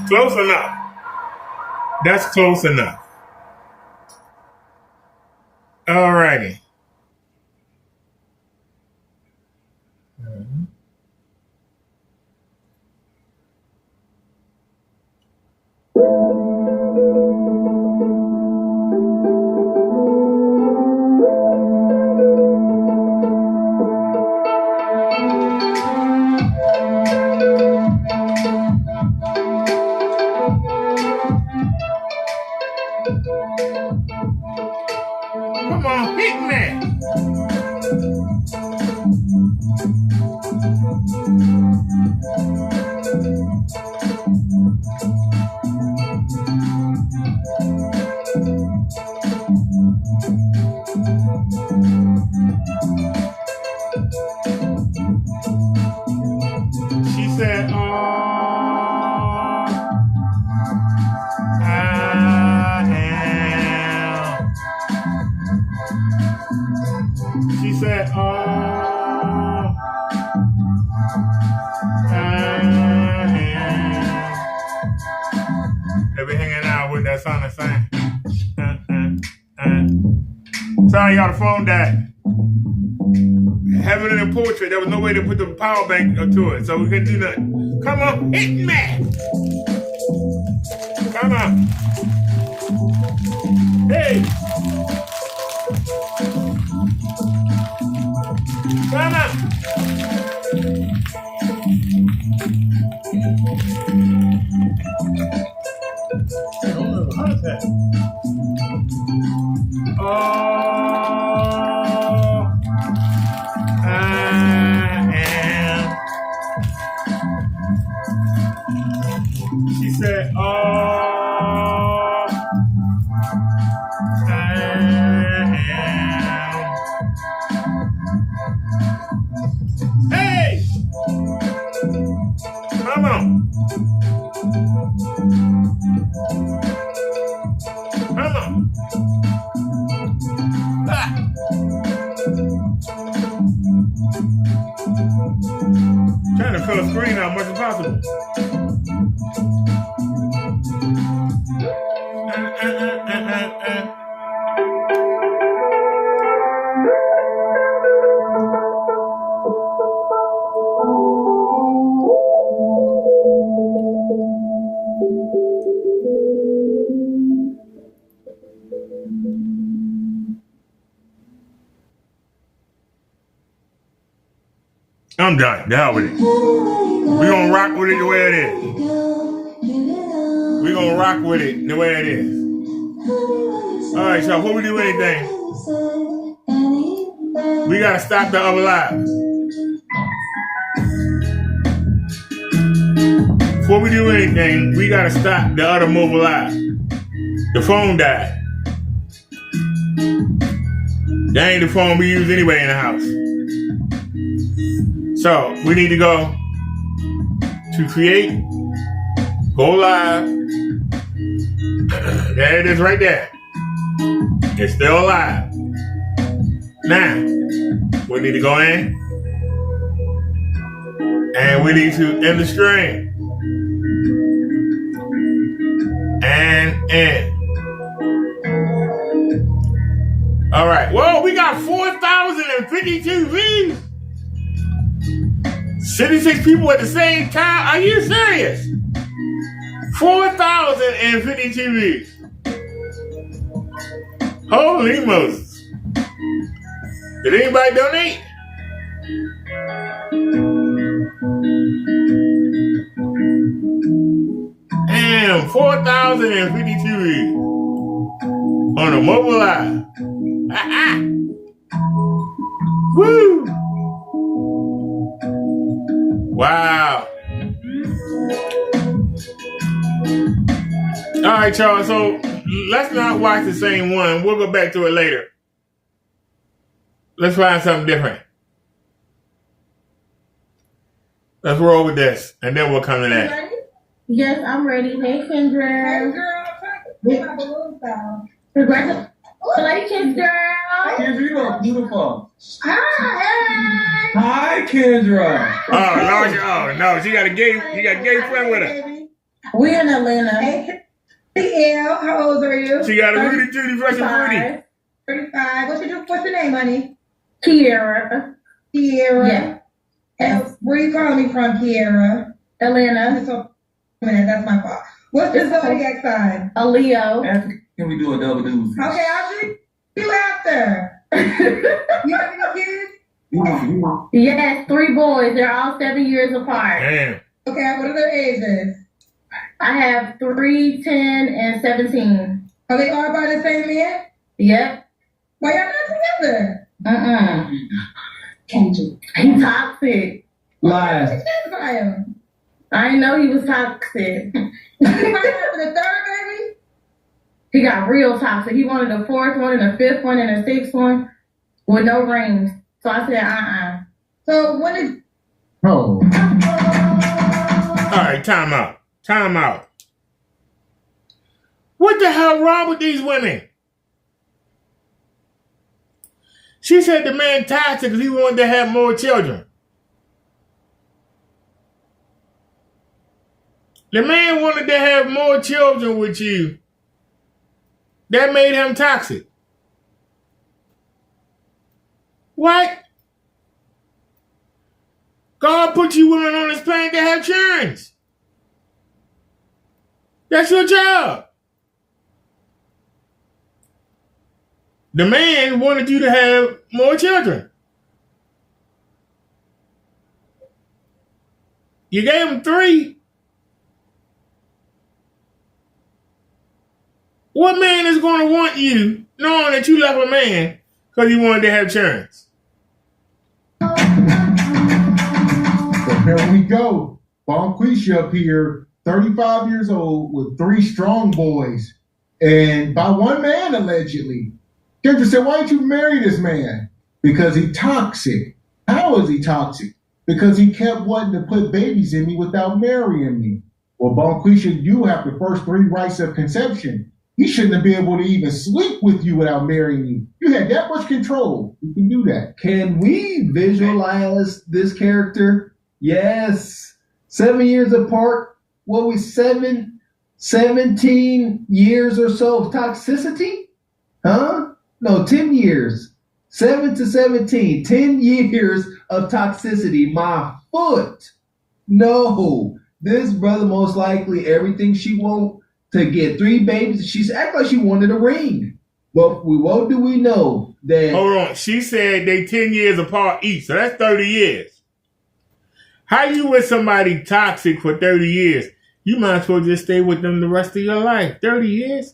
Close enough. That's close enough. All righty. Come on, hit me. She said, She said, they be hanging out with that song and saying, sorry, y'all, the phone died. Having it in portrait, there was no way to put the power bank to it, so we couldn't do nothing. Come on, hit me! Come on. Hey! Come on! Trying to fill a screen out as much as possible. I'm done. The hell with it. We're going to rock with it the way it is. We're going to rock with it the way it is. All right, so before we do anything, we got to stop the other live. Before we do anything, we got to stop the other mobile live. The phone died. That ain't the phone we use anyway in the house. So we need to go to create, go live. There it is right there. It's still live. Now, we need to go in and we need to end the stream. And end. All right. Whoa, we got 4,052 views. 66 people at the same time? Are you serious? 4,052 views. Holy Moses. Did anybody donate? Damn, 4,052 views. On a mobile live. Woo! Wow. All right, y'all. So let's not watch the same one. We'll go back to it later. Let's find something different. Let's roll with this, and then we'll come to that. Ready? Yes, I'm ready. Hey, Kendra. Hey, girl. Congratulations, girl. Kendra, you look beautiful. Hi. Hi, Kendra. Oh no, she got a gay friend with her. We're in Atlanta. Hey, Elle, how old are you? She got a Rudy Judy fresh and fruity. 35. What's your name, honey? Kiera. Kiera. Yeah. And where you calling me from, Kiera? Atlanta. That's my fault. What's your zodiac sign? A Leo. Can we do a double deuce? Okay, I'll see you after. You have any kids? Yes, 3 boys. They're all 7 years apart. Damn. Okay, what are their ages? I have 3, 10, and 17. Are they all by the same man? Yep. Why y'all not together? He toxic. Lies. That's by him. I didn't know he was toxic. You might have the third baby? He got real toxic. He wanted a 4th one and a 5th one and a 6th one with no rings. So I said, So when is... Oh. All right, time out. What the hell wrong with these women? She said the man toxic because he wanted to have more children. The man wanted to have more children with you. That made him toxic. What? God put you women on this planet to have children. That's your job. The man wanted you to have more children. You gave him 3. What man is going to want you knowing that you left a man because he wanted to have children? So here we go. Bonquisha up here, 35 years old with 3 strong boys. And by one man, allegedly. Kendra said, why don't you marry this man? Because he toxic. How is he toxic? Because he kept wanting to put babies in me without marrying me. Well, Bonquisha, you have the first 3 rights of conception. He shouldn't have been able to even sleep with you without marrying you. You had that much control. You can do that. Can we visualize this character? Yes. 7 years apart. What we 17 years or so of toxicity? Huh? No, 10 years. 7 to 17. 10 years of toxicity. My foot. No. This brother most likely everything she want to get 3 babies. She's act like she wanted a ring. But what do we know that? Hold on. She said they 10 years apart each, so that's 30 years. How you with somebody toxic for 30 years? You might as well just stay with them the rest of your life. 30 years?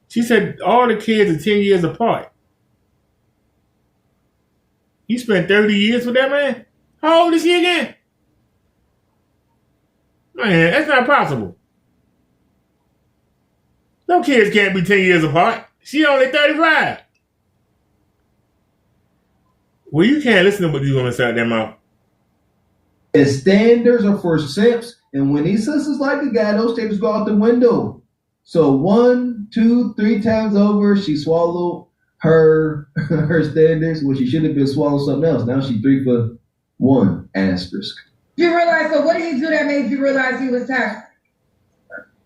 She said all the kids are 10 years apart. You spent 30 years with that man? How old is he again? Man, that's not possible. No kids can't be 10 years apart. She only 35. Well, you can't listen to what you're going to say out their mouth. The standards are for simps, and when these sisters like a guy, those standards go out the window. So 1, 2, 3 times over, she swallowed her standards. Well, she should have been swallowing something else. Now she's 3 for 1 asterisk. You realize, so what did he do that made you realize he was toxic?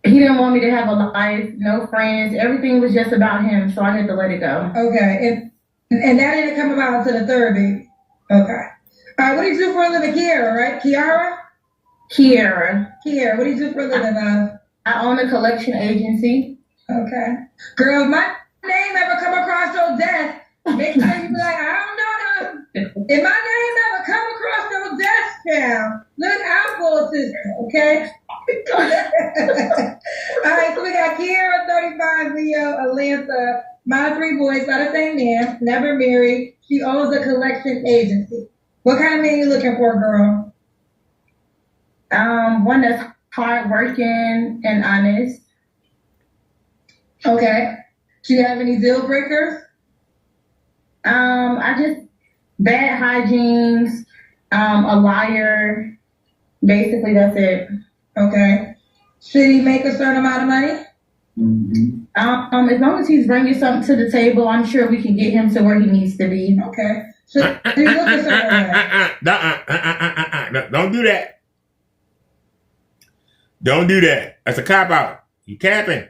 He didn't want me to have a life, no friends. Everything was just about him, so I had to let it go. Okay, and that didn't come about until the 3rd baby. Okay. All right, what do you do for a living? Kiara, right? Kiara, what do you do for a living, love? I own a collection agency. Okay. Girl, if my name ever come across your desk, make sure you be like, I don't know. If my name ever come across your desk now, look out for it, sister, okay? All right, so we got Kiara, 35, Leo, Atlanta. My 3 boys by the same man, never married. She owns a collection agency. What kind of man you looking for, girl? One that's hardworking and honest. Okay. Do you have any deal breakers? I just bad hygiene, a liar. Basically, that's it. Okay. Should he make a certain amount of money? Mm-hmm. As long as he's bringing something to the table, I'm sure we can get him to where he needs to be. Okay. Should he look a certain way? Don't do that. Don't do that. That's a cop out. You capping.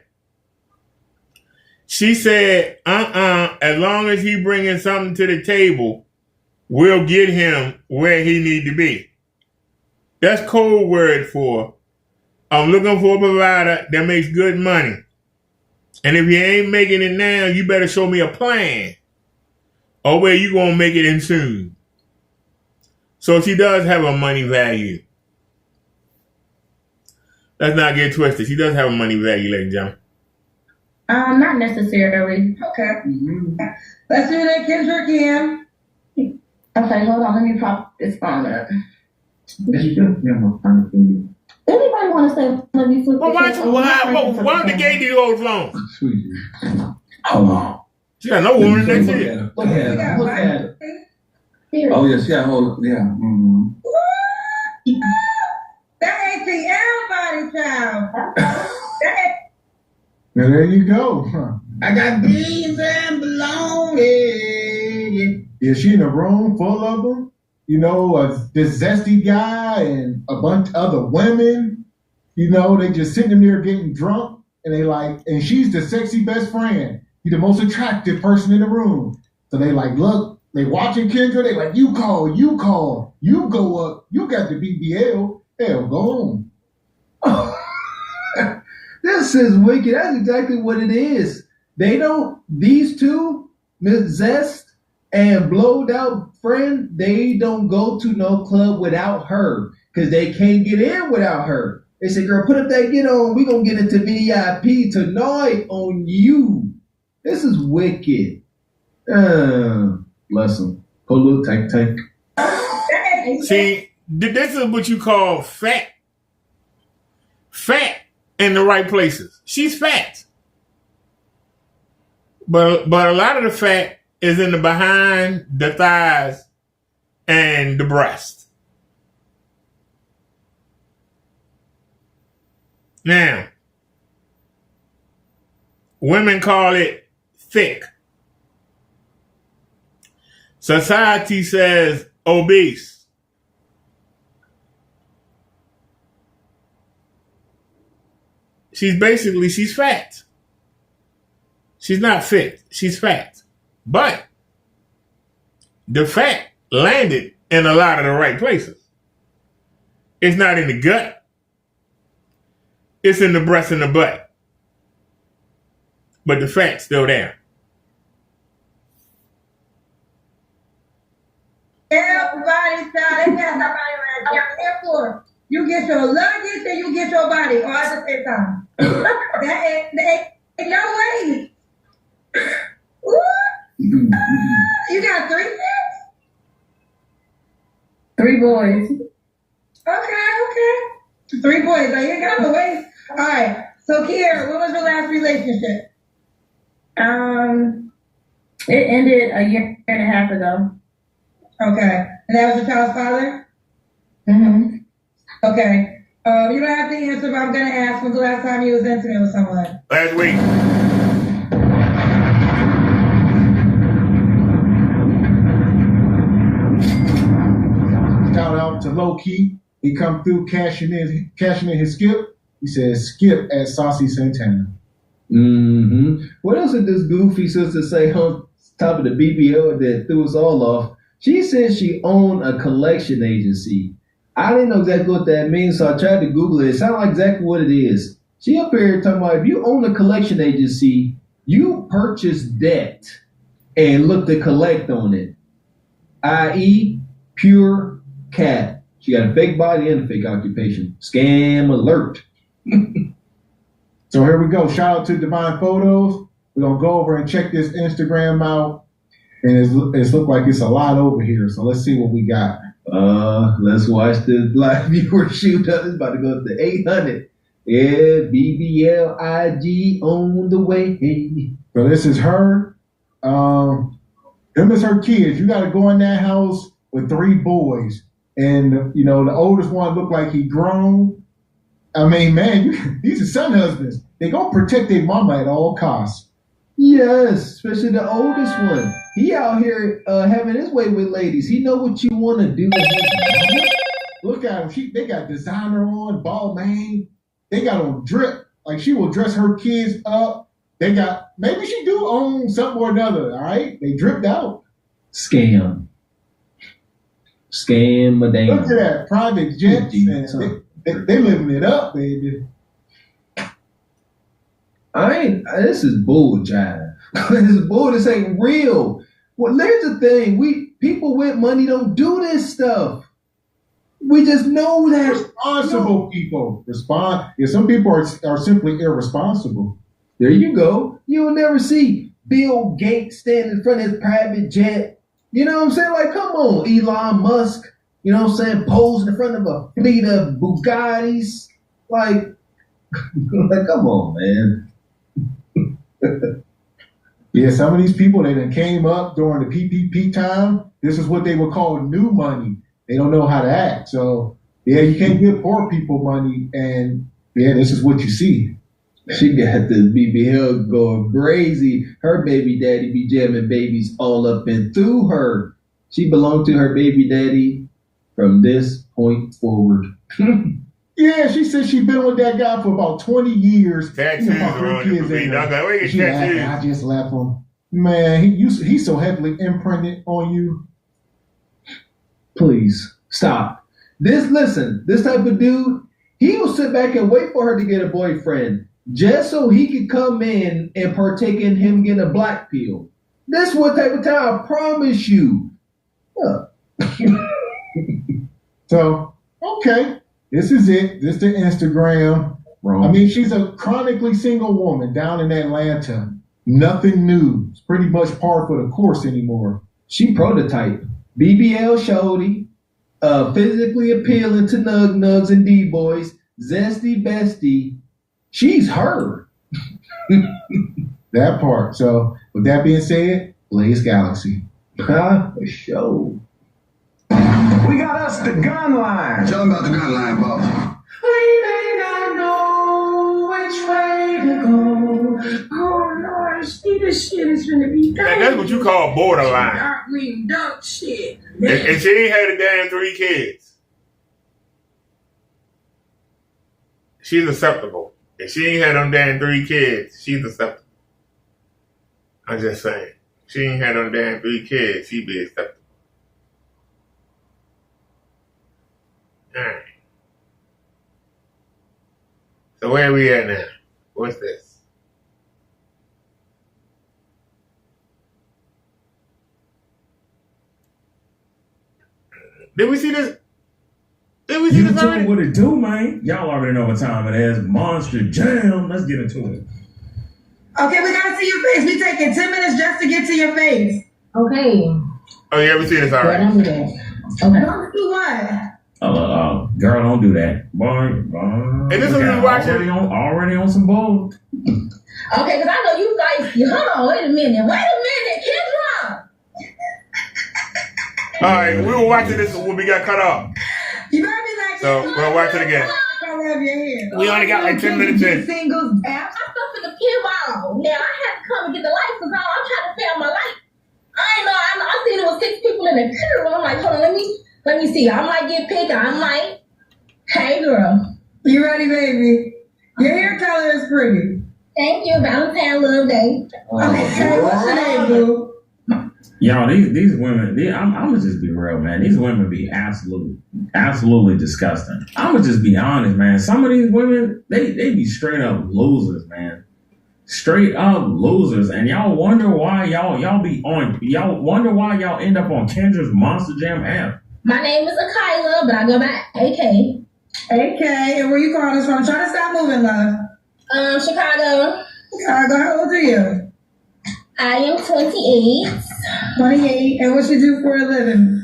She said, as long as he bringing something to the table, we'll get him where he need to be. That's code word for, I'm looking for a provider that makes good money. And if you ain't making it now, you better show me a plan. Or where you going to make it in soon. So she does have a money value. Let's not get twisted. She does have a money value, ladies and gentlemen. Not necessarily. Okay. Mm-hmm. Let's do that, Kendra again. Okay, hold on. Let me pop this phone up. Anybody want to say, let me flip Well, why don't the gay dude hold the phone? Sweet. Hold on. She got no woman next to you. Look at her. Here. Oh, yes, yeah, hold on. Yeah. Mm-hmm. That ATL body child. Now, there you go. I got beans and bologna. Yeah, she in a room full of them. You know, this zesty guy and a bunch of other women. You know, they just sitting there getting drunk, and they like, and she's the sexy best friend. He's the most attractive person in the room. So they like, look, they watching Kendra. They like, you call, you go up, you got the BBL. Hell, go on. This is wicked. That's exactly what it is. These two, Miss Zest and blowed out friend, they don't go to no club without her because they can't get in without her. They say, girl, put up that get on. We gonna get into VIP tonight on you. This is wicked. Bless them. Put a little tank. See, this is what you call fat. Fat in the right places. She's fat. But a lot of the fat is in the behind, the thighs, and the breast. Now, women call it thick. Society says obese. she's fat. She's not fit. She's fat. But the fat landed in a lot of the right places. It's not in the gut. It's in the breast and the butt. But the fat's still there. Everybody style. They got somebody around here. Therefore, you get your luggage and you get your body all at the same time. that ain't no way. You got 3 kids? 3 boys. Okay. 3 boys. I ain't got no way. All right. So, Kiera, what was your last relationship? It ended a year and a half ago. Okay. And that was your child's father? Mm-hmm. Okay. You don't have to answer, but I'm going to ask, when's the last time you was intimate with someone? Last week. Shout out to Low Key. He come through cashing in his skip. He says skip at Saucy Santana. Mm-hmm. What else did this goofy sister say on top of the BBL that threw us all off? She said she owned a collection agency. I didn't know exactly what that means, so I tried to Google it. It sounded like exactly what it is. She up here talking about if you own a collection agency, you purchase debt and look to collect on it, i.e., pure cat. She got a fake body and a fake occupation. Scam alert. So here we go. Shout out to Divine Photos. We're going to go over and check this Instagram out. And it's look like it's a lot over here. So let's see what we got. Let's watch the live viewer shoot up. It's about to go up to 800. Yeah, BBLIG on the way. So this is her. Them is her kids. You got to go in that house with 3 boys. And, you know, the oldest one looked like he grown. I mean, man, these are son husbands. They gonna protect their mama at all costs. Yes, especially the oldest one. He out here having his way with ladies. He know what you want to do. Look at him. They got designer on, ball mane. They got on drip. Like she will dress her kids up. They got, maybe she do own something or another, all right? They dripped out. Scam, madame. Look at that, private jets. They living it up, baby. This is bull jive. This is bull. This ain't real. Well, there's the thing. People with money don't do this stuff. We just know that. Responsible people respond. Yeah, some people are simply irresponsible. There you go. You'll never see Bill Gates stand in front of his private jet. You know what I'm saying? Like, come on, Elon Musk. You know what I'm saying? Posing in front of a fleet of Bugattis. Like come on, man. Yeah, some of these people, they done came up during the PPP time. This is what they would call new money. They don't know how to act. So, yeah, you can't give poor people money. And, yeah, this is what you see. She got the BBL going crazy. Her baby daddy be jamming babies all up and through her. She belonged to her baby daddy from this point forward. Yeah, she said she been with that guy for about 20 years. Tattoos are on the I just left him. Man, he's so heavily imprinted on you. Please, stop. This type of dude, he will sit back and wait for her to get a boyfriend just so he could come in and partake in him getting a black pill. This what type of time, I promise you. So, okay. This is it. This is the Instagram. Wrong. I mean, she's a chronically single woman down in Atlanta. Nothing new. It's pretty much par for the course anymore. She prototype. BBL shorty, physically appealing to nugs and D-boys, zesty bestie. She's her. That part. So, with that being said, Blaze Galaxy. For sure. We got us the gun line. Tell them about the gun line, boss. We may not know which way to go. Oh Lord, see this shit is gonna be done. That's what you call borderline. Dark green duck shit. And she ain't had a damn 3 kids. She's acceptable. If she ain't had them damn 3 kids, she's acceptable. I'm just saying. She ain't had them damn 3 kids, she'd be acceptable. Alright. So where are we at now? What's this? Did we see this? Did we see You this do already? what it do, man. Y'all already know what time it is. Monster Jam. Let's get into it. Okay, we gotta see your face. We taking 10 minutes just to get to your face. Okay. Oh, you ever see this Girl, already? don't do that. Okay. Don't do what? Girl, don't do that. Boy, And this one we watching. already on some bull. Okay, because I know you like, hold on, wait a minute, Kendra. Alright, we were watching this when we got cut off. You better be like, So we'll watch it again. color of your hair. We only got like 10 minutes in. Singles app. I'm stuff in the pin now. I had to come and get the lights because I'm trying to film my life. I seen there was 6 people in the queue. I'm like, hold on, let me see. I might get picked. I'm like, hey girl. You ready, baby? Your hair color is pretty. Thank you, Valentine's Love Day. Okay, what's your name, boo? Y'all, these women, I'm gonna just be real, man. These women be absolutely disgusting. I'm gonna just be honest, man. Some of these women, they be straight up losers, man. Straight up losers, and y'all wonder why y'all wonder why y'all end up on Kendra's Monster Jam app. My name is Akila, but I go by AK. AK, and where you calling us from? Try to stop moving, love. Chicago. Chicago, how old are you? I am 28. 28, and what you do for a living?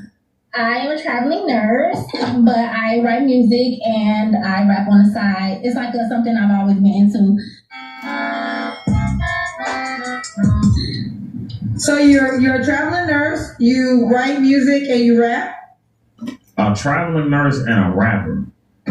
I am a traveling nurse, but I write music and I rap on the side. It's like something I've always been into. So you're a traveling nurse, you write music and you rap? A traveling nurse and a rapper.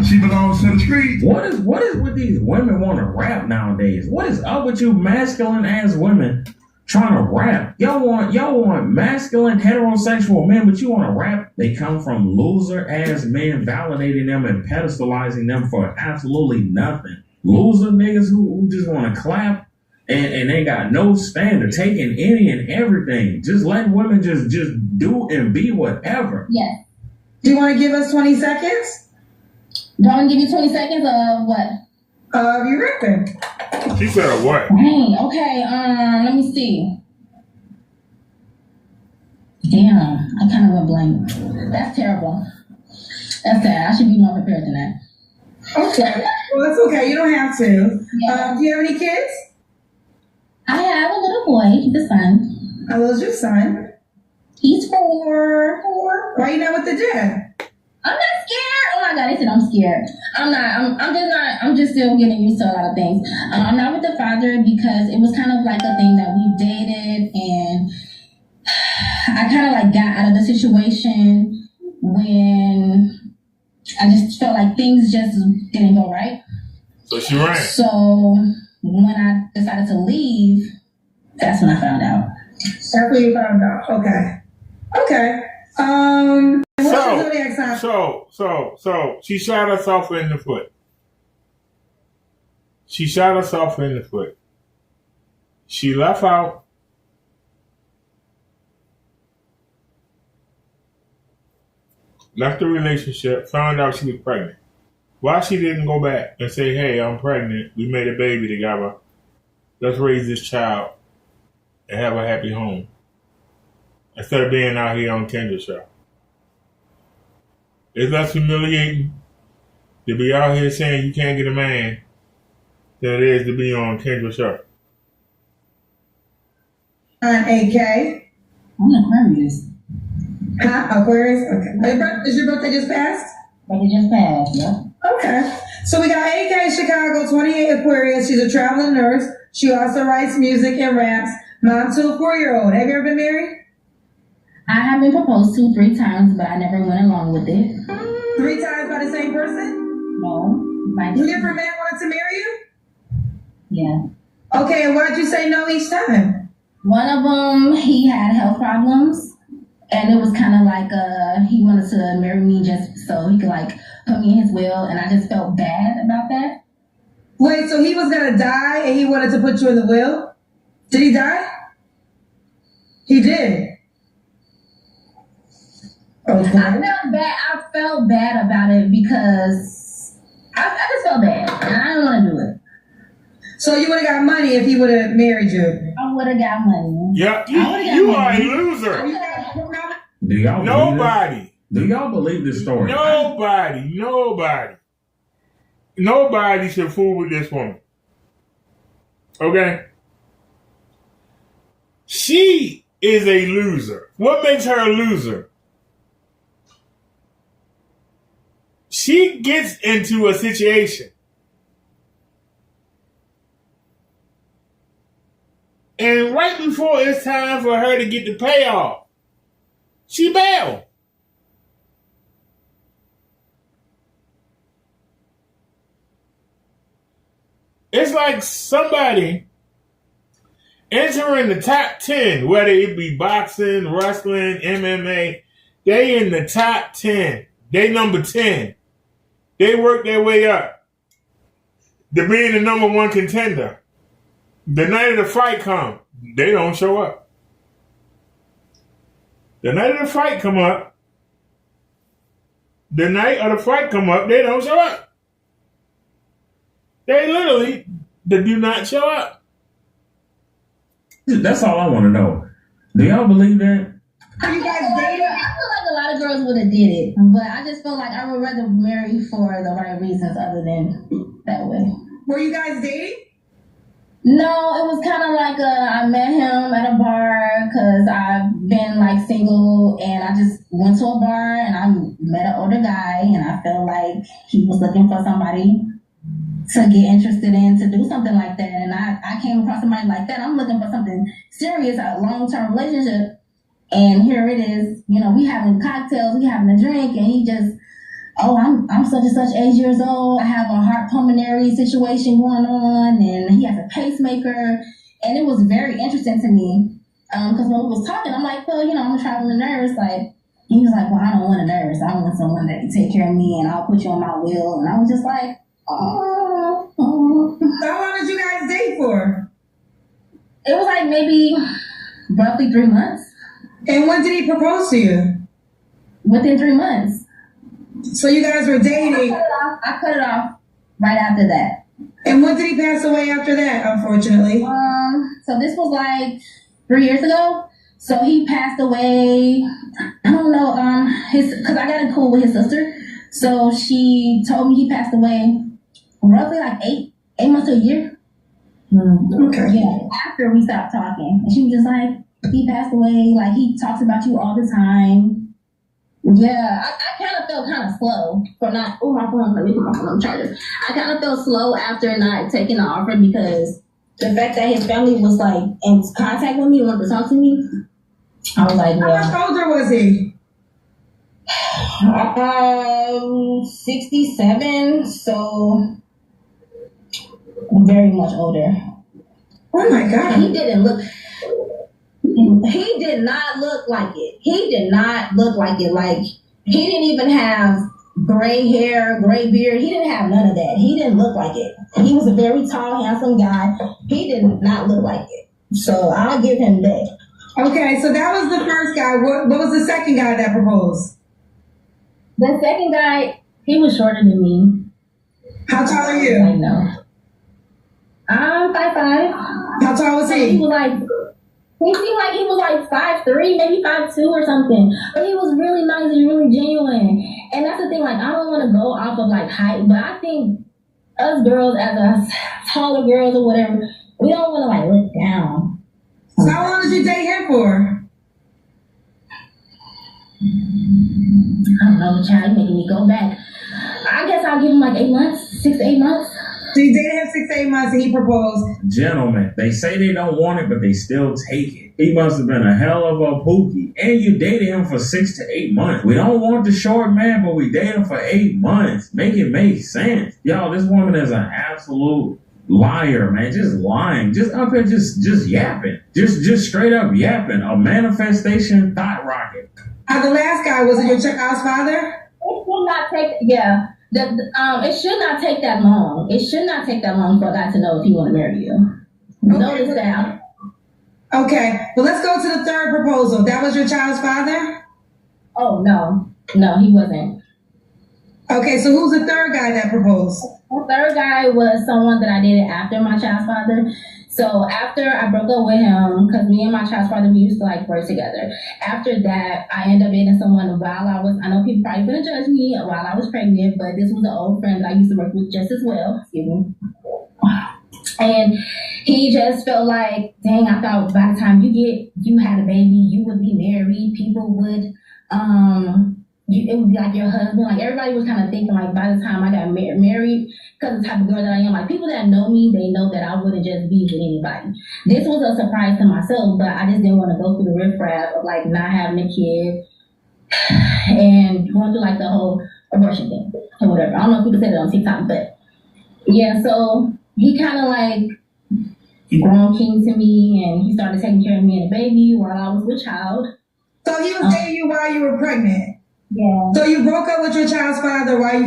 She belongs to the street. What is with these women want to rap nowadays? What is up with you masculine ass women trying to rap? Y'all want masculine heterosexual men, but you want to rap? They come from loser ass men validating them and pedestalizing them for absolutely nothing. Loser niggas who just want to clap and they got no standard, taking any and everything. Just letting women just do and be whatever. Yes. Do you want to give us 20 seconds? Do I want to give you 20 seconds of what? Of you rapping. She said a what? Dang, okay, let me see. Damn, I kind of went blank. That's terrible. That's sad. I should be more prepared than that. Okay. Well, that's okay. You don't have to. Yeah. Do you have any kids? I have a little boy. He's a son. How old's your son? He's 4. Why you not with the dad? I'm not scared. Oh my God, they said I'm scared. I'm not. I'm just not. I'm just still getting used to a lot of things. I'm not with the father because it was kind of like a thing that we dated, and I kind of like got out of the situation when I just felt like things just didn't go right. So she ran. So when I decided to leave, that's when I found out. That's when you found out. Okay. Okay. What's your zodiac sign? So she shot herself in the foot. She left out. Left the relationship, found out she was pregnant. Why she didn't go back and say, hey, I'm pregnant, we made a baby together, let's raise this child and have a happy home, instead of being out here on Kendra's show. It's less humiliating to be out here saying you can't get a man than it is to be on Kendra's show. AK. I'm an Aquarius. Huh? Aquarius? Okay. Is your birthday just passed? But it just passed, yeah. Okay. So we got AK Chicago, 28 Aquarius. She's a traveling nurse. She also writes music and raps. Mom to a 4-year-old. Have you ever been married? I have been proposed to 3 times, but I never went along with it. 3 times by the same person? No. 2 different men wanted to marry you? Yeah. Okay, and why'd you say no each time? One of them, he had health problems, and it was kind of like he wanted to marry me just so he could like put me in his will, and I just felt bad about that. Wait, so he was gonna die and he wanted to put you in the will? Did he die? He did. Okay. I felt bad about it because I just felt bad and I didn't want to do it. So you would have got money if he would have married you? I would have got money. Yeah, you are a loser. Do y'all Nobody. Believe do y'all believe this story? Nobody should fool with this woman. Okay? She is a loser. What makes her a loser? She gets into a situation. And right before it's time for her to get the payoff, she bailed. It's like somebody entering the top 10, whether it be boxing, wrestling, MMA, they in the top 10. They number 10. They work their way up to being the number one contender. The night of the fight come, they don't show up. The night of the fight come up, they don't show up. They literally do not show up. That's all I want to know. Do y'all believe that? Are you guys dating? I feel like a lot of girls would have did it, but I just feel like I would rather marry for the right reasons other than that way. Were you guys dating? No, it was kind of like I met him at a bar because I've been like single and I just went to a bar and I met an older guy and I felt like he was looking for somebody to get interested in, to do something like that. And I came across somebody like that. I'm looking for something serious, a long-term relationship. And here it is, we having cocktails, we having a drink, and he just, I'm such and such age years old. I have a heart pulmonary situation going on, and he has a pacemaker. And it was very interesting to me because when we was talking, I'm like, well, I'm a traveling nurse. Like, he was like, well, I don't want a nurse. I want someone that can take care of me, and I'll put you on my will. And I was just like, oh. So how long did you guys date for? It was like maybe roughly 3 months. And when did he propose to you? Within 3 months. So you guys were dating. I cut it off right after that. And when did he pass away after that, unfortunately? So this was like 3 years ago. So he passed away, I don't know, because I got in cool with his sister. So she told me he passed away roughly like eight months to a year. Okay. Yeah, after we stopped talking. And she was just like, he passed away, like he talks about you all the time. Yeah, I kind of felt kind of slow for not, my phone, let me put my phone on the charger. I kind of felt slow after not taking the offer because the fact that his family was like in contact with me, wanted to talk to me, I was like, well. How much older was he? 67, so very much older. Oh my God. He did not look like it. He did not look like it. Like, he didn't even have gray hair, gray beard. He didn't have none of that. He didn't look like it. He was a very tall, handsome guy. He did not look like it. So I'll give him that. Okay, so that was the first guy. What was the second guy that proposed? The second guy, he was shorter than me. How tall are you? I know. I'm 5'5". How tall was he? He seemed like he was like 5'3", maybe 5'2" or something. But he was really nice and really genuine. And that's the thing, like, I don't want to go off of like height, but I think us girls as a taller girls or whatever, we don't want to like look down. So how long did you date him for? I don't know, child, you're making me go back. I guess I'll give him like 8 months, 6 to 8 months. So you dated him 6 to 8 months and he proposed. Gentlemen, they say they don't want it, but they still take it. He must have been a hell of a pookie. And you dated him for 6 to 8 months. We don't want the short man, but we dated him for 8 months. Make it make sense. Y'all, this woman is an absolute liar, man. Just lying. Just up here just yapping. Just straight up yapping. A manifestation thought rocket. The last guy, was it your child's father? He did not take, yeah. It should not take that long. It should not take that long for a guy to know if he want to marry you. Notice that. Okay, well, let's go to the third proposal. That was your child's father? Oh, no, he wasn't. Okay, so who's the third guy that proposed? The third guy was someone that I dated after my child's father. So after I broke up with him, because me and my child's father, we used to like work together. After that, I ended up dating someone while I know people probably gonna judge me while I was pregnant, but this was an old friend that I used to work with just as well. Excuse me. And he just felt like, dang, I thought by the time you had a baby, you would be married. People would, it would be like your husband. Like everybody was kind of thinking like by the time I got married, because the type of girl that I am, like people that know me, they know that I wouldn't just be with anybody. This was a surprise to myself, but I just didn't want to go through the riffraff of like not having a kid and going through like the whole abortion thing or whatever. I don't know if people say that on TikTok, but yeah, so he kind of like grown king to me, and he started taking care of me and the baby while I was with child. So he was dating you while you were pregnant? Yeah. So you broke up with your child's father while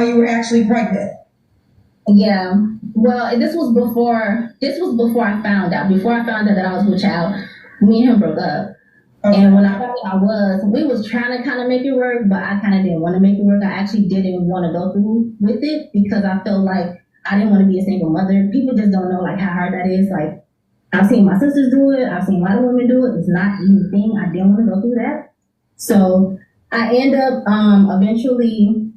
you were actually pregnant? Yeah. Well, this was before I found out. Before I found out that I was with child, me and him broke up. Okay. And when I found out we was trying to kind of make it work, but I kind of didn't want to make it work. I actually didn't want to go through with it because I felt like I didn't want to be a single mother. People just don't know like how hard that is. Like I've seen my sisters do it. I've seen a lot of women do it. It's not an easy thing. I didn't want to go through that. So I end up eventually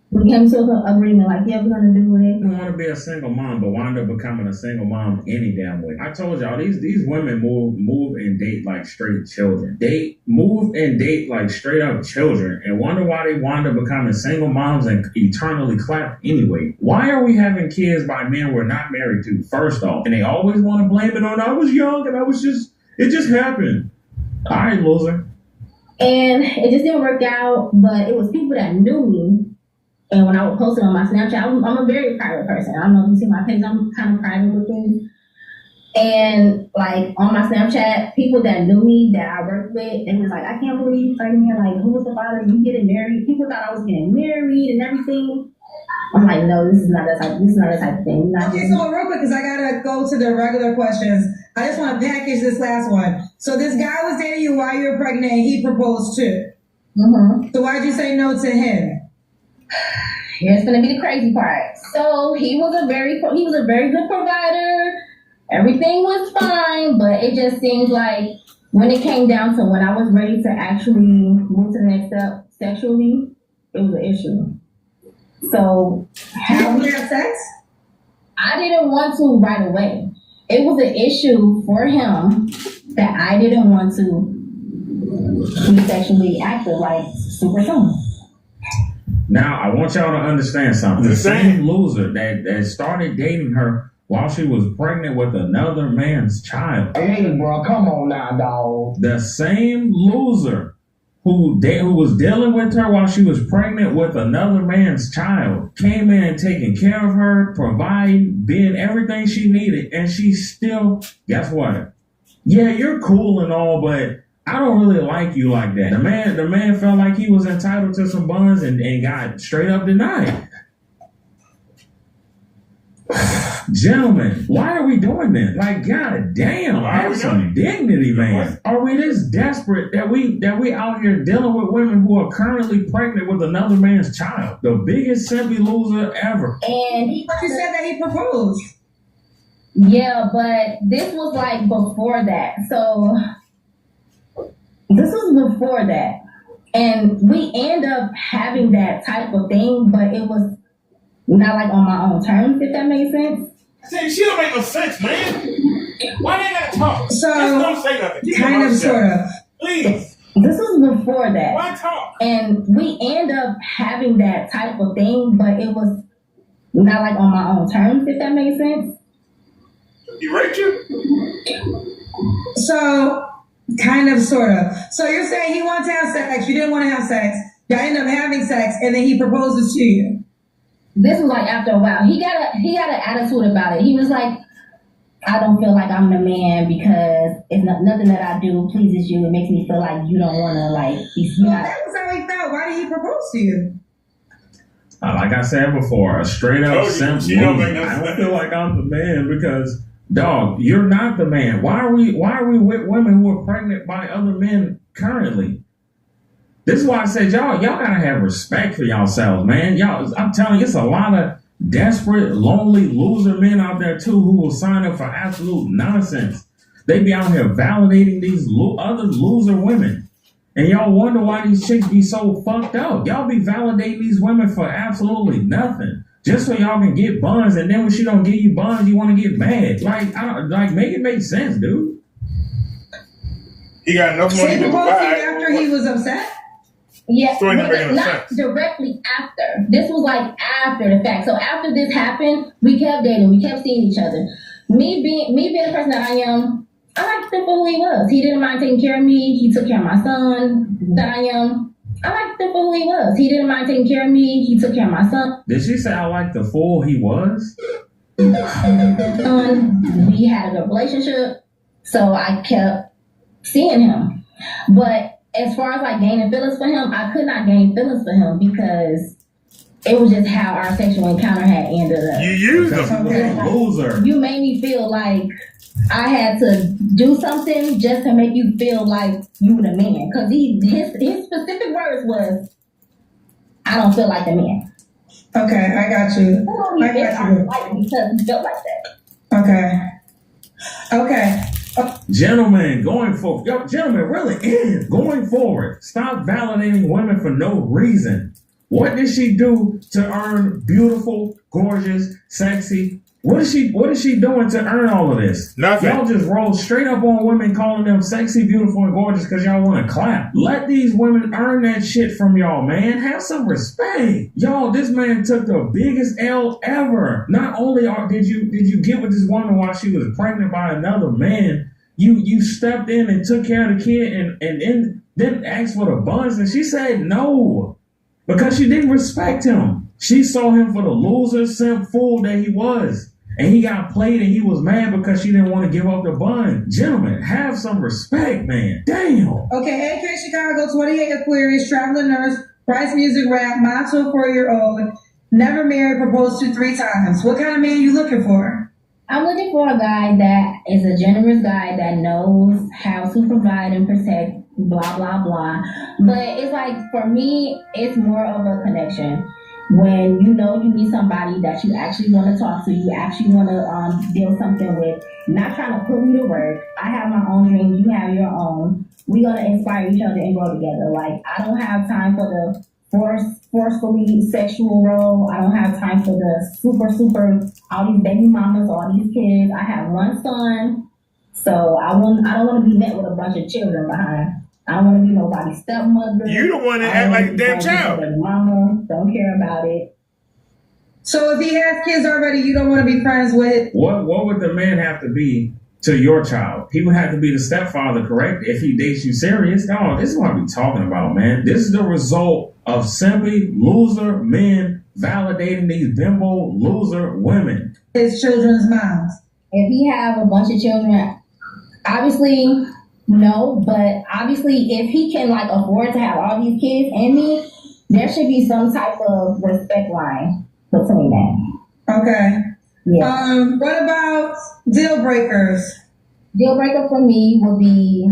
we came to an agreement like, yeah, we're gonna do it. You want to be a single mom, but wind up becoming a single mom any damn way. I told y'all these women move and date like straight children. They move and date like straight up children, and wonder why they wind up becoming single moms and eternally clap anyway. Why are we having kids by men we're not married to? First off, and they always want to blame it on I was young and it just happened. All right, loser. And it just didn't work out, but it was people that knew me. And when I would post it on my Snapchat, I'm a very private person. I don't know if you see my page, I'm kind of private with things. And like on my Snapchat, people that knew me, that I worked with, they was like, I can't believe you're pregnant. Like, who was the father? You getting married? People thought I was getting married and everything. I'm like, no, this is not that type of thing. Okay, so real quick, because I gotta go to the regular questions. I just want to package this last one. So this guy was dating you while you were pregnant, and he proposed too. Mm-hmm. So why'd you say no to him? Here's gonna be the crazy part. So he was a very good provider. Everything was fine, but it just seems like when it came down to when I was ready to actually move to the next step sexually, it was an issue. So how we have sex? I didn't want to right away. It was an issue for him that I didn't want to be sexually active like super soon. Now, I want y'all to understand something. The same loser that started dating her while she was pregnant with another man's child. Hey, bro, come on now, dog. The same loser who was dealing with her while she was pregnant with another man's child came in taking care of her, providing, being everything she needed, and she still, guess what? Yeah, you're cool and all, but I don't really like you like that. The man felt like he was entitled to some buns and got straight up denied. Gentlemen, why are we doing this? Like, god damn, have some dignity, man. Are we this desperate that we out here dealing with women who are currently pregnant with another man's child? The biggest simply loser ever. And but you said that he proposed. Yeah, but this was like before that. So this was before that. And we end up having that type of thing, but it was not like on my own terms, if that makes sense. See, she don't make no sense, man. Why they gotta talk? So, just don't say nothing. Kind of, sort of. Please. This was before that. Why talk? And we end up having that type of thing, but it was not like on my own terms, if that makes sense. You raped you? So, kind of, sort of. So you're saying he wanted to have sex, you didn't want to have sex, y'all ended up having sex, and then he proposes to you. This was like after a while. He got an attitude about it. He was like, I don't feel like I'm the man because it's nothing that I do pleases you. It makes me feel like you don't want to like be. Well, that was how he felt. Why did he propose to you? Like I said before, a straight up simp. I don't feel like I'm the man because, dog, you're not the man. Why are we with women who are pregnant by other men currently? This is why I said y'all gotta have respect for yourselves, man. Y'all, I'm telling you, it's a lot of desperate, lonely, loser men out there too who will sign up for absolute nonsense. They be out here validating these other loser women. And y'all wonder why these chicks be so fucked up. Y'all be validating these women for absolutely nothing. Just so y'all can get buns, and then when she don't give you buns, you want to get mad. Like make it make sense, dude. He got enough money to provide. After he was upset? Yeah, not directly after. This was like after the fact. So after this happened, we kept dating. We kept seeing each other. Me being the person that I am, I liked him for who he was. He didn't mind taking care of me. He took care of my son that I am. I liked him for who he was. He didn't mind taking care of me. He took care of my son. Did she say I like the fool he was? We had a good relationship, so I kept seeing him. But as far as like gaining feelings for him, I could not gain feelings for him because it was just how our sexual encounter had ended up. You used him. Loser. You made me feel like I had to do something just to make you feel like you were the man. Because his specific words was, I don't feel like the man. Okay, I got you. I got you. Because he felt like that. Okay. Gentlemen, going forward, stop validating women for no reason. What did she do to earn beautiful, gorgeous, sexy? What is she doing to earn all of this? Nothing. Y'all just roll straight up on women calling them sexy, beautiful, and gorgeous because y'all want to clap. Let these women earn that shit from y'all, man. Have some respect. Y'all, this man took the biggest L ever. Not only did you get with this woman while she was pregnant by another man, you stepped in and took care of the kid and then asked for the buns, and she said no because she didn't respect him. She saw him for the loser, simp, fool that he was. And he got played and he was mad because she didn't want to give up the bun. Gentlemen, have some respect, man. Damn. Okay, AK Chicago, 28 Aquarius, traveling nurse, Price Music Rap, mom to a 4-year-old, never married, proposed to 3 times. What kind of man you looking for? I'm looking for a guy that is a generous guy that knows how to provide and protect, blah, blah, blah. But it's like, for me, it's more of a connection. When you know you meet somebody that you actually want to talk to, you actually want to build something with, not trying to put me to work. I have my own dreams, you have your own. We're going to inspire each other and grow together. Like, I don't have time for the forcefully sexual role. I don't have time for the super, all these baby mamas, all these kids. I have one son, so I don't want to be met with a bunch of children behind. I don't want to be nobody's stepmother. You the one that act like a damn child. Mama, don't care about it. So if he has kids already, you don't want to be friends with? What would the man have to be to your child? He would have to be the stepfather, correct? If he dates you serious? No, this is what we're talking about, man. This is the result of simply loser men validating these bimbo loser women. His children's moms. If he have a bunch of children, obviously... No, but obviously if he can like afford to have all these kids and me, there should be some type of respect line between that. Okay. Yeah. What about deal breakers? Deal breaker for me would be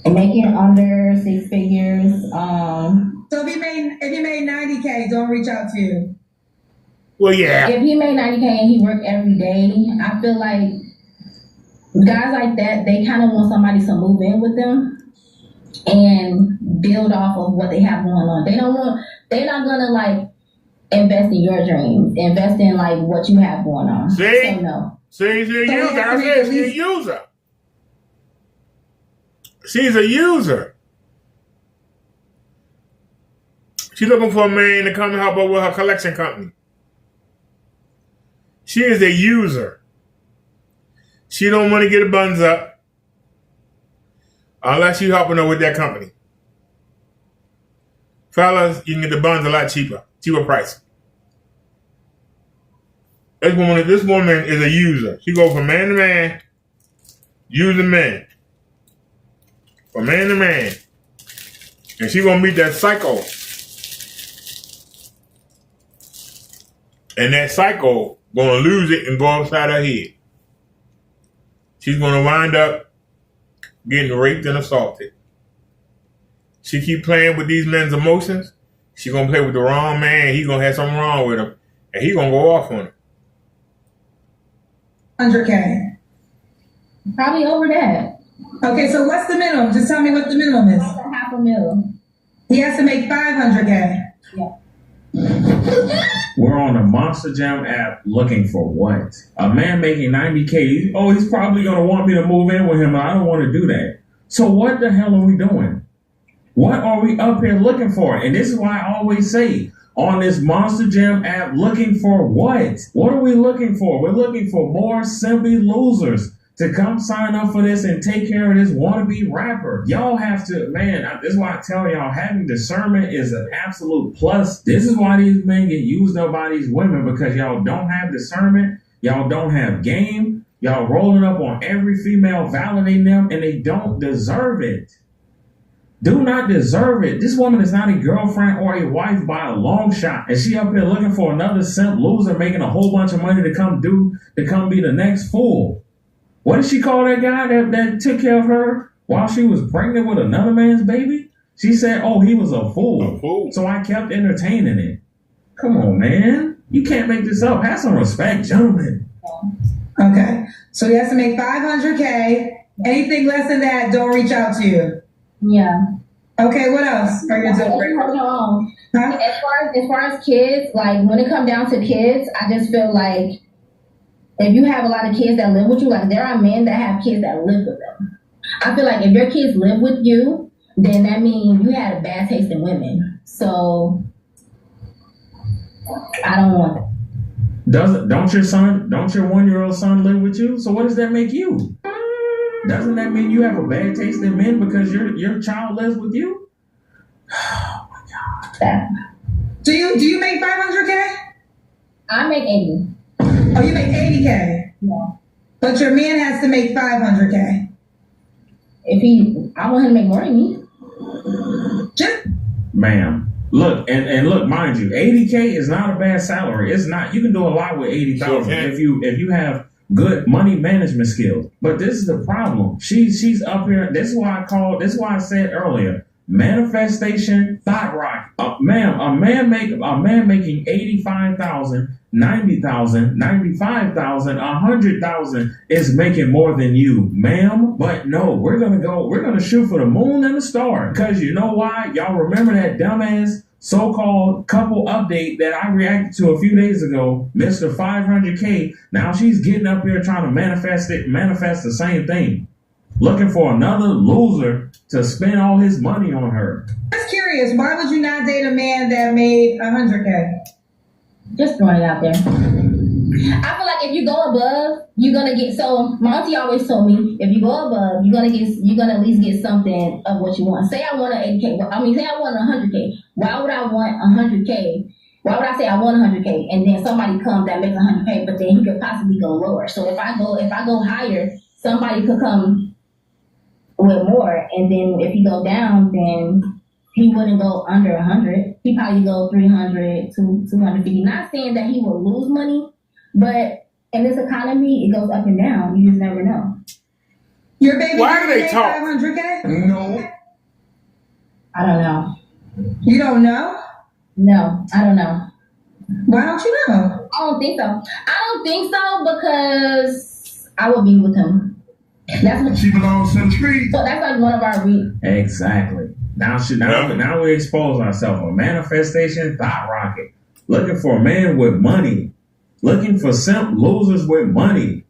making under 6 figures. So if he made 90K, don't reach out to you. Well, yeah. If he made 90K and he worked every day, I feel like guys like that, they kind of want somebody to move in with them and build off of what they have going on. They're not gonna like invest in your dreams, invest in like what you have going on. See? So no. See, she's a user. I said she's a user. She's a user. She's looking for a man to come and help her with her collection company. She is a user. She don't want to get her buns up unless you helping her with that company. Fellas, you can get the buns a lot cheaper price. This woman is a user. She goes from man to man, using man. From man to man. And she gonna meet that psycho And that psycho gonna lose it and go upside her head. She's gonna wind up getting raped and assaulted. She keep playing with these men's emotions. She gonna play with the wrong man. He gonna have something wrong with him, and he gonna go off on her. 100K. Probably over that. Okay, so what's the minimum? Just tell me what the minimum is. Half a mil. He has to make 500K. Yeah. We're on the Monster Jam app looking for what? A man making 90K. Oh, he's probably going to want me to move in with him. I don't want to do that. So what the hell are we doing? What are we up here looking for? And this is why I always say, on this Monster Jam app, looking for what? What are we looking for? We're looking for more simply losers to come sign up for this and take care of this wannabe rapper. Y'all have to, man, this is why I tell y'all, having discernment is an absolute plus. This is why these men get used up by these women, because y'all don't have discernment. Y'all don't have game. Y'all rolling up on every female, validating them, and they don't deserve it. Do not deserve it. This woman is not a girlfriend or a wife by a long shot. And she up here looking for another simp loser, making a whole bunch of money to come be the next fool. What did she call that guy that took care of her while she was pregnant with another man's baby? She said, oh, he was a fool. So I kept entertaining it. Come on, man. You can't make this up. Have some respect, gentlemen. Okay. So he has to make 500K. Anything less than that, don't reach out to you. Yeah. Okay, what else are you doing? Hold on. Huh? As far as kids, like when it comes down to kids, I just feel like if you have a lot of kids that live with you, like there are men that have kids that live with them. I feel like if your kids live with you, then that means you had a bad taste in women. So I don't want it. Don't your 1-year-old son live with you? So what does that make you? Doesn't that mean you have a bad taste in men because your child lives with you? Oh my God. Do you make 500K? I make 80. Oh, you make 80K. Yeah. But your man has to make 500K. I want him to make more than me. Ma'am. Look, and look, mind you, 80K is not a bad salary. It's not. You can do a lot with 80,000 if you have good money management skills. But this is the problem. She's up here. This is why I said earlier, manifestation thought rock. Ma'am, a man making 85,000, 90,000, 95,000, 100,000 is making more than you, ma'am. But no, we're gonna shoot for the moon and the star. Because you know why? Y'all remember that dumbass so-called couple update that I reacted to a few days ago, Mr. 500K. Now she's getting up here trying to manifest the same thing. Looking for another loser to spend all his money on her. I'm just curious, why would you not date a man that made 100K? Just throwing it out there. I feel like if you go above, you're gonna get. So my auntie always told me, if you go above, you're gonna at least get something of what you want. Say I want an 80K. Say I want 100K. Why would I want 100K? Why would I say I want 100K and then somebody comes that makes 100K, but then he could possibly go lower. So if I go higher, somebody could come with more, and then if he go down, then he wouldn't go under 100. He probably go 300 to 250. Not saying that he will lose money, but in this economy, it goes up and down. You just never know. Your baby Why do they made talk? 500K? No. I don't know. You don't know? No, I don't know. Why don't you know? I don't think so. I don't think so because I will be with him. She belongs to the street. So that's like one of our Exactly. Now we expose ourselves. A manifestation thought rocket. Looking for a man with money. Looking for simp losers with money.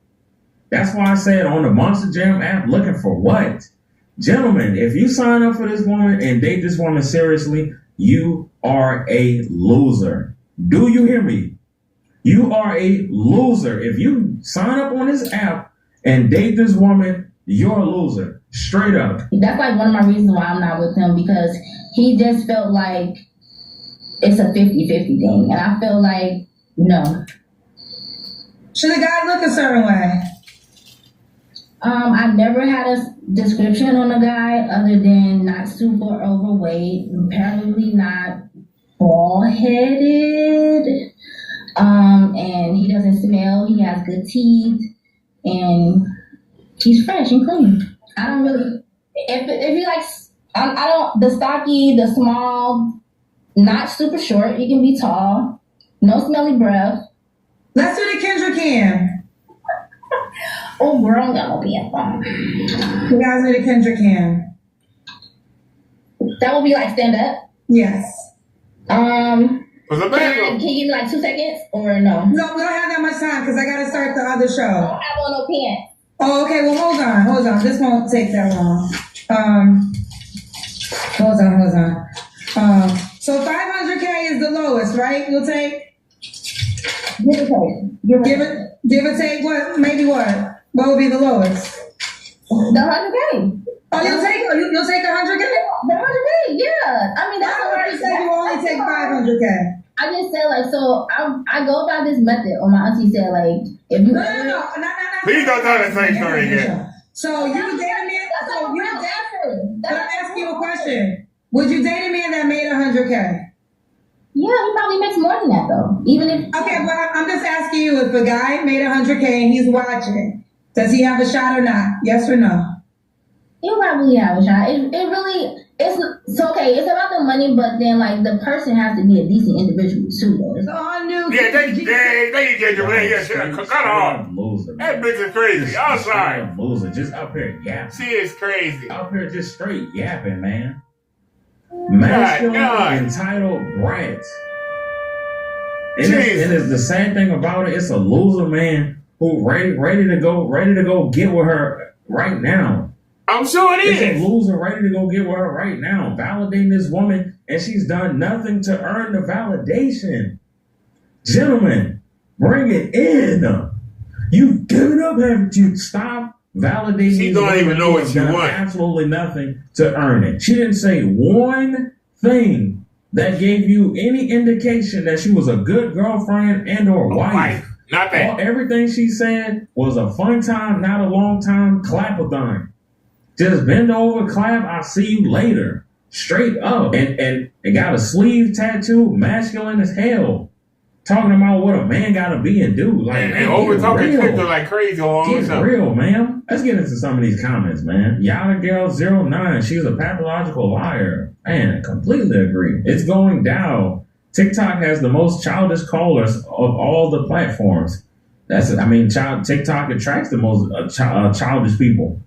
That's why I said on the Monster Jam app, looking for what? Gentlemen, if you sign up for this woman and date this woman seriously, you are a loser. Do you hear me? You are a loser. If you sign up on this app and date this woman, you're a loser. Straight up. That's like one of my reasons why I'm not with him, because he just felt like it's a 50-50 thing. And I feel like, no. Should a guy look a certain way? I never had a description on a guy other than not super overweight, apparently not bald-headed. good teeth, and he's fresh and clean. I don't really, if you like, I don't, the stocky, the small, not super short. You can be tall, no smelly breath. Let's do the Kendra can. Oh, girl, I don't got no pants on. You guys do the Kendra can. That would be like stand up. Yes. Can you give me like 2 seconds or no? No, we don't have that much time because I got to start the other show. I don't have on no pants. Oh, okay. Well, hold on. This won't take that long. Hold on. So 500K is the lowest, right? You'll take? Give or take what? Maybe what? What would be the lowest? The 100K. Oh, you'll take 100K? The 100K, yeah. I mean, that's what I said. You only take 500K. I just said like, so I go by this method. Or my auntie said like, if you No. Please don't tell the same story again. So you would date a man. But I'm asking you a question. Would you date a man that made 100K? Yeah, he probably makes more than that though. Even if okay, well, I'm just asking you if a guy made 100K and he's watching, does he have a shot or not? Yes or no? He'll probably have a shot. It's okay. It's about the money, but then like the person has to be a decent individual too. Though. So I knew. Yeah, they get your way. Yeah, cut off. That bitch is crazy. I'm sorry. Loser, just up here yapping. She is crazy. Up here just straight yapping, man. Masculine, entitled brats. And it's the sad thing about it. It's a loser man who ready to go get with her right now. I'm sure it is. It's a loser ready to go get with her right now, validating this woman, and she's done nothing to earn the validation. Gentlemen, bring it in. You've given up, haven't you? Stop validating. She don't even know what she wants. Absolutely nothing to earn it. She didn't say one thing that gave you any indication that she was a good girlfriend and or wife. Not that. Everything she said was a fun time, not a long time clapathon. Just bend over, clap, I'll see you later. Straight up. And it got a sleeve tattoo, masculine as hell. Talking about what a man gotta be and do. Like, and over talking Twitter like crazy all the time. Get real, man. Let's get into some of these comments, man. Yada Girl 09, she's a pathological liar. Man, I completely agree. It's going down. TikTok has the most childish callers of all the platforms. TikTok attracts the most childish people.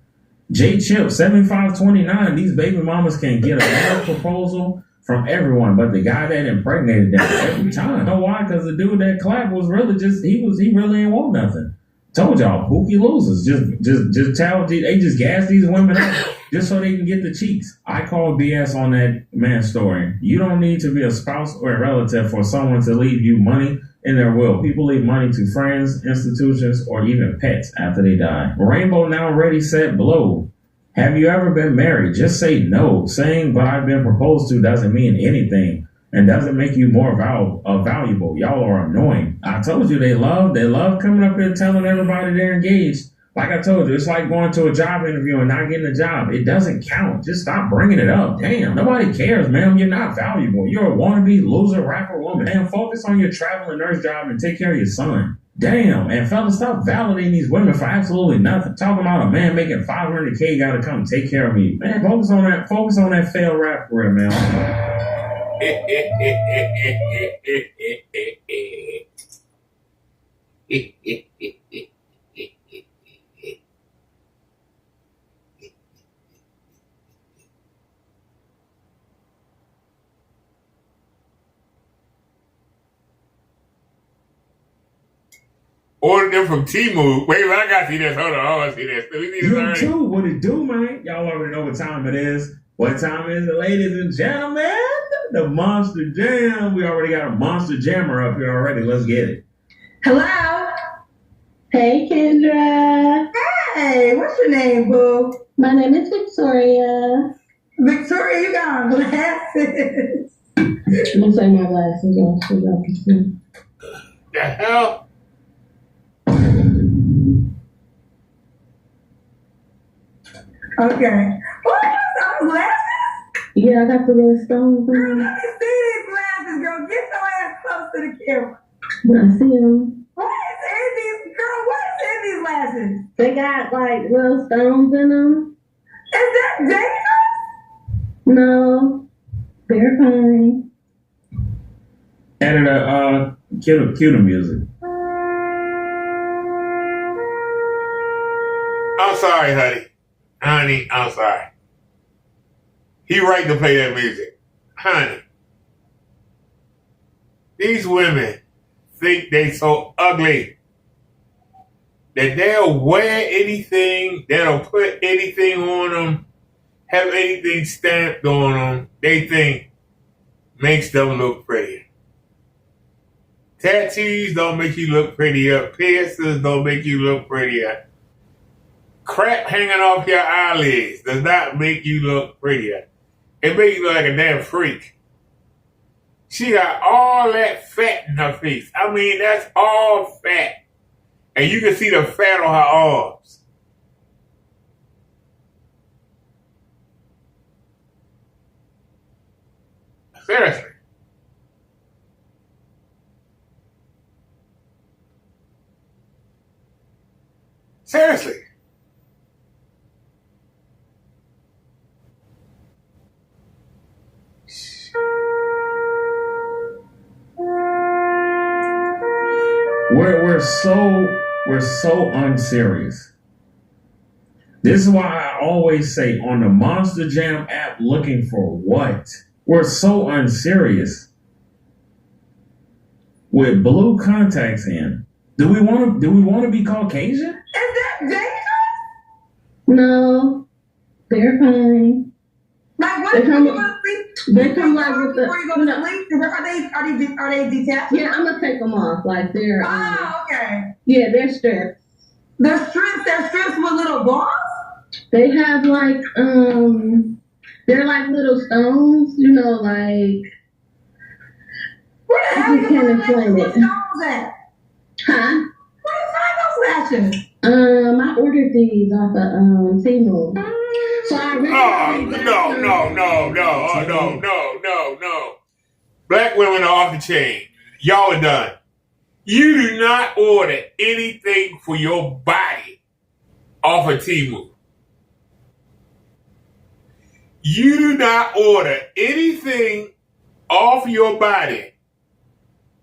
J Chip 7529. These baby mamas can get a marriage proposal from everyone, but the guy that impregnated them every time. You know why? Because the dude that clapped was really he really ain't want nothing. Told y'all, pookie losers. They just gas these women up just so they can get the cheeks. I call BS on that man's story. You don't need to be a spouse or a relative for someone to leave you money in their will. People leave money to friends, institutions, or even pets after they die. Rainbow Now Ready Set Blow. Have you ever been married? Just say no. Saying but I've been proposed to doesn't mean anything and doesn't make you more valuable. Y'all are annoying. I told you they love coming up here telling everybody they're engaged. Like I told you, it's like going to a job interview and not getting a job. It doesn't count. Just stop bringing it up. Damn, nobody cares, man. You're not valuable. You're a wannabe loser rapper woman. Man, focus on your traveling nurse job and take care of your son. Damn, and fellas, stop validating these women for absolutely nothing. Talking about a man making 500K gotta come take care of me. Man, focus on that failed rap career, man. Ordered them from Temu. Wait, I gotta see this. Hold on, I wanna see this. Let me see this already. You too. What it do, man? Y'all already know what time it is. What time is it, ladies and gentlemen? The Monster Jam. We already got a Monster Jammer up here already. Let's get it. Hello. Hey, Kendra. Hey, what's your name, boo? My name is Victoria. Victoria, you got on glasses. Looks like my glasses on so y'all can see. The hell? Okay. Oh, you got some glasses? Yeah, I got the little stones Girl, on. let me see these glasses, girl. Get your ass close to the camera. I see them. What is these? Girl, what these lashes? They got like little stones in them. Is that dangerous? No, they're fine. Editor, cue the music. I'm sorry, honey. Honey, I'm sorry. He right to play that music. Honey. These women think they so ugly that they'll wear anything, they'll put anything on them, have anything stamped on them, they think makes them look prettier. Tattoos don't make you look prettier. Piercings don't make you look prettier. Crap hanging off your eyelids does not make you look prettier. It makes you look like a damn freak. She got all that fat in her face. I mean, that's all fat. And you can see the fat on her arms. Seriously. Seriously. We're so unserious. This is why I always say on the Monster Jam app, looking for what? We're so unserious. With blue contacts in, do we want to be Caucasian? Is that dangerous? No, they're fine. Like what if you go to sleep? They come like with the. Before you go to sleep, are they detached? Yeah, I'm gonna take them off. Like they're. Oh, okay. Yeah, they're strips. They're strips with little balls? They have like they're like little stones, you know, like. Where the hell you can't explain it? Stones at? Huh? Where do you find those lashes? I ordered these off of Temu. So I really no. Black women are off the chain. Y'all are done. You do not order anything for your body off of Temu. You do not order anything off your body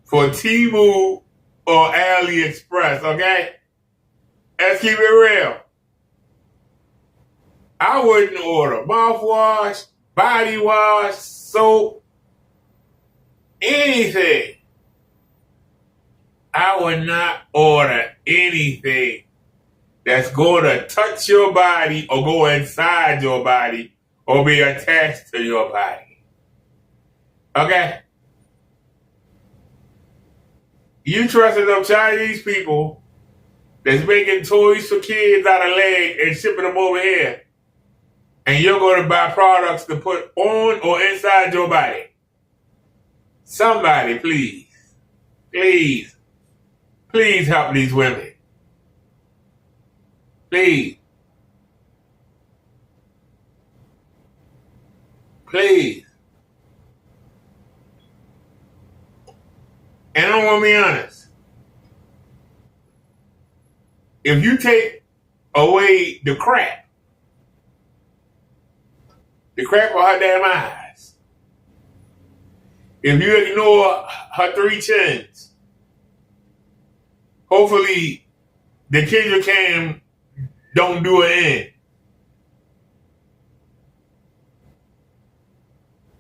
for Temu or AliExpress, okay? Let's keep it real. I wouldn't order mouthwash, body wash, soap, anything. I would not order anything that's going to touch your body or go inside your body or be attached to your body. Okay? You trusted them Chinese people that's making toys for kids out of leg and shipping them over here. And you're going to buy products to put on or inside your body. Somebody, please help these women. Please. And I'm going to be honest. If you take away the crap on her damn eyes, if you ignore her three chins, hopefully the Kendra Cam don't do an end.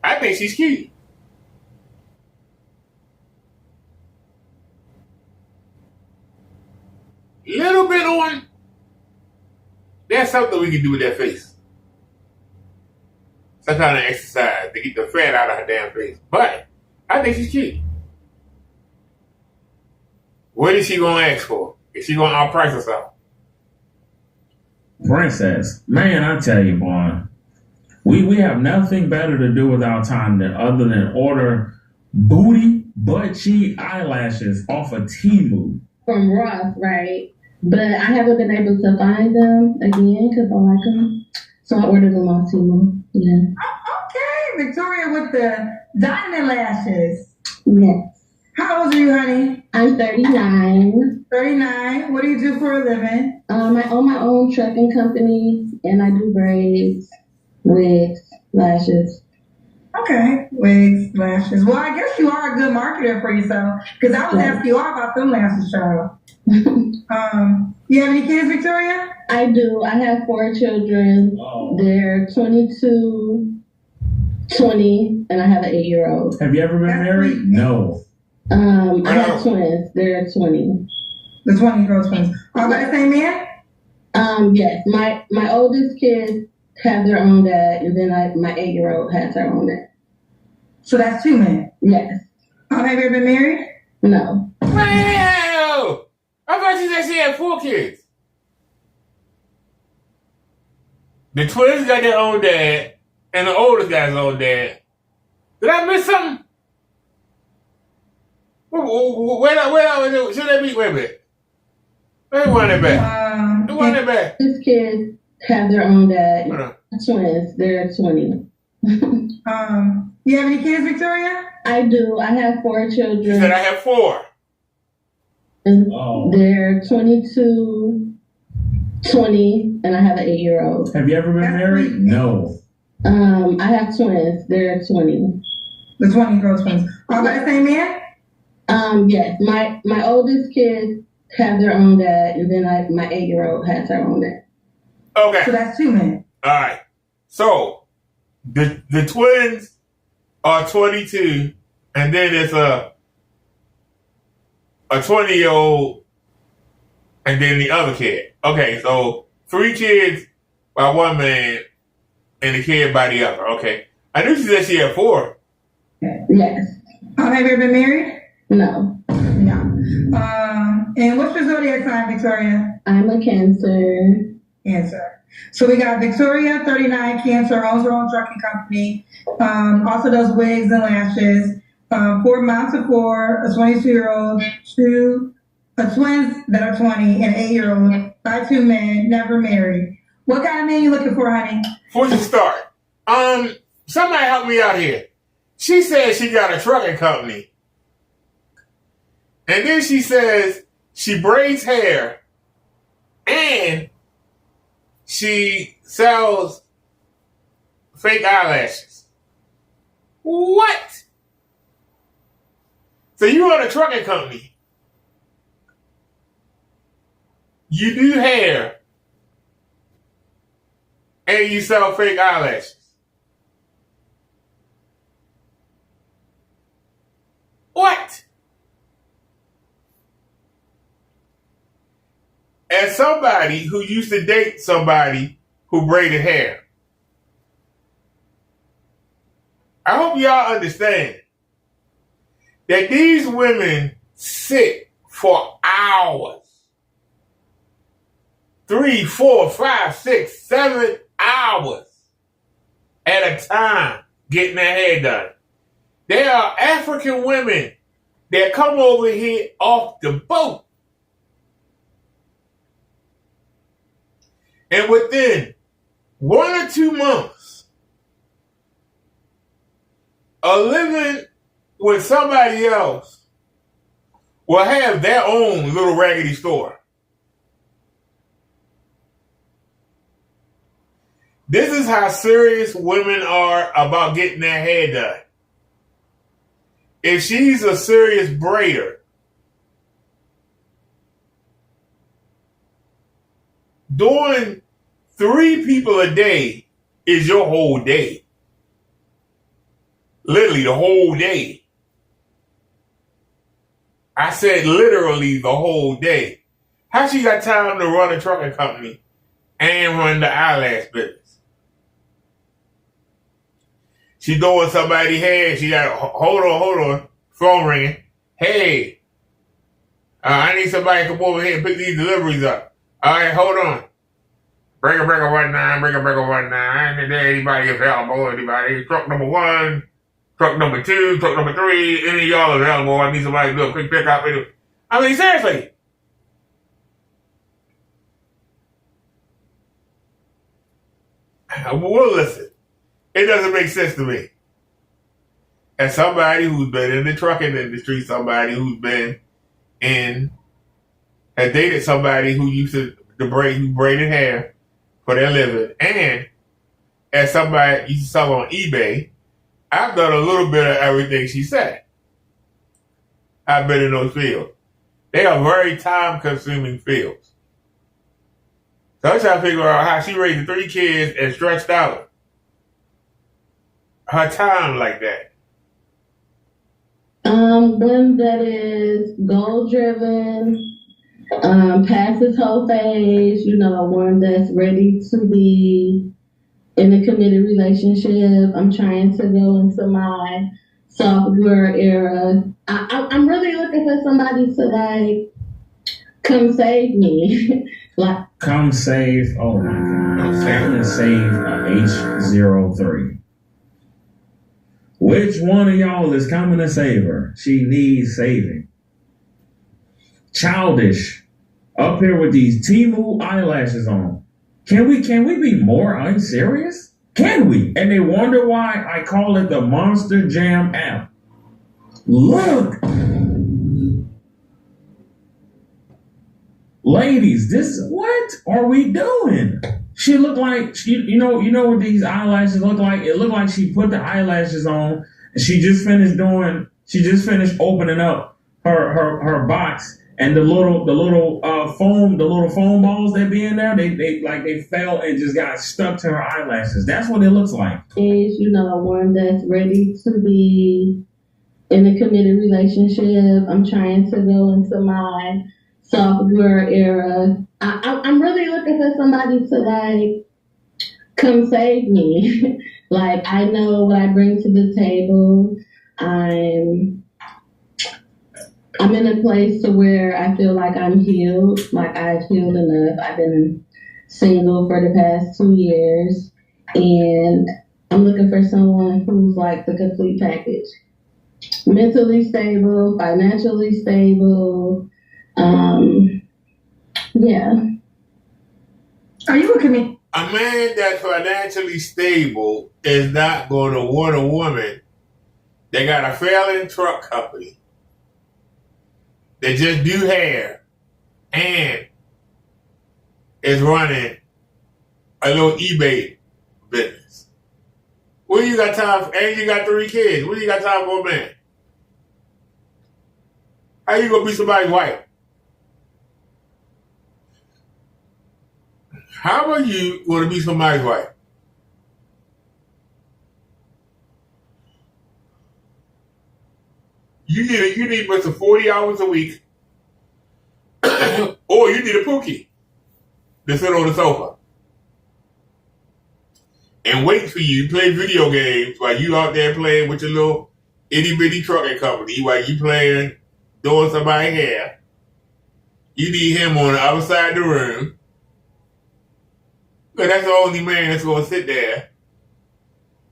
I think she's cute. Little bit on. There's something we can do with that face. Some kind of exercise to get the fat out of her damn face. But I think she's cute. What is she gonna ask for? Is she gonna outprice herself? Princess, man, I tell you, boy, we have nothing better to do with our time other than order booty, butt cheek, eyelashes off of Temu. From Ross, right? But I haven't been able to find them again because I like them. So I ordered them off Temu. Yeah. Okay, Victoria with the diamond lashes. Yes. How old are you, honey? I'm 39. 39. What do you do for a living? I own my own trucking company, and I do braids, wigs, lashes. Okay, wigs, lashes. Well, I guess you are a good marketer for yourself, because I was asking you all about them lashes, child. You have any kids, Victoria? I do. I have 4 children. They're 22, 20, and I have an 8-year-old. Have you ever been married? No. I have twins. They're 20. The 20-year-old twins. All by the same man? Yes. My oldest kids have their own dad, and then my 8-year-old has her own dad. So that's 2 men? Yes. Have you ever been married? No. Wow! I thought you said she had 4 kids. The twins got their own dad, and the oldest got his own dad. Did I miss something? Where should that be? Wait a minute. Wait, run it back. Run it back. His kids have their own dad. Twins. They're 20. You have any kids, Victoria? I do. I have 4 children. You said I have 4. They're 22, 20, and I have an 8-year-old. Have you ever been married? No. I have twins. They're 20. The 20-year-old twins. All by the same man? Yes. My oldest kids have their own dad, and then my 8-year-old has her own dad. Okay. So that's 2 men. All right. So the twins are 22, and then it's a 20-year-old, and then the other kid. Okay, so 3 kids by one man, and a kid by the other. Okay. I knew she said she had 4. Yes. Have you ever been married? No. No. And what's your zodiac sign, Victoria? I'm a Cancer. Cancer. So we got Victoria, 39, Cancer, owns her own trucking company, also does wigs and lashes, 4 moms of 4, a 22-year-old, 2 twins that are 20, and 8-year-old, by 2 men, never married. What kind of man you looking for, honey? Before you start, somebody help me out here. She says she got a trucking company. And then she says she braids hair and she sells fake eyelashes. What? So you own a trucking company. You do hair and you sell fake eyelashes. What? As somebody who used to date somebody who braided hair, I hope y'all understand that these women sit for hours. 3, 4, 5, 6, 7 hours at a time getting their hair done. There are African women that come over here off the boat. And within 1 or 2 months of living with somebody else will have their own little raggedy store. This is how serious women are about getting their hair done. If she's a serious braider, doing 3 people a day is your whole day. Literally the whole day. I said literally the whole day. How she got time to run a trucking company and run the eyelash business? She doing somebody's hair. She got, hold on. Phone ringing. Hey, I need somebody to come over here and pick these deliveries up. All right, hold on. Breaker 19, breaker 19. Is there anybody available? Anybody? Truck number 1, truck number 2, truck number 3. Any of y'all available? I need somebody to do a quick pickup. I mean, seriously. Well, listen. It doesn't make sense to me. as somebody who's been in the trucking industry, somebody who's been has dated somebody who used who braided hair for their living, and as somebody used to sell on eBay, I've done a little bit of everything she said. I've been in those fields. They are very time-consuming fields. So I'm trying to figure out how she raised 3 kids and stretched out her time like that. One that is goal-driven, past his whole phase, one that's ready to be in a committed relationship. I'm trying to go into my sophomore era. I'm really looking for somebody to come save me. Come save. Oh my God! I'm gonna save H03. Which one of y'all is coming to save her? She needs saving. Childish, up here with these Temu eyelashes on. Can we be more unserious? Can we? And they wonder why I call it the Monster Jam app. Look. Ladies, what are we doing? She looked like, you know what these eyelashes look like? It looked like she put the eyelashes on and she just finished opening up her box, and the little foam balls that be in there, they fell and just got stuck to her eyelashes. That's what it looks like. Is, one that's ready to be in a committed relationship. I'm trying to go into my sophomore era. I'm really looking for somebody to come save me. I know what I bring to the table. I'm in a place to where I feel like I'm healed. I've healed enough. I've been single for the past 2 years, and I'm looking for someone who's the complete package. Mentally stable, financially stable. Yeah. Are you looking at me? A man that's financially stable is not going to want a woman that got a failing truck company, that just do hair, and is running a little eBay business. What do you got time for? And you got 3 kids. What do you got time for a man? How you gonna be somebody's wife? How are you gonna be somebody's wife? You need but 40 hours a week, or you need a pookie to sit on the sofa and wait for you, play video games while you out there playing with your little itty bitty trucking company, while you playing, doing somebody's hair. You need him on the other side of the room. But that's the only man that's going to sit there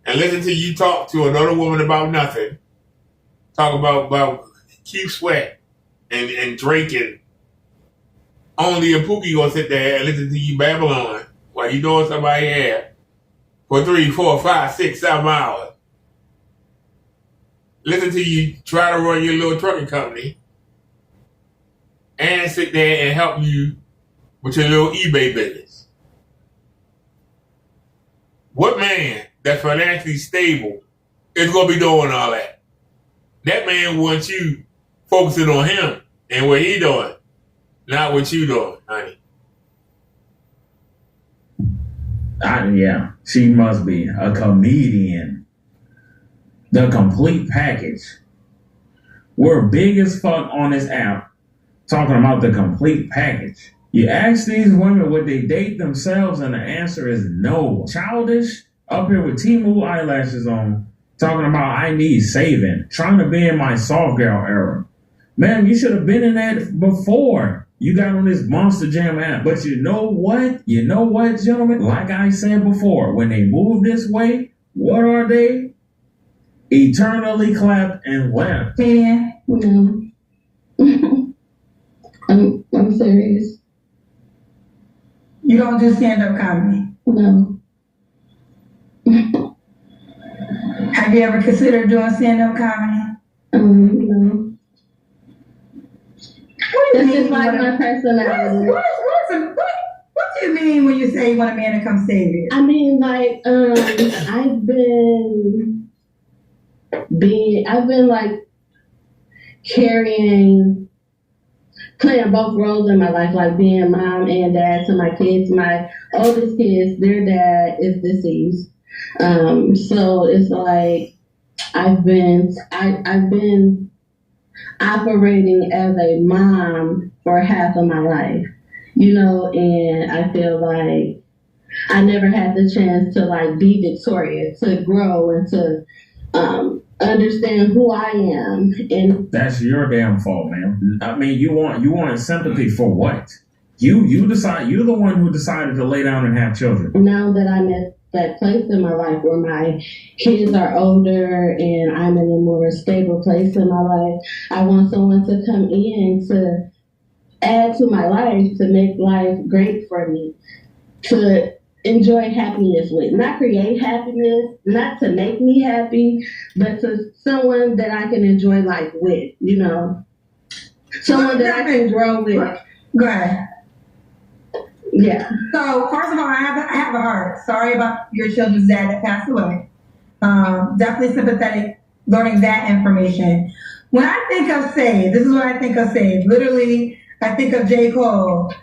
and listen to you talk to another woman about nothing. Talk about Keith Sweat and Drake, and only a Pookie going to sit there and listen to you Babylon while you doing somebody's hair for 3, 4, 5, 6, 7 hours. Listen to you try to run your little trucking company and sit there and help you with your little eBay business. What man that's financially stable is going to be doing all that? That man wants you focusing on him and what he doing, not what you doing, honey. Yeah, she must be a comedian. The complete package. We're big as fuck on this app talking about the complete package. You ask these women would they date themselves, and the answer is no. Childish, up here with Temu eyelashes on, talking about I need saving, trying to be in my soft girl era. Man, you should have been in that before you got on this Monster Jam app. But you know what? Gentlemen? Like I said before, when they move this way, what are they? Eternally clapped and laughed. Yeah. No. I'm serious. You don't do stand-up comedy? No. Have you ever considered doing stand-up comedy? No. What do you That's mean? just like my personality. What do you mean when you say you want a man to come save you? I mean, like, I've been like playing both roles in my life, like being mom and dad to my kids. My oldest kids, their dad is deceased. So it's like I've been operating as a mom for half of my life, and I feel like I never had the chance to like be victorious, to grow and to understand who I am. And that's your damn fault, man. I mean, you want sympathy for what? You decide. You're the one who decided to lay down and have children. Now that I'm at that place in my life where my kids are older and I'm in a more stable place in my life, I want someone to come in to add to my life, to make life great for me, to enjoy happiness with, not create happiness, not to make me happy, but to someone that I can enjoy life with, someone that I can grow with. Go ahead. Yeah. So first of all, I have a heart. Sorry about your children's dad that passed away. Definitely sympathetic learning that information. When I think of Save, this is what I think of Save. Literally, I think of J. Cole.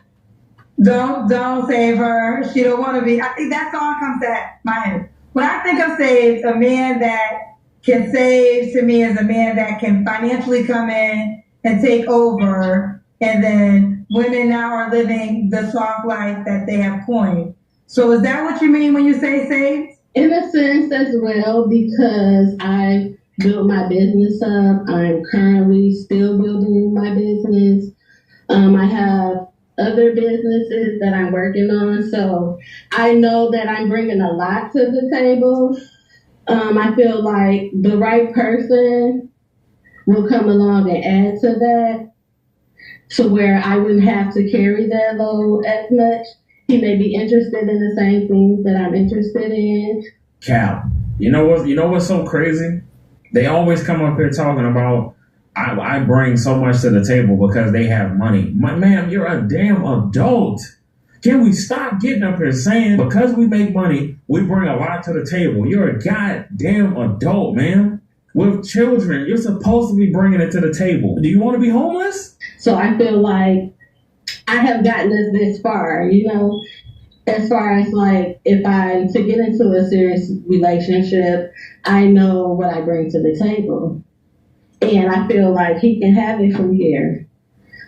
Don't save her. She don't want to be. I think that song comes at my head. When I think of Save, a man that can save to me is a man that can financially come in and take over, and then women now are living the soft life that they have coined. So is that what you mean when you say save? In a sense as well, because I built my business up. I'm currently still building my business. I have other businesses that I'm working on. So I know that I'm bringing a lot to the table. I feel like the right person will come along and add to that, to where I wouldn't have to carry that load as much. He may be interested in the same things that I'm interested in. Cal, you know what's so crazy? They always come up here talking about I bring so much to the table because they have money. Ma'am, you're a damn adult. Can we stop getting up here saying because we make money, we bring a lot to the table? You're a goddamn adult, man. With children, you're supposed to be bringing it to the table. Do you want to be homeless? So I feel like I have gotten us this far, as far as like to get into a serious relationship, I know what I bring to the table. And I feel like he can have it from here.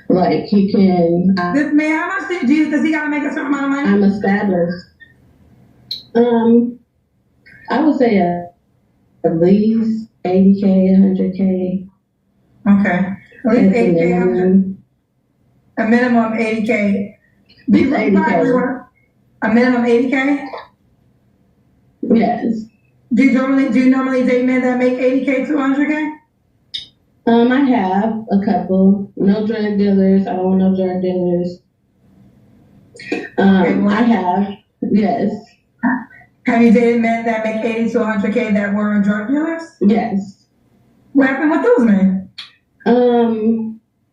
Like he can. This man, how much does he got to make a certain amount of money? I'm established. I would say at least 80K, 100K. Okay. At least 80K. A minimum 80K. At least 80K. A minimum 80K? Yes. Do you normally date men that make 80K to 100K? I have a couple. No drug dealers. I don't want no drug dealers. I have, yes. Have you dated men that make 80 to 100K that were drug dealers? Yes. What happened with those men?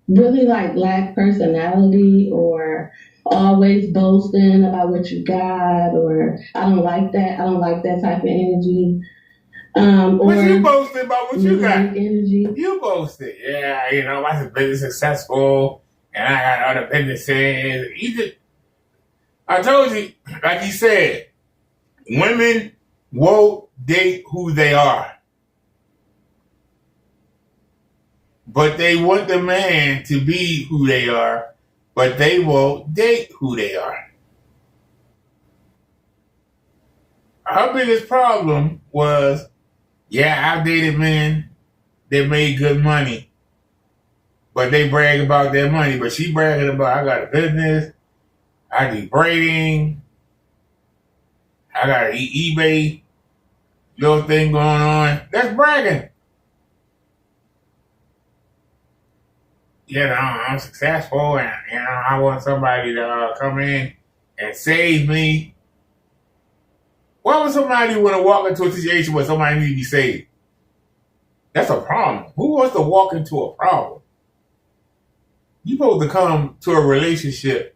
Really like lack personality, or always boasting about what you got, or I don't like that. I don't like that type of energy. What you boasted about what you got? Energy. You boasted. Yeah, my business is successful and I got other businesses. I told you, like you said, women won't date who they are. But they want the man to be who they are, but they won't date who they are. Our biggest problem was, I've dated men that made good money, but they brag about their money. But she bragging about, I got a business, I do braiding, I got an eBay little thing going on. That's bragging. I'm successful and, I want somebody to come in and save me. Why would somebody want to walk into a situation where somebody needs to be saved? That's a problem. Who wants to walk into a problem? You supposed to come to a relationship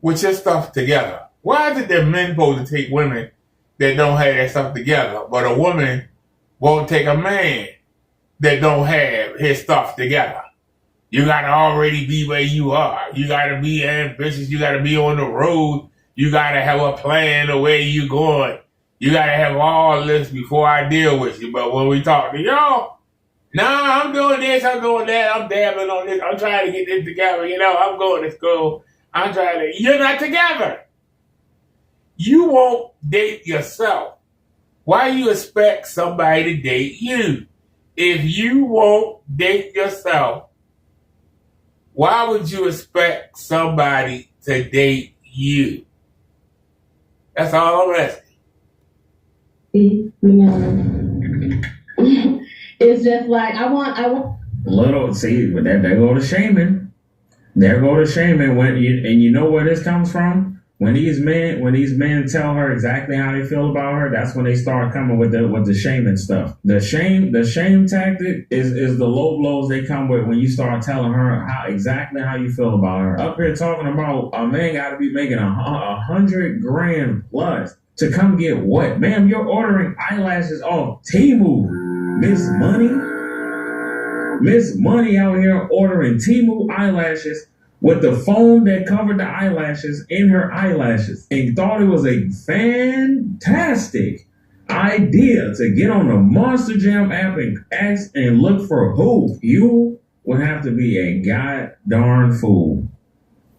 with your stuff together. Why is it that men supposed to take women that don't have their stuff together, but a woman won't take a man that don't have his stuff together? You gotta already be where you are. You gotta be ambitious. You gotta be on the road. You gotta have a plan of where you going. You gotta have all this before I deal with you. But when we talk to y'all, nah, I'm doing this, I'm doing that, I'm dabbling on this, I'm trying to get this together, I'm going to school. I'm trying to, you're not together. You won't date yourself. Why you expect somebody to date you? If you won't date yourself, why would you expect somebody to date you? That's all I'm asking. It's just like I want. Little, see, but there go to shaming. There go to shaming. And you know where this comes from? When these men tell her exactly how they feel about her, that's when they start coming with the shaming stuff. The shame tactic is the low blows they come with when you start telling her exactly how you feel about her. Up here talking about a man got to be making $100,000 plus to come get what? Ma'am, you're ordering eyelashes off Temu. Miss Money out here ordering Temu eyelashes with the foam that covered the eyelashes in her eyelashes, and thought it was a fantastic idea to get on the Monster Jam app and ask and look for who. You would have to be a god darn fool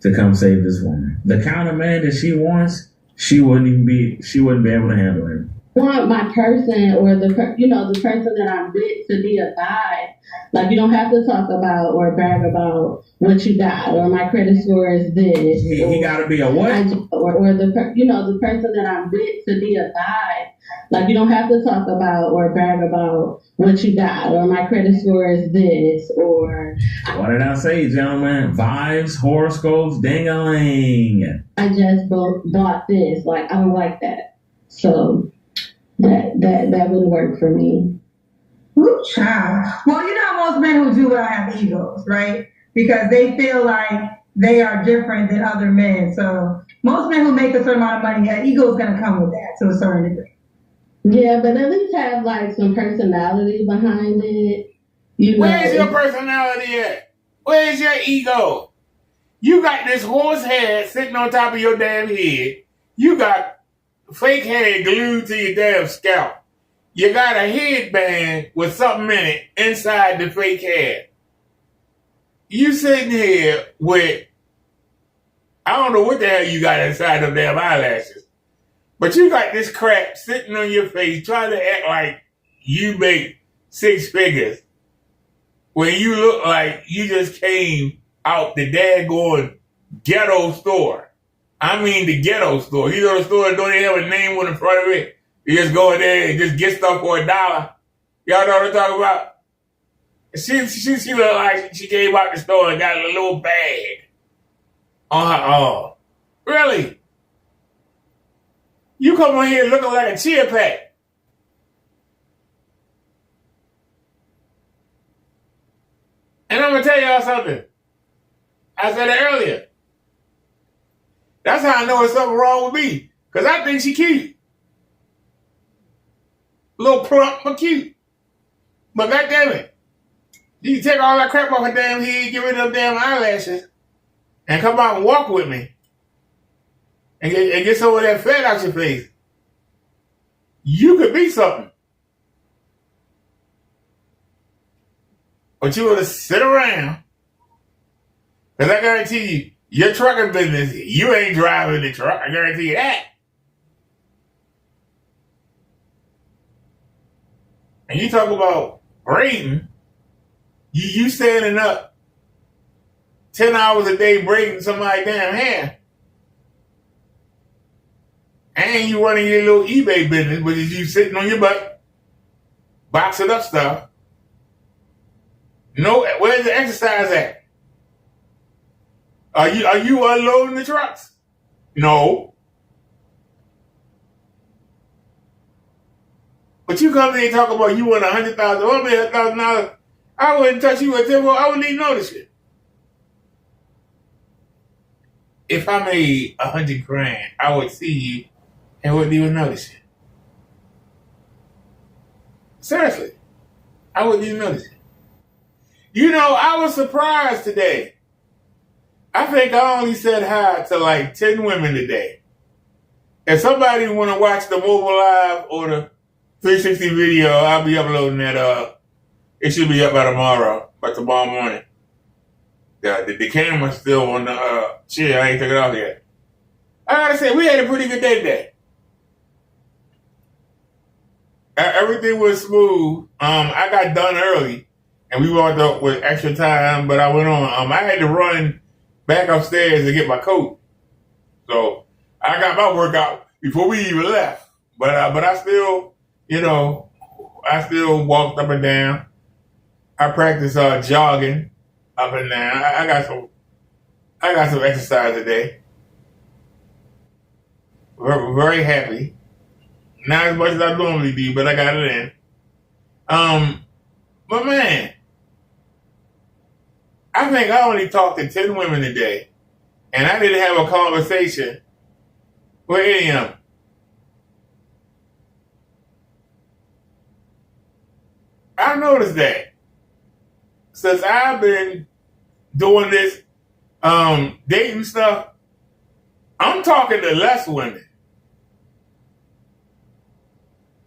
to come save this woman. The kind of man that she wants, she wouldn't be able to handle him. Want my person or the person that I'm with to be a guide. Like, you don't have to talk about or brag about what you got or my credit score is this. He got to be a what? Or the person that I'm with to be a guide. Like, you don't have to talk about or brag about what you got or my credit score is this or. What did I say, gentlemen? Vibes, horoscopes, ding-a-ling. I just bought this. Like, I don't like that. So. That wouldn't work for me. Ooh, child. Well, most men who do it have egos, right? Because they feel like they are different than other men. So most men who make a certain amount of money, that ego is going to come with that to a certain degree. Yeah, but at least have like some personality behind it. Where's your personality at? Where's your ego? You got this horse head sitting on top of your damn head. You got fake hair glued to your damn scalp. You got a headband with something in it inside the fake hair. You sitting here with, I don't know what the hell you got inside them damn eyelashes, but you got this crap sitting on your face trying to act like you make 6 figures when you look like you just came out the daggone ghetto store. I mean the ghetto store. You know the store that don't even have a name on the front of it. You just go in there and just get stuff for $1. Y'all know what I'm talking about? She looked like she came out the store and got a little bag on her arm. Really? You come on here looking like a chia pack. And I'm going to tell y'all something. I said it earlier. That's how I know there's something wrong with me. Because I think she cute. A little plump, but cute. But goddamn it. You can take all that crap off her damn head, get rid of them damn eyelashes, and come out and walk with me. And get some of that fat out your face. You could be something. But you want to sit around. Because I guarantee you, your trucking business, you ain't driving the truck. I guarantee you that. And you talk about braiding. You standing up 10 hours a day braiding somebody's damn hair. And you running your little eBay business, which is you sitting on your butt, boxing up stuff. No, where's the exercise at? Are you unloading the trucks? No. But you come in and talk about you want $100,000, or $1,000. I wouldn't touch you with $10. I wouldn't even notice it. If I made $100,000, I would see you and wouldn't even notice it. Seriously, I wouldn't even notice it. You know, I was surprised today. I think I only said hi to like 10 women today. If somebody want to watch the mobile live or the 360 video, I'll be uploading that up. It should be up by tomorrow morning. The camera's still on the chair. I ain't took it off yet. I gotta say, we had a pretty good day today. Everything was smooth. I got done early, and we walked up with extra time, but I went on. I had to run back upstairs to get my coat. So I got my workout before we even left. But I still, I still walked up and down. I practiced jogging up and down. I got some exercise today. Very, very happy. Not as much as I normally do, but I got it in. But man, I think I only talked to 10 women today, and I didn't have a conversation with any of them. I noticed that since I've been doing this dating stuff, I'm talking to less women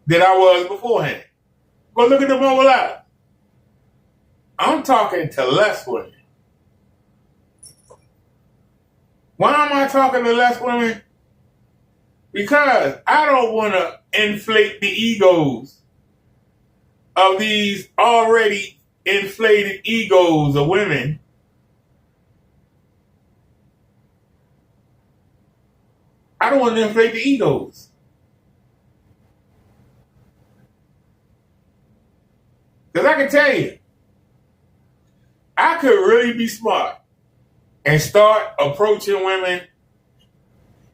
than I was beforehand. Go look at the mobile app. I'm talking to less women. Why am I talking to less women? Because I don't want to inflate the egos of these already inflated egos of women. I don't want to inflate the egos. Because I can tell you, I could really be smart and start approaching women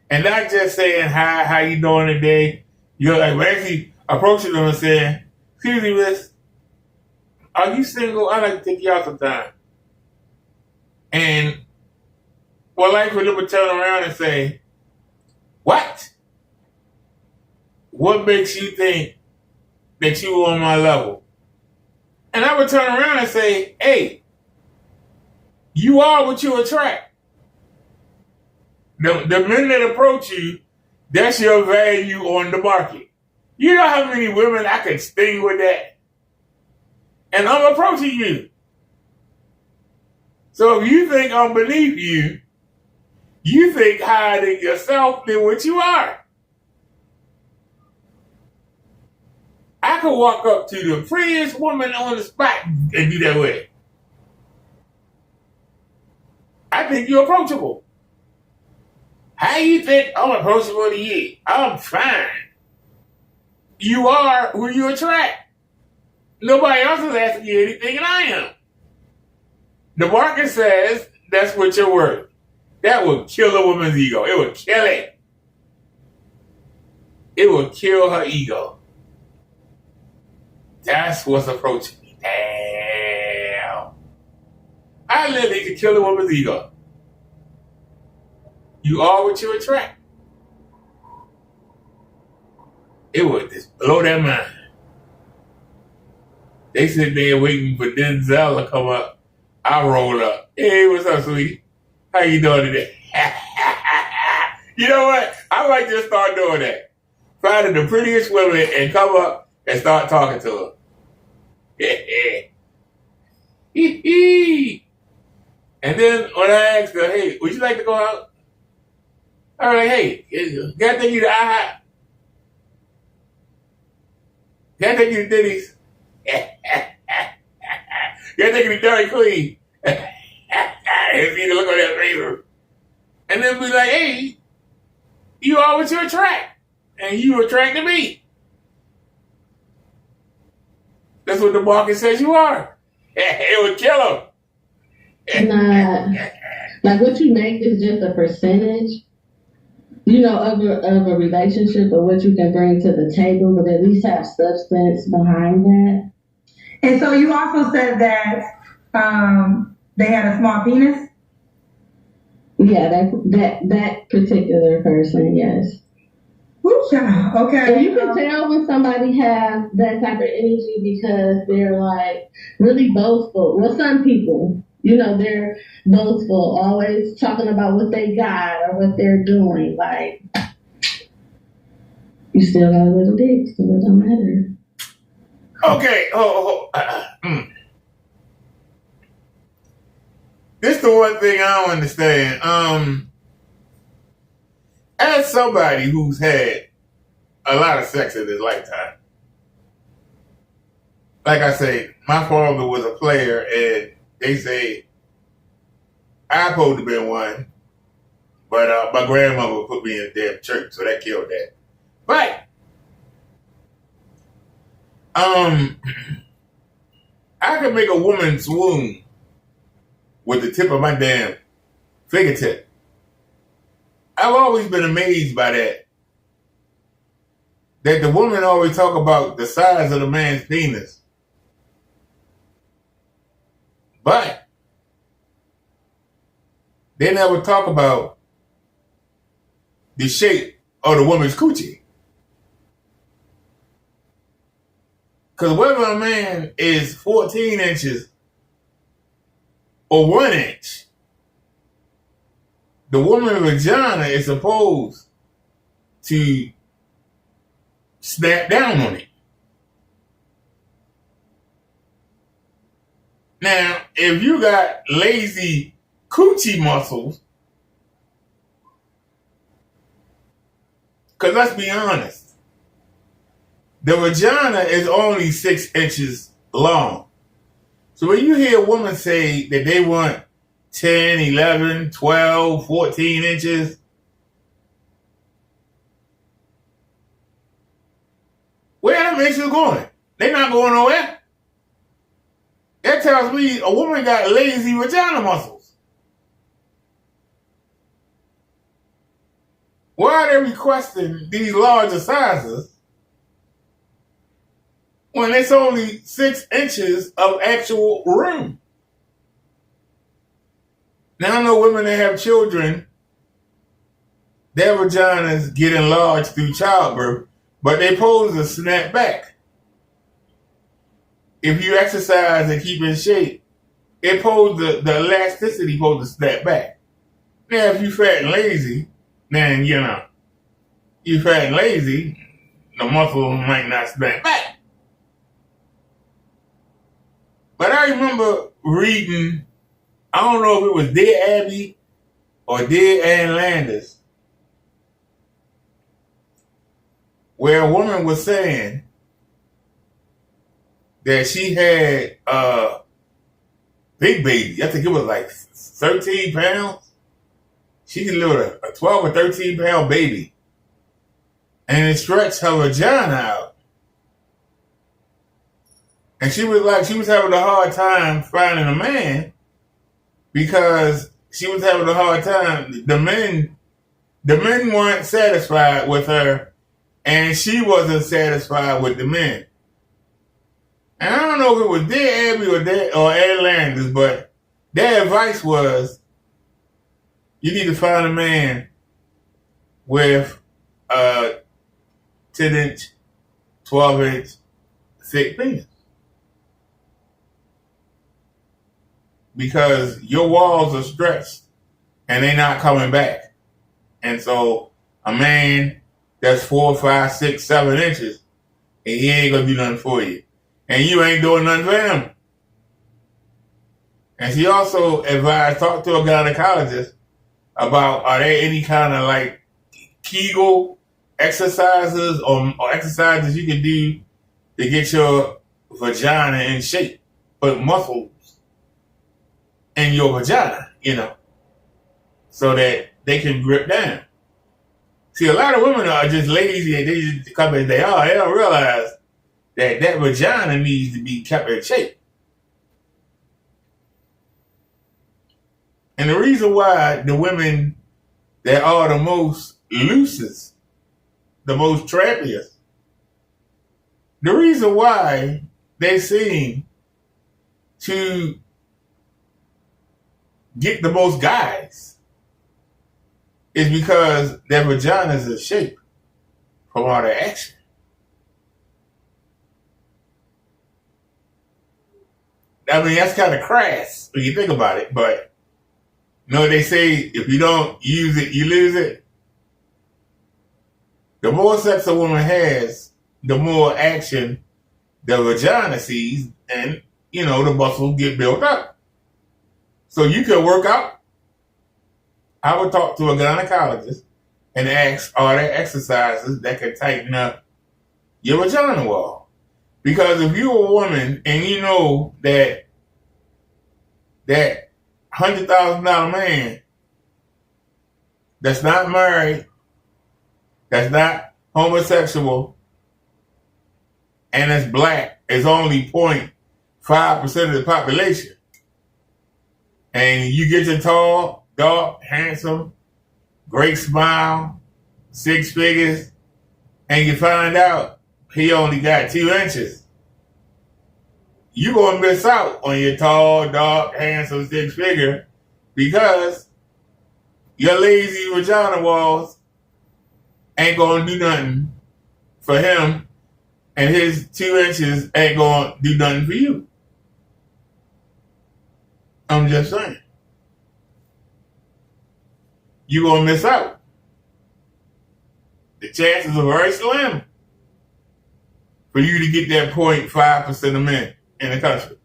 and not just saying, hi, how you doing today? You're like, but actually approaching them and saying, excuse me, miss, are you single? I'd like to take you out sometime. And well, like for them to turn around and say, what? What makes you think that you on my level? And I would turn around and say, hey, you are what you attract. The men that approach you, that's your value on the market. You know how many women I could sting with that? And I'm approaching you. So if you think I'm beneath you, you think higher than yourself than what you are. I could walk up to the prettiest woman on the spot and do that with it. I think you're approachable. How you think I'm approachable to you? I'm fine. You are who you attract. Nobody else is asking you anything, and I am. The market says that's what you're worth. That would kill a woman's ego. It would kill it. It would kill her ego. That's what's approaching me. Damn. I literally could kill a woman's ego. You are what you attract. It would just blow their mind. They sit there waiting for Denzel to come up. I roll up. Hey, what's up, sweetie? How you doing today? You know what? I might just start doing that. Finding the prettiest women and come up and start talking to them. And then when I asked her, hey, would you like to go out? I was like, hey, can I take you to IHOP? Can I take you to Denny's? Can I take you to Dairy Queen? And see the look on that face. And then be like, hey, you are what you attract. And you attract to me. That's what the market says you are. It would kill them. Nah, like what you make is just a percentage of a relationship or what you can bring to the table, but at least have substance behind that. And so you also said that they had a small penis? Yeah, that particular person, yes. Okay. And you can tell when somebody has that type of energy because they're like really boastful. Well, some people, they're boastful, always talking about what they got or what they're doing. Like, you still got a little dick, so it don't matter. Okay. This is the one thing I don't understand. As somebody who's had a lot of sex in his lifetime, like I say, my father was a player, and they say I supposed to be one, but my grandmother put me in a damn church, so that killed that. But I could make a woman swoon with the tip of my damn fingertip. I've always been amazed by that. That the women always talk about the size of the man's penis. But they never talk about the shape of the woman's coochie. Because whether a man is 14 inches or 1 inch, the woman's vagina is supposed to snap down on it. Now, if you got lazy coochie muscles, because let's be honest, the vagina is only 6 inches long. So when you hear a woman say that they want 10, 11, 12, 14 inches, where are them inches going? They're not going nowhere. That tells me a woman got lazy vagina muscles. Why are they requesting these larger sizes when it's only 6 inches of actual room? Now I know women that have children, their vaginas get enlarged through childbirth, but they pose to snap back. If you exercise and keep in shape, it pose the elasticity supposed to snap back. Now if you fat and lazy, then you fat and lazy, the muscle might not snap back. But I remember reading, I don't know if it was Dear Abby or Dear Ann Landis, where a woman was saying that she had a big baby. I think it was like 13 pounds. She delivered a 12 or 13 pound baby. And it stretched her vagina out. And she was having a hard time finding a man because she was having a hard time. The men weren't satisfied with her, and she wasn't satisfied with the men. And I don't know if it was Dear Abby or Ed Landis, but their advice was, you need to find a man with a 10-inch, 12-inch thick penis. Because your walls are stretched and they're not coming back. And so a man that's 4, 5, 6, 7 inches, and he ain't gonna do nothing for you. And you ain't doing nothing for him. And she also advised, talk to a gynecologist about, are there any kind of like Kegel exercises or exercises you can do to get your vagina in shape, put muscles in your vagina, so that they can grip down. See, a lot of women are just lazy and they just come as they are. They don't realize that vagina needs to be kept in shape. And the reason why the women that are the most loosest, the most trappiest. The reason why they seem to get the most guys is because their vaginas are shaped from all their action. I mean, that's kind of crass when you think about it, but you know what they say, if you don't use it, you lose it. The more sex a woman has, the more action the vagina sees, and, you know, the muscles get built up. So you can work out. I would talk to a gynecologist and ask, are there exercises that can tighten up your vagina wall? Because if you're a woman and you know that $100,000 man that's not married, that's not homosexual, and that's black, is only 0.5% of the population, and you get your tall, dark, handsome, great smile, 6 figures, and you find out he only got 2 inches, you're going to miss out on your tall, dark, handsome 6 figure because your lazy vagina walls ain't going to do nothing for him, and his 2 inches ain't going to do nothing for you. I'm just saying. You're going to miss out. The chances are very slim for you to get that 0.5% of men in the country.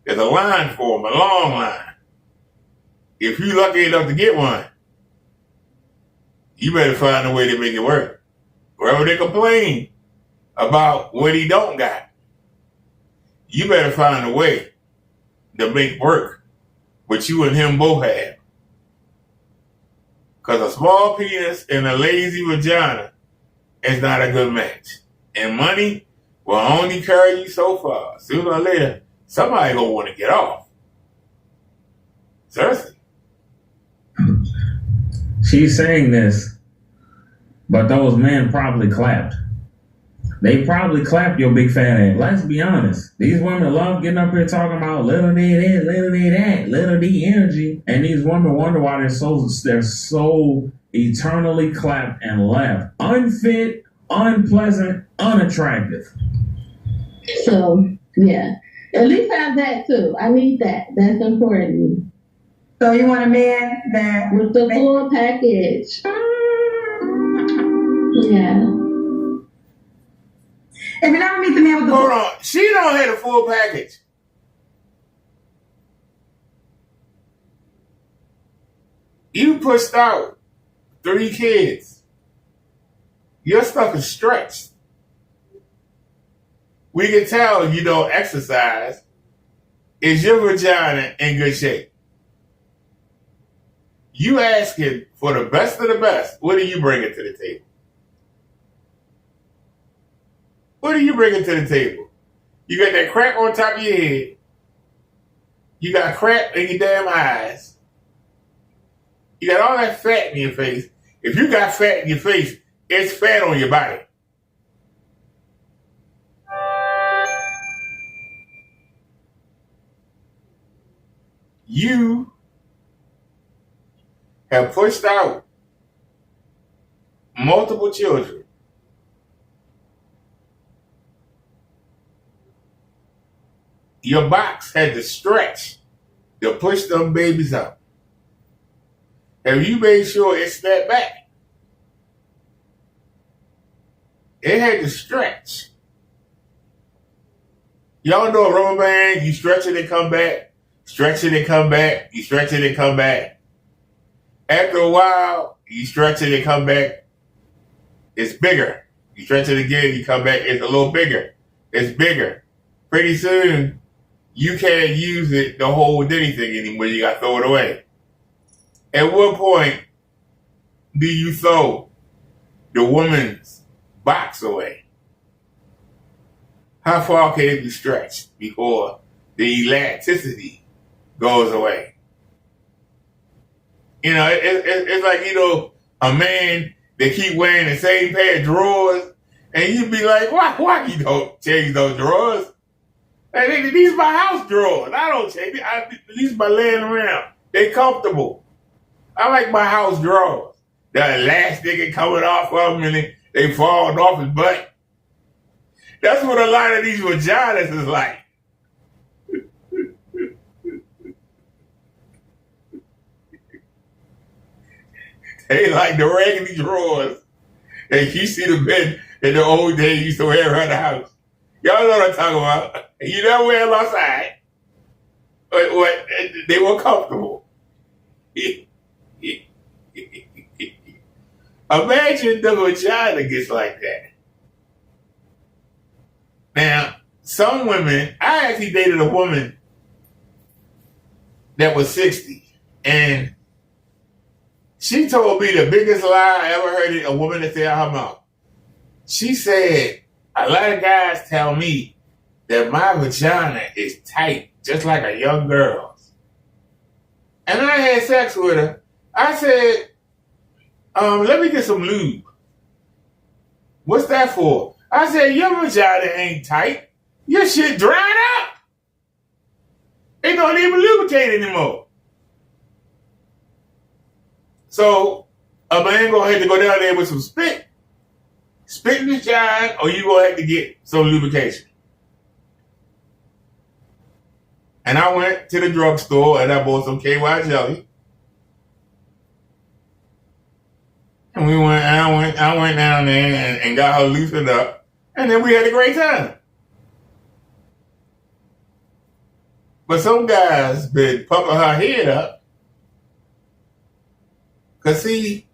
There's a line for them, a long line. If you're lucky enough to get one, you better find a way to make it work. Wherever they complain about what he don't got, you better find a way to make work what you and him both have. Because a small penis and a lazy vagina is not a good match. And money will only carry you so far. Sooner or later, somebody gonna want to get off. Seriously. She's saying this, but those men probably clapped. They probably clapped your big fat ass. Let's be honest. These women love getting up here talking about little D this, little D that, little D energy. And these women wonder why they're so eternally clapped and left. Unfit, unpleasant, unattractive. So, yeah. At least have that too. I need that. That's important. So you want a man that with the full package. Yeah. If you never meet the man with the hold on, she don't have the full package. You pushed out 3 kids. Your stuff is stretched. We can tell you don't exercise. Is your vagina in good shape? You asking for the best of the best. What are you bringing to the table? What are you bringing to the table? You got that crack on top of your head. You got crap in your damn eyes. You got all that fat in your face. If you got fat in your face, it's fat on your body. You have pushed out multiple children. Your box had to stretch to push them babies out. Have you made sure it snapped back? It had to stretch. Y'all know a rubber band, you stretch it and come back, stretch it and come back, you stretch it and come back. After a while, you stretch it and come back, it's bigger. You stretch it again, you come back, it's a little bigger. It's bigger. Pretty soon, you can't use it to hold anything anymore. You got to throw it away. At what point do you throw the woman's box away? How far can it be stretched before the elasticity goes away? You know, it's like, you know, a man they keep wearing the same pair of drawers, and you be like, why you don't change those drawers? Like, these are my house drawers. I don't change it. These are my laying around. They comfortable. I like my house drawers. The elastic is coming off of them and they falling off his butt. That's what a lot of these vaginas is like. They like the raggedy drawers. And you see the bed in the old days used to wear around the house. Y'all know what I'm talking about. You never wear them outside. But they were comfortable. Imagine the vagina gets like that. Now, some women, I actually dated a woman that was 60, and she told me the biggest lie I ever heard a woman say out her mouth. She said, a lot of guys tell me that my vagina is tight, just like a young girl's. And I had sex with her. I said, let me get some lube. What's that for? I said, your vagina ain't tight. Your shit dried up. It don't even lubricate anymore. So a man gonna have to go down there with some spit in his vagina, or you gonna have to get some lubrication. And I went to the drugstore and I bought some KY jelly. And I went down there and got her loosened up. And then we had a great time. But some guys been pumping her head up. Because see,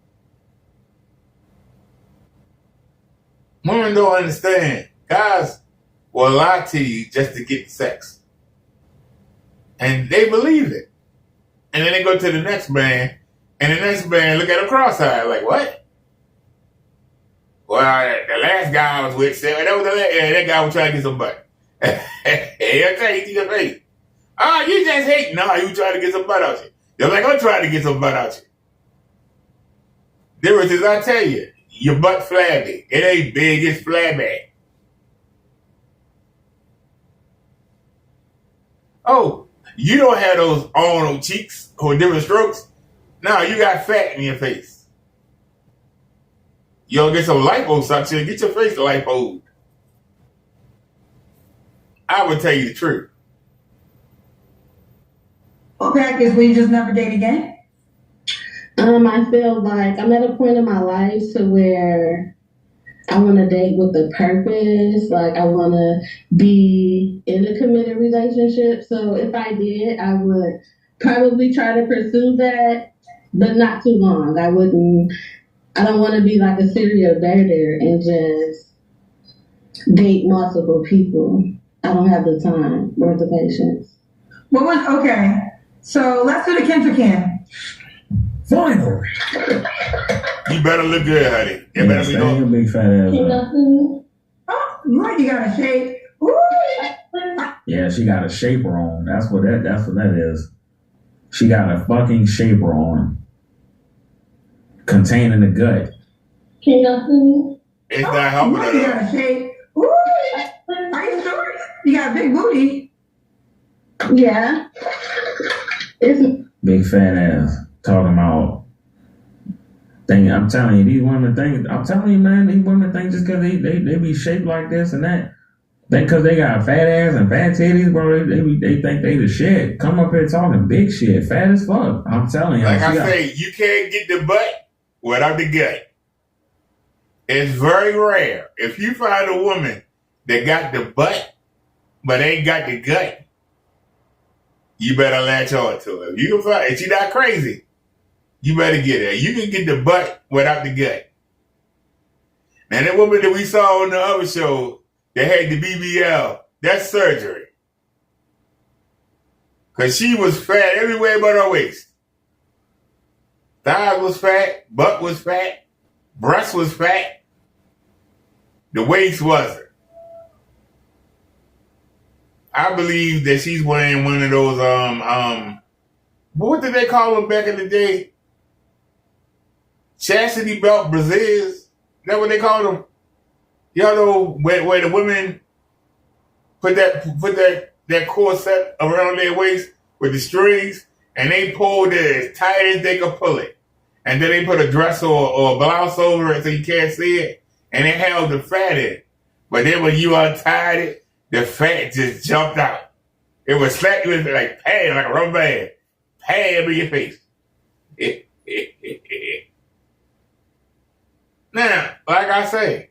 women don't understand. Guys will lie to you just to get sex. And they believe it. And then they go to the next man, and the next man look at them cross-eyed like, what? Well, the last guy I was with said, that guy was trying to get some butt. He'll tell you to your face. Oh, you just hate. No, you trying to get some butt out you. They're like, I'm trying to get some butt out you. Difference is, I tell you, your butt flabby. It ain't big, it's flabby. Oh, you don't have those on cheeks or different strokes. No, you got fat in your face. You don't get some liposuction, get your face lipoed. I would tell you the truth. What package will you just never date again? I feel like I'm at a point in my life to where I want to date with a purpose. Like, I want to be in a committed relationship. So if I did, I would probably try to pursue that, but not too long. I don't want to be like a serial dater and just date multiple people. I don't have the time or the patience. Okay, so let's do the Kim for Kim. Finally. You better look good, honey. You better be going. Big fat ass. Oh, you got a shape. Ooh. Yeah, she got a shaper on. That's what that is. She got a fucking shaper on. Containing the gut. Can y'all see me? It's not helping her. You got a shape. Ooh. Are you sure? You got a big booty. Yeah. It's big fat ass. Talking about thing. I'm telling you, these women think. I'm telling you, man, these women think just because they be shaped like this and that. Because they got fat ass and fat titties, bro, they think they the shit. Come up here talking big shit, fat as fuck. I'm telling you. Like I say, you can't get the butt without the gut. It's very rare. If you find a woman that got the butt but ain't got the gut, you better latch on to her. You can find, if she's not crazy, you better get her. You can get the butt without the gut. Now that woman that we saw on the other show that had the BBL, that's surgery. Because she was fat everywhere but her waist. Thighs was fat, butt was fat, breast was fat, the waist wasn't. I believe that she's wearing one of those, what did they call them back in the day? chastity belt braziers. Is that what they call them? Y'all know where the women put that corset around their waist with the strings, and they pulled it as tight as they could pull it. And then they put a dress or a blouse over it so you can't see it, and it held the fat in. But then when you untied it, the fat just jumped out. It was slap you like bam, like a rubber band. Bam in your face. Now, like I say,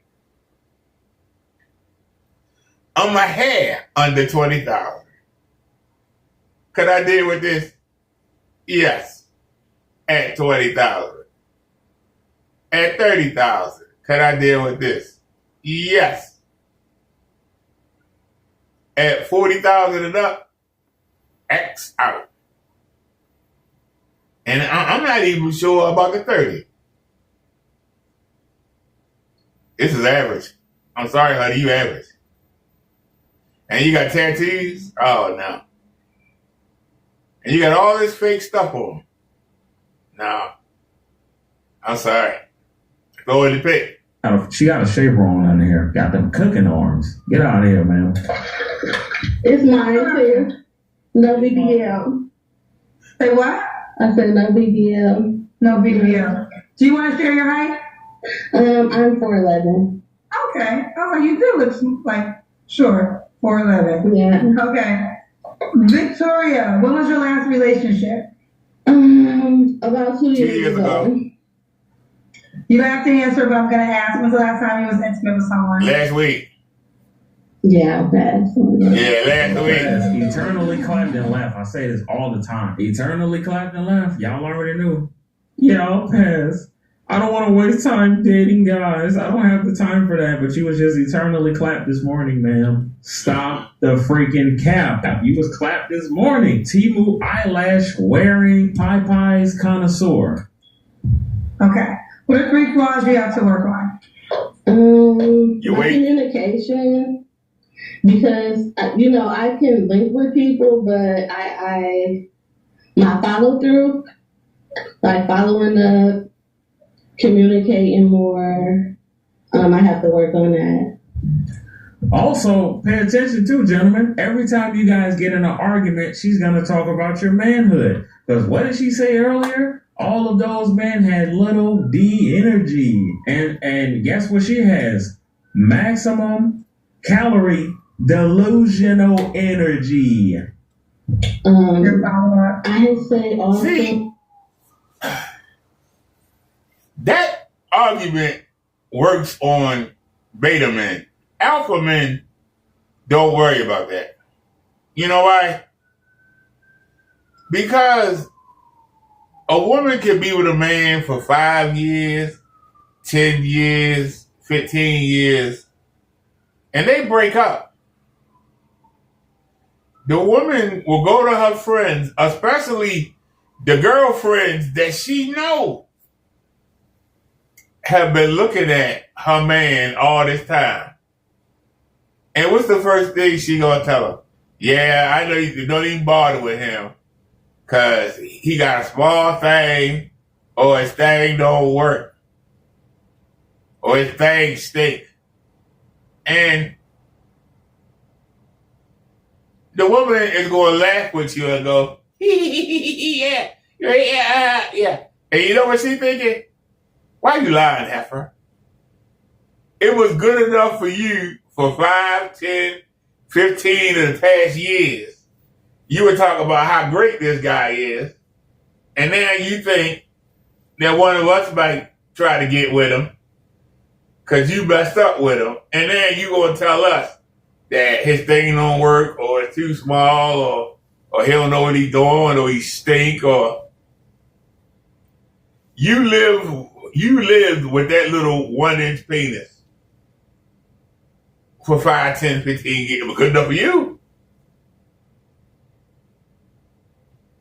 on my hair under 20,000. Could I deal with this? Yes. At 20,000. At 30,000. Could I deal with this? Yes. At 40,000 and up, X out. And I'm not even sure about the 30. This is average. I'm sorry, honey, you average. And you got tattoos? Oh, no. And you got all this fake stuff on. No. I'm sorry. Go in the pit. She got a shaver on under here. Got them cooking arms. Get out of here, man. It's mine too. No BBL. Say what? I said no BBL. No BBL. Do you want to share your height? I'm 4'11". Okay. Oh, you do look like short. 4'11". Yeah. Okay. Victoria, when was your last relationship? About 2 years ago. You don't have to answer, but I'm going to ask. When's the last time you was intimate with someone? Last week. Yeah, I'll pass. Yeah, last week. Eternally clapped and laughed. I say this all the time. Eternally clapped and laughed. Y'all already knew. Yeah, I'll pass. I don't want to waste time dating guys. I don't have the time for that. But you was just eternally clapped this morning, ma'am. Stop the freaking cap. You was clapped this morning. Temu eyelash wearing pie-pies connoisseur. Okay. What are 3 flaws you have to work on? My communication. Because, I can link with people, but my follow through, like following up, communicating more, I have to work on that. Also, pay attention too, gentlemen. Every time you guys get in an argument, she's going to talk about your manhood. Because what did she say earlier? All of those men had little D energy. And guess what she has? Maximum calorie delusional energy. I say also... See, that argument works on beta men. Alpha men don't worry about that. You know why? Because a woman can be with a man for 5 years, 10 years, 15 years, and they break up. The woman will go to her friends, especially the girlfriends that she knows have been looking at her man all this time. And what's the first thing she gonna tell him? Yeah, I know you don't even bother with him because he got a small thing, or his thing don't work, or his thing stink. And the woman is gonna laugh with you and go, yeah. And you know what she's thinking? Why you lying, heifer? It was good enough for you for 5, 10, 15 of the past years. You were talking about how great this guy is. And now you think that one of us might try to get with him because you messed up with him. And then you going to tell us that his thing don't work, or it's too small, or he don't know what he's doing, or he stink, or... You lived with that little 1-inch penis for 5, 10, 15 years. It was good enough for you.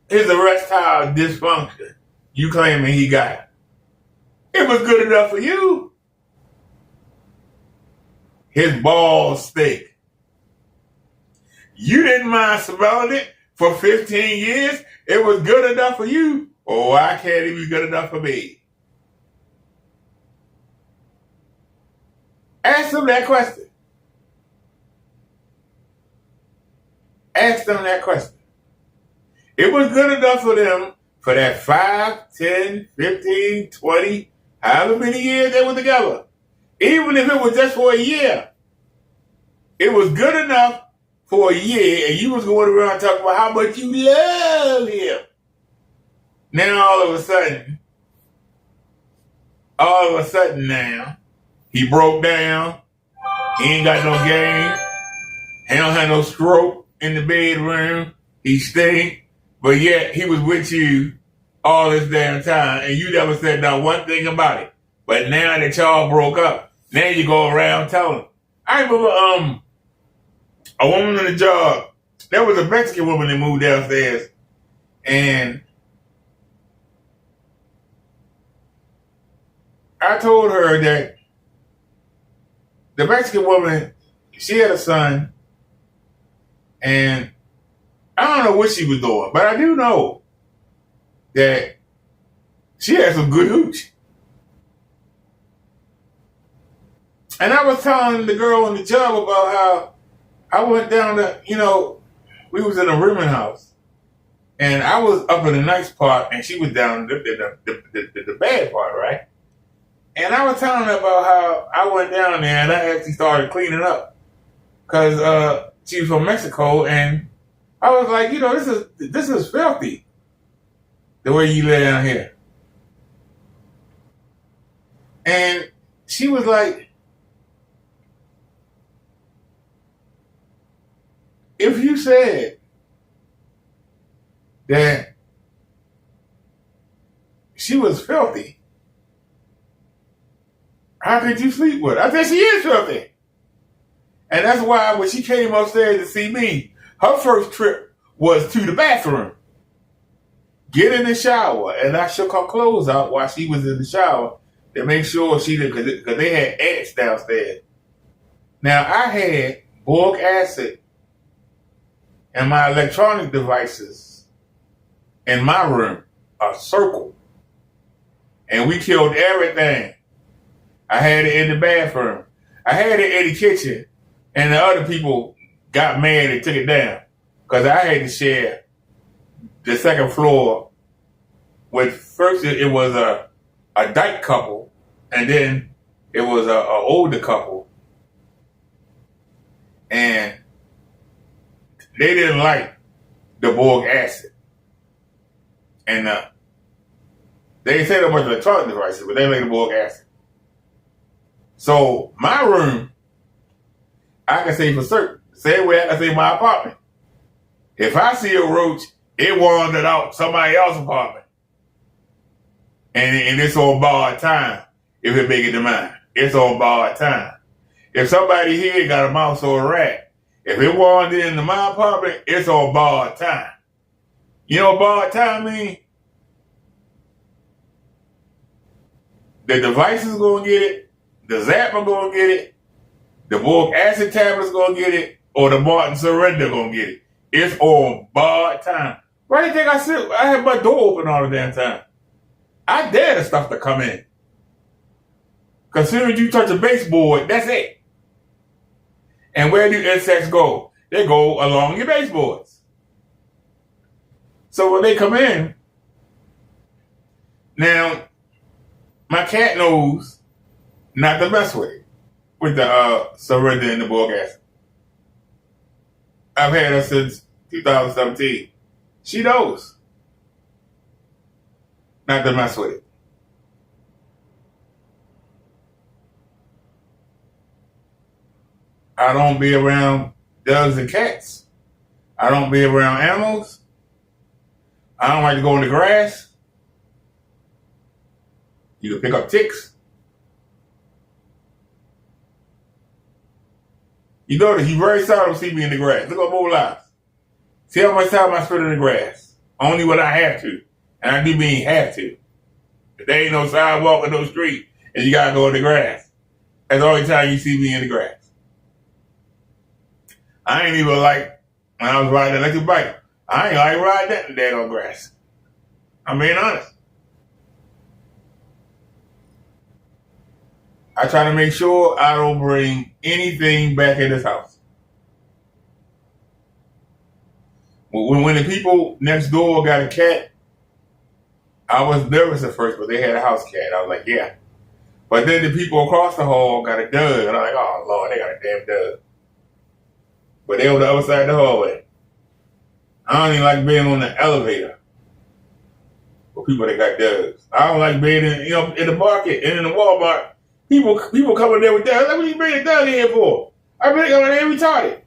His erectile dysfunction, you claiming he got. It was good enough for you. His balls stink. You didn't mind smelling it for 15 years. It was good enough for you. Oh, why can't it be good enough for me? Ask them that question. Ask them that question. It was good enough for them for that 5, 10, 15, 20, however many years they were together. Even if it was just for a year. It was good enough for a year, and you was going around talking about how much you love him. Now all of a sudden now, he broke down. He ain't got no game. He don't have no stroke in the bedroom. He stink. But yet he was with you all this damn time, and you never said not one thing about it. But now that y'all broke up, now you go around telling. I remember a woman on the job. There was a Mexican woman that moved downstairs, and I told her that the Mexican woman, she had a son, and I don't know what she was doing, but I do know that she had some good hooch. And I was telling the girl on the job about how I went down to, we was in a rooming house, and I was up in the nice part, and she was down in the bad part, right? And I was telling her about how I went down there and I actually started cleaning up because she was from Mexico, and I was like, this is filthy the way you lay down here. And she was like, if you said that she was filthy, how could you sleep with her? I said, she is filthy. And that's why when she came upstairs to see me, her first trip was to the bathroom. Get in the shower. And I shook her clothes out while she was in the shower to make sure she didn't, because they had ants downstairs. Now, I had boric acid and my electronic devices in my room, a circle. And we killed everything. I had it in the bathroom. I had it in the kitchen. And the other people got mad and took it down. Because I had to share the second floor with, first it was a dyke couple. And then it was a older couple. And they didn't like the boric acid. And they didn't say that much electronic devices, but they like the boric acid. So my room, I can say for certain, same way I can say my apartment. If I see a roach, it wandered out somebody else's apartment. And it's on borrowed time if it make it to mine. It's on borrowed time. If somebody here got a mouse or a rat, if it wandered into my apartment, it's on borrowed time. You know what borrowed time means? The device is going to get it. The zapper gonna get it, the boric acid tablet's gonna get it, or the Martin Surrender gonna get it. It's on borrowed time. Why do you think I have my door open all the damn time? I dare the stuff to come in. Because as soon as you touch a baseboard, that's it. And where do insects go? They go along your baseboards. So when they come in, now, my cat knows not to mess with the Surrender and the boric acid. I've had her since 2017. She knows not to mess with it. I don't be around dogs and cats. I don't be around animals. I don't like to go in the grass. You can pick up ticks. You notice you very seldom see me in the grass. Look at both lives. See how much time I spend in the grass? Only when I have to. And I do mean have to. If there ain't no sidewalk or no street, and you gotta go in the grass. That's the only time you see me in the grass. I ain't even like, when I was riding an electric bike, I ain't like riding that in the daggone grass. I'm being honest. I try to make sure I don't bring anything back in this house. When the people next door got a cat, I was nervous at first, but they had a house cat. I was like, yeah. But then the people across the hall got a dog, and I'm like, oh, Lord, they got a damn dog. But they on the other side of the hallway. I don't even like being on the elevator for people that got dogs. I don't like being in the market and in the Walmart. People coming there with dogs. Like, what you bring a dog in here for? I bring it over there retarded.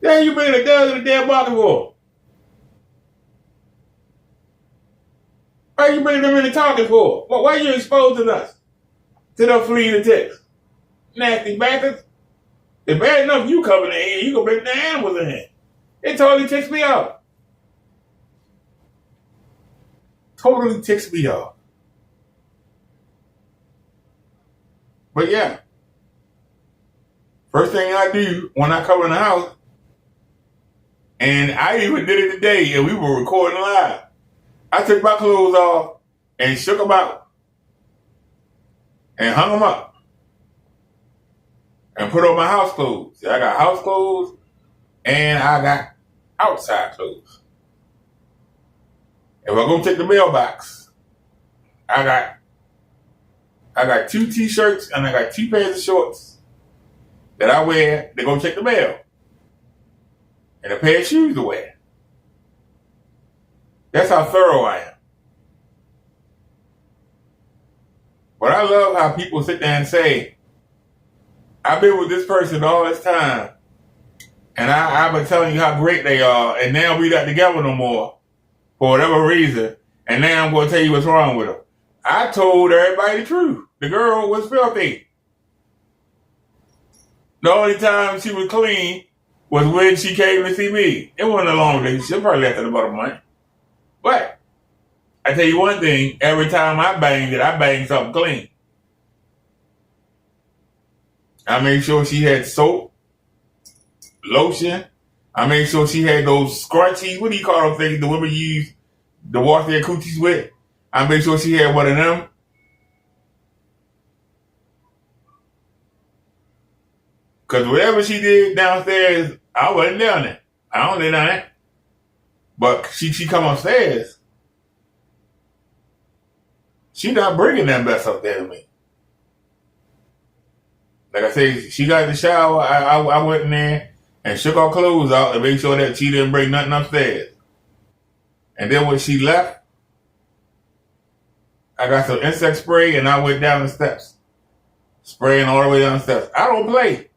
Then you bring a dog in the damn market for? Why you bring them in the target for? Why you exposing us to them fleas and ticks? Nasty bastards. It's bad enough you coming in here, you gonna bring the animals in here. It totally ticks me off. Totally ticks me off. But yeah. First thing I do when I come in the house, and I even did it today, and we were recording live. I took my clothes off and shook them out and hung them up and put on my house clothes. See, I got house clothes and I got outside clothes. If I go check the mailbox, I got 2 t-shirts and I got 2 pairs of shorts that I wear to go check the mail. And a pair of shoes to wear. That's how thorough I am. But I love how people sit there and say, I've been with this person all this time, and I've been telling you how great they are, and now we're not together no more for whatever reason, and now I'm going to tell you what's wrong with them. I told everybody the truth. The girl was filthy. The only time she was clean was when she came to see me. It wasn't a long day. She probably left at about a month. But I tell you one thing, every time I banged it, I banged something clean. I made sure she had soap, lotion. I made sure she had those scrunchies. What do you call those things the women use to wash their coochies with? I made sure she had one of them. Because whatever she did downstairs, I wasn't down there. I don't live down there. But she come upstairs. She not bringing that mess up there to me. Like I say, she got in the shower. I went in there and shook her clothes out and made sure that she didn't bring nothing upstairs. And then when she left, I got some insect spray and I went down the steps. Spraying all the way down the steps. I don't play.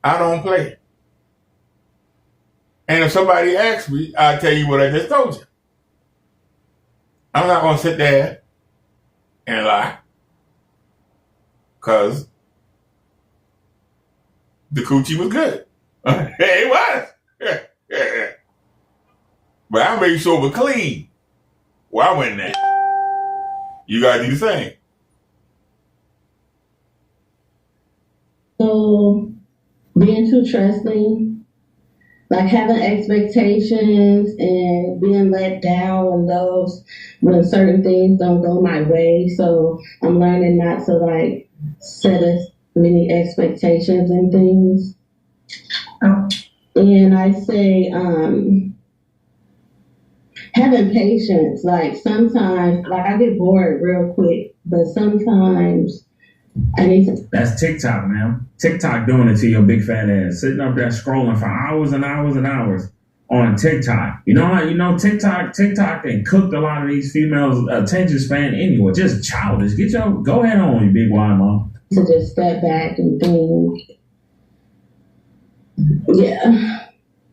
I don't play. And if somebody asks me, I'll tell you what I just told you. I'm not going to sit there and lie. Because the coochie was good. It was. But I made sure it was clean. Where I went there. You got to do the same. So, being too trusting, like having expectations and being let down when certain things don't go my way. So I'm learning not to like set as many expectations and things. Oh. And I say, having patience. Like sometimes, like I get bored real quick, but sometimes I need to. That's TikTok, man. TikTok doing it to your big fat ass, sitting up there scrolling for hours and hours and hours on TikTok. You know, TikTok and cooked a lot of these females' attention span anyway. Just childish. Go ahead on, you big wide mom. To just step back and think. Yeah.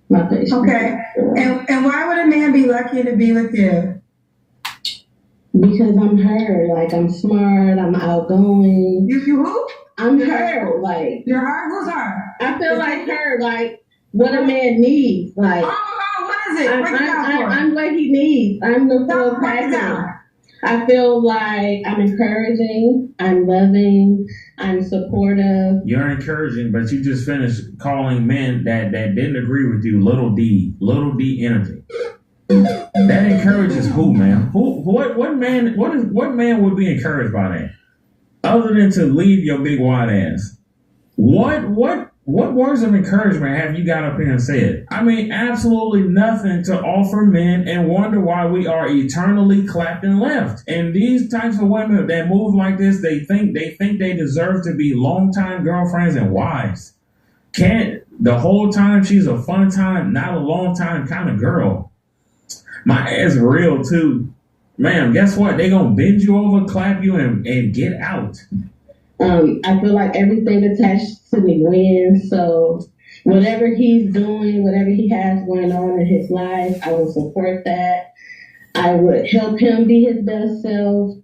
My patience. Okay. And why would a man be lucky to be with you? Because I'm her. Like, I'm smart. I'm outgoing. You who? I'm her. Like, you're her? Who's her? I feel like her. Like, what a man needs. Like, what is it? I'm what he needs. I'm the full package. I feel like I'm encouraging. I'm loving. I'm supportive. You're encouraging, but you just finished calling men that didn't agree with you little D energy. That encourages who, man? What man would be encouraged by that? Other than to leave your big wide ass. What words of encouragement have you got up here and said? I mean, absolutely nothing to offer men, and wonder why we are eternally clapped and left. And these types of women that move like this, they think they deserve to be longtime girlfriends and wives. The whole time she's a fun time, not a long time kind of girl. My ass real too. Ma'am, guess what? They gonna bend you over, clap you, and get out. I feel like everything attached to me wins. So whatever he's doing, whatever he has going on in his life, I will support that. I would help him be his best self.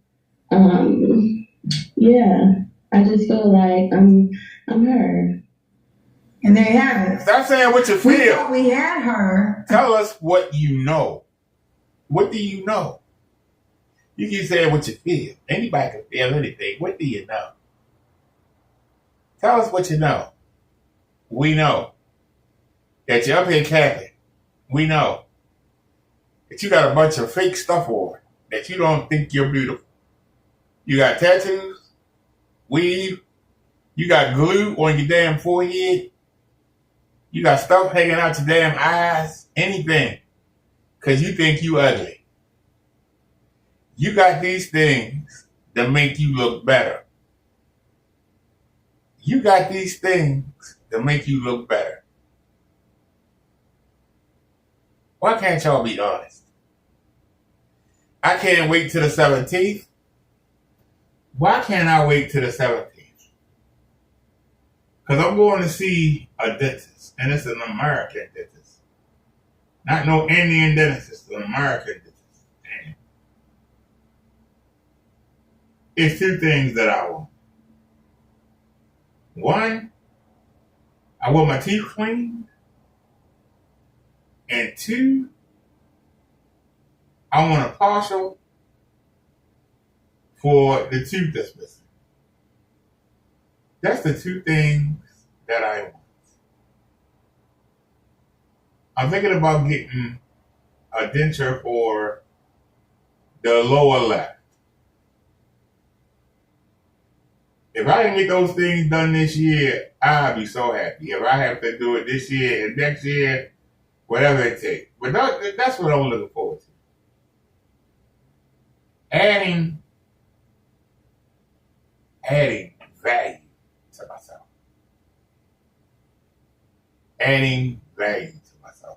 Yeah, I just feel like I'm her. And they have it. Stop saying what you We feel. thought we had her. Tell us what you know. What do you know? You keep saying what you feel. Anybody can feel anything. What do you know? Tell us what you know. We know that you're up here capping. We know that you got a bunch of fake stuff on, that you don't think you're beautiful. You got tattoos, weave, you got glue on your damn forehead, you got stuff hanging out your damn eyes, anything, because you think you ugly. You got these things that make you look better. You got these things that make you look better. Why can't y'all be honest? I can't wait till the 17th. Why can't I wait till the 17th? Because I'm going to see a dentist, and it's an American dentist. Not no Indian dentist, it's an American dentist. Damn. It's two things that I want. One, I want my teeth cleaned. And two, I want a partial for the tooth that's missing. That's the two things that I want. I'm thinking about getting a denture for the lower left. If I can get those things done this year, I'll be so happy. If I have to do it this year and next year, whatever it takes. But that's what I'm looking forward to. Adding value to myself. Adding value to myself.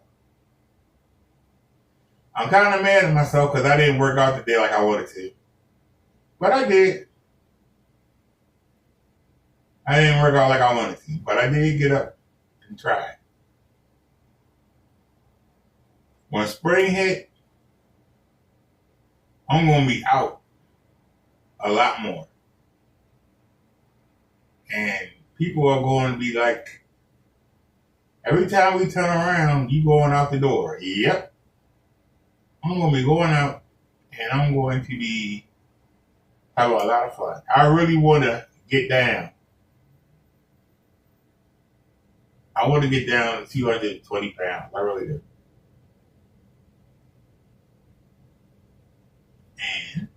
I'm kind of mad at myself because I didn't work out today like I wanted to. But I did. I didn't work out like I wanted to, but I did get up and try. When spring hit, I'm going to be out a lot more. And people are going to be like, every time we turn around, you going out the door. Yep. I'm going to be going out, and I'm going to be having a lot of fun. I really want to get down. I want to get down to 220 pounds. I really do. And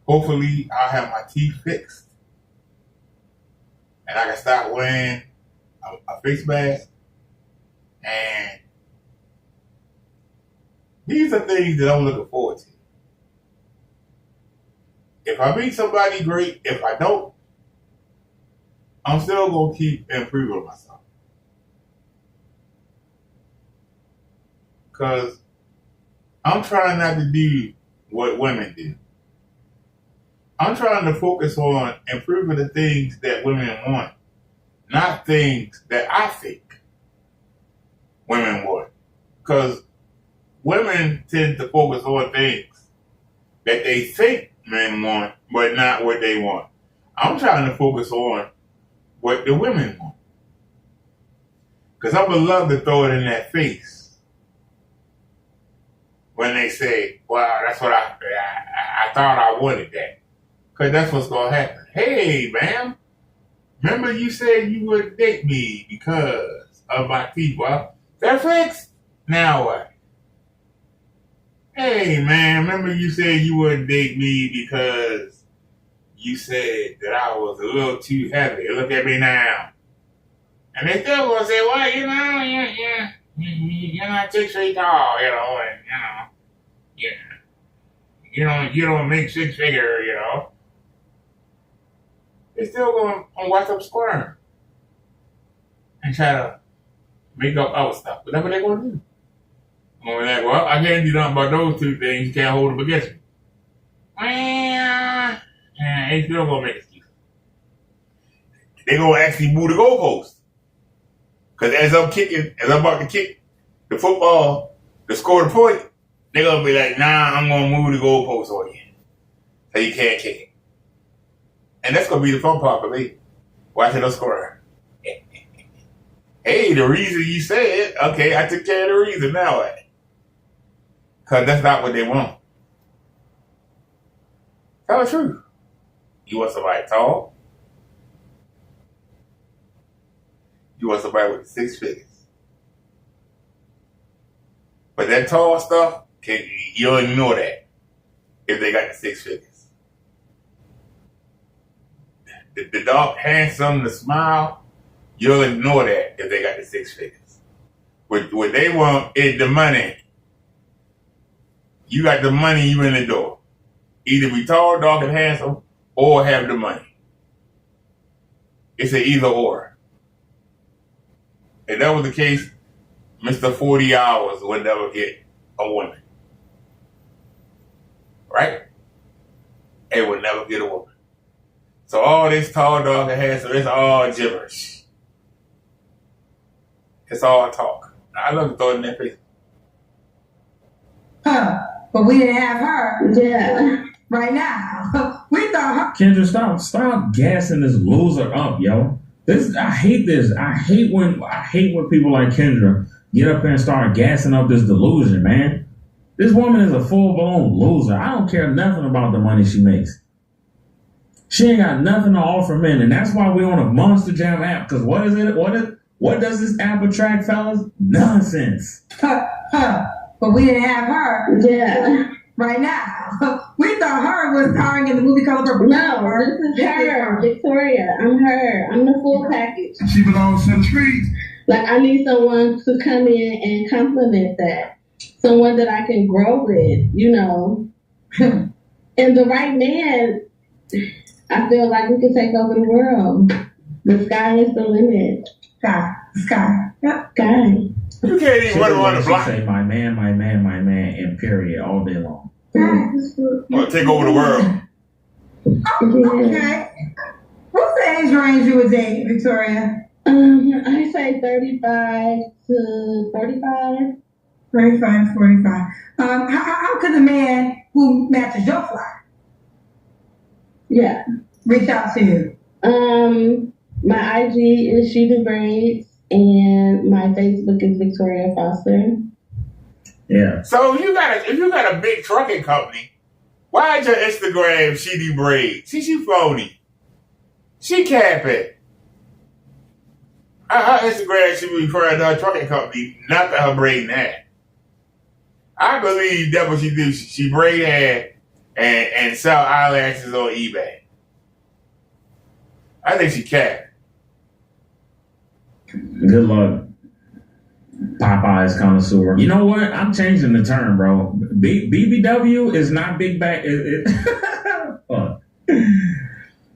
hopefully I'll have my teeth fixed. And I can start wearing a face mask. And these are things that I'm looking forward to. If I meet somebody, great. If I don't, I'm still going to keep improving myself. Because I'm trying not to do what women do. I'm trying to focus on improving the things that women want, not things that I think women want. Because women tend to focus on things that they think men want, but not what they want. I'm trying to focus on what the women want. Because I would love to throw it in their face when they say, well, that's what I thought I wanted that. Because that's what's going to happen. Hey, ma'am, remember you said you would date me because of my teeth. Well, they're fixed. Now what? Hey, man, remember you said you wouldn't date me because you said that I was a little too heavy. Look at me now. And they still gonna say, well, you know, you're not 6 feet tall, you know, and, you don't make 6 figure, you know. They still gonna watch them squirm and try to make up other stuff. But that's what they're gonna do. I'm like, well, I can't do nothing about those 2 things. You can't hold them against me. Well, they still gonna make excuses. They gonna actually move the goalpost. Because as I'm about to kick the football to score the point, they're gonna be like, nah, I'm gonna move the goalpost on you. So you can't kick it. And that's gonna be the fun part for me. Watching them score. Hey, the reason you said, okay, I took care of the reason now. Because that's not what they want. Tell the truth. You want somebody tall? You want somebody with 6 figures. But that tall stuff, you'll ignore that if they got the 6 figures. The dark, handsome, the smile, you'll ignore that if they got the 6 figures. What they want is the money. You got the money, you in the door. Either be tall, dark, and handsome, or have the money. It's an either or. If that was the case, Mr. 40 Hours would never get a woman. Right? It would never get a woman. So all this tall, dark, and handsome, it's all gibberish. It's all talk. I love to throw it in their face. Huh. But we didn't have her. Yeah. Right now. We thought her. Kendra, stop gassing this loser up, yo. I hate this. I hate when people like Kendra get up here and start gassing up this delusion, man. This woman is a full-blown loser. I don't care nothing about the money she makes. She ain't got nothing to offer men, and that's why we're on a Monster Jam app. Because what is it? What does this app attract, fellas? Nonsense. But we didn't have her. Yeah. Right now. We thought her was starring in the movie called Revbrothaderr. No, this is her, Victoria. I'm her. I'm the full package. She belongs to the streets. Like, I need someone to come in and complement that. Someone that I can grow with, you know. And the right man, I feel like we can take over the world. The sky is the limit. Sky. Yep. Sky. You can't even run around the block. Say, my man, and period, all day long. Or take over the world. Oh, okay. What's the age range you would date, Victoria? I say 35 to 45. 35 to 45. How could a man who matches your fly reach out to you? My IG is She Do Braids, and my Facebook is Victoria Foster. Yeah. So if you got a big trucking company, why is your Instagram She Do Braids? She phony. She capping. Her Instagram should be referring to her trucking company, not to her braiding hair. I believe that's what she do. She braid hair and sell eyelashes on eBay. I think she capping. Good luck, Popeye's connoisseur. You know what? I'm changing the term, bro. BBW is not big back.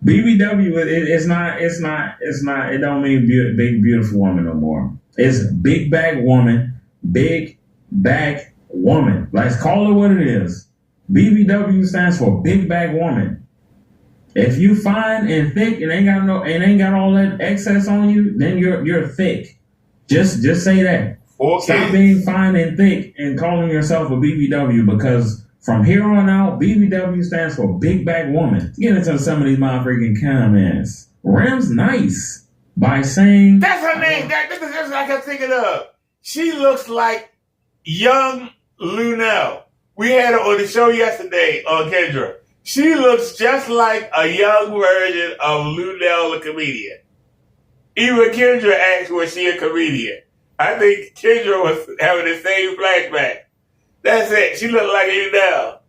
BBW, it's not. It don't mean big beautiful woman no more. It's big back woman, big back woman. Let's call it what it is. BBW stands for big back woman. If you fine and thick and ain't got all that excess on you, then you're thick. Just say that. Okay. Stop being fine and thick and calling yourself a BBW, because from here on out, BBW stands for big back woman. Get into some of these motherfucking comments. Ram's nice by saying that's her name. This is just like I'm thinking of. She looks like young Lunel. We had her on the show yesterday on Kendra. She looks just like a young version of Lunel, the comedian. Even Kendra asked, was she a comedian? I think Kendra was having the same flashback. That's it. She look like you now.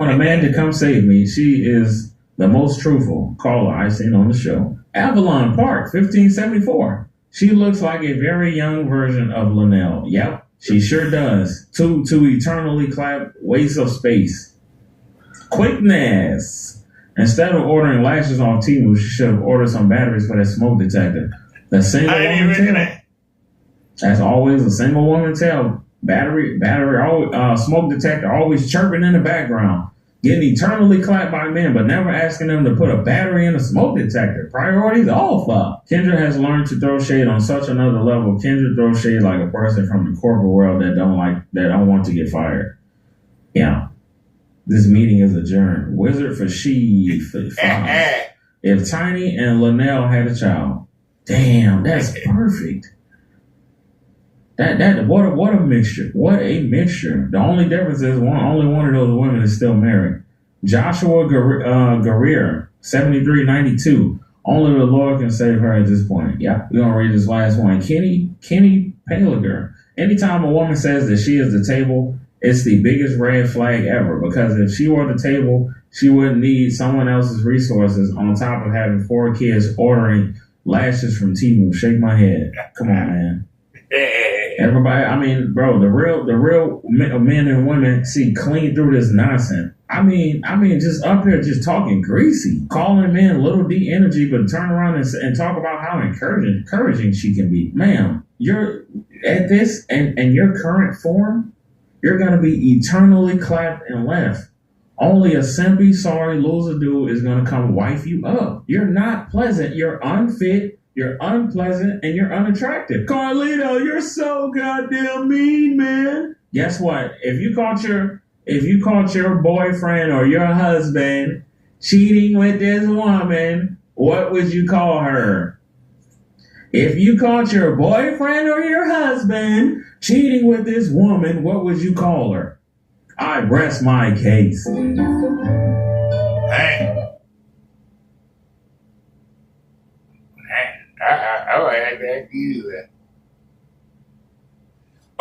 On a man to come save me, she is the most truthful caller I've seen on the show. Avalon Park, 1574. She looks like a very young version of Linnell. Yep, she sure does. To eternally clap waste of space. Quickness. Instead of ordering lashes on Temu, she should have ordered some batteries for that smoke detector. The single woman tale. That's always a single woman tale. Battery, smoke detector always chirping in the background. Getting eternally clapped by men, but never asking them to put a battery in a smoke detector. Priorities all fuck. Kendra has learned to throw shade on such another level. Kendra throws shade like a person from the corporate world that don't want to get fired. Yeah. This meeting is adjourned. Wizard for she. If Tiny and Linnell had a child. Damn, that's perfect. What a mixture. What a mixture. The only difference is only one of those women is still married. Joshua Guerrero, 7392. Only the Lord can save her at this point. Yeah, we're gonna read this last one. Kenny Palager. Anytime a woman says that she is the table, it's the biggest red flag ever, because if she were the table, she wouldn't need someone else's resources on top of having 4 kids ordering lashes from Temu. Shake my head. Come on, man. Everybody, I mean, bro, the real men and women see clean through this nonsense. I mean, just up here, just talking greasy, calling men little D energy, but turn around and talk about how encouraging she can be. Ma'am, you're at this and your current form, you're gonna be eternally clapped and left. Only a simpy sorry loser dude is gonna come wife you up. You're not pleasant. You're unfit. You're unpleasant and you're unattractive. Carlito, you're so goddamn mean, man. Guess what? If you caught your boyfriend or your husband cheating with this woman, what would you call her? If you caught your boyfriend or your husband cheating with this woman, what would you call her? I rest my case. Hey.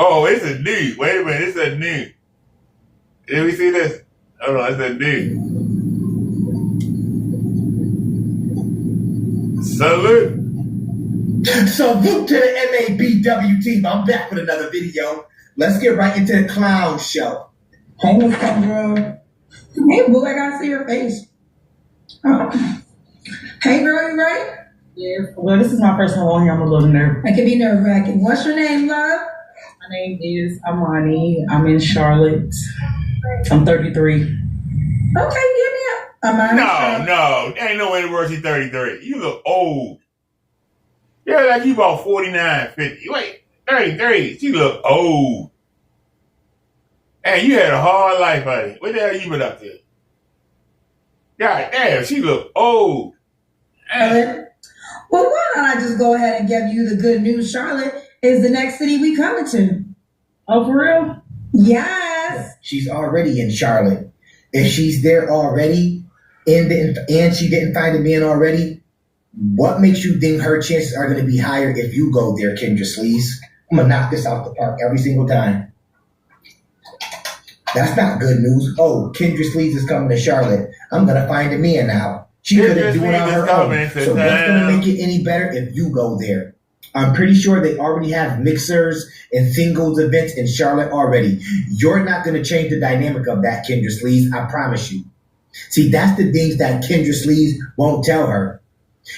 Oh, it's a dude. Wait a minute, it's a dude. Did we see this? Oh no, it's a dude. Salute. Salute to the MABW team. I'm back with another video. Let's get right into the clown show. Hey, Miss Kendra. Hey, boo, I gotta see your face. Oh. Hey, girl, you ready? Yeah, well, this is my first time on here. I'm a little nervous. I can be nerve-wracking. What's your name, love? My name is Amani. I'm in Charlotte. I'm 33. Okay, give me up. Amani. No. Ain't no way in the world she's 33. You look old. Yeah, like you about 49, 50. Wait, 33. She look old. Hey, you had a hard life, honey. What the hell you been up to? God damn, she look old. Hey. Well, why don't I just go ahead and give you the good news? Charlotte is the next city we coming to. Oh, for real? Yes. She's already in Charlotte. If she's there already and she didn't find a man already, what makes you think her chances are going to be higher if you go there, Kendra Sleaze? I'm going to knock this out the park every single time. That's not good news. Oh, Kendra Sleaze is coming to Charlotte. I'm going to find a man now. She couldn't do it on her own. So what's going to make it any better if you go there? I'm pretty sure they already have mixers and singles events in Charlotte already. You're not going to change the dynamic of that, Kendra Sleaze. I promise you. See, that's the things that Kendra Sleaze won't tell her.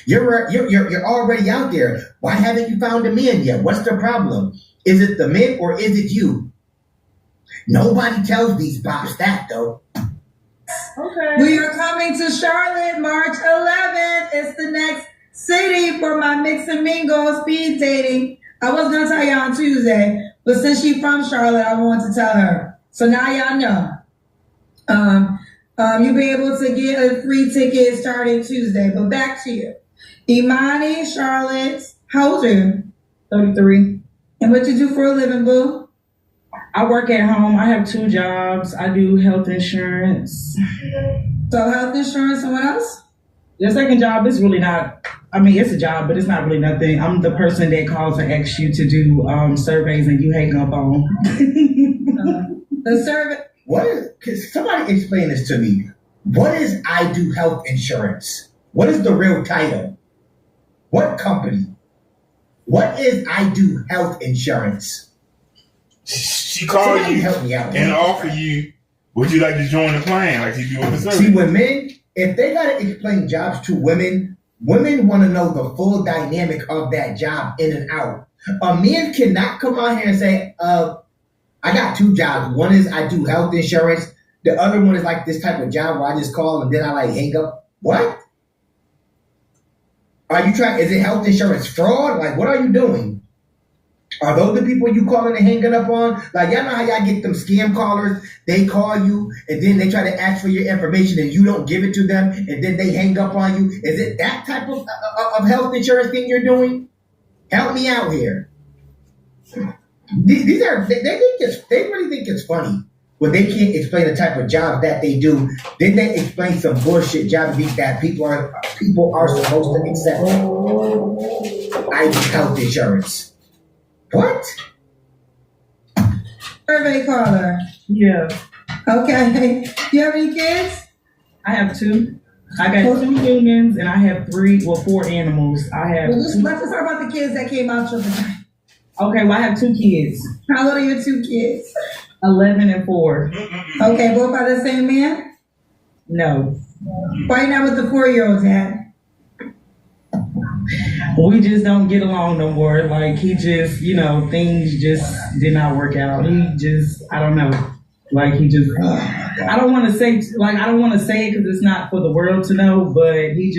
You're already out there. Why haven't you found a man yet? What's the problem? Is it the men or is it you? Nobody tells these bops that, though. Okay. We are coming to Charlotte March 11th. It's the next city for my mix and mingle speed dating. I was going to tell you on Tuesday, but since she's from Charlotte, I want to tell her. So now y'all know. You'll be able to get a free ticket starting Tuesday. But back to you. Imani, Charlotte, how old are you? 33. And what you do for a living, boo? I work at home. I have 2 jobs. I do health insurance. So health insurance and what else? The second job is really not, I mean, it's a job, but it's not really nothing. I'm the person that calls and asks you to do surveys and you hang up on. The service. What is? Can somebody explain this to me? What is I Do Health Insurance? What is the real title? What company? What is I Do Health Insurance? She called Somebody you help me out. and offer you, would you like to join the plan like you do with the service? See, when men, if they gotta explain jobs to women, women want to know the full dynamic of that job in and out. A man cannot come out here and say, I got two jobs. One is I do health insurance. The other one is like this type of job where I just call and then I like hang up. What? Are you trying? Is it health insurance fraud? Like, what are you doing? Are those the people you calling and hanging up on? Like, y'all know how y'all get them scam callers? They call you and then they try to ask for your information and you don't give it to them and then they hang up on you. Is it that type of health insurance thing you're doing? Help me out here. These are they really think it's funny when they can't explain the type of job that they do. Then they explain some bullshit job that people are supposed to accept. I do health insurance. What? Survey caller. Yeah. Okay. You have any kids? I have two. I got 2 humans and I have 4 animals. I have. Well, let's talk about the kids that came out your vagina. Okay, well, I have 2 kids. How old are your 2 kids? 11 and 4. Okay, both by the same man? No. Why you not with the 4-year-old dad? We just don't get along no more. Like, he just, things just did not work out. He just, I don't know. Like, he just, I don't want to say it because it's not for the world to know, but he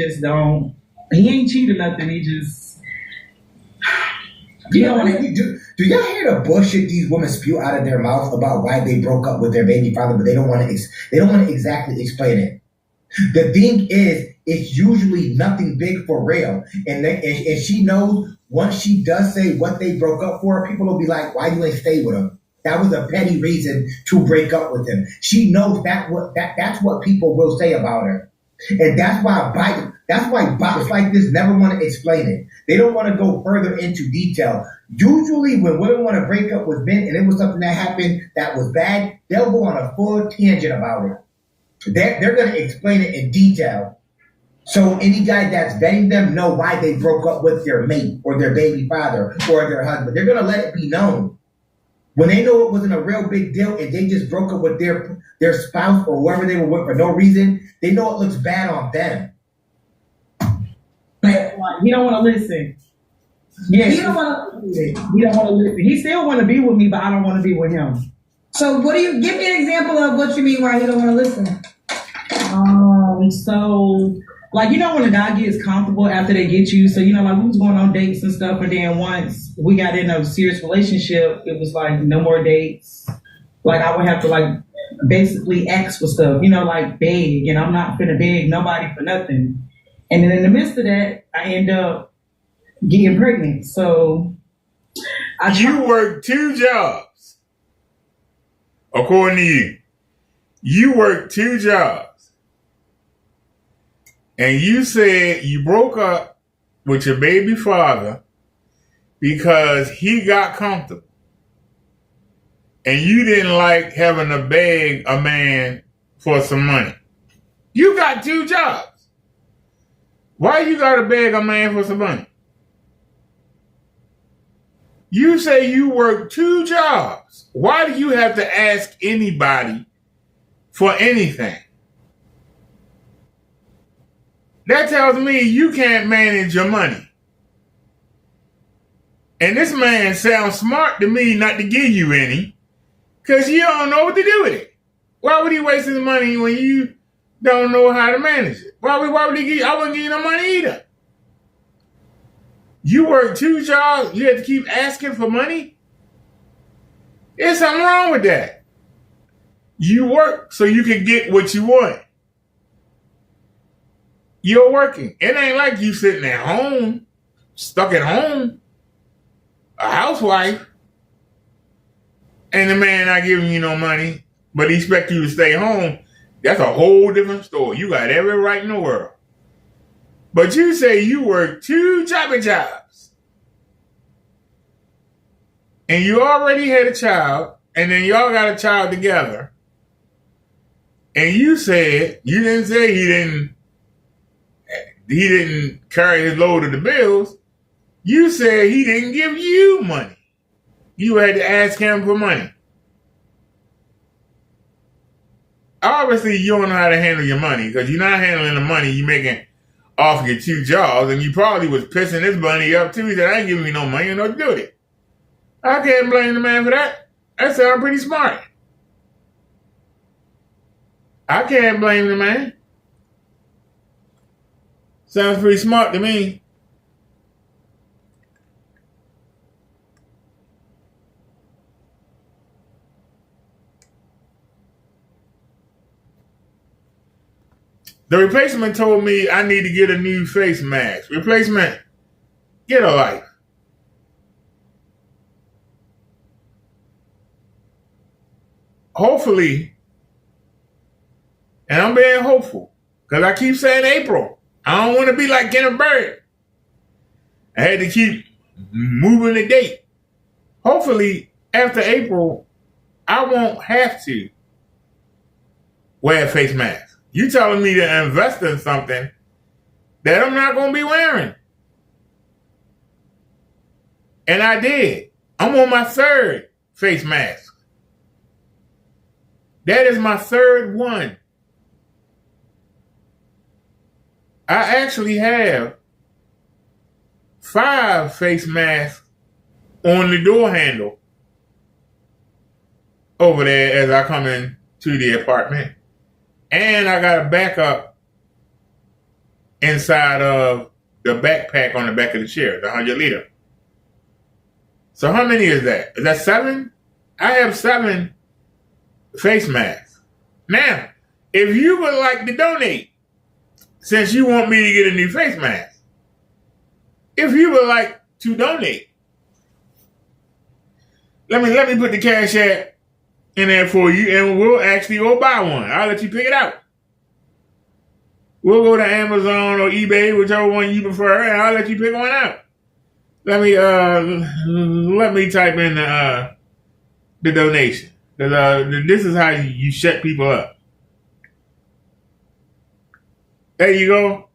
ain't cheating nothing. He just, do y'all hear the bullshit these women spew out of their mouth about why they broke up with their baby father, but they don't want to exactly explain it. The thing is, it's usually nothing big for real, and she knows once she does say what they broke up for, people will be like, "Why you ain't stay with him? That was a petty reason to break up with him." She knows that's what people will say about her, and that's why bots like this never want to explain it. They don't want to go further into detail. Usually, when women want to break up with men, and it was something that happened that was bad, they'll go on a full tangent about it. They're going to explain it in detail. So any guy that's vetting them know why they broke up with their mate or their baby father or their husband. They're going to let it be known. When they know it wasn't a real big deal and they just broke up with their spouse or whoever they were with for no reason, they know it looks bad on them. He don't want to listen. Yeah, he don't want to listen. He still want to be with me, but I don't want to be with him. So give me an example of what you mean why he don't want to listen? So, like, when a guy gets comfortable after they get you, so, like, we was going on dates and stuff, and then once we got in a serious relationship, it was like no more dates. Like, I would have to, like, basically ask for stuff, like beg, and I'm not finna beg nobody for nothing. And then in the midst of that, I end up getting pregnant. So, you work 2 jobs. According to you, you work 2 jobs. And you said you broke up with your baby father because he got comfortable. And you didn't like having to beg a man for some money. You got 2 jobs. Why you got to beg a man for some money? You say you work 2 jobs. Why do you have to ask anybody for anything? That tells me you can't manage your money. And this man sounds smart to me not to give you any, because you don't know what to do with it. Why would he waste his money when you don't know how to manage it? Why would he give you? I wouldn't give you no money either. You work 2 jobs, you have to keep asking for money? There's something wrong with that. You work so you can get what you want. You're working. It ain't like you sitting at home, stuck at home, a housewife, and the man not giving you no money, but he expect you to stay home. That's a whole different story. You got every right in the world. But you say you work 2 jobs, and you already had a child, and then y'all got a child together, and you didn't say he didn't carry his load of the bills. You said he didn't give you money. You had to ask him for money. Obviously, you don't know how to handle your money because you're not handling the money you're making off your 2 jobs, and you probably was pissing this money up too. He said, I ain't giving you no money, you know what to do with it. I can't blame the man for that. That sounds pretty smart. I can't blame the man. Sounds pretty smart to me. The replacement told me I need to get a new face mask. Replacement, get a life. Hopefully, and I'm being hopeful, because I keep saying April. I don't want to be like Kenneth Bird. I had to keep moving the date. Hopefully, after April, I won't have to wear a face mask. You telling me to invest in something that I'm not going to be wearing. And I did. I'm on my 3rd face mask. That is my 3rd one. I actually have 5 face masks on the door handle over there as I come into the apartment. And I got a backup inside of the backpack on the back of the chair, the 100-liter. So how many is that? Is that 7? I have 7 face masks. Now, if you would like to donate, since you want me to get a new face mask, if you would like to donate, let me put the Cash App in there for you, and we'll actually go buy one. I'll let you pick it out. We'll go to Amazon or eBay, whichever one you prefer, and I'll let you pick one out. Let me type in the donation. This is how you shut people up. There you go.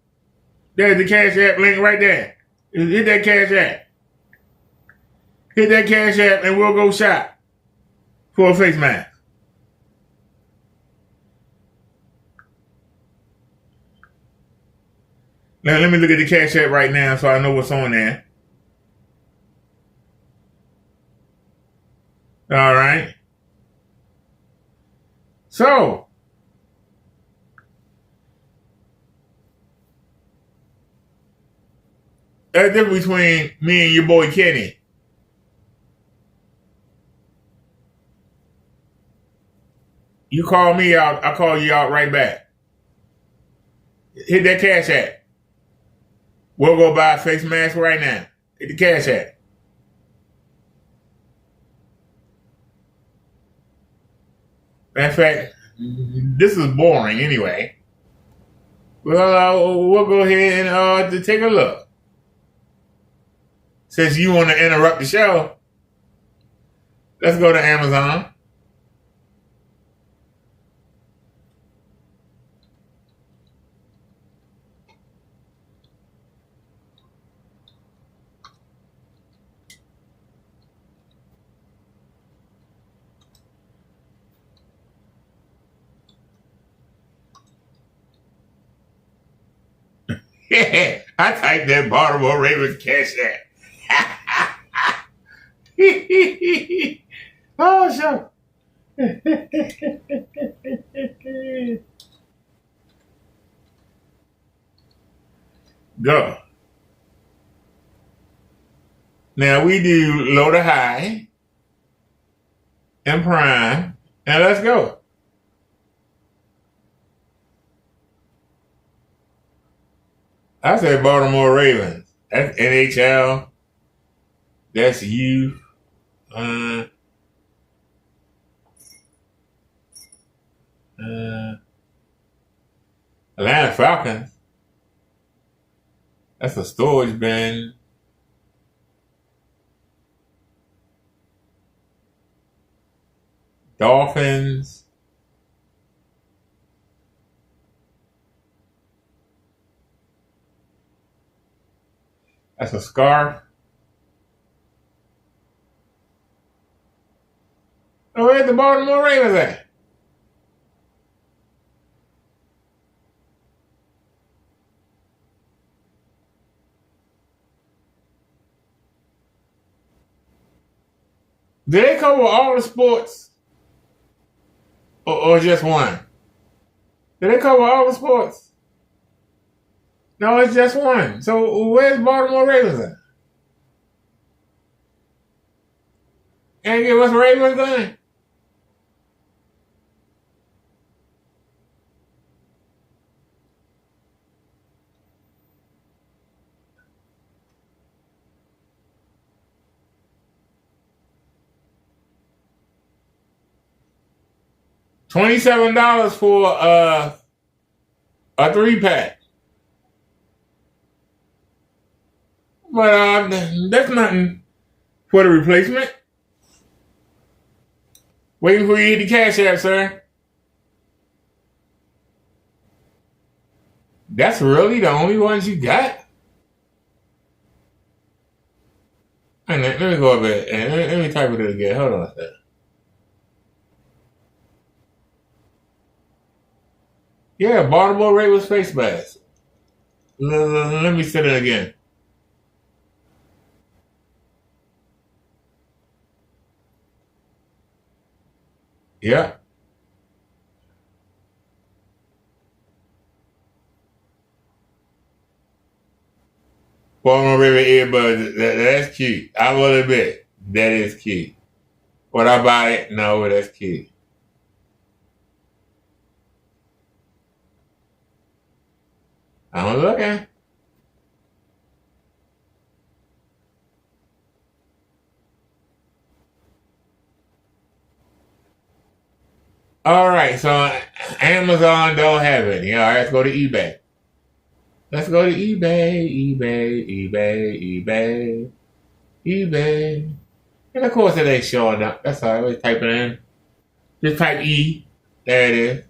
There's the Cash App link right there. Hit that Cash App. Hit that Cash App, and we'll go shop for a face mask. Now, let me look at the Cash App right now so I know what's on there. All right. So, that's the difference between me and your boy Kenny. You call me out, I call you out right back. Hit that Cash App. We'll go buy a face mask right now. Hit the Cash App. In fact, this is boring anyway. Well, we'll go ahead and to take a look. Since you want to interrupt the show, let's go to Amazon. I typed that Baltimore Ravens Cash App. Oh, sure. Go. Now we do low to high and prime, and let's go. I said Baltimore Ravens. That's NHL. That's youth. Atlanta Falcons. That's a storage bin. Dolphins. That's a scarf. Oh, where's the Baltimore Ravens at? Do they cover all the sports? Or just one? Do they cover all the sports? No, it's just one. So where's Baltimore Ravens at? Can't give us Ravens then? $27 for a 3-pack. But that's nothing for the replacement. Waiting for you to hit the cash app, sir. That's really the only ones you got? And let me go up there and let me type it again. Hold on a second. Yeah, Baltimore Ravens face mask. Let me say it again. Yeah. Baltimore Raven earbuds. That's cute. I will admit that is cute. Would I buy it? No, that's cute. I'm looking. All right, so Amazon don't have it. Yeah, all right, let's go to eBay. Let's go to eBay. And of course it ain't showing up. That's all right. Type it in. Just type E. There it is.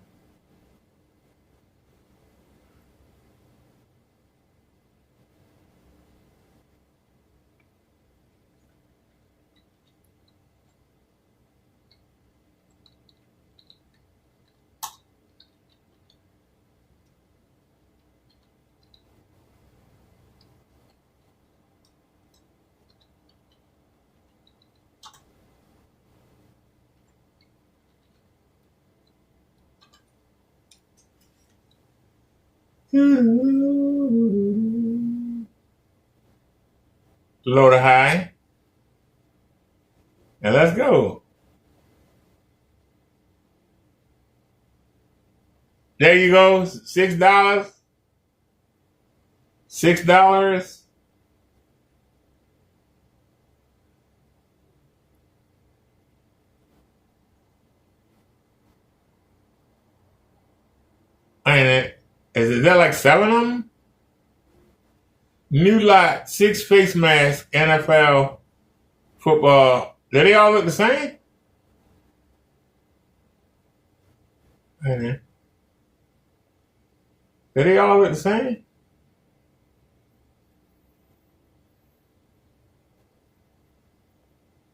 Load it high. And let's go. There you go. $6. $6. And is there like 7 of them? New lot, 6 face masks, NFL, football. Do they all look the same? Do they all look the same?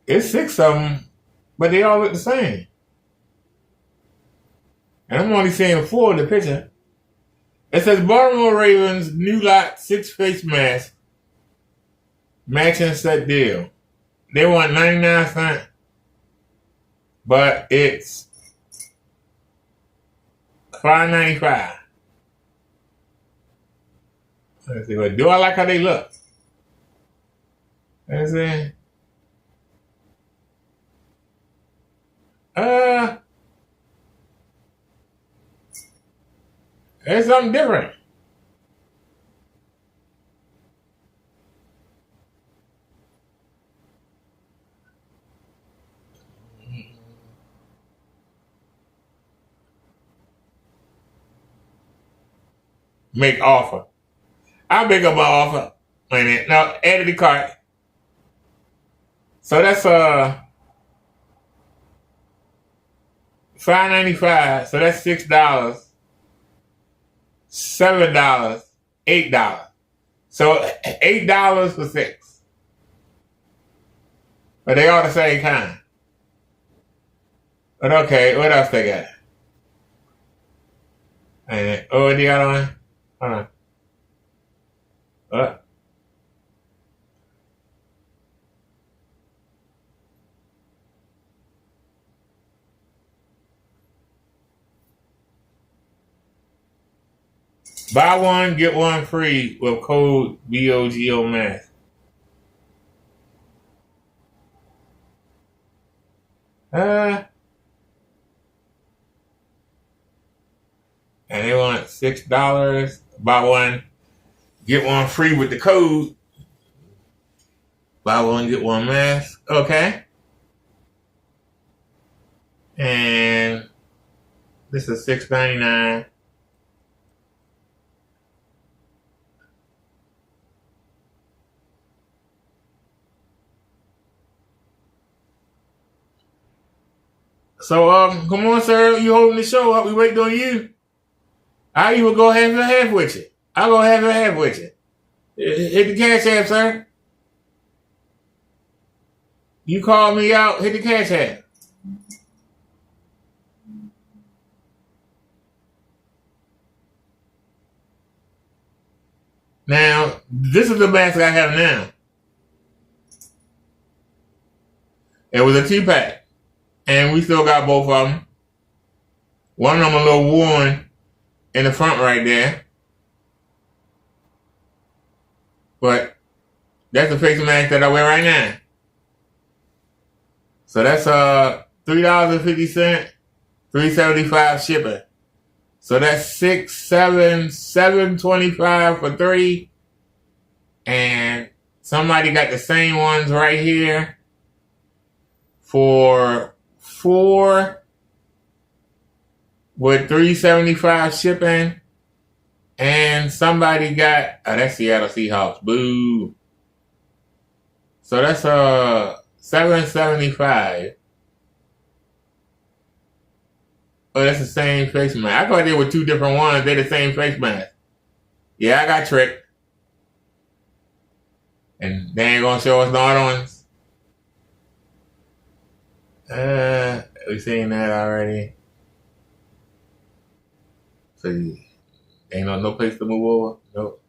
It's 6 of them, but they all look the same. And I'm only seeing 4 in the picture. It says Baltimore Ravens new lot 6 face mask matching set deal. They want 99 cents, but it's $5.95. Let's see. But do I like how they look? Let's see. It's something different. Make offer. I'll make up my offer. Wait a minute. Now, add to the cart. So that's $5.95. So that's $6. $7. $8. So $8 for 6. But they all the same kind. But okay, what else they got? And the other one? Hold on. What? Buy one, get one free with code BOGO mask. And they want $6. Buy one, get one free with the code. Buy one, get one mask. Okay. And this is $6.99. So, come on, sir. You holding the show up. We waiting on you. I even go half and half with you. I'll go half and half with you. Hit the cash app, sir. You call me out. Hit the cash app. Now, this is the mask I have now. It was a 2-pack. And we still got both of them. One of them a little worn in the front right there. But that's the face mask that I wear right now. So that's $3.50, $3.75 shipping. So that's $7.25 for 3. And somebody got the same ones right here for 4 with $3.75 shipping. And somebody got that's Seattle Seahawks. Boo. So that's $7.75. Oh, that's the same face mask. I thought they were 2 different ones. They're the same face mask. Yeah, I got tricked. And they ain't gonna show us the other ones. We've seen that already. So ain't no place to move over. Nope.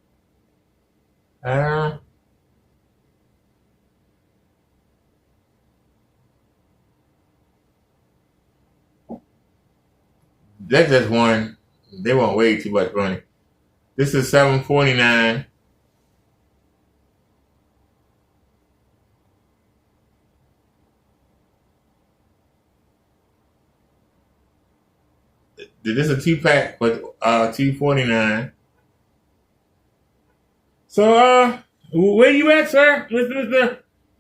That's just one. They want way too much money. This is $7.49. This is a 2-pack with $2.49. So where you at, sir?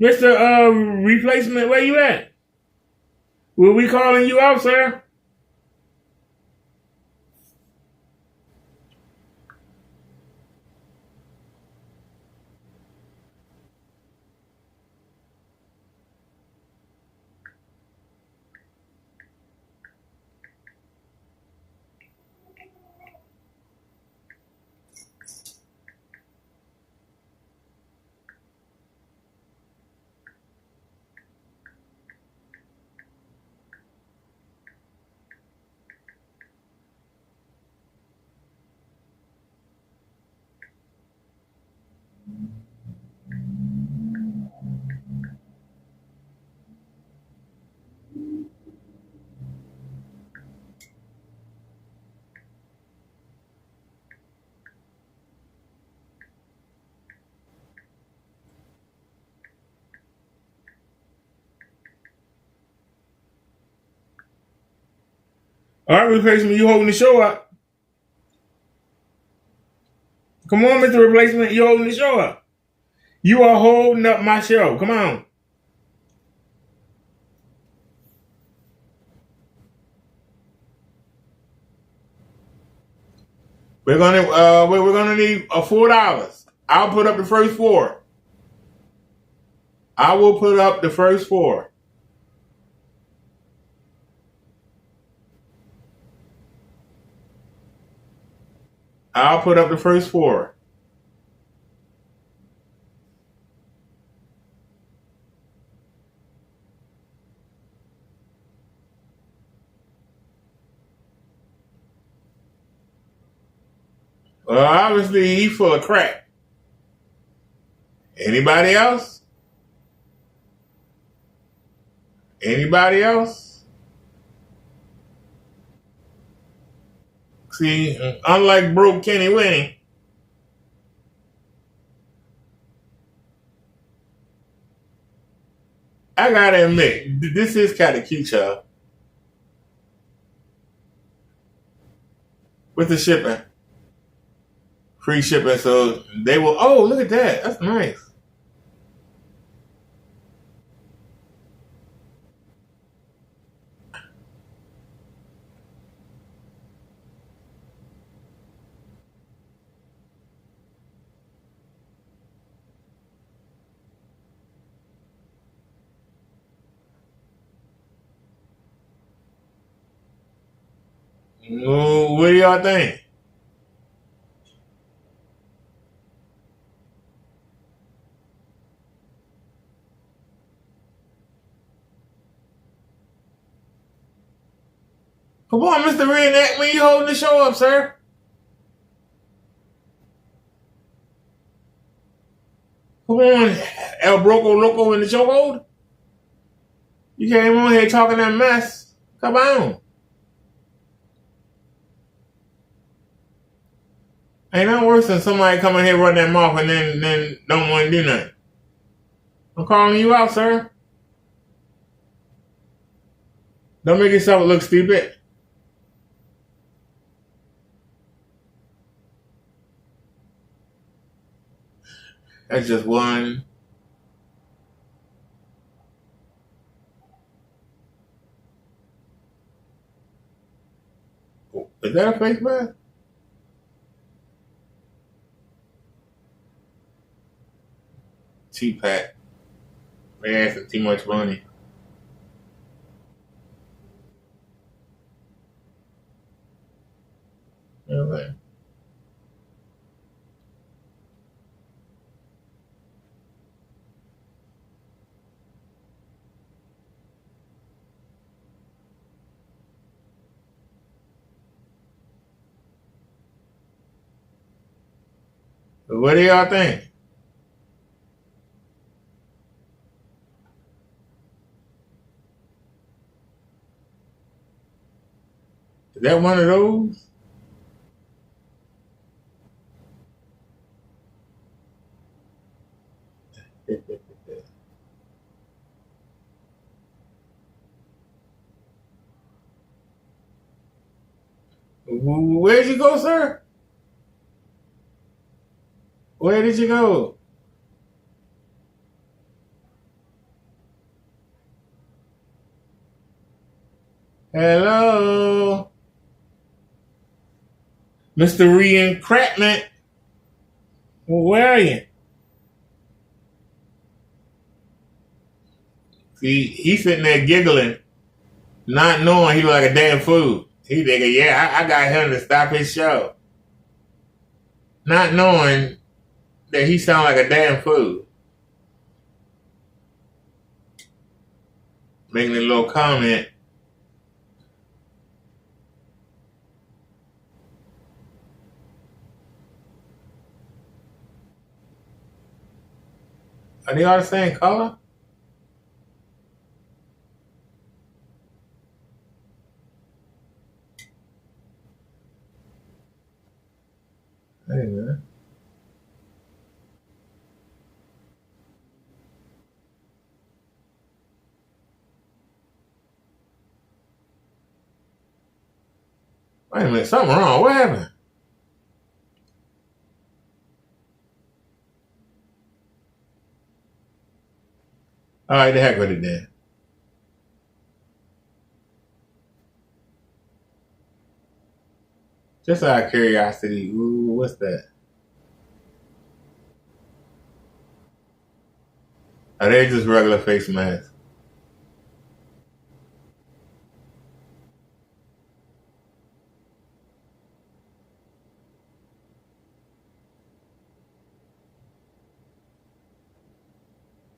Mr. Replacement, where you at? Were we calling you out, sir? All right, Replacement, you holding the show up. Come on, Mr. Replacement, you holding the show up. You are holding up my show. Come on. We're gonna need $4. I'll put up the first 4. I will put up the first 4. I'll put up the first 4. Well, obviously, he's full of crap. Anybody else? Anybody else? See, unlike broke Kenny Winnie, I gotta admit, this is kind of cute, y'all. With the shipping. Free shipping, so they will, oh, look at that. That's nice. What do y'all think? Come on, Mr. Reenactment, you holding the show up, sir. Come on, El Broco Loco in the chokehold. You came on here talking that mess. Come on. Ain't nothing worse than somebody coming here running their mouth and then don't want to do nothing. I'm calling you out, sir. Don't make yourself look stupid. That's just one. Is that a face mask? T-Pack. They asking too much money. Okay. What do y'all think? Is that one of those? Where'd you go, sir? Where did you go? Hello? Mr. Reenactment. Where are you? See, he's sitting there giggling, not knowing he look like a damn fool. He thinking, yeah, I got him to stop his show. Not knowing that he sound like a damn fool. Making a little comment. Are they all the same color? Hey, man. Wait a minute, something wrong. What happened? All right, the heck with it then. Just out of curiosity, ooh, what's that? Are they just regular face masks?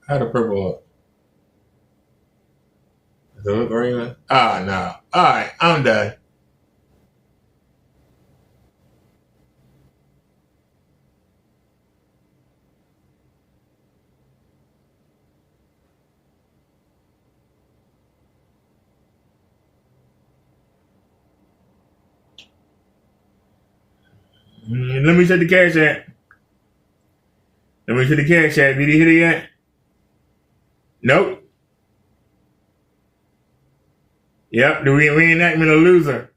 How the purple look? Does it look regular? Ah, no. Alright, I'm done. Let me check the cash app. Let me check the cash app. Did you hit it yet? Nope. Yep, the reenactment of loser.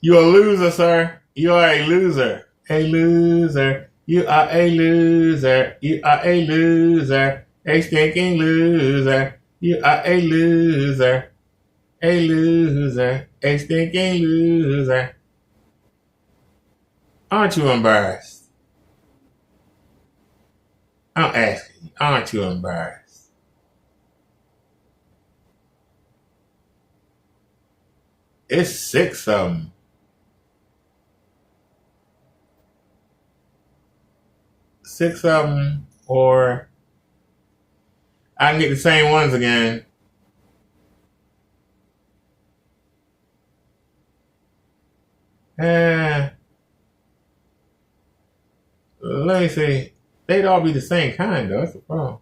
You're a loser, sir. You are a loser. A loser. You are a loser. You are a loser. A stinking loser. You are a loser. A loser. A stinking loser. Aren't you embarrassed? I'm asking you, aren't you embarrassed? It's 6 of them. 6 of them, or I can get the same ones again. Let me see. They'd all be the same kind, though. That's the problem.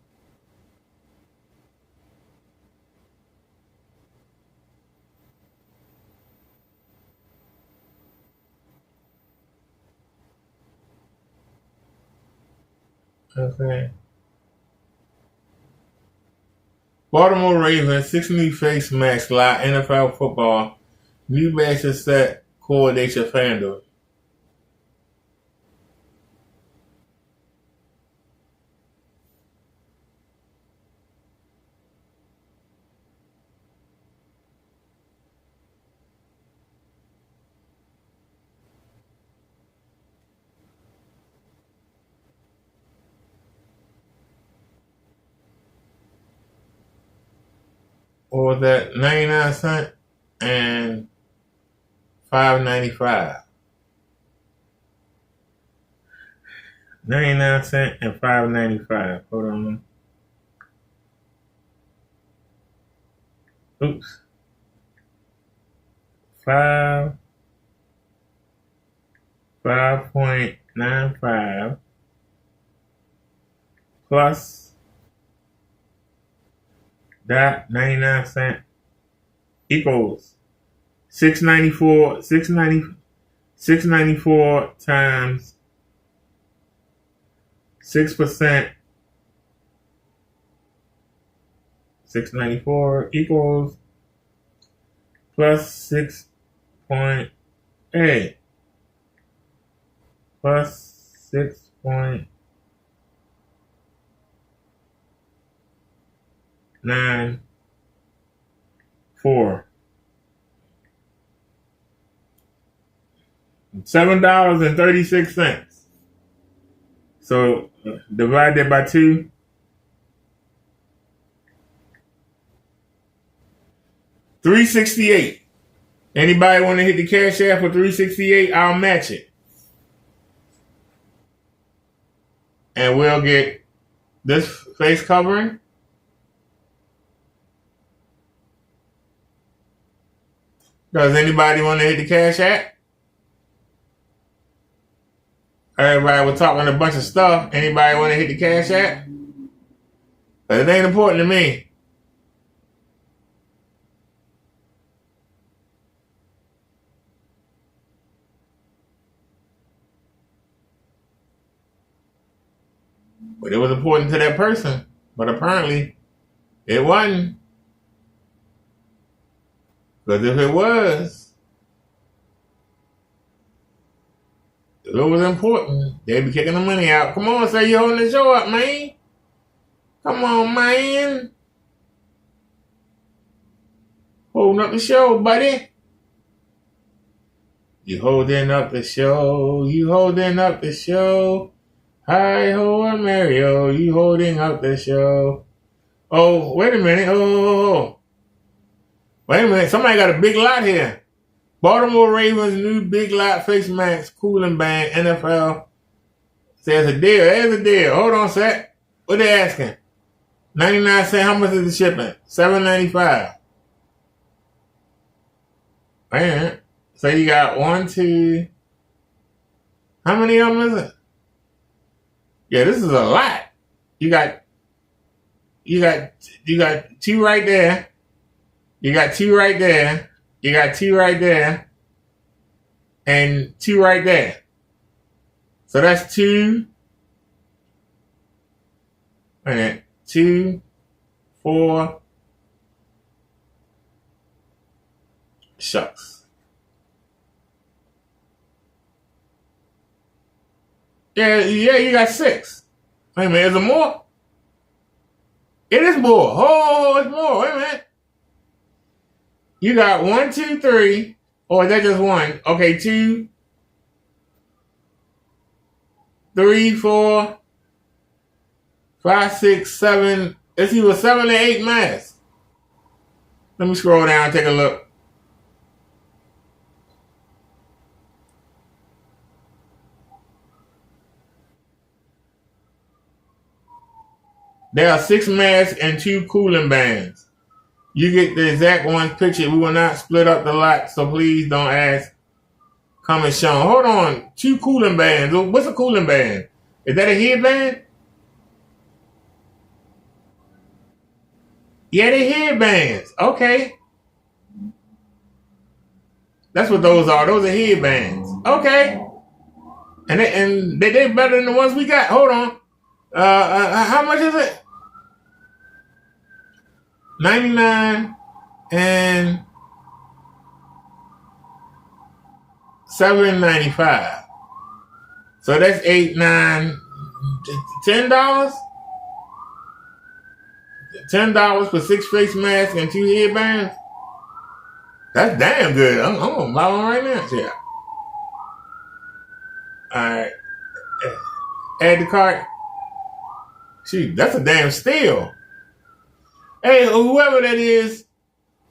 Okay. Baltimore Ravens, 6 new face masks live NFL football. New matches set coordination FanDuel. Or was that 99 cents and $5.95? 99 cents and $5.95. Hold on. Oops. 5.95 plus that 99 cent equals $6.94 times 6%. 6.94 equals plus 6.8 plus 6.94 $7.36. So divide that by 2. $3.68. Anybody want to hit the cash app for $3.68? I'll match it. And we'll get this face covering. Does anybody want to hit the cash app? Everybody was talking a bunch of stuff. Anybody want to hit the cash app? But it ain't important to me. But it was important to that person. But apparently, it wasn't. Because if it was important, they'd be kicking the money out. Come on, say you're holding the show up, man. Come on, man. Holding up the show, buddy. You holding up the show. You holding up the show. Hi ho, Mario. You holding up the show. Oh, wait a minute. Oh. Wait a minute. Somebody got a big lot here. Baltimore Ravens new big lot face mask cooling band NFL says a deal. There's a deal. Hold on a sec. What they asking? 99 cents. How much is the shipping? $7.95. Man. So you got 1, 2. How many of them is it? Yeah, this is a lot. You got 2 right there. You got 2 right there. You got 2 right there. And 2 right there. So that's 2. Wait a minute. 2, 4. Shucks. Yeah, you got 6. Wait a minute, is there more? It is more. Oh, it's more. Wait a minute. You got 1, 2, 3. Or is that just 1? Okay, 2, 3, 4, 5, 6, 7. It's either 7 or 8 masks. Let me scroll down and take a look. There are 6 masks and 2 cooling bands. You get the exact ones pictured. We will not split up the lot, so please don't ask. Comment shown. Hold on. 2 cooling bands. What's a cooling band? Is that a headband? Yeah, they're headbands. Okay. That's what those are. Those are headbands. Okay. And they're better than the ones we got. Hold on. How much is it? 99 and $7.95. So that's $8, $9, $10. $10 for 6 face masks and 2 headbands. That's damn good. I'm gonna buy one right now. Yeah. All right. Add the cart. Shoot, that's a damn steal. Hey, whoever that is,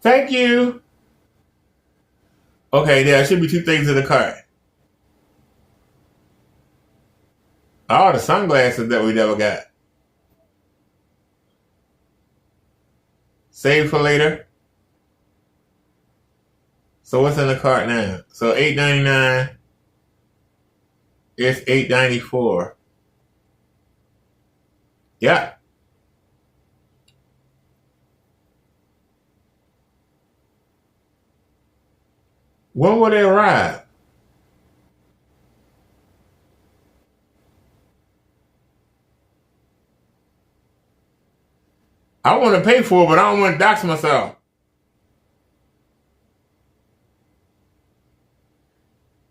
thank you. Okay, there should be 2 things in the cart. All the sunglasses that we never got. Save for later. So what's in the cart now? So $8.99. It's $8.94. Yeah. When will they arrive? I want to pay for it, but I don't want to dox myself.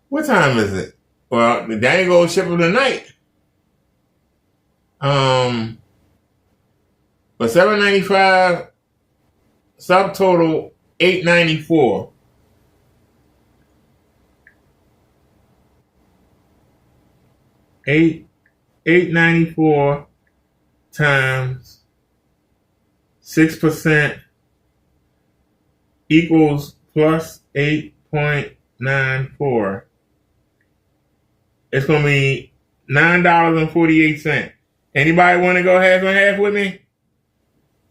What time is it? Well, the dang go ship of the night. But $7.95, subtotal $8.94. $8.94 times 6% equals plus 8.94. It's gonna be $9.48. Anybody want to go half and half with me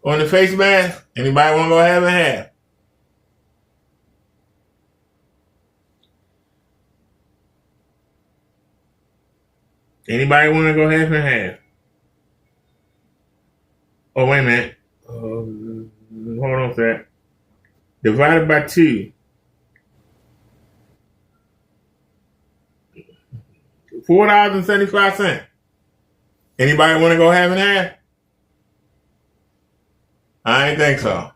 on the face mask? Anybody want to go half and half? Anybody want to go half and half? Oh, wait a minute. Hold on a sec. Divided by 2. $4.75. Anybody want to go half and half? I ain't think so.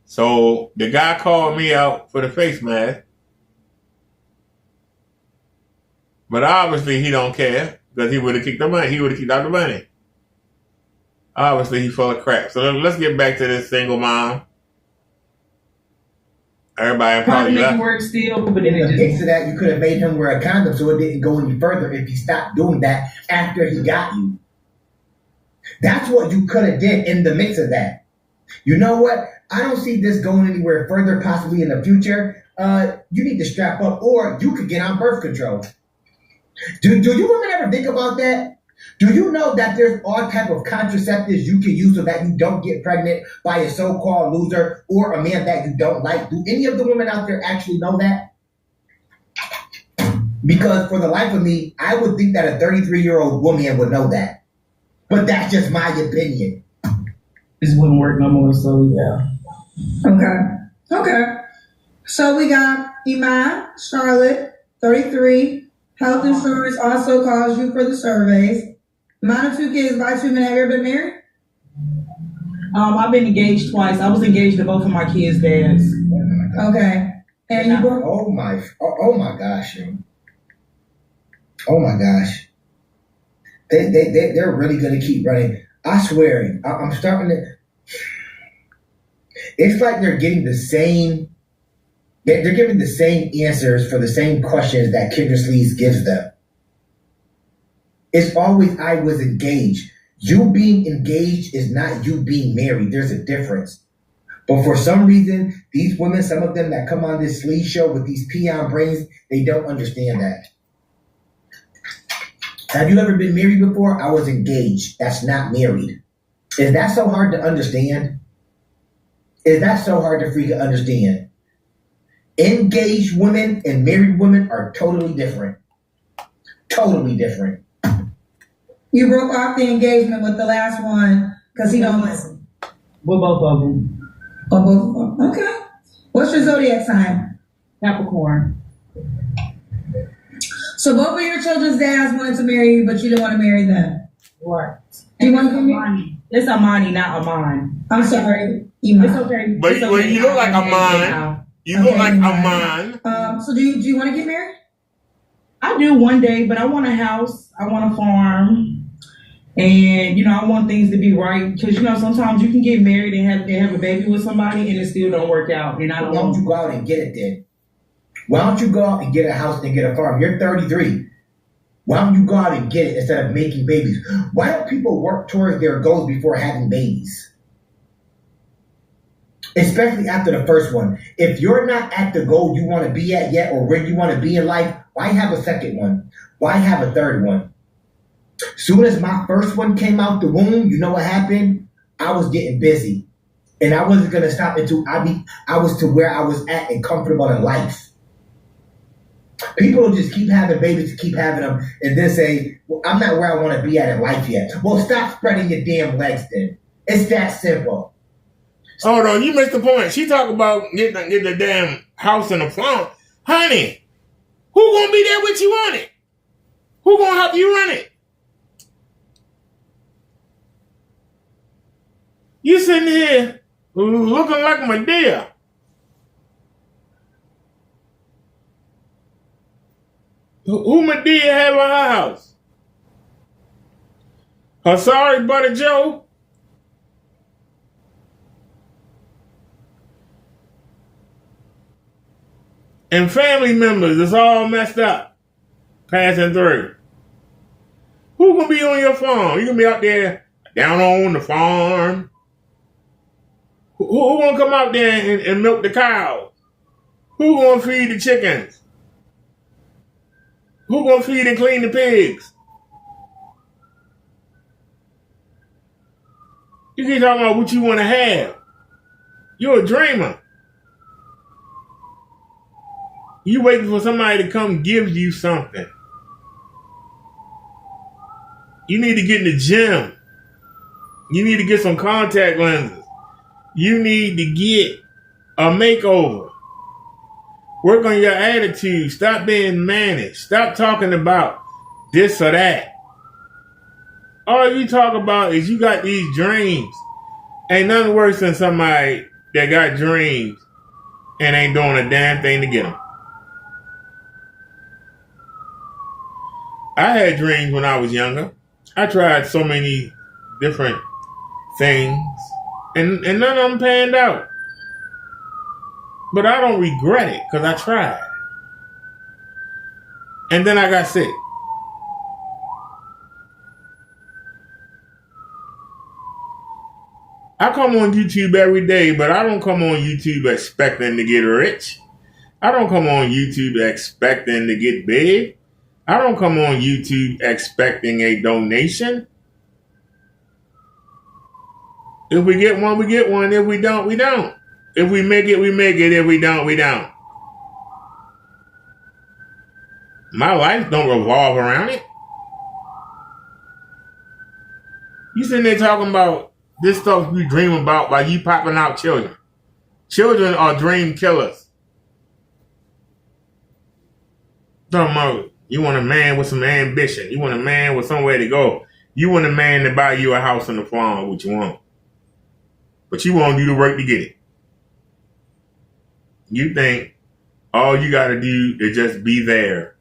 So the guy called me out for the face mask. But obviously he don't care because he would have kicked the money. He would have kicked out the money. Obviously he's full of crap. So let's get back to this single mom. Everybody probably make work still, but then it just... Next to that, you could have made him wear a condom so it didn't go any further if he stopped doing that after he got you. That's what you could have did in the mix of that. You know what? I don't see this going anywhere further, possibly in the future. You need to strap up, or you could get on birth control. Do you women ever think about that? Do you know that there's all type of contraceptives you can use so that you don't get pregnant by a so-called loser or a man that you don't like? Do any of the women out there actually know that? Because for the life of me, I would think that a 33-year-old woman would know that. But that's just my opinion. This wouldn't work no more, so yeah. Okay. So we got Iman, Charlotte, 33. Health insurance also calls you for the surveys. Amount of 2 kids by 2 men. Have you ever been married? I've been engaged twice. I was engaged to both of my kids' dads. Okay. And you broke? Oh my gosh. Oh my gosh. They're really gonna keep running. I swear, I'm starting to. It's like they're getting the same. They're giving the same answers for the same questions that Kendra Sleaze gives them. It's always, I was engaged. You being engaged is not you being married. There's a difference. But for some reason, these women, some of them that come on this Sleaze show with these peon brains, they don't understand that. Have you ever been married before? I was engaged. That's not married. Is that so hard to understand? Is that so hard to freaking understand? Engaged women and married women are totally different. Totally different. You broke off the engagement with the last one because he don't listen. With both of them. Oh, both of them. Okay. What's your zodiac sign? Capricorn. So both of your children's dads wanted to marry you, but you didn't want to marry them. Right. Do you want to marry? It's Amani, not Aman. I'm sorry. It's okay. But it's okay. you look like Aman. You look like Aman. So do you want to get married? I do one day, but I want a house. I want a farm. And, I want things to be right. Because, sometimes you can get married and have a baby with somebody and it still don't work out. And I don't Why don't you go out and get it then? Why don't you go out and get a house and get a farm? You're 33. Why don't you go out and get it instead of making babies? Why don't people work towards their goals before having babies? Especially after the first one. If you're not at the goal you want to be at yet or where you want to be in life, why have a second one? Why have a third one? Soon as my first one came out the womb, you know what happened? I was getting busy. And I wasn't going to stop until I was to where I was at and comfortable in life. People will just keep having babies to keep having them and then say, well, I'm not where I want to be at in life yet. Well, stop spreading your damn legs then. It's that simple. Hold on, you missed the point. She talk about getting the damn house and the farm. Honey, who gonna be there with you on it? Who gonna help you run it? You sitting here looking like Medea. Who Medea have in her house? Her sorry buddy Joe? And family members, it's all messed up. Passing through. Who gonna be on your farm? You gonna be out there down on the farm? Who gonna come out there and milk the cows? Who gonna feed the chickens? Who gonna feed and clean the pigs? You keep talking about what you want to have. You're a dreamer. You waiting for somebody to come give you something. You need to get in the gym. You need to get some contact lenses. You need to get a makeover. Work on your attitude. Stop being managed. Stop talking about this or that. All you talk about is you got these dreams. Ain't nothing worse than somebody that got dreams and ain't doing a damn thing to get them. I had dreams when I was younger. I tried so many different things, and none of them panned out. But I don't regret it because I tried. And then I got sick. I come on YouTube every day, but I don't come on YouTube expecting to get rich. I don't come on YouTube expecting to get big. I don't come on YouTube expecting a donation. If we get one, we get one. If we don't, we don't. If we make it, we make it. If we don't, we don't. My life don't revolve around it. You sitting there talking about this stuff you dream about while you popping out children. Children are dream killers. Talking about you want a man with some ambition. You want a man with somewhere to go. You want a man to buy you a house on the farm, what you want. But you won't do the work to get it. You think all you got to do is just be there.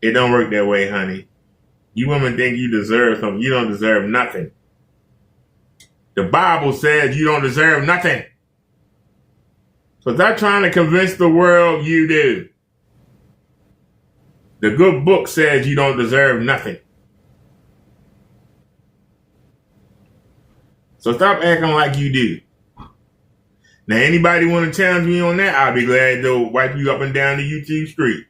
It don't work that way, honey. You women think you deserve something. You don't deserve nothing. The Bible says you don't deserve nothing. So stop trying to convince the world you do. The good book says you don't deserve nothing. So stop acting like you do. Now, anybody want to challenge me on that, I'll be glad to wipe you up and down the YouTube street.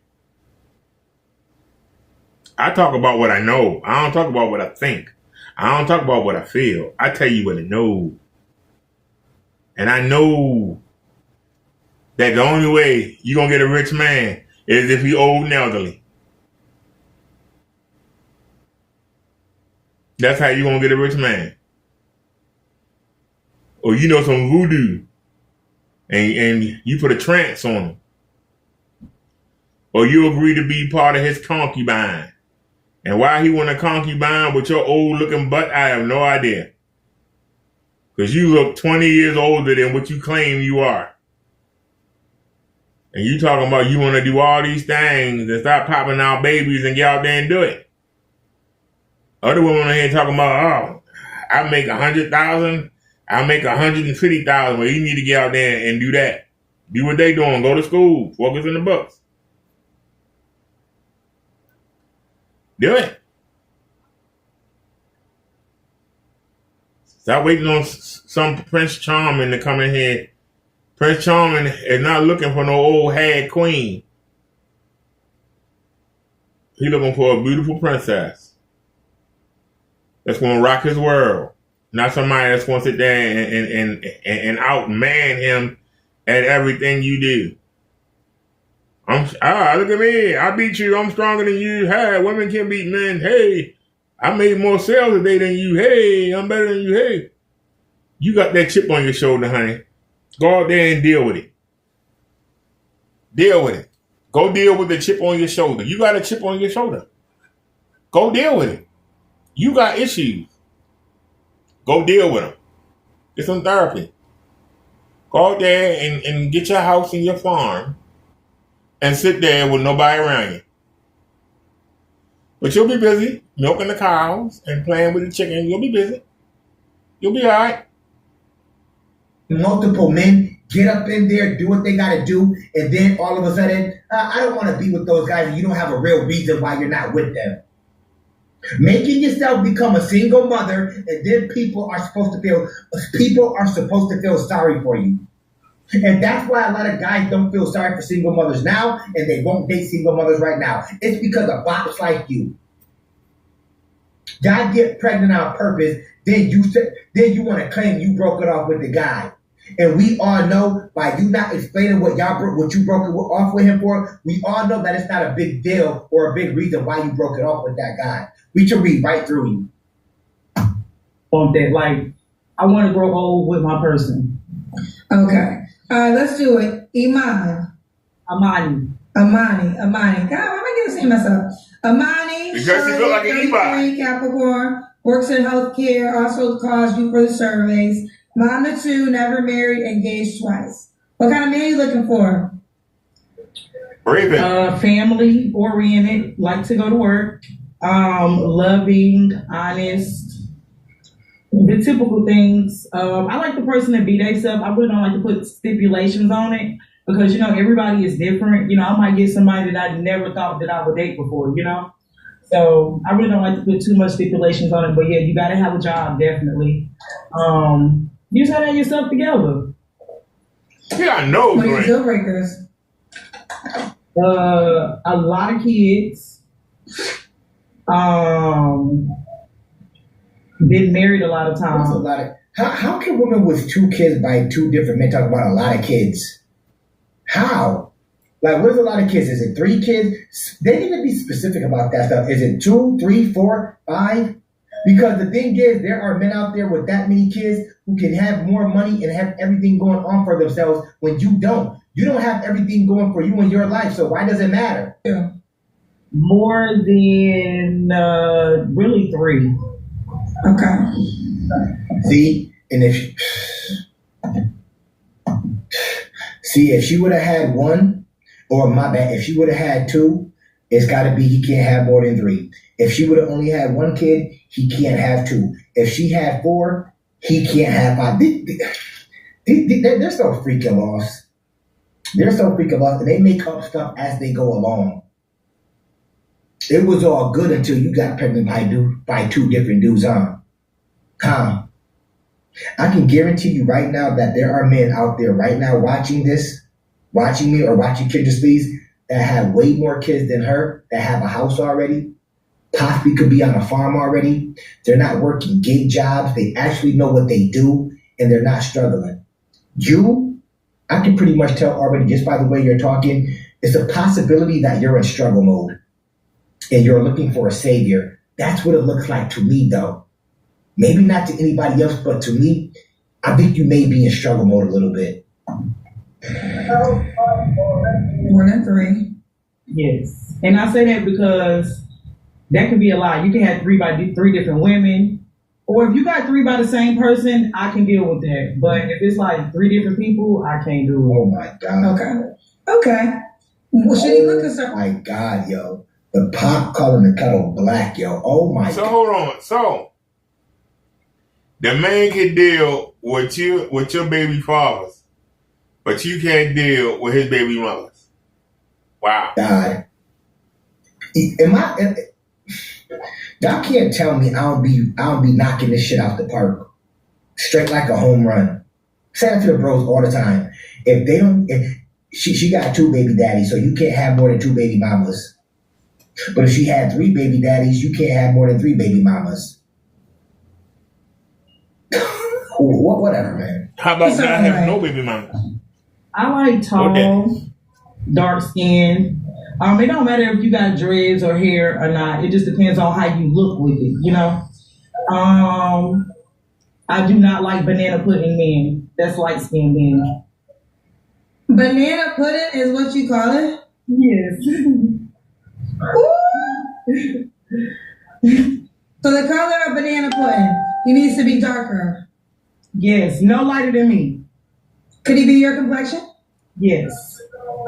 I talk about what I know. I don't talk about what I think. I don't talk about what I feel. I tell you what I know. And I know that the only way you're going to get a rich man is if he's old and elderly. That's how you're going to get a rich man. Or you know some voodoo and you put a trance on him. Or you agree to be part of his concubine. And why he want a concubine with your old looking butt, I have no idea. Because you look 20 years older than what you claim you are. And you talking about you want to do all these things and stop popping out babies and get out there and do it. Other women on here talking about, oh, I make 100,000, I make 150,000. Well, you need to get out there and do that. Do what they doing. Go to school. Focus in the books. Do it. Stop waiting on some Prince Charming to come in here. Prince Charming is not looking for no old hag queen. He's looking for a beautiful princess that's going to rock his world. Not somebody that's going to sit there and outman him at everything you do. Look at me. I beat you. I'm stronger than you. Hey, women can beat men. Hey, I made more sales today than you. Hey, I'm better than you. Hey, you got that chip on your shoulder, honey. Go out there and deal with it. Deal with it. Go deal with the chip on your shoulder. You got a chip on your shoulder. Go deal with it. You got issues. Go deal with them. Get some therapy. Go out there and get your house and your farm and sit there with nobody around you. But you'll be busy milking the cows and playing with the chicken. You'll be busy. You'll be all right. Multiple men get up in there, do what they got to do, and then all of a sudden, I don't want to be with those guys, and you don't have a real reason why you're not with them. Making yourself become a single mother, and then people are supposed to feel sorry for you. And that's why a lot of guys don't feel sorry for single mothers now, and they won't date single mothers right now. It's because of bots like you. God get pregnant on purpose, then you want to claim you broke it off with the guy. And we all know by you not explaining what you broke it off with him for, we all know that it's not a big deal or a big reason why you broke it off with that guy. We should read right through you. On that, like, I want to grow old with my person. Okay. Let's do it. Amani. God, why am I getting to see myself? Amani, because you look like anybody. Capricorn, works in healthcare, also calls you for the surveys. Mom of two, never married, engaged twice. What kind of man are you looking for? Family oriented, like to go to work, loving, honest, the typical things. I like the person to be themselves. I really don't like to put stipulations on it because, everybody is different. I might get somebody that I never thought that I would date before, So I really don't like to put too much stipulations on it. But yeah, you got to have a job, definitely. You just got to have yourself together. Yeah, I know. What are your deal breakers? A lot of kids. Been married a lot of times. That's a lot of. How can women with 2 kids by 2 different men talk about a lot of kids? How? Like, what is a lot of kids? Is it 3 kids? They need to be specific about that stuff. Is it 2, 3, 4, 5? Because the thing is, there are men out there with that many kids who can have more money and have everything going on for themselves when you don't. You don't have everything going for you in your life, so why does it matter? Yeah. More than really 3. Okay. See, and if she would have had 1, or my bad, if she would have had 2, it's got to be he can't have more than 3. If she would have only had 1 kid, he can't have 2. If she had 4, he can't have 5. They're so freaking lost. They're so freaking lost, and they make up stuff as they go along. It was all good until you got pregnant by 2 different dudes, huh? I can guarantee you right now that there are men out there right now watching me or watching Kendra Sleaze that have way more kids than her, that have a house already, possibly could be on a farm already. They're not working gig jobs. They actually know what they do, and they're not struggling. I can pretty much tell already just by the way you're talking, it's a possibility that you're in struggle mode and you're looking for a savior. That's what it looks like to me, though. Maybe not to anybody else, but to me, I think you may be in struggle mode a little bit. More than 3. Yes. And I say that because that could be a lot. You can have 3 by 3 different women. Or if you got 3 by the same person, I can deal with that. But if it's like 3 different people, I can't do it. Oh my God. Okay. Well, should he look at something? Oh my God, yo. The pot calling the kettle black, yo. Oh my God. So hold on. So the man can deal with your baby fathers, but you can't deal with his baby mothers. Wow. God. Y'all can't tell me I don't be knocking this shit out the park. Straight like a home run. Say that to the bros all the time. If she got 2 baby daddies, so you can't have more than 2 baby mamas. But if she had 3 baby daddies, you can't have more than 3 baby mamas. Whatever, man. How about not having no baby mamas? I like tall, dark skin. It don't matter if you got dreads or hair or not. It just depends on how you look with it, you know? I do not like banana pudding men. That's light skinned men. Banana pudding is what you call it? Yes. So the color of banana pudding, he needs to be darker. Yes, no lighter than me. Could he be your complexion? Yes.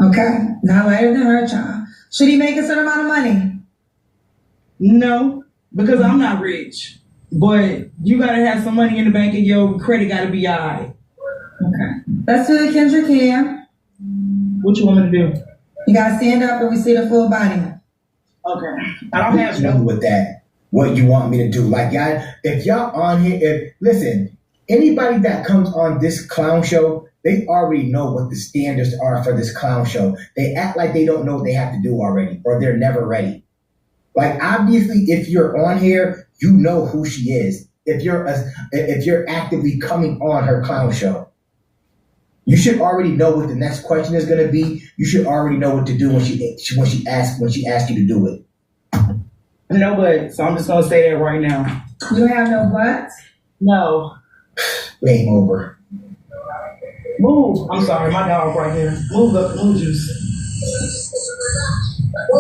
Okay, not lighter than her, child. Should he make a certain amount of money? No, because I'm not rich. But you gotta have some money in the bank and your credit gotta be all right. Okay. Let's do the Kendra Cam. What you want me to do? You gotta stand up and we see the full body. Okay. I don't have no with that. What you want me to do? Like, y'all, if y'all on here, listen, anybody that comes on this clown show, they already know what the standards are for this clown show. They act like they don't know what they have to do already, or they're never ready. Like, obviously, if you're on here, you know who she is. If you're actively coming on her clown show, you should already know what the next question is going to be. You should already know what to do when she asks you to do it. No but, so I'm just gonna say that right now. You have no butt? No. Game over. Move. I'm sorry, my dog right here. Move up, move juice.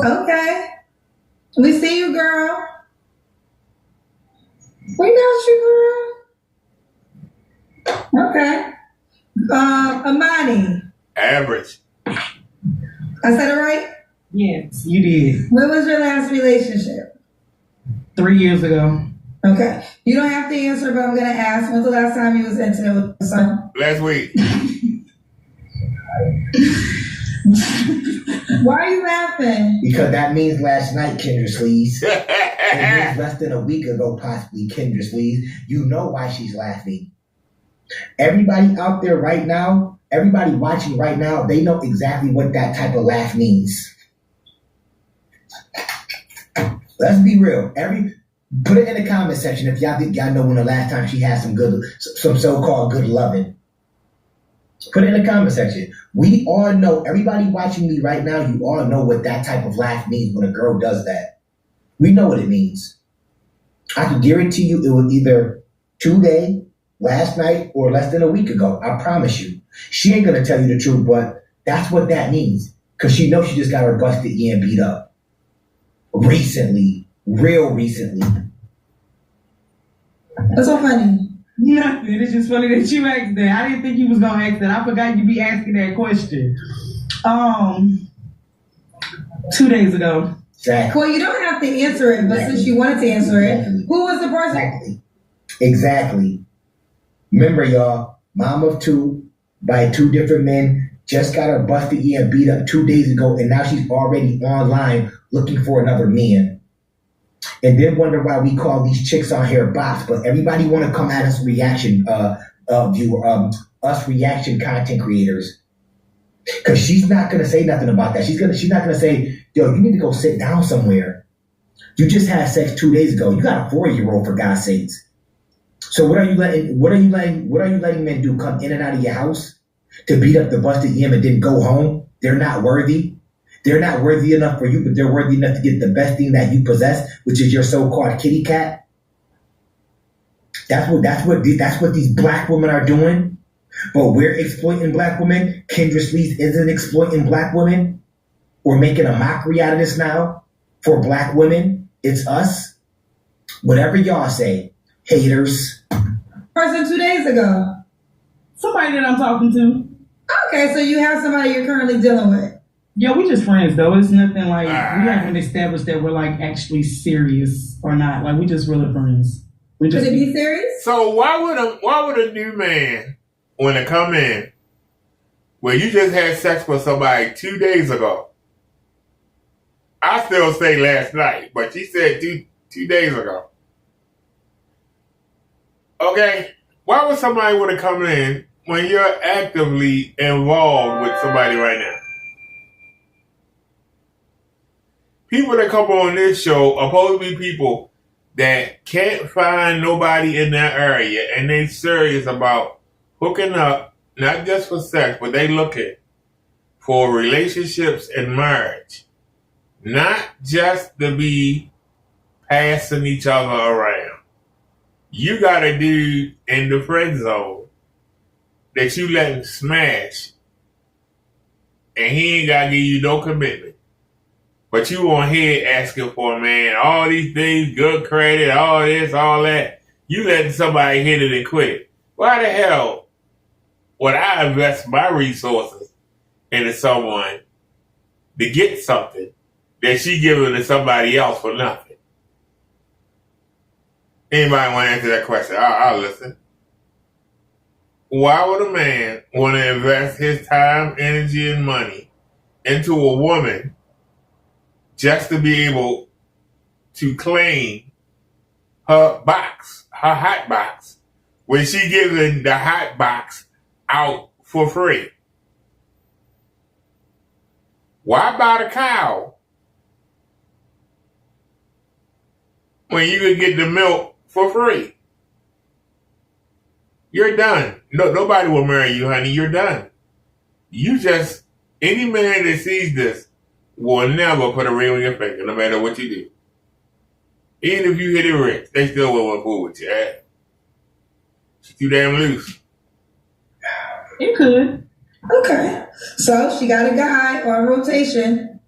Okay. We see you, girl. We got you, girl. Okay. Amani. Average. I said it right? Yes, you did. When was your last relationship? 3 years ago. Okay. You don't have to answer, but I'm going to ask. When's the last time you was intimate with someone? Last week. Why are you laughing? Because that means last night, Kendra Sleaze. It means less than a week ago, possibly, Kendra Sleaze. You know why she's laughing. Everybody out there right now, everybody watching right now, they know exactly what that type of laugh means. Let's be real. Put it in the comment section if y'all think y'all know when the last time she had some so-called good loving. Put it in the comment section. We all know, everybody watching me right now, you all know what that type of laugh means when a girl does that. We know what it means. I can guarantee you it was either today, last night, or less than a week ago. I promise you. She ain't going to tell you the truth, but that's what that means. Because she knows she just got her busted and beat up. Recently. Real recently. What's so funny? Nothing. It's just funny that you asked that. I didn't think you was gonna ask that. I forgot you be asking that question. 2 days ago. Exactly. Well, you don't have to answer it, but since you wanted to answer it, who was the person? Exactly. Remember, y'all, mom of two by two different men just got her busted and beat up 2 days ago, and now she's already online looking for another man. And then wonder why we call these chicks on here bots, but everybody want to come at us reaction reaction content creators. Because she's not gonna say nothing about that. She's not gonna say, yo, you need to go sit down somewhere. You just had sex 2 days ago. You got a 4-year-old, for God's sakes. So what are you letting men do? Come in and out of your house to beat up the busted yam and then go home? They're not worthy. They're not worthy enough for you, but they're worthy enough to get the best thing that you possess, which is your so-called kitty cat. That's what these black women are doing. But we're exploiting black women. Kendra Sleaze isn't exploiting black women. We're making a mockery out of this now for black women. It's us. Whatever y'all say, haters. Person 2 days ago. Somebody that I'm talking to. Okay, so you have somebody you're currently dealing with. Yeah, we just friends though. It's nothing like we haven't established that we're like actually serious or not. Like we just really friends. Could it be serious? So why would a new man want to come in when you just had sex with somebody 2 days ago? I still say last night, but she said two days ago. Okay, why would somebody want to come in when you're actively involved with somebody right now? People that come on this show are supposed to be people that can't find nobody in their area, and they serious about hooking up, not just for sex, but they looking for relationships and marriage. Not just to be passing each other around. You got a dude in the friend zone that you letting smash, and he ain't got to give you no commitment. But you on here asking for a man, all these things, good credit, all this, all that. You letting somebody hit it and quit. Why the hell would I invest my resources into someone to get something that she giving to somebody else for nothing? Anybody want to answer that question? I'll listen. Why would a man want to invest his time, energy, and money into a woman just to be able to claim her box, her hot box, when she giving the hot box out for free? Why buy the cow when you can get the milk for free? You're done. No, nobody will marry you, honey. You're done. Any man that sees this will never put a ring on your finger, no matter what you do. Even if you hit it rich, they still won't want to fool with you. Eh? She's too damn loose. You could. Okay. So she got a guy on rotation.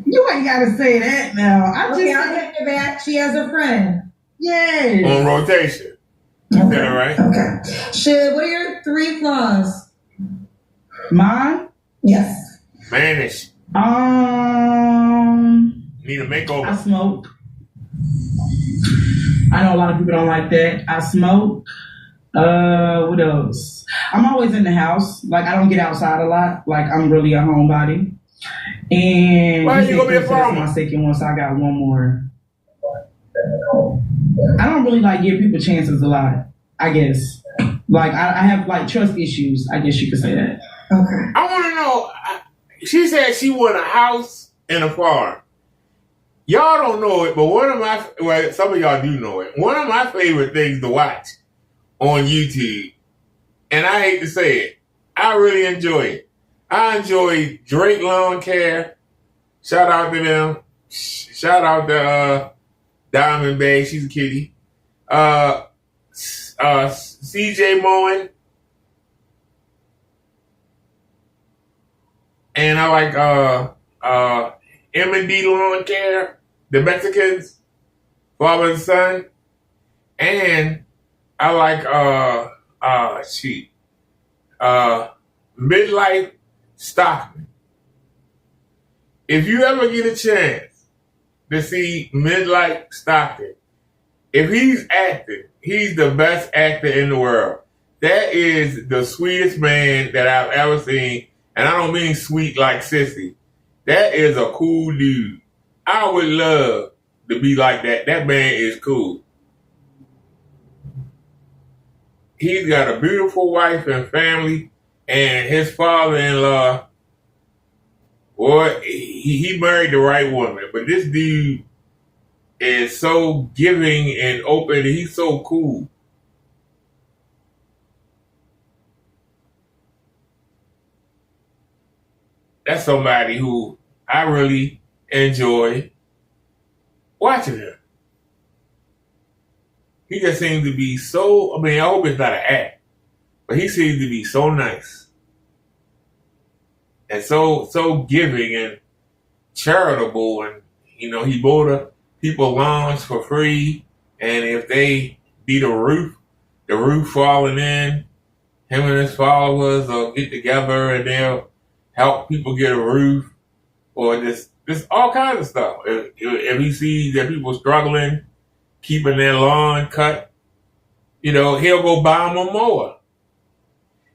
You ain't got to say that now. I'll take it back. She has a friend. Yay. On rotation. Okay. Is that all right? Okay. Shit, what are your 3 flaws? Mine? Yes. Vanish. Need a makeover. I smoke. I know a lot of people don't like that. I smoke. What else? I'm always in the house. Like, I don't get outside a lot. Like, I'm really a homebody. And why you gonna be a farmer? My second one, so I got one more. I don't really like give people chances a lot, I guess. Like, I have like trust issues, I guess you could say that. Okay. I want to know, She said she want a house and a farm. Y'all don't know it, but some of y'all do know it. One of my favorite things to watch on YouTube, and I hate to say it, I really enjoy it. I enjoy Drake Lawn Care. Shout out to them. Shout out to Diamond Bay. She's a kitty. CJ Mowing. And I like M&D Lawn Care, the Mexicans, father and son. And I like Midlife Stockman. If you ever get a chance to see Midlife Stockman, if he's acting, he's the best actor in the world. That is the sweetest man that I've ever seen. And I don't mean sweet like sissy. That is a cool dude. I would love to be like that. That man is cool. He's got a beautiful wife and family, and his father-in-law, boy, he married the right woman. But this dude is so giving and open. He's so cool. That's somebody who I really enjoy watching him. He just seems to be so, I hope it's not an act, but he seems to be so nice and so giving and charitable. And, he bought people lawns for free. And if they need a roof, the roof falling in, him and his followers will get together and they'll help people get a roof, or just all kinds of stuff. If he sees that people struggling, keeping their lawn cut, he'll go buy them a mower.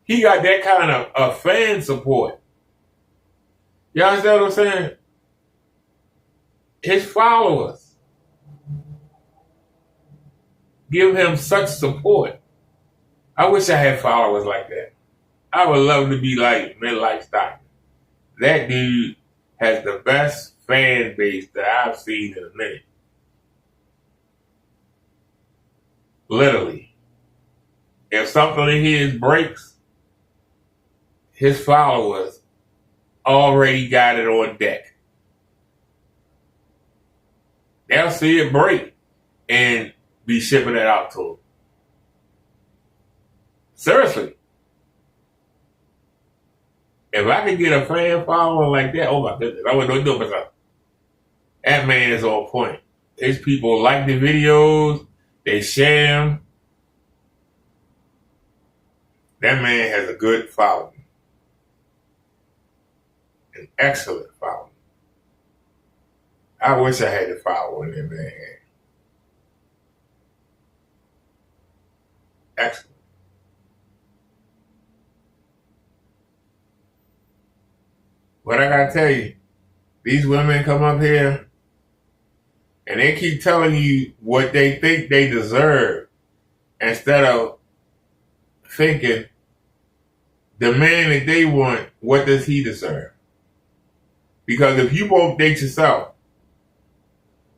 He got that kind of fan support. You understand what I'm saying? His followers give him such support. I wish I had followers like that. I would love to be like Midlife Stockman. That dude has the best fan base that I've seen in a minute. Literally. If something in his breaks, his followers already got it on deck. They'll see it break and be shipping it out to him. Seriously. If I could get a fan following like that, oh my goodness, I wouldn't do it myself. That man is on point. His people like the videos, they share them. That man has a good following. An excellent following. I wish I had the following that man had. Excellent. But I gotta tell you, these women come up here and they keep telling you what they think they deserve instead of thinking the man that they want, what does he deserve? Because if you won't date yourself,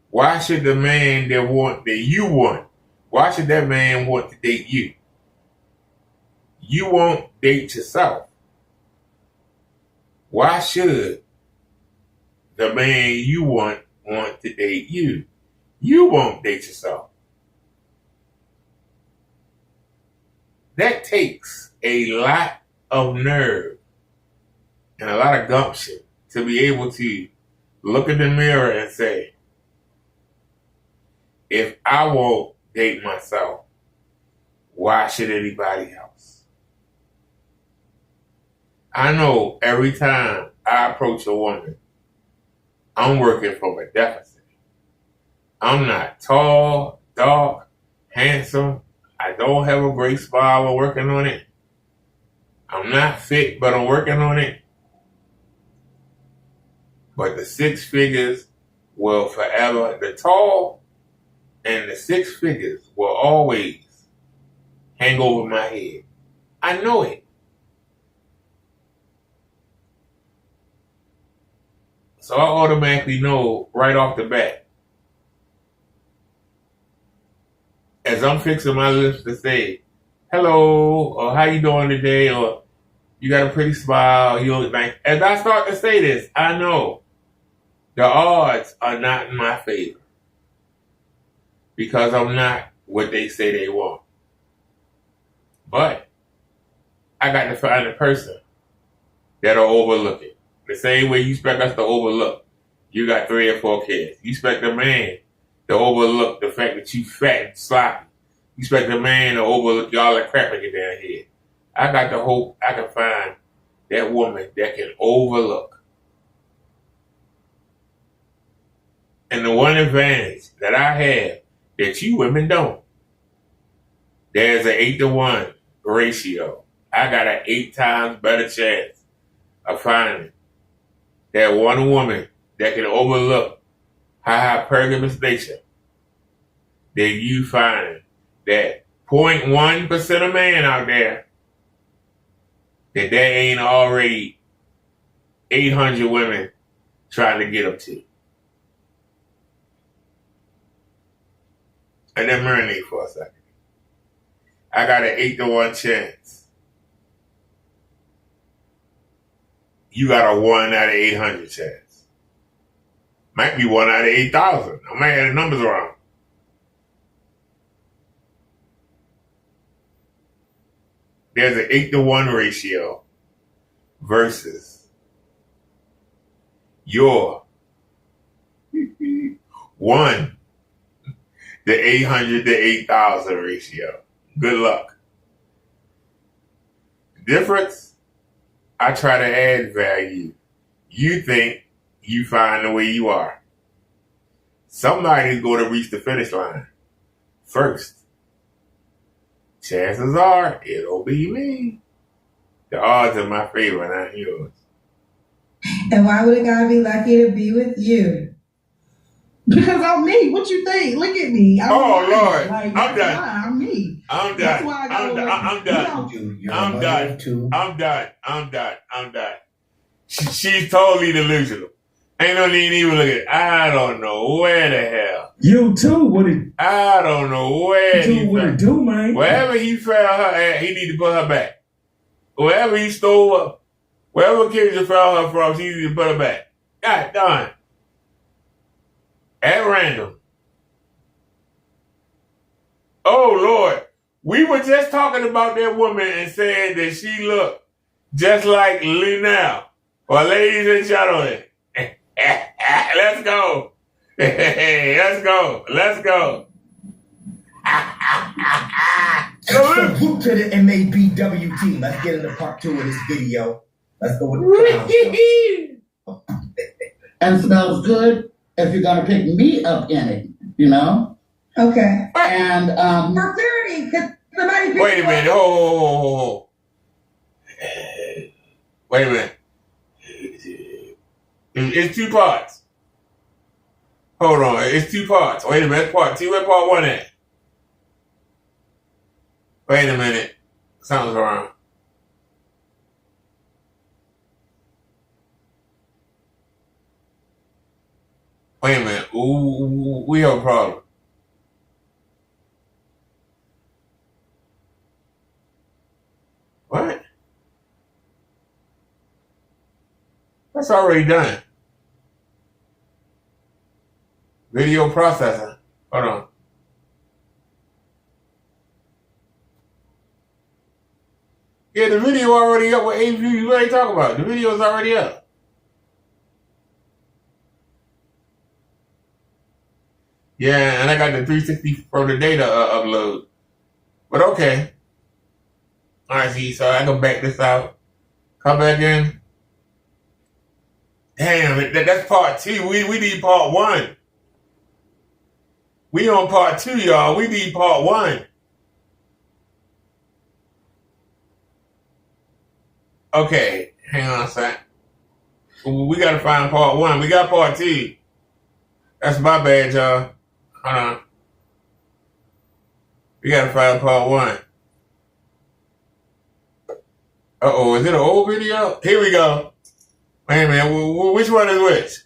why should the man that you want, why should that man want to date you? You won't date yourself. Why should the man you want to date you? You won't date yourself. That takes a lot of nerve and a lot of gumption to be able to look in the mirror and say, if I won't date myself, why should anybody else? I know every time I approach a woman, I'm working from a deficit. I'm not tall, dark, handsome. I don't have a great smile. I'm working on it. I'm not fit, but I'm working on it. But the six figures will forever, the tall and the six figures will always hang over my head. I know it. So I automatically know right off the bat, as I'm fixing my lips to say, hello, or how you doing today, or you got a pretty smile, you look nice. As I start to say this, I know the odds are not in my favor because I'm not what they say they want. But I got to find a person that'll overlook it. The same way you expect us to overlook you got 3 or 4 kids. You expect a man to overlook the fact that you fat and sloppy. You expect a man to overlook all the crap in your damn head. I got to hope I can find that woman that can overlook. And the one advantage that I have that you women don't, there's an 8-to-1 ratio. I got an 8 times better chance of finding that one woman that can overlook her hypergamous nature than you find that 0.1% of man out there that there ain't already 800 women trying to get up to. And then marinate for a second. I got an 8-to-1 chance. You got a 1 out of 800 chance. Might be 1 out of 8,000. I might have the numbers wrong. There's an 8-to-1 ratio versus your 1 to 800 to 8,000 ratio. Good luck. Difference, I try to add value. You think you find the way you are. Somebody's going to reach the finish line first. Chances are it'll be me. The odds are in my favor, not yours. And why would a guy be lucky to be with you? Because I'm me. What you think? Look at me. I'm Lord. Like, I'm done. I'm me. I'm done. That's why I got I'm done. I'm done. She's totally delusional. Ain't no need to even look at it. I don't know where the hell. You too, what it? I don't know where you what it do, man. Wherever he found her at, he need to put her back. Wherever he stole her, wherever Kendra found her from, he need to put her back. God darn. At random. Oh, Lord. We were just talking about that woman and saying that she looked just like Linnell. Well, ladies and gentlemen, let's go. Let's go. Let's go. Salute to the MABW team. Let's get into part 2 of this video. Let's go with the clown show. And smells good if you're gonna pick me up in it, you know? Okay. And for 30, because somebody wait a minute. Oh. Wait a minute. It's 2 parts. Hold on. It's 2 parts. Wait a minute. Part 2. Where part 1 at? Wait a minute. Something's wrong. Wait a minute. Ooh, we have a problem. What? That's already done. Video processing. Hold on. Yeah, the video already up. What 8 views you already talking about? The video is already up. Yeah, and I got the 360 from the data upload. But okay. All right, see, so I can back this out. Come back in. Damn, that's part 2. We need part 1. We on part 2, y'all. We need part 1. Okay, hang on a sec. We gotta find part 1. We got part 2. That's my bad, y'all. Hold on. We gotta find part 1. Uh-oh, is it an old video? Here we go. Wait a minute, which one is which?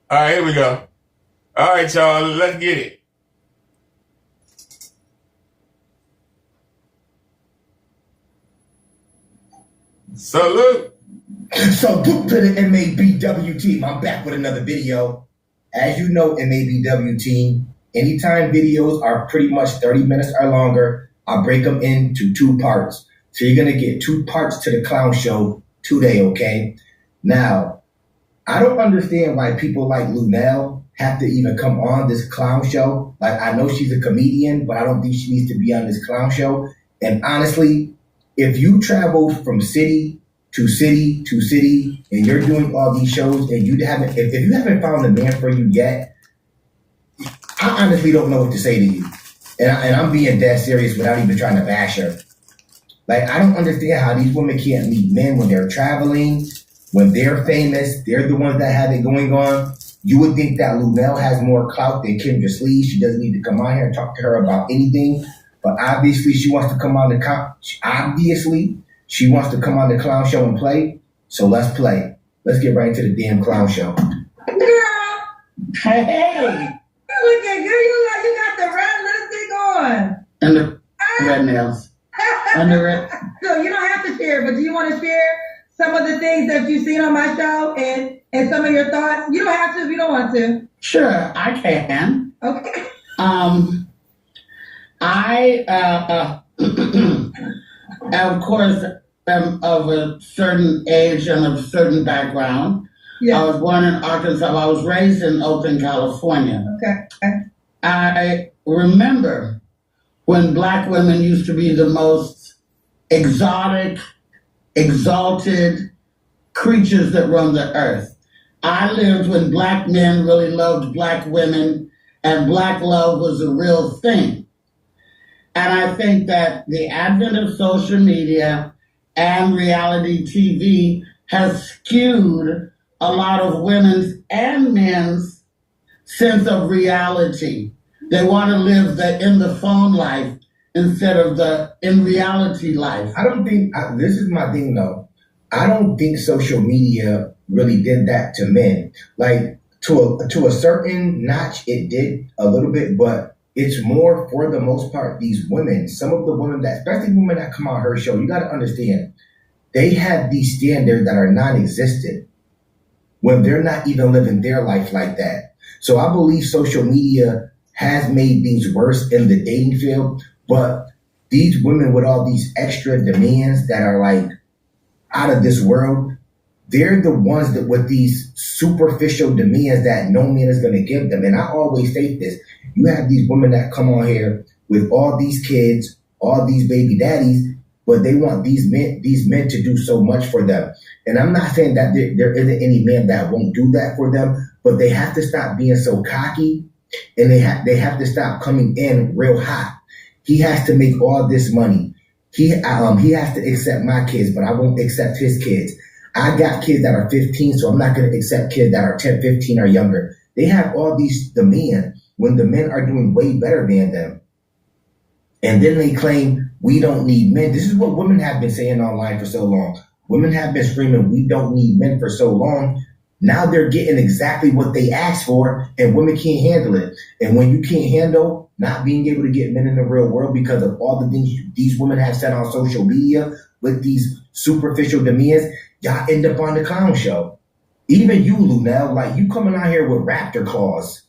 All right, here we go. All right, y'all, let's get it. Salute. Salute to the MABW team. I'm back with another video. As you know, MABW team, anytime videos are pretty much 30 minutes or longer, I'll break them into 2 parts. So you're going to get 2 parts to the clown show today, okay? Now, I don't understand why people like Lunel have to even come on this clown show. Like, I know she's a comedian, but I don't think she needs to be on this clown show. And honestly, if you travel from city to city to city and you're doing all these shows and you haven't, if you haven't found a man for you yet, I honestly don't know what to say to you. And I'm being dead serious without even trying to bash her. Like, I don't understand how these women can't meet men when they're traveling, when they're famous, they're the ones that have it going on. You would think that Lunel has more clout than Kendra Sleeve. She doesn't need to come on here and talk to her about anything. But obviously, she wants to come on the clown show and play. So let's play. Let's get right into the damn clown show. Girl, Hey, look at you like you got the red lipstick on. and the red nails. And the red. So you don't have to share, but do you want to share some of the things that you've seen on my show and some of your thoughts? You don't have to if you don't want to. Sure, I can. Okay. I, of course, am of a certain age and of a certain background. Yeah. I was born in Arkansas. I was raised in Oakland, California. Okay. I remember when Black women used to be the most exotic, exalted creatures that roam the earth. I lived when Black men really loved Black women and Black love was a real thing. And I think that the advent of social media and reality TV has skewed a lot of women's and men's sense of reality. They want to live the in the phone life instead of the in reality life. I don't think, this is my thing though. I don't think social media really did that to men. Like, to a certain notch, it did a little bit, but it's more, for the most part, these women, some of the women that, especially women that come on her show, you got to understand, they have these standards that are non-existent when they're not even living their life like that. So I believe social media has made things worse in the dating field, but these women with all these extra demands that are like out of this world, they're the ones that with these superficial demands that no man is going to give them. And I always say this, you have these women that come on here with all these kids, all these baby daddies, but they want these men to do so much for them. And I'm not saying that there isn't any man that won't do that for them, but they have to stop being so cocky, and they have to stop coming in real hot. He has to make all this money. He has to accept my kids, but I won't accept his kids. I got kids that are 15, so I'm not going to accept kids that are 10, 15 or younger. They have all these demands when the men are doing way better than them. And then they claim we don't need men. This is what women have been saying online for so long. Women have been screaming we don't need men for so long. Now they're getting exactly what they asked for, and women can't handle it. And when you can't handle not being able to get men in the real world because of all the things these women have said on social media with these superficial demands, y'all end up on the clown show. Even you, Lunel, like, you coming out here with raptor claws.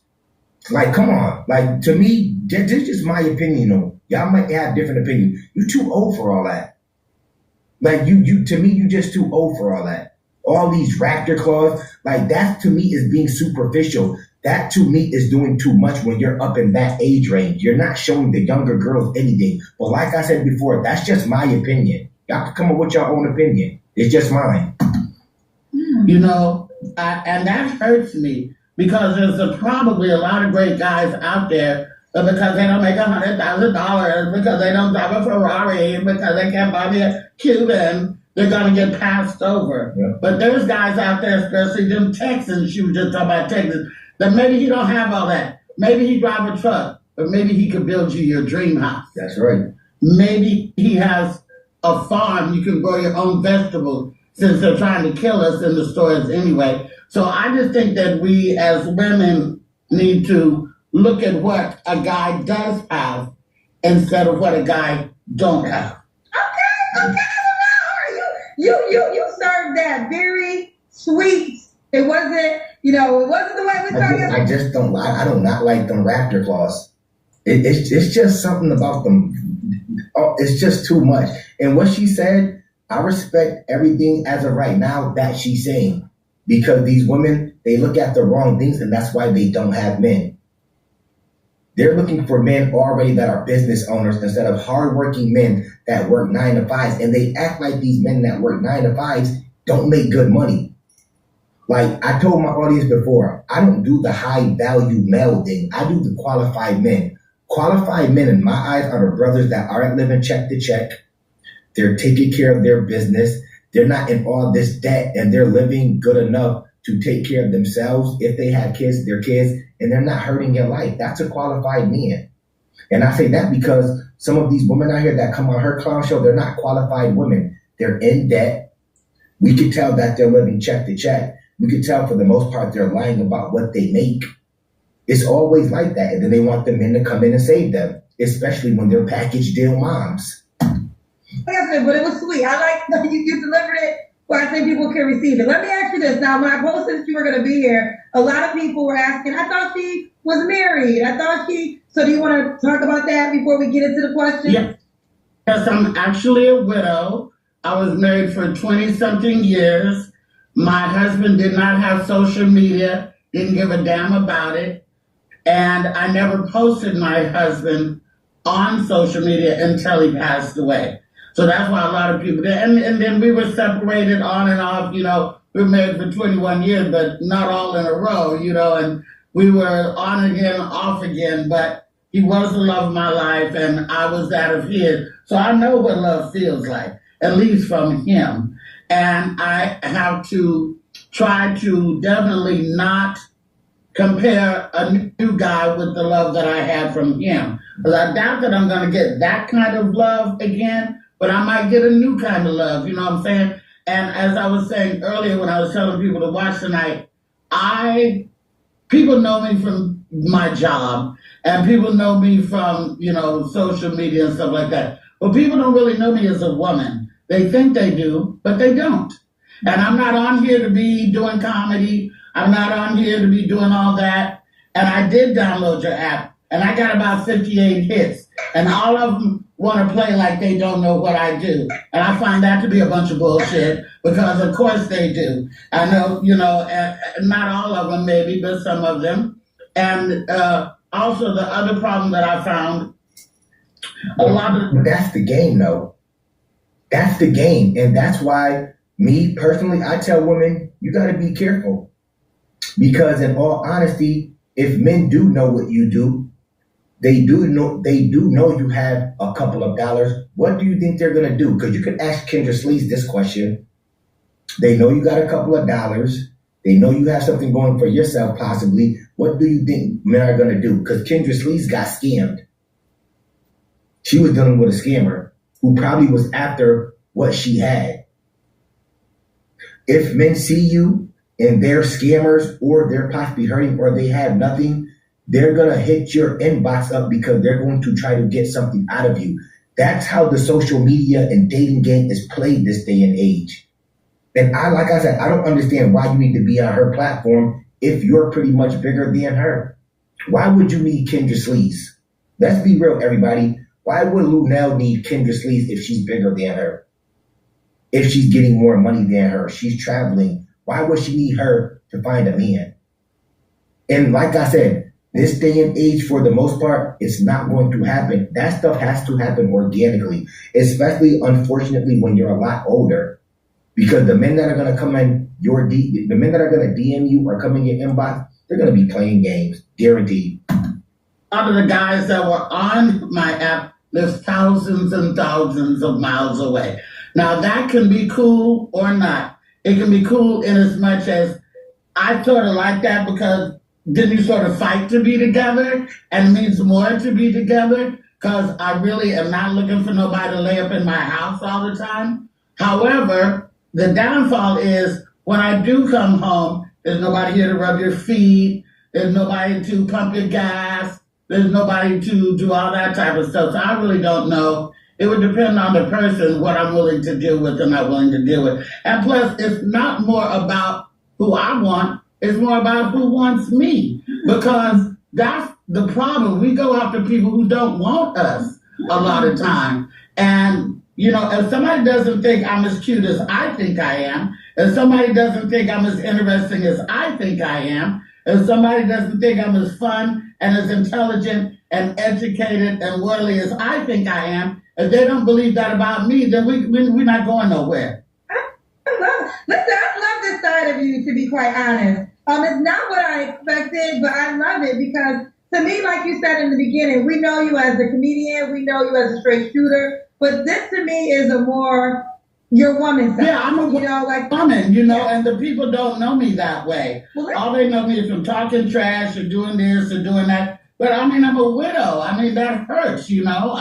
Like, come on. Like, to me, this is just my opinion, though. Y'all might have different opinions. You too old for all that. Like, you to me, you just too old for all that. All these raptor claws, like, that to me is being superficial. That to me is doing too much when you're up in that age range. You're not showing the younger girls anything. But like I said before, that's just my opinion. Y'all can come up with your own opinion. It's just mine. You know, and that hurts me because there's probably a lot of great guys out there, but because they don't make $100,000, because they don't drive a Ferrari, because they can't buy me a Cuban, they're going to get passed over. Yeah. But there's guys out there, especially them Texans, she was just talking about Texans, that maybe he don't have all that. Maybe he drive a truck, but maybe he could build you your dream house. That's right. Maybe he has a farm, you can grow your own vegetables, since they're trying to kill us in the stores anyway. So I just think that we as women need to look at what a guy does have instead of what a guy don't have. Okay, you served that very sweet. It wasn't, it wasn't the way we talking. I just don't. I do not like them raptor claws. It's just something about them. Oh, it's just too much. And what she said, I respect everything as of right now that she's saying, because these women, they look at the wrong things, and that's why they don't have men. They're looking for men already that are business owners instead of hardworking men that work 9 to 5s, and they act like these men that work 9 to 5s don't make good money. Like I told my audience before, I don't do the high value male thing. I do the qualified men. Qualified men in my eyes are the brothers that aren't living check to check. They're taking care of their business. They're not in all this debt, and they're living good enough to take care of themselves. If they have kids, their kids, and they're not hurting your life. That's a qualified man. And I say that because some of these women out here that come on her clown show, they're not qualified women. They're in debt. We could tell that they're living check to check. We could tell for the most part they're lying about what they make. It's always like that. And then they want the men to come in and save them, especially when they're package deal moms. Like I said, but it was sweet. I like that you delivered it where I think people can receive it. Let me ask you this. Now, when I posted that you were going to be here, a lot of people were asking, I thought she was married. So do you want to talk about that before we get into the question? Yeah. Yes, I'm actually a widow. I was married for 20-something years. My husband did not have social media, didn't give a damn about it. And I never posted my husband on social media until he passed away. So that's why a lot of people did. And then we were separated on and off, we were married for 21 years, but not all in a row, and we were on again, off again, but he was the love of my life and I was that of his. So I know what love feels like, at least from him. And I have to try to definitely not compare a new guy with the love that I had from him. Because I doubt that I'm going to get that kind of love again, but I might get a new kind of love, you know what I'm saying? And as I was saying earlier when I was telling people to watch tonight, people know me from my job, and people know me from, social media and stuff like that. But people don't really know me as a woman. They think they do, but they don't. And I'm not on here to be doing comedy. I'm not on here to be doing all that. And I did download your app, and I got about 58 hits. And all of them want to play like they don't know what I do. And I find that to be a bunch of bullshit, because of course they do. I know, not all of them maybe, but some of them. And also the other problem that I found, That's the game, though. That's the game. And that's why, me personally, I tell women, you got to be careful. Because in all honesty, if men do know what you do, they do know you have a couple of dollars, what do you think they're going to do? Because you could ask Kendra Sleaze this question. They know you got a couple of dollars. They know you have something going for yourself, possibly. What do you think men are going to do? Because Kendra Sleaze got scammed. She was dealing with a scammer who probably was after what she had. If men see you and they're scammers, or they're possibly hurting, or they have nothing, they're going to hit your inbox up because they're going to try to get something out of you. That's how the social media and dating game is played this day and age. And like I said, I don't understand why you need to be on her platform if you're pretty much bigger than her. Why would you need Kendra Sleaze? Let's be real, everybody. Why would Lunel need Kendra Sleaze if she's bigger than her? If she's getting more money than her, she's traveling. Why would she need her to find a man? And like I said, this day and age, for the most part, it's not going to happen. That stuff has to happen organically, especially, unfortunately, when you're a lot older. Because the men that are going to come in the men that are going to DM you or come in your inbox, they're going to be playing games, guaranteed. Out of the guys that were on my app live thousands and thousands of miles away. Now, that can be cool or not. It can be cool in as much as I sort of like that, because then you sort of fight to be together, and it means more to be together, because I really am not looking for nobody to lay up in my house all the time. However, the downfall is when I do come home There's nobody here to rub your feet. There's nobody to pump your gas. There's nobody to do all that type of stuff. So I really don't know. It would depend on the person, what I'm willing to deal with and not willing to deal with. And plus, it's not more about who I want. It's more about who wants me. Because that's the problem. We go after people who don't want us a lot of time. And, you know, if somebody doesn't think I'm as cute as I think I am, if somebody doesn't think I'm as interesting as I think I am, if somebody doesn't think I'm as fun and as intelligent and educated and worldly as I think I am, if they don't believe that about me, then we're not going nowhere. Listen, I love this side of you, to be quite honest. It's not what I expected, but I love it because to me, like you said in the beginning, we know you as a comedian, we know you as a straight shooter, but this to me is a more your woman side. Yeah, I'm a woman, you know, and the people don't know me that way. Well, all they know me is from talking trash or doing this or doing that. But I mean, I'm a widow. I mean, that hurts, you know.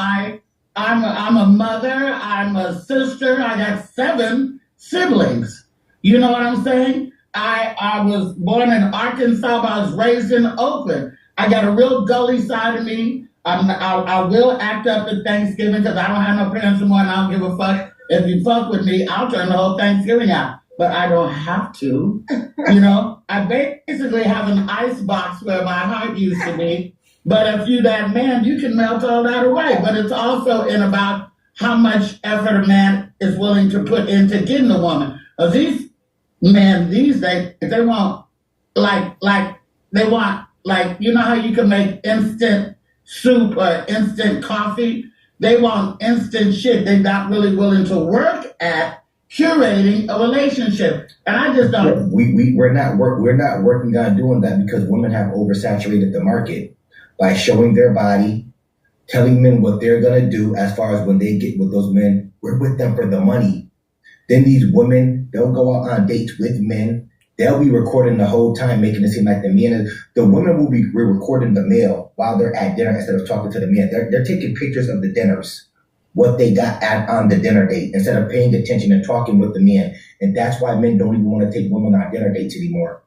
I'm a mother. I'm a sister. I got 7 siblings. You know what I'm saying? I was born in Arkansas, but I was raised in Oakland. I got a real gully side of me. I will act up at Thanksgiving because I don't have no parents anymore and I don't give a fuck. If you fuck with me, I'll turn the whole Thanksgiving out. But I don't have to. You know, I basically have an ice box where my heart used to be. But if you that man, you can melt all that away. But it's also in about how much effort a man is willing to put into getting a woman. These men these days, they want you know how you can make instant soup or instant coffee? They want instant shit. They're not really willing to work at curating a relationship. And I just don't. We're not working on doing that because women have oversaturated the market by showing their body, telling men what they're gonna do as far as when they get with those men, we're with them for the money. Then these women, they'll go out on dates with men. They'll be recording the whole time, making it seem like the women will be recording the male while they're at dinner instead of talking to the men. They're taking pictures of the dinners, what they got on the dinner date, instead of paying attention and talking with the men. And that's why men don't even want to take women on dinner dates anymore.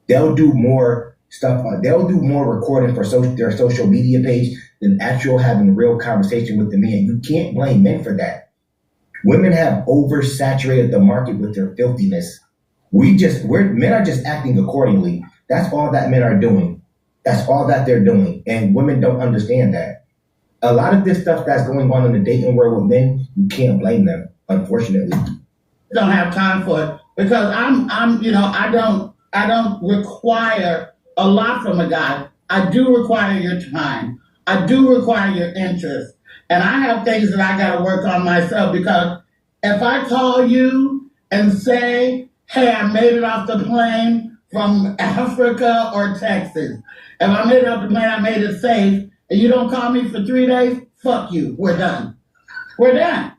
They'll do more stuff. They'll do more recording for their social media page than actual having real conversation with the men. You can't blame men for that. Women have oversaturated the market with their filthiness. Men are just acting accordingly. That's all that men are doing. That's all that they're doing. And women don't understand that. A lot of this stuff that's going on in the dating world with men, you can't blame them, unfortunately. Don't have time for it because I don't require a lot from a guy. I do require your time. I do require your interest. And I have things that I got to work on myself because if I call you and say, hey, I made it off the plane from Africa or Texas. If I made it off the plane, I made it safe, and you don't call me for 3 days, fuck you. We're done. We're done.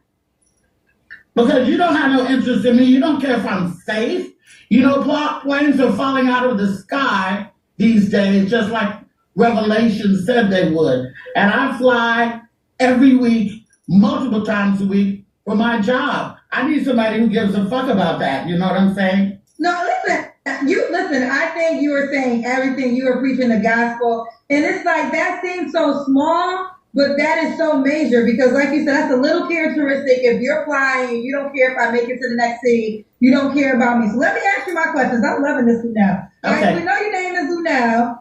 Because you don't have no interest in me. You don't care if I'm safe. You know, planes are falling out of the sky these days, just like Revelation said they would. And I fly every week, multiple times a week for my job. I need somebody who gives a fuck about that. You know what I'm saying? No, listen. I think you were saying everything. You were preaching the gospel. And it's like, that seems so small, but that is so major because like you said, that's a little characteristic. If you're flying, you don't care if I make it to the next city. You don't care about me. So let me ask you my questions. I'm loving this now. Okay. All right, we know your name is Lunel.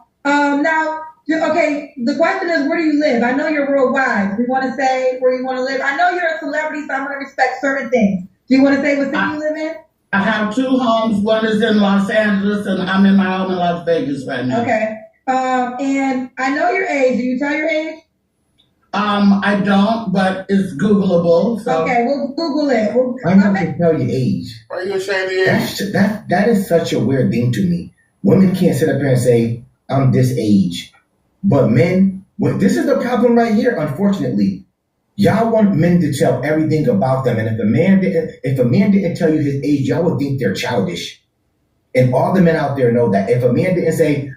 Okay, the question is, where do you live? I know you're worldwide. Do you want to say where you want to live? I know you're a celebrity, so I'm going to respect certain things. Do you want to say what city you live in? I have 2 homes. One is in Los Angeles, and I'm in my home in Las Vegas right now. Okay. And I know your age. Do you tell your age? I don't, but it's Googleable. So. Okay, we'll Google it. I'm not going to tell your age. Are you ashamed of your age? That is such a weird thing to me. Women can't sit up here and say, I'm this age. But men, this is the problem right here, unfortunately. Y'all want men to tell everything about them. And if a man didn't tell you his age, y'all would think they're childish. And all the men out there know that. If a man didn't say,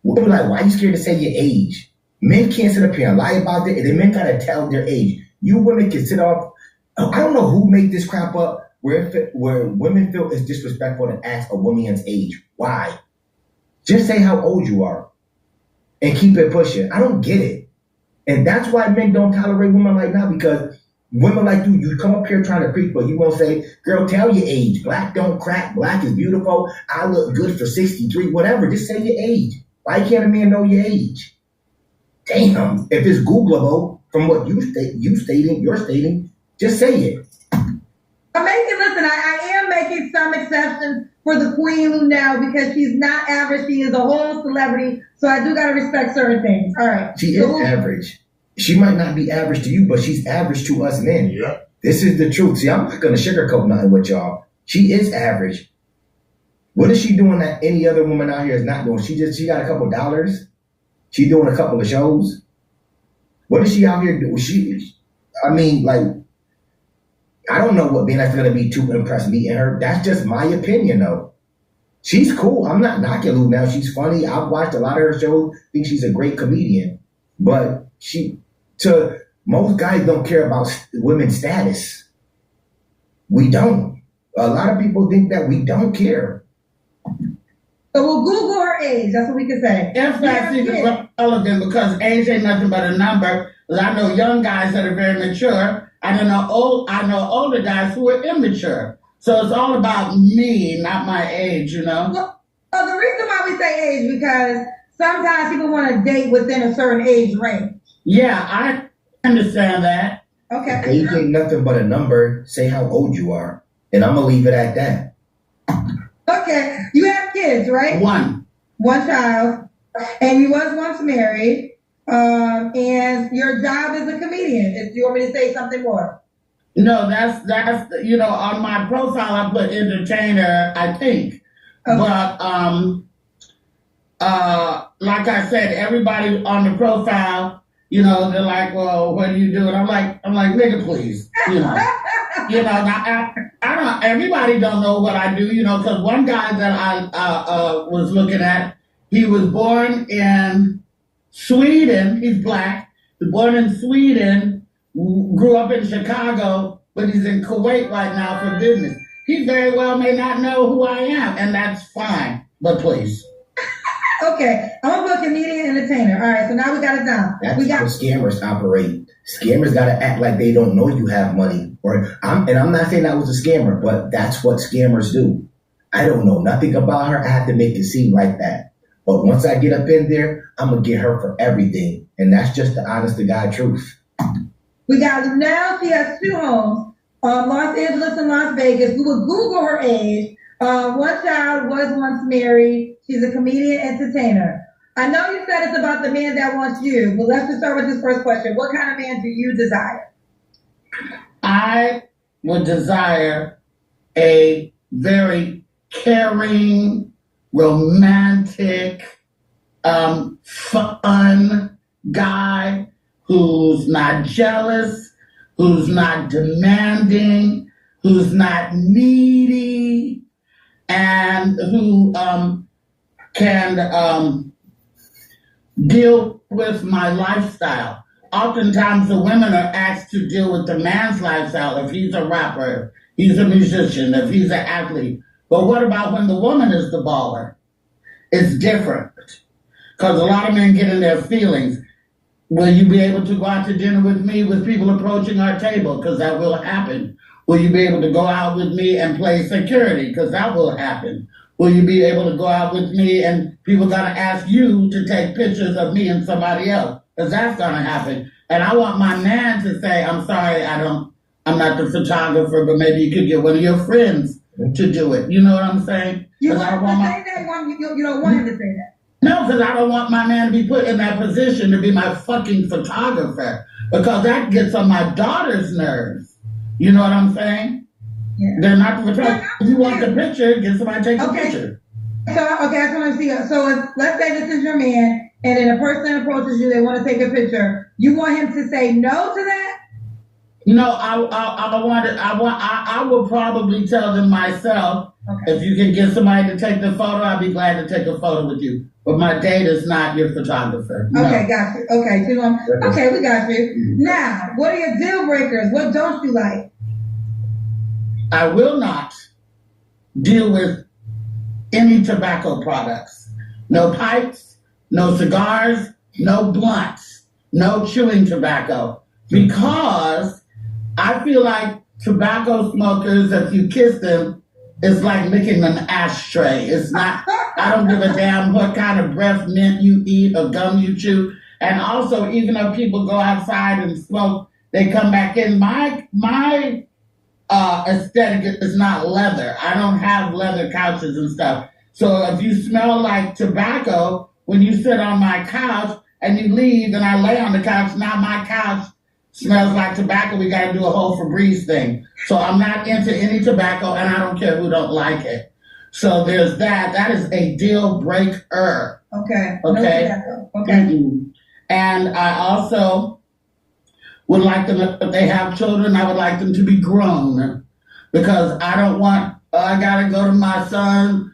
we'll be like, why are you scared to say your age? Men can't sit up here and lie about it. The men gotta tell their age. You women can sit off. I don't know who made this crap up, where women feel it's disrespectful to ask a woman's age. Why? Just say how old you are and keep it pushing. I don't get it. And that's why men don't tolerate women like that, because women like you come up here trying to preach, but you won't say, girl, tell your age. Black don't crack. Black is beautiful. I look good for 63, whatever. Just say your age. Why can't a man know your age? Damn. If it's Googleable from what you're stating, just say it. I am making some exceptions for the Queen Lunel because she's not average. She is a whole celebrity. So I do got to respect certain things. All right. She is average. She might not be average to you, but she's average to us men. Yeah. This is the truth. See, I'm not going to sugarcoat nothing with y'all. She is average. What is she doing that any other woman out here is not doing? She got a couple dollars. She doing a couple of shows. What is she out here doing? I don't know what being that's going to be too impressed meeting her. That's just my opinion, though. She's cool. I'm not knocking Lou now. She's funny. I've watched a lot of her shows. Think she's a great comedian. But most guys don't care about women's status. We don't. A lot of people think that we don't care. So we'll Google her age. That's what we can say. If that's even relevant, because age ain't nothing but a number. Because I know young guys that are very mature. I know older guys who are immature. So it's all about me, not my age, you know? Well, the reason why we say age, because sometimes people want to date within a certain age range. Yeah, I understand that. Okay. Age ain't nothing but a number. Say how old you are. And I'm going to leave it at that. Okay. You have kids, right? One child. And you was once married. And your job is a comedian. Do you want me to say something more? No, that's on my profile I put entertainer, I think. Okay. But like I said, everybody on the profile, they're like, well, what do you do? And I'm like, nigga, please, I don't. Everybody don't know what I do, because one guy that I was looking at, he was born in Sweden. He's black. He's born in Sweden, grew up in Chicago, but he's in Kuwait right now for business. He very well may not know who I am, and that's fine. But please. Okay, I'm gonna put comedian entertainer. All right, so now we got it down. That's how scammers operate. Scammers gotta act like they don't know you have money. I'm not saying that was a scammer, but that's what scammers do. I don't know nothing about her. I have to make it seem like that. But once I get up in there, I'm gonna get her for everything, and that's just the honest to God truth. We got now. She has 2 homes, Los Angeles and Las Vegas. We will Google her age. One child, was once married. She's a comedian entertainer. I know you said it's about the man that wants you, but let's just start with this first question. What kind of man do you desire? I would desire a very caring, romantic, fun guy who's not jealous, who's not demanding, who's not needy, and who can deal with my lifestyle. Oftentimes the women are asked to deal with the man's lifestyle. If he's a rapper, he's a musician, if he's an athlete. But what about when the woman is the baller? It's different. Because a lot of men get in their feelings. Will you be able to go out to dinner with me with people approaching our table? Because that will happen. Will you be able to go out with me and play security? Because that will happen. Will you be able to go out with me and people got to ask you to take pictures of me and somebody else? Because that's going to happen. And I want my man to say, I'm sorry, I'm not the photographer, but maybe you could get one of your friends to do it. You know what I'm saying? You don't want him to say that. No, because I don't want my man to be put in that position to be my fucking photographer. Because that gets on my daughter's nerves. You know what I'm saying? Yeah. They're not the photographer. If you want the picture, get somebody to take the picture. So, I just want to see. So, let's say this is your man, and then a person approaches you, they want to take a picture. You want him to say no to that? No, I will probably tell them myself. Okay. If you can get somebody to take the photo, I'll be glad to take a photo with you. But my date is not your photographer. No. Okay, got you. Okay, we got you. Now, what are your deal breakers? What don't you like? I will not deal with any tobacco products. No pipes, no cigars, no blunts, no chewing tobacco. Because I feel like tobacco smokers, if you kiss them, it's like licking an ashtray. It's not, I don't give a damn what kind of breath mint you eat or gum you chew. And also, even though people go outside and smoke, they come back in. My aesthetic is not leather. I don't have leather couches and stuff. So if you smell like tobacco, when you sit on my couch and you leave and I lay on the couch, now my couch smells like tobacco. We got to do a whole Febreze thing. So I'm not into any tobacco, and I don't care who don't like it. So there's that. That is a deal breaker. Okay. Okay. No tobacco. Okay. Mm-hmm. And I also would like them, if they have children, I would like them to be grown, because I don't want, I got to go to my son's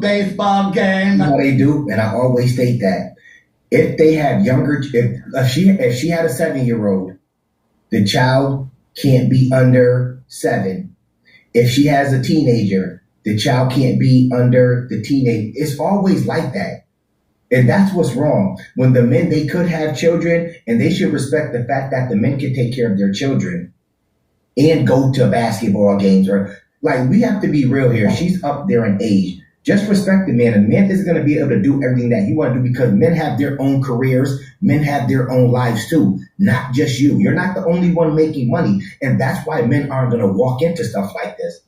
baseball game. No, they do, and I always state that. If they have younger, if she had a 7-year-old, the child can't be under 7. If she has a teenager, the child can't be under the teenage. It's always like that. And that's what's wrong. When the men, they could have children, and they should respect the fact that the men can take care of their children and go to basketball games. Or, like, we have to be real here. She's up there in age. Just respect the man. And man isn't going to be able to do everything that you want to do, because men have their own careers. Men have their own lives too, not just you. You're not the only one making money. And that's why men aren't going to walk into stuff like this.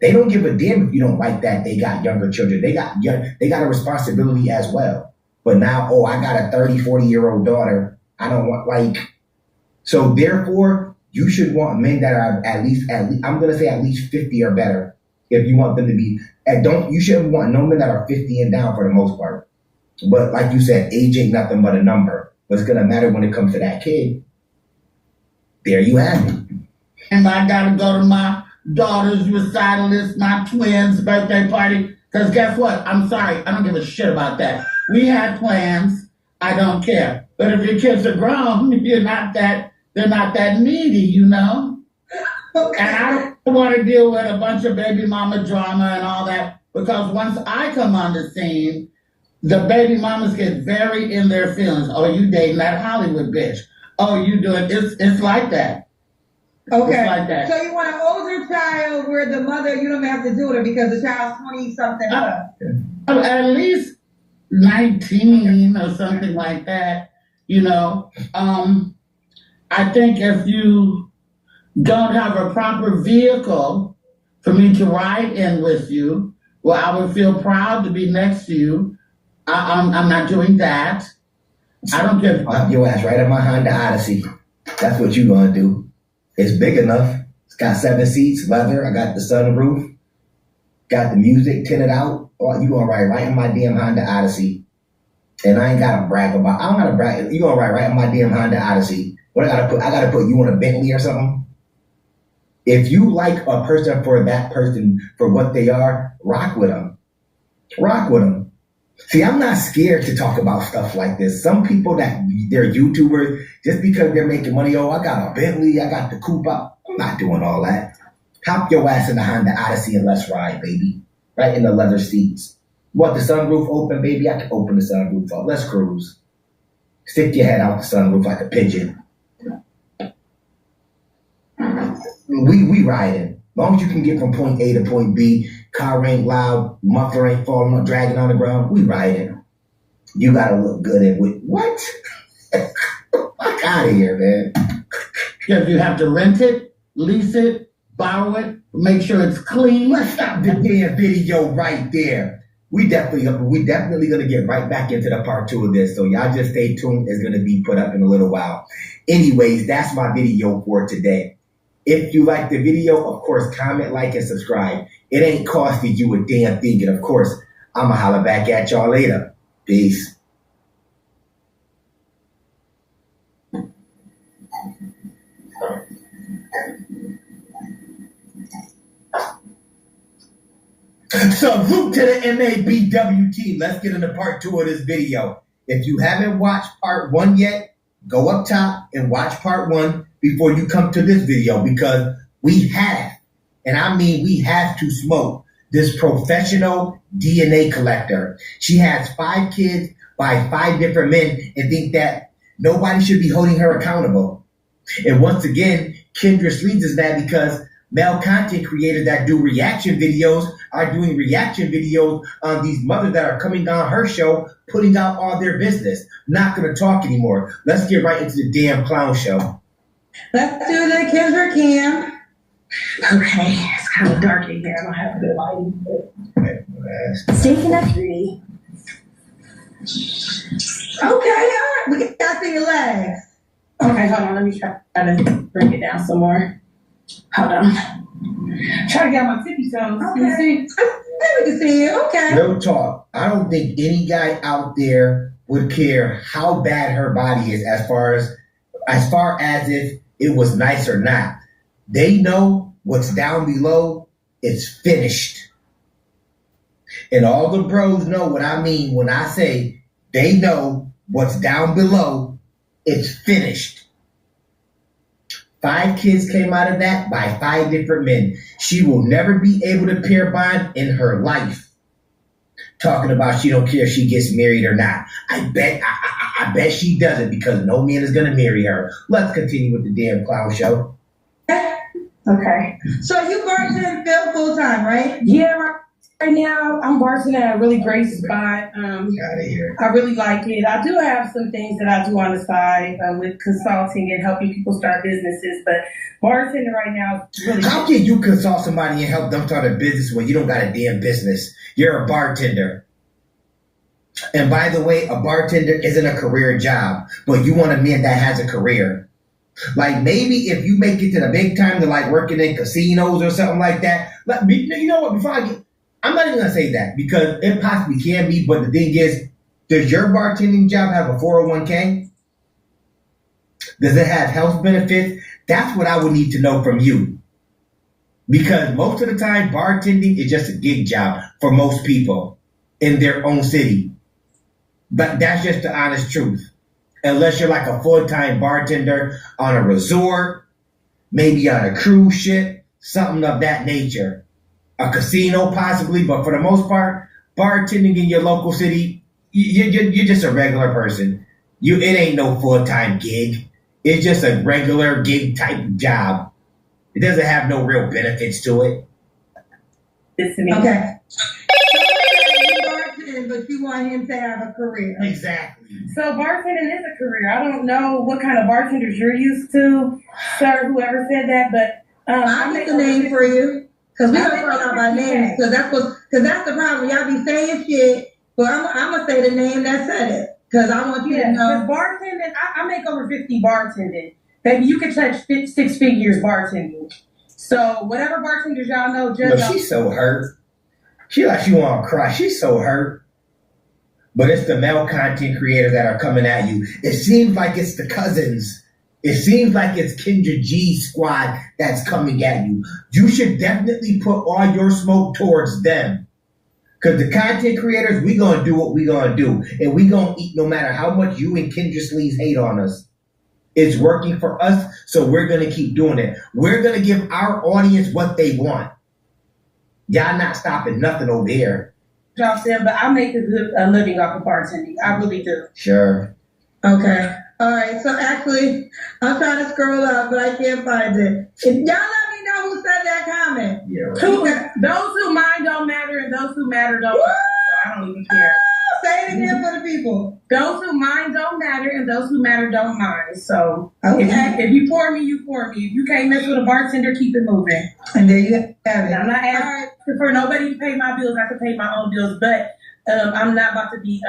They don't give a damn if you don't like that. They got younger children. They got a responsibility as well. But now, I got a 30, 40-year-old daughter. I don't want, so therefore, you should want men that are at least, I'm going to say at least 50 or better. If you want them to be, you shouldn't want no men that are 50 and down for the most part. But like you said, age ain't nothing but a number. What's going to matter when it comes to that kid? There you have it. And I got to go to my daughter's recital. It's my twins' birthday party. Because guess what? I'm sorry. I don't give a shit about that. We had plans. I don't care. But if your kids are grown, they're not that needy, you know? Okay. And I don't want to deal with a bunch of baby mama drama and all that, because once I come on the scene, the baby mamas get very in their feelings. Oh, you dating that Hollywood bitch. Oh, you doing, it's like that. Okay. It's like that. So you want an older child where the mother, you don't have to do it because the child's 20-something. At least 19 or something like that, you know. I think if you don't have a proper vehicle for me to ride in with you, well, I would feel proud to be next to you. I'm not doing that. I don't care. I'll have your ass right in my Honda Odyssey. That's what you gonna do. It's big enough. It's got 7 seats, leather. I got the sunroof. Got the music tinted out. Oh, you gonna ride right in my damn Honda Odyssey. And I ain't gotta brag about. I don't gotta brag. You gonna ride right in my damn Honda Odyssey. What I gotta put you on a Bentley or something? If you like a person for that person, for what they are, rock with them. Rock with them. See, I'm not scared to talk about stuff like this. Some people that they're YouTubers, just because they're making money, I got a Bentley, I got the coupe up. I'm not doing all that. Hop your ass in the Honda Odyssey and let's ride, baby. Right in the leather seats. You want the sunroof open, baby? I can open the sunroof up. Let's cruise. Stick your head out the sunroof like a pigeon. We riding. As long as you can get from point A to point B, car ain't loud, muffler ain't falling or dragging on the ground, we riding. You gotta look good and with what? Fuck out of here, man. If you have to rent it, lease it, borrow it, make sure it's clean. Let's stop the damn video right there. We definitely gonna get right back into the part 2 of this. So y'all just stay tuned. It's gonna be put up in a little while. Anyways, that's my video for today. If you like the video, of course, comment, like, and subscribe. It ain't costing you a damn thing. And of course, I'ma holler back at y'all later. Peace. Salute to the MABW team. Let's get into part 2 of this video. If you haven't watched part 1 yet, go up top and watch part 1 before you come to this video, because we have and I mean we have to smoke this professional DNA collector. She has 5 kids by 5 different men and think that nobody should be holding her accountable. And once again, Kendra Sleeves is mad because male content creators that do reaction videos are doing reaction videos on these mothers that are coming on her show, putting out all their business. Not going to talk anymore. Let's get right into the damn clown show. Let's do the Kendra Cam. Okay, it's kind of dark in here. I don't have a good lighting. Station at 3. Okay, all right. We got to see your legs. Okay, hold on. Let me try to bring it down some more. Hold on. Try to get my tippy toes. Okay. Can you see? We can see you. Okay. No talk. I don't think any guy out there would care how bad her body is as far as if it was nice or not. They know what's down below. It's finished. And all the bros know what I mean when I say they know what's down below. It's finished. 5 kids came out of that by 5 different men. She will never be able to pair bond in her life. Talking about she don't care if she gets married or not. I bet she doesn't because no man is gonna marry her. Let's continue with the damn clown show. Okay. So you bartend Phil full time, right? Yeah, right now I'm bartending at a really great spot. I really like it. I do have some things that I do on the side with consulting and helping people start businesses, but bartending right now is really How can you consult somebody and help them start a business when you don't got a damn business? You're a bartender. And by the way, a bartender isn't a career job, but you want a man that has a career. Like maybe if you make it to the big time to like working in casinos or something like that. Like, you know what? I'm not even gonna say that because it possibly can be. But the thing is, does your bartending job have a 401k? Does it have health benefits? That's what I would need to know from you. Because most of the time, bartending is just a gig job for most people in their own city. But that's just the honest truth. Unless you're like a full-time bartender on a resort, maybe on a cruise ship, something of that nature. A casino possibly, but for the most part, bartending in your local city, you're just a regular person. It ain't no full-time gig. It's just a regular gig type job. It doesn't have no real benefits to it. Okay. But you want him to have a career. Exactly. So bartending is a career. I don't know what kind of bartenders you're used to, sir, whoever said that, but I'll get the name for you. Because we don't find out by names. Because that's the problem. Y'all be saying shit, but I'm going to say the name that said it. Because I want you to know. Bartending, I make over 50 bartending. Baby, you can touch 6 figures bartending. So whatever bartenders y'all know, just she's so hurt. She like she want to cry. She's so hurt. But it's the male content creators that are coming at you. It seems like it's the cousins. It seems like it's Kendra G's squad that's coming at you. You should definitely put all your smoke towards them. Because the content creators, we going to do what we going to do. And we going to eat no matter how much you and Kendra Sleeves hate on us. It's working for us, so we're going to keep doing it. We're going to give our audience what they want. Y'all not stopping nothing over here. But I make a living off of bartending. I really do. Sure. Okay. All right. So actually, I'm trying to scroll up, but I can't find it. Y'all let me know who said that comment. Yeah. Right. Those who mind don't matter, and those who matter don't. So I don't even care. Say it again for the people. Those who mind don't matter, and those who matter don't mind. So if you pour me, you pour me. If you can't mess with a bartender, keep it moving. And there you have it. I'm not asking for nobody to pay my bills. I can pay my own bills, but I'm not about to be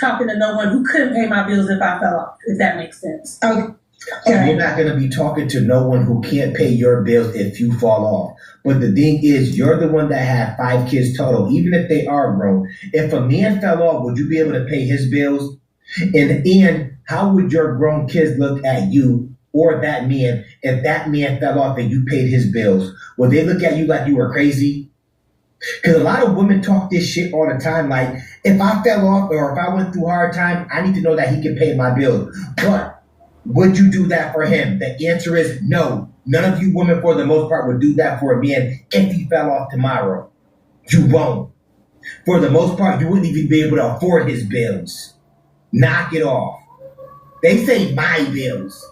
talking to no one who couldn't pay my bills if I fell off. If that makes sense. Okay. You're not going to be talking to no one who can't pay your bills if you fall off. But the thing is, you're the one that had 5 kids total, even if they are grown. If a man fell off, would you be able to pay his bills? And how would your grown kids look at you or that man if that man fell off and you paid his bills? Would they look at you like you were crazy? Because a lot of women talk this shit all the time. Like, if I fell off or if I went through a hard time, I need to know that he can pay my bills. But would you do that for him? The answer is no. None of you women, for the most part, would do that for a man if he fell off tomorrow. You won't. For the most part, you wouldn't even be able to afford his bills. Knock it off. They say my bills.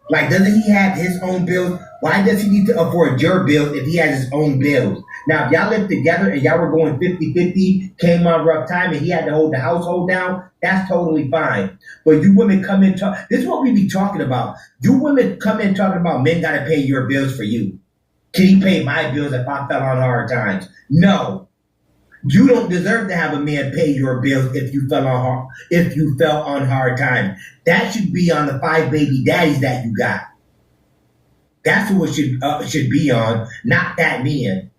Like, doesn't he have his own bills? Why does he need to afford your bills if he has his own bills? Now, if y'all lived together and y'all were going 50-50, came on rough time, and he had to hold the household down, that's totally fine. But you women come in, this is what we be talking about. You women come in talking about men got to pay your bills for you. Can he pay my bills if I fell on hard times? No. You don't deserve to have a man pay your bills if you fell on hard times. That should be on the 5 baby daddies that you got. That's who it should be on, not that man.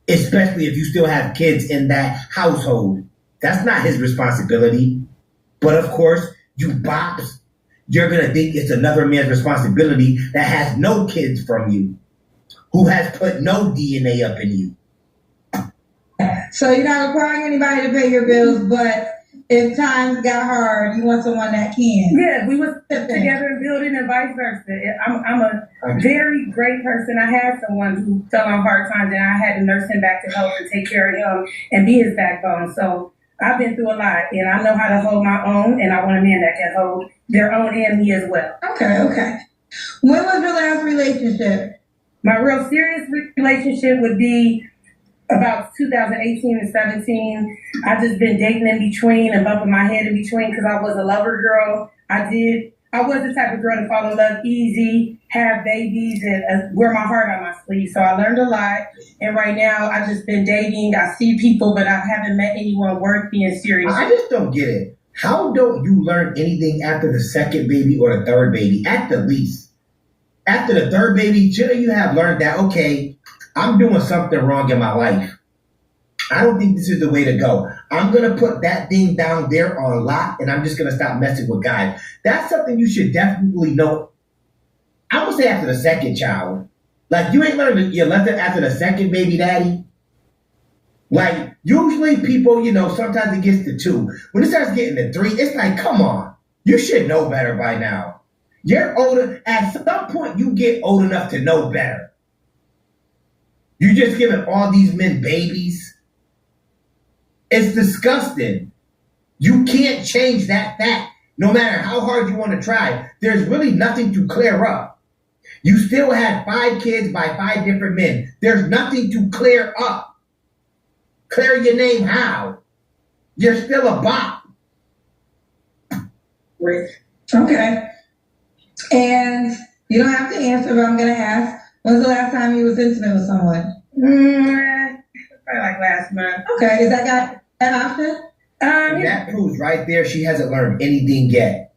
Especially if you still have kids in that household. That's not his responsibility. But of course, you bops, you're gonna think it's another man's responsibility that has no kids from you, who has put no DNA up in you. So you're not requiring anybody to pay your bills, but if times got hard, you want someone that can. Yeah, we would sit together and build it and vice versa. I'm a very great person. I had someone who fell on hard times and I had to nurse him back to health and take care of him and be his backbone. So I've been through a lot and I know how to hold my own, and I want a man that can hold their own and me as well. Okay. When was your last relationship? My real serious relationship would be about 2018 and 17. I just been dating in between and bumping my head in between because I was a lover girl. I was the type of girl to fall in love easy, have babies, and wear my heart on my sleeve. So I learned a lot. And right now, I just been dating. I see people, but I haven't met anyone worth being serious. I just don't get it. How don't you learn anything after the second baby or the third baby, at the least? After the third baby, shouldn't you have learned that, okay, I'm doing something wrong in my life. I don't think this is the way to go. I'm going to put that thing down there on lock, and I'm just going to stop messing with guys. That's something you should definitely know. I would say after the second child. Like, you ain't learned your lesson after the second baby daddy. Like, usually people, sometimes it gets to 2. When it starts getting to 3, it's like, come on. You should know better by now. You're older. At some point, you get old enough to know better. You're just giving all these men babies. It's disgusting. You can't change that fact, no matter how hard you want to try. There's really nothing to clear up. You still had 5 kids by 5 different men. There's nothing to clear up. Clear your name how? You're still a bop. Okay. And you don't have to answer, but I'm going to ask. When's the last time you was intimate with someone? Probably like last month. Okay, is that guy an option? That proves right there she hasn't learned anything yet.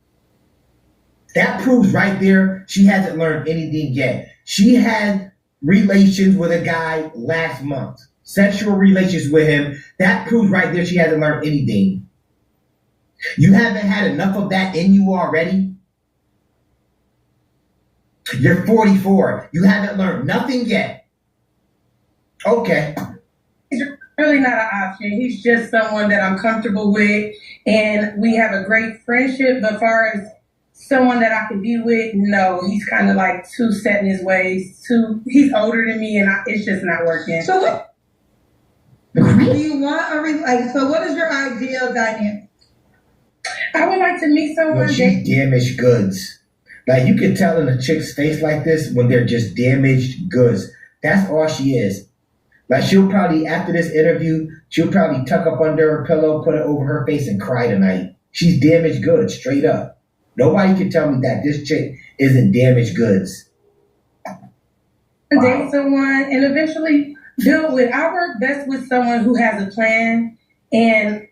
That proves right there she hasn't learned anything yet. She had relations with a guy last month. Sexual relations with him. That proves right there she hasn't learned anything. You haven't had enough of that in you already? You're 44. You haven't learned nothing yet. Okay. He's really not an option. He's just someone that I'm comfortable with, and we have a great friendship. But as far as someone that I can be with, no. He's kind of like too set in his ways. He's older than me, and it's just not working. So what do you want? So what is your ideal dynamic? I would like to meet someone. Well, she's damaged goods. Like, you can tell in a chick's face like this when they're just damaged goods. That's all she is. Like, she'll probably, after this interview, she'll probably tuck up under her pillow, put it over her face, and cry tonight. She's damaged goods, straight up. Nobody can tell me that this chick isn't damaged goods. Date someone and eventually build with. I work best with someone who has a plan, and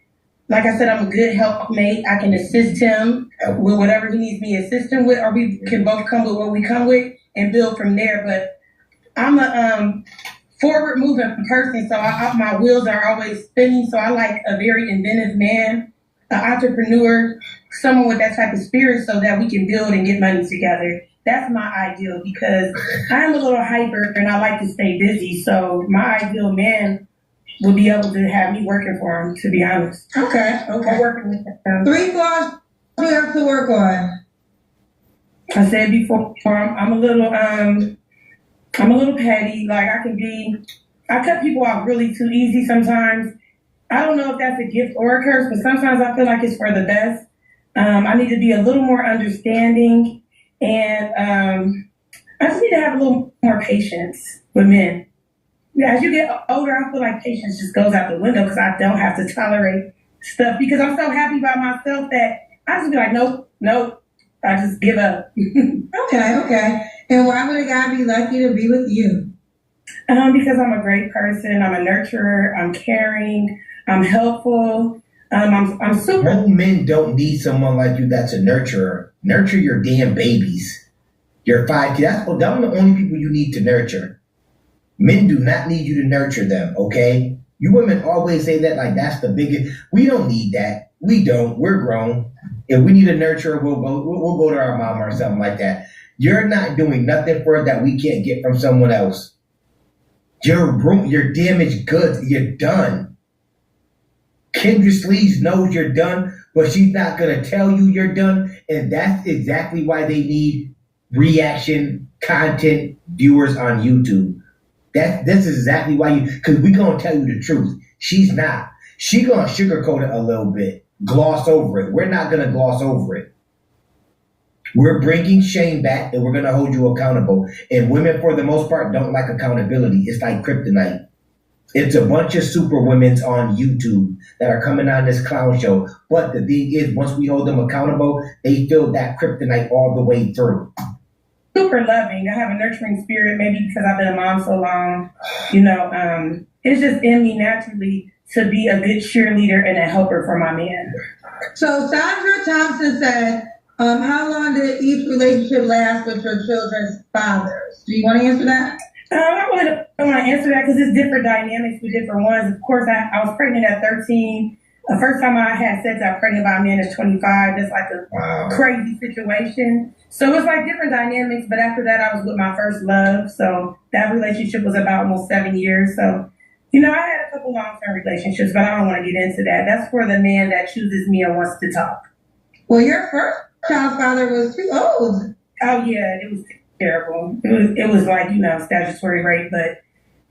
like I said, I'm a good helpmate. I can assist him with whatever he needs me to assist him with, or we can both come with what we come with and build from there. But I'm a forward moving person, so my wheels are always spinning. So I like a very inventive man, an entrepreneur, someone with that type of spirit, so that we can build and get money together. That's my ideal, because I'm a little hyper and I like to stay busy. So my ideal man would be able to have me working for him, to be honest. Okay. Working with him. 3 flaws you have to work on. I said before, I'm a little I'm a little petty. Like I cut people off really too easy sometimes. I don't know if that's a gift or a curse, but sometimes I feel like it's for the best. I need to be a little more understanding, and I just need to have a little more patience with men. Yeah, as you get older, I feel like patience just goes out the window because I don't have to tolerate stuff because I'm so happy about myself that I just be like, nope. I just give up. Okay. And why would a guy be lucky to be with you? Because I'm a great person. I'm a nurturer. I'm caring. I'm helpful. I'm super. Most men don't need someone like you that's a nurturer. Nurture your damn babies. Your 5 kids. That's the only people you need to nurture. Men do not need you to nurture them, okay? You women always say that like that's the biggest. We don't need that. We don't. We're grown. If we need a nurturer, we'll go to our mom or something like that. You're not doing nothing for it that we can't get from someone else. You're damaged goods. You're done. Kendra Sleeves knows you're done, but she's not going to tell you you're done. And that's exactly why they need reaction content viewers on YouTube. This is exactly why because we're going to tell you the truth. She's not. She's going to sugarcoat it a little bit, gloss over it. We're not going to gloss over it. We're bringing shame back and we're going to hold you accountable. And women, for the most part, don't like accountability. It's like kryptonite. It's a bunch of super women's on YouTube that are coming on this clown show. But the thing is, once we hold them accountable, they feel that kryptonite all the way through. Super loving. I have a nurturing spirit, maybe because I've been a mom so long. It's just in me naturally to be a good cheerleader and a helper for my man. So Sandra Thompson said, how long did each relationship last with your children's fathers? Do you want to answer that? I don't want to answer that because it's different dynamics with different ones. Of course, I was pregnant at 13. The first time I had sex, I was pregnant by a man at 25. That's like a crazy situation. So it's like different dynamics. But after that, I was with my first love. So that relationship was about almost 7 years. So, I had a couple long-term relationships, but I don't want to get into that. That's for the man that chooses me and wants to talk. Well, your first child's father was too old. Oh, yeah, it was terrible. It was like, statutory rape, but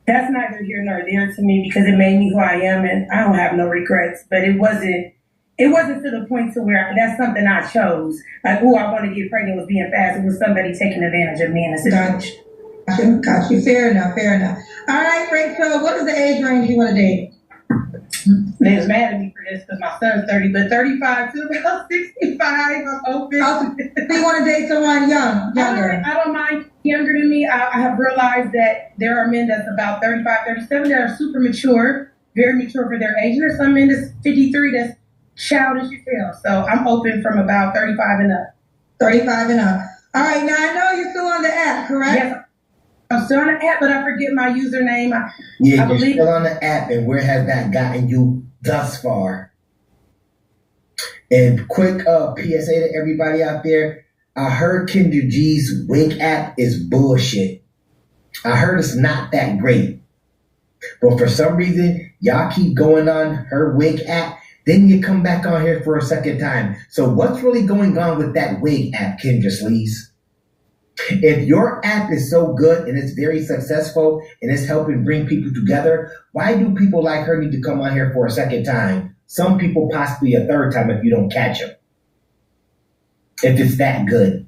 that's neither here nor there to me because it made me who I am and I don't have no regrets. But it wasn't to the point to where that's something I chose. Like, I want to get pregnant was being fast. It was somebody taking advantage of me in a situation. Got you. Fair enough. All right, Rachel, what is the age range you want to date? They was mad at me for this because my son's 30, but 35 to about 65, I'm open. So you want to date someone younger? I don't mind younger than me. I have realized that there are men that's about 35, 37 that are super mature, very mature for their age. And there's some men that's 53 that's childish as hell. So I'm open from about 35 and up. 35 and up. All right, now I know you're still on the app, correct? Yes. I'm still on the app, but I forget my username. You're still on the app, and where has that gotten you thus far? And quick PSA to everybody out there. I heard Kendra G's Wink app is bullshit. I heard it's not that great. But for some reason, y'all keep going on her Wink app. Then you come back on here for a second time. So what's really going on with that Wink app, Kendra Sleaze? If your app is so good and it's very successful and it's helping bring people together, why do people like her need to come on here for a second time? Some people possibly a third time if you don't catch them. If it's that good.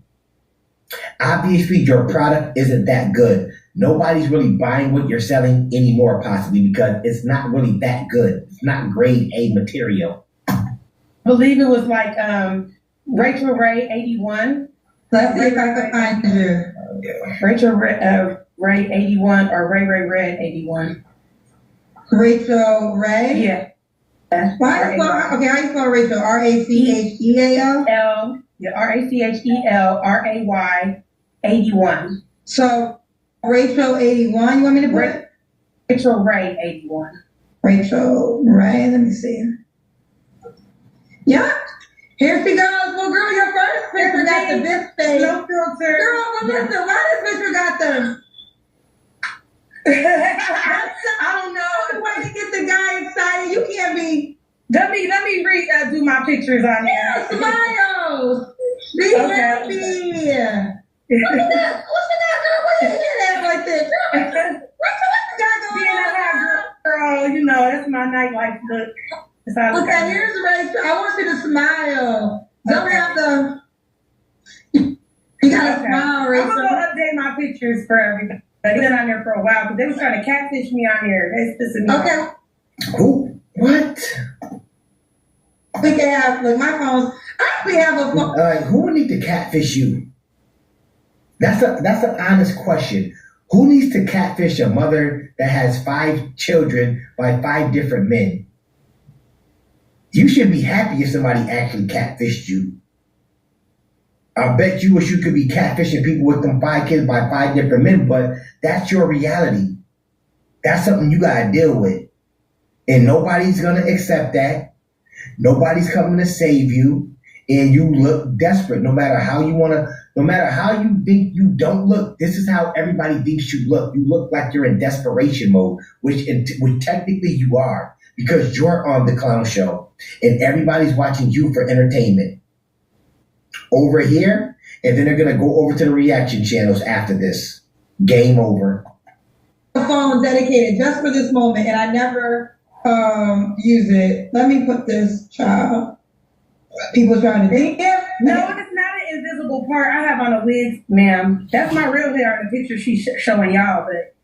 Obviously, your product isn't that good. Nobody's really buying what you're selling anymore possibly because it's not really that good. It's not grade A material. I believe it was like Rachel Ray 81. Let's see if I can find you. Rachel Ray 81 or Ray Red 81. Rachel Ray? Yeah. How you spell Rachel? R-A-C-H-E-A-L? R-A-C-H-E-L R-A-Y 81. So Rachel 81, you want me to put it? Rachel Ray 81. Rachel Ray, let me see. Yeah. Here she goes. Well, girl, your first picture got the best face. No filter. Girl, but listen, why this picture got them? I don't know. The way to get the guy excited, you can't be. Let me do my pictures on here. Yeah, smile. Be happy. Look at that. What's that, girl? What are you looking at like this? Okay, here's the race. I want you to smile. Don't have the. You gotta smile, Rachel. I'm gonna update my pictures for everybody. I've been on there for a while because they was trying to catfish me on here. It's pissing me off. Who? What? We can have, like, my phones. I actually have a phone. Who would need to catfish you? That's an honest question. Who needs to catfish a mother that has 5 children by 5 different men? You should be happy if somebody actually catfished you. I bet you wish you could be catfishing people with them 5 kids by 5 different men, but that's your reality. That's something you gotta deal with. And nobody's gonna accept that. Nobody's coming to save you. And you look desperate no matter how you think you don't look. This is how everybody thinks you look. You look like you're in desperation mode, which technically you are, because you're on the clown show and everybody's watching you for entertainment. Over here, and then they're gonna go over to the reaction channels after this. Game over. A phone dedicated just for this moment, and I never use it. Let me put this child. People trying to think. No, it's not an invisible part. I have on a wig, ma'am. That's my real hair in the picture she's showing y'all, but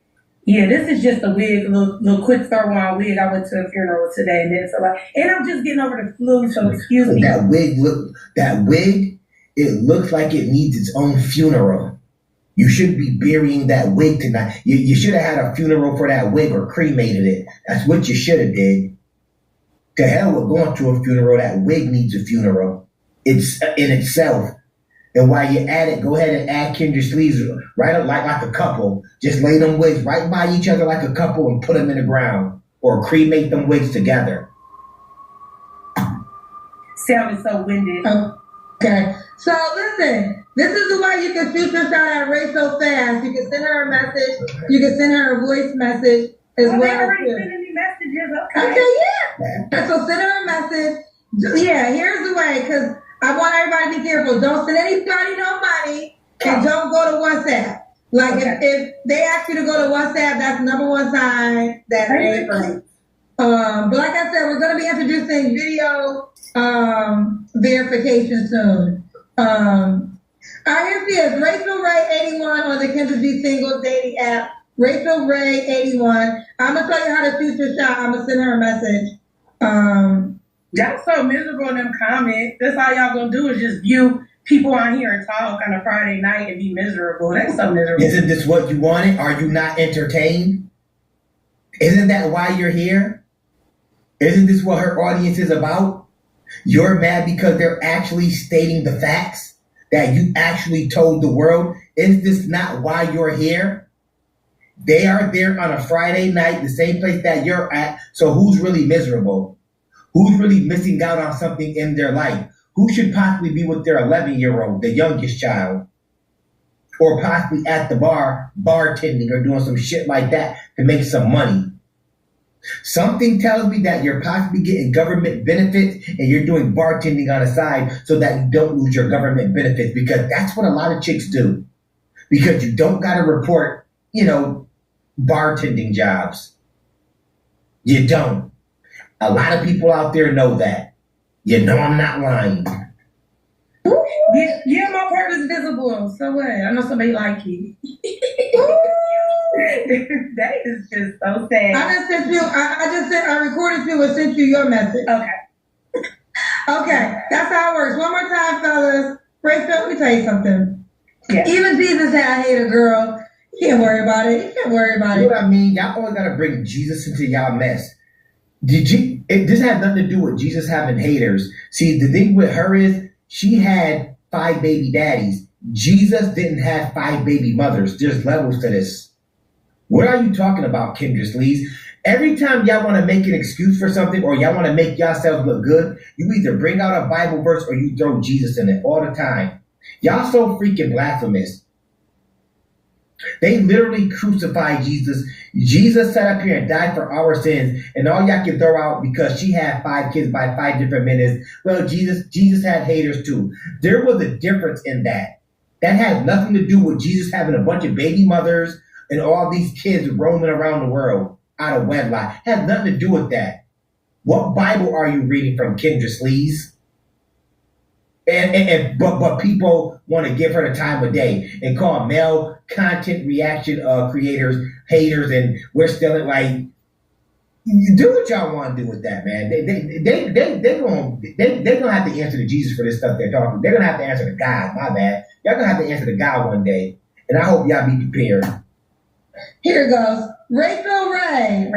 yeah, this is just a wig, little quick throw on wig. I went to a funeral today, and I'm just getting over the flu, so excuse me. That wig, it looks like it needs its own funeral. You should be burying that wig tonight. You should have had a funeral for that wig or cremated it. That's what you should have did. To hell with going to a funeral. That wig needs a funeral. It's in itself. And while you're at it, go ahead and add Kendra sleeves right up like a couple. Just lay them wigs right by each other like a couple and put them in the ground. Or cremate them wigs together. Sounded so winded. Okay. So listen, this is the way you can shoot your shot at Ray so fast. You can send her a message. You can send her a voice message as well. They already sending me messages. Okay. Okay, yeah. So send her a message. Yeah, here's the way, because I want everybody to be careful. Don't send anybody no money, and don't go to WhatsApp. Like, if they ask you to go to WhatsApp, that's number one sign that they ain't right. But like I said, we're going to be introducing video verification soon. Here she is, Rachel Ray 81 on the Kendra G Singles dating app. Rachel Ray 81. I'm going to tell you how to shoot your shot. I'm going to send her a message. Y'all so miserable in them comments. That's all y'all going to do is just view people on here and talk on a Friday night and be miserable. That's so miserable. Isn't this what you wanted? Are you not entertained? Isn't that why you're here? Isn't this what her audience is about? You're mad because they're actually stating the facts that you actually told the world. Is this not why you're here? They are there on a Friday night, the same place that you're at. So who's really miserable? Who's really missing out on something in their life? Who should possibly be with their 11-year-old, the youngest child? Or possibly at the bar, bartending or doing some shit like that to make some money. Something tells me that you're possibly getting government benefits and you're doing bartending on the side so that you don't lose your government benefits, because that's what a lot of chicks do. Because you don't got to report, bartending jobs. You don't. A lot of people out there know that. You know I'm not lying. Yeah, my part is visible. So what? I know somebody like you. That is just so sad. I recorded you and sent you your message. Okay. Okay, that's how it works. One more time, fellas. Rachel, let me tell you something. Yeah. Even Jesus had a hater, girl. You can't worry about it. You can't worry about it. You know what I mean? Y'all always gotta bring Jesus into y'all mess. This had nothing to do with Jesus having haters. See, the thing with her is she had 5 baby daddies. Jesus didn't have 5 baby mothers. There's levels to this. What are you talking about, Kendra Sleaze? Every time y'all want to make an excuse for something or y'all want to make yourselves look good, you either bring out a Bible verse or you throw Jesus in it all the time. Y'all so freaking blasphemous. They literally crucified Jesus. Jesus sat up here and died for our sins, and all y'all can throw out because she had 5 kids by 5 different men is, well, Jesus had haters too. There was a difference in that. That had nothing to do with Jesus having a bunch of baby mothers and all these kids roaming around the world out of wedlock. It had nothing to do with that. What Bible are you reading from, Kendra Sleaze? But people want to give her the time of day and call male content reaction creators haters, and we're still like, do what y'all want to do with that, man. They're gonna have to answer to Jesus for this stuff they're talking. They're gonna have to answer to God. My bad. Y'all gonna have to answer to God one day, and I hope y'all be prepared. Here it goes. Rachel Ray, 81.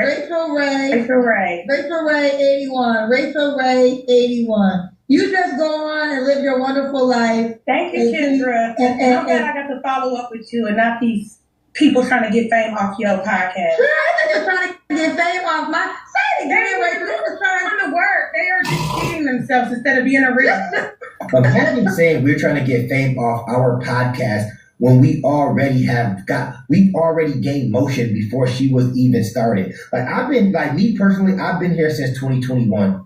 Rachel Ray, 81. You just go on and live your wonderful life. Thank you, Kendra. And I'm glad I got to follow up with you and not these people trying to get fame off your podcast. Sure, they're just trying to get fame off my. Say it again, Rachel. They're trying to work. They are just kidding themselves instead of being original. Imagine saying we're trying to get fame off our podcast when we already gained motion before she was even started. Me personally, I've been here since 2021.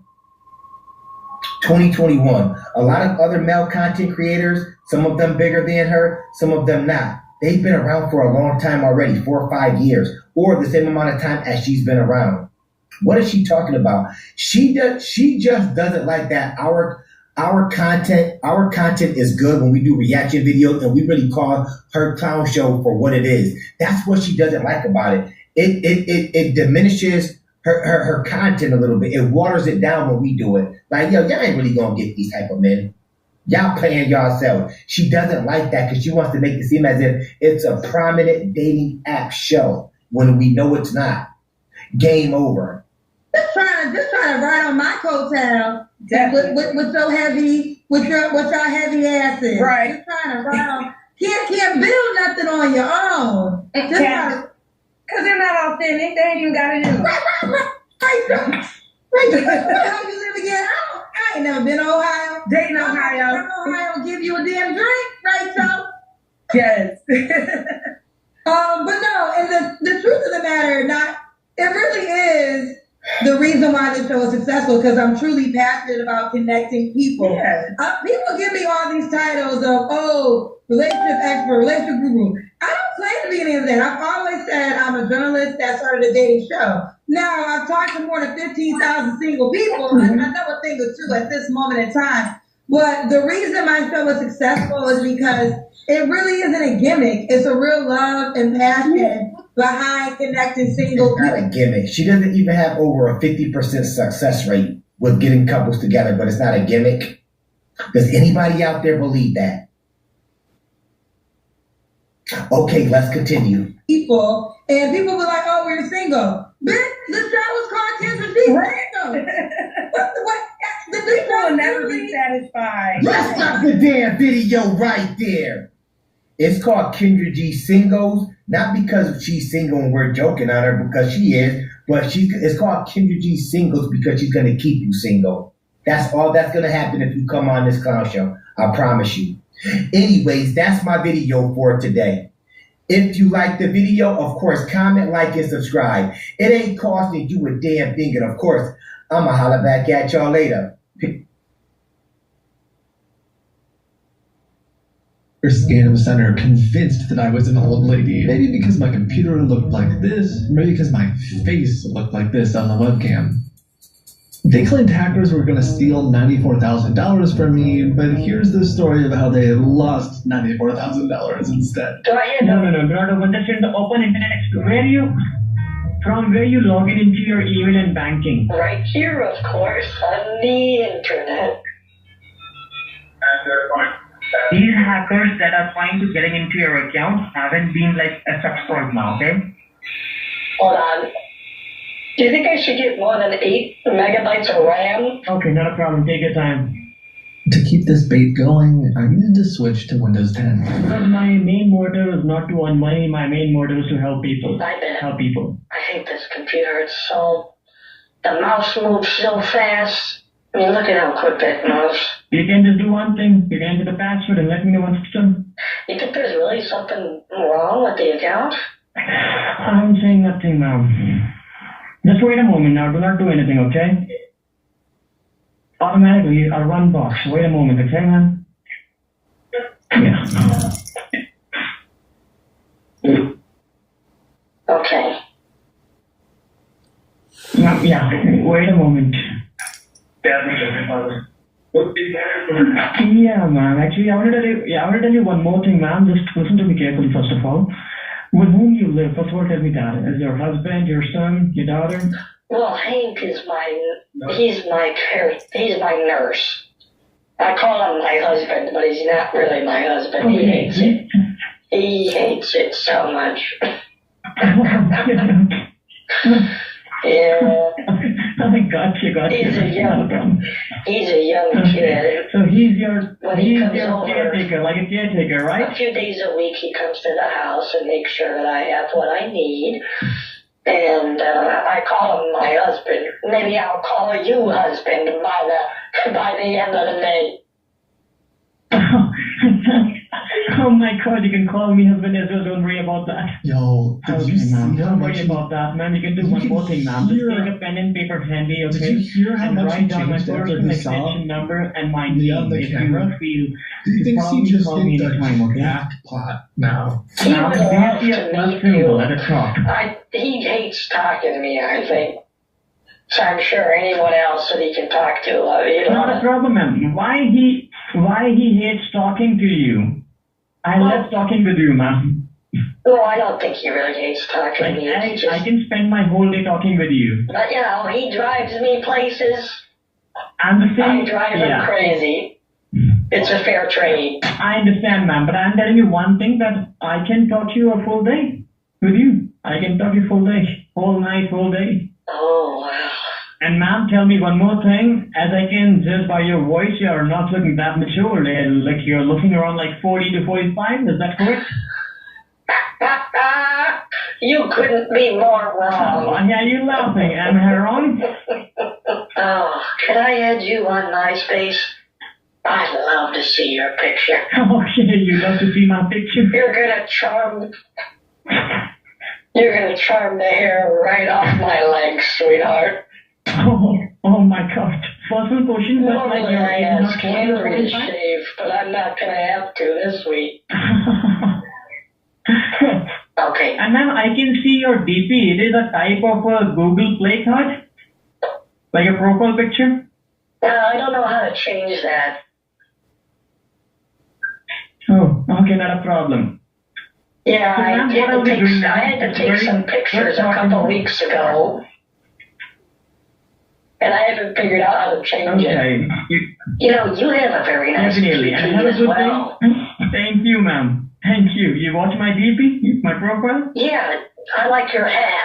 2021. A lot of other male content creators, some of them bigger than her, some of them not. They've been around for a long time already, 4 or 5 years, or the same amount of time as she's been around. What is she talking about? She just doesn't like that our content is good when we do reaction videos and we really call her clown show for what it is. That's what she doesn't like about it. It diminishes her content a little bit. It waters it down when we do it. Like, y'all ain't really gonna get these type of men. Y'all playing yourself. She doesn't like that because she wants to make it seem as if it's a prominent dating app show when we know it's not. Game over. Just trying to ride on my coattail with your heavy asses. Right. Just trying to ride on. Can't build nothing on your own. Because they're not authentic. They ain't even got it in them. Rachel, how you live again? I ain't never been to Ohio. Dayton, Ohio. Ohio give you a damn drink, Rachel. Yes. But no, and the truth of the matter, it really is the reason why this show is successful, because I'm truly passionate about connecting people. Yes. People give me all these titles of, relationship expert, relationship guru. I don't claim to be any of that. I've always said I'm a journalist that started a dating show. Now, I've talked to more than 15,000 single people. I know a thing or two at this moment in time. But the reason my show is successful is because it really isn't a gimmick. It's a real love and passion behind connecting single people. It's not a gimmick. She doesn't even have over a 50% success rate with getting couples together, but it's not a gimmick. Does anybody out there believe that? Okay, let's continue. People, and people be like, oh, we're single. Bitch, the show was called Kendra G. Single. The people will never be satisfied. Let's stop the damn video right there. It's called Kendra G Singles, not because she's single and we're joking on her, because she is, but it's called Kendra G Singles because she's going to keep you single. That's all that's going to happen if you come on this clown show. I promise you. Anyways, that's my video for today. If you like the video, of course, comment, like, and subscribe. It ain't costing you a damn thing. And of course, I'ma holla back at y'all later. Scam center convinced that I was an old lady. Maybe because my computer looked like this, maybe because my face looked like this on the webcam. They claimed hackers were going to steal $94,000 from me, but here's the story of how they lost $94,000 instead. No. Do not understand the open internet experience. From where you log into your email and banking. Right here, of course, on the internet. These hackers that are trying to get into your account haven't been like a successful now, okay? Hold on. Do you think I should get more than 8 megabytes of RAM? Okay, not a problem. Take your time. To keep this bait going, I needed to switch to Windows 10. Because my main motive is not to earn money. My main motive is to help people. I bet. Help people. I hate this computer. It's so... The mouse moves so fast. I mean, look at how quick that moves. You can just do one thing. You can enter the password and let me know once it's done. You think there's really something wrong with the account? I'm saying nothing, ma'am. Just wait a moment now. Do not do anything, okay? Automatically, I'll run box. Wait a moment, okay, man? Yeah. Okay. Yeah, wait a moment. Yeah, ma'am. Actually, I want to tell you one more thing, ma'am. Just listen to me carefully, first of all. With whom you live, first of all, tell me that. Is your husband, your son, your daughter? Well, Hank is he's my nurse. I call him my husband, but he's not really my husband. Okay. He hates it. He hates it so much. Yeah. Gotcha. He's a young kid. So he's your over, caretaker, like a caretaker, right? A few days a week he comes to the house and makes sure that I have what I need. And I call him my husband. Maybe I'll call you husband by the end of the day. Oh my God, you can call me husband as well, don't worry about that. Yo, did you see don't worry about that, ma'am. You can do one more thing, ma'am. Just take a pen and paper handy, okay? Did you hear how and much write down my changed after personal he extension number and my the name. other If camera? you feel, Do you think probably he just call me hit the anytime, okay? jackpot now? He would love to meet you. Let it talk. He hates talking to me, I think. So I'm sure anyone else that he can talk to. Not a problem, ma'am. Why he hates talking to you? I love talking with you, ma'am. Well, I don't think he really hates talking to me. I can spend my whole day talking with you. But he drives me places. I'm the same. I drive him crazy. It's a fair trade. I understand, ma'am, but I'm telling you one thing, that I can talk to you a full day with you. I can talk to you full day, whole night, whole day. Oh, wow. And ma'am, tell me one more thing. As I can judge by your voice, you're not looking that mature. Like you're looking around like 40 to 45. Is that correct? You couldn't be more wrong. Oh, yeah, you're laughing. Am I wrong? Oh, can I add you on MySpace? I'd love to see your picture. Okay, you'd love to see my picture? You're gonna charm the hair right off my legs, sweetheart. Oh my God. First one question was like Normally your I age ask not 40 to Henry to 45? shave, but I'm not gonna have to this week. Okay. And ma'am, I can see your DP. It is a type of a Google Play card? Like a profile picture? I don't know how to change that. Oh, okay, not a problem. Yeah, So, ma'am, what are we doing now? I had to take some pictures a couple weeks ago. And I haven't figured out how to change it. You have a very nice Definitely. DP And have a as good well. day. Thank you, ma'am. Thank you. You watch my DP? My profile? Yeah, I like your hat.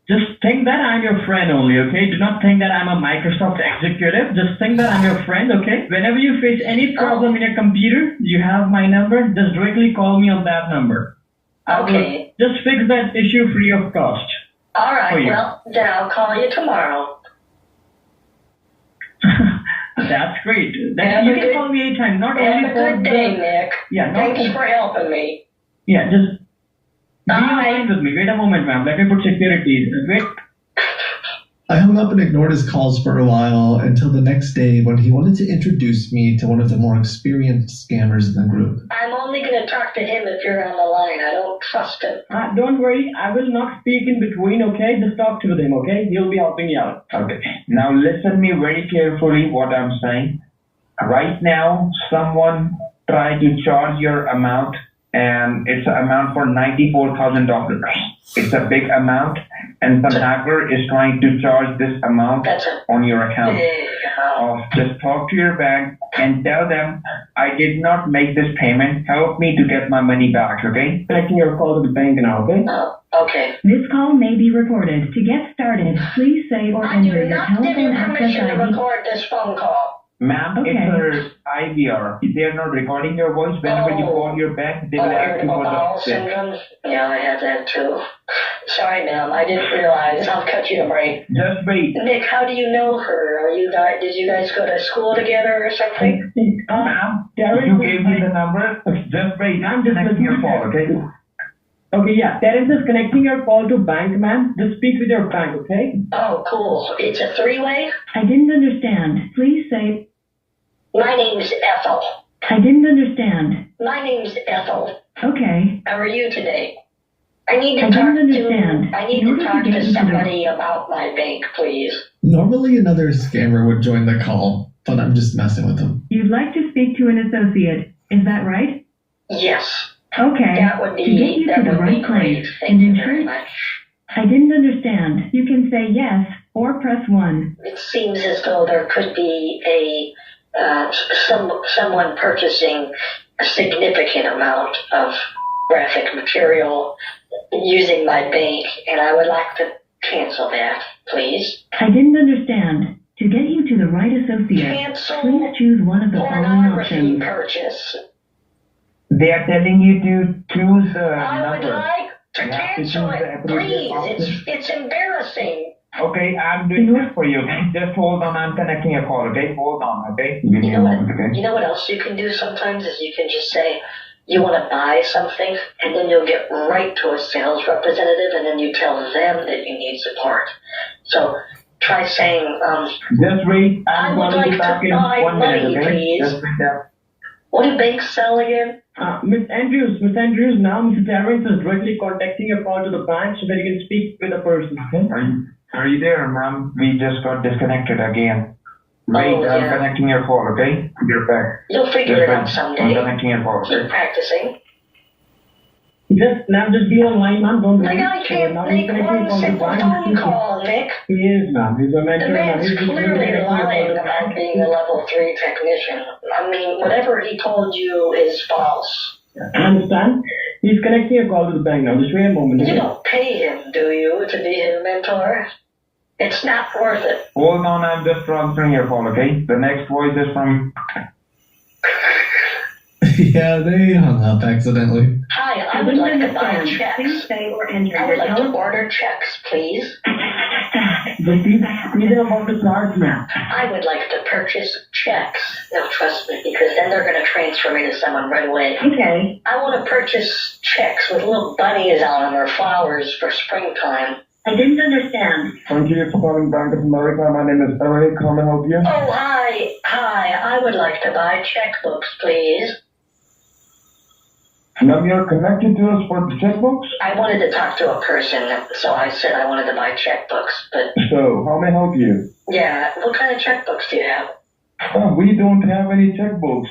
Just think that I'm your friend only, okay? Do not think that I'm a Microsoft executive. Just think that I'm your friend, okay? Whenever you face any problem in your computer, you have my number. Just directly call me on that number. Okay. Just fix that issue free of cost. All right, well, then I'll call you tomorrow. That's great. You Have a can good- call me anytime. Not Have only a for good day, Nick. Yeah, Thanks for helping me. Yeah, just be in line with me. Wait a moment, ma'am. Let me put security. Wait. I hung up and ignored his calls for a while until the next day when he wanted to introduce me to one of the more experienced scammers in the group. I'm only going to talk to him if you're on the line. I don't trust him. Don't worry. I will not speak in between, okay? Just talk to him, okay? He'll be helping you out. Okay. Now listen me very carefully what I'm saying. Right now, someone tried to charge your amount, and it's an amount for $94,000. It's a big amount, and some hacker is trying to charge this amount on your account. Just talk to your bank and tell them, I did not make this payment. Help me to get my money back, okay? Connecting your call to the bank now, okay? Okay. This call may be recorded. To get started, please say or enter your telephone access Permission to ID. record this phone call. Ma'am, Okay. it's IVR. They are not recording your voice. Whenever you call your bank, they will ask you for Bowel the syndrome? Yeah, I have that too. Sorry, ma'am. I didn't realize. I'll cut you a break. Just wait. Nick, how do you know her? Did you guys go to school together or something? Ma'am, you gave me the number. Just wait. I'm just connecting your call, okay? Okay, yeah. Terence is connecting your call to bank, ma'am. Just speak with your bank, okay? Oh, cool. It's a three-way? I didn't understand. Please say. My name's Ethel. I didn't understand. My name's Ethel. Okay. How are you today? I need to I talk didn't understand. I need In to order to talk get to into somebody about my bank, please. Normally another scammer would join the call, but I'm just messing with him. You'd like to speak to an associate, is that right? Yes. Okay. That would To get you be to the right great. place, Thank and you very insurance. much. I didn't understand. You can say yes or press 1. It seems as though there could be someone purchasing a significant amount of graphic material using my bank, and I would like to cancel that, please. I didn't understand. To get you to the right associate, Cancel please choose one of the following pornography options. purchase. They are telling you to choose the I would number. like to You have to cancel choose the it, appropriate please. option. It's embarrassing. Okay, I'm doing that for you. Okay, just hold on. I'm connecting a call. Okay, hold on. Okay, give me a moment. Okay. You know what else you can do sometimes is you can just say you want to buy something, and then you'll get right to a sales representative, and then you tell them that you need support. So try saying, Just wait. I I'm would going like to back to in buy 1 minute. money, Okay, please. just wait there. What do banks sell again? Miss Andrews, now Mr. Terrence is directly contacting your call to the bank so that you can speak with a person, okay? Are you there, ma'am? We just got disconnected again. Wait, I'm yeah. connecting your call. Okay, you're back. You'll figure Just it wait. out someday. I'm connecting your call. Keep practicing. Just be online, ma'am. Don't The worry. guy can't Now make he's connecting one your simple call to the phone bank. call, Nick. He is, ma'am. He's a mentor. The man's He's clearly connecting your call to lying the about bank. being a level 3 technician. I mean, whatever he told you is false. I understand. He's connecting your call to the bank now. Just wait a moment. You Okay? don't pay him, do you, to be his mentor? It's not worth it. Hold on, I'm just transferring your call. Okay, the next voice is from. Yeah, they hung up accidentally. Hi, I would like to buy Please checks. say or enter I your would like to telephone. order checks, please. These are about the cards now. I would like to purchase checks. No, trust me, because then they're going to transfer me to someone right away. Okay. I want to purchase checks with little bunnies on them or flowers for springtime. I didn't understand. Thank you for calling Bank of America. My name is Eric. How may I help you? Oh, hi. I would like to buy checkbooks, please. Ma'am, you're connected to us for the checkbooks? I wanted to talk to a person, so I said I wanted to buy checkbooks, but So, how may I help you? yeah, what kind of checkbooks do you have? We don't have any checkbooks.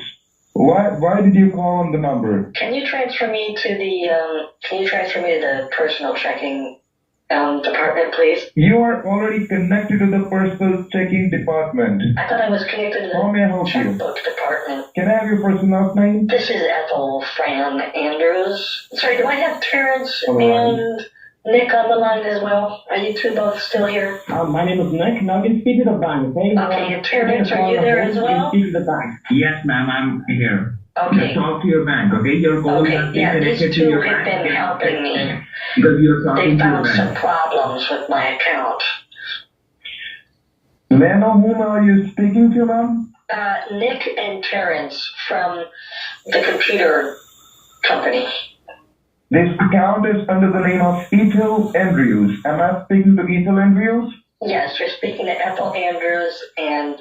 Why did you call on the number? Can you transfer me to the personal checking department, please? You are already connected to the personal checking department. I thought I was connected to How may I help the you? checkbook department. Can I have your first and last name? This is Ethel Fran Andrews. Sorry, do I have Terrence Alright. and Nick on the line as well? Are you two both still here? My name is Nick. Now you can speak to the bank, okay? Okay, and Terrence, are you there as You well? can speak to the bank. Yes, ma'am, I'm here. Okay. Just talk to your bank, okay? Your call Okay, has been yeah, these connected to two your have bank. been helping me. Because you're talking They to your found some bank. problems with my account. May I know whom are you speaking to, ma'am? Nick and Terrence from the computer company. This account is under the name of Ethel Andrews. Am I speaking to Ethel Andrews? Yes, you're speaking to Ethel Andrews and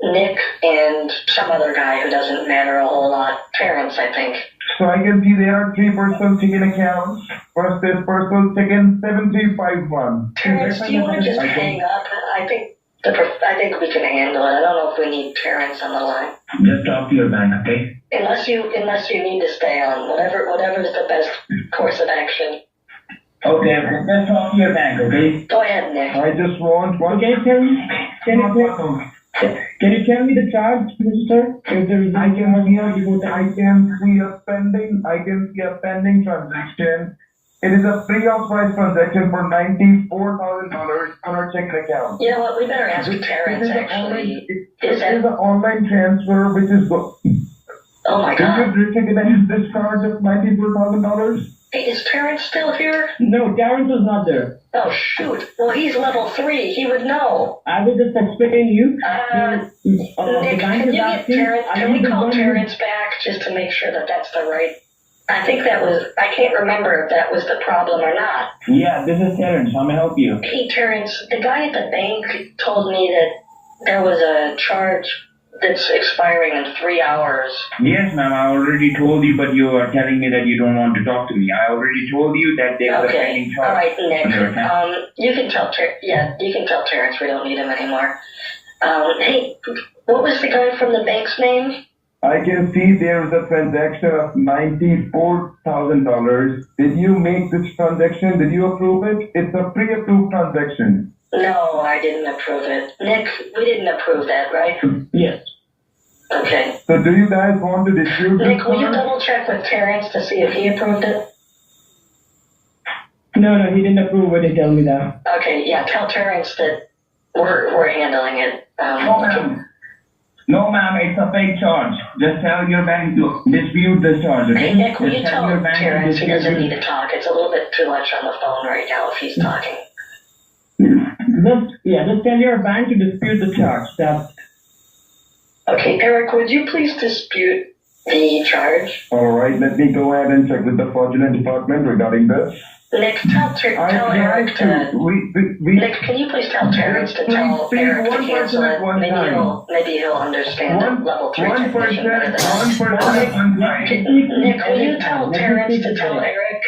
Nick and some other guy who doesn't matter a whole lot. Terrence, I think. So I can see there are 3 personal chicken accounts. First is personal chicken 7351. Terrence, do you want to just hang up? I think we can handle it. I don't know if we need Terrence on the line. Just talk to your bank, okay? Unless you need to stay on. Whatever's the best course of action. Okay, just talk to your bank, okay? Go ahead, Nick. I just want one. Okay, can you tell me the charge, Mr. Sir? If there is I can see a pending transaction. It is a pre-authorized transaction for $94,000 on our checking account. You know what? We better ask Terrence, actually. It is an online transfer which is good. Oh my God. Did you recognize this charge of $94,000? Hey, is Terrence still here? No, Terrence is not there. Oh, shoot. Well, he's level 3. He would know. I will just explain you. Nick, can we call Terrence back just to make sure that that's the right... I can't remember if that was the problem or not. Yeah, this is Terrence. How may I help you? Hey, Terrence, the guy at the bank told me that there was a charge that's expiring in 3 hours. Yes, ma'am, I already told you, but you are telling me that you don't want to talk to me. I already told you that there was a pending charge. All right, Nick. on your account. You can tell Terrence we don't need him anymore. Hey, what was the guy from the bank's name? I can see there is a transaction of $94,000. Did you make this transaction? Did you approve it? It's a pre-approved transaction. No, I didn't approve it. Nick, we didn't approve that, right? Yes. Okay. So do you guys want to dispute this? Nick, will you double check with Terrence to see if he approved it? No, he didn't approve it. He told me that. Okay, yeah, tell Terrence that we're handling it. No, ma'am, it's a fake charge. Just tell your bank to dispute this charge, okay? Hey, Nick, will you Just tell your bank to Terrence he dispute doesn't it. need to talk? It's a little bit too much on the phone right now if he's talking. Just tell your bank to dispute the charge. Okay, Eric, would you please dispute the charge? All right, let me go ahead and check with the fraudulent department regarding this. Nick, tell Eric to... Nick, can you please tell Terrence to tell Eric to cancel it? Maybe he'll understand the level 3 technician better than Nick, will you tell Terrence to tell Eric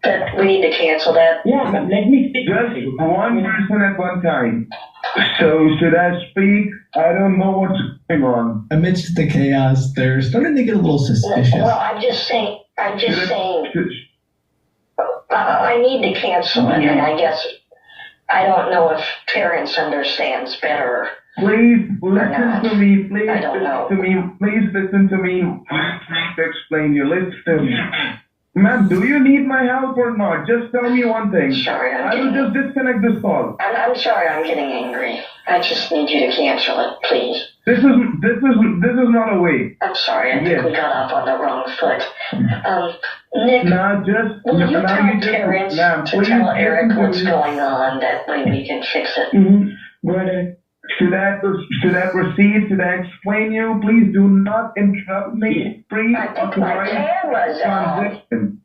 that we need to cancel that? Yeah, let me speak. Just one person at one time. So should I speak? I don't know what's going on. Amidst the chaos, they're starting to get a little suspicious. Well, I'm just saying, I need to cancel it, and I guess I don't know if Terrence understands better. Please listen to me. Please listen to me. Please listen to me. I'm trying to explain you. Listen to me. Ma'am, do you need my help or not? Just tell me one thing. Sorry, I will just disconnect this call. I'm sorry, I'm getting angry. I just need you to cancel it, please. This is not a way. I'm sorry, I think we got off on the wrong foot. Nick, will you tell Terrence to tell Eric what's going on? That way we can fix it. Go ahead. Should I proceed? Should I explain you? Please do not interrupt me. Transaction.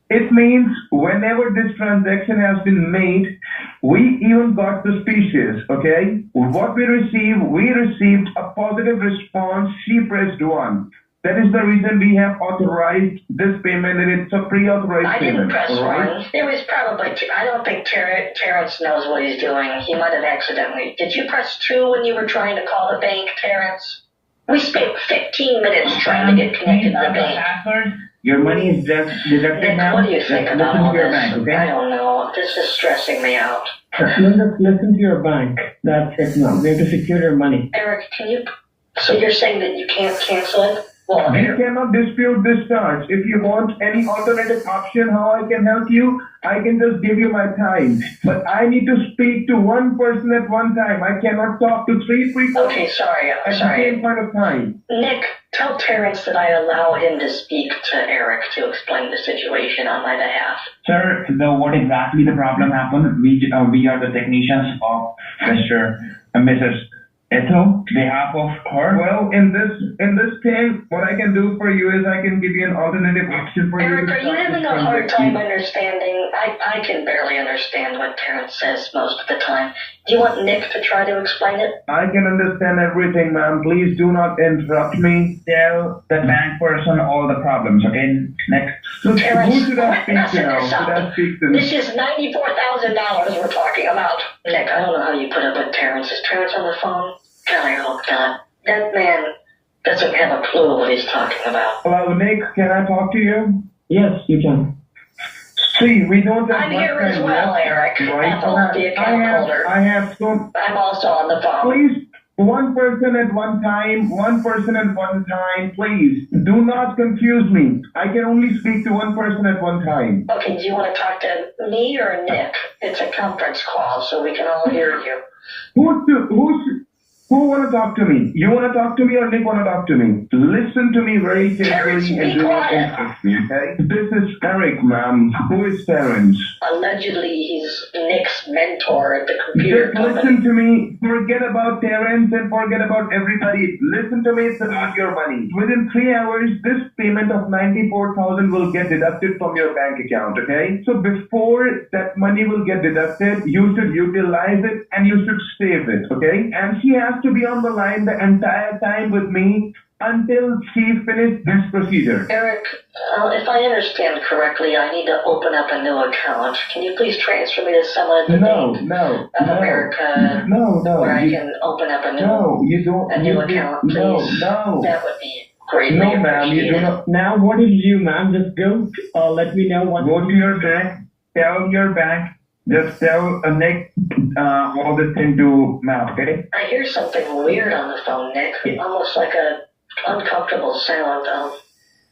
It means whenever this transaction has been made, we even got suspicious, okay? What we received a positive response. She pressed 1. That is the reason we have authorized this payment, and it's a pre-authorized I payment. didn't press 1. It was probably 2. I don't think Terrence knows what he's doing. He might have accidentally. Did you press 2 when you were trying to call the bank, Terrence? We spent 15 minutes trying to get connected to the bank. Your money is just deducted now. What do you think about all this? Bank, okay? I don't know. This is stressing me out. Just listen to your bank. That's it now. We have to secure your money. Eric, can you... So you're saying that you can't cancel it? Well, we cannot dispute this charge. If you want any alternative option, how I can help you, I can just give you my time. But I need to speak to one person at one time. I cannot talk to 3 people. Okay, sorry. At the same point of time. Nick, tell Terrence that I allow him to speak to Eric to explain the situation on my behalf. Sir, what exactly the problem happened? We are the technicians of Mrs. Ethel, behalf of her. Well, in this thing, what I can do for you is I can give you an alternative option for Eric, you. Eric, are you having a hard time understanding? I can barely understand what Terrence says most of the time. Do you want Nick to try to explain it? I can understand everything, ma'am. Please do not interrupt me. Tell the bank person all the problems, okay? Next. So Terrence, who should I speak to now? Should I speak to? This is $94,000 we're talking about. Nick, I don't know how you put up with Terrence. Is Terrence on the phone? God, oh God. That man doesn't have a clue what he's talking about. Hello, Nick. Can I talk to you? Yes, you can. See, we don't have I'm here as well, Eric. Ethel, the account holder. I'm also on the phone. Please, one person at one time, please. Do not confuse me. I can only speak to one person at one time. Okay, do you want to talk to me or Nick? It's a conference call, so we can all hear you. Who want to talk to me? You want to talk to me or Nick want to talk to me? Listen to me very carefully and do not interrupt me, okay? This is Eric, ma'am. Who is Terrence? Allegedly, he's Nick's mentor at the computer company. Listen to me. Forget about Terrence and forget about everybody. Listen to me. It's about your money. Within 3 hours, this payment of $94,000 will get deducted from your bank account, okay? So before that money will get deducted, you should utilize it and you should save it, okay? And she has to be on the line the entire time with me until she finished this procedure. Eric, if I understand correctly, I need to open up a new account. Can you please transfer me to someone at the Bank of America where I can open up a new account, please? That would be greatly appreciated. Now, what did you, ma'am? Just go. Let me know what. Go to your bank. Tell your bank. Just tell Nick all this into mouth, okay? I hear something weird on the phone, Nick. Almost like a uncomfortable sound.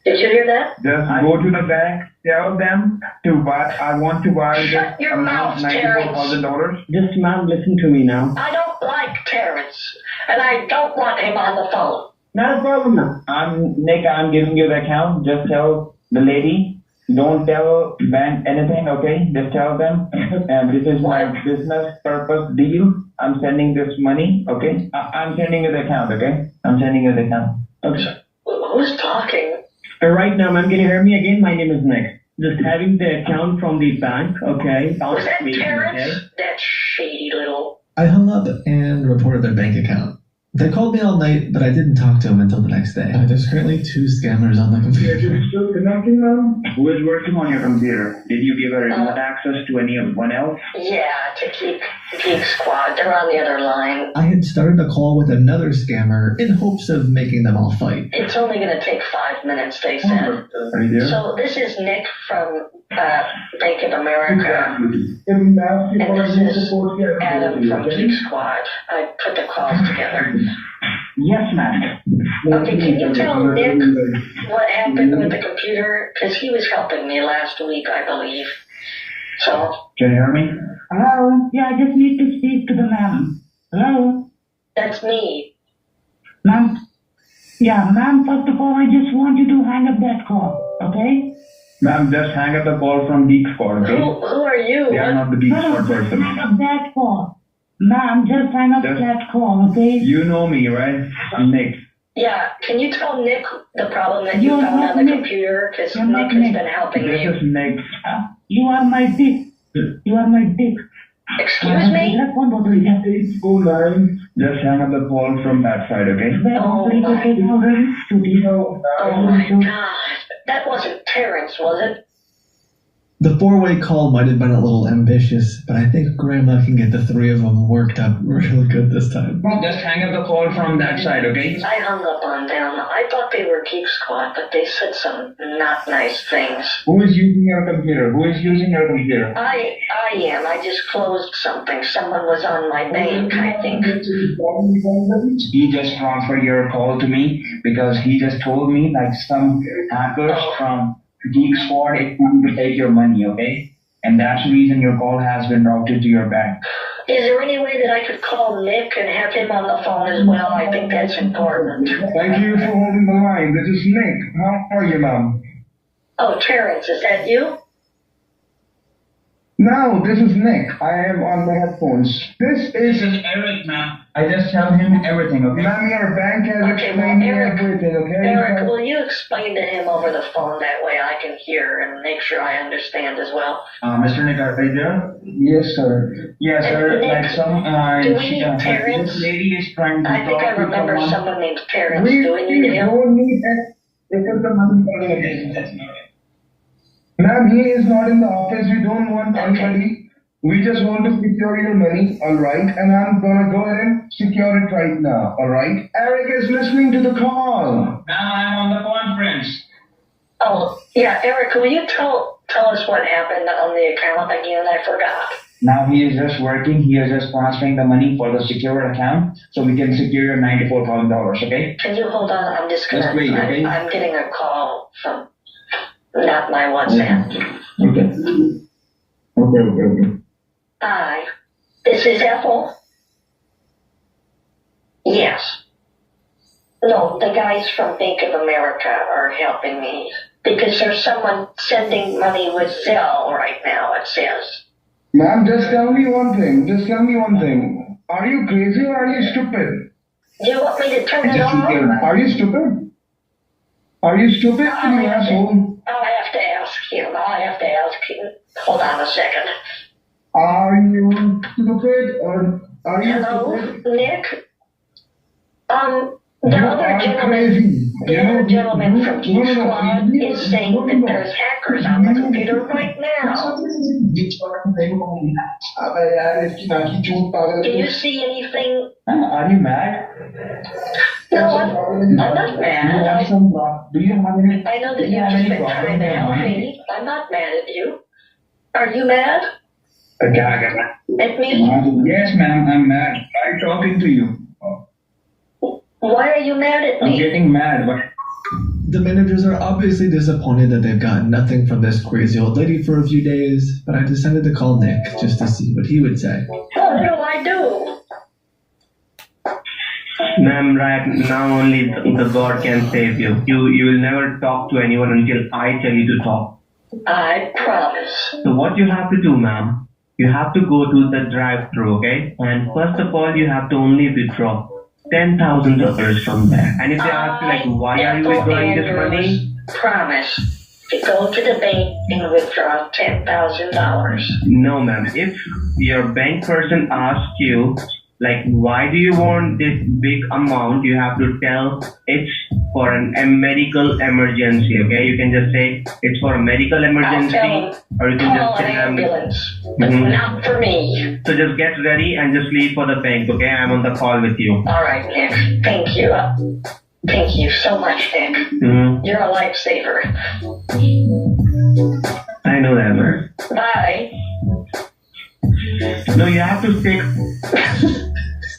Did you hear that? Just go to the bank. Tell them to buy. I want to buy Shut this your amount, mouth, Terrence. $94,000. Just, ma'am, listen to me now. I don't like Terrence, and I don't want him on the phone. Not a problem, ma'am. Nick, I'm giving you the account. Just tell the lady. Don't tell bank anything, okay? Just tell them. And this is my business purpose deal. I'm sending this money, okay? I'm sending you the account, okay? I'm sending you the account. Okay. Who's talking? Right now, ma'am, can you hear me again? My name is Nick. Just having the account from the bank, okay? Was that Me, Terrence? okay? That shady little... I hung up and reported their bank account. They called me all night, but I didn't talk to them until the next day. There's currently 2 scammers on my computer. Still connecting them? Who is working on your computer? Did you give her remote access to anyone else? Yeah, to keep Geek Squad. They're on the other line. I had started a call with another scammer in hopes of making them all fight. It's only going to take 5 minutes, they said. Are you there? So this is Nick from Bank of America. And this is Adam from Geek Squad. I put the calls together. Yes, ma'am. Okay, can you tell Nick what happened with the computer? Because he was helping me last week, I believe. So... Can you hear me? Hello? Yeah, I just need to speak to the ma'am. Hello? That's me. Ma'am? Yeah, ma'am, first of all, I just want you to hang up that call, okay? Ma'am, just hang up the call from Geek Squad, okay? Who are you? They are not the Geek Squad person. Hang up that call. Ma'am, just hang up that call, okay? You know me, right? I'm Nick. Yeah, can you tell Nick the problem that you found on the computer? Because Nick has been helping This you. is Nick. You are my dick. You are my dick. Excuse me? Just hang up the call from that side, okay? Oh my God. That wasn't Terrence, was it? The 4-way call might have been a little ambitious, but I think Grandma can get the 3 of them worked up real good this time. Just hang up the call from that side, okay? I hung up on them. I thought they were Geek Squad, but they said some not nice things. Who is using your computer? Who is using your computer? I am. I just closed something. Someone was on my bank, I think. He just transferred your call to me because he just told me like some hackers from Geek Squad is trying to take your money, okay? And that's the reason your call has been routed to your bank. Is there any way that I could call Nick and have him on the phone as well? I think that's important. Thank you for holding the line. This is Nick. How are you, ma'am? Oh, Terrence, is that you? No, this is Nick. I am on my headphones. This is Eric, ma'am. I just tell him everything, okay? Ma'am, your bank has explained everything, okay? Eric, will you explain to him over the phone? That way I can hear and make sure I understand as well. Mr. Nick, are you there? Yes, sir. Yes, sir. Nick, like some, do we need Terrence? This lady is trying to I think I remember someone named Terrence. Do we need him? don't need it. Because the money Ma'am, he is not in the office. We don't want anybody. We just want to secure your money, alright? And I'm gonna go ahead and secure it right now, alright? Eric is listening to the call. Now I'm on the conference. Oh, yeah, Eric, will you tell us what happened on the account again? I forgot. Now he is just working. He is just transferring the money for the secured account so we can secure your $94,000, okay? Can you hold on? I'm just gonna... Just wait, okay? I'm getting a call from... Not my WhatsApp. Okay. Hi. This is Ethel? Yes. No, the guys from Bank of America are helping me. Because there's someone sending money with Zelle right now, it says. Ma'am, just tell me one thing. Are you crazy or are you stupid? Do you want me to turn it off? Are you stupid? Are you stupid, you asshole? I'll have to ask him. Hold on a second. Are you stupid or are you Hello, stupid? Nick? The other gentleman from Geek Squad is saying that there's hackers on the computer right now. Can you see anything? Are you mad? No, I'm not mad. Do you have any? I know that you've just been trying to help me. I'm not mad at you. Are you mad? At me? Yes, ma'am, I'm mad. I'm talking to you. Why are you mad at I'm me? getting mad, but The managers are obviously disappointed that they've gotten nothing from this crazy old lady for a few days, but I decided to call Nick just to see what he would say. Well, what do I do? Ma'am, right now only the God can save you. You will never talk to anyone until I tell you to talk. I promise. So what you have to do, ma'am, you have to go to the drive-thru, okay? And first of all, you have to only withdraw $10,000 from there. And if they ask you, like, why are you withdrawing this money? Promise to go to the bank and withdraw $10,000. No, ma'am. If your bank person asks you, like, why do you want this big amount, you have to tell it's for a medical emergency, okay? You can just say it's for a medical emergency, or you can Call just an say ambulance, but not for me. So just get ready and just leave for the bank, okay? I'm on the call with you. All right, Nick. Thank you. Thank you so much, Nick. You're a lifesaver. I know that, man. Bye. No, you have to stick.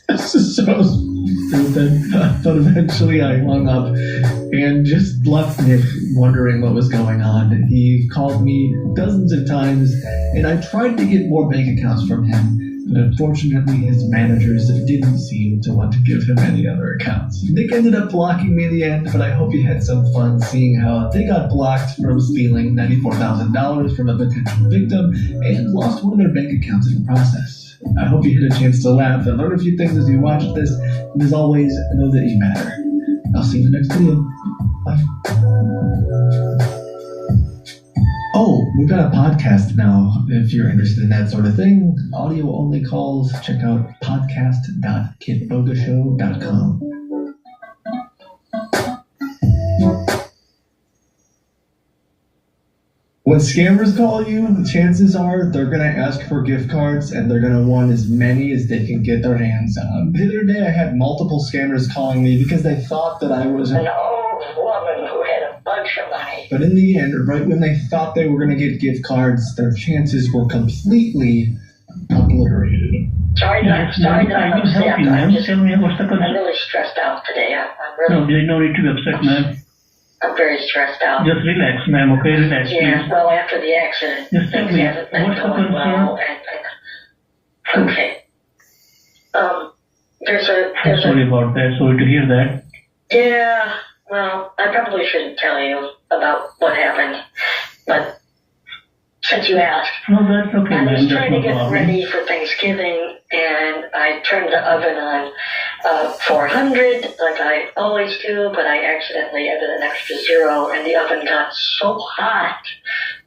This is so stupid. But eventually I hung up and just left Nick wondering what was going on. He called me dozens of times, and I tried to get more bank accounts from him, but unfortunately his managers didn't seem to want to give him any other accounts. Nick ended up blocking me in the end, but I hope you had some fun seeing how they got blocked from stealing $94,000 from a potential victim and lost one of their bank accounts in the process. I hope you had a chance to laugh and learn a few things as you watched this, and as always, know that you matter. I'll see you in the next video. Bye. Oh, we've got a podcast now, if you're interested in that sort of thing. Audio only calls. Check out podcast.kitbogashow.com. When scammers call you, the chances are they're going to ask for gift cards and they're going to want as many as they can get their hands on. The other day I had multiple scammers calling me because they thought that I was An old woman who had a bunch of money. But in the end, right when they thought they were going to get gift cards, their chances were completely obliterated. Sorry that I'm upset. I'm really stressed out today. No, there's no need to be upset, ma'am. I'm very stressed out. Just relax, ma'am, okay? Relax, Yeah, please. well, after the accident, Just tell things me, haven't been what's the going well. concern? Okay. There's I'm sorry about that. Sorry to hear that. Yeah, well, I probably shouldn't tell you about what happened, but since you asked, No, that's okay, I ma'am. was That's trying no to get problem. ready for Thanksgiving, and I turned the oven on 400 like I always do, but I accidentally added an extra 0, and the oven got so hot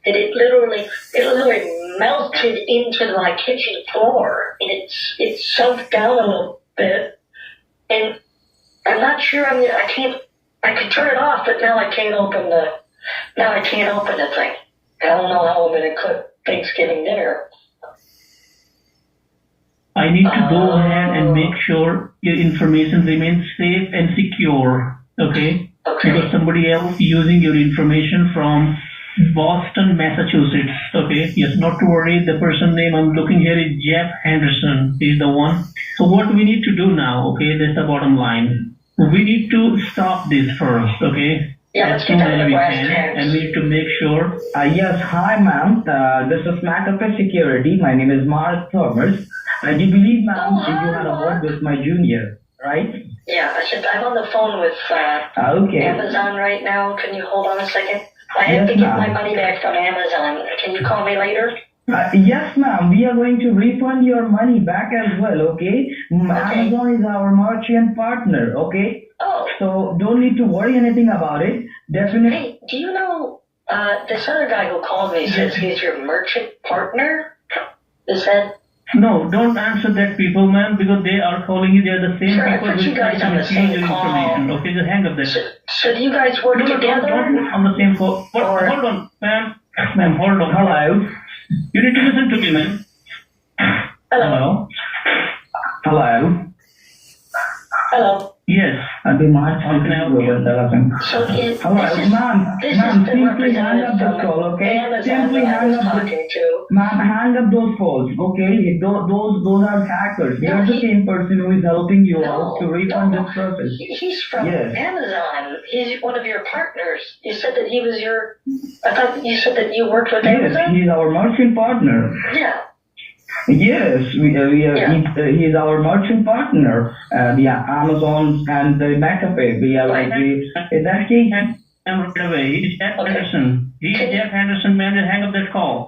that it literally melted into my kitchen floor, and it sunk down a little bit, and I'm not sure. I can turn it off, but now I can't open the thing. I don't know how I'm going to cook Thanksgiving dinner. I need to go ahead and make sure your information remains safe and secure, okay? Because somebody else using your information from Boston, Massachusetts, okay? Yes, not to worry, the person name I'm looking here is Jeff Henderson. He's the one. So what we need to do now, okay, that's the bottom line. We need to stop this first, okay? Yeah, let's get down to the brass tacks. And we need to make sure. Yes, hi ma'am. This is McAfee Security. My name is Mark Thomas. I do believe, ma'am, that you had a word with my junior, right? Yeah, I'm on the phone with Okay. Amazon right now. Can you hold on a second? I have to get my money back from Amazon. Can you call me later? Yes, ma'am. We are going to refund your money back as well, okay? Amazon is our merchant partner, okay? Oh. So don't need to worry anything about it. Definitely. Hey, do you know this other guy who called me says he's your merchant partner? Is that No, don't answer that people, man, because they are calling you. They are the same Sure, I people put who you guys try on to the misuse same your call. information. Okay, just hang up that. So do you guys work No, together? don't on the same call. Hold on, ma'am. Ma'am, hold on. Hello. You need to listen to me, man. Hello. Hello. Hello. Yes. I'll be much How can I help you? So is, Hello, ma'am, ma'am, simply hang up the call, okay? Simply hang up ma'am, hang up those calls, okay? Those are hackers. They are the same person who is helping you out to refund this process. He's from Yes. Amazon. He's one of your partners. You said that he was your. I thought you said that you worked with Yes, Amazon. he's our merchant partner. Yeah. Yes, he's our merchant partner. Amazon and McAfee. In that case, I'm right away. He's Jeff Henderson. He's Jeff Henderson, man. Just hang up that call.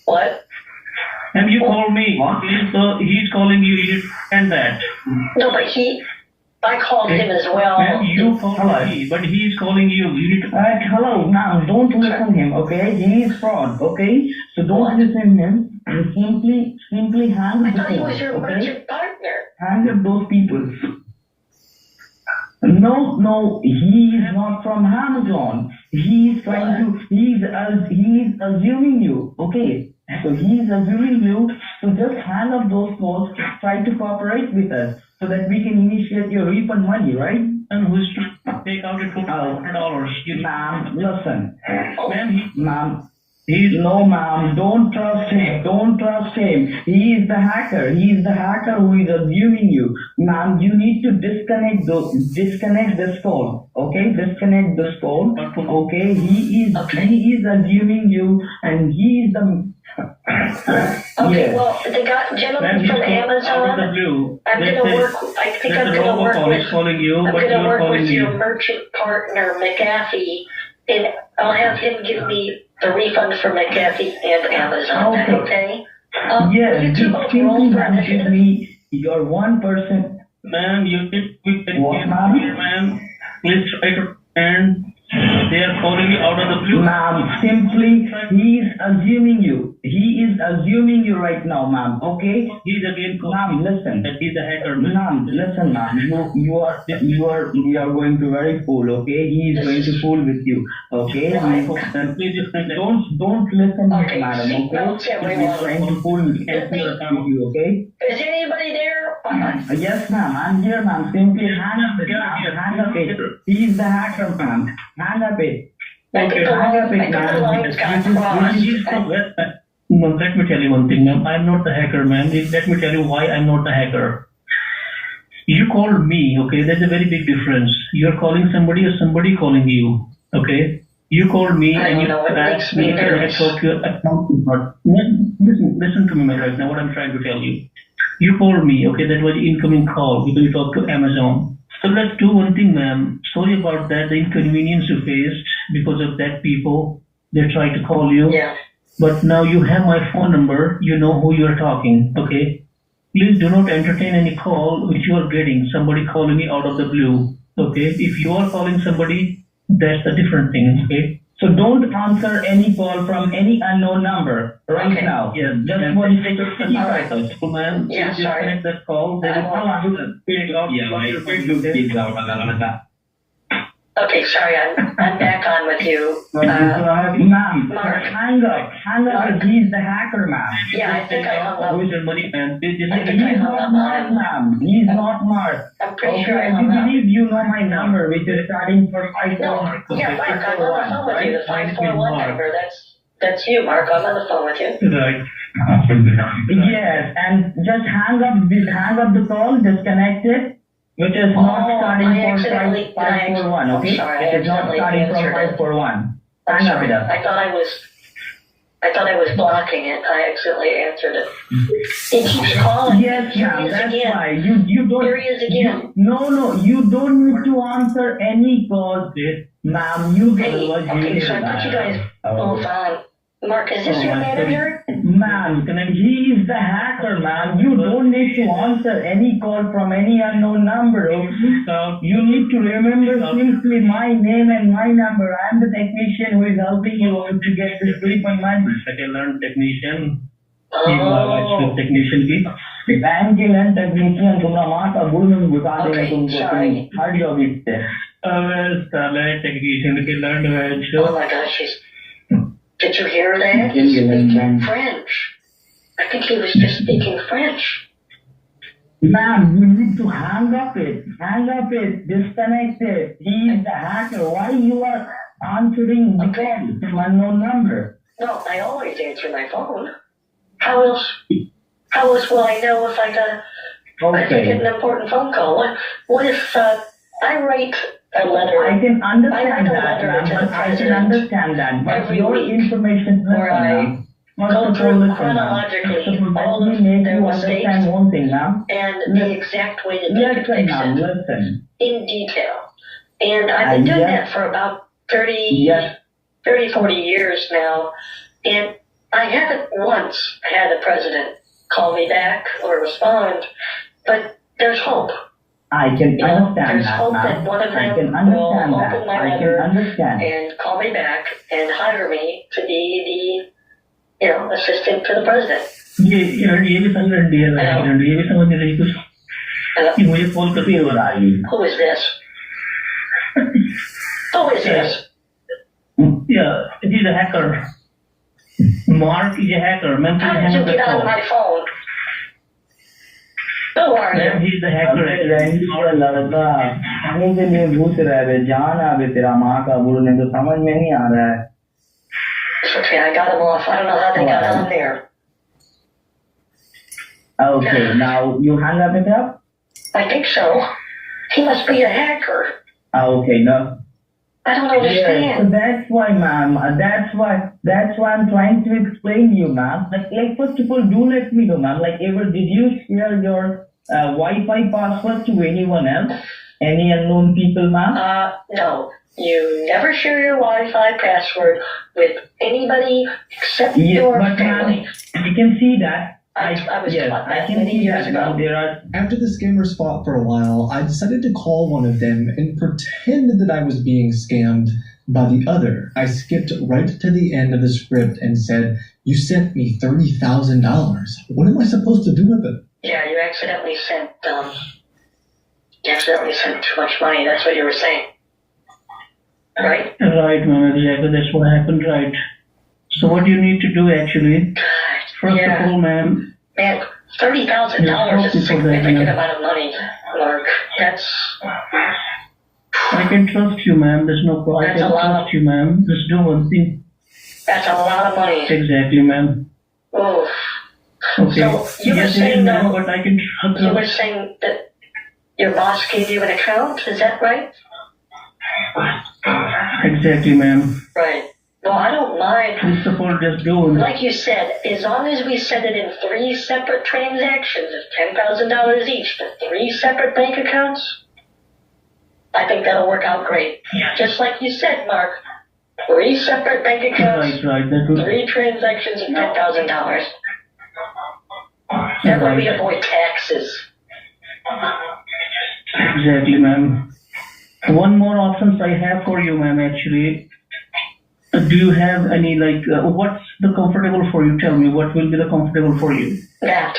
What? Have you called me? He's calling you. You and that. No, but I called him as well. Ma'am, you called me, but he's calling you. You need to. hello, ma'am, don't listen him, okay? He is fraud, okay? So don't listen him. And simply hang up the He phone, was your okay? merchant partner. Hang up those people. No, he is not from Amazon. He's assuming you, okay? So he's assuming you, so just hang up those calls, try to cooperate with us, so that we can initiate your refund money, right? And who's to take out your $400? Ma'am, listen. Ma'am, no, ma'am, don't trust him. Don't trust him. He is the hacker. He is the hacker who is assuming you. Ma'am, you need to disconnect this phone. Okay, disconnect this phone. Okay, he is assuming you, and he is the. Okay, well, the gentleman from Amazon, I'm gonna work with your merchant partner, McAfee, and I'll have him give me the refund for McAfee and Amazon. Okay? Yes, give me your 1%. Ma'am, you did what, ma'am? Please try to and they are calling you out of the blue. Ma'am, simply, he is assuming you. He is assuming you right now, ma'am. Okay? He's again calling. Ma'am, listen. That he's a hacker. Ma'am, listen, ma'am. You are going to very fool. Okay? He is going to fool with you. Okay? Don't listen to him, madam. Okay? He is trying to fool with you. Okay? Is anybody there? Yes, ma'am. I'm here, ma'am. Simply hang up it. Hang up it. He is the hacker, ma'am. Hang up it. Okay, hang up it, No, let me tell you one thing, ma'am. I'm not the hacker, ma'am. Let me tell you why I'm not the hacker. You called me, okay? There's a very big difference. You're calling somebody or somebody calling you, okay? You called me and you asked me can I talk to your account. Listen to me right now, what I'm trying to tell you. You called me, okay? That was the incoming call because you talked to Amazon. So let's do one thing, ma'am. Sorry about that, the inconvenience you faced because of that people. They tried to call you. Yeah. But now you have my phone number. You know who you're talking, okay? Please do not entertain any call which you are getting. Somebody calling me out of the blue, okay? If you are calling somebody, that's a different thing, okay? So don't answer any call from any unknown number right now. Yes, just one second. So, ma'am, Yeah, please disconnect that call. They will call Okay, sorry, I'm back on with you. Ma'am, Mark. hang up. He's the hacker, ma'am. Yeah, I think I hung up. Where's your money, man? He's not Mark, ma'am. He's not Mark. I'm pretty sure I I hung up. believe you know my number, which is starting for 541. Yeah, Mark, I'm on the phone with you. The 541 number, that's you, Mark. I'm on the phone with you. Right. Yes, and just hang up the call, disconnect it, which is not starting from 541, okay? It is not starting from 541. Hang up it up. I thought I was blocking it. I accidentally answered it. It keeps calling. Yes, ma'am, that's why. You don't. Here he is again. No, you don't need to answer any calls, ma'am. Okay, so I put you guys both on. Mark, is this your manager? Ma'am, he is the hacker, ma'am. You don't need to answer any call from any unknown number. You need to remember simply my name and my number. I am the technician who is helping you to get this refund money. Second learned technician. एक बार Swift technician की bank के land technician तुमरा माँ का गुरु में बता देगा तुमको हर जॉब इतने साले टेक्नीशियन के लैंड में Oh my gosh, did you hear that? He's speaking French. I think he was just speaking French. Ma'am, you need to hang up it, disconnect it. He is the hacker. Why you are answering the call from unknown number? No, I always answer my phone. How else will I know if I get an important phone call? What if I write a letter? I can understand that, ma'am, but I can understand that. But your information is where I go through chronologically all of their mistakes one thing, ma'am. and the exact way that they could fix it in detail. And I've been doing that for about 40 years now. And I haven't once had a president call me back or respond, but there's hope. I can understand there's that, hope ma'am. that one of I them can will understand open that. my I letter can understand. and call me back and hire me to be the assistant to the president. ये भी समझ रही है ये भी समझ रही कुछ कि मुझे कॉल करके हो रहा है Who is this? Who is this? Yeah, he's a hacker. Mark is a hacker. Man, How did you get on my phone? Who are you? He's the hacker. लड़का हमें के लिए पूछ रहा है जान अबे तेरा माँ का गुरु ने तो समझ में नहीं आ रहा है It's okay, I got him off. I don't know how they got on there. Okay, now you hang up it up? I think so. He must be a hacker. Okay, no. I don't understand. Yes, so that's why, ma'am. That's why I'm trying to explain to you, ma'am. Like, first of all, do let me know, ma'am. Like, ever did you share your Wi-Fi password to anyone else? Any unknown people, ma'am? No. You never share your Wi-Fi password with anybody except your family. I can see that. I was taught that can many see years that. ago. After the scammers fought for a while, I decided to call one of them and pretend that I was being scammed by the other. I skipped right to the end of the script and said, "You sent me $30,000. What am I supposed to do with it?" Yeah, you accidentally sent too much money. That's what you were saying. Right? Right, ma'am. Exactly. That's what happened, right? So what do you need to do, actually? First of all, ma'am. Man, $30,000 is a significant amount of money, Mark. That's... I can trust you, ma'am. There's no problem. I can trust you, ma'am. Just do one thing. That's a lot of money. Exactly, ma'am. Oh. Okay. So you were saying that but I can trust you were saying that your boss gave you an account, is that right? Exactly, ma'am. Right. Well, I don't mind. First of all, just do it. Like you said, as long as we send it in 3 separate transactions of $10,000 each to 3 separate bank accounts, I think that'll work out great. Yeah. Just like you said, Mark, 3 separate bank accounts, right. 3 transactions of $10,000. That way we avoid taxes. Exactly, ma'am. One more options I have for you, ma'am, actually. Do you have any, what's the comfortable for you? Tell me, what will be the comfortable for you? That.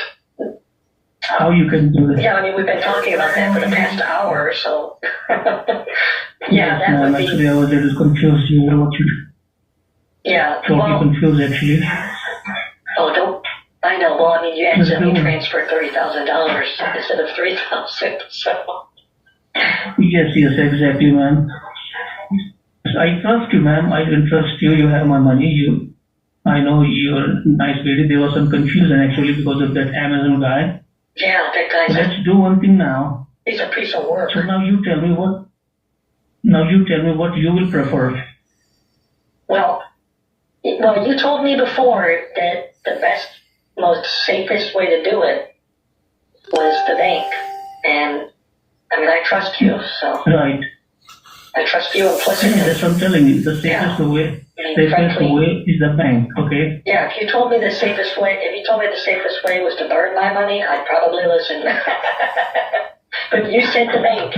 How you can do this? Yeah, I mean, we've been talking about that for the past hour or so. Yes, that would be... Actually, I was a little confused. You know what you do? Yeah, totally confused, actually. Oh, don't... I know. Well, I mean, you accidentally transferred $30,000 instead of $3,000, so... Yes, exactly, ma'am. I trust you, ma'am. I can trust you. You have my money. I know you're a nice lady. There was some confusion, actually, because of that Amazon guy. Yeah, that guy's... So let's do one thing now. He's a piece of work. So now you tell me what you will prefer. Well, you told me before that the best, most safest way to do it was the bank. And, I mean, I trust you, so... Right. I trust you implicitly. Yeah, that's what I'm telling you. The safest way is the bank, okay? Yeah, if you told me the safest way was to burn my money, I'd probably listen. But you said the bank.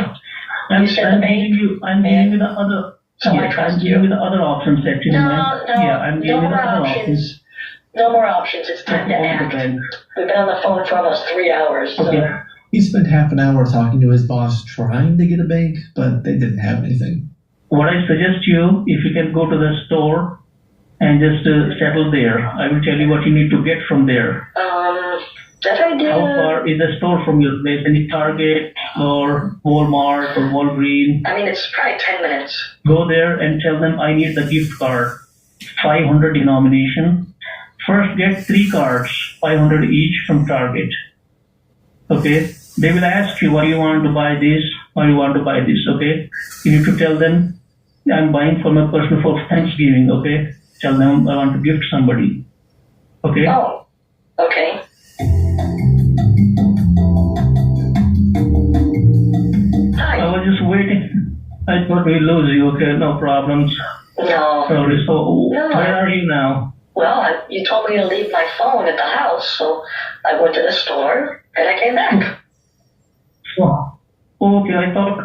I'm giving you the other. So I trust I'm giving you the other options, actually. No. Yeah, I'm giving you the other options. No more options. It's time to act. We've been on the phone for almost 3 hours. So. Okay. He spent half an hour talking to his boss trying to get a bank, but they didn't have anything. What I suggest you, if you can go to the store and just settle there. I will tell you what you need to get from there. That idea. How far is the store from your place? Any Target or Walmart or Walgreens? I mean, it's probably 10 minutes. Go there and tell them I need the gift card, 500 denomination. First get 3 cards, 500 each from Target. Okay? They will ask you why you want to buy this, why you want to buy this, okay? You need to tell them, I'm buying for my person for Thanksgiving, okay? Tell them I want to gift somebody. Okay? Oh, okay. Hi. I was just waiting. I thought we lose you, okay? No problems. No. Sorry, so No. where are you now? Well, you told me to leave my phone at the house, so I went to the store and I came back. Oh, okay, I thought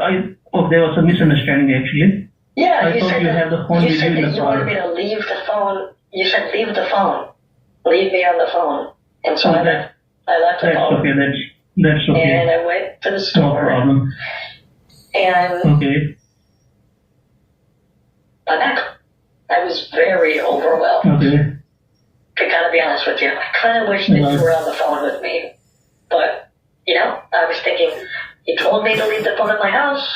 there was a misunderstanding actually. Yeah, I thought you had the phone you with you said in that the you wanted me car. to leave the phone. You said leave the phone. Leave me on the phone. And so I left the That's phone. okay, that's okay. And I went to the No store. problem. And Okay, I'm back. I was very overwhelmed. okay. I gotta be honest with you. I kind of wish that you were on the phone with me. But, I was thinking, he told me to leave the phone at my house.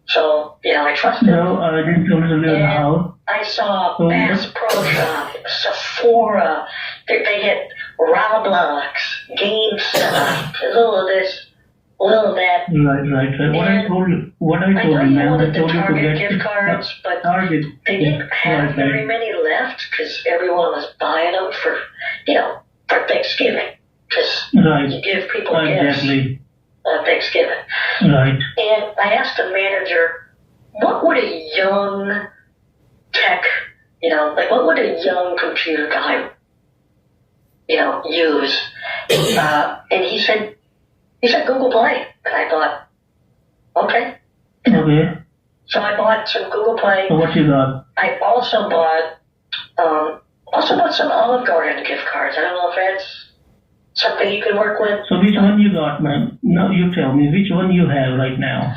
So, I trusted him. No, I didn't tell you to leave the house. I saw Oh, Bass Pro Shop, Sephora, they get Roblox, GameStop, a little of this, a little of that. Right. What I I told know you, you man, wanted I the told you to Target get gift cards, but Target. they didn't have very many left because everyone was buying them for Thanksgiving. Because Right. you give people gifts Exactly. on Thanksgiving. Right. And I asked the manager, what would a young tech, what would a young computer guy, use? And he said Google Play. And I thought, okay. Okay. So I bought some Google Play. So what you got? I also bought some Olive Garden gift cards. I don't know if that's something you can work with. So which one you got, man? No, you tell me which one you have right now.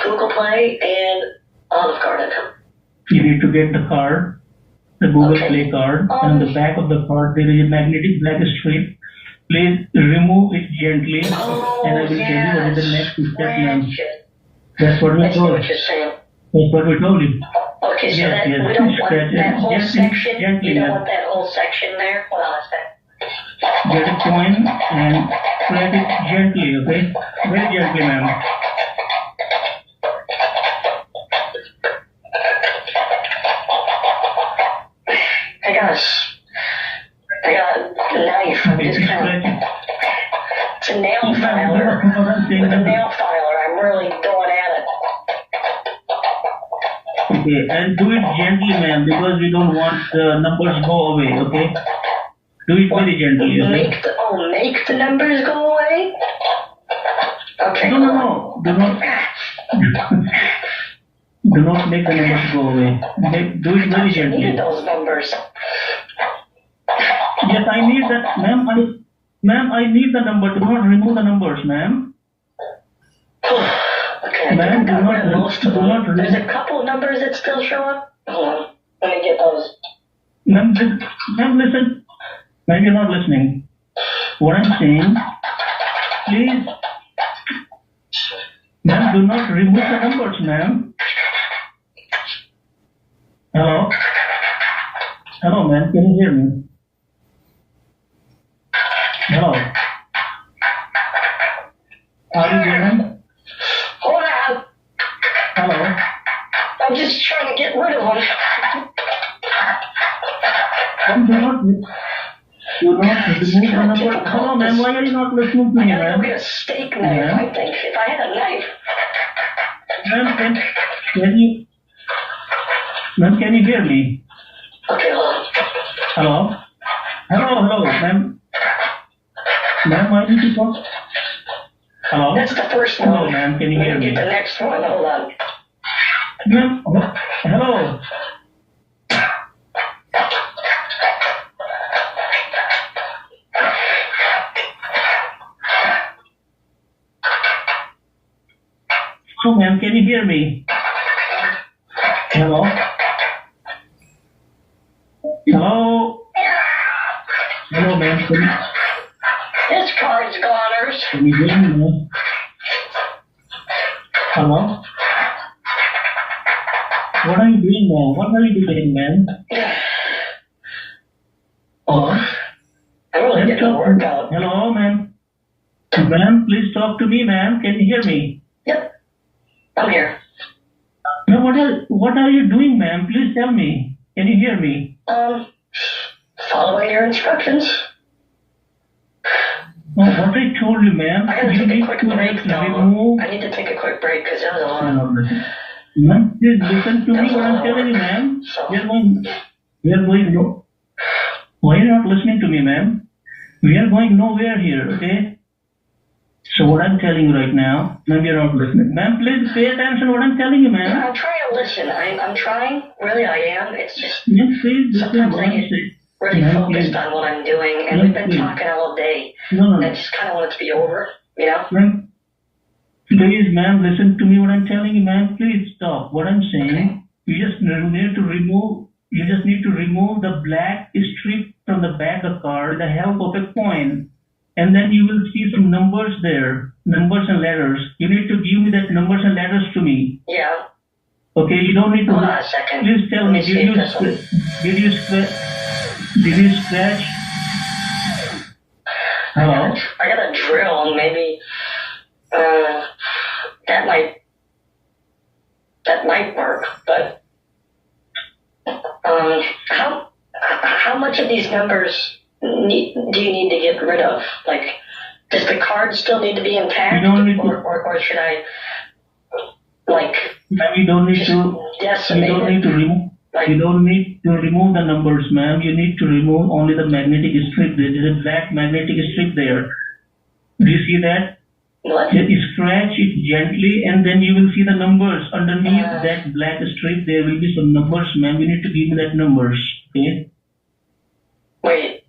Google Play and Olive Garden. You need to get the card, the Google Okay. Play card, and on the back of the card there is a magnetic black strip. Please remove it gently, and I will tell you what is the next step, ma'am. That's what we I see told. what you're saying. That's what we told you. Okay, so Yes, yes. we don't want Scratch it. that whole Yes, section. gently, You don't ma'am. want that whole section there. Hold on a sec. Get a coin and press it gently, okay? Very gently, ma'am. I got a knife. I'm just kind of. It's a nail filer. With a nail filer, I'm really going at it. Okay, and do it gently, ma'am, because we don't want the numbers go away, okay? Do it very gently, okay? Make the numbers go away? Okay. No. Do not. Do not make the numbers go away. Do it very I gently. needed those numbers. Yes, I need that, ma'am. I need the number. Do not remove the numbers, ma'am. Okay, I Ma'am, think I got rid of do most of not them. There's a couple of numbers that still show up. Hold on. Let me get those. Ma'am, listen. Ma'am, you're not listening. What I'm saying, please. Ma'am, do not remove the numbers, ma'am. Hello? Hello, ma'am. Can you hear me? Hello? Are you there, ma'am? Hold on. Hello? I'm just trying to get rid of them. Ma'am, do not remove the number. Hello, ma'am. Why are you not listening to me, I gotta ma'am? go get a steak knife, I think. If I had a knife. Ma'am, can you hear me? Okay, hold on. Hello? Hello, ma'am. Ma'am, I need to talk. Hello? That's the first one. Hello, ma'am, can you hear Let me me? get the next one. Hold on. Ma'am, hello? Can you hear me? Hello? Hello? Hello, ma'am. His card's goners. Can you hear me, ma'am? Hello? What are you doing, ma'am? What are you doing, ma'am? Hello? I'm really getting a workout. Hello, ma'am. Ma'am, please talk to me, ma'am. Can you hear me? Yep. I'm here. Ma'am, what are you doing, ma'am? Please tell me. Can you hear me? Following your instructions. No, what I told you, ma'am. I gotta take a quick break, though. I need to take a quick break because that was a lot. Ma'am, please listen to me what I'm telling you, ma'am. We are going no. Why are you not listening to me, ma'am? We are going nowhere here, okay? So what I'm telling you right now, ma'am, you're not listening. Ma'am, please pay attention to what I'm telling you, ma'am. Yeah, I'm trying to listen. I'm trying. Really, I am. It's just Yes, please listen sometimes what I I'm get saying. really Ma'am, focused please. on what I'm doing, and we've been talking all day. No. And I just kind of want it to be over, you know? Ma'am, please, ma'am, listen to me what I'm telling you, ma'am. Please stop what I'm saying. You just need to remove. You just need to remove the black strip from the back of the card with the help of a coin. And then you will see some numbers there, numbers and letters. You need to give me that numbers and letters to me. Yeah. Okay, you don't need to. Hold on a second. Please tell me, did you scratch? Hello? I got a drill, maybe that might work, but how much of these numbers do you need to get rid of? Like, does the card still need to be intact, or should I, like? Ma'am, you don't need to. Decimate you don't need to remove. You don't need to remove the numbers, ma'am. You need to remove only the magnetic strip. There is a black magnetic strip there. Do you see that? What? You scratch it gently, and then you will see the numbers underneath that black strip. There will be some numbers, ma'am. You need to give me that numbers. Okay. Wait.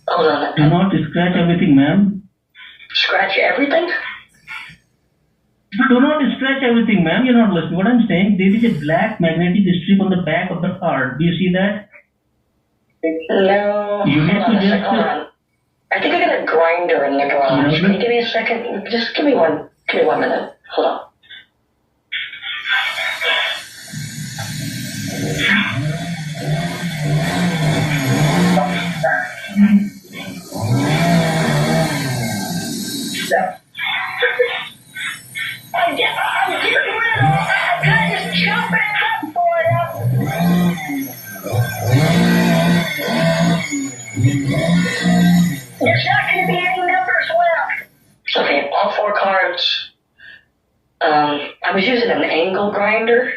Hold on. Do not scratch everything, ma'am. Scratch everything? Do not scratch everything, ma'am. You're not listening. What I'm saying, there is a black magnetic strip on the back of the card. Do you see that? No. You need to just. Hold on. I think I got a grinder in the garage. Can you give me a second? Just give me 1 minute. Hold on. I'm getting rid of all that. I just jump back up for you. There's not going to be any numbers left. Okay, all 4 cards. I was using an angle grinder,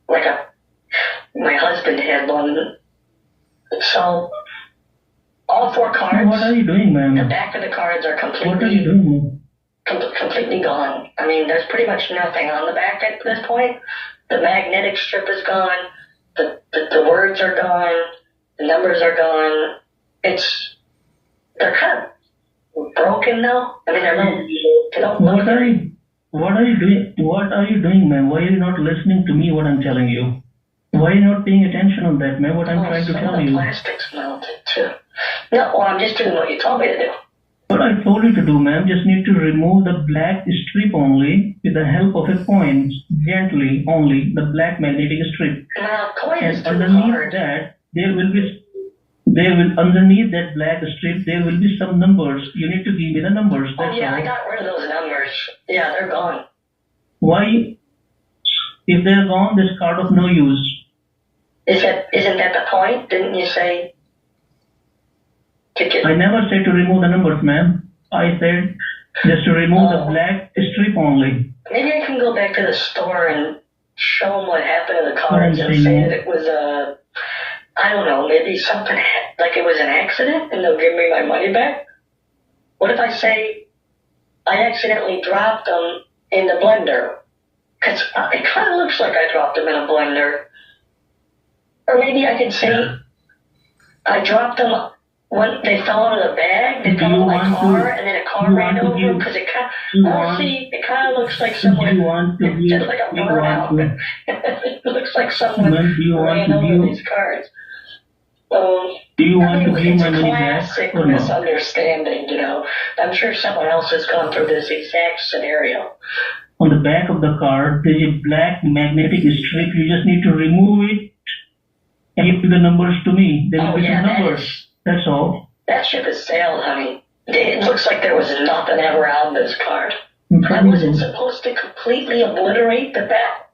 my husband had one. So, all 4 cards. What are you doing, ma'am? The back of the cards are completely. What are you doing? Completely gone. I mean, there's pretty much nothing on the back at this point. The magnetic strip is gone. The words are gone. The numbers are gone. They're kind of broken now. I mean, they don't What are you doing? What are you doing, ma'am? Why are you not listening to me? What I'm telling you? Why are you not paying attention on that, ma'am? What I'm trying to tell you? Plastic's melted too. No, well, I'm just doing what you told me to do. What I told you to do, ma'am, just need to remove the black strip only with the help of a coin, gently only, the black magnetic strip. And underneath that, underneath that black strip, there will be some numbers. You need to give me the numbers. That's all. I got rid of those numbers. Yeah, they're gone. Why? If they're gone, this card of no use. Isn't that the point? Didn't you say? I never said to remove the numbers, ma'am. I said just to remove the black strip only. Maybe I can go back to the store and show them what happened to the cards and say that it was I don't know, maybe something like it was an accident and they'll give me my money back? What if I say I accidentally dropped them in the blender? Because it kind of looks like I dropped them in a blender. Or maybe I could say I dropped them When they fell out of the bag, they fell out of my car, and then a car ran over because it kind of looks like someone. It's just like a burnout. It looks like someone ran over these cars. Do you want to give my money back Classic or no? misunderstanding, you know. I'm sure someone else has gone through this exact scenario. On the back of the card, there's a black magnetic strip. You just need to remove it and give the numbers to me. There will be some numbers. That's all. That ship has sailed, honey. It looks like there was nothing ever on this card. I wasn't supposed to completely obliterate the back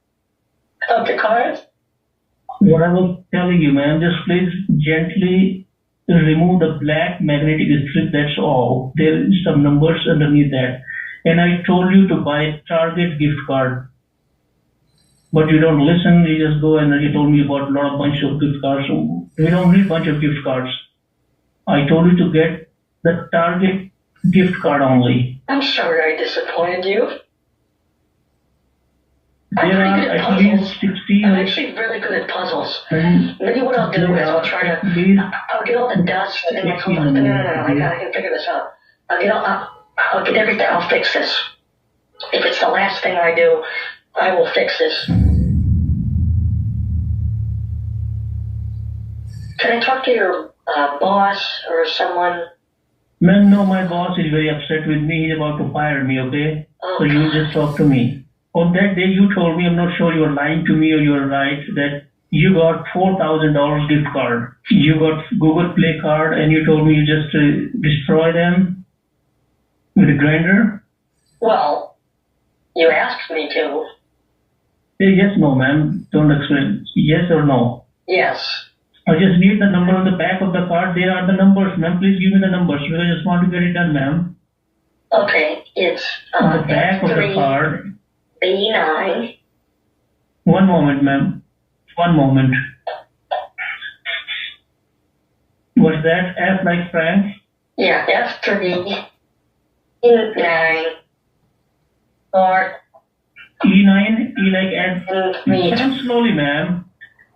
of the cards. What I was telling you, man, just please gently remove the black magnetic strip. That's all. There is some numbers underneath that. And I told you to buy Target gift card. But you don't listen. You just go and you told me about a bunch of gift cards. So we don't need a bunch of gift cards. I told you to get the Target gift card only. I'm sorry I disappointed you. There are at least 60. I'm actually really good at puzzles. Maybe what I'll do is I'll get all the dust and I'll come up. No, I can figure this out. I'll get everything. I'll fix this. If it's the last thing I do, I will fix this. Can I talk to your boss or someone? Man, no, my boss is very upset with me. He's about to fire me, okay? So you just talk to me. On that day, you told me, I'm not sure you were lying to me or you were right, that you got $4,000 gift card. You got Google Play card and you told me you just destroy them with a grinder. Well, you asked me to. Yes, no, ma'am. Don't explain. Yes or no? Yes. I just need the number on the back of the card. There are the numbers, ma'am. Please give me the numbers because I just want to get it done, ma'am. Okay, it's on the back of the card. B9. One moment, ma'am. One moment. What's that? F like Frank? Yeah, F3. E9. Or E9? E like F? Come slowly, ma'am.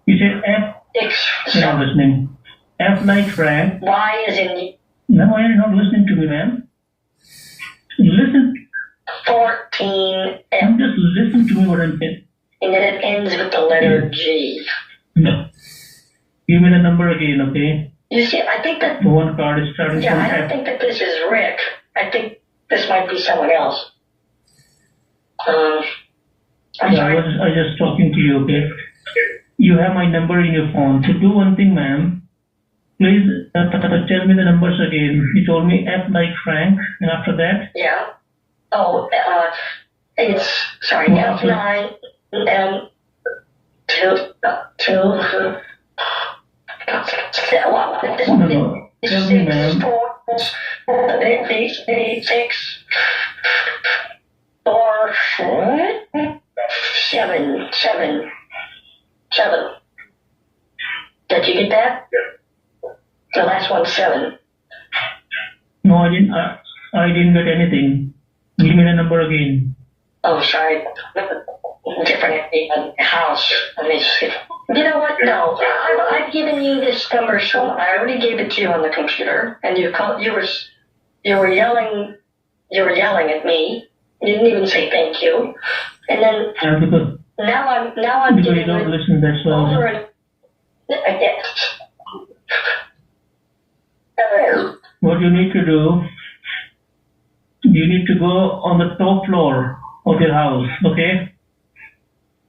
You said F. You're not listening. F like Frank. Y is in. No, you're not listening to me, ma'am. Listen. 14. I'm just listen to me what I'm saying. And then it ends with the letter G. No. Give me the number again, okay? You see, I think that. The one card is starting from I don't F. think that this is Rick. I think this might be someone else. I'm sorry. I was just talking to you, okay? You have my number in your phone. So do one thing, ma'am. Please tell me the numbers again. You told me F like Frank, and after that? Yeah. Oh, it's, sorry, F9, M, 2. No. Tell me, ma'am. 6, 4, 7. Did you get that? The last one's 7. No, I didn't get anything. Give me the number again. Oh, sorry. Different house. Let me see. You know what? No, I've given you this number, so I already gave it to you on the computer, and you were yelling at me. You didn't even say thank you, and then now I'm because giving you don't listen that slowly. over and What you need to do, you need to go on the top floor of your house, okay?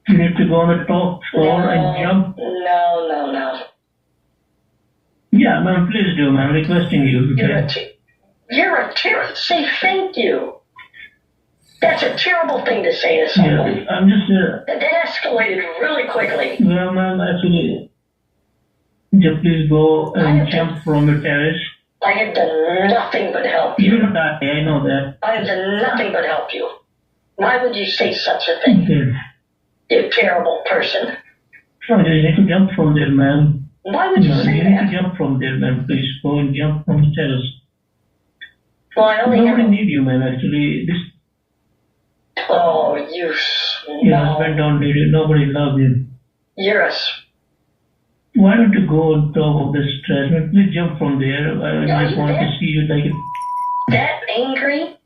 You need to go on the top floor and jump. No. Yeah, ma'am, please do, ma'am. I'm requesting you. Okay? You're a terrorist. Say thank you. That's a terrible thing to say to someone. Yeah, I'm just... That escalated really quickly. Well, ma'am, actually, just please go and jump from your terrace. I have done nothing but help you. You're not, I know that. I have done nothing but help you. Why would you say such a thing? Okay. You terrible person. No, you need to jump from there, ma'am. Why would you say You that? need to jump from there, ma'am. Please go and jump from the terrace. Well, I only Nobody have... need you, ma'am, actually. Oh, Your husband don't need you. Nobody loves you. You're a... Why don't you go on top of the stress? Please jump from there. I just want to see you like it. That angry?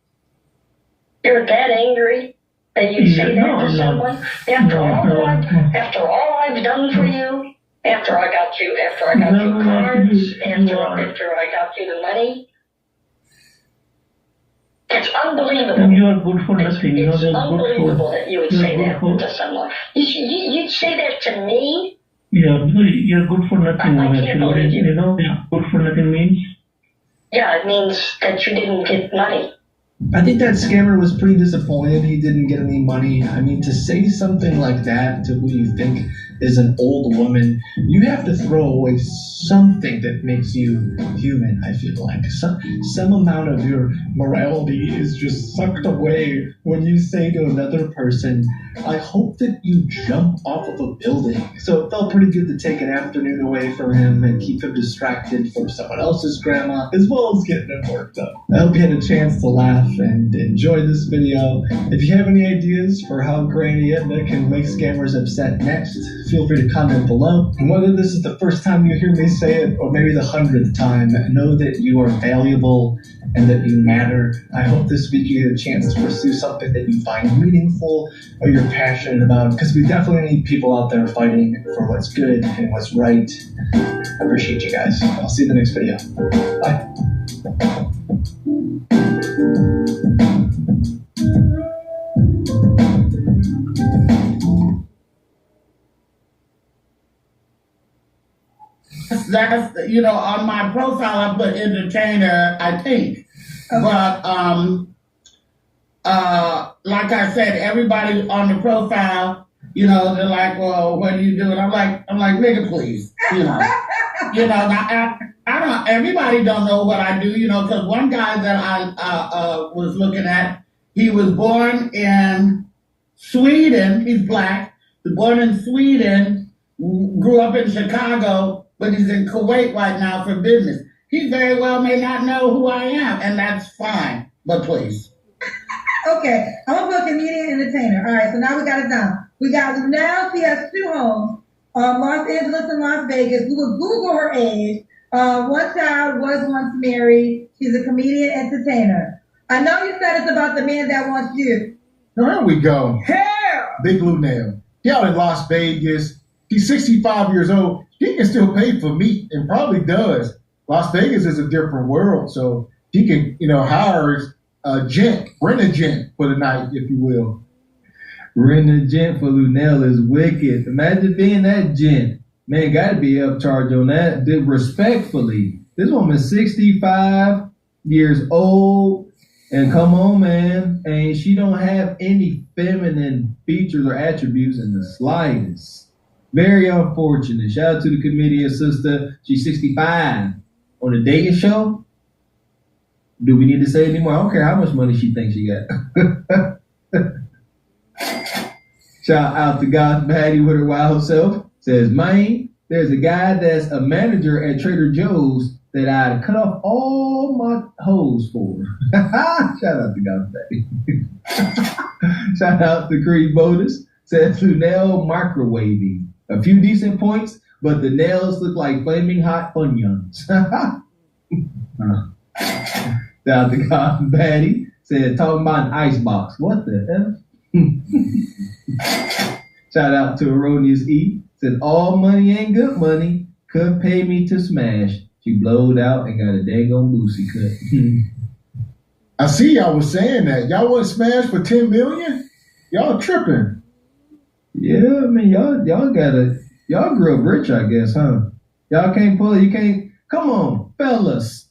You're that angry that you say that to someone? After all I've done for you? After I got you cards, after I got you the money? It's unbelievable. You are good for nothing. It's unbelievable that you would say that to someone. You'd say that to me? Yeah, you're good for nothing. I can't believe you. You know, good for nothing means? Yeah, it means that you didn't get money. I think that scammer was pretty disappointed he didn't get any money. I mean, to say something like that to who you think is an old woman, you have to throw away something that makes you human, I feel like. Some amount of your morality is just sucked away when you say to another person, I hope that you jump off of a building. So it felt pretty good to take an afternoon away from him and keep him distracted from someone else's grandma, as well as getting him worked up. I hope you had a chance to laugh and enjoy this video. If you have any ideas for how Granny Edna can make scammers upset next, feel free to comment below. And whether this is the first time you hear me say it, or maybe the 100th time, know that you are valuable and that you matter. I hope this week you get a chance to pursue something that you find meaningful or you're passionate about, because we definitely need people out there fighting for what's good and what's right. I appreciate you guys. I'll see you in the next video. Bye. That's, on my profile I put entertainer, I think. But like I said, everybody on the profile, they're like, well, what do you do? And I'm like, nigga, please, now, I don't. Everybody don't know what I do, because one guy that I was looking at, he was born in Sweden. He's black. He was born in Sweden, grew up in Chicago, but he's in Kuwait right now for business. He very well may not know who I am, and that's fine. But please. Okay, I'm gonna put comedian entertainer. All right, so now we got it down. We got now she has 2 homes, Los Angeles and Las Vegas. We will Google her age. One child was once married. She's a comedian entertainer. I know you said it's about the man that wants you. There we go. Hell! Big Lunel. He out in Las Vegas. He's 65 years old. He can still pay for meat and probably does. Las Vegas is a different world, so he can, hire a gent, rent a gent for the night, if you will. Rent a gent for Lunel is wicked. Imagine being that gent. Man, gotta be upcharged on that. Respectfully, this woman's 65 years old, and come on, man, and she don't have any feminine features or attributes in the slightest. Very unfortunate. Shout out to the comedian sister. She's 65. On a dating show? Do we need to say anymore? I don't care how much money she thinks she got. Shout out to God Patty with her wild self. Says, man, there's a guy that's a manager at Trader Joe's that I'd cut off all my hoes for. Shout out to God Patty. Shout out to Creed Bodis. Says, Lunel microwaving. A few decent points, but the nails look like flaming hot Funyuns. Shout out to Cotton Patty. Said, talking about an icebox. What the F? Shout out to Erroneous E. Said, all money ain't good money. Couldn't pay me to smash. She blowed out and got a daggone boosie cut. I see y'all was saying that. Y'all want to smash for 10 million? Y'all tripping. Yeah, I mean, y'all grew up rich, I guess, huh? Y'all can't pull it. You can't. Come on, fellas.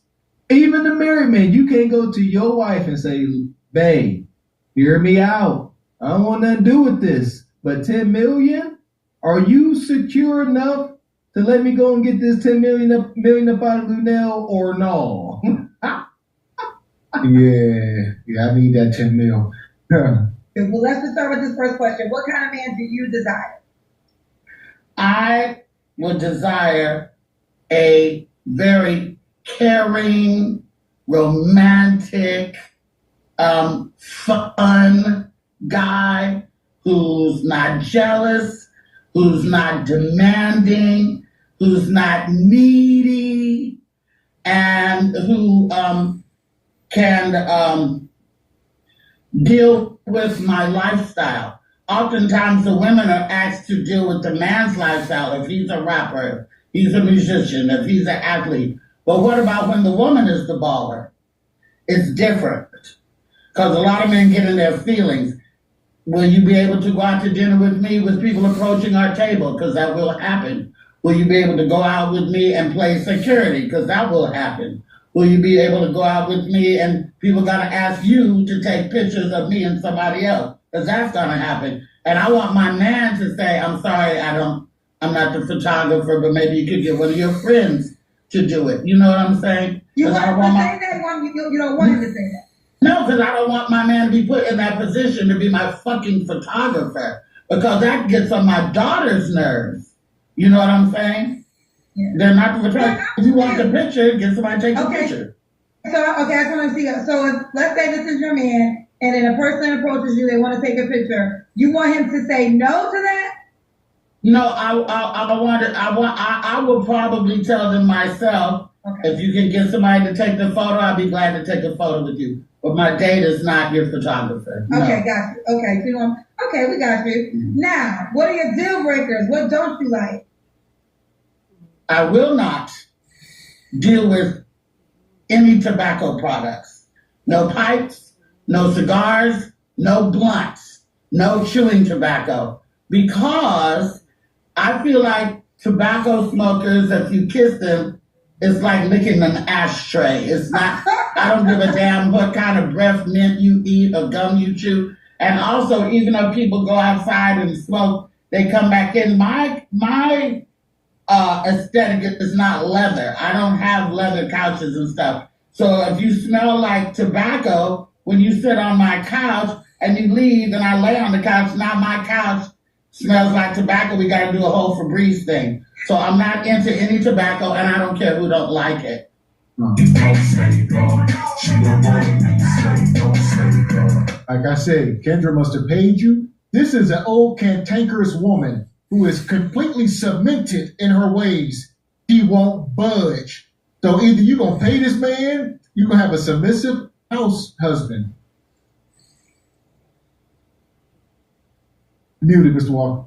Even the married man, you can't go to your wife and say, babe, hear me out. I don't want nothing to do with this. But 10 million? Are you secure enough to let me go and get this 10 million up out of Lunel or no? Yeah, I need that 10 mil. Well, let's just start with this first question. What kind of man do you desire? I would desire a very caring, romantic, fun guy who's not jealous, who's not demanding, who's not needy, and who can deal with my lifestyle. Oftentimes the women are asked to deal with the man's lifestyle if he's a rapper, he's a musician, if he's an athlete. But what about when the woman is the baller? It's different. Because a lot of men get in their feelings. Will you be able to go out to dinner with me with people approaching our table? Because that will happen. Will you be able to go out with me and play security? Because that will happen. Will you be able to go out with me and people got to ask you to take pictures of me and somebody else? Because that's going to happen. And I want my man to say, I'm sorry, I'm not the photographer, but maybe you could get one of your friends to do it. You know what I'm saying? You want to say that? You don't want him to say that. No, because I don't want my man to be put in that position to be my fucking photographer. Because that gets on my daughter's nerves. You know what I'm saying? Yeah. They're not the photographer. If you want the picture, get somebody to take the picture. So, I just want to see. So, let's say this is your man, and then a person approaches you, they want to take a picture. You want him to say no to that? No, I will probably tell them myself. Okay. If you can get somebody to take the photo, I'll be glad to take a photo with you. But my date is not your photographer. No. Okay, got you. Okay, okay, we got you. Mm-hmm. Now, what are your deal breakers? What don't you like? I will not deal with any tobacco products. No pipes, no cigars, no blunts, no chewing tobacco. Because I feel like tobacco smokers, if you kiss them, it's like licking an ashtray. It's not, I don't give a damn what kind of breath mint you eat or gum you chew. And also, even though people go outside and smoke, they come back in. My aesthetic is not leather. I don't have leather couches and stuff. So if you smell like tobacco, when you sit on my couch and you leave and I lay on the couch, now my couch smells like tobacco. We got to do a whole Febreze thing. So I'm not into any tobacco, and I don't care who don't like it. Like I said, Kendra must have paid you. This is an old cantankerous woman who is completely cemented in her ways. She won't budge. So either you're going to pay this man, you're going to have a submissive house husband. Muted, Mr. Walker.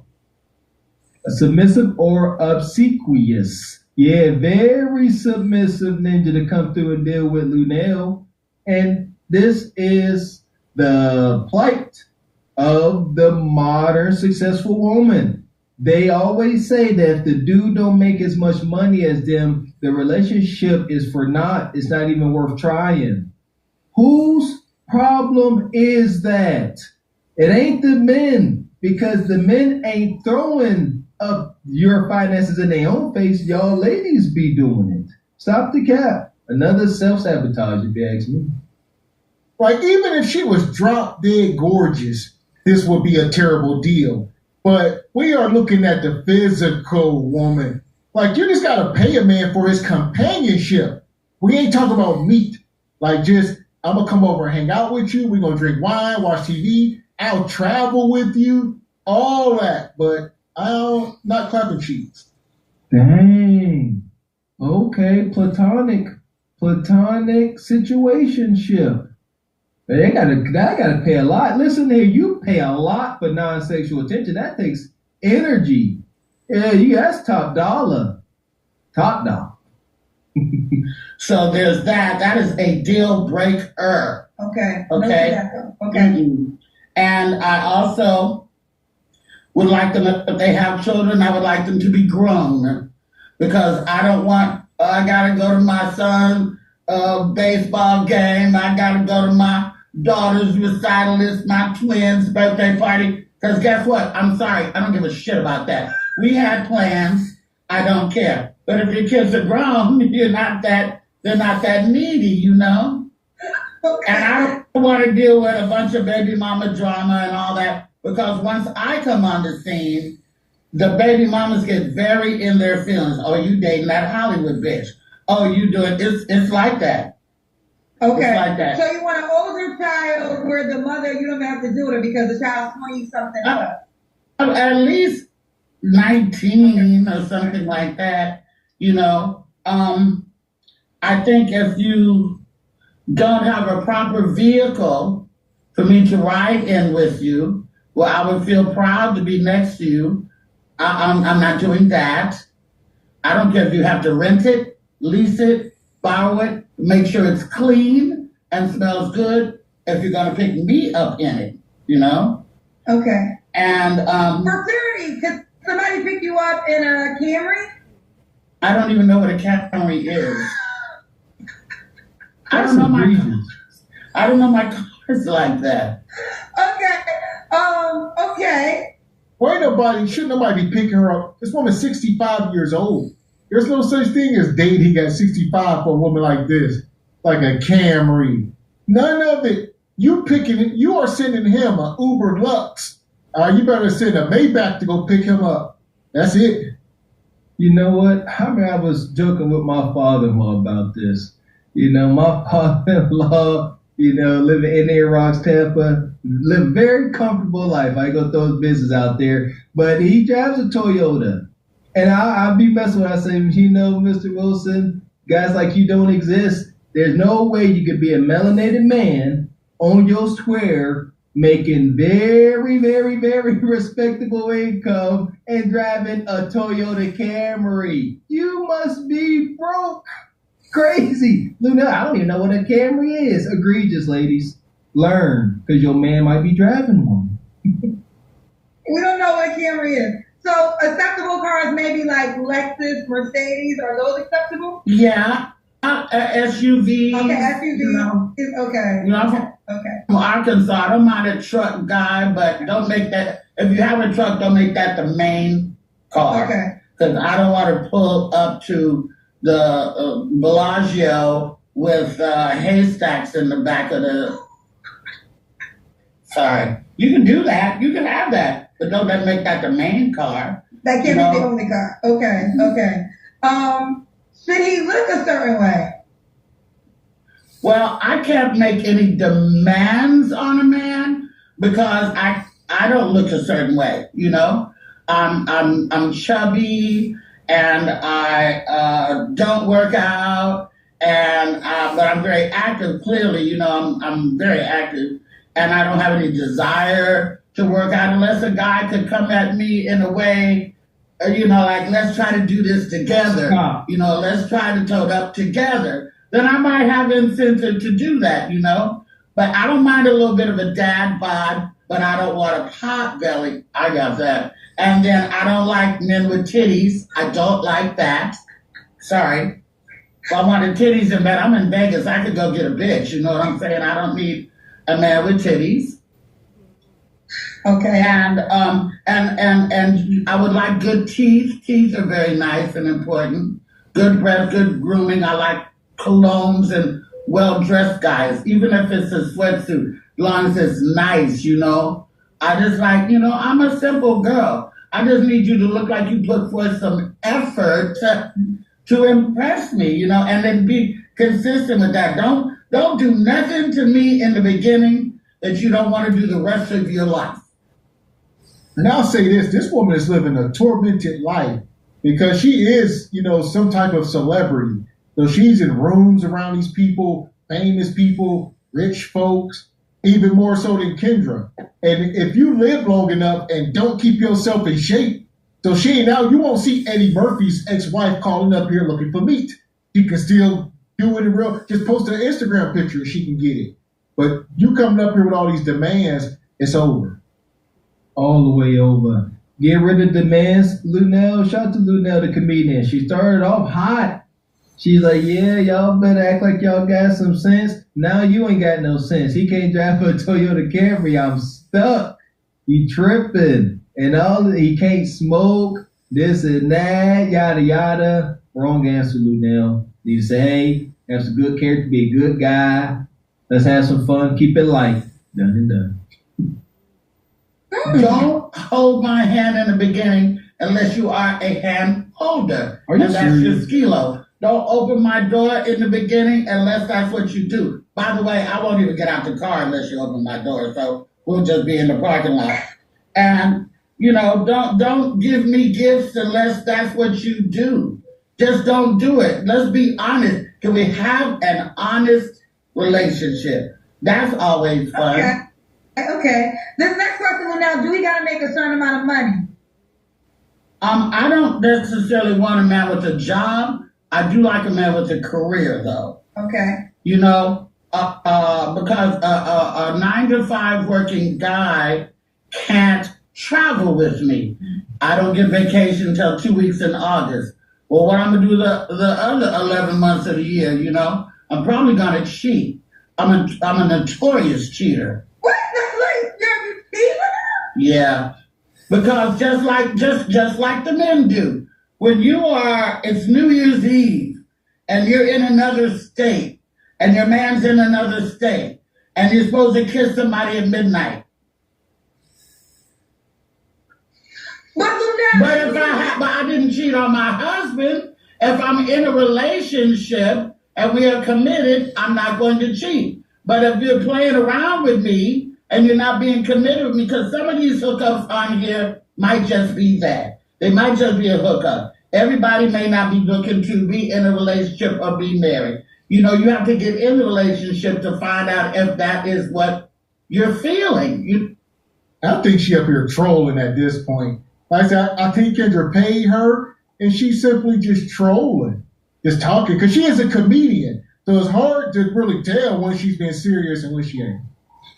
Submissive or obsequious. Yeah, very submissive ninja to come through and deal with Lunel. And this is the plight of the modern successful woman. They always say that if the dude don't make as much money as them, the relationship is for naught. It's not even worth trying. Whose problem is that? It ain't the men, because the men ain't throwing up your finances in their own face. Y'all ladies be doing it. Stop the cap. Another self-sabotage, if you ask me. Like, even if she was drop dead gorgeous, this would be a terrible deal. But we are looking at the physical woman. Like, you just got to pay a man for his companionship. We ain't talking about meat. Like, just, I'm going to come over and hang out with you. We're going to drink wine, watch TV. I'll travel with you. All that. But I'll not clapping cheeks. Dang. Okay, platonic situationship. I gotta pay a lot. Listen here, you pay a lot for non-sexual attention. That takes energy. Yeah, that's top dollar. Top dollar. So there's that. That is a deal breaker. Okay. Okay. Okay. Mm-hmm. And I also would like them, if they have children, I would like them to be grown, because I don't want, I gotta go to my son's baseball game, I gotta go to my daughter's recital, it's my twins' birthday party, because guess what? I'm sorry, I don't give a shit about that. We had plans, I don't care. But if your kids are grown, they're not that needy, you know? Okay. And I don't want to deal with a bunch of baby mama drama and all that. Because once I come on the scene, the baby mamas get very in their feelings. Oh, you dating that Hollywood bitch. Oh, you doing it's like that. Okay. It's like that. So you want an older child where the mother, you don't have to do it because the child's 20-something up. At least 19 or something like that, you know. I think if you don't have a proper vehicle for me to ride in with you, well, I would feel proud to be next to you. I'm not doing that. I don't care if you have to rent it, lease it, borrow it, make sure it's clean and smells good if you're going to pick me up in it, you know? Okay. And for clarity, could somebody pick you up in a Camry? I don't even know what a Camry is. I don't know my cars like that. Okay. Why should nobody be picking her up? This woman's 65 years old. There's no such thing as dating at 65 for a woman like this, like a Camry. None of it. You are sending him a Uber Lux. You better send a Maybach to go pick him up. That's it. You know what? I was joking with my father-in-law about this. You know, my father-in-law, living in Air Rocks, Tampa, live a very comfortable life. I ain't gonna throw his business out there, but he drives a Toyota. And I'll be messing with him. I say, Mr. Wilson, guys like you don't exist. There's no way you could be a melanated man on your square making very, very, very respectable income and driving a Toyota Camry. You must be broke. Crazy. Luna, I don't even know what a Camry is. Egregious, ladies. Learn, because your man might be driving one. We don't know what a Camry is. So acceptable cars maybe like Lexus, Mercedes, are those acceptable? Yeah. SUV. Okay, SUV. Okay. Okay. From Arkansas, I don't mind a truck guy, but don't make that, if you have a truck, don't make that the main car. Okay. Because I don't want to pull up to the Bellagio with haystacks in the back of the... Sorry. You can do that. You can have that. But don't make that the main car. That can't be the only car. Okay. Should he look a certain way? Well, I can't make any demands on a man because I don't look a certain way, you know. I'm chubby and I don't work out and but I'm very active. Clearly, you know, I'm very active and I don't have any desire to work out unless a guy could come at me in a way, like let's try to do this together. Let's try to tote up together. Then I might have incentive to do that, But I don't mind a little bit of a dad bod, but I don't want a pot belly. I got that. And then I don't like men with titties. I don't like that. Sorry. If I wanted titties in bed, I'm in Vegas. I could go get a bitch. You know what I'm saying? I don't need a man with titties. Okay. And I would like good teeth. Teeth are very nice and important. Good breath, good grooming. I like colognes and well-dressed guys, even if it's a sweatsuit, as long as it's nice, I just like, I'm a simple girl. I just need you to look like you put forth some effort to impress me, and then be consistent with that. Don't do nothing to me in the beginning that you don't want to do the rest of your life. And I'll say this woman is living a tormented life because she is, some type of celebrity. So she's in rooms around these people, famous people, rich folks, even more so than Kendra. And if you live long enough and don't keep yourself in shape, so you won't see Eddie Murphy's ex-wife calling up here looking for meat. She can still do it in real, just post an Instagram picture and she can get it. But you coming up here with all these demands, it's over. All the way over. Get rid of demands. Lunel, shout out to Lunel, the comedian. She started off hot. She's like, yeah, y'all better act like y'all got some sense. Now you ain't got no sense. He can't drive a Toyota Camry. I'm stuck. He tripping. And he can't smoke, this and that, yada, yada. Wrong answer, Lunel. You say, hey, have some good character, be a good guy. Let's have some fun. Keep it light. Done and done. Don't hold my hand in the beginning unless you are a hand holder. Are you and that's your skilo. Don't open my door in the beginning unless that's what you do. By the way, I won't even get out the car unless you open my door, so we'll just be in the parking lot. And Don't give me gifts unless that's what you do. Just don't do it. Let's be honest. Can we have an honest relationship? That's always fun. Okay. This next question will now, do we gotta make a certain amount of money? I don't necessarily want a man with a job. I do like a man with a career, though. Okay. Because a 9-to-5 working guy can't travel with me. I don't get vacation until 2 weeks in August. Well, what I'm gonna do the other 11 months of the year, I'm probably gonna cheat. I'm a notorious cheater. What? You're cheating? Yeah. Because just like the men do, when it's New Year's Eve and you're in another state and your man's in another state and you're supposed to kiss somebody at midnight. But I didn't cheat on my husband. If I'm in a relationship and we are committed, I'm not going to cheat. But if you're playing around with me and you're not being committed with me, because some of these hookups on here might just be that. They might just be a hookup. Everybody may not be looking to be in a relationship or be married. You have to get in the relationship to find out if that is what you're feeling. I think she up here trolling at this point. Like I said, I think Kendra paid her, and she's simply just trolling, just talking, because she is a comedian. So it's hard to really tell when she's being serious and when she ain't.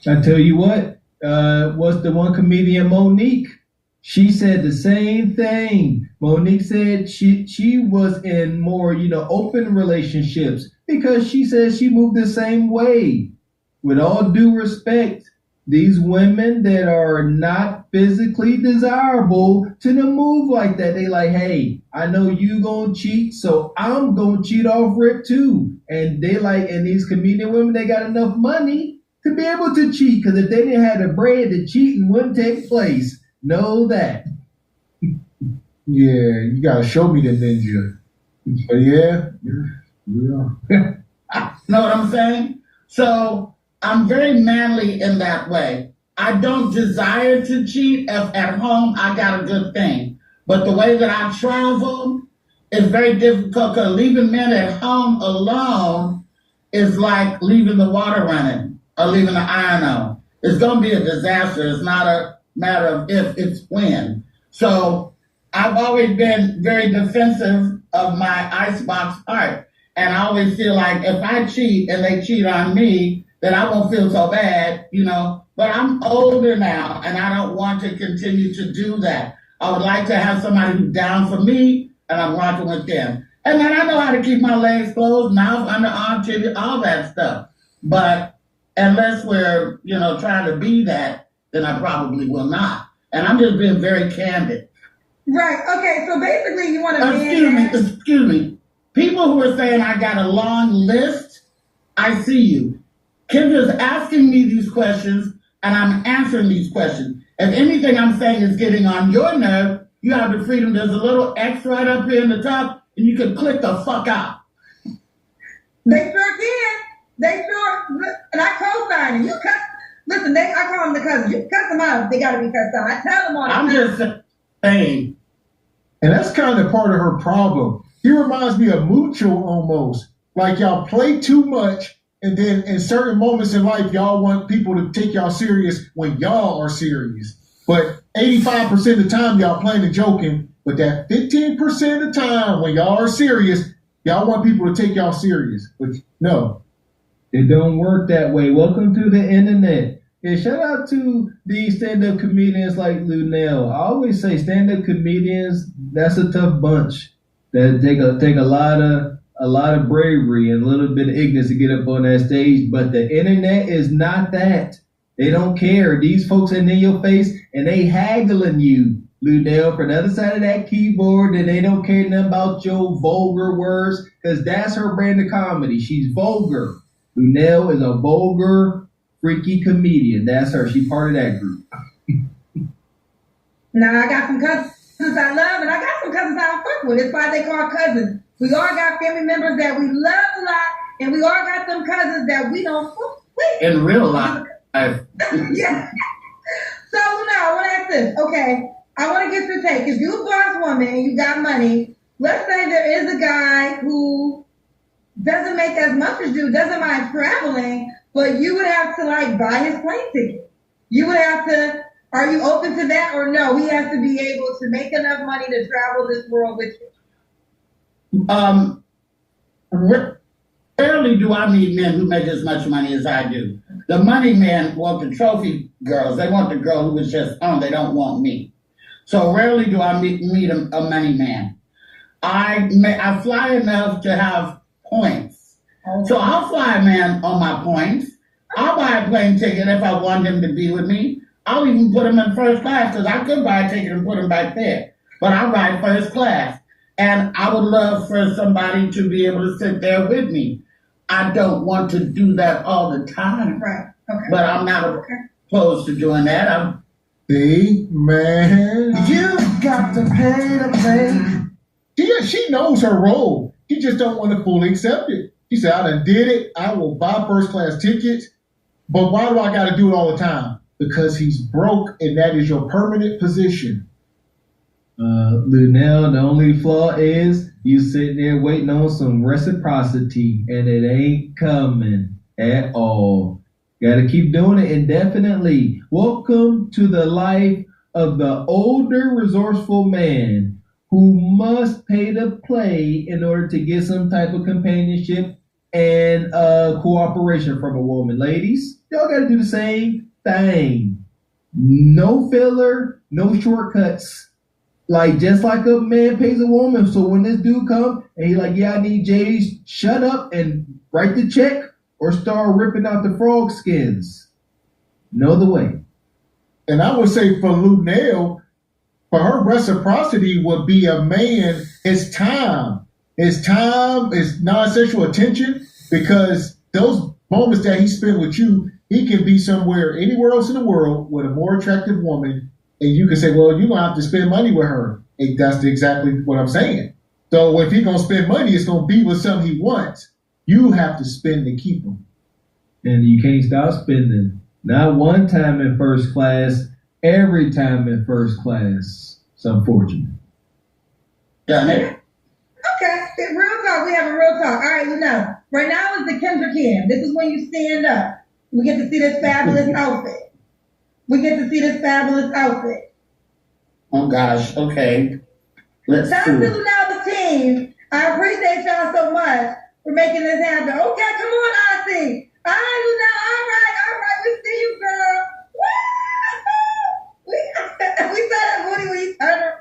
I tell you what, what's the one comedian, Monique? She said the same thing. Monique said she was in more, open relationships because she said she moved the same way. With all due respect, these women that are not physically desirable to move like that, they like, hey, I know you gonna cheat, so I'm gonna cheat off rip too. And and these comedian women, they got enough money to be able to cheat, because if they didn't have the bread, the cheating wouldn't take place. Know that. Yeah, you gotta show me the ninja. But yeah. Know what I'm saying? So I'm very manly in that way. I don't desire to cheat if at home I got a good thing. But the way that I travel is very difficult, because leaving men at home alone is like leaving the water running or leaving the iron on. It's going to be a disaster. It's not a matter of if, it's when. So I've always been very defensive of my icebox heart. And I always feel like if I cheat and they cheat on me, then I won't feel so bad, But I'm older now, and I don't want to continue to do that. I would like to have somebody who's down for me, and I'm rocking with them. And then I know how to keep my legs closed, mouth, underarm, titty, all that stuff. But unless we're, trying to be that, then I probably will not. And I'm just being very candid. Right. Okay. So basically, you want to Excuse me. People who are saying I got a long list, I see you. Kendra's asking me these questions, and I'm answering these questions. If anything I'm saying is getting on your nerve, you have the freedom. There's a little X right up here in the top, and you can click the fuck out. They sure can. They sure, and I co-sign it. You cuss. Listen, I call them the cousins. You cuss them out. They got to be cussed out. I tell them all the time. I'm just saying. And that's kind of part of her problem. He reminds me of Mucho almost. Like y'all play too much, and then in certain moments in life, y'all want people to take y'all serious when y'all are serious. But 85% of the time, y'all playing and joking. But that 15% of the time when y'all are serious, y'all want people to take y'all serious. But no. It don't work that way. Welcome to the internet. Yeah, shout out to these stand-up comedians like Lunel. I always say stand-up comedians, that's a tough bunch. That take a lot of bravery and a little bit of ignorance to get up on that stage. But the internet is not that. They don't care. These folks are in your face and they haggling you, Lunel, from the other side of that keyboard, and they don't care nothing about your vulgar words, because that's her brand of comedy. She's vulgar. Lunel is a vulgar, freaky comedian. That's her. She's part of that group. Now, I got some cousins I love, and I got some cousins I don't fuck with. That's why they call cousins. We all got family members that we love a lot, and we all got some cousins that we don't fuck with. In real life. Yeah. So, now, I want to ask this. Okay, I want to get your take. If you're a boss woman and you got money, let's say there is a guy who doesn't make as much as you, doesn't mind traveling, but you would have to like buy his plane ticket. You would have to, are you open to that or no? He has to be able to make enough money to travel this world with you. Rarely do I meet men who make as much money as I do. The money men want the trophy girls. They want the girl who was just on. They don't want me. So rarely do I meet a money man. I fly enough to have points. So I'll fly a man on my points. I'll buy a plane ticket if I want him to be with me. I'll even put him in first class because I could buy a ticket and put him back there. But I ride first class. And I would love for somebody to be able to sit there with me. I don't want to do that all the time. Right. Okay. But I'm not opposed to doing that. Big man. You got to pay to play. Yeah, she knows her role. She just don't want to fully accept it. She said, I done did it. I will buy first class tickets. But why do I got to do it all the time? Because he's broke and that is your permanent position. Lunel, the only flaw is you sitting there waiting on some reciprocity and it ain't coming at all. Gotta keep doing it indefinitely. Welcome to the life of the older resourceful man who must pay to play in order to get some type of companionship and cooperation from a woman. Ladies, y'all gotta do the same thing. No filler, no shortcuts. Like, just like a man pays a woman. So when this dude come and he like, yeah, I need J's, shut up and write the check or start ripping out the frog skins. Know the way. And I would say for Lunel, for her reciprocity would be a man, his time, his non-sexual attention, because those moments that he spent with you, he can be somewhere, anywhere else in the world with a more attractive woman. And you can say, well, you're going to have to spend money with her. And that's exactly what I'm saying. So if he's going to spend money, it's going to be with something he wants. You have to spend to keep him. And you can't stop spending. Not one time in first class, every time in first class. It's unfortunate. Done it. Okay, real talk. We have a real talk. All right, right now is the Kendra Cam. This is when you stand up. We get to see this fabulous outfit. Oh gosh, okay. Let's Shout out to the team. I appreciate y'all so much for making this happen. Okay, come on, Ozzy. All right, we see you, girl. We saw that booty when you turned her.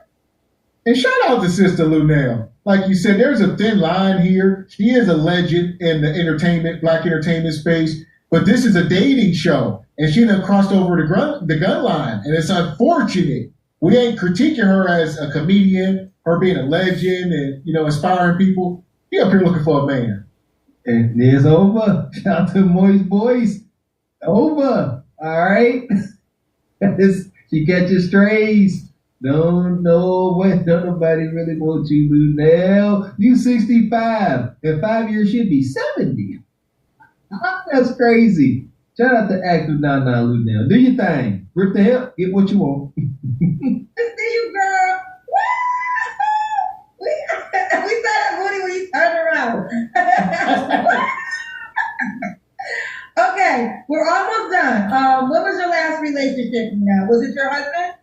And shout out to Sister Lunel. Like you said, there's a thin line here. She is a legend in the black entertainment space, but this is a dating show. And she done crossed over the gun line. And it's unfortunate. We ain't critiquing her as a comedian, her being a legend and, inspiring people. She up here looking for a man. And it's over. Shout out to Moist Boys. Over. All right. She catches strays. Don't nobody really want you, Lunel. You 65. In 5 years, she'll be 70. That's crazy. Shout out to Active Nana Lunel. Do your thing. Rip the hip. Get what you want. See you, girl. We saw that booty when you turned around. Okay, we're almost done. What was your last relationship now? Was it your husband?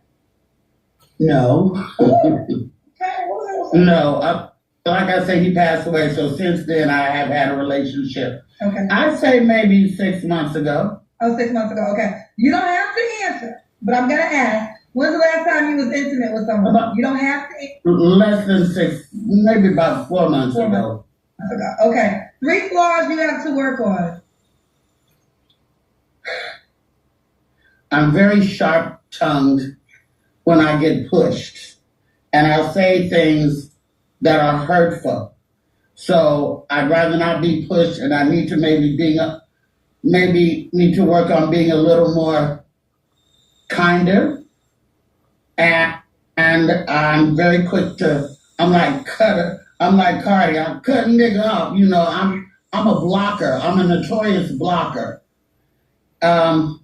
No. Okay, no. Like I say, he passed away. So since then, I have had a relationship. Okay. I'd say maybe 6 months ago. Oh, 6 months ago. Okay. You don't have to answer, but I'm going to ask. When's the last time you was intimate with someone? You don't have to answer. Less than 6, maybe about 4 months ago. Okay. 3 flaws you have to work on. I'm very sharp-tongued when I get pushed. And I'll say things that are hurtful. So I'd rather not be pushed, and I need to maybe need to work on being a little more kinder. And I'm very quick I'm like Cardi, I'm cutting nigga up. I'm a blocker. I'm a notorious blocker. I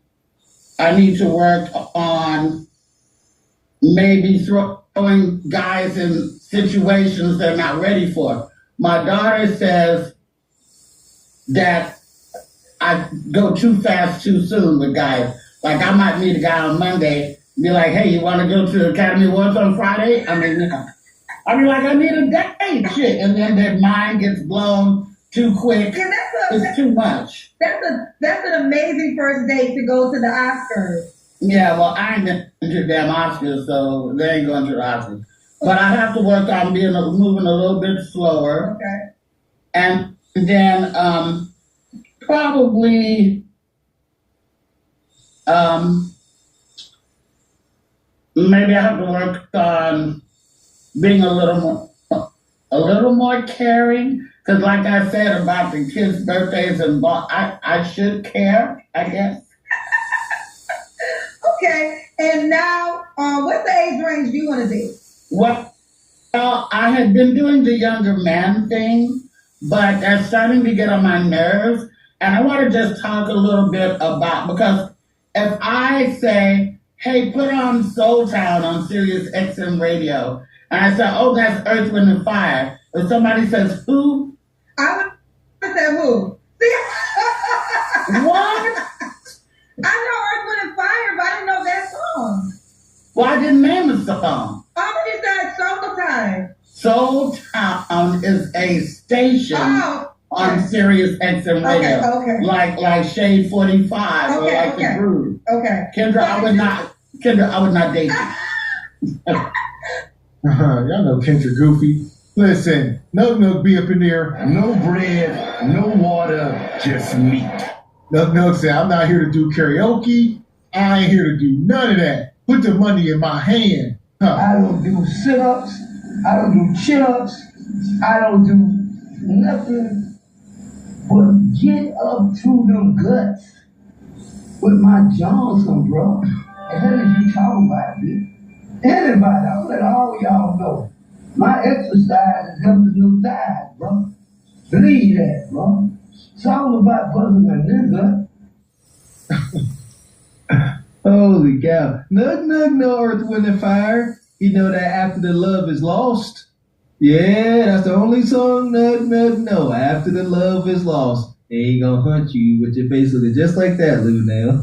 need to work on maybe throwing guys in situations they're not ready for. My daughter says that I go too fast too soon with guys. Like I might meet a guy on Monday, be like, hey, you want to go to the Academy Awards on Friday? I mean, like, I need a date, shit. And then their mind gets blown too quick. Yeah, it's too much. That's an amazing first date to go to the Oscars. Yeah, well, I ain't been to the damn Oscars, so they ain't going to the Oscars. But I have to work on moving a little bit slower. Okay. And then probably maybe I have to work on being a little more caring. Because like I said about the kids' birthdays and I should care, I guess. Okay, and now, what's the age range you want to be? Well, I had been doing the younger man thing, but that's starting to get on my nerves. And I want to just talk a little bit about, because if I say, hey, put on Soul Town on Sirius XM radio, and I say, oh, that's Earth, Wind, and Fire, if somebody says, who? I would say who? What? I know Earth, Wind, and Fire, but I didn't know that song. Well, I didn't name the song. Oh, but it's that Soul Time. Soul Town is a station on Sirius XM radio. Okay. Like Shade 45 or like The Groove. Okay. Kendra, I would not date you. Y'all know Kendra goofy. Listen, Nug be up in there. No bread, no water, just meat. Nug said, I'm not here to do karaoke. I ain't here to do none of that. Put the money in my hand. I don't do sit-ups. I don't do chin-ups. I don't do nothing but get up to them guts with my Johnson, bro. The hell is you talking about, bitch? Anybody, I'll let all y'all know. My exercise is helping new thighs, bro. Believe that, bro. It's all about buzzing a nigga. Holy cow. Nug, no Earth, Wind, and Fire. You know that After the Love is Lost? Yeah, that's the only song Nug, no. After the Love is Lost. They ain't gonna hunt you with your face looking just like that, Lunel.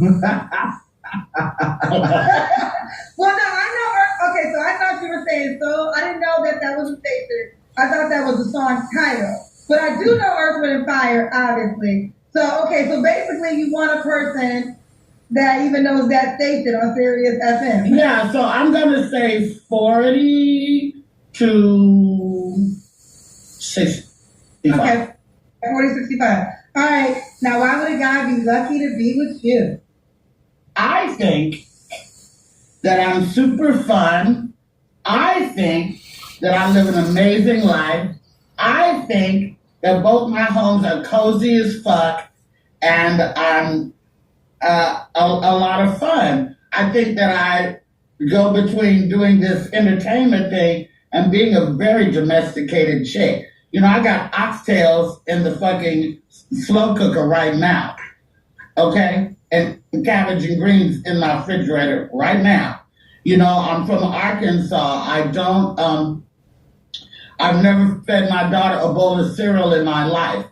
Well, no, I know Earth. Okay, so I thought you were saying so. I didn't know that was a station. I thought that was the song title. But I do know Earth, Wind, and Fire, obviously. So, okay, so basically you want a person that even knows that station on Sirius FM. Yeah, so I'm going to say 40 to 65. Okay, 40, 65. All right, now why would a guy be lucky to be with you? I think that I'm super fun. I think that I live an amazing life. I think that both my homes are cozy as fuck, and I'm a lot of fun. I think that I go between doing this entertainment thing and being a very domesticated chick. You know, I got oxtails in the fucking slow cooker right now, okay? And cabbage and greens in my refrigerator right now. You know, I'm from Arkansas. I've never fed my daughter a bowl of cereal in my life.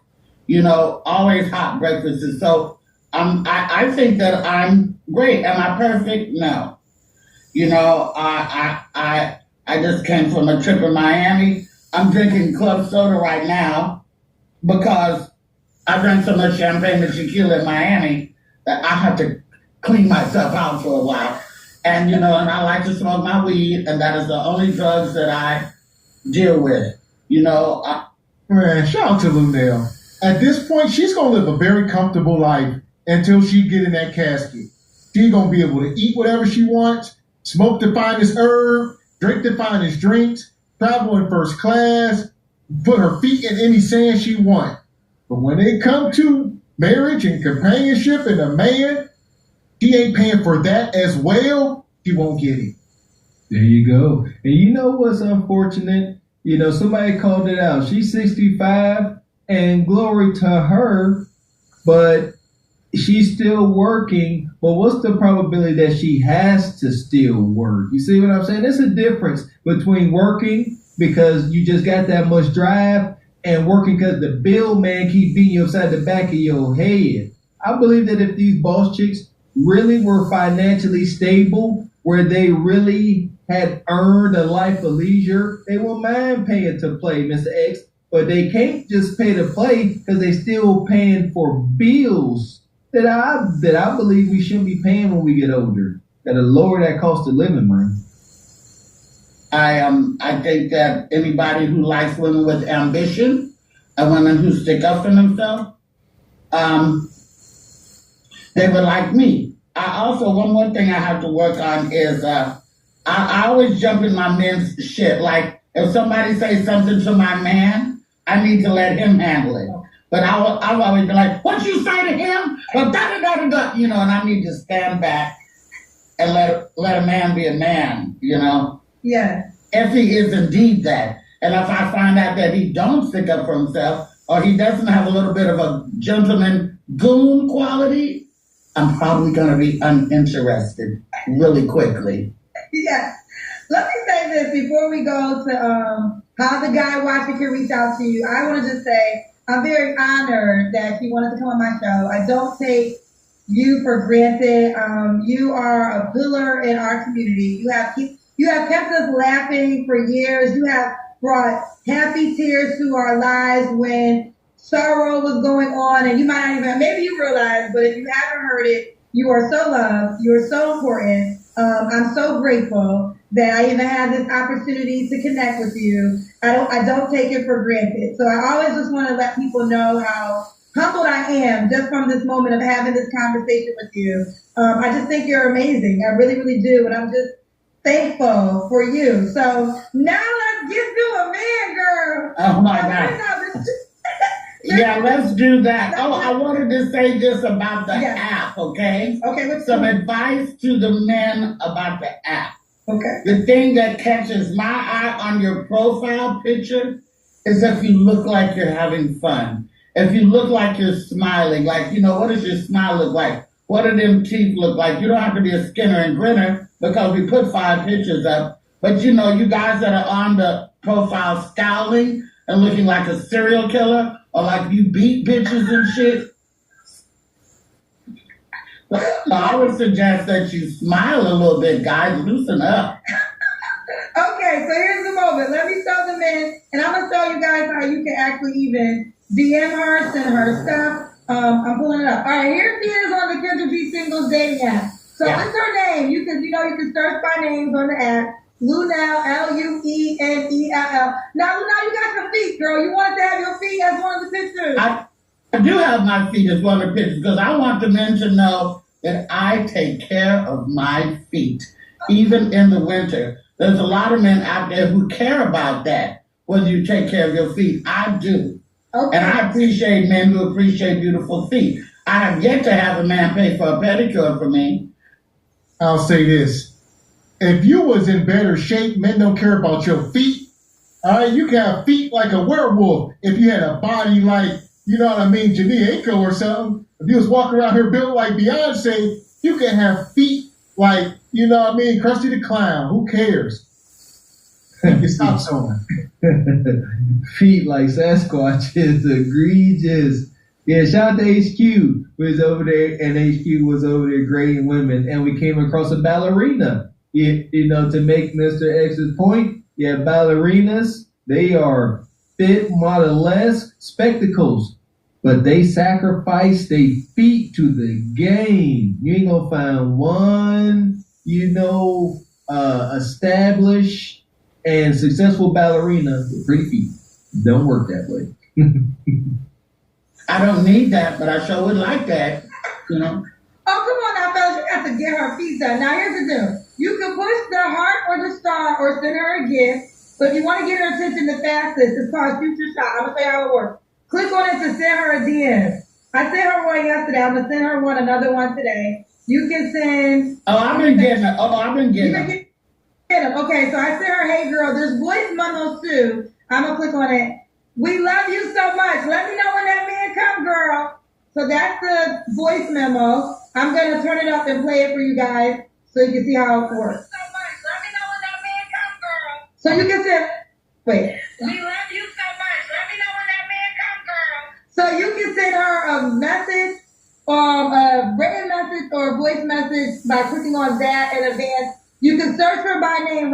You know, always hot breakfasts. So I think that I'm great. Am I perfect? No. You know, I just came from a trip in Miami. I'm drinking club soda right now because I drank so much champagne and tequila in Miami that I have to clean myself out for a while. And, you know, and I like to smoke my weed, and that is the only drugs that I deal with. You know, man, shout out to Lunel. At this point, she's going to live a very comfortable life until she get in that casket. She's going to be able to eat whatever she wants, smoke the finest herb, drink the finest drinks, travel in first class, put her feet in any sand she wants. But when it comes to marriage and companionship and a man, she ain't paying for that as well. She won't get it. There you go. And you know what's unfortunate? You know, somebody called it out. She's 65, and glory to her, but she's still working, but what's the probability that she has to still work? You see what I'm saying? There's a difference between working because you just got that much drive and working because the bill man keep beating you upside the back of your head. I believe that if these boss chicks really were financially stable, where they really had earned a life of leisure, they won't mind paying to play, Mr. X. But they can't just pay to play because they still paying for bills that I believe we shouldn't be paying when we get older. That'll lower that cost of living, man. I think that anybody who likes women with ambition and women who stick up for themselves, they would like me. I also, one more thing I have to work on is I always jump in my men's shit. Like if somebody says something to my man, I need to let him handle it. But I'll always be like, what you say to him? Well, da-da-da-da-da, and I need to stand back and let a man be a man, Yeah. If he is indeed that. And if I find out that he don't stick up for himself or he doesn't have a little bit of a gentleman goon quality, I'm probably going to be uninterested really quickly. Yeah. Let me say this before we go to how the guy watching can reach out to you. I want to just say I'm very honored that you wanted to come on my show. I don't take you for granted. You are a pillar in our community. You have kept us laughing for years. You have brought happy tears to our lives when sorrow was going on, and you might not even, maybe you realize, but if you haven't heard it, you are so loved. You are so important. I'm so grateful that I even had this opportunity to connect with you. I don't take it for granted. So I always just want to let people know how humbled I am just from this moment of having this conversation with you. I just think you're amazing. I really, really do. And I'm just thankful for you. So now let's get to a man, girl. Oh my God. Yeah, let's do that. Oh, I wanted to say this about the app, okay? Okay, some advice to the men about the app. Okay. The thing that catches my eye on your profile picture is if you look like you're having fun. If you look like you're smiling, like, what does your smile look like? What do them teeth look like? You don't have to be a Skinner and Grinner because we put 5 pictures up. But you guys that are on the profile scowling and looking like a serial killer or like you beat bitches and shit, I would suggest that you smile a little bit, guys. Loosen up. Okay, so here's the moment. Let me show the men, and I'm going to show you guys how you can actually even DM her, send her stuff. I'm pulling it up. All right, here she is on the Kendra B Singles dating app. So what's her name? You can search by names on the app. Lunell, Luenell. Now, Lunell, you got your feet, girl. You want to have your feet as one of the pictures. I do have my feet as one of the pictures because I want the men to know that I take care of my feet, even in the winter. There's a lot of men out there who care about that, whether you take care of your feet. I do. Okay. And I appreciate men who appreciate beautiful feet. I have yet to have a man pay for a pedicure for me. I'll say this. If you was in better shape, men don't care about your feet. All right, you can have feet like a werewolf. If you had a body like, Janae Aiko or something, if you was walking around here built like Beyonce, you can have feet like, Krusty the Clown. Who cares? Your socks on. Feet like Sasquatch is egregious. Yeah, shout out to HQ, who was over there, and HQ was over there grading women, and we came across a ballerina. To make Mr. X's point, ballerinas, they are fit, model-esque spectacles, but they sacrifice their feet to the game. You ain't gonna find one, established and successful ballerina with pretty feet. Don't work that way. I don't need that, but I sure would like that, Oh, come on now, fellas. You got to get her feet done. Now, here's the deal. You can push the heart or the star or send her a gift. But if you want to get her attention the fastest, it's called Future Shot. I'm going to tell you how it works. Click on it to send her a DM. I sent her one yesterday. I'm going to send her another one today. You can send... I've been getting them. Okay, so I sent her, hey, girl, there's voice memos too. I'm going to click on it. We love you so much. Let me know when that man comes, girl. So So that's the voice memo. I'm gonna turn it up and play it for you guys so you can see how it works. So you can say, wait. We love you so much. Let me know when that man comes, girl. So you can send her a message, a written message or a voice message by clicking on that in advance. You can search her by name.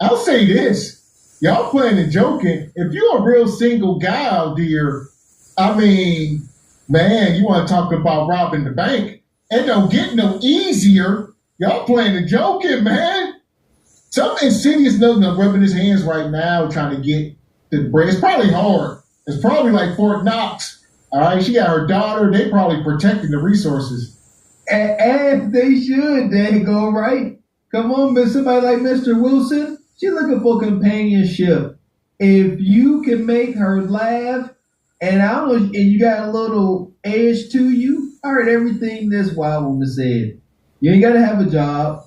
I'll say this. Y'all playing and joking. If you're a real single guy out there, I mean, man, you want to talk about robbing the bank. It don't get no easier. Y'all playing and joking, man. Some insidious nothing rubbing his hands right now trying to get the bread. It's probably hard. It's probably like Fort Knox. All right, she got her daughter. They probably protecting the resources. As they should, they go right. Come on, miss somebody like Mr. Wilson. She's looking for companionship. If you can make her laugh, and I don't know, and you got a little edge to you, I heard everything this wild woman said. You ain't got to have a job,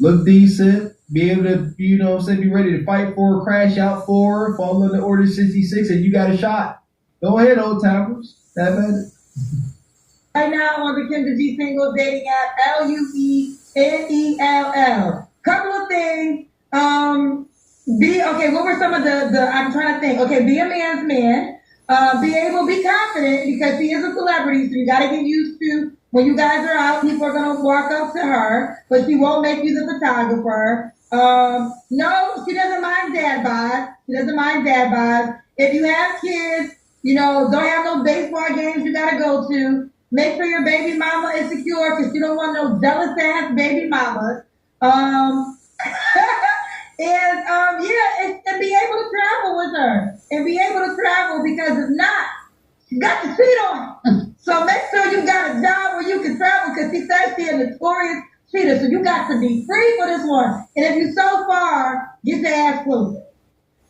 look decent, be able to, you know what I'm saying, be ready to fight for her, crash out for her, fall under Order 66, and you got a shot. Go ahead, old timers. Have at it. Right now on the Kendra G Singles dating app, LUENELL. Couple of things. What were some of the I'm trying to think. Okay, be a man's man. Be able to be confident because she is a celebrity, so you got to get used to when you guys are out, people are going to walk up to her, but she won't make you the photographer. No, she doesn't mind dad bods. She doesn't mind dad bods. If you have kids, you know, don't have no baseball games you got to go to. Make sure your baby mama is secure because you don't want no jealous ass baby mamas. And be able to travel with her and be able to travel because if not, you got to cheat on her. So make sure you got a job where you can travel because she says she's a notorious cheater. So you got to be free for this one. And if you're so far, get your ass closer.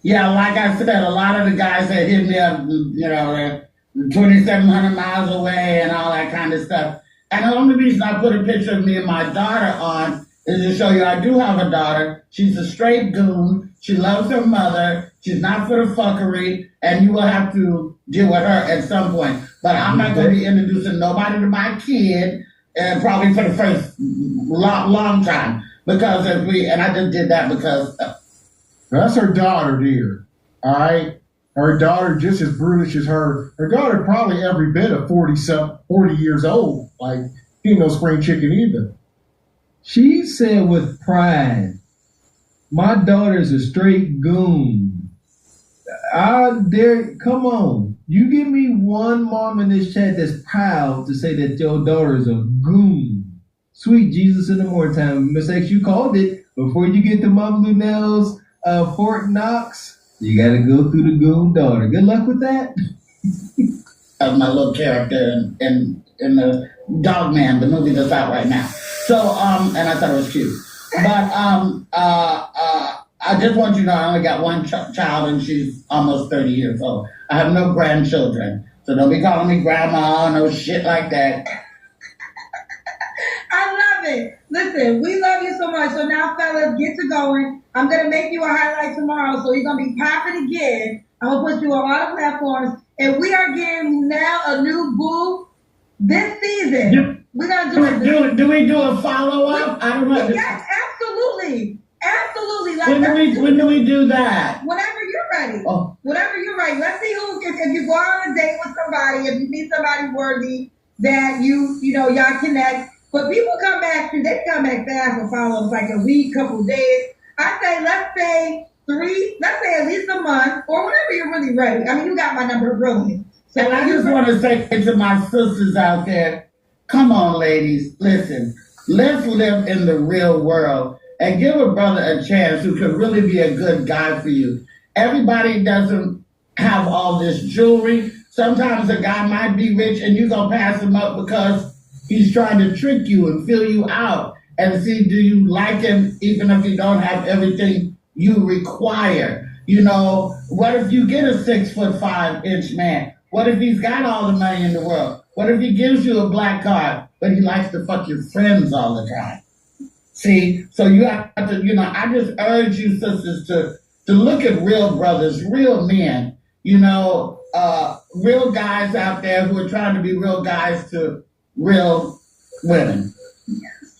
Yeah, like I said, a lot of the guys that hit me up, you know, they're 2,700 miles away and all that kind of stuff. And the only reason I put a picture of me and my daughter on is to show you I do have a daughter. She's a straight goon. She loves her mother. She's not for the fuckery. And you will have to deal with her at some point. But I'm not going to be introducing nobody to my kid, probably for the first long time. Because and I just did that because... That's her daughter, dear. All right? Her daughter just as brutish as her. Her daughter probably every bit of 40 years old. Like, she ain't no spring chicken either. She said with pride, my daughter's a straight goon. Come on. You give me one mom in this chat that's proud to say that your daughter's a goon. Sweet Jesus in the morning time. Miss X, you called it. Before you get to Mom Lunell's Fort Knox, you got to go through the goon daughter. Good luck with that. Of my little character in the Dog Man, the movie that's out right now. So, and I thought it was cute. But I just want you to know I only got one child and she's almost 30 years old. I have no grandchildren. So don't be calling me grandma or no shit like that. I love it. Listen, we love you so much. So now, fellas, get to going. I'm going to make you a highlight tomorrow. So you're going to be popping again. I'm going to put you on all the platforms. And we are getting now a new boo this season. We're going to do we do a follow-up? I don't know. Yes, absolutely. Absolutely. Like, when do we do that? Whenever you're ready. Oh. Whenever you're ready. Let's see if you go on a date with somebody, if you meet somebody worthy that y'all connect. But people come back, they come back fast for follow-ups, like a week, couple of days. I say, let's say at least a month, or whenever you're really ready. I mean, you got my number brilliant. So and I just want to say to my sisters out there, come on, ladies, listen, let's live in the real world and give a brother a chance who could really be a good guy for you. Everybody doesn't have all this jewelry. Sometimes a guy might be rich and you're going to pass him up because he's trying to trick you and fill you out and see, do you like him even if you don't have everything you require? You know, what if you get a 6'5" man? What if he's got all the money in the world? What if he gives you a black card, but he likes to fuck your friends all the time? See, so you have to, I just urge you sisters to look at real brothers, real men, real guys out there who are trying to be real guys to real women.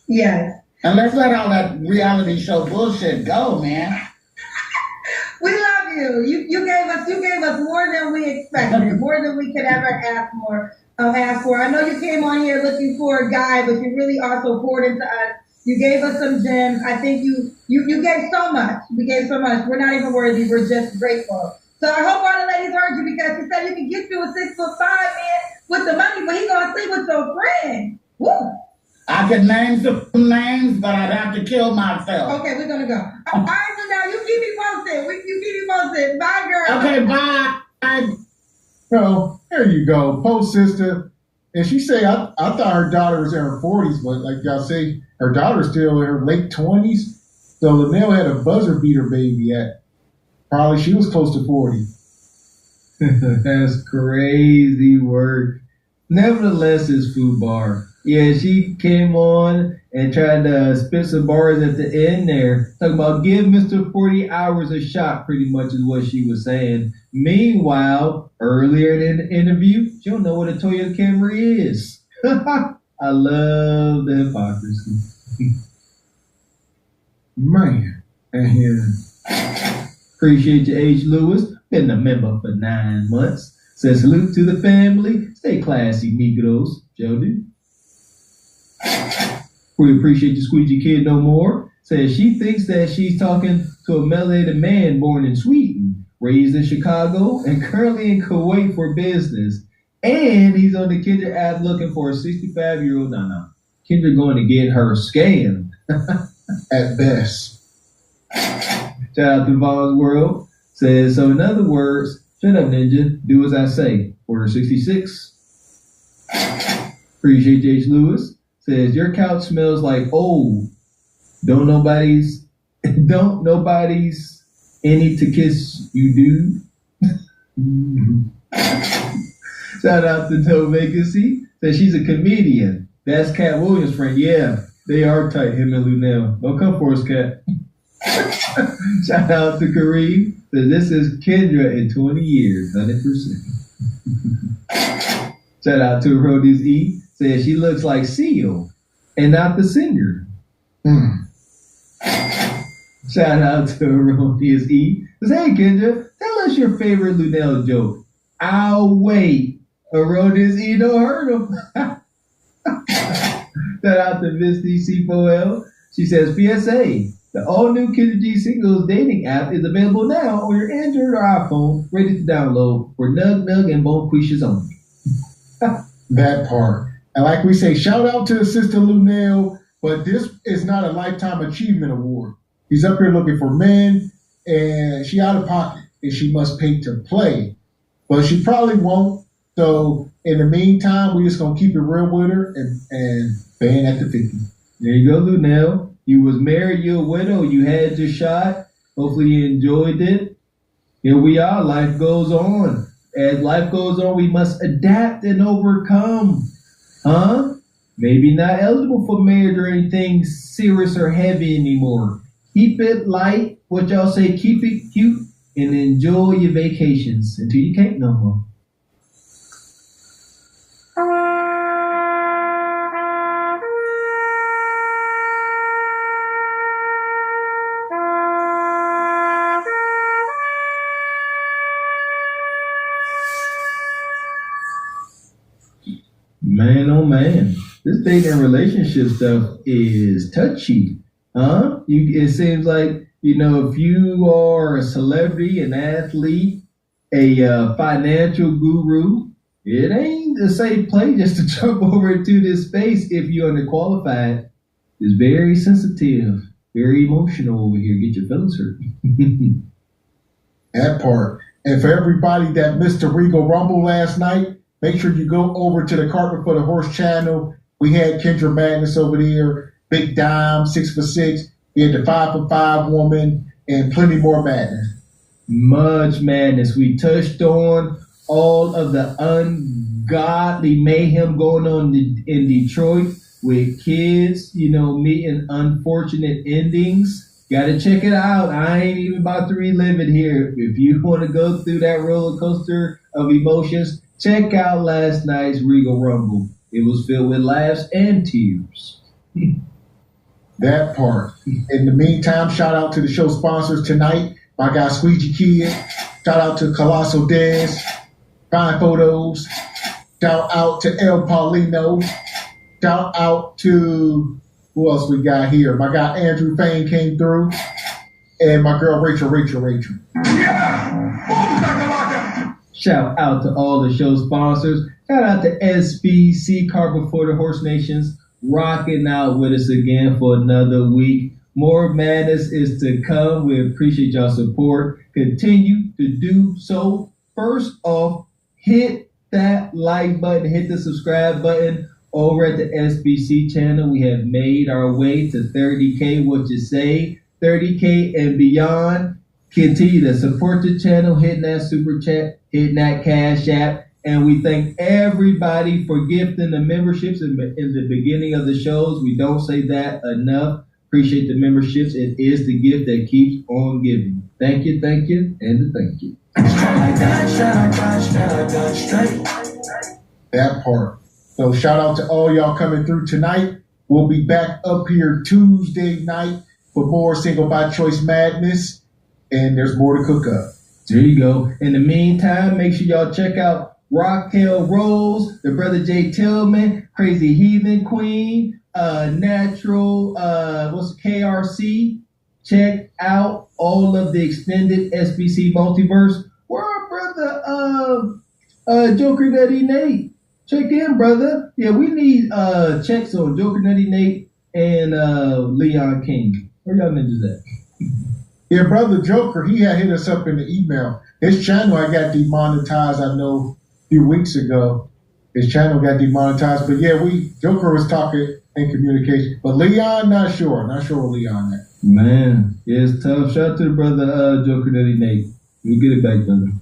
Yes. And let's let all that reality show bullshit go, man. We love you. You gave us more than we expected, more than we could ever ask for. I know you came on here looking for a guy, but you really also poured into us. You gave us some gems. I think you gave so much. We gave so much. We're not even worthy. We're just grateful. So I hope all the ladies heard you, because he said you can get you a 6'5" man with the money, but he gonna sleep with your friend. Woo! I could name some names, but I'd have to kill myself. Okay, we're gonna go. All right, so now you keep me posted. You keep me posted. Bye, girl. Okay, bye. So there you go, post sister. And she say, I thought her daughter was in her 40s, but like y'all say, her daughter's still in her late 20s. So Linnell had a buzzer beater baby at probably she was close to 40. That's crazy work. Nevertheless, it's Food Bar. Yeah, she came on and tried to spit some bars at the end there. Talking about give Mr. 40 Hours a shot, pretty much is what she was saying. Meanwhile, earlier in the interview, she don't know what a Toyota Camry is. I love the hypocrisy. Man. And appreciate you, H. Lewis. Been a member for 9 months. Says salute to the family. Stay classy, Negroes. Joe do. We appreciate you, Squeegee Kid No More. Says she thinks that she's talking to a melanated man born in Sweden, raised in Chicago, and currently in Kuwait for business. And he's on the Kendra app looking for a 65-year-old. No. Kendra going to get her scammed. At best. Shout out to Von's World. Says, so in other words, shut up, Ninja. Do as I say. Order 66. Appreciate H. Lewis. Says, your couch smells like old. Don't nobody's any to kiss you, dude. Shout out to Toe Vacancy. Says she's a comedian. That's Cat Williams' friend. Yeah, they are tight, him and Lunell. Don't come for us, Cat. Shout out to Kareem. Says this is Kendra in 20 years, 100%. Shout out to Rodies E. Says she looks like Seal and not the singer. Shout out to Rodies E. Says, hey Kendra, tell us your favorite Lunell joke. I'll wait. Rodies E, don't hurt him. Shout out to Misty C4L. She says, PSA, the all-new Kendra G Singles dating app is available now on your Android or iPhone, ready to download for Nug and Bonquishes only. That part. And like we say, shout out to Sister Lunell, but this is not a Lifetime Achievement Award. He's up here looking for men, and she out of pocket, and she must pay to play. But she probably won't. So in the meantime, we're just going to keep it real with her and ban at the 50. There you go, Lunell. You was married, you're a widow, you had your shot. Hopefully you enjoyed it. Here we are, life goes on. As life goes on, we must adapt and overcome. Maybe not eligible for marriage or anything serious or heavy anymore. Keep it light, what y'all say, keep it cute, and enjoy your vacations until you can't no more. Man, oh man, this dating and relationship stuff is touchy, it seems like, if you are a celebrity, an athlete, a financial guru, it ain't a safe place just to jump over into this space if you're underqualified. It's very sensitive, very emotional over here. Get your feelings hurt. That part. And for everybody that missed the Regal Rumble last night, make sure you go over to the Carpet for the Horse channel. We had Kendra Madness over there, Big Dime, 6'6". We had the 5'5" woman, and plenty more madness. Much madness. We touched on all of the ungodly mayhem going on in Detroit with kids, meeting unfortunate endings. Gotta check it out. I ain't even about to relive it here. If you want to go through that roller coaster of emotions, check out last night's Regal Rumble. It was filled with laughs and tears. That part. In the meantime, shout out to the show sponsors tonight. My guy Squeegee Kid. Shout out to Colossal Dez. Fine Photos. Shout out to El Paulino. Shout out to, who else we got here? My guy Andrew Fain came through. And my girl Rachel. Shout out to all the show sponsors. Shout out to SBC Carbon for the Horse Nations, rocking out with us again for another week. More madness is to come. We appreciate y'all support. Continue to do so. First off, hit that like button, hit the subscribe button over at the SBC channel. We have made our way to 30K. What you say? 30K and beyond. Continue to support the channel, hitting that super chat, hitting that cash app. And we thank everybody for gifting the memberships in the beginning of the shows. We don't say that enough. Appreciate the memberships. It is the gift that keeps on giving. Thank you, and thank you. That part. So shout out to all y'all coming through tonight. We'll be back up here Tuesday night for more Single by Choice madness. And there's more to cook up. There you go. In the meantime, make sure y'all check out Raquel Rose, the Brother Jay Tillman, Crazy Heathen Queen, Natural, KRC. Check out all of the extended SBC multiverse. Where our brother Joker Nutty Nate. Check in, brother. Yeah, we need checks on Joker Nutty Nate and Leon King. Where y'all ninjas at? Yeah, Brother Joker, he had hit us up in the email. His channel I got demonetized, I know, a few weeks ago. His channel got demonetized. But yeah, Joker was talking in communication. But Leon, not sure. Not sure where Leon at. Man, yeah, it's tough. Shout out to the brother Joker Daddy Nate. We'll get it back, brother.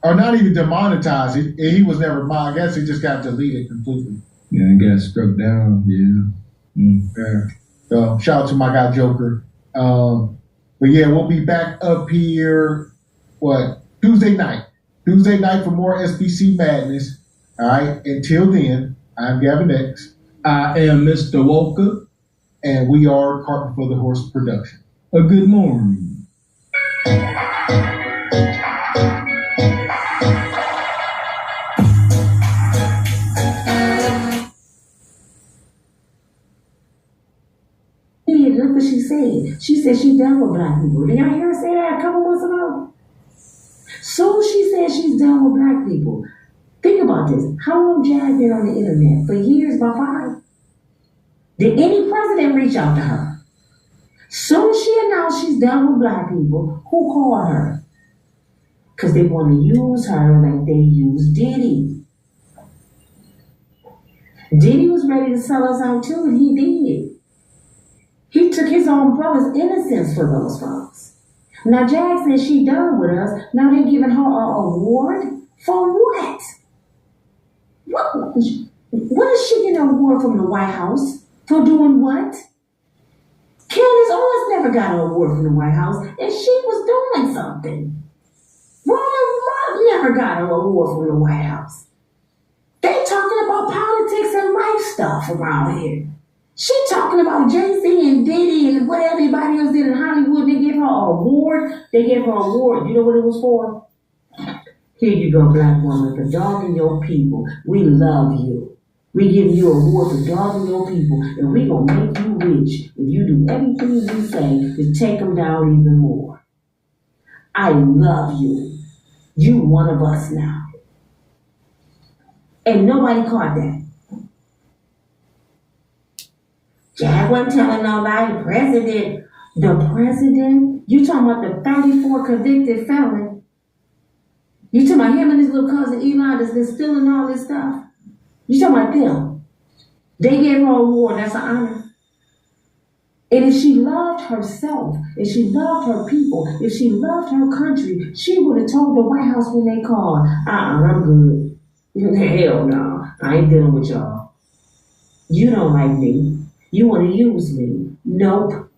Or not even demonetized. He was never mine. I guess he just got deleted completely. Yeah, he got struck down. Yeah. Yeah. So shout out to my guy Joker. But yeah, we'll be back up here, Tuesday night. Tuesday night for more SBC madness. All right. Until then, I'm Gavin X. I am Mr. Walker. And we are Carton for the Horse Production. A good morning. Look what she said. She said she's done with black people. Did y'all hear her say that a couple months ago? So she said she's done with black people. Think about this. How long Jag been on the internet? For years, about 5? Did any president reach out to her? So she announced she's done with black people. Who called her? Because they want to use her like they used Diddy. Diddy was ready to sell us out too, and he did. He took his own brother's innocence for those folks. Now Jag said she done with us. Now they're giving her an award? For what? What is she getting an award from the White House? For doing what? Candace Owens never got an award from the White House, and she was doing something. Ronald Robb never got an award from the White House. They talking about politics and life stuff around here. She talking about Jay-Z and Diddy and what everybody else did in Hollywood. They gave her an award. You know what it was for? Here you go, black woman, for dogging your people. We love you. We give you an award for dogging your people, and we gonna make you rich if you do everything we say to take them down even more. I love you. You one of us now. And nobody caught that. Jag wasn't telling no lie. The president? You talking about the 34 convicted felon? You talking about him and his little cousin Elon that's been stealing all this stuff? You talking about them? They gave her an award. That's an honor. And if she loved herself, if she loved her people, if she loved her country, she would have told the White House when they called, I'm good. Hell no. I ain't dealing with y'all. You don't like me. You want to use me? Nope.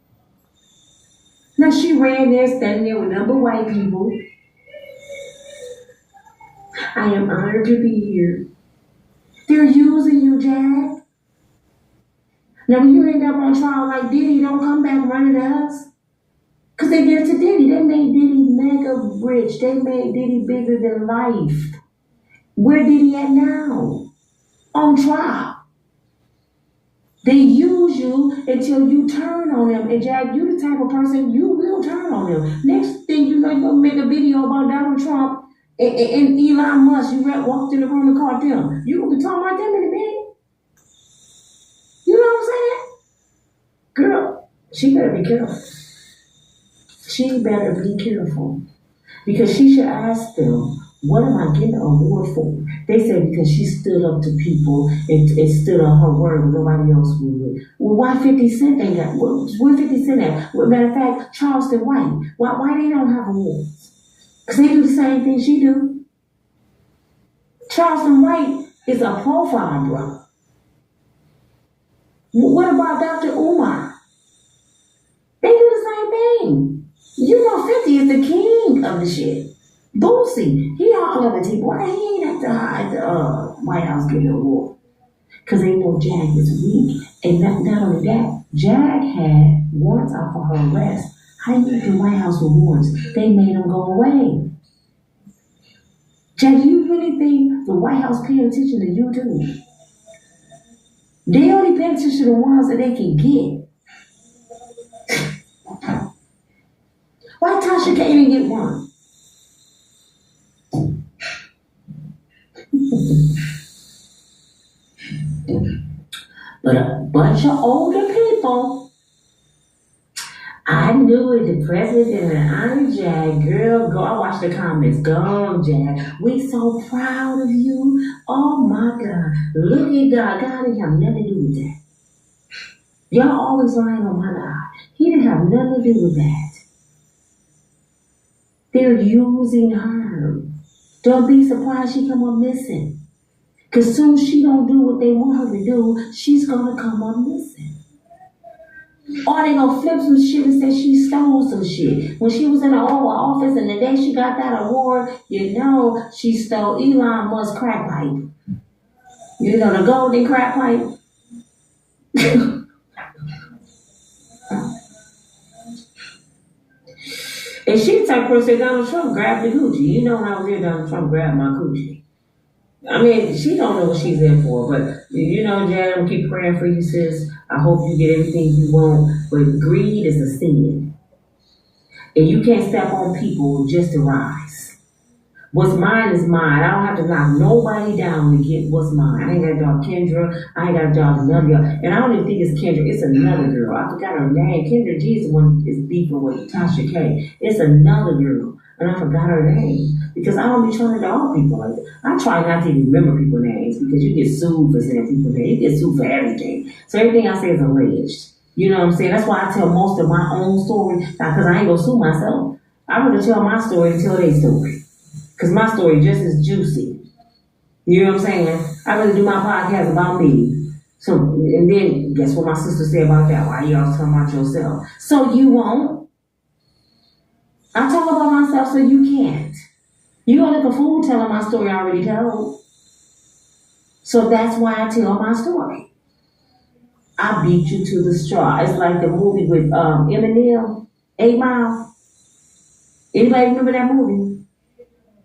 Now she ran there, standing there with number white people. I am honored to be here. They're using you, Jag. Now, when you end up on trial like Diddy, don't come back running to us. Because they did it to Diddy. They made Diddy mega rich. They made Diddy bigger than life. Where Diddy at now? On trial. They use you until you turn on them. And Jag, you the type of person, you will turn on them. Next thing you know, you're going to make a video about Donald Trump and Elon Musk. You walked in the room and caught them. You going to be talking about them in a minute? You know what I'm saying? Girl, she better be careful. She better be careful. Because she should ask them, what am I getting an award for? They said because she stood up to people and stood on her word when nobody else would. Well, why 50 Cent ain't got, where 50 Cent at? Well, matter of fact, Charleston White. Why they don't have awards? Because they do the same thing she do. Charleston White is a profile brother. What about Dr. Umar? They do the same thing. You know 50 is the king of the shit. Boosie, he all of the people. Why he ain't at the White House getting an award? Because they know Jag is weak. And not only that, Jag had warrants out for her arrest. How you get the White House with warrants? They made them go away. Jag, do you really think the White House paying attention to you too? They only pay attention to the ones that they can get. Why Tasha can't even get one? But a bunch of older people, I knew it, the president and I'm Jag, girl, go, I watched the comments, go Jag, we so proud of you, oh my God, look at God, God didn't have nothing to do with that. Y'all always lying on my God, he didn't have nothing to do with that. They're using her. Don't be surprised she come up missing. Because soon she don't do what they want her to do, she's going to come up missing. Or they going to flip some shit and say she stole some shit. When she was in the Oval Office and the day she got that award, you know she stole Elon Musk's crack pipe. You know, the golden crack pipe. And she the type of person that Donald Trump grabbed the coochie. You know when I was there, Donald Trump grabbed my coochie. I mean, she don't know what she's in for, but you know, Jan, I'm keep praying for you, sis. I hope you get everything you want, but greed is a sin. And you can't step on people just to rise. What's mine is mine. I don't have to knock nobody down to get what's mine. I ain't got to dog Kendra. I ain't got to dog none of y'all. And I don't even think it's Kendra. It's another girl. I forgot her name. Kendra G is the one is beefing with Tasha K. It's another girl. And I forgot her name. Because I don't be trying to dog people like that. I try not to even remember people's names because you get sued for saying people's names. You get sued for everything. So everything I say is alleged. You know what I'm saying? That's why I tell most of my own story. Not because I ain't going to sue myself. I rather tell my story than tell their story. Because my story just as juicy. You know what I'm saying? I rather do my podcast about me. So, and then guess what my sister said about that? Why you always talking about yourself? So you won't. I talk about myself so you can't. You don't look a fool telling my story I already told. So that's why I tell my story. I beat you to the straw. It's like the movie with Eminem, 8 Mile. Anybody remember that movie?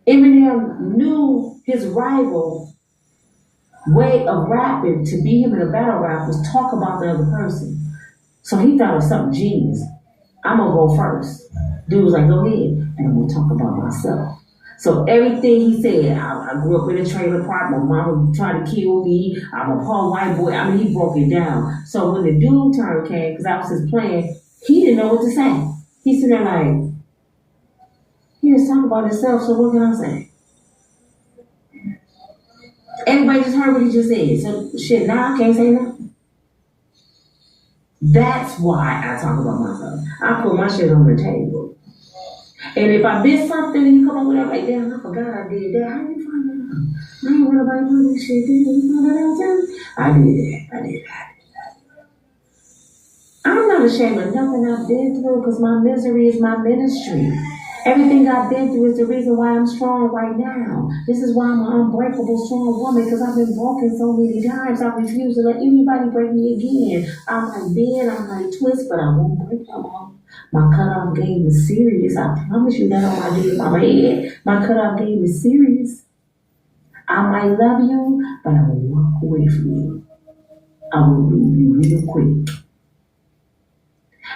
Eminem knew his rival way of rapping to beat him in a battle rap was talk about the other person. So he thought of something genius. I'm going to go first. Dude was like, go ahead. And I'm going to talk about myself. So everything he said, I grew up in a trailer park. My mama tried to kill me. I'm a poor white boy. I mean, he broke it down. So when the doom turn came, because that was his plan, he didn't know what to say. He said there like, he was talking about himself, so what can I say? Everybody just heard what he just said. So shit, now I can't say nothing. That's why I talk about myself. I put my shit on the table. And if I missed something and you come up with it like, damn, I forgot I did that. How you find that out? I ain't worried about doing this shit. Did you find that out too? I did that. I'm not ashamed of nothing I've been through because my misery is my ministry. Everything I've been through is the reason why I'm strong right now. This is why I'm an unbreakable, strong woman, because I've been broken so many times. I refuse to let anybody break me again. I might bend, I might twist, but I won't break no more. My cutoff game is serious. I promise you that on my dead mama head. My cutoff game is serious. I might love you, but I will walk away from you. I will leave you real quick.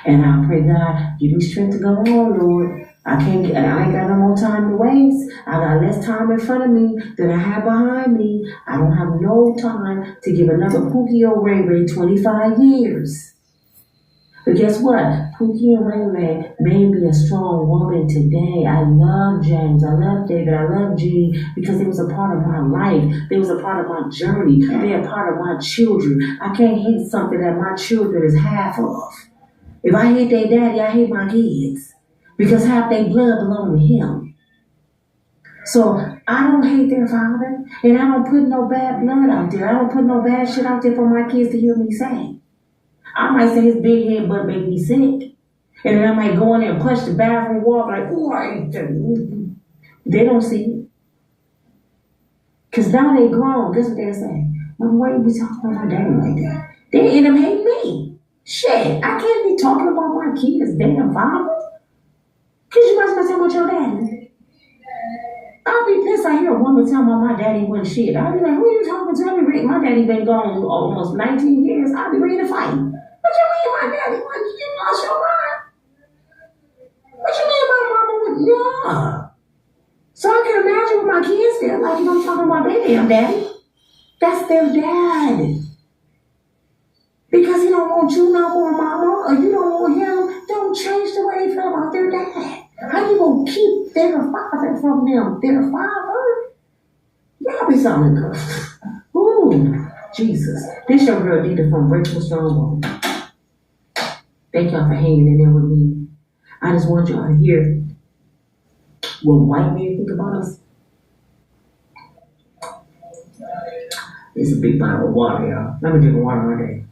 And I pray, God, give me strength to go on, Lord. I ain't got no more time to waste. I got less time in front of me than I have behind me. I don't have no time to give another Pookie or Ray Ray 25 years. But guess what? Pookie and Ray Ray made me a strong woman today. I love James. I love David. I love G because they was a part of my life. They was a part of my journey. They're a part of my children. I can't hate something that my children is half of. If I hate their daddy, I hate my kids. Because half their blood belong to him. So I don't hate their father. And I don't put no bad blood out there. I don't put no bad shit out there for my kids to hear me say. I might say his big head butt make me sick. And then I might go in there and punch the bathroom wall like, ooh, I hate that. They don't see it. Because now they grown. Guess what they'll say? Mom, why you be talking about my daddy like that? They end up hating me. Shit, I can't be talking about my kids' damn father. Because you must be talking about your daddy. I'll be pissed. I hear a woman tell me my daddy wasn't shit. I'll be like, who are you talking to? Tell me, Rick, my daddy been gone almost 19 years. I'll be ready to fight. What you mean my daddy wasn't shit? You lost your mind? What you mean my mama wasn't? Yeah. So I can imagine what my kids feel like, I'm talking about their damn daddy. That's their dad. Because he don't want you no more, mama, or you don't want him, don't change the way they feel about their dad. How you gonna keep their father from them? Their father? Y'all be something good. Ooh, Jesus. This your girl Dita from Breakable Strong Woman. Thank y'all for hanging in there with me. I just want y'all to hear what white men think about us. It's a big bottle of water, y'all. Let me drink water all day.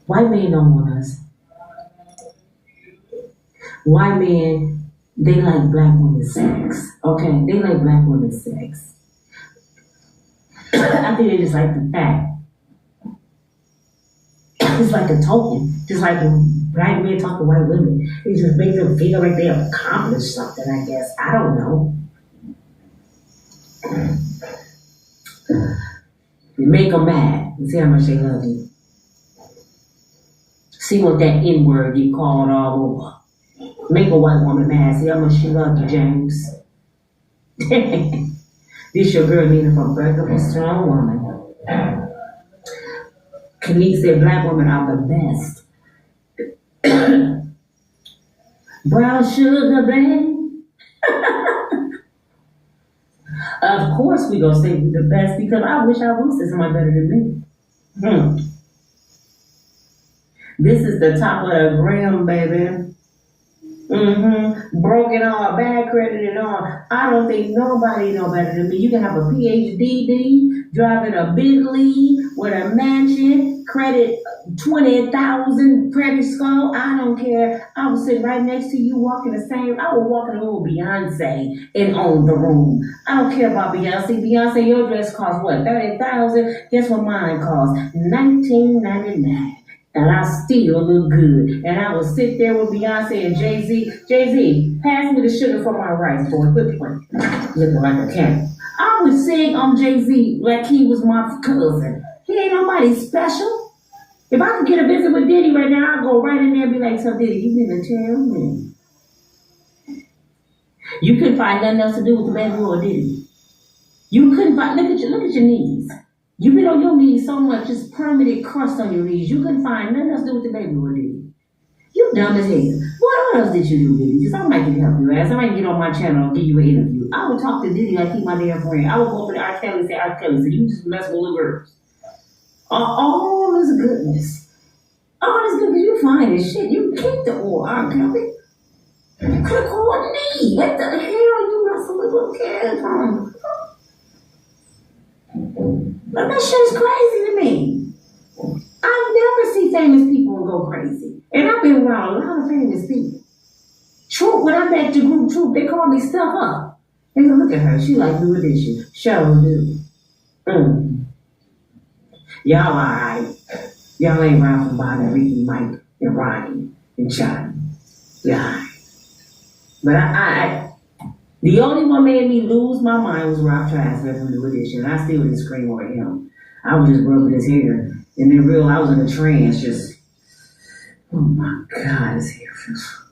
White men don't want us. White men, they like black women's sex. Okay, they like black women's sex. I think they just like the fact. It's like a token. Just like when black men talk to white women. It just makes them feel like they accomplished something, I guess. I don't know. You make them mad and see how much they love you. See what that N-word get called all over. Make a white woman mad. See how much she loves you, James. This your girl Nina from Breakable Strong Woman. Kanique said black women are the best. Brown sugar, baby. Of course we gonna say we the best because I wish I was somebody better than me. This is the top of the gram, baby. Broken all, bad credit and all. I don't think nobody know better than me. You can have a PhD, driving a Bentley with a mansion, credit 20,000 credit score. I don't care. I was sitting right next to you, walking the same. I would walk in the room with Beyonce and own the room. I don't care about Beyonce. Beyonce, your dress costs what? 30,000. Guess what mine costs? $19.99. And I still look good. And I will sit there with Beyonce and Jay-Z. Jay-Z, pass me the sugar for my rice, boy. Quit playing. Looking like a cat. I would sing on Jay-Z like he was my cousin. He ain't nobody special. If I could get a visit with Diddy right now, I'd go right in there and be like, so Diddy, you didn't tell me. You couldn't find nothing else to do with the baby or Diddy. You couldn't find, look at your knees. You been on your knees so much, just permanent crust on your knees. You couldn't find nothing else to do with the baby or Diddy. You dumb as hell. What else did you do, Diddy? Because I might can help you, ass. I might get on my channel and give you an interview. I would talk to Diddy like he my damn friend. I would go over to R. Kelly and say, R. Kelly, so you just mess with little girls. All this goodness. All this goodness. You fine as shit. You kicked the old R. Kelly. You could have called me. What the hell you messing with little kids on? But that shit's crazy to me. I never see famous people go crazy. And I've been around a lot of famous people. Troop, when I met the group Troop, they call me Stuck Up. They go, look at her. She like New Edition. Show do. Y'all alright. Y'all ain't Ralph and Bonnie, Ricky, Mike, and Ronnie, and Johnny. Yeah. But I the only one made me lose my mind was Ralph Trasker from New Edition. I still didn't scream over him. I was just rubbing his hair. And then real, I was in a trance, just, oh my God, his hair feels.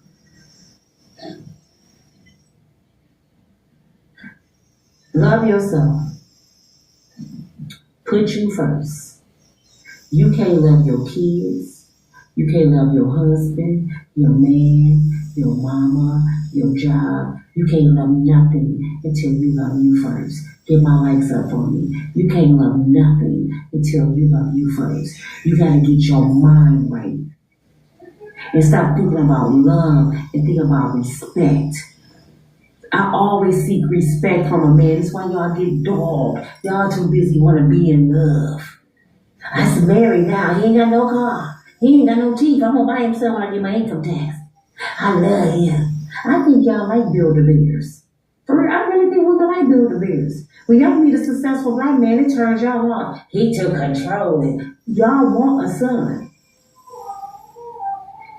Love yourself. Put you first. You can't love your kids. You can't love your husband, your man, your mama, your job. You can't love nothing until you love you first. Get my likes up for me. You can't love nothing until you love you first. You gotta get your mind right. And stop thinking about love and think about respect. I always seek respect from a man. That's why y'all get dogged. Y'all too busy want to be in love. I'm married now. He ain't got no car. He ain't got no teeth. I'm gonna buy him some when I get my income tax. I love him. I think y'all like Build-A-Bears. For real, I really think we can like Build-A-Bears. When y'all meet a successful black man, it turns y'all on. He took control and y'all want a son.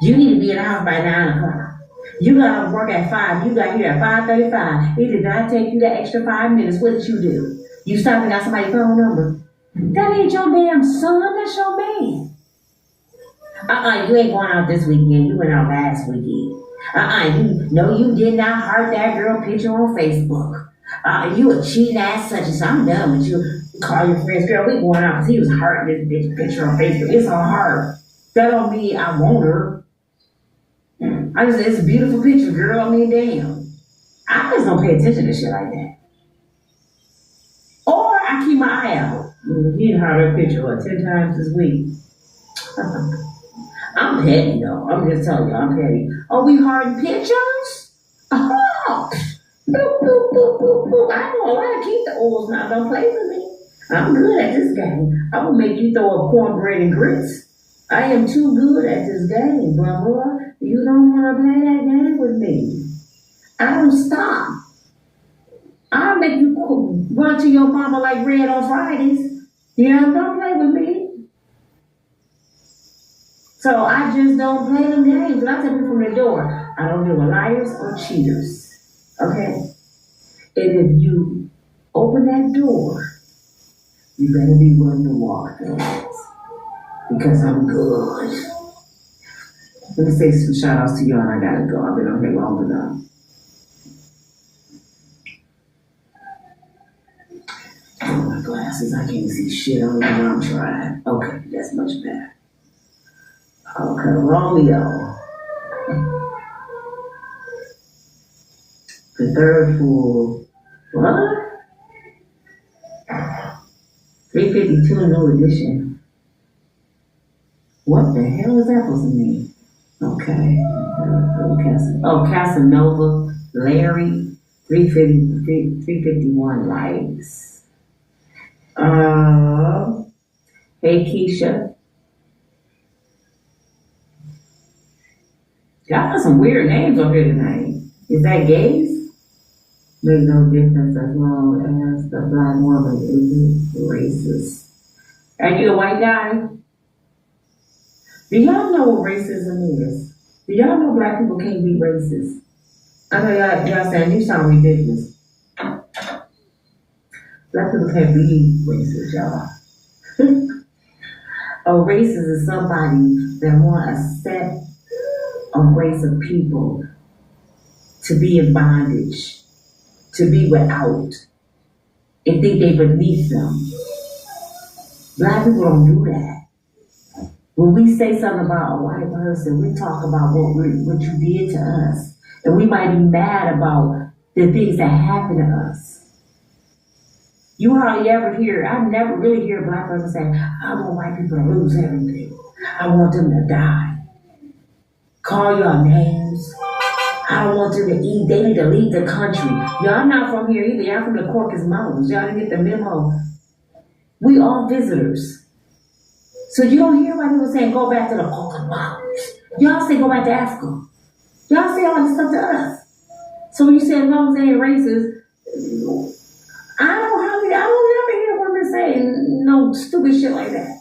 You need to be in the house by 9 o'clock. You got to work at 5. You got here at 5:35. It did not take you the extra 5 minutes. What did you do? You stopped and got somebody's phone number. That ain't your damn son. That's your man. You ain't going out this weekend. You went out last weekend. You did not heart that girl picture on Facebook. You a cheating ass such and such. I'm done with you. Call your friends, girl, we going out. He was hearting this bitch picture on Facebook. It's on her. That don't mean I want her. It's a beautiful picture, girl. I mean, damn. I just don't pay attention to shit like that. Or I keep my eye out. He done heard her picture, 10 times this week. I'm petty, though. I'm just telling you, I'm petty. Oh, we hard pictures? Oh, boop, boop, boop, boop, boop. I know a lot of keep the oils now. Don't play with me. I'm good at this game. I will make you throw up cornbread and grits. I am too good at this game, brother. You don't want to play that game with me. I don't stop. I'll make you run to your mama like Red on Fridays. Don't play with me. So I just don't play them games. And I tell people from the door, I don't deal with liars or cheaters. Okay? And if you open that door, you better be willing to walk through it. Because I'm good. Let me say some shout outs to y'all and I gotta go. I've been on here long enough. Oh, my glasses, I can't see shit. I don't even know I'm trying. Okay, that's much better. Okay, Romeo. The third fool. What? 352 new edition. What the hell is that supposed to mean? Okay. Casanova, Larry, 351 likes. Hey, Keisha. Y'all got some weird names over here tonight. Is that gays? Make no difference as long as the black woman isn't racist. Are you a white guy? Do y'all know what racism is? Do y'all know black people can't be racist? I know y'all saying you sound ridiculous. Black people can't be racist, y'all. A racist is somebody that want a set of race of people to be in bondage, to be without, and think they beneath them. Black people don't do that. When we say something about a white person, we talk about what you did to us. And we might be mad about the things that happen to us. You hardly ever hear, I never really hear a black person say, I want white people to lose everything. I want them to die. Call y'all names. I don't want them to eat. They need to leave the country. Y'all not from here either. Y'all from the Caucasus Mountains. Y'all didn't get the memo. We all visitors. So you don't hear white people saying, go back to the Caucasus Mountains. Y'all say, go back to Africa. Y'all say all this stuff to us. So when you say as long as they ain't racist, I don't ever hear women saying no stupid shit like that.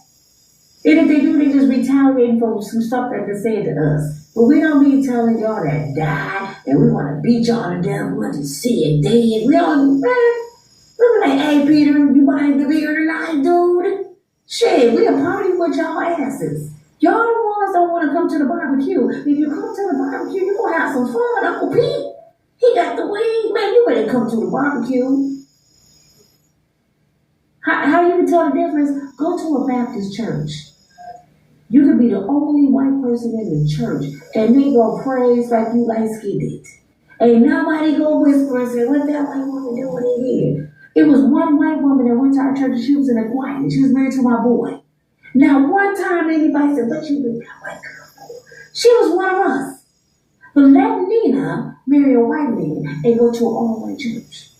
And if they do, they just retaliate for some stuff that they say to us. But we don't be telling y'all that die and we want to beat y'all to death. We want to see it dead. We don't, man. We be like, hey, Peter, you buying the beer tonight, dude? Shit, we a party with y'all asses. Y'all the ones don't want to come to the barbecue. If you come to the barbecue, you gonna have some fun, Uncle Pete. He got the weed, man. You better come to the barbecue. How you can tell the difference? Go to a Baptist church. You could be the only white person in the church, and they go praise like you light-skinned it. Ain't nobody go whisper and say, what that white woman doing in here? It was one white woman that went to our church, and she was in a choir, and she was married to my boy. Now, one time anybody said, what you bring that white girl for? She was one of us. But let Nina marry a white man and go to an all-white church.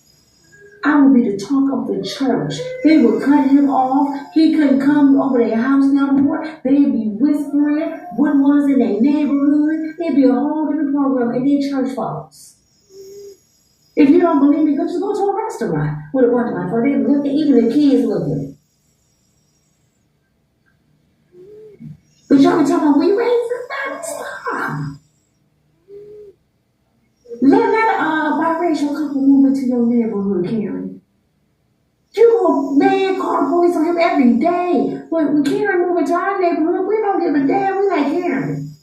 I would be the talk of the church. They would cut him off. He couldn't come over their house no more. They'd be whispering what was in their neighborhood. It'd be a whole different program in their church folks. If you don't believe me, just go to a restaurant with a bunch of my friends. They look at even the kids looking. But y'all be talking about we racist. Stop. Let a biracial couple move into your neighborhood, Karen. You go, man, call the police on him every day. But when Karen move into our neighborhood, we don't give a damn. We like Karen.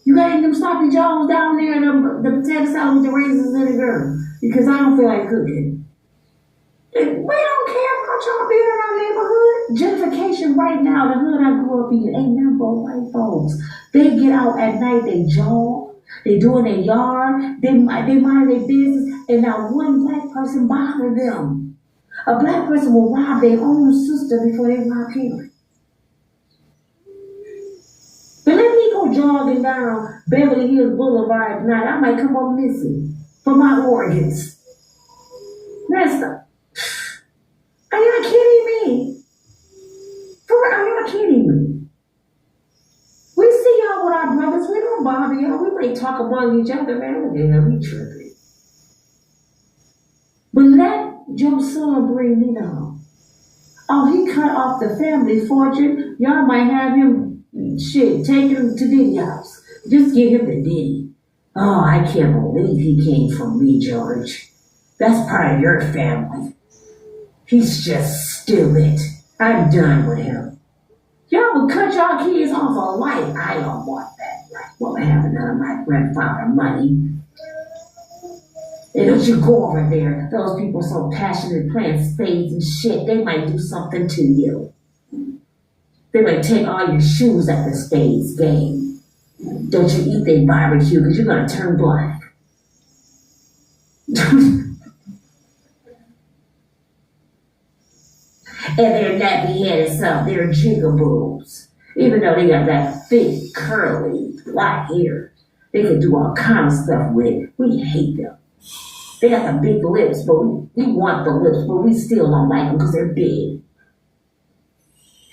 You got them sloppy joes down there and the potato salad with the raisins in the girl. Because I don't feel like cooking. We don't care about y'all being in our neighborhood. Gentrification right now, the hood I grew up in, ain't nothing but white folks. They get out at night, they jog. They do in their yard, they mind their business, and not one black person bother them. A black person will rob their own sister before they rob Karen. But let me go jogging down Beverly Hills Boulevard tonight. I might come up missing for my organs. That's are you kidding me? For real, are you kidding me? We see y'all with our brothers. We don't bother y'all. We may talk among each other, man. Look at him, he tripping. But let your son bring me down. Oh, he cut off the family fortune. Y'all might have him, take him to Diddy house. Just give him the Diddy. Oh, I can't believe he came from me, George. That's part of your family. He's just stupid. I'm done with him. Y'all would cut y'all kids off of life. I don't want that. Like, what happened to my grandfather money? And don't you go over there. Those people so passionate playing spades and shit. They might do something to you. They might take all your shoes at the spades game. Don't you eat their barbecue because you're going to turn black. And they're nappy-headed stuff. They're jigaboos. Even though they got that thick, curly, black hair, they can do all kind of stuff with. We hate them. They got the big lips, but we want the lips, but we still don't like them because they're big.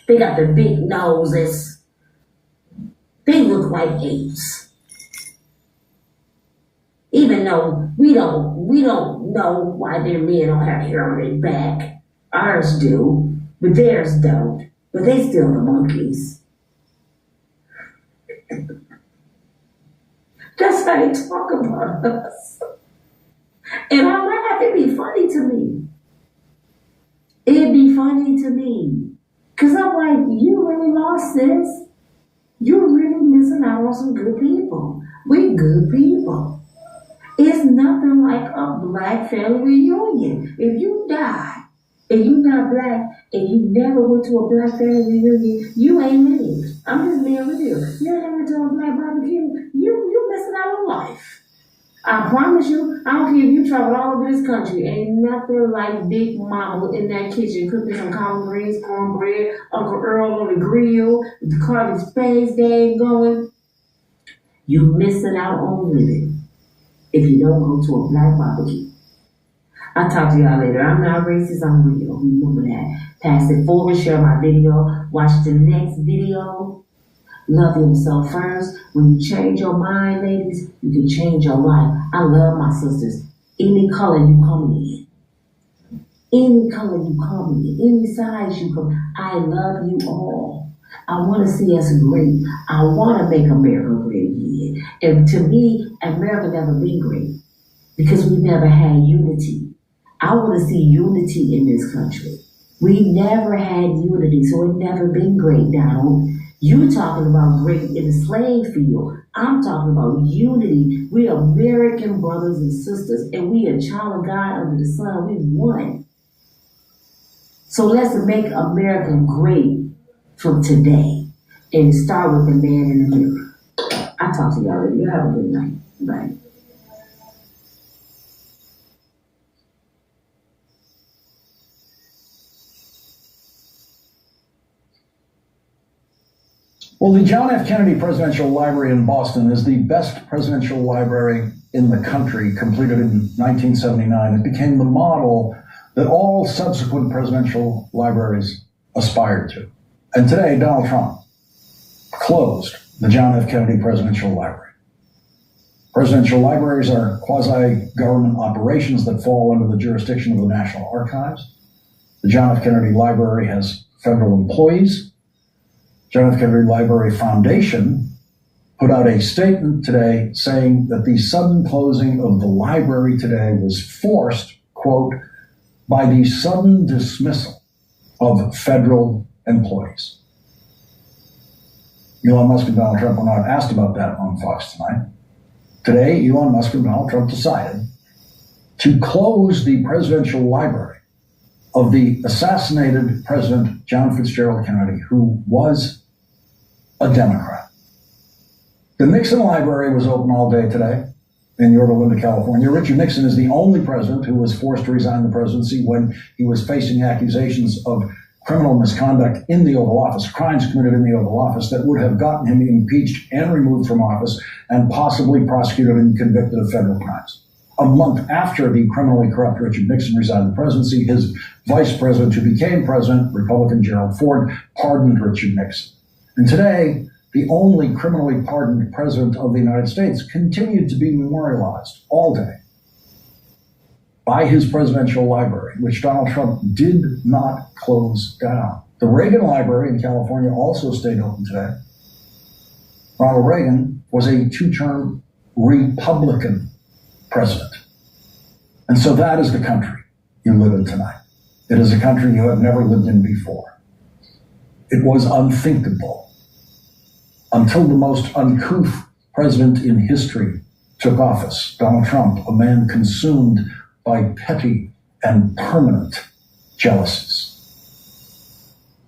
They got the big noses. They look like apes. Even though we don't know why their men don't have hair on their back. Ours do, but theirs don't. But they still the monkeys. That's how they talk about us. And I laugh, it'd be funny to me. It'd be funny to me. Because I'm like, you really lost this. You're really missing out on some good people. We good people. It's nothing like a black family reunion. If you die, and you not black, and you never went to a black family reunion, you ain't lived. I'm just being with you. You never went to a black barbecue, you missing out on life. I promise you, I don't care if you travel all over this country, ain't nothing like Big Mama in that kitchen cooking some collard greens, cornbread, Uncle Earl on the grill, the Carly Spades game going. You missing out on living if you don't go to a black barbecue. I'll talk to y'all later. I'm not racist, I'm real. Remember that. Pass it forward, share my video, watch the next video, Love yourself first. When you change your mind, ladies, you can change your life. I love my sisters. Any color you come in. Any color you come in. Any size you come. I love you all. I want to see us great. I want to make America great again. And to me, America never been great because we never had unity. I want to see unity in this country. We never had unity, so it never been great, Donald. You talking about great in the slave field. I'm talking about unity. We are American brothers and sisters, and we a child of God under the sun. We one. So let's make America great from today and start with the man in the mirror. I'll talk to y'all later. You have a good night. Bye. Well, the John F. Kennedy Presidential Library in Boston is the best presidential library in the country, completed in 1979. It became the model that all subsequent presidential libraries aspired to. And today, Donald Trump closed the John F. Kennedy Presidential Library. Presidential libraries are quasi-government operations that fall under the jurisdiction of the National Archives. The John F. Kennedy Library has federal employees. John F. Kennedy Library Foundation put out a statement today saying that the sudden closing of the library today was forced, quote, by the sudden dismissal of federal employees. Elon Musk and Donald Trump were not asked about that on Fox tonight. Today, Elon Musk and Donald Trump decided to close the presidential library of the assassinated President John Fitzgerald Kennedy, who was a Democrat. The Nixon Library was open all day today in Yorba Linda, California. Richard Nixon is the only president who was forced to resign the presidency when he was facing accusations of criminal misconduct in the Oval Office, crimes committed in the Oval Office that would have gotten him impeached and removed from office and possibly prosecuted and convicted of federal crimes. A month after the criminally corrupt Richard Nixon resigned the presidency, his vice president, who became president, Republican Gerald Ford, pardoned Richard Nixon. And today, the only criminally pardoned president of the United States continued to be memorialized all day by his presidential library, which Donald Trump did not close down. The Reagan Library in California also stayed open today. Ronald Reagan was a two-term Republican president. And so that is the country you live in tonight. It is a country you have never lived in before. It was unthinkable until the most uncouth president in history took office, Donald Trump, a man consumed by petty and permanent jealousies.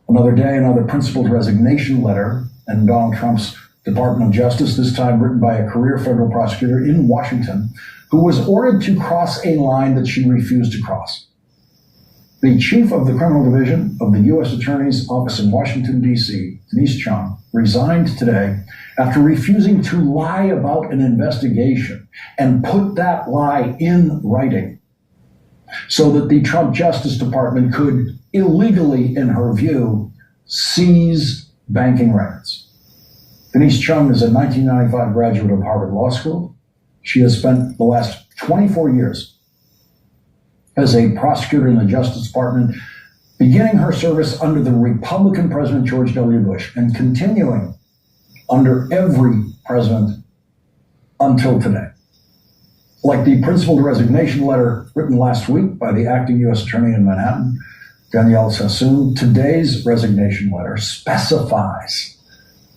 Another day, another principled resignation letter, and Donald Trump's Department of Justice, this time written by a career federal prosecutor in Washington, who was ordered to cross a line that she refused to cross. The chief of the criminal division of the U.S. Attorney's Office in Washington, D.C., Denise Chung, resigned today after refusing to lie about an investigation and put that lie in writing so that the Trump Justice Department could illegally, in her view, seize banking records. Denise Chung is a 1995 graduate of Harvard Law School. She has spent the last 24 years as a prosecutor in the Justice Department, beginning her service under the Republican President George W. Bush and continuing under every president until today. Like the principled resignation letter written last week by the acting U.S. Attorney in Manhattan, Danielle Sassoon, today's resignation letter specifies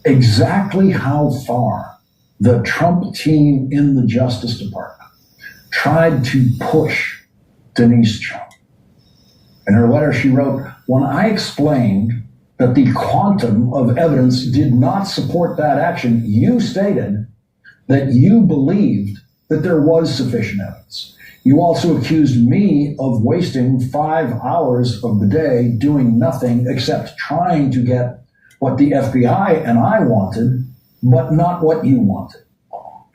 exactly how far the Trump team in the Justice Department tried to push Denise Chung. In her letter, she wrote, "When I explained that the quantum of evidence did not support that action, you stated that you believed that there was sufficient evidence. You also accused me of wasting 5 hours of the day doing nothing except trying to get what the FBI and I wanted, but not what you wanted.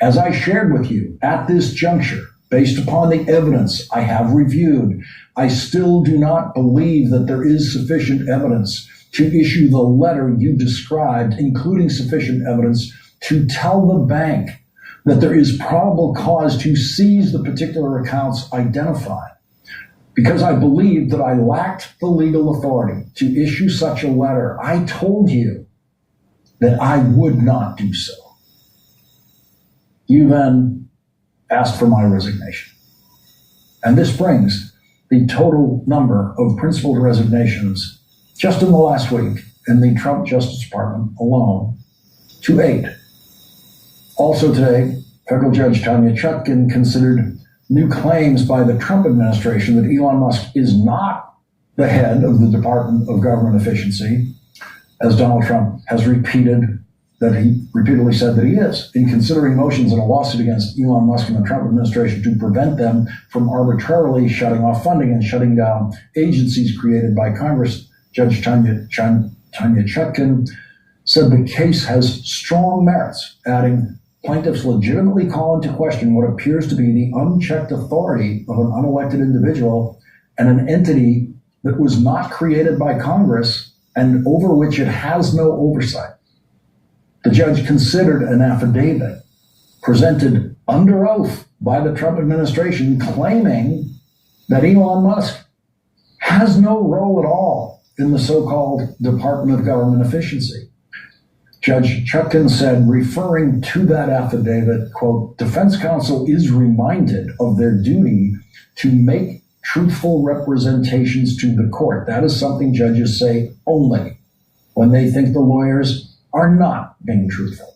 As I shared with you at this juncture, based upon the evidence I have reviewed, I still do not believe that there is sufficient evidence to issue the letter you described, including sufficient evidence to tell the bank that there is probable cause to seize the particular accounts identified. Because I believed that I lacked the legal authority to issue such a letter, I told you that I would not do so. You then asked for my resignation. And this brings the total number of principled resignations just in the last week in the Trump Justice Department alone to 8. Also today, federal judge Tanya Chutkan considered new claims by the Trump administration that Elon Musk is not the head of the Department of Government Efficiency, as Donald Trump has repeatedly said that he is, in considering motions in a lawsuit against Elon Musk and the Trump administration to prevent them from arbitrarily shutting off funding and shutting down agencies created by Congress. Judge Tanya Chutkan said the case has strong merits, adding, plaintiffs legitimately call into question what appears to be the unchecked authority of an unelected individual and an entity that was not created by Congress and over which it has no oversight. The judge considered an affidavit presented under oath by the Trump administration claiming that Elon Musk has no role at all in the so-called Department of Government Efficiency. Judge Chutkan said, referring to that affidavit, quote, defense counsel is reminded of their duty to make truthful representations to the court. That is something judges say only when they think the lawyers are not being truthful.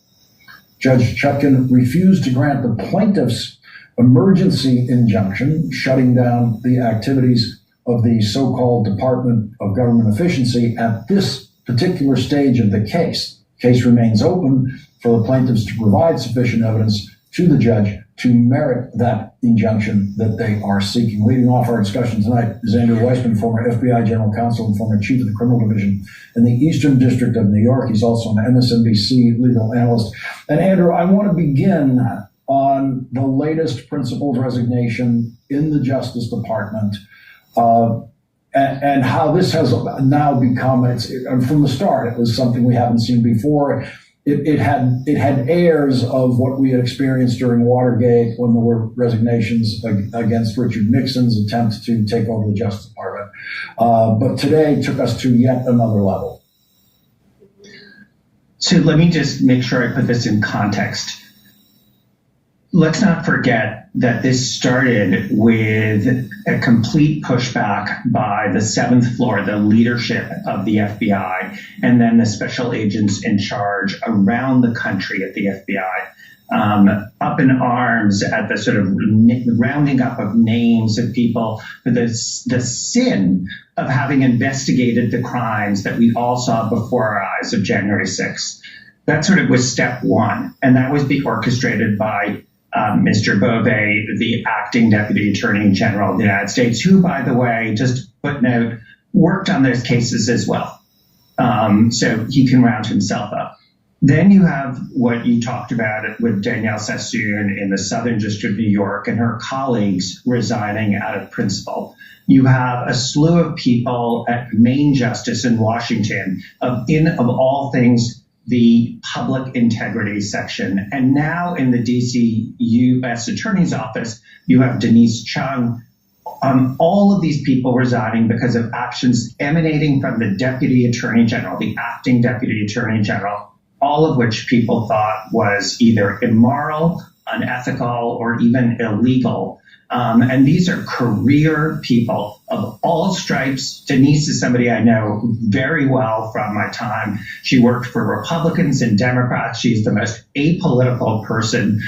Judge Chutkan refused to grant the plaintiff's emergency injunction, shutting down the activities of the so-called Department of Government Efficiency at this particular stage of the case. Case remains open for the plaintiffs to provide sufficient evidence to the judge to merit that injunction that they are seeking. Leading off our discussion tonight is Andrew Weissman, former FBI General Counsel and former Chief of the Criminal Division in the Eastern District of New York. He's also an MSNBC legal analyst. And Andrew, I want to begin on the latest principled resignation in the Justice Department, and how this has now become, from the start, it was something we haven't seen before. It had airs of what we had experienced during Watergate when there were resignations against Richard Nixon's attempt to take over the Justice Department. But today took us to yet another level. So let me just make sure I put this in context. Let's not forget that this started with a complete pushback by the 7th floor, the leadership of the FBI, and then the special agents in charge around the country at the FBI, up in arms at the sort of rounding up of names of people for the sin of having investigated the crimes that we all saw before our eyes of January 6th. That sort of was step one, and that was orchestrated by Mr. Beauvais, the acting Deputy Attorney General of the United States, who, by the way, just footnote, worked on those cases as well. So he can round himself up. Then you have what you talked about with Danielle Sassoon in the Southern District of New York and her colleagues resigning out of principle. You have a slew of people at Main Justice in Washington, of all things, the public integrity section. And now in the DC U.S. Attorney's Office, you have Denise Chung. All of these people resigning because of actions emanating from the Deputy Attorney General, the acting Deputy Attorney General, all of which people thought was either immoral, unethical, or even illegal. And these are career people of all stripes. Denise is somebody I know very well from my time. She worked for Republicans and Democrats. She's the most apolitical person.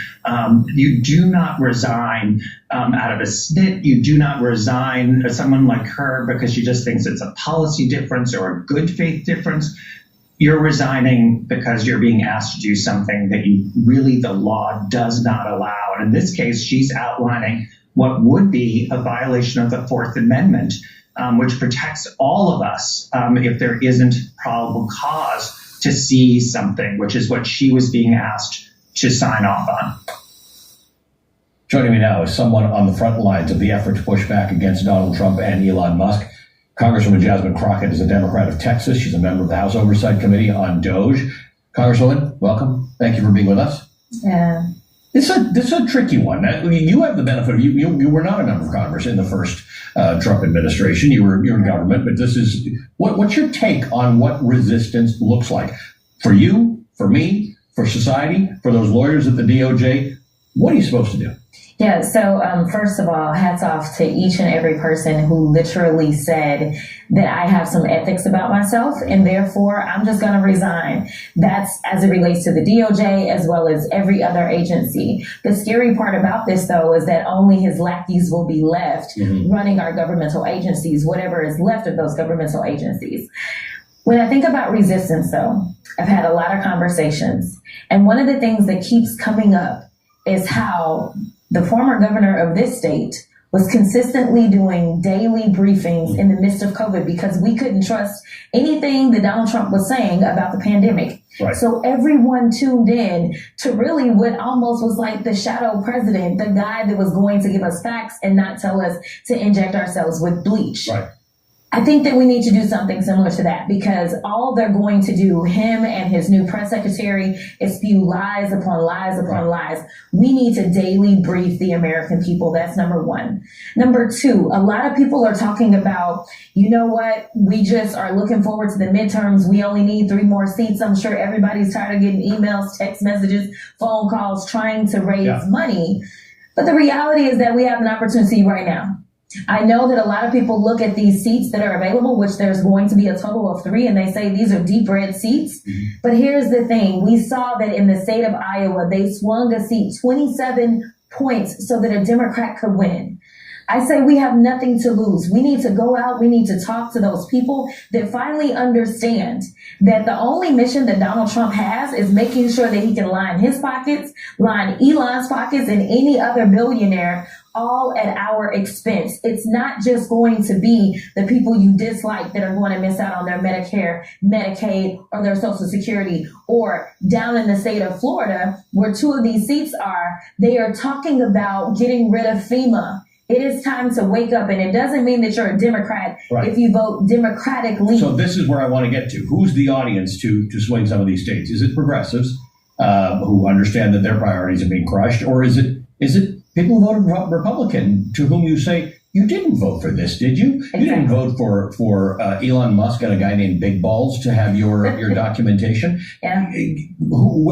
You do not resign out of a snit. You do not resign as someone like her because she just thinks it's a policy difference or a good faith difference. You're resigning because you're being asked to do something that the law does not allow. And in this case, she's outlining what would be a violation of the Fourth Amendment, which protects all of us if there isn't probable cause to seize something, which is what she was being asked to sign off on. Joining me now is someone on the front lines of the effort to push back against Donald Trump and Elon Musk, Congresswoman Jasmine Crockett is a Democrat of Texas. She's a member of the House Oversight Committee on DOGE. Congresswoman, welcome. Thank you for being with us. Yeah. This is a tricky one. You have the benefit of you were not a member of Congress in the first Trump administration. You were in government, but this is what's your take on what resistance looks like for you, for me, for society, for those lawyers at the DOJ? What are you supposed to do? Yeah, so first of all, hats off to each and every person who literally said that I have some ethics about myself and therefore I'm just going to resign. That's as it relates to the DOJ as well as every other agency. The scary part about this, though, is that only his lackeys will be left running our governmental agencies, whatever is left of those governmental agencies. When I think about resistance, though, I've had a lot of conversations. And one of the things that keeps coming up is how the former governor of this state was consistently doing daily briefings in the midst of COVID because we couldn't trust anything that Donald Trump was saying about the pandemic. Right. So everyone tuned in to really what almost was like the shadow president, the guy that was going to give us facts and not tell us to inject ourselves with bleach. Right. I think that we need to do something similar to that because all they're going to do, him and his new press secretary, is spew lies upon lies upon lies. We need to daily brief the American people. That's number one. Number two, a lot of people are talking about, you know what, we just are looking forward to the midterms. We only need 3 more seats. I'm sure everybody's tired of getting emails, text messages, phone calls, trying to raise money. But the reality is that we have an opportunity right now. I know that a lot of people look at these seats that are available, which there's going to be a total of 3, and they say these are deep red seats. But here's the thing. We saw that in the state of Iowa, they swung a seat 27 points so that a Democrat could win. I say we have nothing to lose. We need to go out. We need to talk to those people that finally understand that the only mission that Donald Trump has is making sure that he can line his pockets, line Elon's pockets, and any other billionaire all at our expense. It's not just going to be the people you dislike that are going to miss out on their Medicare, Medicaid, or their Social Security. Or down in the state of Florida, where 2 of these seats are, they are talking about getting rid of FEMA. It is time to wake up, and it doesn't mean that you're a Democrat if you vote Democratically. So this is where I want to get to. Who's the audience to swing some of these states? Is it progressives who understand that their priorities are being crushed, or is it people who voted Republican to whom you say, you didn't vote for this, did you? Exactly. You didn't vote for Elon Musk and a guy named Big Balls to have your documentation. Yeah.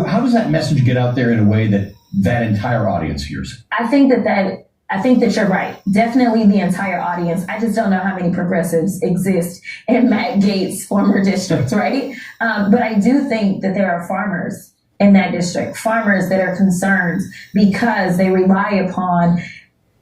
How does that message get out there in a way that entire audience hears? I think that you're right. Definitely the entire audience. I just don't know how many progressives exist in Matt Gaetz' former district, right? But I do think that there are farmers in that district, farmers that are concerned because they rely upon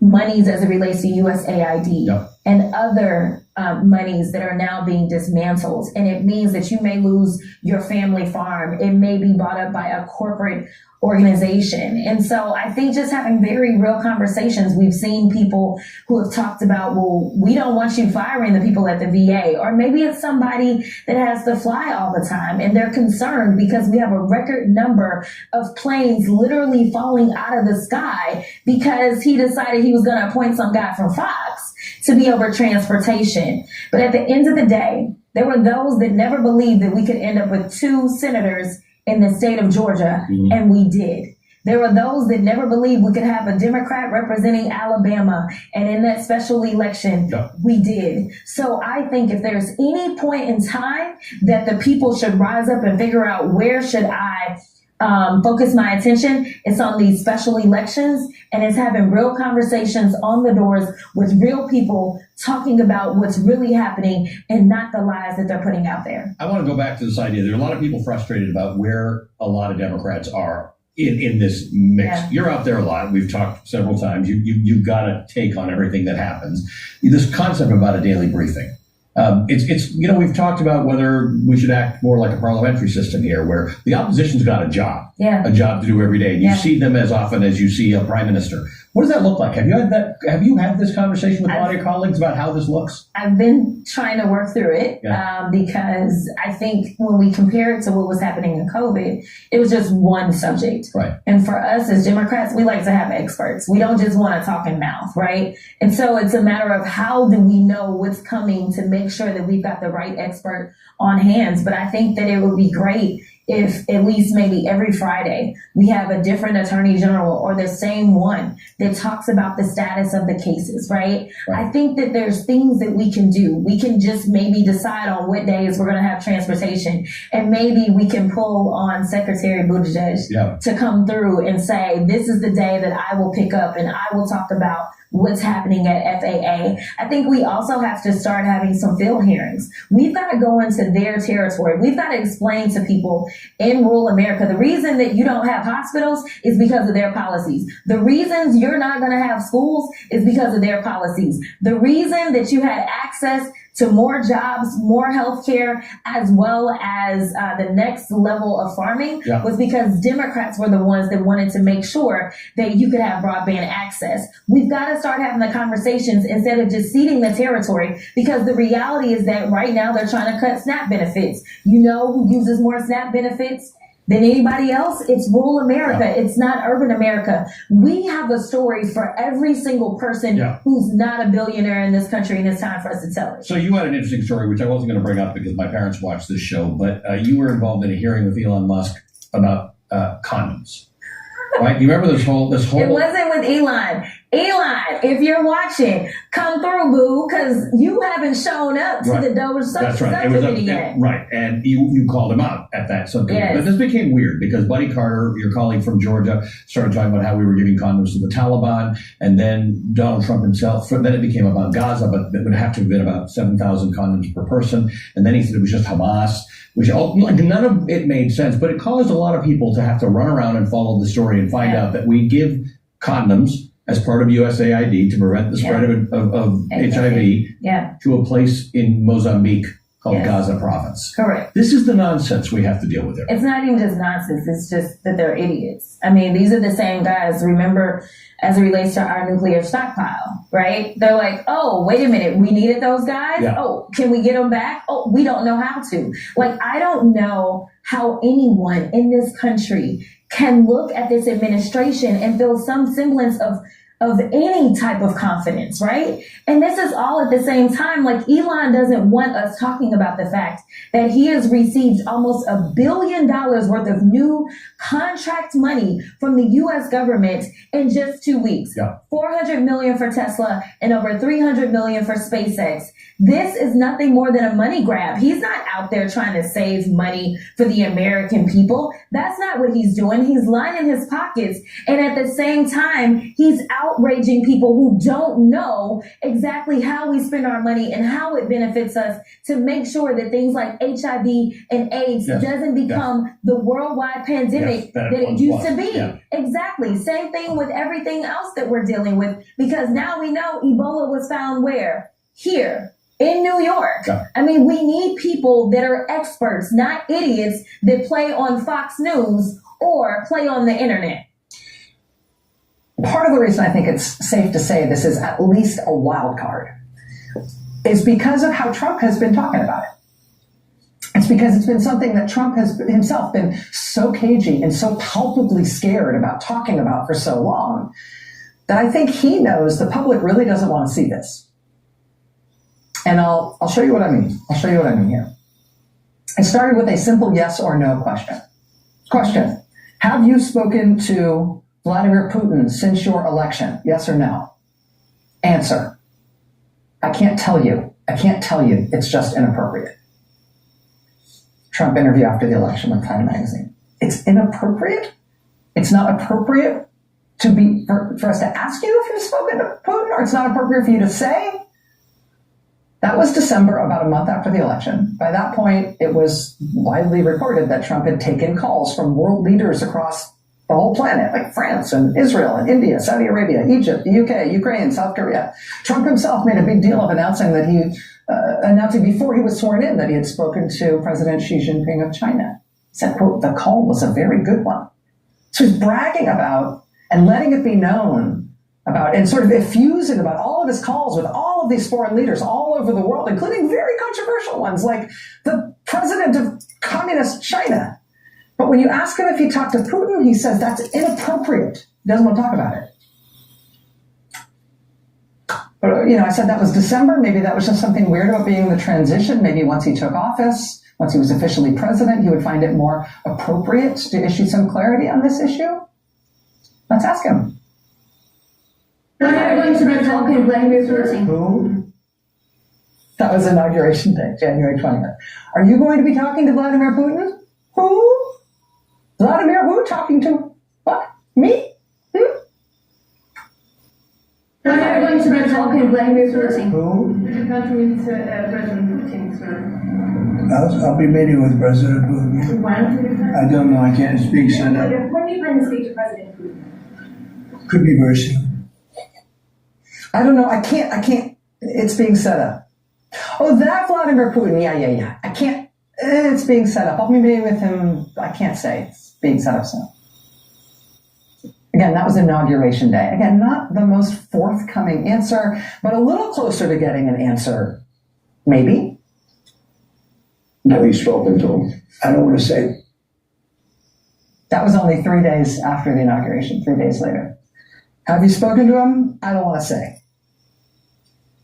monies as it relates to USAID and other monies that are now being dismantled. And it means that you may lose your family farm. It may be bought up by a corporate organization. And so I think just having very real conversations, we've seen people who have talked about, well, we don't want you firing the people at the VA, or maybe it's somebody that has to fly all the time and they're concerned because we have a record number of planes literally falling out of the sky because he decided he was going to appoint some guy from Fox to be over transportation. But at the end of the day, there were those that never believed that we could end up with 2 senators in the state of Georgia, and we did. There were those that never believed we could have a Democrat representing Alabama, and in that special election, we did. So I think if there's any point in time that the people should rise up and figure out where should I focus my attention, it's on these special elections, and it's having real conversations on the doors with real people talking about what's really happening and not the lies that they're putting out there. I want to go back to this idea. There are a lot of people frustrated about where a lot of Democrats are in this mix. Yeah. You're out there a lot. We've talked several times. You've got a take on everything that happens. This concept about a daily briefing. It's we've talked about whether we should act more like a parliamentary system here, where the opposition's got a job to do every day. And you see them as often as you see a prime minister. What does that look like? Have you had this conversation with a lot of your colleagues about how this looks? I've been trying to work through it because I think when we compare it to what was happening in COVID, it was just one subject. Right. And for us as Democrats, we like to have experts. We don't just want to talk in mouth, right? And so it's a matter of how do we know what's coming to make sure that we've got the right expert on hands. But I think that it would be great if at least maybe every Friday we have a different attorney general or the same one that talks about the status of the cases, right? I think that there's things that we can do. We can just maybe decide on what days we're going to have transportation, and maybe we can pull on Secretary Buttigieg to come through and say, this is the day that I will pick up and I will talk about what's happening at FAA. I think we also have to start having some field hearings. We've got to go into their territory. We've got to explain to people in rural America, the reason that you don't have hospitals is because of their policies. The reasons you're not going to have schools is because of their policies. The reason that you had access to more jobs, more healthcare, as well as the next level of farming was because Democrats were the ones that wanted to make sure that you could have broadband access. We've got to start having the conversations instead of just ceding the territory, because the reality is that right now they're trying to cut SNAP benefits. You know who uses more SNAP benefits than anybody else? It's rural America. It's not urban America. We have a story for every single person who's not a billionaire in this country, and it's time for us to tell it. So you had an interesting story, which I wasn't going to bring up because my parents watched this show, but you were involved in a hearing with Elon Musk about condoms. Right? You remember this whole? It wasn't with Elon. Elon, if you're watching, come through, boo, because you haven't shown up to the Doge subcommittee yet. Right, and you called him out at that subcommittee. But this became weird because Buddy Carter, your colleague from Georgia, started talking about how we were giving condoms to the Taliban, and then Donald Trump himself. Then it became about Gaza, but it would have to have been about 7,000 condoms per person, and then he said it was just Hamas. Which none of it made sense, but it caused a lot of people to have to run around and follow the story and find out that we give condoms as part of USAID to prevent the spread of HIV to a place in Mozambique called Gaza province. Correct. This is the nonsense we have to deal with there. It's not even just nonsense. It's just that they're idiots. I mean, these are the same guys, remember, as it relates to our nuclear stockpile, right? They're like, oh, wait a minute, we needed those guys? Oh, can we get them back? Oh, we don't know how to. Like, I don't know how anyone in this country can look at this administration and feel some semblance of any type of confidence, right? And this is all at the same time. Like, Elon doesn't want us talking about the fact that he has received almost $1 billion worth of new contract money from the U.S. government in just 2 weeks. $400 million for Tesla and over $300 million for SpaceX. This is nothing more than a money grab. He's not out there trying to save money for the American people. That's not what he's doing. He's lining his pockets. And at the same time, he's outraging people who don't know exactly how we spend our money and how it benefits us to make sure that things like HIV and AIDS doesn't become the worldwide pandemic that it used to be. Exactly. Same thing with everything else that we're dealing with, because now we know Ebola was found where? Here. In New York. I mean, we need people that are experts, not idiots that play on Fox News or play on the internet. Part of the reason I think it's safe to say this is at least a wild card is because of how Trump has been talking about it. It's because it's been something that Trump has himself been so cagey and so palpably scared about talking about for so long that I think he knows the public really doesn't want to see this. And I'll show you what I mean. I'll show you what I mean here. It started with a simple yes or no question. Question: have you spoken to Vladimir Putin since your election? Yes or no? Answer: I can't tell you. I can't tell you. It's just inappropriate. Trump interview after the election with Time magazine. It's inappropriate? It's not appropriate to be for us to ask you if you've spoken to Putin, or it's not appropriate for you to say? That was December, about a month after the election. By that point, it was widely reported that Trump had taken calls from world leaders across the whole planet, like France and Israel and India, Saudi Arabia, Egypt, the UK, Ukraine, South Korea. Trump himself made a big deal of announcing before he was sworn in that he had spoken to President Xi Jinping of China. He said, quote, the call was a very good one. So he's bragging about and letting it be known about and sort of effusing about all of his calls with all of these foreign leaders all over the world, including very controversial ones like the president of communist China. But when you ask him if he talked to Putin, he says that's inappropriate. He doesn't want to talk about it. But, I said that was December. Maybe that was just something weird about being in the transition. Maybe once he took office, once he was officially president, he would find it more appropriate to issue some clarity on this issue. Let's ask him. When are you going to be talking Vladimir Putin? Who? That was Inauguration Day, January 20th. Are you going to be talking to Vladimir Putin? Who? Vladimir who? Talking to what? Me? When are you going to be talking Vladimir Putin? Who? Did you not meet President Putin, sir? I'll be meeting with President Putin. When? I don't know. I can't speak Senate. When do you plan to speak to President Putin? Could be very soon. I don't know. I can't. It's being set up. Oh, that Vladimir Putin. Yeah. I can't. It's being set up. I'll be meeting with him. I can't say. It's being set up soon. Again, that was Inauguration Day. Again, not the most forthcoming answer, but a little closer to getting an answer. Maybe. Have you spoken to him? I don't want to say. That was only 3 days after the inauguration, 3 days later. Have you spoken to him? I don't want to say.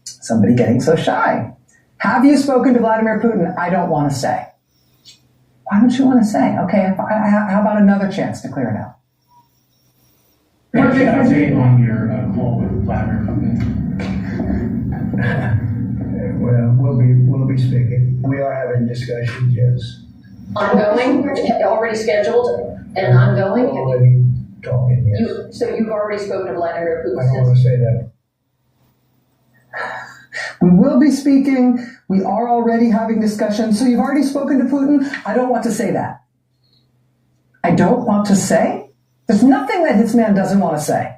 Somebody getting so shy. Have you spoken to Vladimir Putin? I don't want to say. Why don't you want to say? Okay, how about another chance to clear it out? What's the update on your call with Vladimir Putin? Well, we'll be speaking. We are having discussions, yes. Ongoing, already scheduled, and ongoing? Already talking, yes. So you've already spoken to Vladimir Putin? I don't want to say that. We will be speaking. We are already having discussions. So you've already spoken to Putin. I don't want to say that. I don't want to say? There's nothing that this man doesn't want to say.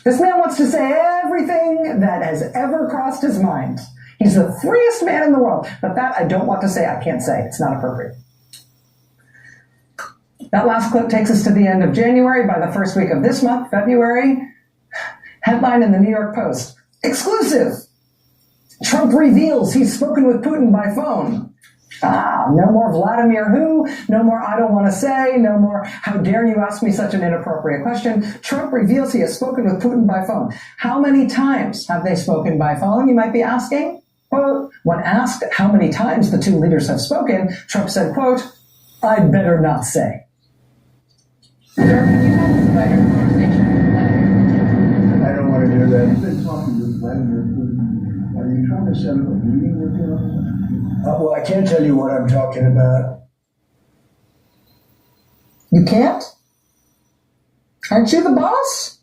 This man wants to say everything that has ever crossed his mind. He's the freest man in the world. But that I don't want to say. I can't say. It's not appropriate. That last clip takes us to the end of January. By the first week of this month, February, headline in the New York Post. Exclusive. Trump reveals he's spoken with Putin by phone. No more Vladimir who, no more I don't want to say, no more how dare you ask me such an inappropriate question. Trump reveals he has spoken with Putin by phone. How many times have they spoken by phone, you might be asking? Quote, when asked how many times the two leaders have spoken, Trump said, quote, I'd better not say. I don't want to hear that. You've been talking with Vladimir Putin. Are you trying to set up a meeting with him? Well, I can't tell you what I'm talking about. You can't? Aren't you the boss?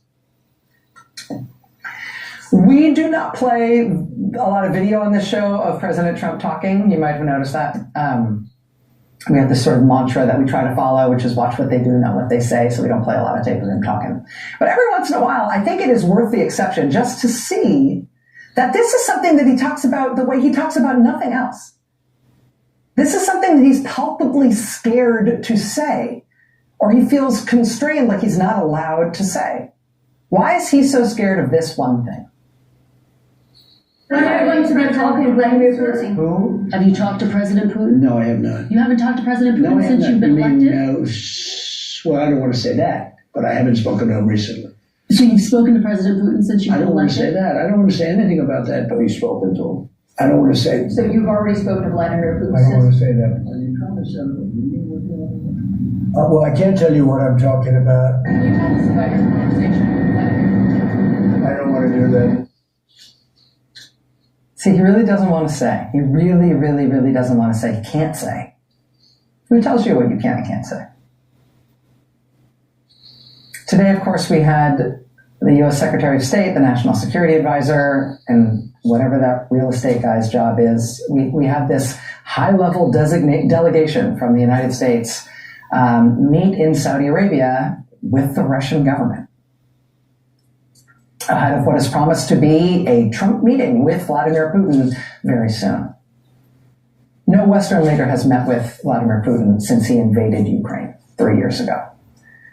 We do not play a lot of video on this show of President Trump talking. You might have noticed that. We have this sort of mantra that we try to follow, which is watch what they do, not what they say, so we don't play a lot of tape of them talking. But every once in a while, I think it is worth the exception just to see that this is something that he talks about the way he talks about nothing else. This is something that he's palpably scared to say, or he feels constrained like he's not allowed to say. Why is he so scared of this one thing? When are you going to be talking Vladimir Putin? Who? Have you talked to President Putin? No, I have not. You haven't talked to President Putin No, I have since not. you've been elected? No, well, I don't want to say that, but I haven't spoken to him recently. So you've spoken to President Putin since you've I been don't want elected? to say that. I don't want to say anything about that, but you've spoken to him. I don't want to say. So you've already spoken to Vladimir Putin I don't want since... to say that. Are you trying to set up a meeting with him? Well, I can't tell you what I'm talking about. Can you tell us about your conversation with Vladimir Putin? I don't want to do that. See, he really doesn't want to say. He really, really, really doesn't want to say. He can't say. Who tells you what you can and can't say? Today, of course, we had the U.S. Secretary of State, the National Security Advisor, and whatever that real estate guy's job is. We had this high-level delegation from the United States meet in Saudi Arabia with the Russian government ahead of what is promised to be a Trump meeting with Vladimir Putin very soon. No Western leader has met with Vladimir Putin since he invaded Ukraine 3 years ago.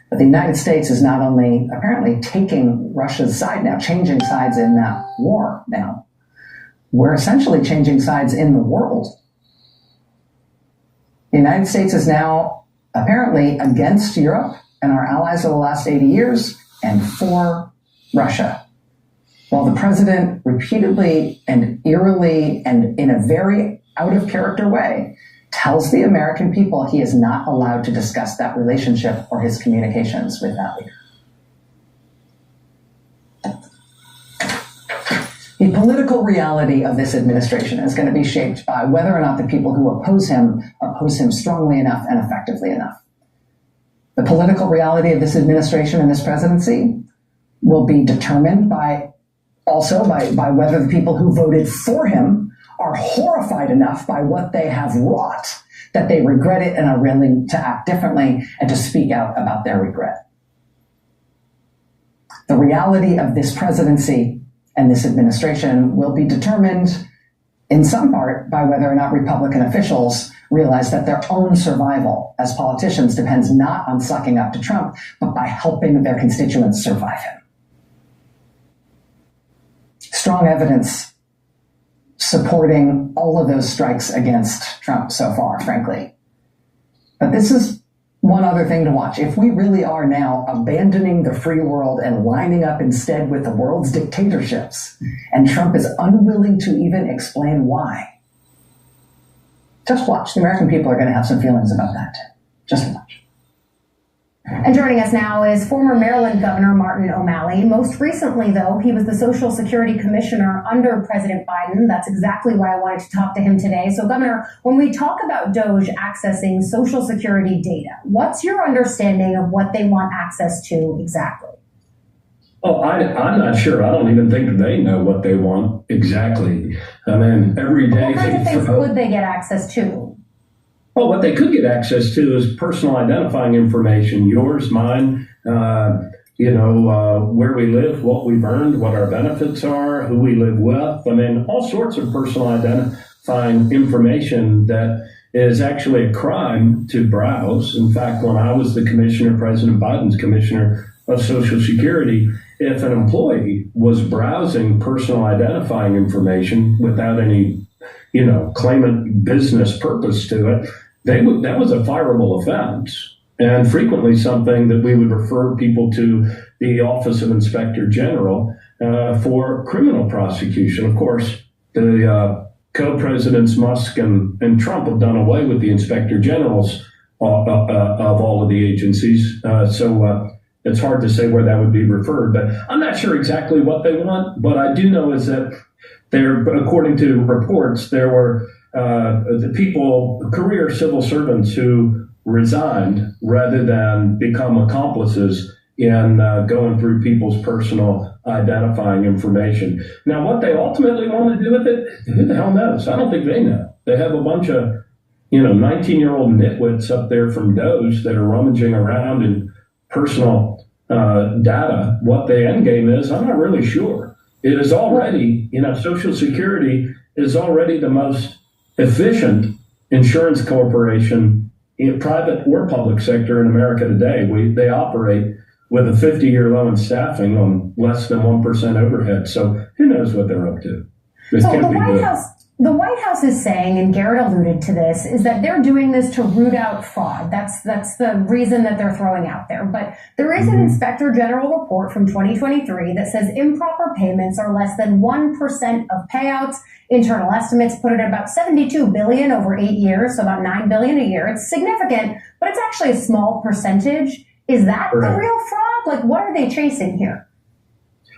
But the United States is not only apparently taking Russia's side now, changing sides in that war now, we're essentially changing sides in the world. The United States is now apparently against Europe and our allies of the last 80 years and for Russia. While the president repeatedly and eerily and in a very out of character way tells the American people he is not allowed to discuss that relationship or his communications with that leader. The political reality of this administration is going to be shaped by whether or not the people who oppose him strongly enough and effectively enough. The political reality of this administration and this presidency will be determined by whether the people who voted for him are horrified enough by what they have wrought that they regret it and are willing to act differently and to speak out about their regret. The reality of this presidency and this administration will be determined in some part by whether or not Republican officials realize that their own survival as politicians depends not on sucking up to Trump, but by helping their constituents survive him. Strong evidence supporting all of those strikes against Trump so far, frankly. But this is one other thing to watch. If we really are now abandoning the free world and lining up instead with the world's dictatorships, and Trump is unwilling to even explain why, just watch. The American people are going to have some feelings about that. Just watch. And joining us now is former Maryland Governor Martin O'Malley. Most recently, though, he was the Social Security Commissioner under President Biden. That's exactly why I wanted to talk to him today. So, Governor, when we talk about DOJ accessing Social Security data, what's your understanding of what they want access to exactly? Oh, I'm not sure. I don't even think they know what they want exactly. I mean, every day. What kinds of things would they get access to? Well, what they could get access to is personal identifying information, yours, mine, where we live, what we've earned, what our benefits are, who we live with. I mean, all sorts of personal identifying information that is actually a crime to browse. In fact, when I was the commissioner, President Biden's commissioner of Social Security, if an employee was browsing personal identifying information without any, claimant business purpose to it, that was a fireable offense, and frequently something that we would refer people to the Office of Inspector General for criminal prosecution. Of course, the co-presidents Musk and Trump have done away with the Inspector Generals of all of the agencies, so it's hard to say where that would be referred. But I'm not sure exactly what they want. What I do know is that according to reports, there were the people, career civil servants who resigned rather than become accomplices in going through people's personal identifying information. Now, what they ultimately want to do with it, who the hell knows? I don't think they know. They have a bunch of, 19-year-old nitwits up there from DOJ that are rummaging around in personal data. What the end game is, I'm not really sure. It is already, Social Security is already the most efficient insurance corporation in private or public sector in America today. They operate with a 50-year low in staffing on less than 1% overhead. So who knows what they're up to? The White House is saying, and Garrett alluded to this, is that they're doing this to root out fraud. That's the reason that they're throwing out there. But there is an Inspector General report from 2023 that says improper payments are less than 1% of payouts. Internal estimates put it at about $72 billion over 8 years, so about $9 billion a year. It's significant, but it's actually a small percentage. Is that the real fraud? Like, what are they chasing here?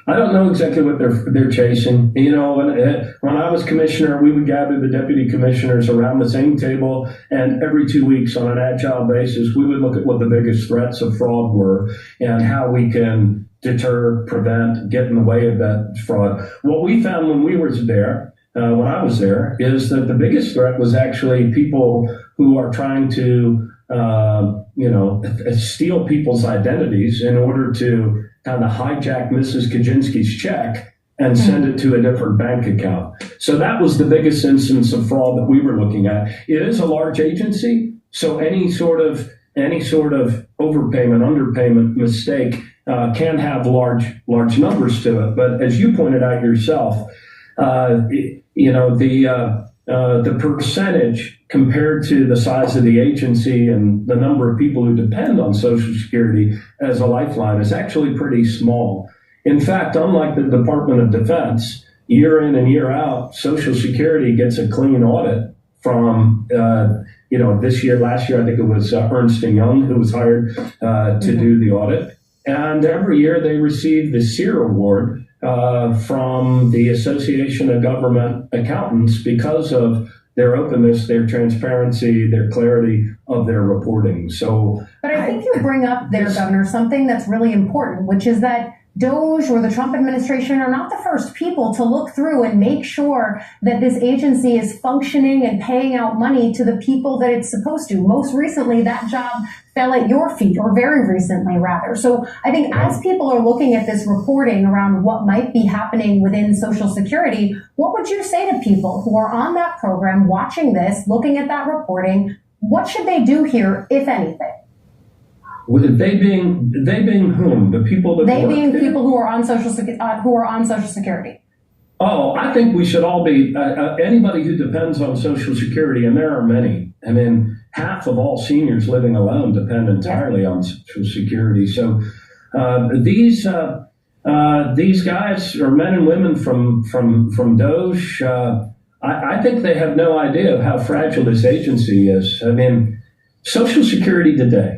I don't know exactly what they're chasing. When I was commissioner, we would gather the deputy commissioners around the same table, and every 2 weeks on an agile basis, we would look at what the biggest threats of fraud were and how we can deter, prevent, get in the way of that fraud. What we found when I was there, is that the biggest threat was actually people who are trying to, steal people's identities in order to kind of hijack Mrs. Kaczynski's check and send it to a different bank account. So that was the biggest instance of fraud that we were looking at. It is a large agency, so any sort of any sort of overpayment, underpayment mistake can have large numbers to it. But as you pointed out yourself, the percentage compared to the size of the agency and the number of people who depend on Social Security as a lifeline is actually pretty small. In fact, unlike the Department of Defense, year in and year out, Social Security gets a clean audit from, last year, I think it was Ernst & Young who was hired to do the audit. And every year they receive the SEER award from the Association of Government Accountants because of their openness, their transparency, their clarity of their reporting. So, but I think you bring up there, Governor, something that's really important, which is that DOJ or the Trump administration are not the first people to look through and make sure that this agency is functioning and paying out money to the people that it's supposed to. Most recently, that job fell at your feet, or very recently, rather. So I think as people are looking at this reporting around what might be happening within Social Security, what would you say to people who are on that program, watching this, looking at that reporting? What should they do here, if anything? They being whom? The people that they work being there? People who are on Social Security. Oh, I think we should all be anybody who depends on Social Security, and there are many. I mean, half of all seniors living alone depend entirely on Social Security. So these guys are men and women from DOJ. I think they have no idea of how fragile this agency is. I mean, Social Security today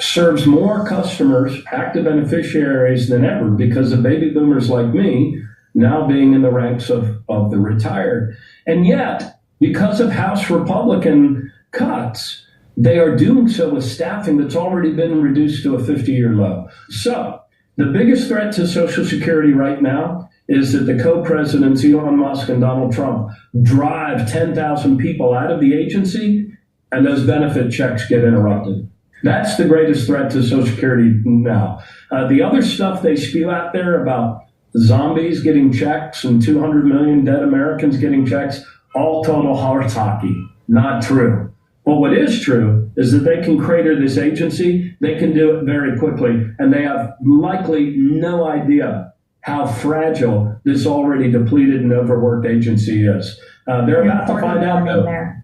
serves more customers, active beneficiaries than ever because of baby boomers like me now being in the ranks of the retired. And yet, because of House Republican cuts, they are doing so with staffing that's already been reduced to a 50-year low. So the biggest threat to Social Security right now is that the co-presidents, Elon Musk and Donald Trump, drive 10,000 people out of the agency, and those benefit checks get interrupted. That's the greatest threat to Social Security now. The other stuff they spew out there about zombies getting checks and 200 million dead Americans getting checks, all total horsehoggy. Not true. But what is true is that they can crater this agency. They can do it very quickly, and they have likely no idea how fragile this already depleted and overworked agency is. They're about to find out, though.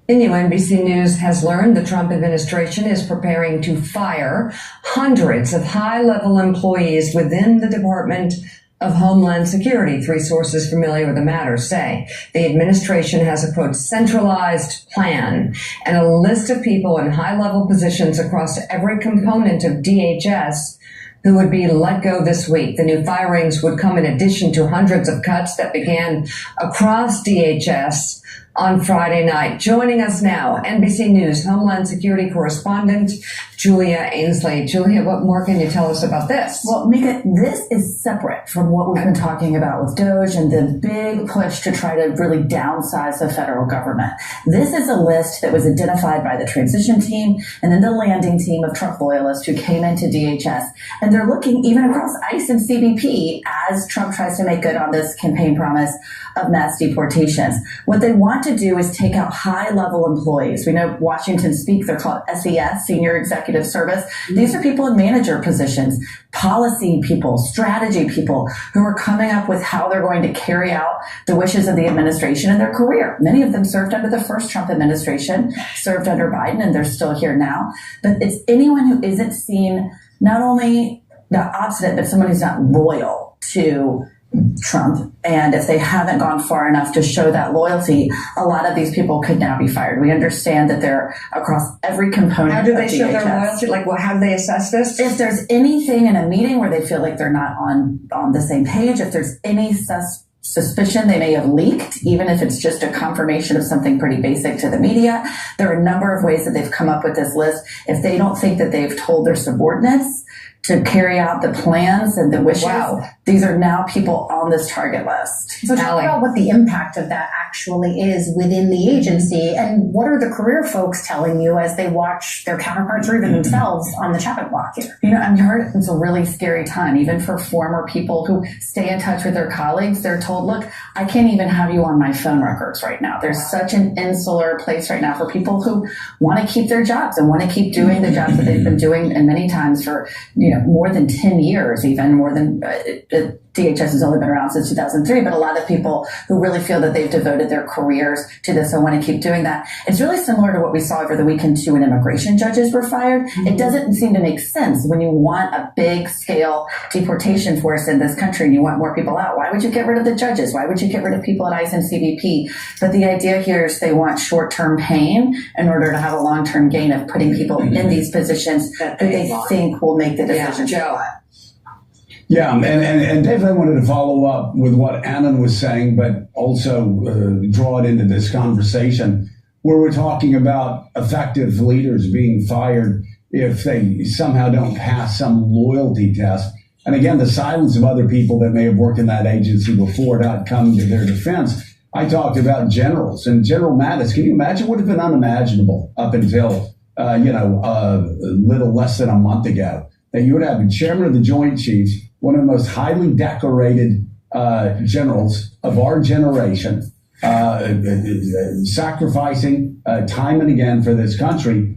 In NBC News has learned the Trump administration is preparing to fire hundreds of high-level employees within the Department of Homeland Security. Three sources familiar with the matter say the administration has a quote centralized plan and a list of people in high-level positions across every component of DHS who would be let go this week. The new firings would come in addition to hundreds of cuts that began across DHS on Friday night. Joining us now, NBC News Homeland Security correspondent Julia Ainsley. Julia, what more can you tell us about this? Well, Mika, this is separate from what we've been talking about with DOJ and the big push to try to really downsize the federal government. This is a list that was identified by the transition team and then the landing team of Trump loyalists who came into DHS. And they're looking even across ICE and CBP as Trump tries to make good on this campaign promise of mass deportations. What they want to do is take out high-level employees. We know Washington Speak, they're called SES, Senior Executive Service. These are people in manager positions, policy people, strategy people who are coming up with how they're going to carry out the wishes of the administration in their career. Many of them served under the first Trump administration, served under Biden, and they're still here now. But it's anyone who isn't seen not only not obstinate, but someone who's not loyal to Trump. And if they haven't gone far enough to show that loyalty, a lot of these people could now be fired. We understand that they're across every component. How do they of show their DHS. loyalty? Like, well, how do they assess this? If there's anything in a meeting where they feel like they're not on the same page, if there's any suspicion they may have leaked, even if it's just a confirmation of something pretty basic to the media, there are a number of ways that they've come up with this list. If they don't think that they've told their subordinates to carry out the plans and the wishes. Wow. These are now people on this target list. So talk about what the impact of that actually is within the agency, and what are the career folks telling you as they watch their counterparts or even themselves on the chopping block here? You know, and you heard it's a really scary time, even for former people who stay in touch with their colleagues. They're told, look, I can't even have you on my phone records right now. There's such an insular place right now for people who want to keep their jobs and want to keep doing the jobs that they've been doing, and many times for, more than 10 years, even more than DHS has only been around since 2003, but a lot of people who really feel that they've devoted their careers to this and want to keep doing that. It's really similar to what we saw over the weekend too when immigration judges were fired. It doesn't seem to make sense when you want a big scale deportation force in this country and you want more people out. Why would you get rid of the judges? Why would you get rid of people at ICE and CBP? But the idea here is they want short-term pain in order to have a long-term gain of putting people in these positions that they think will make the decision. Joe. Yeah, and Dave, I wanted to follow up with what Annan was saying, but also draw it into this conversation where we're talking about effective leaders being fired if they somehow don't pass some loyalty test. And again, the silence of other people that may have worked in that agency before not coming to their defense. I talked about generals, and General Mattis, can you imagine? Would have been unimaginable up until, a little less than a month ago, that you would have the chairman of the Joint Chiefs, one of the most highly decorated generals of our generation, sacrificing time and again for this country,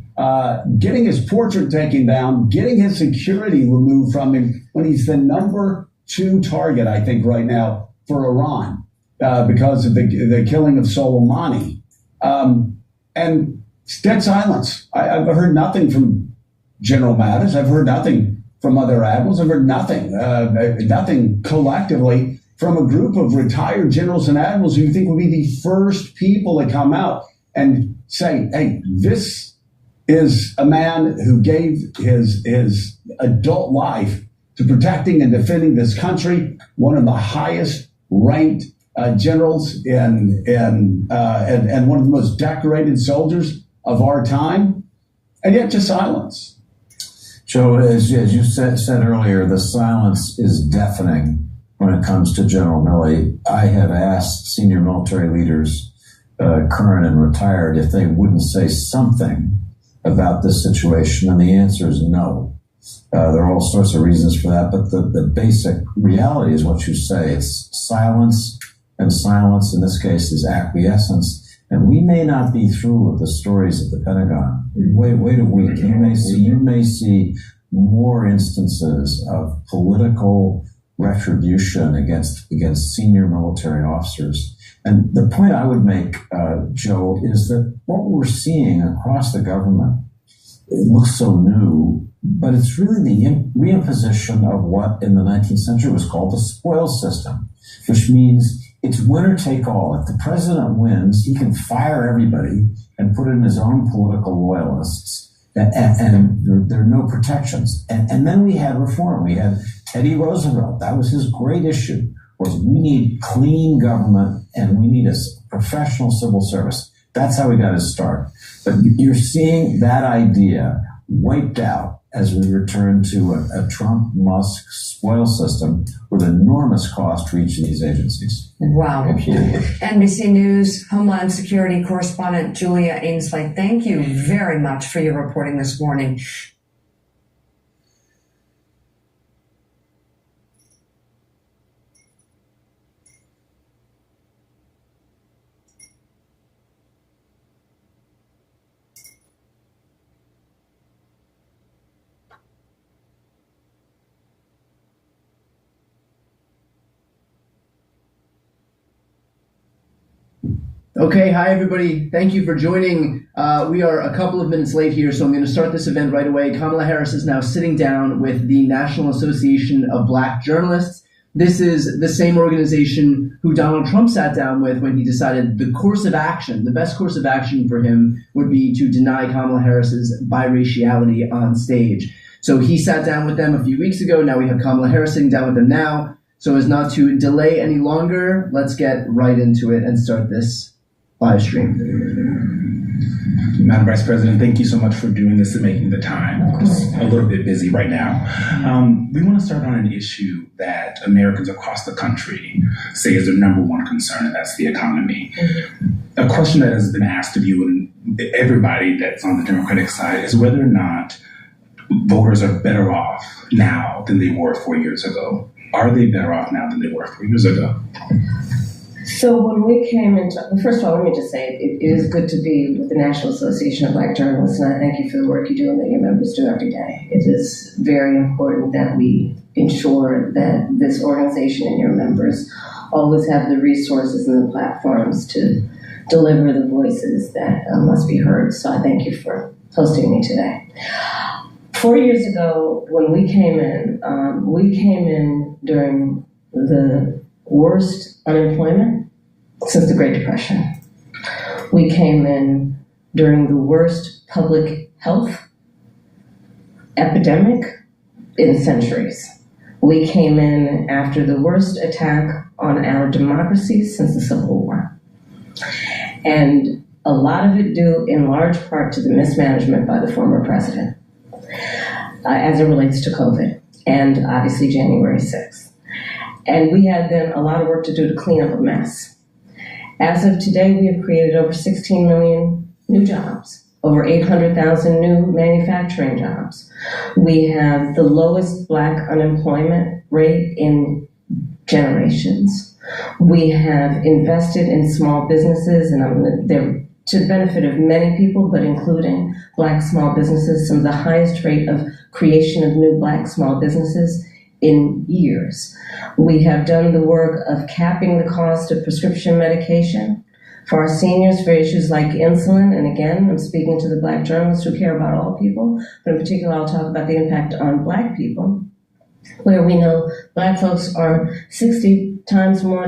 getting his portrait taken down, getting his security removed from him when he's the number 2 target, I think, right now for Iran because of the killing of Soleimani. And it's dead silence. I've heard nothing from General Mattis. I've heard nothing from other admirals. I've heard nothing, nothing collectively from a group of retired generals and admirals who you think would be the first people to come out and say, hey, this is a man who gave his adult life to protecting and defending this country, one of the highest ranked generals and one of the most decorated soldiers of our time, and yet just silence. Joe, as you said earlier, the silence is deafening when it comes to General Milley. I have asked senior military leaders, current and retired, if they wouldn't say something about this situation, and the answer is no. There are all sorts of reasons for that, but the basic reality is what you say. It's silence, and silence in this case is acquiescence. And we may not be through with the stories at the Pentagon. Wait a week. You may see more instances of political retribution against senior military officers. And the point I would make, Joe, is that what we're seeing across the government, it looks so new, but it's really the reimposition of what in the 19th century was called the spoils system, which means it's winner take all. If the president wins, he can fire everybody and put in his own political loyalists, and there are no protections. And then we had reform. We had Teddy Roosevelt. That was his great issue, was we need clean government and we need a professional civil service. That's how we got his start. But you're seeing that idea wiped out as we return to a Trump-Musk spoil system with enormous cost for each of these agencies. Wow. NBC News Homeland Security correspondent Julia Ainsley, thank you very much for your reporting this morning. Okay, hi everybody. Thank you for joining. We are a couple of minutes late here, so I'm going to start this event right away. Kamala Harris is now sitting down with the National Association of Black Journalists. This is the same organization who Donald Trump sat down with when he decided the course of action, the best course of action for him would be to deny Kamala Harris's biraciality on stage. So he sat down with them a few weeks ago. Now we have Kamala Harris sitting down with them now. So as not to delay any longer, let's get right into it and start this live stream. Madam Vice President, thank you so much for doing this and making the time. Of course, a little bit busy right now. We want to start on an issue that Americans across the country say is their number one concern, and that's the economy. A question that has been asked of you and everybody that's on the Democratic side is whether or not voters are better off now than they were 4 years ago. Are they better off now than they were 4 years ago? So when we came into, first of all, let me just say it is good to be with the National Association of Black Journalists, and I thank you for the work you do and that your members do every day. It is very important that we ensure that this organization and your members always have the resources and the platforms to deliver the voices that must be heard. So I thank you for hosting me today. 4 years ago, when we came in during the worst unemployment since the Great Depression. We came in during the worst public health epidemic in centuries. We came in after the worst attack on our democracy since the Civil War. And a lot of it due in large part to the mismanagement by the former president as it relates to COVID and obviously January 6th. And we had then a lot of work to do to clean up a mess. As of today, we have created over 16 million new jobs, over 800,000 new manufacturing jobs. We have the lowest Black unemployment rate in generations. We have invested in small businesses, and they're to the benefit of many people, but including Black small businesses, some of the highest rate of creation of new Black small businesses in years. We have done the work of capping the cost of prescription medication for our seniors for issues like insulin. And again, I'm speaking to the Black journalists who care about all people, but in particular, I'll talk about the impact on Black people, where we know Black folks are 60% more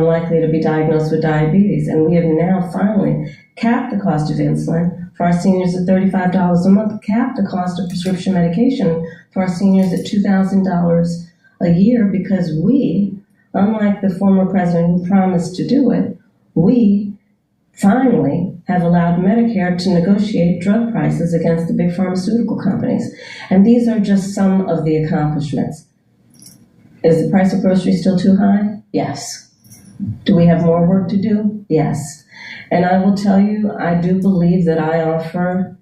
likely to be diagnosed with diabetes. And we have now finally capped the cost of insulin for our seniors at $35 a month, capped the cost of prescription medication for our seniors at $2,000 a year, because we, unlike the former president who promised to do it, we finally have allowed Medicare to negotiate drug prices against the big pharmaceutical companies. And these are just some of the accomplishments. Is the price of groceries still too high? Yes. Do we have more work to do? Yes. And I will tell you, I do believe that I offer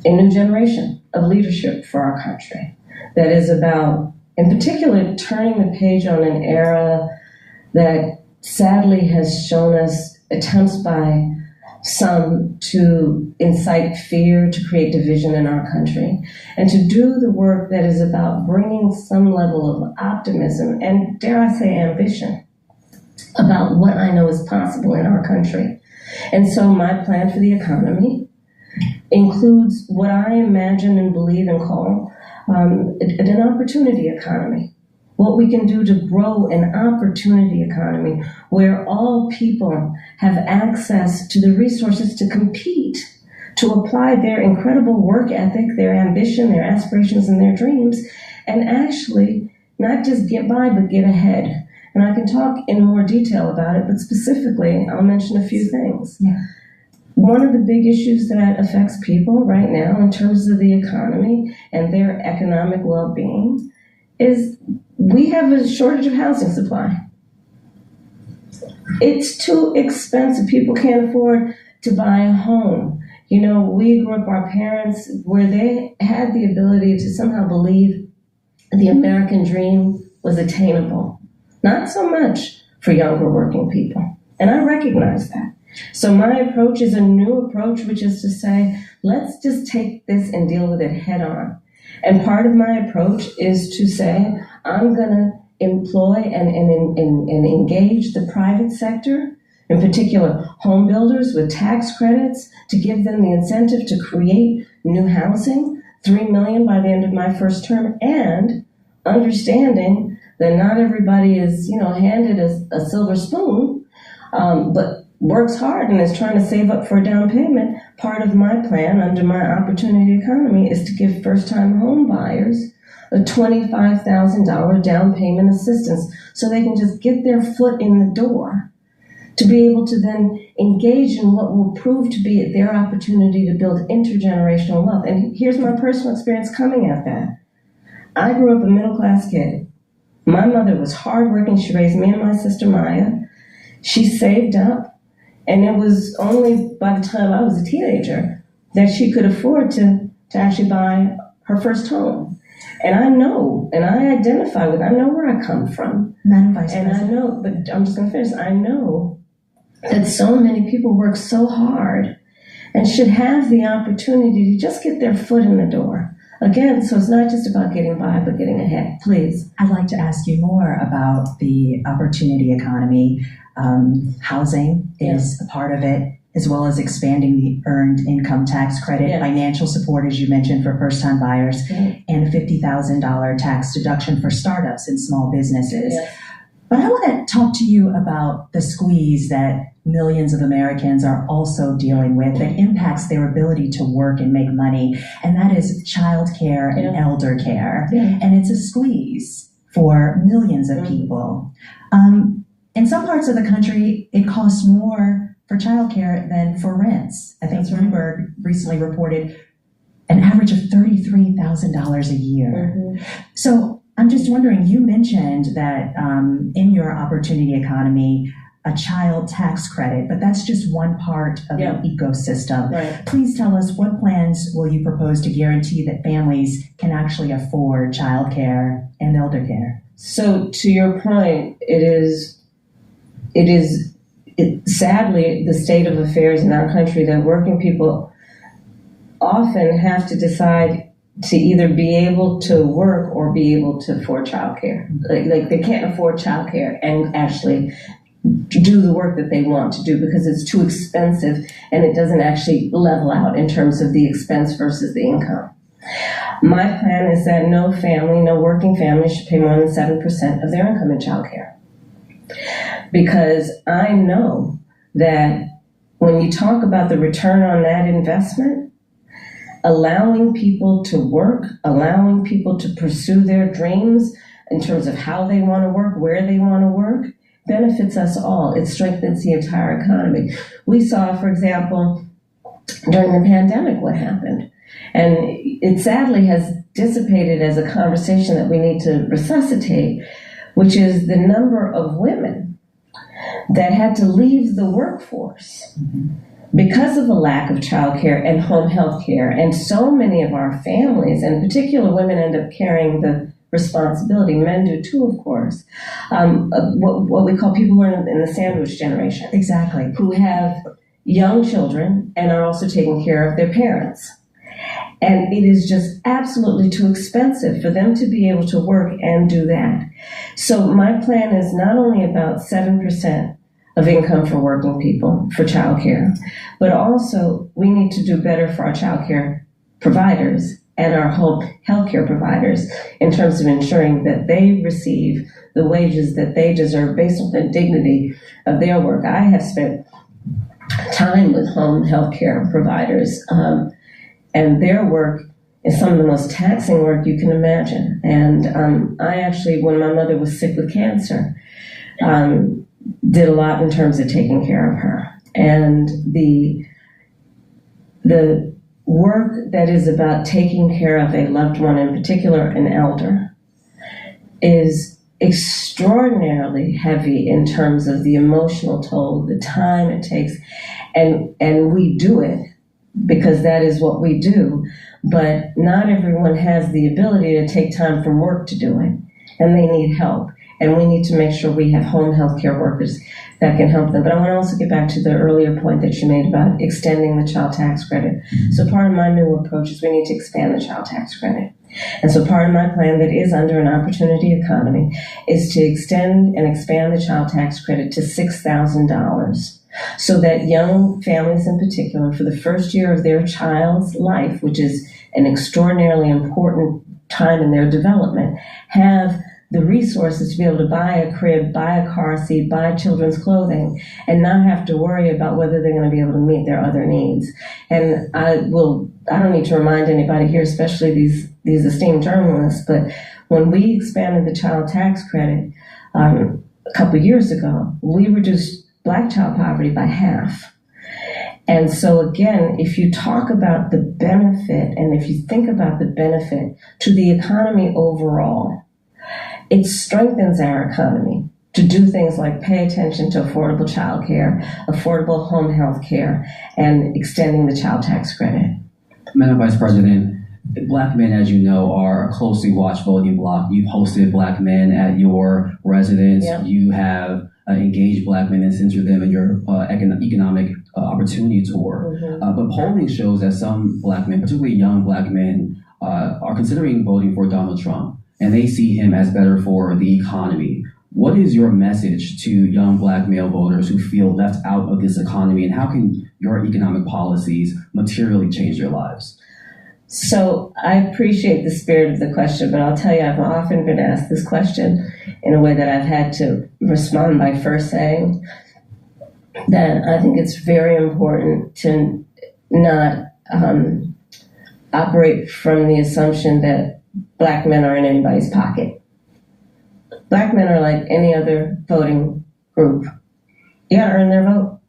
a new generation of leadership for our country that is about, in particular, turning the page on an era that sadly has shown us attempts by some to incite fear, to create division in our country, and to do the work that is about bringing some level of optimism and, dare I say, ambition about what I know is possible in our country. And so my plan for the economy includes what I imagine and believe and call an opportunity economy. What we can do to grow an opportunity economy where all people have access to the resources to compete, to apply their incredible work ethic, their ambition, their aspirations, and their dreams, and actually not just get by, but get ahead. And I can talk in more detail about it, but specifically, I'll mention a few things. Yeah. One of the big issues that affects people right now in terms of the economy and their economic well-being is we have a shortage of housing supply. It's too expensive. People can't afford to buy a home. You know, we grew up, our parents, where they had the ability to somehow believe the American dream was attainable. Not so much for younger working people. And I recognize that. So my approach is a new approach, which is to say, let's just take this and deal with it head on. And part of my approach is to say, I'm going to employ and engage the private sector, in particular home builders with tax credits, to give them the incentive to create new housing, 3 million by the end of my first term, and understanding that not everybody is, handed a silver spoon, but works hard and is trying to save up for a down payment. Part of my plan under my opportunity economy is to give first-time home buyers a $25,000 down payment assistance so they can just get their foot in the door to be able to then engage in what will prove to be their opportunity to build intergenerational wealth. And here's my personal experience coming at that. I grew up a middle-class kid. My mother was hardworking. She raised me and my sister Maya. She saved up, and it was only by the time I was a teenager that she could afford to actually buy her first home. And I know, and I identify with, I know where I come from. Madam Vice and President. I know, but I'm just going to finish. I know that so many people work so hard and should have the opportunity to just get their foot in the door. Again, so it's not just about getting by, but getting ahead. Please. I'd like to ask you more about the opportunity economy. Housing is a part of it, as well as expanding the earned income tax credit, financial support, as you mentioned, for first-time buyers, and a $50,000 tax deduction for startups and small businesses. But I want to talk to you about the squeeze that millions of Americans are also dealing with that impacts their ability to work and make money, and that is childcare and elder care. And it's a squeeze for millions of people. In some parts of the country, it costs more for childcare than for rents. I think Bloomberg recently reported an average of $33,000 a year. So I'm just wondering, you mentioned that in your opportunity economy, a child tax credit, but that's just one part of the ecosystem. Please tell us, what plans will you propose to guarantee that families can actually afford childcare and elder care? So to your point, it is sadly the state of affairs in our country that working people often have to decide to either be able to work or be able to afford childcare. Like they can't afford childcare and actually do the work that they want to do because it's too expensive and it doesn't actually level out in terms of the expense versus the income. My plan is that no working family should pay more than 7% of their income in childcare. Because I know that when you talk about the return on that investment, allowing people to work, allowing people to pursue their dreams in terms of how they want to work, where they want to work, benefits us all. It strengthens the entire economy. We saw, for example, during the pandemic what happened. And it sadly has dissipated as a conversation that we need to resuscitate, which is the number of women that had to leave the workforce because of a lack of childcare and home health care. And so many of our families, and in particular women, end up carrying the responsibility. Men do too, of course. What we call people who are in the sandwich generation. Exactly. Who have young children and are also taking care of their parents. And it is just absolutely too expensive for them to be able to work and do that. So my plan is not only about 7% of income for working people for childcare, but also we need to do better for our childcare providers and our home healthcare providers in terms of ensuring that they receive the wages that they deserve based on the dignity of their work. I have spent time with home healthcare providers, and their work is some of the most taxing work you can imagine. And I actually, when my mother was sick with cancer, did a lot in terms of taking care of her. And the work that is about taking care of a loved one, in particular an elder, is extraordinarily heavy in terms of the emotional toll, the time it takes. And we do it because that is what we do. But not everyone has the ability to take time from work to do it. And they need help. And we need to make sure we have home health care workers that can help them. But I want to also get back to the earlier point that you made about extending the child tax credit. So part of my new approach is we need to expand the child tax credit. And so part of my plan that is under an opportunity economy is to extend and expand the child tax credit to $6,000 so that young families in particular, for the first year of their child's life, which is an extraordinarily important time in their development, have the resources to be able to buy a crib, buy a car seat, buy children's clothing, and not have to worry about whether they're going to be able to meet their other needs. And I don't need to remind anybody here, especially these esteemed journalists, but when we expanded the child tax credit a couple of years ago, we reduced Black child poverty by half. And so again, if you talk about the benefit and if you think about the benefit to the economy overall, it strengthens our economy to do things like pay attention to affordable child care, affordable home health care, and extending the child tax credit. Madam Vice President, Black men, as you know, are a closely watched voting bloc. You've hosted Black men at your residence. Yep. You have engaged Black men and centered them in your economic opportunity tour. Mm-hmm. But polling shows that some Black men, particularly young Black men, are considering voting for Donald Trump, and they see him as better for the economy. What is your message to young Black male voters who feel left out of this economy, and how can your economic policies materially change their lives? So I appreciate the spirit of the question, but I'll tell you, I've often been asked this question in a way that I've had to respond by first saying that I think it's very important to not operate from the assumption that Black men are in anybody's pocket. Black men are like any other voting group. You gotta earn their vote.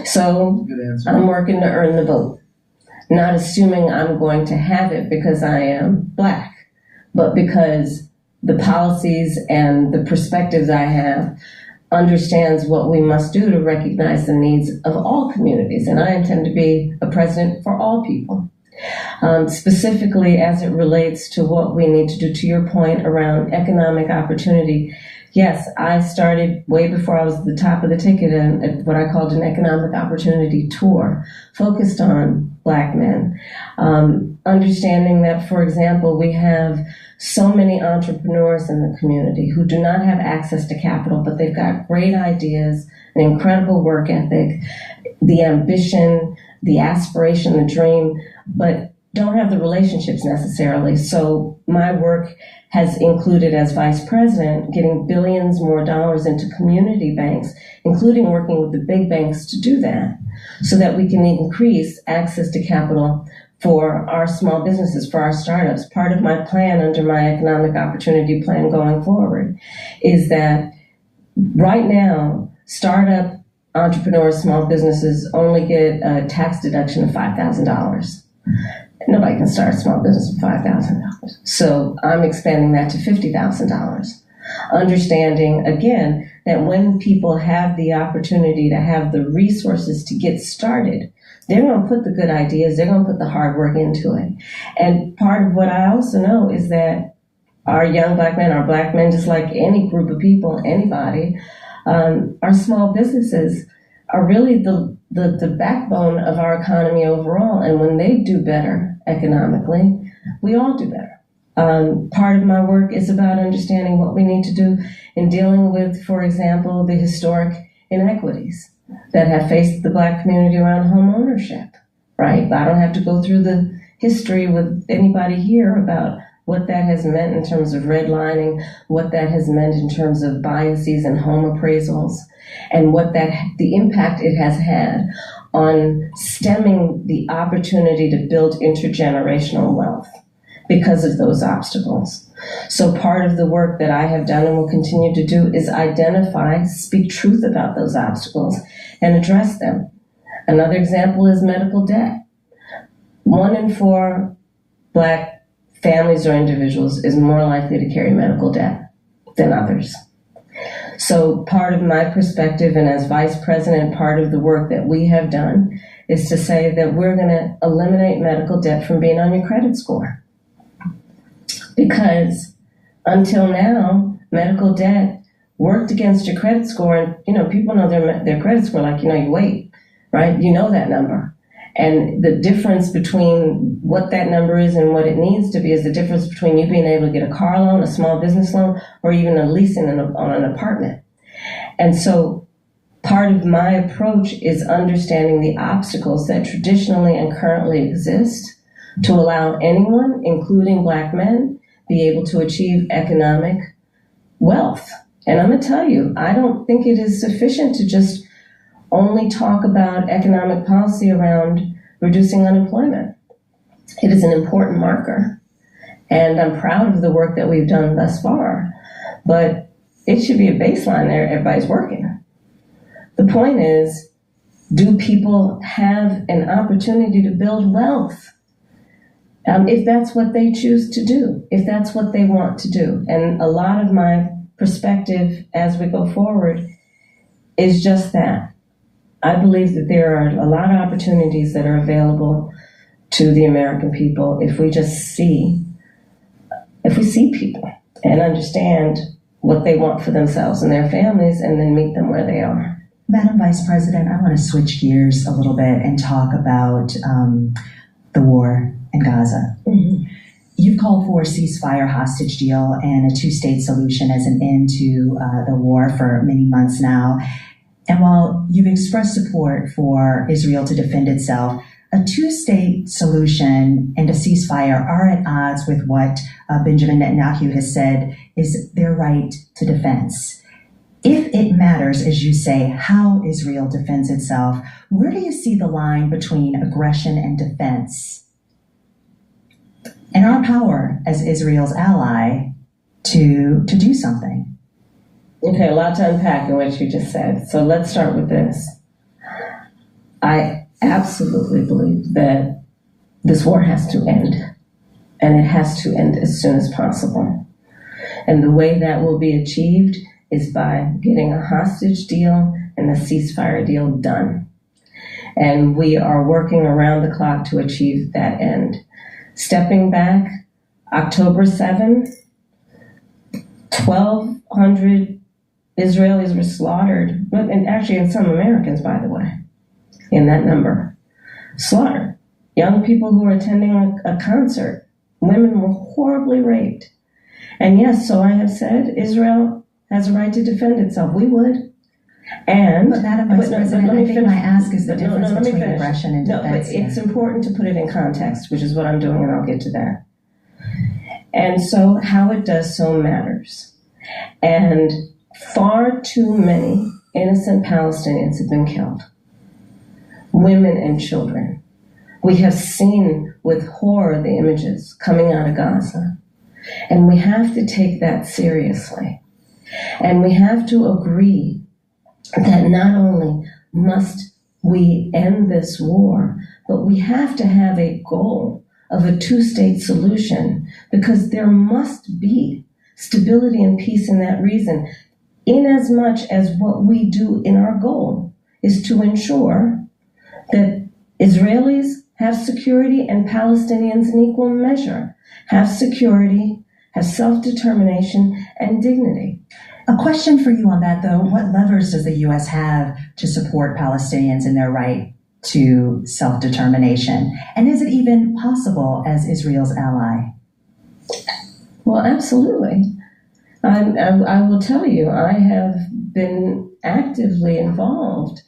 So I'm working to earn the vote. Not assuming I'm going to have it because I am Black, but because the policies and the perspectives I have understands what we must do to recognize the needs of all communities. And I intend to be a president for all people. Specifically as it relates to what we need to do, to your point around economic opportunity. Yes, I started way before I was at the top of the ticket at what I called an economic opportunity tour, focused on Black men. Understanding that, for example, we have so many entrepreneurs in the community who do not have access to capital, but they've got great ideas, an incredible work ethic, the ambition, the aspiration, the dream, but don't have the relationships necessarily. So my work has included, as vice president, getting billions more dollars into community banks, including working with the big banks to do that, so that we can increase access to capital for our small businesses, for our startups. Part of my plan under my economic opportunity plan going forward is that right now, startup entrepreneurs, small businesses only get a tax deduction of $5,000. Nobody can start a small business with $5,000. So I'm expanding that to $50,000. Understanding, again, that when people have the opportunity to have the resources to get started, they're going to put the good ideas, they're going to put the hard work into it. And part of what I also know is that our young Black men, our Black men, just like any group of people, anybody, our small businesses are really the backbone of our economy overall. And when they do better economically, we all do better. Part of my work is about understanding what we need to do in dealing with, for example, the historic inequities that have faced the Black community around home ownership, right? I don't have to go through the history with anybody here about what that has meant in terms of redlining, what that has meant in terms of biases and home appraisals, and what the impact it has had on stemming the opportunity to build intergenerational wealth because of those obstacles. So part of the work that I have done and will continue to do is identify, speak truth about those obstacles, and address them. Another example is medical debt. 1 in 4 Black families or individuals is more likely to carry medical debt than others. So part of my perspective, and as vice president, part of the work that we have done is to say that we're going to eliminate medical debt from being on your credit score. Because until now, medical debt worked against your credit score. And, people know their credit score, like, you wait, right? You know that number. And the difference between what that number is and what it needs to be is the difference between you being able to get a car loan, a small business loan, or even a lease on an apartment. And so part of my approach is understanding the obstacles that traditionally and currently exist to allow anyone, including Black men, be able to achieve economic wealth. And I'm going to tell you, I don't think it is sufficient to just only talk about economic policy around reducing unemployment. It is an important marker, and I'm proud of the work that we've done thus far, but it should be a baseline there. Everybody's working, The point is, do people have an opportunity to build wealth? If that's what they choose to do, if that's what they want to do. And a lot of my perspective as we go forward is just that. I believe that there are a lot of opportunities that are available to the American people if we see people and understand what they want for themselves and their families and then meet them where they are. Madam Vice President, I want to switch gears a little bit and talk about the war in Gaza. Mm-hmm. You've called for a ceasefire, hostage deal, and a two-state solution as an end to the war for many months now. And while you've expressed support for Israel to defend itself, a two-state solution and a ceasefire are at odds with what Benjamin Netanyahu has said is their right to defense. If it matters, as you say, how Israel defends itself, where do you see the line between aggression and defense? And our power as Israel's ally to do something? Okay, a lot to unpack in what you just said. So let's start with this. I absolutely believe that this war has to end, and it has to end as soon as possible. And the way that will be achieved is by getting a hostage deal and a ceasefire deal done. And we are working around the clock to achieve that end. Stepping back, October 7th, 1,200 Israelis were slaughtered, and actually and some Americans, by the way, in that number. Slaughtered. Young people who were attending a concert. Women were horribly raped. And yes, so I have said, Israel has a right to defend itself. We would. And but Madam Vice President, I think my ask is the difference between aggression and defense. But it's important to put it in context, which is what I'm doing, and I'll get to that. And so how it does so matters. And far too many innocent Palestinians have been killed. Women and children. We have seen with horror the images coming out of Gaza. And we have to take that seriously. And we have to agree that not only must we end this war, but we have to have a goal of a two-state solution, because there must be stability and peace in that region, in as much as what we do in our goal is to ensure that Israelis have security and Palestinians in equal measure have security, have self-determination and dignity. A question for you on that, though. What levers does the U.S. have to support Palestinians in their right to self-determination? And is it even possible as Israel's ally? Well, absolutely. I will tell you, I have been actively involved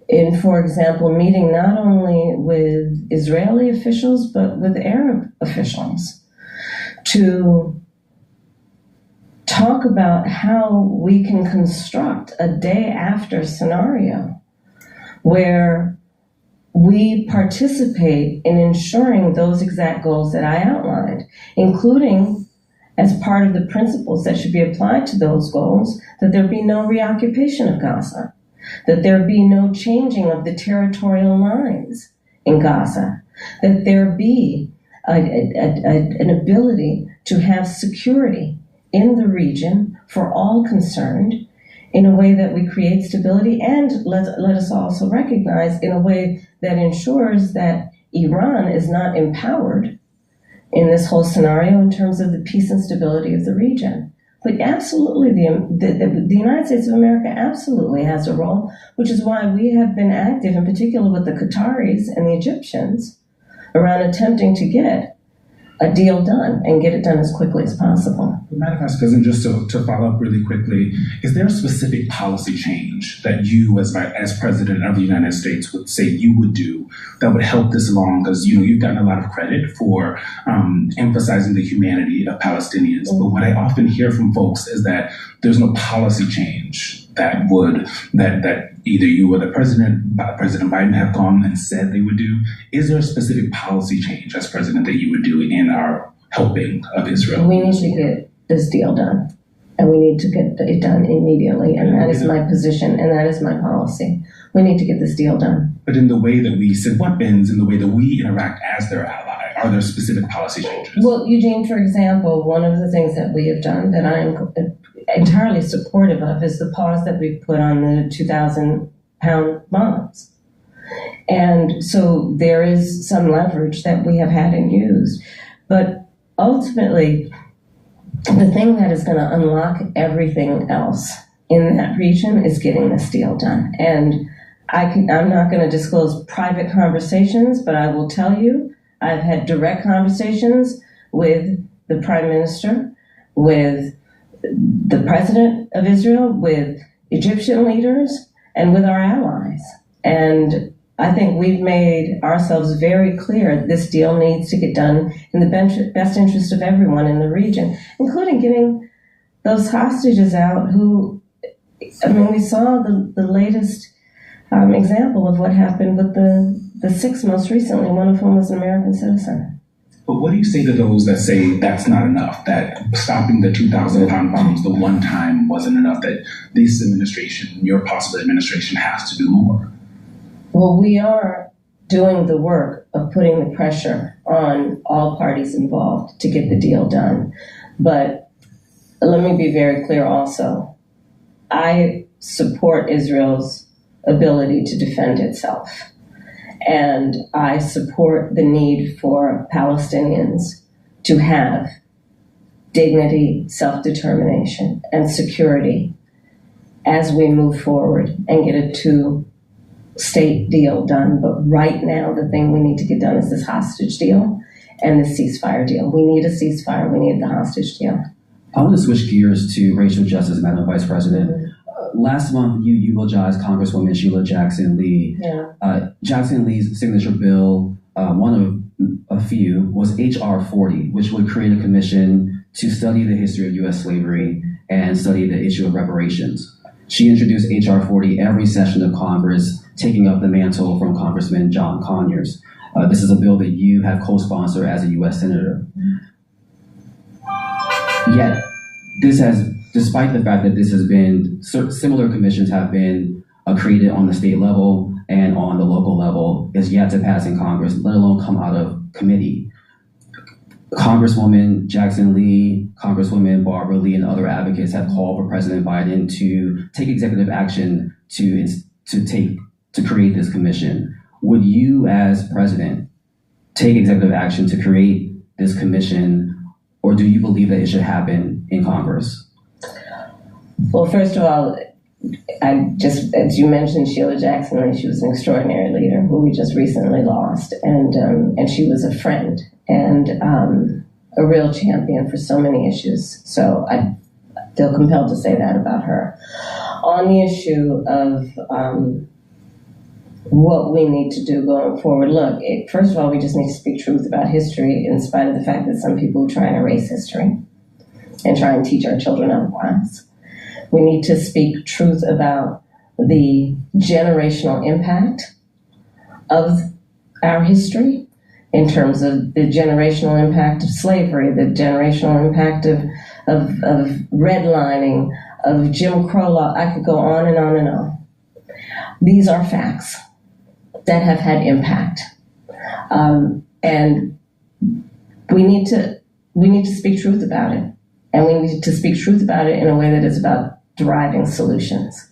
in, for example, meeting not only with Israeli officials, but with Arab officials to talk about how we can construct a day after scenario where we participate in ensuring those exact goals that I outlined, including as part of the principles that should be applied to those goals, that there be no reoccupation of Gaza, that there be no changing of the territorial lines in Gaza, that there be an ability to have security in the region for all concerned in a way that we create stability, and let us also recognize in a way that ensures that Iran is not empowered in this whole scenario in terms of the peace and stability of the region. But absolutely, the United States of America absolutely has a role, which is why we have been active, in particular with the Qataris and the Egyptians, around attempting to get a deal done and get it done as quickly as possible. Madam Vice President, just to follow up really quickly, is there a specific policy change that you, as President of the United States, would say you would do that would help this along? Because you've gotten a lot of credit for emphasizing the humanity of Palestinians, but what I often hear from folks is that there's no policy change that either you or President Biden have gone and said they would do. Is there a specific policy change as president that you would do in our helping of Israel? We need to get this deal done. And we need to get it done immediately. And that is my position, and that is my policy. We need to get this deal done. But in the way that we send weapons, in the way that we interact as their ally, are there specific policy changes? Well, Eugene, for example, one of the things that we have done that I am entirely supportive of is the pause that we've put on the 2,000-pound bombs. And so there is some leverage that we have had and used. But ultimately, the thing that is going to unlock everything else in that region is getting this deal done. And I'm not going to disclose private conversations, but I will tell you, I've had direct conversations with the Prime Minister, with the President of Israel, with Egyptian leaders, and with our allies. And I think we've made ourselves very clear this deal needs to get done in the best interest of everyone in the region, including getting those hostages out who, I mean, we saw the latest example of what happened with the six most recently, one of whom was an American citizen. But what do you say to those that say that's not enough, that stopping the 2,000-pound bombs the one time wasn't enough, that this administration, your possible administration, has to do more? Well, we are doing the work of putting the pressure on all parties involved to get the deal done. But let me be very clear also. I support Israel's ability to defend itself. And I support the need for Palestinians to have dignity, self-determination, and security as we move forward and get a two-state deal done. But right now, the thing we need to get done is this hostage deal and the ceasefire deal. We need a ceasefire. We need the hostage deal. I want to switch gears to racial justice, Madam Vice President. Last month, you eulogized Congresswoman Sheila Jackson Lee. Yeah. Jackson Lee's signature bill, one of a few, was H.R. 40, which would create a commission to study the history of U.S. slavery and study the issue of reparations. She introduced H.R. 40 every session of Congress, taking up the mantle from Congressman John Conyers. This is a bill that you have co-sponsored as a U.S. Senator. Yet, despite the fact that this has been, similar commissions have been created on the state level and on the local level, is yet to pass in Congress, let alone come out of committee. Congresswoman Jackson Lee, Congresswoman Barbara Lee, and other advocates have called for President Biden to take executive action to create this commission. Would you, as president, take executive action to create this commission, or do you believe that it should happen in Congress? Well, first of all, as you mentioned, Sheila Jackson Lee, she was an extraordinary leader who we just recently lost, and she was a friend and a real champion for so many issues. So I feel compelled to say that about her. On the issue of what we need to do going forward, look, first of all, we just need to speak truth about history, in spite of the fact that some people try and erase history and try and teach our children otherwise. We need to speak truth about the generational impact of our history in terms of the generational impact of slavery, the generational impact of redlining, of Jim Crow law. I could go on and on and on. These are facts that have had impact. And we need to speak truth about it. And we need to speak truth about it in a way that is about deriving solutions.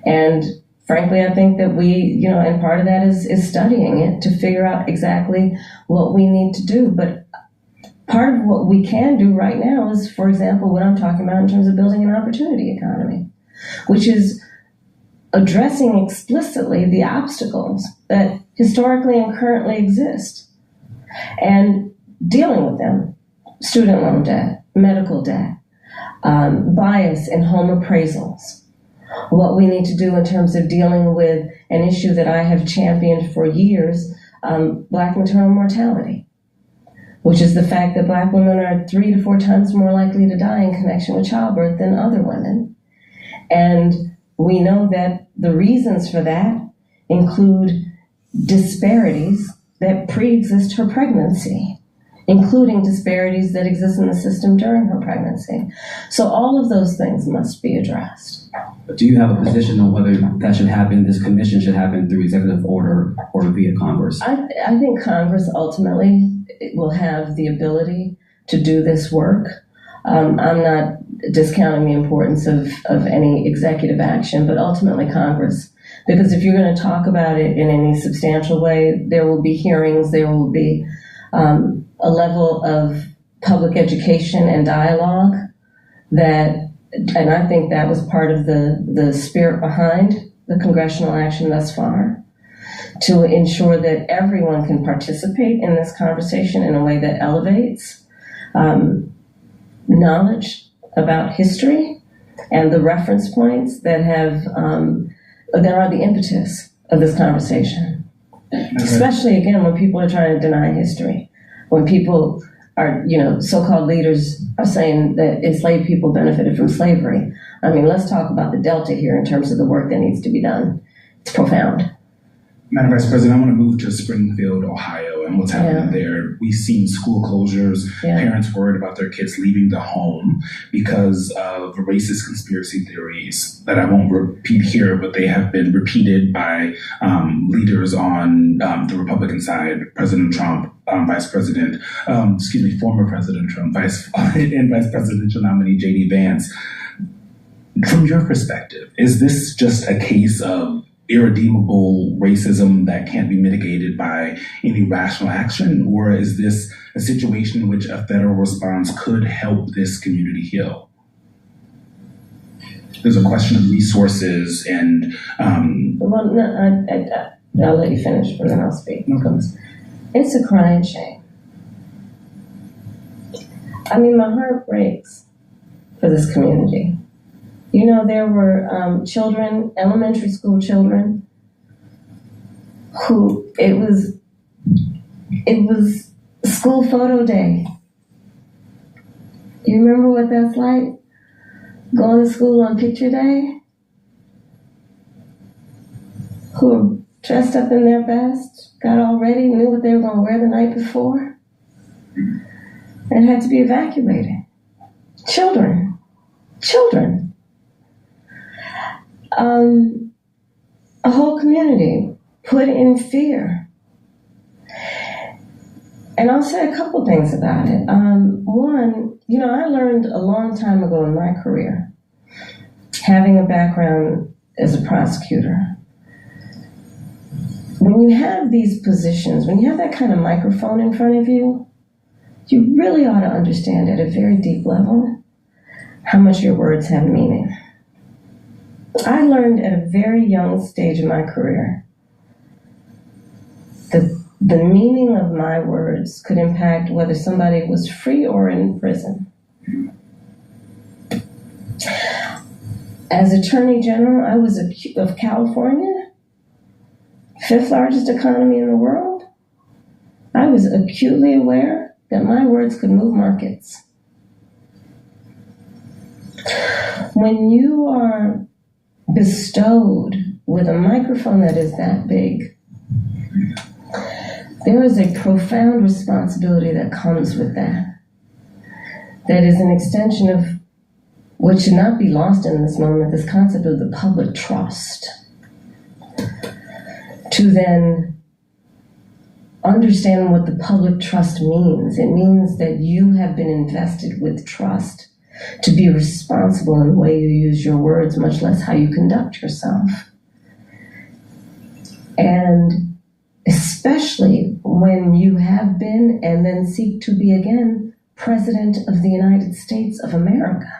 And frankly, I think that we, and part of that is studying it to figure out exactly what we need to do. But part of what we can do right now is, for example, what I'm talking about in terms of building an opportunity economy, which is addressing explicitly the obstacles that historically and currently exist and dealing with them. Student loan debt, medical debt, bias in home appraisals. What we need to do in terms of dealing with an issue that I have championed for years, Black maternal mortality, which is the fact that Black women are 3 to 4 times more likely to die in connection with childbirth than other women. And we know that the reasons for that include disparities that pre-exist her pregnancy including disparities that exist in the system during her pregnancy. So all of those things must be addressed. But do you have a position on whether that should happen, this commission should happen through executive order or via Congress? I think Congress ultimately will have the ability to do this work. I'm not discounting the importance of any executive action, but ultimately Congress. Because if you're going to talk about it in any substantial way, there will be hearings, there will be a level of public education and dialogue that, and I think that was part of the spirit behind the congressional action thus far, to ensure that everyone can participate in this conversation in a way that elevates knowledge about history and the reference points that have that are the impetus of this conversation. Especially again when people are trying to deny history, when people are, so-called leaders are saying that enslaved people benefited from slavery. I mean, let's talk about the Delta here in terms of the work that needs to be done. It's profound. Madam Vice President, I want to move to Springfield, Ohio, and what's happening there. We've seen school closures, parents worried about their kids leaving the home because of racist conspiracy theories that I won't repeat here, but they have been repeated by leaders on the Republican side, President Trump, former President Trump, Vice Presidential nominee J.D. Vance. From your perspective, is this just a case of irredeemable racism that can't be mitigated by any rational action, or is this a situation in which a federal response could help this community heal? There's a question of resources and... Well, no, I'll let you finish, and then I'll speak. It's a crying shame. I mean, my heart breaks for this community. There were children, elementary school children, who it was school photo day. You remember what that's like? Going to school on picture day? Who were dressed up in their best, got all ready, knew what they were going to wear the night before, and had to be evacuated. Children. A whole community put in fear. And I'll say a couple things about it. One, I learned a long time ago in my career, having a background as a prosecutor, when you have these positions, when you have that kind of microphone in front of you, you really ought to understand at a very deep level how much your words have meaning. I learned at a very young stage in my career that the meaning of my words could impact whether somebody was free or in prison. As Attorney General, I was of California, fifth largest economy in the world. I was acutely aware that my words could move markets. When you are bestowed with a microphone that is that big, there is a profound responsibility that comes with that. That is an extension of what should not be lost in this moment, this concept of the public trust. To then understand what the public trust means. It means that you have been invested with trust to be responsible in the way you use your words, much less how you conduct yourself. And especially when you have been and then seek to be again President of the United States of America.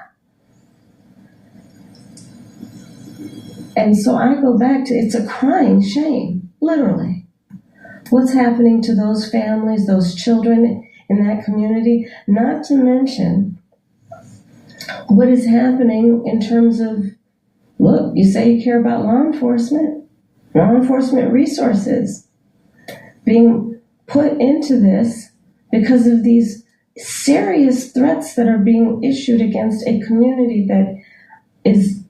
And so I go back to, it's a crying shame, literally. What's happening to those families, those children in that community, not to mention what is happening in terms of, look, you say you care about law enforcement resources being put into this because of these serious threats that are being issued against a community that is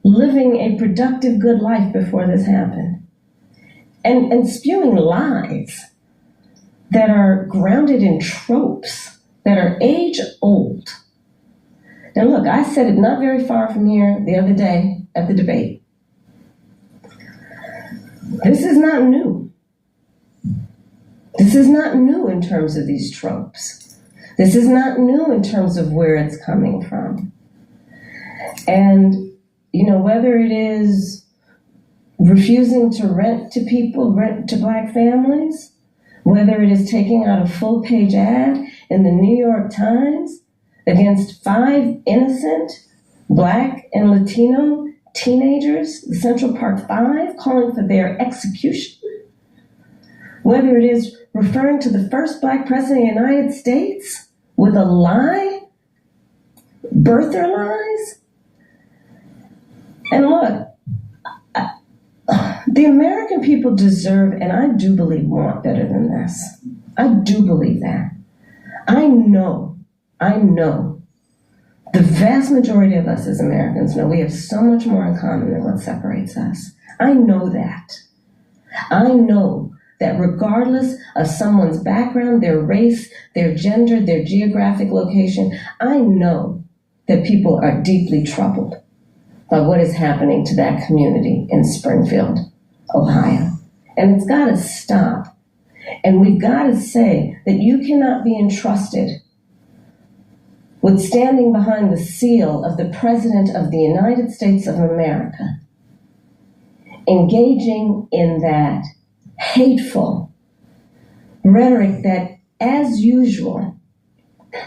living a productive, good life before this happened. And spewing lies that are grounded in tropes that are age old. Now look, I said it not very far from here the other day at the debate. This is not new. This is not new in terms of these tropes. This is not new in terms of where it's coming from. And, you know, whether it is refusing to rent to people, rent to Black families, whether it is taking out a full-page ad in the New York Times against 5 innocent Black and Latino teenagers, the Central Park 5, calling for their execution, whether it is referring to the first Black president of the United States with a lie, birther lies. And look, the American people deserve, and I do believe want better than this. I do believe that. I know the vast majority of us as Americans know we have so much more in common than what separates us. I know that. I know that regardless of someone's background, their race, their gender, their geographic location, I know that people are deeply troubled by what is happening to that community in Springfield, Ohio. And it's got to stop. And we've got to say that you cannot be entrusted with standing behind the seal of the President of the United States of America, engaging in that hateful rhetoric that, as usual,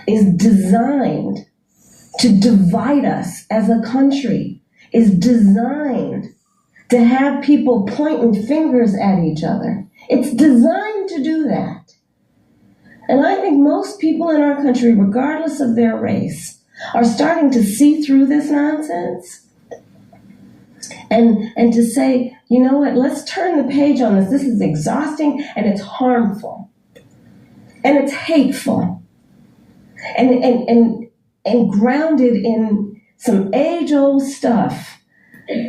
is designed to divide us as a country, is designed to have people pointing fingers at each other. It's designed to do that. And I think most people in our country, regardless of their race, are starting to see through this nonsense and to say, you know what, let's turn the page on this. This is exhausting and it's harmful and it's hateful and grounded in some age-old stuff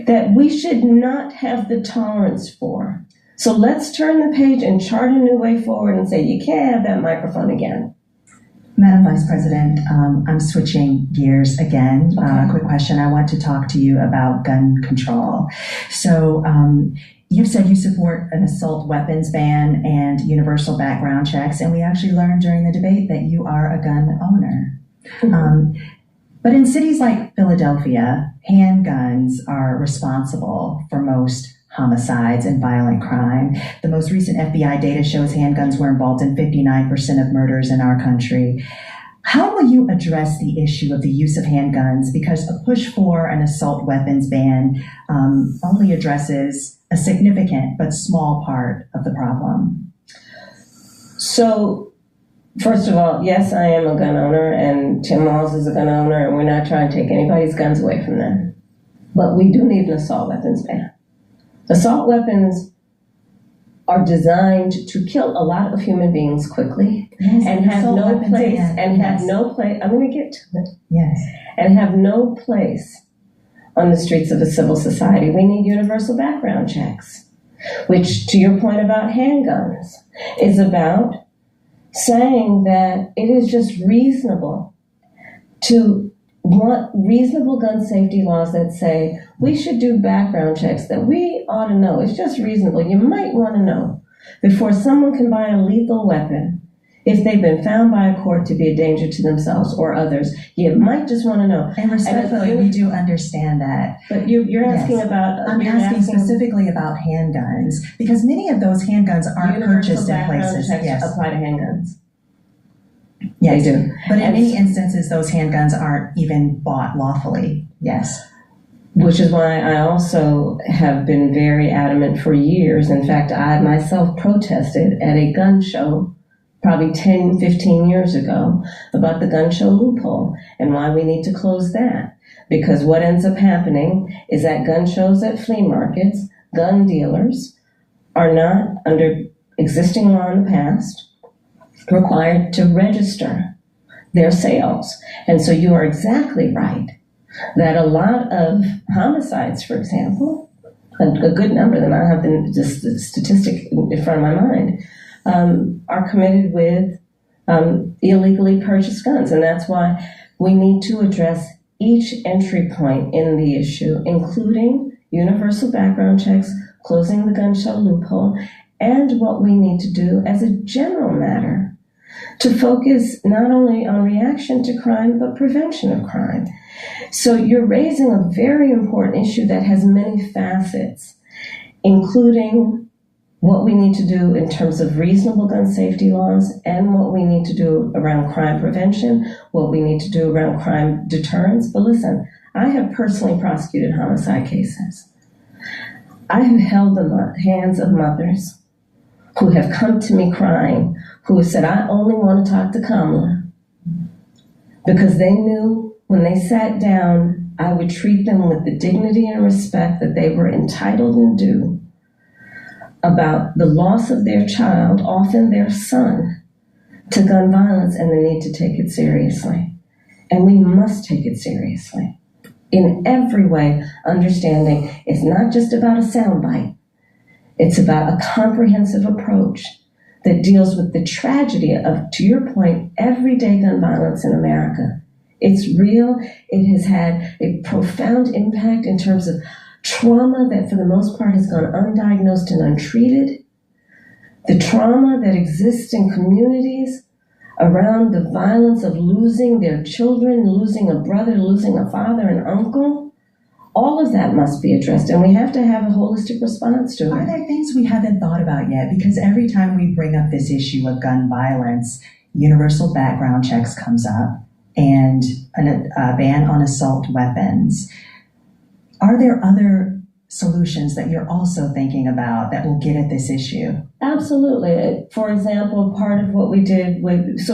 that we should not have the tolerance for. So let's turn the page and chart a new way forward and say, you can't have that microphone again. Madam Vice President, I'm switching gears again. Okay. Quick question. I want to talk to you about gun control. So you've said you support an assault weapons ban and universal background checks, and we actually learned during the debate that you are a gun owner. But in cities like Philadelphia, handguns are responsible for most homicides and violent crime. The most recent FBI data shows handguns were involved in 59% of murders in our country. How will you address the issue of the use of handguns? Because a push for an assault weapons ban only addresses a significant but small part of the problem. So, first of all, yes, I am a gun owner, and Tim Walz is a gun owner, and we're not trying to take anybody's guns away from them. But we do need an assault weapons ban. Assault weapons are designed to kill a lot of human beings quickly, yes, and have no place, I'm going to get to it. Yes. And have no place on the streets of a civil society. We need universal background checks, which, to your point about handguns, is about saying that it is just reasonable to want reasonable gun safety laws that say we should do background checks that we ought to know. It's just reasonable. You might want to know before someone can buy a lethal weapon if they've been found by a court to be a danger to themselves or others. You might just want to know. And respectfully, we do understand that. But you're asking about... I'm asking specifically about handguns, because many of those handguns aren't purchased in places. Yes. Apply to handguns. Yes, they do. But in many instances, those handguns aren't even bought lawfully. Yes. Which is why I also have been very adamant for years. In fact, I myself protested at a gun show probably 10, 15 years ago about the gun show loophole and why we need to close that. Because what ends up happening is that gun shows at flea markets, gun dealers are not, under existing law in the past, required to register their sales. And so you are exactly right that a lot of homicides, for example, a good number of them, I don't have the statistic in front of my mind, are committed with illegally purchased guns. And that's why we need to address each entry point in the issue, including universal background checks, closing the gun show loophole, and what we need to do as a general matter to focus not only on reaction to crime, but prevention of crime. So you're raising a very important issue that has many facets, including what we need to do in terms of reasonable gun safety laws and what we need to do around crime prevention, what we need to do around crime deterrence. But listen, I have personally prosecuted homicide cases. I have held the hands of mothers who have come to me crying, who have said, I only want to talk to Kamala, because they knew when they sat down, I would treat them with the dignity and respect that they were entitled and due about the loss of their child, often their son, to gun violence, and the need to take it seriously. And we must take it seriously in every way, understanding it's not just about a soundbite. It's about a comprehensive approach that deals with the tragedy of, to your point, everyday gun violence in America. It's real. It has had a profound impact in terms of trauma that for the most part has gone undiagnosed and untreated. The trauma that exists in communities around the violence of losing their children, losing a brother, losing a father, an uncle. All of that must be addressed, and we have to have a holistic response to it. Are there things we haven't thought about yet? Because every time we bring up this issue of gun violence, universal background checks comes up and a ban on assault weapons. Are there other solutions that you're also thinking about that will get at this issue? Absolutely. For example, part of what we did as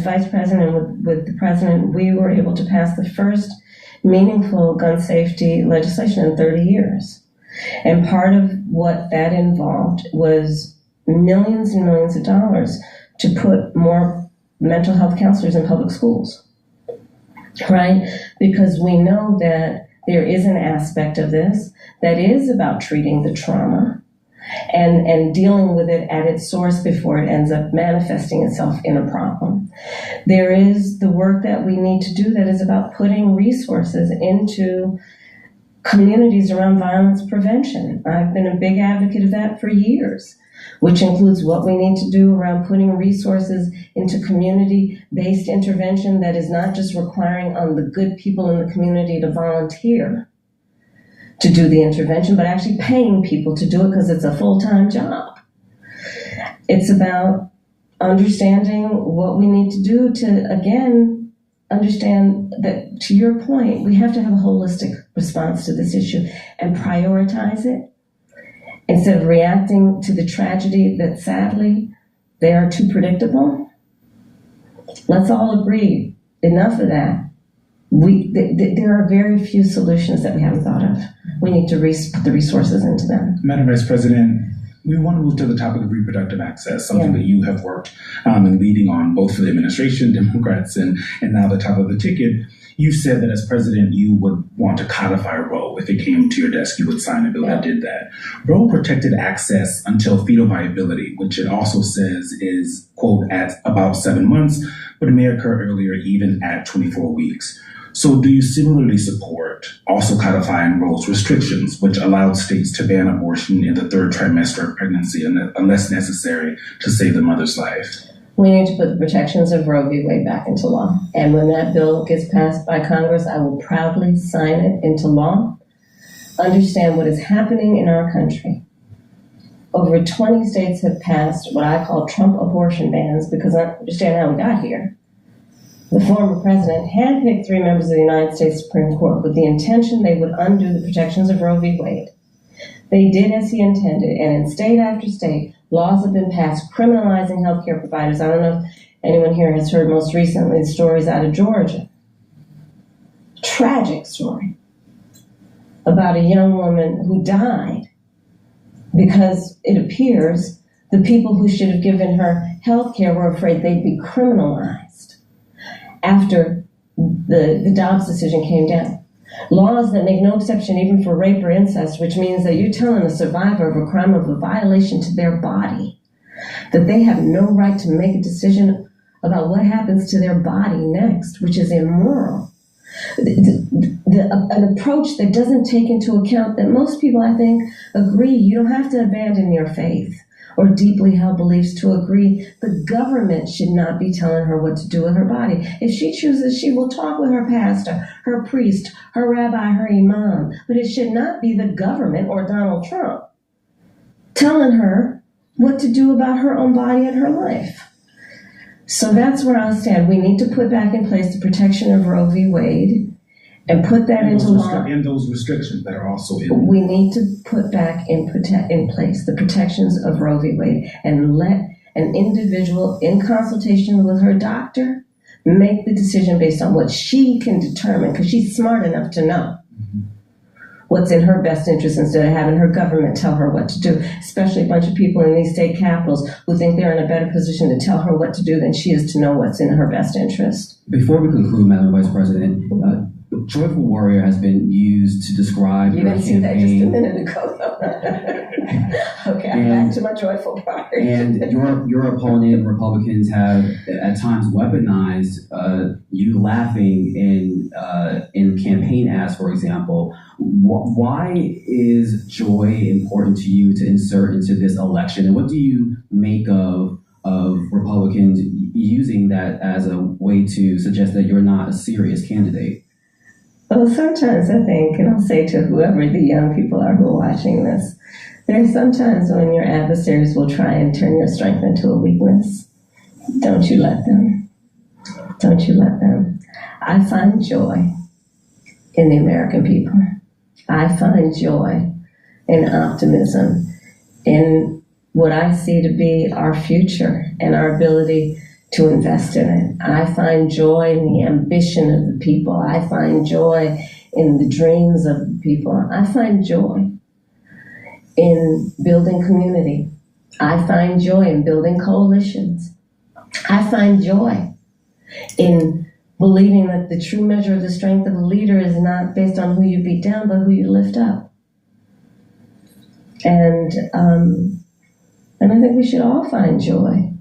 vice president with the president, we were able to pass the first meaningful gun safety legislation in 30 years. And part of what that involved was millions and millions of dollars to put more mental health counselors in public schools, right? Because we know that there is an aspect of this that is about treating the trauma and dealing with it at its source before it ends up manifesting itself in a problem. There is the work that we need to do that is about putting resources into communities around violence prevention. I've been a big advocate of that for years, which includes what we need to do around putting resources into community-based intervention that is not just requiring on the good people in the community to volunteer to do the intervention, but actually paying people to do it because it's a full-time job. It's about understanding what we need to do to, again, understand that, to your point, we have to have a holistic response to this issue and prioritize it instead of reacting to the tragedy that, sadly, they are too predictable. Let's all agree, enough of that. There are very few solutions that we haven't thought of. We need to put the resources into them. Madam Vice President, we want to move to the topic of reproductive access, something that you have worked and leading on both for the administration, Democrats, and now the top of the ticket. You said that as president, you would want to codify Roe. If it came to your desk, you would sign a bill that did that. Roe protected access until fetal viability, which it also says is, quote, at about 7 months, but it may occur earlier, even at 24 weeks. So do you similarly support also codifying Roe's restrictions, which allowed states to ban abortion in the third trimester of pregnancy unless necessary to save the mother's life? We need to put the protections of Roe v. Wade back into law. And when that bill gets passed by Congress, I will proudly sign it into law. Understand what is happening in our country. Over 20 states have passed what I call Trump abortion bans because I understand how we got here. The former president handpicked 3 members of the United States Supreme Court with the intention they would undo the protections of Roe v. Wade. They did as he intended, and in state after state, laws have been passed criminalizing healthcare providers. I don't know if anyone here has heard most recently the stories out of Georgia. Tragic story about a young woman who died because it appears the people who should have given her healthcare were afraid they'd be criminalized after the Dobbs decision came down. Laws that make no exception even for rape or incest, which means that you're telling a survivor of a crime of a violation to their body that they have no right to make a decision about what happens to their body next, which is immoral. An approach that doesn't take into account that most people, I think, agree you don't have to abandon your faith or deeply held beliefs to agree the government should not be telling her what to do with her body. If she chooses, she will talk with her pastor, her priest, her rabbi, her imam, but it should not be the government or Donald Trump telling her what to do about her own body and her life. So that's where I stand. We need to put back in place the protection of Roe v. Wade and put that into law. And those restrictions that are also in. We need to put back in place the protections of Roe v. Wade and let an individual, in consultation with her doctor, make the decision based on what she can determine, because she's smart enough to know what's in her best interest instead of having her government tell her what to do, especially a bunch of people in these state capitals who think they're in a better position to tell her what to do than she is to know what's in her best interest. Before we conclude, Madam Vice President, Joyful Warrior has been used to describe You your didn't see that just a campaign. minute ago. Okay, I'm back to my joyful part. And your opponent, Republicans, have at times weaponized you laughing in campaign ads, for example. Why is joy important to you to insert into this election? And what do you make of Republicans using that as a way to suggest that you're not a serious candidate? Well, sometimes I think, and I'll say to whoever the young people are who are watching this, there's sometimes when your adversaries will try and turn your strength into a weakness. Don't you let them. Don't you let them. I find joy in the American people. I find joy and optimism in what I see to be our future and our ability to invest in it. I find joy in the ambition of the people. I find joy in the dreams of the people. I find joy in building community. I find joy in building coalitions. I find joy in believing that the true measure of the strength of a leader is not based on who you beat down, but who you lift up. And I think we should all find joy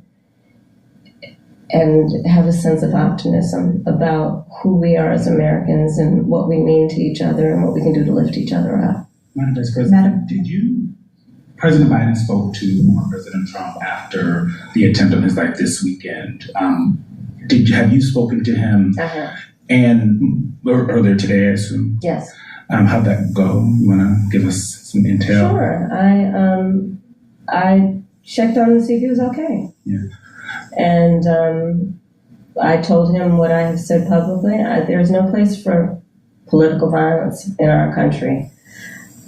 and have a sense of optimism about who we are as Americans and what we mean to each other and what we can do to lift each other up. Madam Vice President, President Biden spoke to President Trump after the attempt on his life this weekend. Have you spoken to him? And earlier today, I assume? Yes. How'd that go? You want to give us some intel? Sure. I checked on him to see if he was okay. Yeah. And I told him what I have said publicly. There's no place for political violence in our country.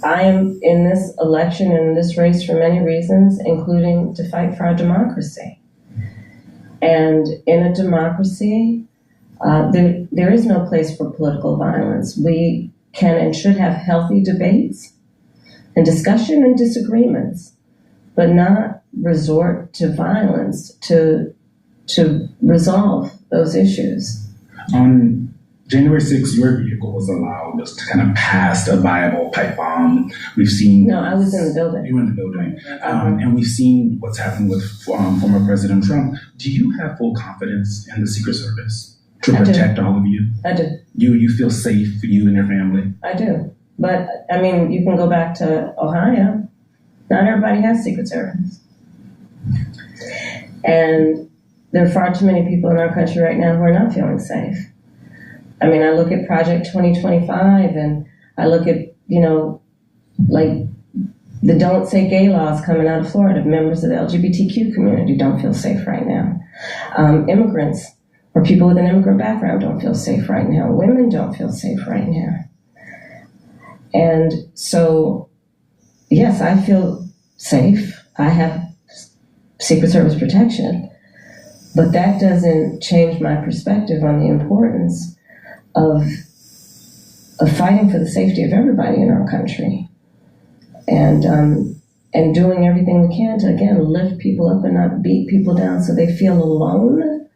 I am in this election and in this race for many reasons, including to fight for our democracy. And in a democracy, there is no place for political violence. We can and should have healthy debates and discussion and disagreements, but not resort to violence to resolve those issues. On January 6th, your vehicle was allowed to kind of pass a viable pipe bomb. We've seen... No, I was in the building. You were in the building. And we've seen what's happened with former President Trump. Do you have full confidence in the Secret Service to protect all of you? I do. You feel safe for you and your family? I do. But, I mean, you can go back to Ohio. Not everybody has Secret Service. And there are far too many people in our country right now who are not feeling safe. I mean, I look at Project 2025 and I look at, like the Don't Say Gay laws coming out of Florida. Members of the LGBTQ community don't feel safe right now. Immigrants or people with an immigrant background don't feel safe right now. Women don't feel safe right now. And so, yes, I feel safe. I have Secret Service protection. But that doesn't change my perspective on the importance of fighting for the safety of everybody in our country, and doing everything we can to, again, lift people up and not beat people down so they feel alone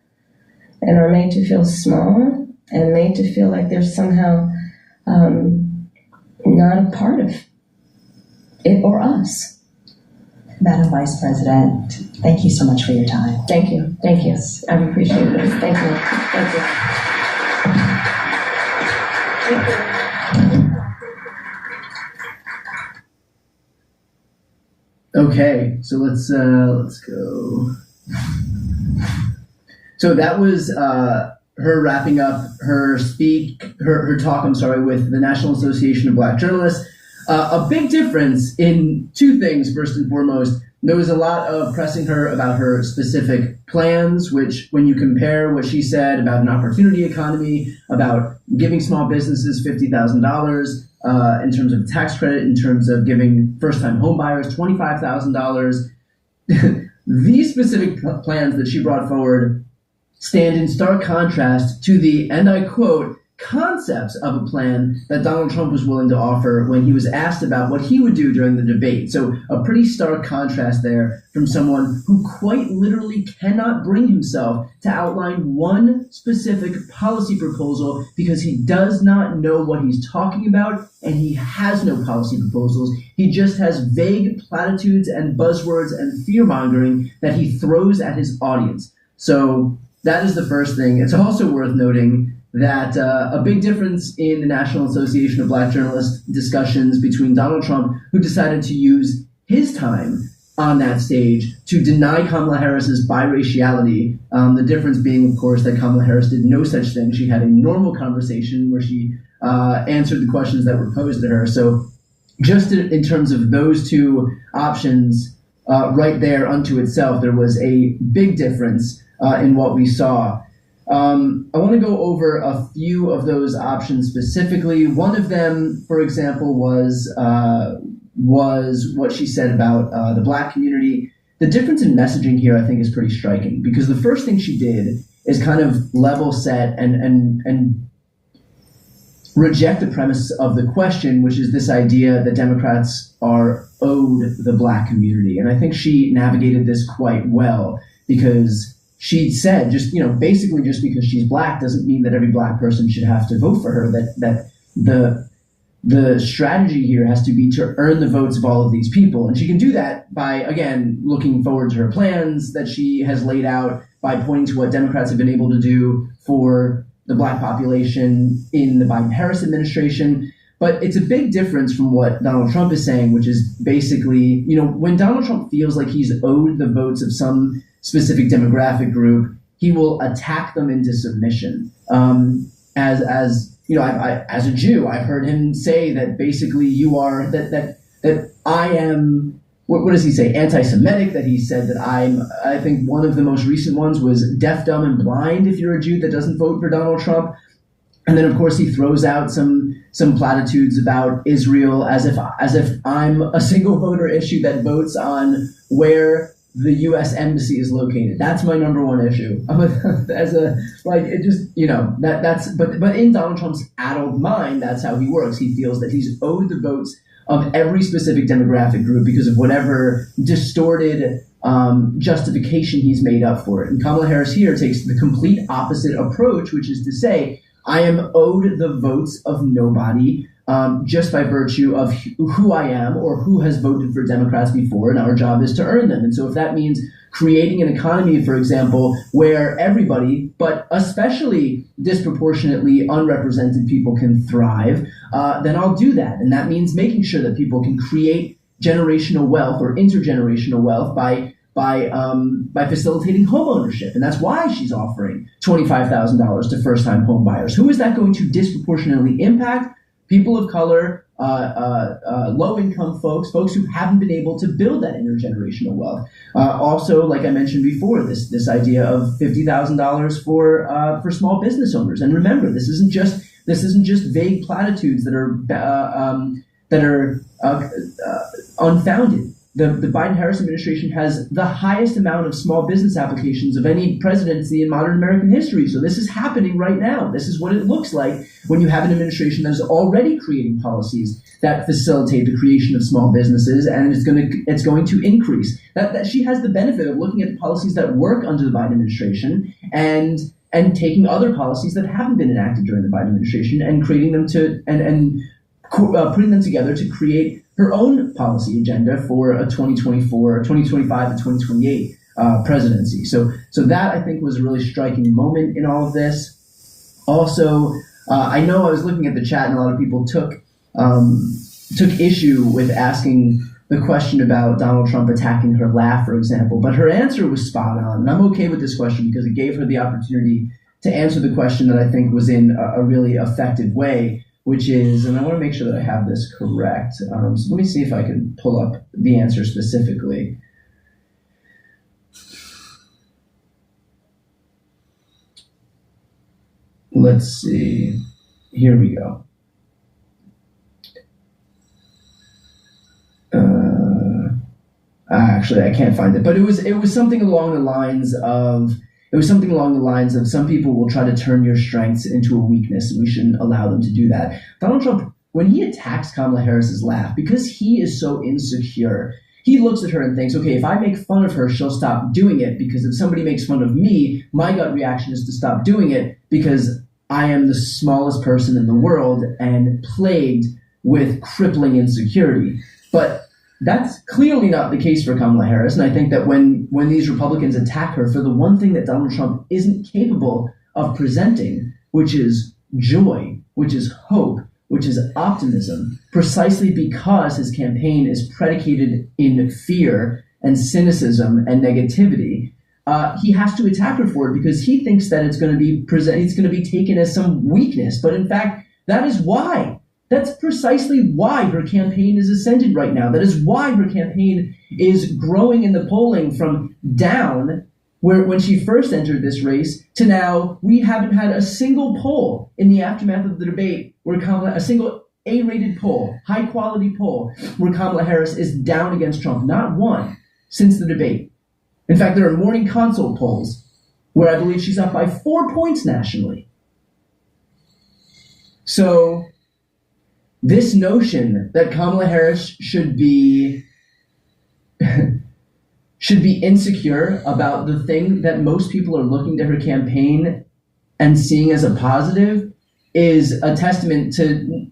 and are made to feel small and made to feel like they're somehow not a part of it or us. Madam Vice President, thank you so much for your time. Thank you. Thank you. I've appreciated it. Thank you. Thank you. Thank you. Okay, so let's go. So that was her wrapping up her talk. With the National Association of Black Journalists. A big difference in two things. First and foremost, there was a lot of pressing her about her specific plans, which when you compare what she said about an opportunity economy, about giving small businesses $50,000 in terms of tax credit, in terms of giving first-time home buyers $25,000, these specific plans that she brought forward stand in stark contrast to the, and I quote, concepts of a plan that Donald Trump was willing to offer when he was asked about what he would do during the debate. So a pretty stark contrast there from someone who quite literally cannot bring himself to outline one specific policy proposal because he does not know what he's talking about, and he has no policy proposals. He just has vague platitudes and buzzwords and fear-mongering that he throws at his audience. So that is the first thing. It's also worth noting that a big difference in the National Association of Black Journalists discussions between Donald Trump, who decided to use his time on that stage to deny Kamala Harris's biraciality. The difference being, of course, that Kamala Harris did no such thing. She had a normal conversation where she answered the questions that were posed to her. So just in terms of those two options right there unto itself, there was a big difference in what we saw. I want to go over a few of those options specifically. One of them, for example, was what she said about the Black community. The difference in messaging here, I think, is pretty striking because the first thing she did is kind of level set and reject the premise of the question, which is this idea that Democrats are owed the Black community. And I think she navigated this quite well because she said, basically just because she's Black doesn't mean that every Black person should have to vote for her. That the strategy here has to be to earn the votes of all of these people. And she can do that by, again, looking forward to her plans that she has laid out, by pointing to what Democrats have been able to do for the Black population in the Biden-Harris administration. But it's a big difference from what Donald Trump is saying, which is basically, when Donald Trump feels like he's owed the votes of some specific demographic group, he will attack them into submission. As a Jew, I've heard him say that basically that I am, what does he say, anti-Semitic, that he said that I think one of the most recent ones was deaf, dumb, and blind if you're a Jew that doesn't vote for Donald Trump. And then, of course, he throws out some platitudes about Israel as if I'm a single voter issue that votes on where the U.S. embassy is located. That's my number one issue. But in Donald Trump's addled mind, that's how he works. He feels that he's owed the votes of every specific demographic group because of whatever distorted justification he's made up for it. And Kamala Harris here takes the complete opposite approach, which is to say, I am owed the votes of nobody just by virtue of who I am or who has voted for Democrats before, and our job is to earn them. And so if that means creating an economy, for example, where everybody, but especially disproportionately unrepresented people can thrive, then I'll do that. And that means making sure that people can create generational wealth or intergenerational wealth by facilitating homeownership. And that's why she's offering $25,000 to first-time home buyers. Who is that going to disproportionately impact? People of color, low-income folks who haven't been able to build that intergenerational wealth. Also, like I mentioned before, this idea of $50,000 for small business owners. And remember, this isn't just vague platitudes that are unfounded. The Biden-Harris administration has the highest amount of small business applications of any presidency in modern American history. So this is happening right now. This is what it looks like when you have an administration that is already creating policies that facilitate the creation of small businesses, and it's going to increase. That she has the benefit of looking at the policies that work under the Biden administration and and taking other policies that haven't been enacted during the Biden administration and creating them putting them together to create her own policy agenda for a 2025 to 2028 presidency. So that, I think, was a really striking moment in all of this. Also, I know I was looking at the chat and a lot of people took issue with asking the question about Donald Trump attacking her laugh, for example, but her answer was spot on. And I'm okay with this question because it gave her the opportunity to answer the question that I think was in a really effective way, which is, and I want to make sure that I have this correct. So let me see if I can pull up the answer specifically. Let's see. Here we go. Actually, I can't find it, but it was something along the lines of some people will try to turn your strengths into a weakness, and we shouldn't allow them to do that. Donald Trump, when he attacks Kamala Harris's laugh, because he is so insecure, he looks at her and thinks, okay, if I make fun of her, she'll stop doing it, because if somebody makes fun of me, my gut reaction is to stop doing it because I am the smallest person in the world and plagued with crippling insecurity. But that's clearly not the case for Kamala Harris, and I think that when these Republicans attack her for the one thing that Donald Trump isn't capable of presenting, which is joy, which is hope, which is optimism, precisely because his campaign is predicated in fear and cynicism and negativity, he has to attack her for it because he thinks that it's going to be taken as some weakness. But in fact, that is why. That's precisely why her campaign is ascended right now. That is why her campaign is growing in the polling from down, where when she first entered this race, to now we haven't had a single poll in the aftermath of the debate where a single A-rated poll, high-quality poll, where Kamala Harris is down against Trump. Not one since the debate. In fact, there are morning consult polls where I believe she's up by 4 points nationally. So this notion that Kamala Harris should be insecure about the thing that most people are looking to her campaign and seeing as a positive is a testament to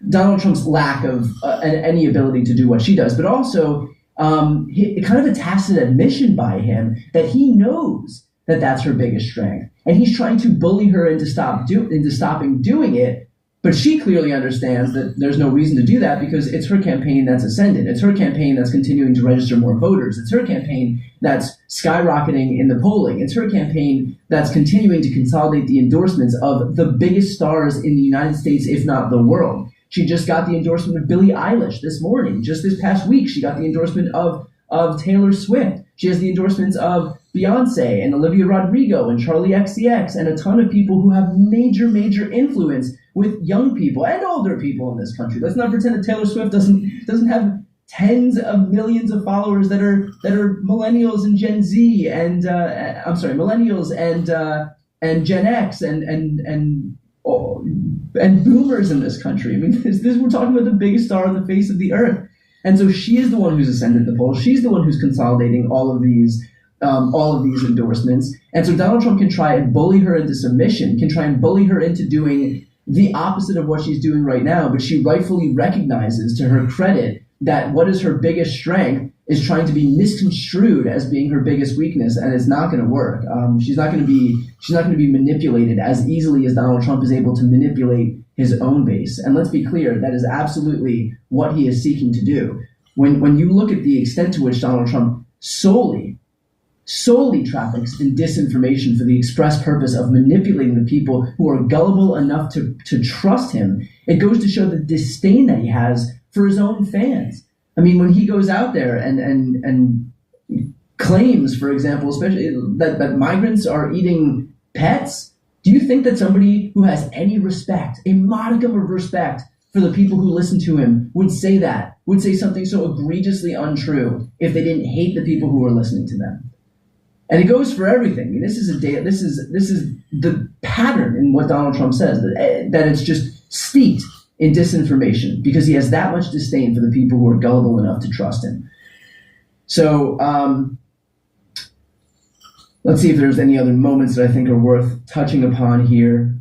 Donald Trump's lack of any ability to do what she does, but also kind of a tacit admission by him that he knows that that's her biggest strength, and he's trying to bully her into stopping doing it. But she clearly understands that there's no reason to do that because it's her campaign that's ascended. It's her campaign that's continuing to register more voters. It's her campaign that's skyrocketing in the polling. It's her campaign that's continuing to consolidate the endorsements of the biggest stars in the United States, if not the world. She just got the endorsement of Billie Eilish this morning. Just this past week, she got the endorsement of Taylor Swift. She has the endorsements of Beyonce and Olivia Rodrigo and Charlie XCX and a ton of people who have major, major influence with young people and older people in this country. Let's not pretend that Taylor Swift doesn't have tens of millions of followers that are millennials and Gen Z and millennials and Gen X and boomers in this country. I mean, we're talking about the biggest star on the face of the earth. And so she is the one who's ascended the polls. She's the one who's consolidating all of these endorsements. And so Donald Trump can try and bully her into submission, can try and bully her into doing the opposite of what she's doing right now. But she rightfully recognizes, to her credit, that what is her biggest strength is trying to be misconstrued as being her biggest weakness, and it's not going to work. She's not going to be manipulated as easily as Donald Trump is able to manipulate his own base. And let's be clear, that is absolutely what he is seeking to do. When you look at the extent to which Donald Trump solely traffics in disinformation for the express purpose of manipulating the people who are gullible enough to trust him, it goes to show the disdain that he has for his own fans. I mean, when he goes out there and claims, for example, especially that migrants are eating pets, do you think that somebody who has any respect, a modicum of respect for the people who listen to him would say something so egregiously untrue if they didn't hate the people who are listening to them? And it goes for everything. I mean, this is the pattern in what Donald Trump says, that it's just steeped in disinformation because he has that much disdain for the people who are gullible enough to trust him. So Let's see if there's any other moments that I think are worth touching upon here.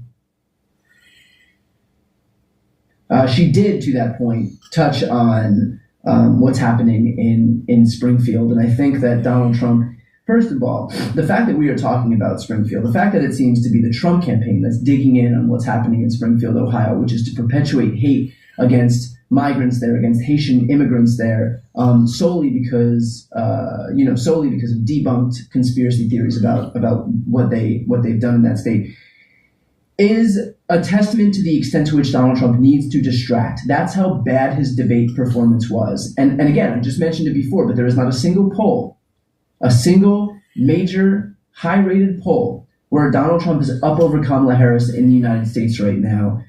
She did, to that point, touch on what's happening in Springfield. And I think that Donald Trump, first of all, the fact that we are talking about Springfield, the fact that it seems to be the Trump campaign that's digging in on what's happening in Springfield, Ohio, which is to perpetuate hate against migrants there, against Haitian immigrants there, solely because of debunked conspiracy theories about what they've done in that state, is a testament to the extent to which Donald Trump needs to distract. That's how bad his debate performance was. And again, I just mentioned it before, but there is not a single poll, a single major high-rated poll where Donald Trump is up over Kamala Harris in the United States right now.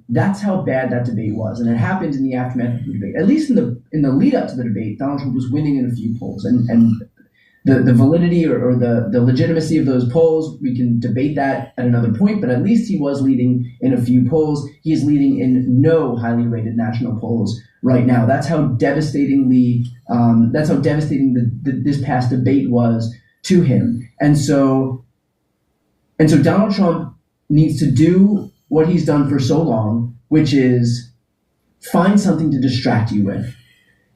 That's how bad that debate was. And it happened in the aftermath of the debate. At least in the lead up to the debate, Donald Trump was winning in a few polls. And the validity or the legitimacy of those polls, we can debate that at another point, but at least he was leading in a few polls. He is leading in no highly rated national polls right now. That's how devastating this past debate was to him. And so Donald Trump needs to do what he's done for so long, which is find something to distract you with.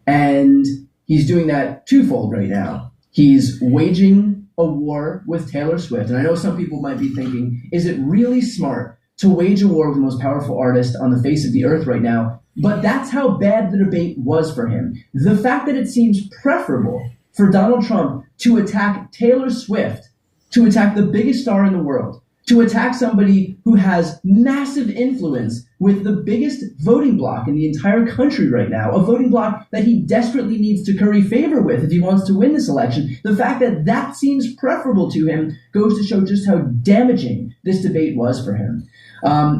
And he's doing that twofold right now. He's waging a war with Taylor Swift. And I know some people might be thinking, is it really smart to wage a war with the most powerful artist on the face of the earth right now? But that's how bad the debate was for him. The fact that it seems preferable for Donald Trump to attack Taylor Swift, to attack the biggest star in the world, to attack somebody who has massive influence with the biggest voting bloc in the entire country right now, a voting bloc that he desperately needs to curry favor with if he wants to win this election. The fact that that seems preferable to him goes to show just how damaging this debate was for him.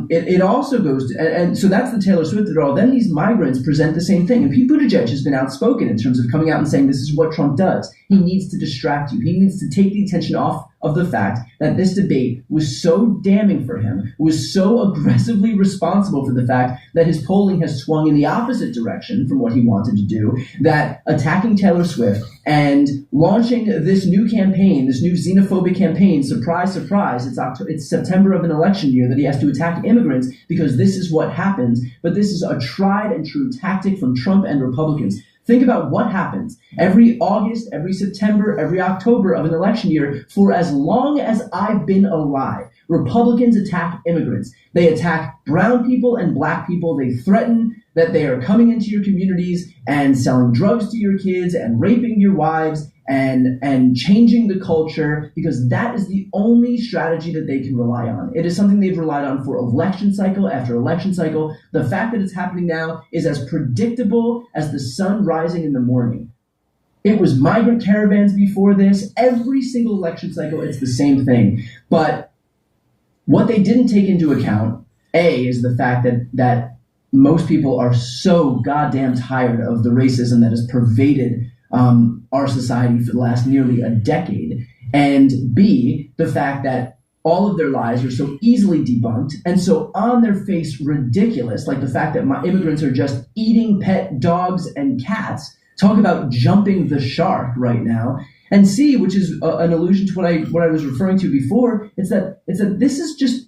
It also goes to, and so that's the Taylor Swift of it all. Then these migrants present the same thing. And Pete Buttigieg has been outspoken in terms of coming out and saying this is what Trump does. He needs to distract you. He needs to take the attention off of the fact that this debate was so damning for him, was so aggressively responsible for the fact that his polling has swung in the opposite direction from what he wanted to do, that attacking Taylor Swift and launching this new campaign, this new xenophobic campaign, surprise, surprise, it's September of an election year that he has to attack immigrants because this is what happens. But this is a tried and true tactic from Trump and Republicans. Think about what happens every August, every September, every October of an election year for as long as I've been alive. Republicans attack immigrants. They attack brown people and black people. They threaten that they are coming into your communities and selling drugs to your kids and raping your wives and changing the culture, because that is the only strategy that they can rely on. It is something they've relied on for election cycle after election cycle. The fact that it's happening now is as predictable as the sun rising in the morning. It was migrant caravans before this. Every single election cycle, it's the same thing. But what they didn't take into account, A, is the fact that most people are so goddamn tired of the racism that has pervaded our society for the last nearly a decade, and B, the fact that all of their lies are so easily debunked and so on their face ridiculous, like the fact that my immigrants are just eating pet dogs and cats. Talk about jumping the shark right now. And C, which is an allusion to what I was referring to before, it's that this is just,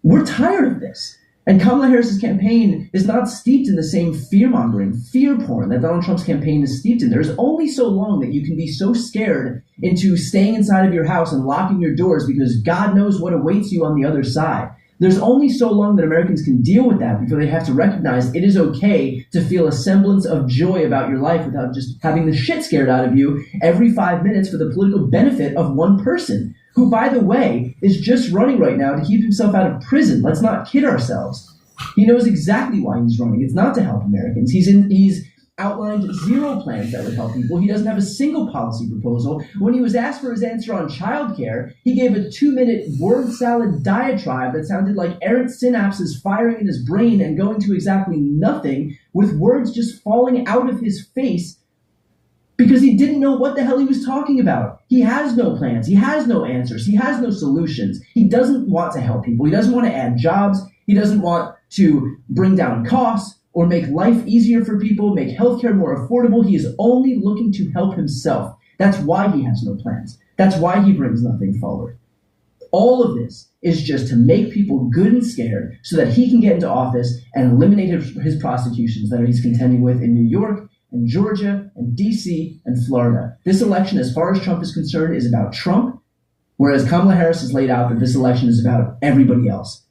we're tired of this. And Kamala Harris's campaign is not steeped in the same fear-mongering, fear porn that Donald Trump's campaign is steeped in. There's only so long that you can be so scared into staying inside of your house and locking your doors because God knows what awaits you on the other side. There's only so long that Americans can deal with that before they have to recognize it is okay to feel a semblance of joy about your life without just having the shit scared out of you every 5 minutes for the political benefit of one person, who, by the way, is just running right now to keep himself out of prison. Let's not kid ourselves. He knows exactly why he's running. It's not to help Americans. He's outlined zero plans that would help people. He doesn't have a single policy proposal. When he was asked for his answer on childcare, he gave a 2-minute word salad diatribe that sounded like errant synapses firing in his brain and going to exactly nothing, with words just falling out of his face because he didn't know what the hell he was talking about. He has no plans. He has no answers. He has no solutions. He doesn't want to help people. He doesn't want to add jobs. He doesn't want to bring down costs or make life easier for people, make healthcare more affordable. He is only looking to help himself. That's why he has no plans. That's why he brings nothing forward. All of this is just to make people good and scared so that he can get into office and eliminate his prosecutions that he's contending with in New York and Georgia and DC and Florida. This election, as far as Trump is concerned, is about Trump, whereas Kamala Harris has laid out that this election is about everybody else.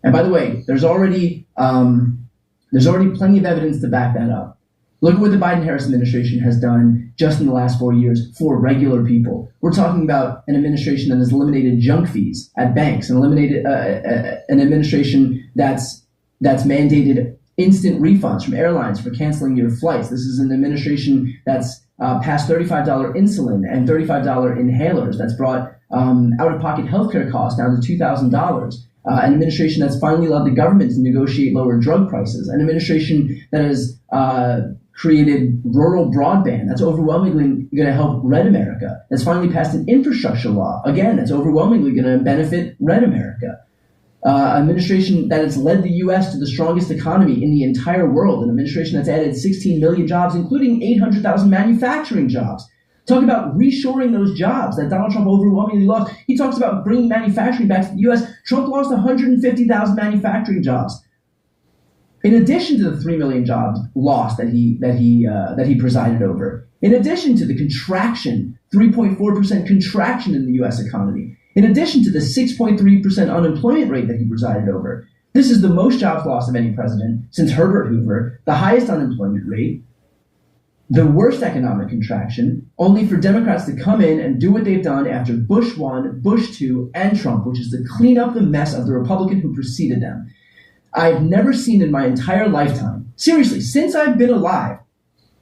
And by the way, there's already plenty of evidence to back that up. Look at what the Biden-Harris administration has done just in the last 4 years for regular people. We're talking about an administration that has eliminated junk fees at banks and eliminated an administration that's mandated instant refunds from airlines for canceling your flights. This is an administration that's passed $35 insulin and $35 inhalers. That's brought out-of-pocket healthcare costs down to $2,000. An administration that's finally allowed the government to negotiate lower drug prices. An administration that has created rural broadband. That's overwhelmingly going to help Red America. That's finally passed an infrastructure law. Again, that's overwhelmingly going to benefit Red America. An administration that has led the U.S. to the strongest economy in the entire world. An administration that's added 16 million jobs, including 800,000 manufacturing jobs. Talk about reshoring those jobs that Donald Trump overwhelmingly lost. He talks about bringing manufacturing back to the U.S. Trump lost 150,000 manufacturing jobs. In addition to the 3 million jobs lost that he presided over, in addition to the contraction, 3.4% contraction in the U.S. economy, in addition to the 6.3% unemployment rate that he presided over, this is the most jobs lost of any president since Herbert Hoover, the highest unemployment rate, the worst economic contraction, only for Democrats to come in and do what they've done after Bush 1, Bush 2, and Trump, which is to clean up the mess of the Republican who preceded them. I've never seen in my entire lifetime, seriously, since I've been alive,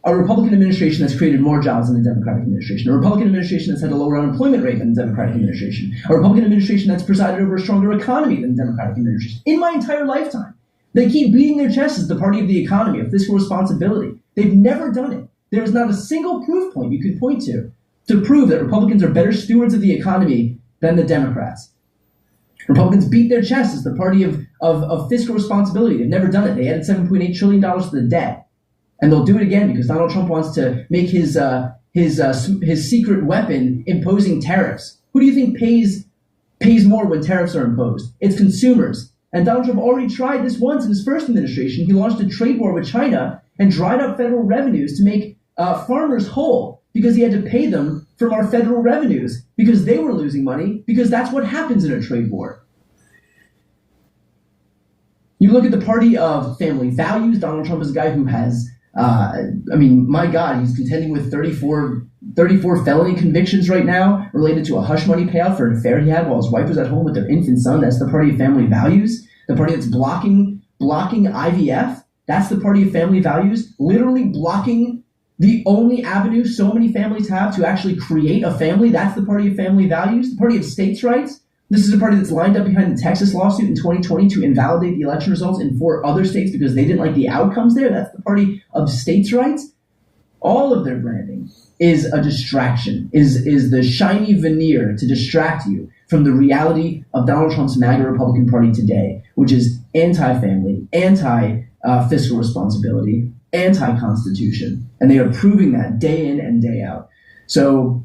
a Republican administration that's created more jobs than the Democratic administration, a Republican administration that's had a lower unemployment rate than the Democratic administration, a Republican administration that's presided over a stronger economy than the Democratic administration. In my entire lifetime, they keep beating their chests as the party of the economy, of fiscal responsibility. They've never done it. There is not a single proof point you could point to prove that Republicans are better stewards of the economy than the Democrats. Republicans beat their chests as the party of fiscal responsibility. They've never done it. They added $7.8 trillion to the debt. And they'll do it again because Donald Trump wants to make his secret weapon imposing tariffs. Who do you think pays more when tariffs are imposed? It's consumers. And Donald Trump already tried this once in his first administration. He launched a trade war with China and dried up federal revenues to make farmers whole because he had to pay them from our federal revenues because they were losing money, because that's what happens in a trade war. You look at the party of family values. Donald Trump is a guy who has, my God, he's contending with 34 felony convictions right now related to a hush money payout for an affair he had while his wife was at home with their infant son. That's the party of family values. The party that's blocking IVF. That's the party of family values, literally blocking the only avenue so many families have to actually create a family. That's the party of family values. The party of states' rights. This is a party that's lined up behind the Texas lawsuit in 2020 to invalidate the election results in 4 other states because they didn't like the outcomes there. That's the party of states' rights. All of their branding is a distraction, is the shiny veneer to distract you from the reality of Donald Trump's MAGA Republican Party today, which is anti-family, anti-fiscal responsibility, anti-constitution. And they are proving that day in and day out. So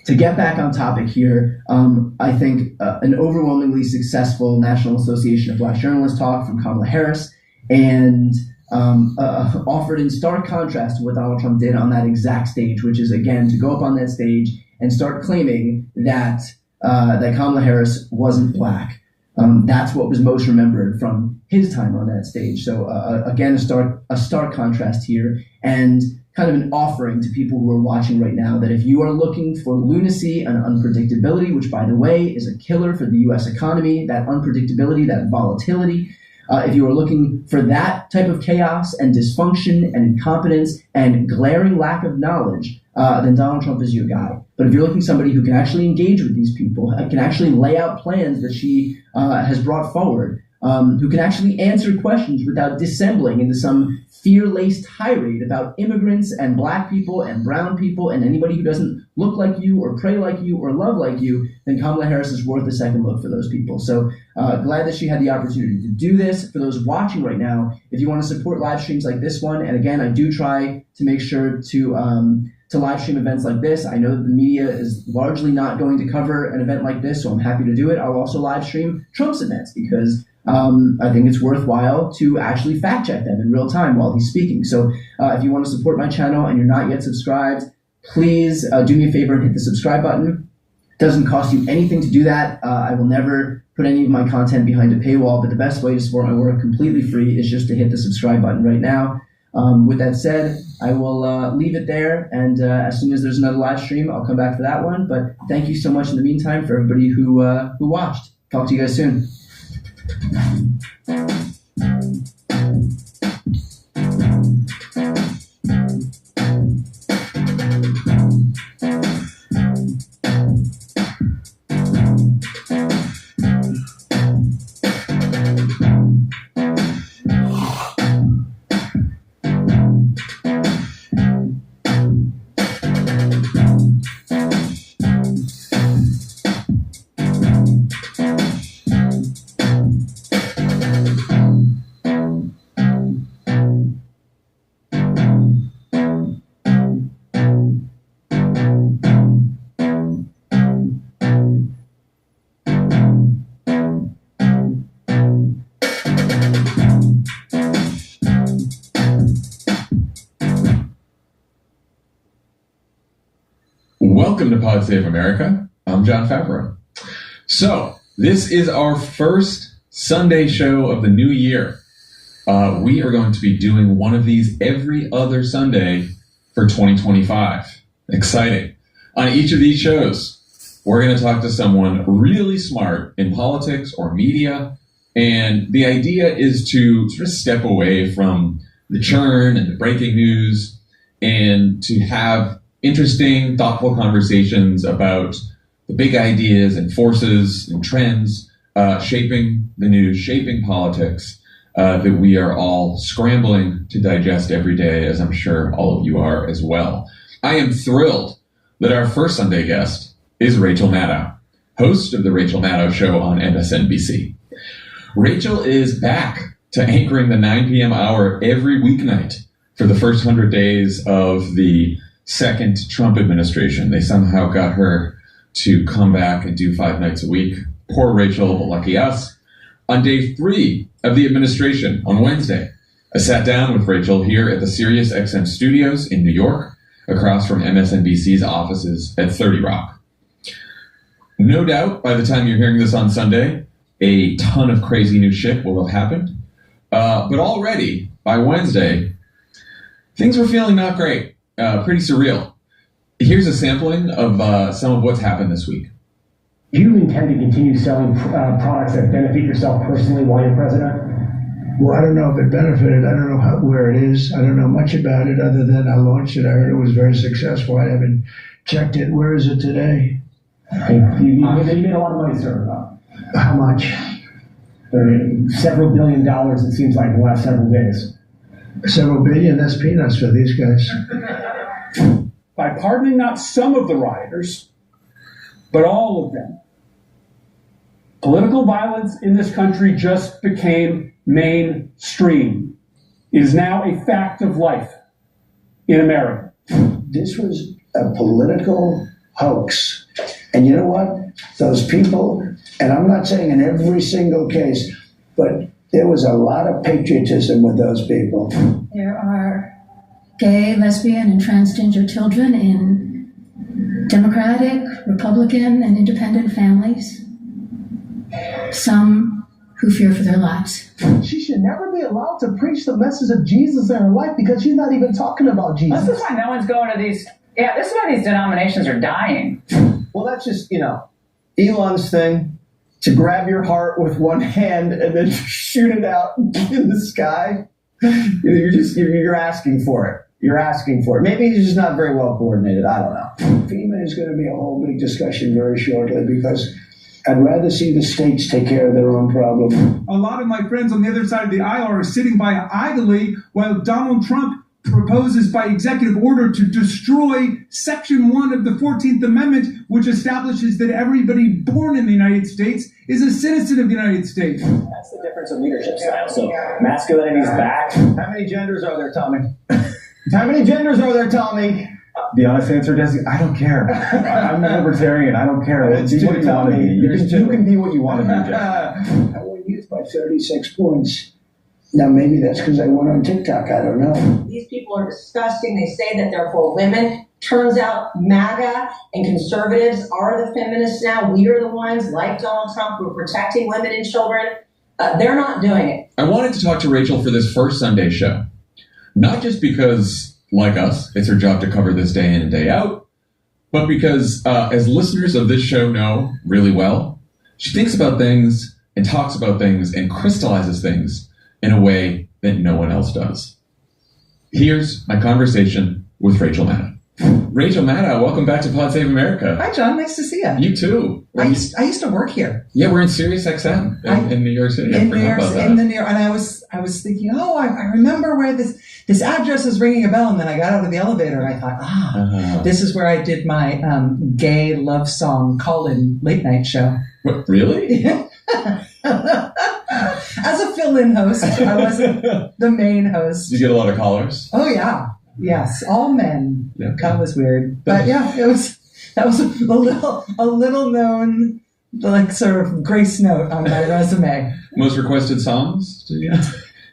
to get back on topic here, I think an overwhelmingly successful National Association of Black Journalists talk from Kamala Harris, and offered in stark contrast to what Donald Trump did on that exact stage, which is, again, to go up on that stage and start claiming that Kamala Harris wasn't black. That's what was most remembered from his time on that stage. So again, a stark contrast here, and kind of an offering to people who are watching right now that if you are looking for lunacy and unpredictability, which by the way is a killer for the U.S. economy, that unpredictability, that volatility, if you are looking for that type of chaos and dysfunction and incompetence and glaring lack of knowledge, then Donald Trump is your guy. But if you're looking for somebody who can actually engage with these people, can actually lay out plans that she has brought forward, who can actually answer questions without dissembling into some fear-laced tirade about immigrants and black people and brown people and anybody who doesn't look like you or pray like you or love like you, then Kamala Harris is worth a second look for those people. So glad that she had the opportunity to do this. For those watching right now, if you want to support live streams like this one, and again, I do try to make sure to to live stream events like this. I know that the media is largely not going to cover an event like this, so I'm happy to do it. I'll also live stream Trump's events because I think it's worthwhile to actually fact check them in real time while he's speaking. So if you want to support my channel and you're not yet subscribed, please do me a favor and hit the subscribe button. It doesn't cost you anything to do that. I will never put any of my content behind a paywall, but the best way to support my work completely free is just to hit the subscribe button right now. With that said, I will leave it there, and as soon as there's another live stream, I'll come back for that one. But thank you so much in the meantime for everybody who watched. Talk to you guys soon. Welcome to Pod Save America. I'm John Favreau. So, this is our first Sunday show of the new year. We are going to be doing one of these every other Sunday for 2025. Exciting. On each of these shows, we're going to talk to someone really smart in politics or media. And the idea is to sort of step away from the churn and the breaking news and to have interesting, thoughtful conversations about the big ideas and forces and trends shaping the news, shaping politics that we are all scrambling to digest every day, as I'm sure all of you are as well. I am thrilled that our first Sunday guest is Rachel Maddow, host of The Rachel Maddow Show on MSNBC. Rachel is back to anchoring the 9 p.m. hour every weeknight for the first 100 days of the second Trump administration. They somehow got her to come back and do 5 nights a week. Poor Rachel, but lucky us. On day 3 of the administration, on Wednesday, I sat down with Rachel here at the SiriusXM studios in New York, across from MSNBC's offices at 30 Rock. No doubt, by the time you're hearing this on Sunday, a ton of crazy new shit will have happened. But already, by Wednesday, things were feeling not great. Pretty surreal. Here's a sampling of some of what's happened this week. Do you intend to continue selling products that benefit yourself personally while you're president? Well, I don't know if it benefited. I don't know where it is. I don't know much about it other than I launched it. I heard it was very successful. I haven't checked it. Where is it today? You made a lot of money, sir. How much? Several $billion, it seems like, in the last several days. Several billion? That's peanuts for these guys. By pardoning not some of the rioters, but all of them, political violence in this country just became mainstream. It is now a fact of life in America. This was a political hoax. And you know what? Those people, and I'm not saying in every single case, but there was a lot of patriotism with those people. There are gay, lesbian, and transgender children in Democratic, Republican, and independent families. Some who fear for their lives. She should never be allowed to preach the message of Jesus in her life because she's not even talking about Jesus. This is why no one's going to these. Yeah, this is why these denominations are dying. Well, that's just, Elon's thing, to grab your heart with one hand and then shoot it out in the sky. You're asking for it. You're asking for it. Maybe he's just not very well coordinated. I don't know. FEMA is going to be a whole big discussion very shortly because I'd rather see the states take care of their own problem. A lot of my friends on the other side of the aisle are sitting by idly while Donald Trump proposes by executive order to destroy Section 1 of the 14th Amendment, which establishes that everybody born in the United States is a citizen of the United States. That's the difference of leadership style. So masculinity's back. How many genders are there, Tommy? How many genders are there, Tommy? The honest answer, Desi, I don't care. I'm a libertarian. I don't care. It's Be too what you want to be. tough. You can be what you want to be, Jeff. I won youth by 36 points. Now, maybe that's because I went on TikTok. I don't know. These people are disgusting. They say that they're for women. Turns out MAGA and conservatives are the feminists now. We are the ones, like Donald Trump, who are protecting women and children. They're not doing it. I wanted to talk to Rachel for this first Sunday show. Not just because, like us, it's her job to cover this day in and day out, but because, as listeners of this show know really well, she thinks about things and talks about things and crystallizes things in a way that no one else does. Here's my conversation with Rachel Maddow. Rachel Maddow, welcome back to Pod Save America. Hi, John. Nice to see you. You too. I used to work here. Yeah, we're in Sirius XM in New York City. In New York, and I was thinking, I remember where this address is ringing a bell, and then I got out of the elevator and I thought, this is where I did my gay love song call-in late night show. What, really? As a fill-in host, I wasn't the main host. Did you get a lot of callers? Oh yeah, yes, all men. Yeah. That was weird, but yeah, that was a little known, like, sort of grace note on my resume. Most requested songs?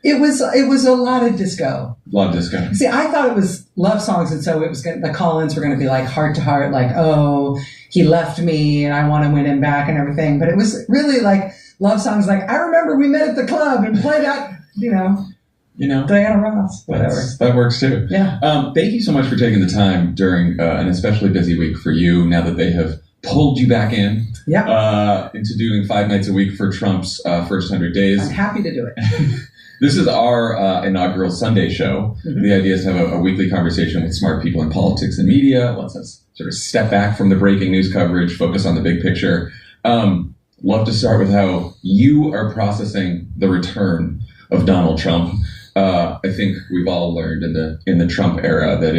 It was a lot of disco. A lot of disco. See, I thought it was love songs, and so the call-ins were going to be like heart to heart, like, oh, he left me and I want to win him back and everything. But it was really like love songs, like, I remember we met at the club and played that, Diana Ross, whatever. That works too. Yeah. Thank you so much for taking the time during an especially busy week for you, now that they have pulled you back in into doing 5 nights a week for Trump's first 100 days. I'm happy to do it. This is our inaugural Sunday show. Mm-hmm. The idea is to have a weekly conversation with smart people in politics and media. Lets us sort of step back from the breaking news coverage, focus on the big picture. Love to start with how you are processing the return of Donald Trump. I think we've all learned in the Trump era that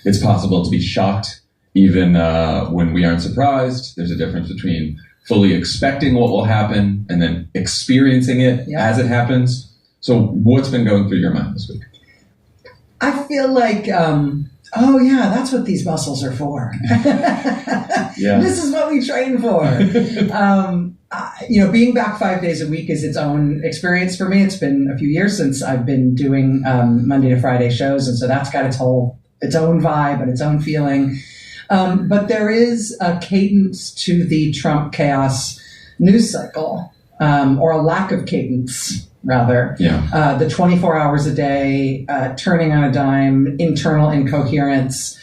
it's possible to be shocked even when we aren't surprised. There's a difference between fully expecting what will happen and then experiencing it as it happens. So what's been going through your mind this week? I feel like, that's what these muscles are for. This is what we train for. Being back 5 days a week is its own experience for me. It's been a few years since I've been doing Monday to Friday shows, and so that's got its own vibe and its own feeling. But there is a cadence to the Trump chaos news cycle, or a lack of cadence, rather. Yeah. The 24 hours a day, turning on a dime, internal incoherence,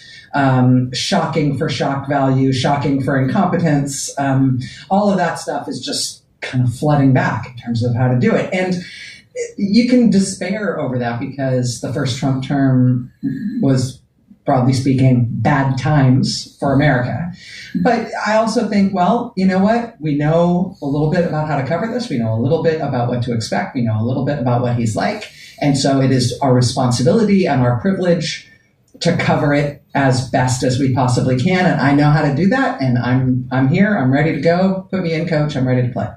shocking for shock value, shocking for incompetence. All of that stuff is just kind of flooding back in terms of how to do it. And you can despair over that because the first Trump term was, broadly speaking, bad times for America. But I also think, well, you know what? We know a little bit about how to cover this. We know a little bit about what to expect. We know a little bit about what he's like. And so it is our responsibility and our privilege to cover it as best as we possibly can. And I know how to do that. And I'm here. I'm ready to go. Put me in, coach. I'm ready to play.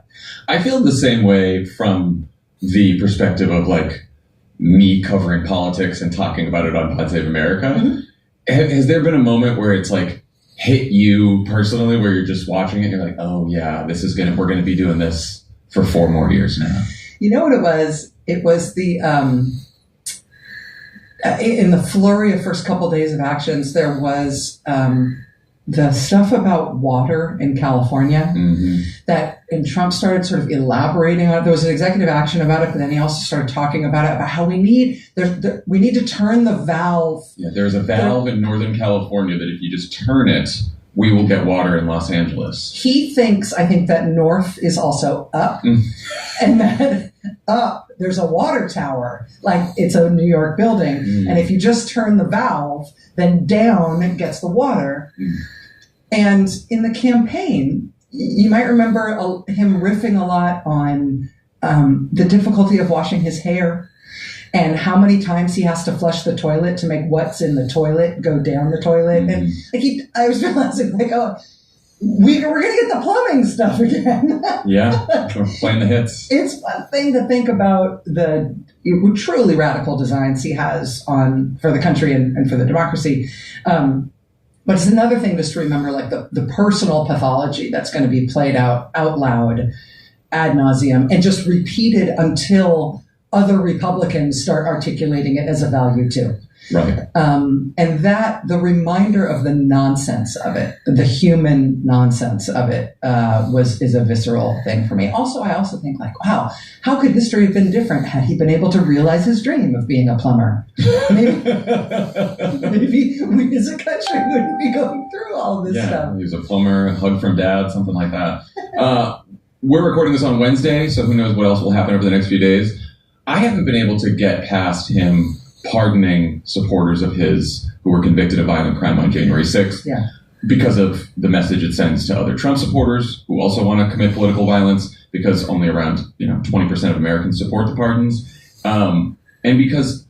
I feel the same way from the perspective of, like, me covering politics and talking about it on Pod Save America. Mm-hmm. Has there been a moment where it's like hit you personally, where you're just watching it and you're like, oh yeah, we're going to be doing this for 4 more years now? You know what it was? It was the, in the flurry of first couple days of actions, there was the stuff about water in California and Trump started sort of elaborating on it. There was an executive action about it, but then he also started talking about it, about how we need to turn the valve. Yeah, there's a valve in Northern California that if you just turn it, we will get water in Los Angeles. He thinks, I think, that north is also up, and that up, there's a water tower, like it's a New York building. And if you just turn the valve, then down gets the water. And in the campaign, you might remember him riffing a lot on the difficulty of washing his hair and how many times he has to flush the toilet to make what's in the toilet go down the toilet. And I was realizing, like, we're going to get the plumbing stuff again. Yeah, we're playing the hits. It's one thing to think about the truly radical designs he has for the country and for the democracy. But it's another thing just to remember, like the personal pathology that's going to be played out loud ad nauseum and just repeated until other Republicans start articulating it as a value too. Right. And that the reminder of the nonsense of it, the human nonsense of it, is a visceral thing for me. Also, I also think like, wow, how could history have been different had he been able to realize his dream of being a plumber? Maybe we as a country wouldn't be going through all this stuff. He was a plumber, a hug from dad, something like that. We're recording this on Wednesday, so who knows what else will happen over the next few days. I haven't been able to get past him pardoning supporters of his who were convicted of violent crime on January 6th because of the message it sends to other Trump supporters who also want to commit political violence, because only around 20% of Americans support the pardons, and because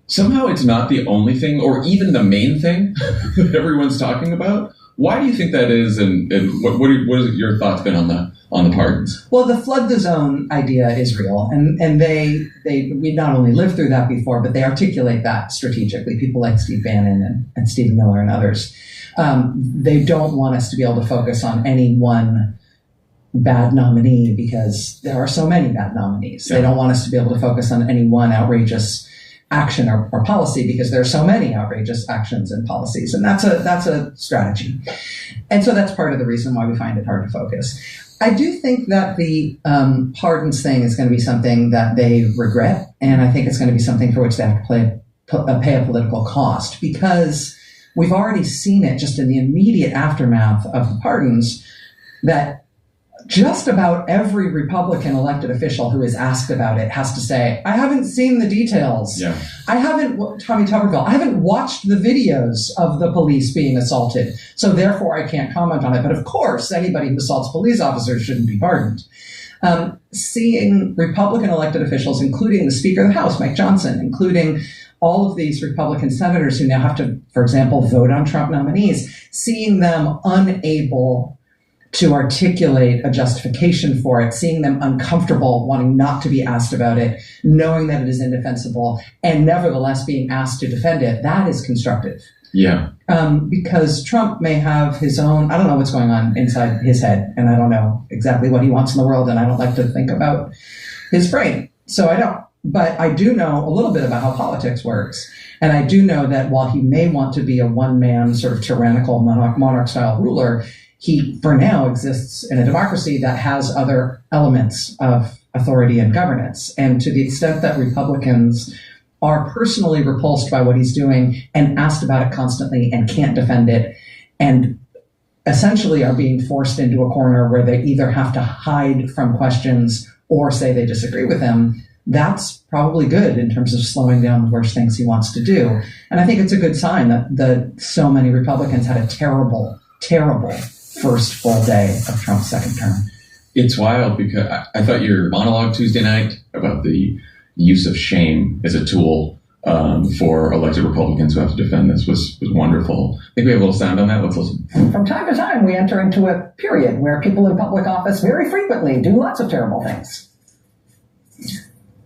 somehow it's not the only thing or even the main thing that everyone's talking about. Why do you think that is, and what have your thoughts been on the pardons? Well, the flood the zone idea is real, and we not only lived through that before, but they articulate that strategically. People like Steve Bannon and Stephen Miller and others. They don't want us to be able to focus on any one bad nominee because there are so many bad nominees. They don't want us to be able to focus on any one outrageous action or policy because there are so many outrageous actions and policies, and that's a strategy. And so that's part of the reason why we find it hard to focus. I do think that the pardons thing is going to be something that they regret, and I think it's going to be something for which they have to pay a political cost, because we've already seen it just in the immediate aftermath of the pardons that just about every Republican elected official who is asked about it has to say, I haven't seen the details. Yeah. Tommy Tuberville, I haven't watched the videos of the police being assaulted, so therefore I can't comment on it. But of course, anybody who assaults police officers shouldn't be pardoned. Seeing Republican elected officials, including the Speaker of the House, Mike Johnson, including all of these Republican senators who now have to, for example, vote on Trump nominees, seeing them unable to articulate a justification for it, seeing them uncomfortable, wanting not to be asked about it, knowing that it is indefensible, and nevertheless being asked to defend it, that is constructive. Yeah. Because Trump may have his own, I don't know what's going on inside his head, and I don't know exactly what he wants in the world, and I don't like to think about his brain. So I don't. But I do know a little bit about how politics works. And I do know that while he may want to be a one-man sort of tyrannical monarch-style ruler, he, for now, exists in a democracy that has other elements of authority and governance. And to the extent that Republicans are personally repulsed by what he's doing and asked about it constantly and can't defend it, and essentially are being forced into a corner where they either have to hide from questions or say they disagree with him, that's probably good in terms of slowing down the worst things he wants to do. And I think it's a good sign that so many Republicans had a terrible, terrible first full day of Trump's second term. It's wild because I thought your monologue Tuesday night about the use of shame as a tool for elected Republicans who have to defend this was wonderful. I think we have a little sound on that. Let's listen. From time to time, we enter into a period where people in public office very frequently do lots of terrible things.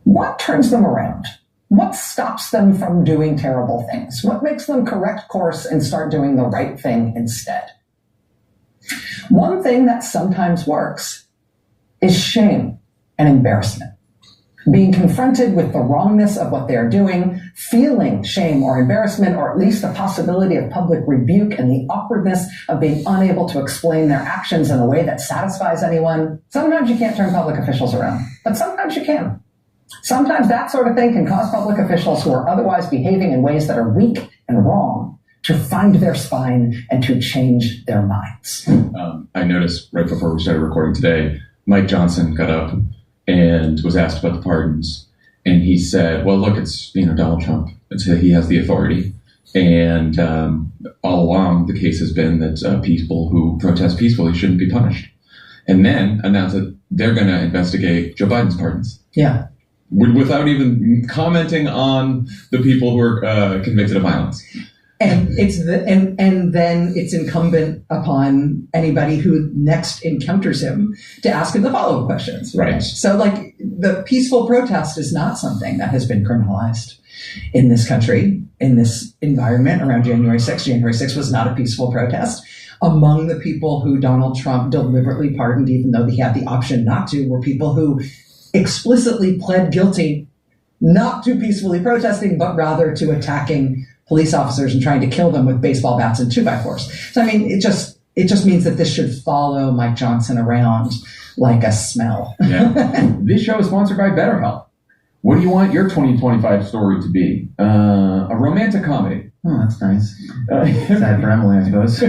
What turns them around? What stops them from doing terrible things? What makes them correct course and start doing the right thing instead? One thing that sometimes works is shame and embarrassment. Being confronted with the wrongness of what they're doing, feeling shame or embarrassment, or at least the possibility of public rebuke and the awkwardness of being unable to explain their actions in a way that satisfies anyone. Sometimes you can't turn public officials around, but sometimes you can. Sometimes that sort of thing can cause public officials who are otherwise behaving in ways that are weak and wrong to find their spine and to change their minds. I noticed right before we started recording today, Mike Johnson got up and was asked about the pardons. And he said, well, look, it's Donald Trump. He has the authority. And all along, the case has been that people who protest peacefully shouldn't be punished. And then announced that they're going to investigate Joe Biden's pardons. Yeah. Without even commenting on the people who are convicted of violence. And and then it's incumbent upon anybody who next encounters him to ask him the follow-up questions. Right. So like the peaceful protest is not something that has been criminalized in this country, in this environment around January 6th. January 6th was not a peaceful protest. Among the people who Donald Trump deliberately pardoned, even though he had the option not to, were people who explicitly pled guilty not to peacefully protesting, but rather to attacking police officers and trying to kill them with baseball bats and 2x4s. So, I mean, it just means that this should follow Mike Johnson around like a smell. Yeah. This show is sponsored by BetterHelp. What do you want your 2025 story to be? A romantic comedy. Oh, that's nice. Sad for Emily, I suppose.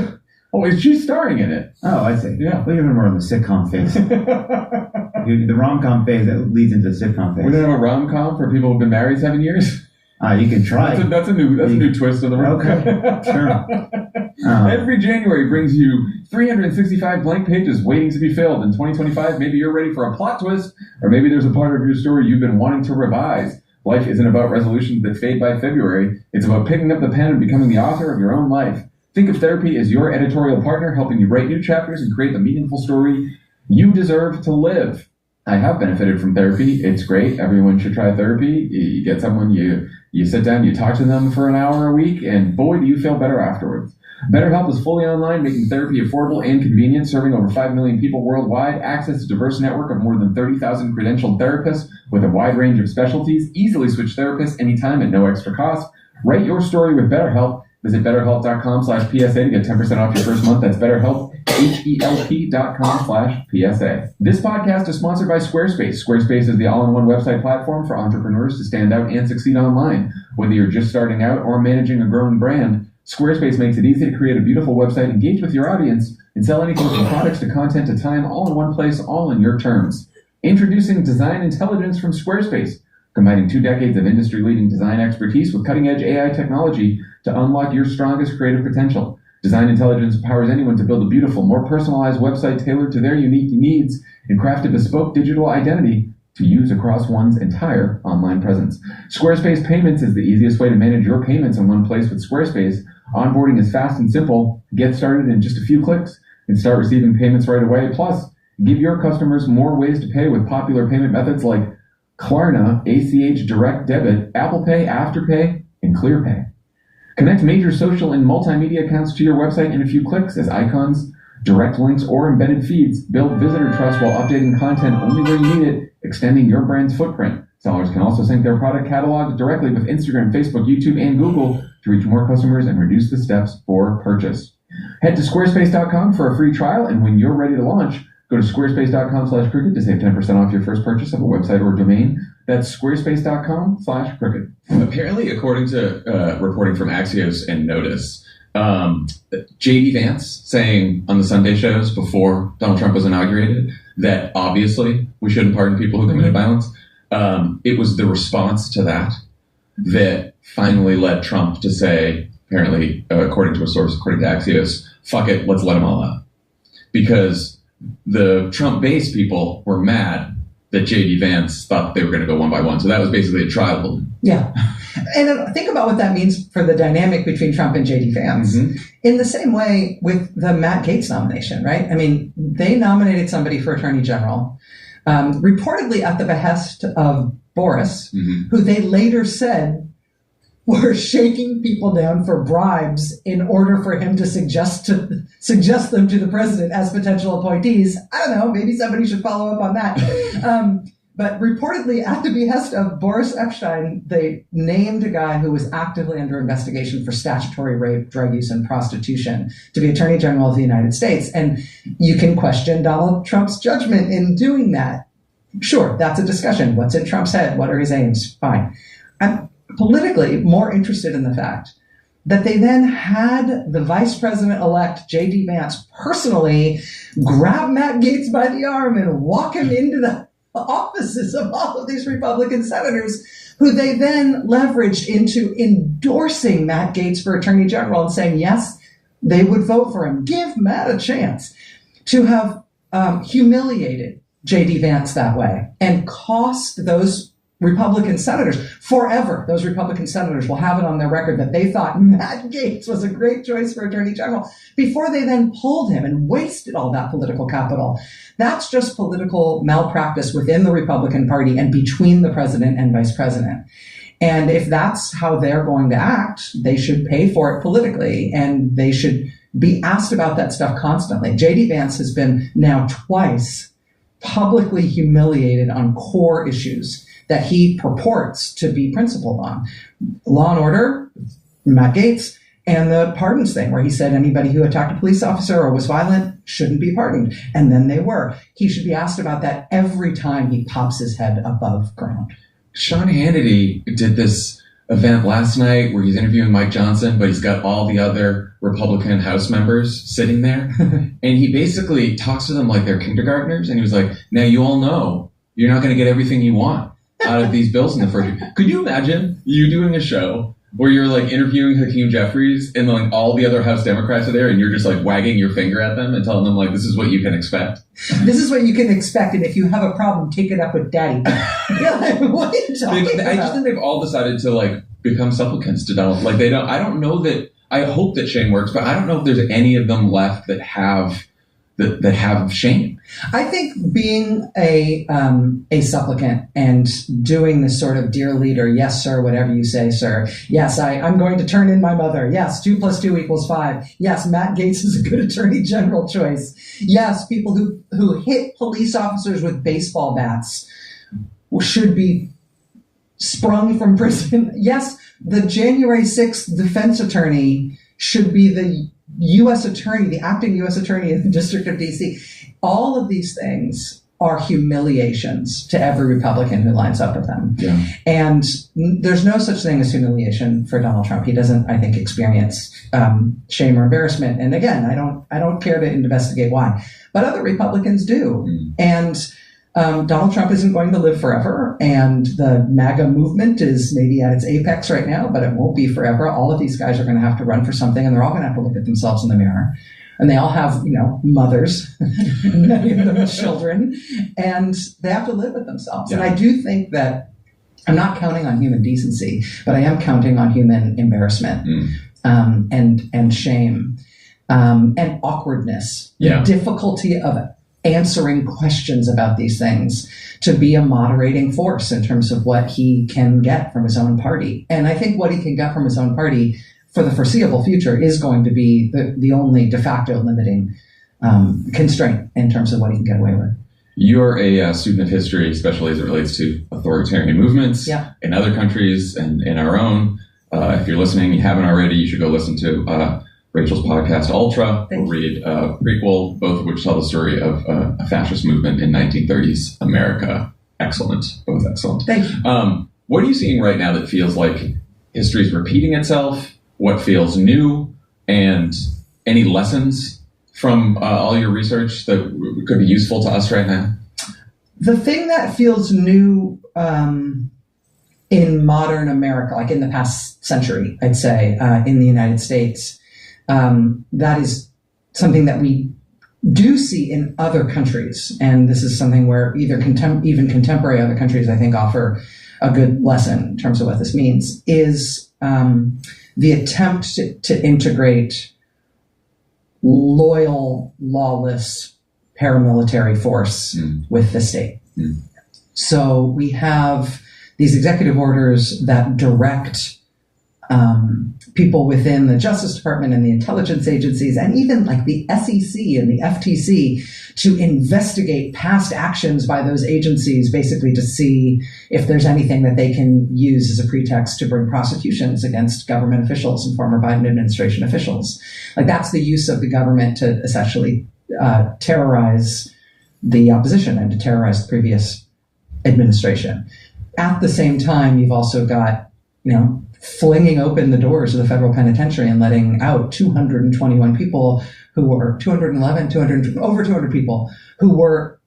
Oh, is she starring in it? Oh, I see. Yeah. Well, you're more on the sitcom phase. The rom-com phase that leads into the sitcom phase. We don't have a rom-com for people who've been married 7 years? You can try. That's a new twist on the rom-com. Okay, sure. Every January brings you 365 blank pages waiting to be filled. In 2025, maybe you're ready for a plot twist, or maybe there's a part of your story you've been wanting to revise. Life isn't about resolutions that fade by February. It's about picking up the pen and becoming the author of your own life. Think of therapy as your editorial partner, helping you write new chapters and create the meaningful story you deserve to live. I have benefited from therapy. It's great. Everyone should try therapy. You get someone, you sit down, you talk to them for an hour a week, and boy, do you feel better afterwards. BetterHelp is fully online, making therapy affordable and convenient, serving over 5 million people worldwide, access to a diverse network of more than 30,000 credentialed therapists with a wide range of specialties. Easily switch therapists anytime at no extra cost. Write your story with BetterHelp. Visit BetterHelp.com/PSA to get 10% off your first month. That's BetterHelp, HELP.com/PSA. This podcast is sponsored by Squarespace. Squarespace is the all-in-one website platform for entrepreneurs to stand out and succeed online. Whether you're just starting out or managing a growing brand, Squarespace makes it easy to create a beautiful website, engage with your audience, and sell anything from products to content to time, all in one place, all in your terms. Introducing Design Intelligence from Squarespace, combining 2 decades of industry-leading design expertise with cutting-edge AI technology to unlock your strongest creative potential. Design Intelligence empowers anyone to build a beautiful, more personalized website tailored to their unique needs and craft a bespoke digital identity to use across one's entire online presence. Squarespace Payments is the easiest way to manage your payments in one place with Squarespace. Onboarding is fast and simple. Get started in just a few clicks and start receiving payments right away. Plus, give your customers more ways to pay with popular payment methods like Klarna, ACH Direct Debit, Apple Pay, Afterpay, and ClearPay. Connect major social and multimedia accounts to your website in a few clicks as icons, direct links, or embedded feeds. Build visitor trust while updating content only where you need it, extending your brand's footprint. Sellers can also sync their product catalog directly with Instagram, Facebook, YouTube, and Google to reach more customers and reduce the steps for purchase. Head to squarespace.com for a free trial, and when you're ready to launch, go to squarespace.com/crooked to save 10% off your first purchase of a website or domain. That's squarespace.com/crooked. Apparently, according to reporting from Axios and Notice, J.D. Vance saying on the Sunday shows before Donald Trump was inaugurated that obviously we shouldn't pardon people who committed violence. It was the response to that finally led Trump to say, apparently, according to a source, according to Axios, fuck it, let's let them all out. Because the Trump-based people were mad that J.D. Vance thought they were going to go one by one. So that was basically a trial balloon. Yeah. And think about what that means for the dynamic between Trump and J.D. Vance. Mm-hmm. In the same way with the Matt Gaetz nomination, right? I mean, they nominated somebody for Attorney General, reportedly at the behest of Boris, who they later said were shaking people down for bribes in order for him to suggest them to the president as potential appointees. I don't know, maybe somebody should follow up on that. But reportedly, at the behest of Boris Epstein, they named a guy who was actively under investigation for statutory rape, drug use, and prostitution to be Attorney General of the United States. And you can question Donald Trump's judgment in doing that. Sure, that's a discussion. What's in Trump's head? What are his aims? Fine. I'm politically more interested in the fact that they then had the vice president-elect J.D. Vance personally grab Matt Gaetz by the arm and walk him into the offices of all of these Republican senators, who they then leveraged into endorsing Matt Gaetz for Attorney General and saying, yes, they would vote for him. Give Matt a chance. To have humiliated J.D. Vance that way and cost those Republican senators forever. Those Republican senators will have it on their record that they thought Matt Gaetz was a great choice for Attorney General before they then pulled him and wasted all that political capital. That's just political malpractice within the Republican Party and between the president and vice president. And if that's how they're going to act, they should pay for it politically, and they should be asked about that stuff constantly. J.D. Vance has been now twice publicly humiliated on core issues that he purports to be principled on. Law and order, Matt Gaetz, and the pardons thing, where he said anybody who attacked a police officer or was violent shouldn't be pardoned. And then they were. He should be asked about that every time he pops his head above ground. Sean Hannity did this event last night where he's interviewing Mike Johnson, but he's got all the other Republican House members sitting there. And he basically talks to them like they're kindergartners. And he was like, now you all know you're not going to get everything you want out of these bills in the first year. Could you imagine you doing a show where you're like interviewing Hakeem Jeffries and like all the other House Democrats are there and you're just like wagging your finger at them and telling them like, this is what you can expect? This is what you can expect. And if you have a problem, take it up with daddy. What are you talking about? I just think they've all decided to like become supplicants to Donald. Like I don't know that, I hope that shame works, but I don't know if there's any of them left that have shame. I think being a supplicant and doing this sort of dear leader, yes, sir, whatever you say, sir. Yes, I'm going to turn in my mother. Yes, 2 + 2 = 5. Yes, Matt Gaetz is a good attorney general choice. Yes, people who hit police officers with baseball bats should be sprung from prison. Yes, the January 6th defense attorney should be the U.S. attorney, the acting U.S. attorney in the District of D.C. All of these things are humiliations to every Republican who lines up with them. Yeah. And there's no such thing as humiliation for Donald Trump. He doesn't, I think, experience shame or embarrassment. And again, I don't care to investigate why, but other Republicans do. And Donald Trump isn't going to live forever, and the MAGA movement is maybe at its apex right now, but it won't be forever. All of these guys are going to have to run for something, and they're all going to have to look at themselves in the mirror. And they all have, mothers, many of them children, and they have to live with themselves. Yeah. And I do think that I'm not counting on human decency, but I am counting on human embarrassment and shame and awkwardness, Yeah. the difficulty of answering questions about these things to be a moderating force in terms of what he can get from his own party. And I think what he can get from his own party for the foreseeable future is going to be the only de facto limiting constraint in terms of what he can get away with. You're a student of history, especially as it relates to authoritarian movements in other countries and in our own. If you're listening, you haven't already, you should go listen to Rachel's podcast, Ultra, or read Prequel, both of which tell the story of a fascist movement in 1930s America. Excellent. Both excellent. Thank you. What are you seeing right now that feels like history is repeating itself? What feels new? And any lessons from all your research that could be useful to us right now? The thing that feels new in modern America, like in the past century, I'd say, in the United States, that is something that we do see in other countries. And this is something where either even contemporary other countries, I think, offer a good lesson in terms of what this means, is the attempt to integrate loyal, lawless paramilitary force with the state. So we have these executive orders that direct people within the Justice Department and the intelligence agencies, and even like the SEC and the FTC, to investigate past actions by those agencies, basically to see if there's anything that they can use as a pretext to bring prosecutions against government officials and former Biden administration officials. Like, that's the use of the government to essentially terrorize the opposition and to terrorize the previous administration. At the same time, you've also got, flinging open the doors of the federal penitentiary and letting out 221 people who were over 200 people who were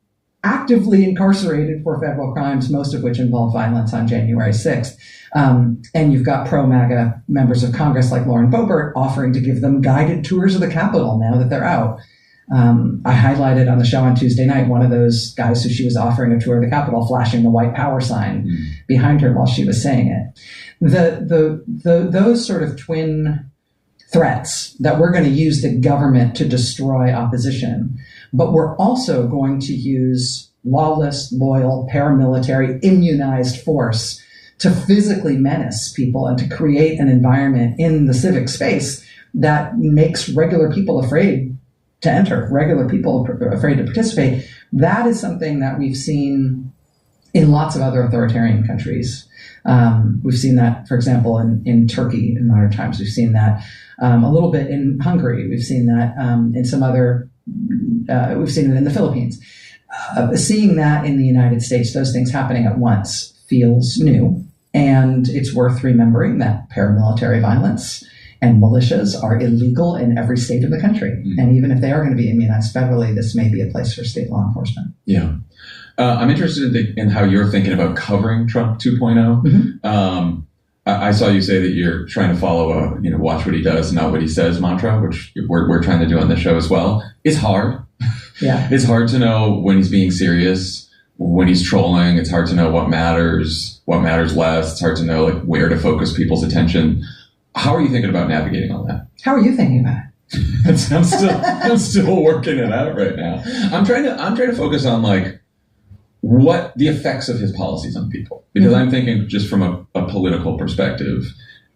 actively incarcerated for federal crimes, most of which involved violence on January 6th. And you've got pro-MAGA members of Congress like Lauren Boebert offering to give them guided tours of the Capitol now that they're out. I highlighted on the show on Tuesday night one of those guys who she was offering a tour of the Capitol, flashing the white power sign behind her while she was saying it. Those sort of twin threats that we're going to use the government to destroy opposition, but we're also going to use lawless, loyal, paramilitary, immunized force to physically menace people and to create an environment in the civic space that makes regular people afraid to enter, regular people afraid to participate. That is something that we've seen in lots of other authoritarian countries. We've seen that, for example, in Turkey in modern times. We've seen that a little bit in Hungary. We've seen that in some other, we've seen it in the Philippines. Seeing that in the United States, those things happening at once feels new. And it's worth remembering that paramilitary violence and militias are illegal in every state of the country. And even if they are going to be immunized federally, this may be a place for state law enforcement. Yeah. I'm interested in how you're thinking about covering Trump 2.0. I saw you say that you're trying to follow a, watch what he does, not what he says mantra, which we're trying to do on the show as well. It's hard. Yeah. It's hard to know when he's being serious, when he's trolling. It's hard to know what matters less. It's hard to know where to focus people's attention. How are you thinking about navigating all that? How are you thinking about it? I'm still working it out right now. I'm trying to focus on what the effects of his policies on people, because I'm thinking just from a political perspective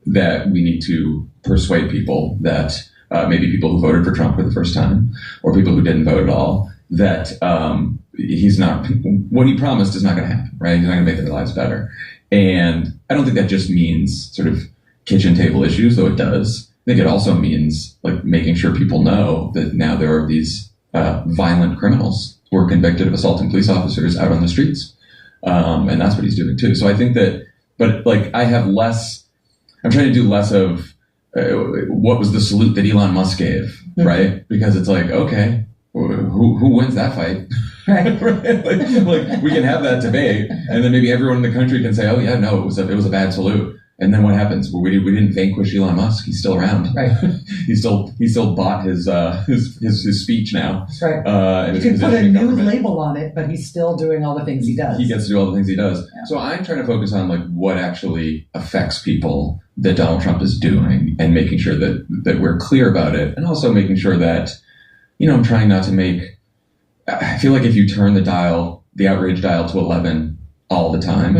that we need to persuade people that maybe people who voted for Trump for the first time or people who didn't vote at all, that he's not, what he promised is not going to happen, right? He's not going to make their lives better. And I don't think that just means sort of kitchen table issues, though it does. I think it also means making sure people know that now there are these violent criminals who are convicted of assaulting police officers out on the streets. And that's what he's doing too. So I think that, but I have less, I'm trying to do less of what was the salute that Elon Musk gave, right? Because it's okay, who wins that fight? Right. We can have that debate, and then maybe everyone in the country can say, oh yeah, no, it was a bad salute. And then what happens? Well, we didn't vanquish Elon Musk. He's still around. Right. he still bought his speech now. Right. You can put a new label on it, but he's still doing all the things he does. He gets to do all the things he does. Yeah. So I'm trying to focus on what actually affects people that Donald Trump is doing, and making sure that we're clear about it, and also making sure that I'm trying not to make. I feel like if you turn the outrage dial to 11 all the time,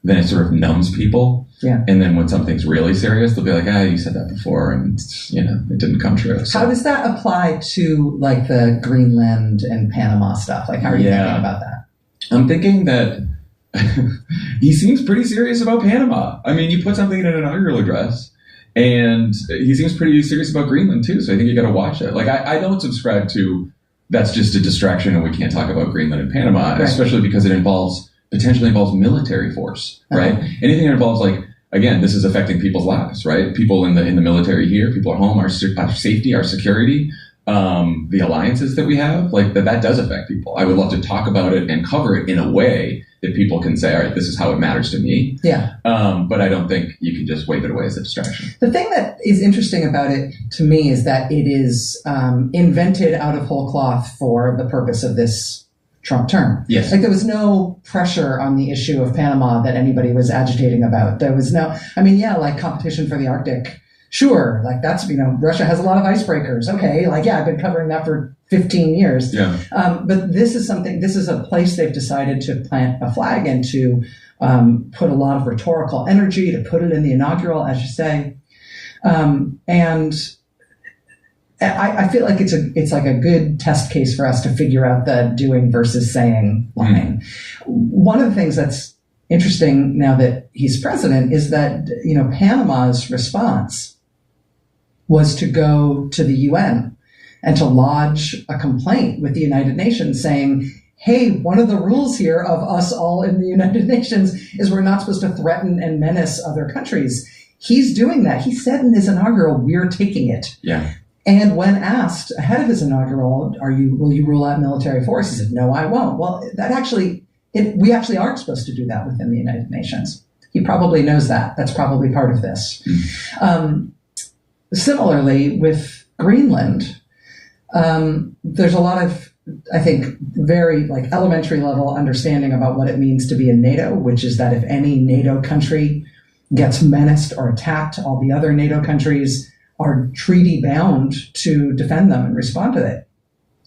then it sort of numbs people. Yeah. And then when something's really serious, they'll be like, you said that before, and it didn't come true. So. How does that apply to the Greenland and Panama stuff? How are you thinking about that? I'm thinking that he seems pretty serious about Panama. I mean, you put something in an inaugural address, and he seems pretty serious about Greenland too. So I think you got to watch it. I don't subscribe to that's just a distraction and we can't talk about Greenland and Panama, right. Especially because it potentially involves military force, right? Anything that involves again, this is affecting people's lives, right? People in the military here, people at home, our safety, our security, the alliances that we have, that does affect people. I would love to talk about it and cover it in a way that people can say, all right, this is how it matters to me. Yeah. But I don't think you can just wave it away as a distraction. The thing that is interesting about it to me is that it is invented out of whole cloth for the purpose of this Trump term. Yes. There was no pressure on the issue of Panama that anybody was agitating about. There was no, competition for the Arctic. Sure. That's, Russia has a lot of icebreakers. Okay. I've been covering that for 15 years. Yeah. But this is a place they've decided to plant a flag and to put a lot of rhetorical energy, to put it in the inaugural, as you say. And I feel like it's a good test case for us to figure out the doing versus saying line. One of the things that's interesting now that he's president is that, Panama's response was to go to the UN and to lodge a complaint with the United Nations saying, hey, one of the rules here of us all in the United Nations is we're not supposed to threaten and menace other countries. He's doing that. He said in his inaugural, we're taking it. Yeah. And when asked ahead of his inaugural, will you rule out military force? He said, no, I won't. Well, we actually aren't supposed to do that within the United Nations. He probably knows that. That's probably part of this. Similarly, with Greenland, There's a lot of, I think, very like elementary level understanding about what it means to be in NATO, which is that if any NATO country gets menaced or attacked, all the other NATO countries are treaty bound to defend them and respond to it.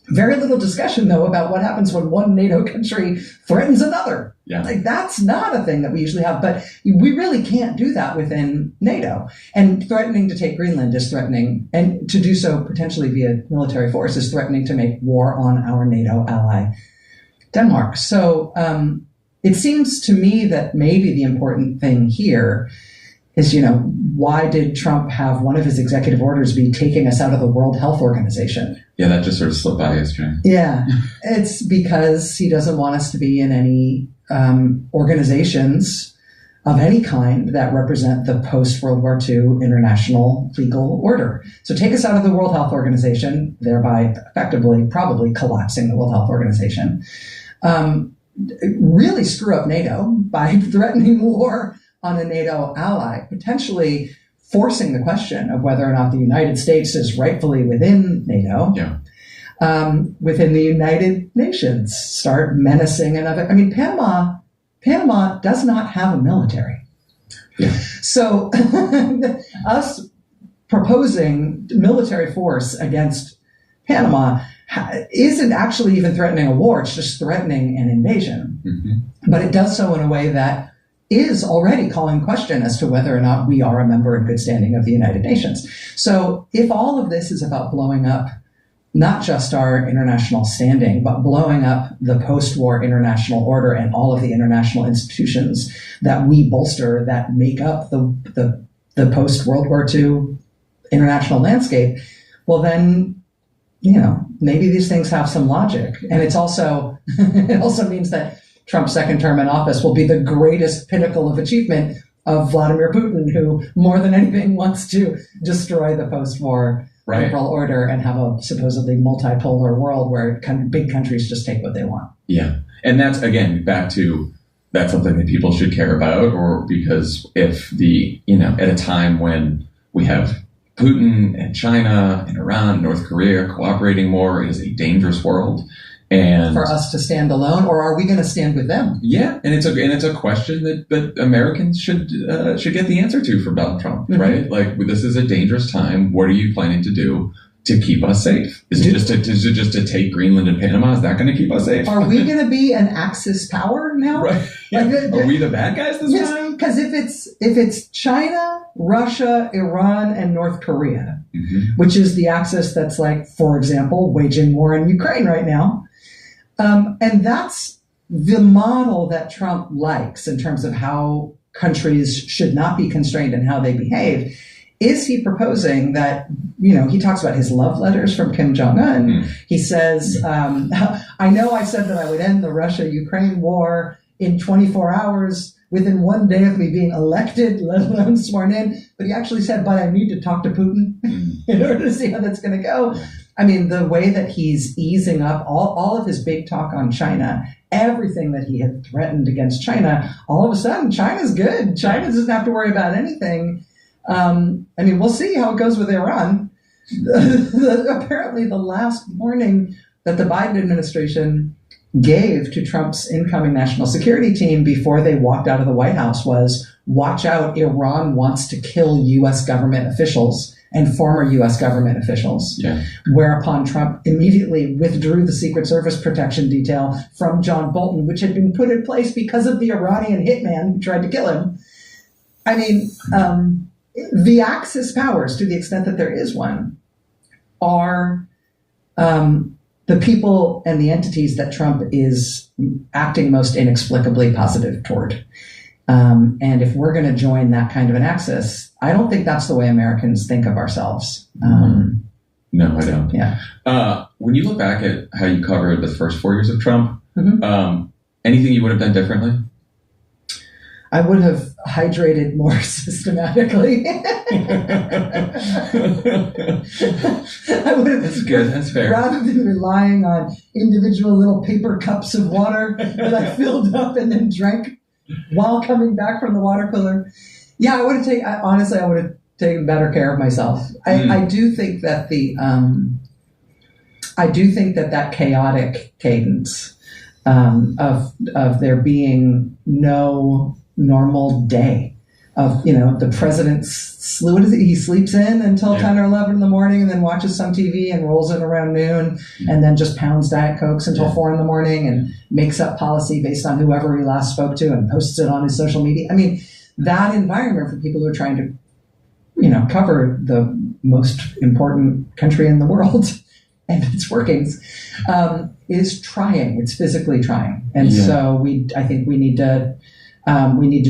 Very little discussion, though, about what happens when one NATO country threatens another. Yeah. Like, that's not a thing that we usually have, but we really can't do that within NATO. And threatening to take Greenland is threatening, and to do so potentially via military force is threatening to make war on our NATO ally, Denmark. So it seems to me that maybe the important thing here is, why did Trump have one of his executive orders be taking us out of the World Health Organization? Yeah, that just sort of slipped by yesterday. Yeah, it's because he doesn't want us to be in any organizations of any kind that represent the post-World War II international legal order. So take us out of the World Health Organization, thereby effectively probably collapsing the World Health Organization. Really screw up NATO by threatening war on a NATO ally, potentially forcing the question of whether or not the United States is rightfully within NATO, within the United Nations, start menacing another. I mean, Panama does not have a military. Yeah. So us proposing military force against Panama isn't actually even threatening a war. It's just threatening an invasion. Mm-hmm. But it does so in a way that is already calling question as to whether or not we are a member in good standing of the United Nations. So if all of this is about blowing up not just our international standing, but blowing up the post-war international order and all of the international institutions that we bolster that make up the post-World War II international landscape, well then, maybe these things have some logic. And it also means that Trump's second term in office will be the greatest pinnacle of achievement of Vladimir Putin, who more than anything wants to destroy the post-war liberal order and have a supposedly multipolar world where big countries just take what they want. Yeah. And that's, again, back to that's something that people should care about, or because if at a time when we have Putin and China and Iran, North Korea cooperating more, it is a dangerous world. And for us to stand alone, or are we going to stand with them? Yeah, and it's a question that Americans should get the answer to from Donald Trump, Mm-hmm. right? Like, this is a dangerous time. What are you planning to do to keep us safe? Is it just to take Greenland and Panama? Is that going to keep us safe? Are we going to be an Axis power now? Right. Yeah. Are we the bad guys this time? Because if it's China, Russia, Iran, and North Korea, mm-hmm. which is the axis that's, like, for example, waging war in Ukraine right now. And that's the model that Trump likes in terms of how countries should not be constrained in how they behave. Is he proposing that, he talks about his love letters from Kim Jong-un. Mm. He says, I know I said that I would end the Russia-Ukraine war in 24 hours within one day of me being elected, let alone sworn in. But he actually said, but I need to talk to Putin in order to see how that's going to go. I mean, the way that he's easing up all of his big talk on China, everything that he had threatened against China, all of a sudden, China's good. China doesn't have to worry about anything. We'll see how it goes with Iran. Apparently, the last warning that the Biden administration gave to Trump's incoming national security team before they walked out of the White House was, watch out, Iran wants to kill U.S. government officials and former U.S. government officials. Yeah. Whereupon Trump immediately withdrew the Secret Service protection detail from John Bolton, which had been put in place because of the Iranian hitman who tried to kill him. I mean, the Axis powers, to the extent that there is one, are the people and the entities that Trump is acting most inexplicably positive toward. And if we're going to join that kind of an axis, I don't think that's the way Americans think of ourselves. No, I don't. Yeah. When you look back at how you covered the first 4 years of Trump, Mm-hmm. Anything you would have done differently? I would have hydrated more systematically. I would have. That's good. That's fair. Rather than relying on individual little paper cups of water that I filled up and then drank while coming back from the water cooler. Yeah, I would have taken. Honestly, I would have taken better care of myself. I do think that I do think that chaotic cadence of there being no normal day, of the president's he sleeps in until 10 or 11 in the morning and then watches some TV and rolls in around noon and then just pounds Diet Cokes until 4 in the morning and makes up policy based on whoever he last spoke to and posts it on his social media. I mean, that environment for people who are trying to cover the most important country in the world and its workings is trying. It's physically trying. And so I think we need to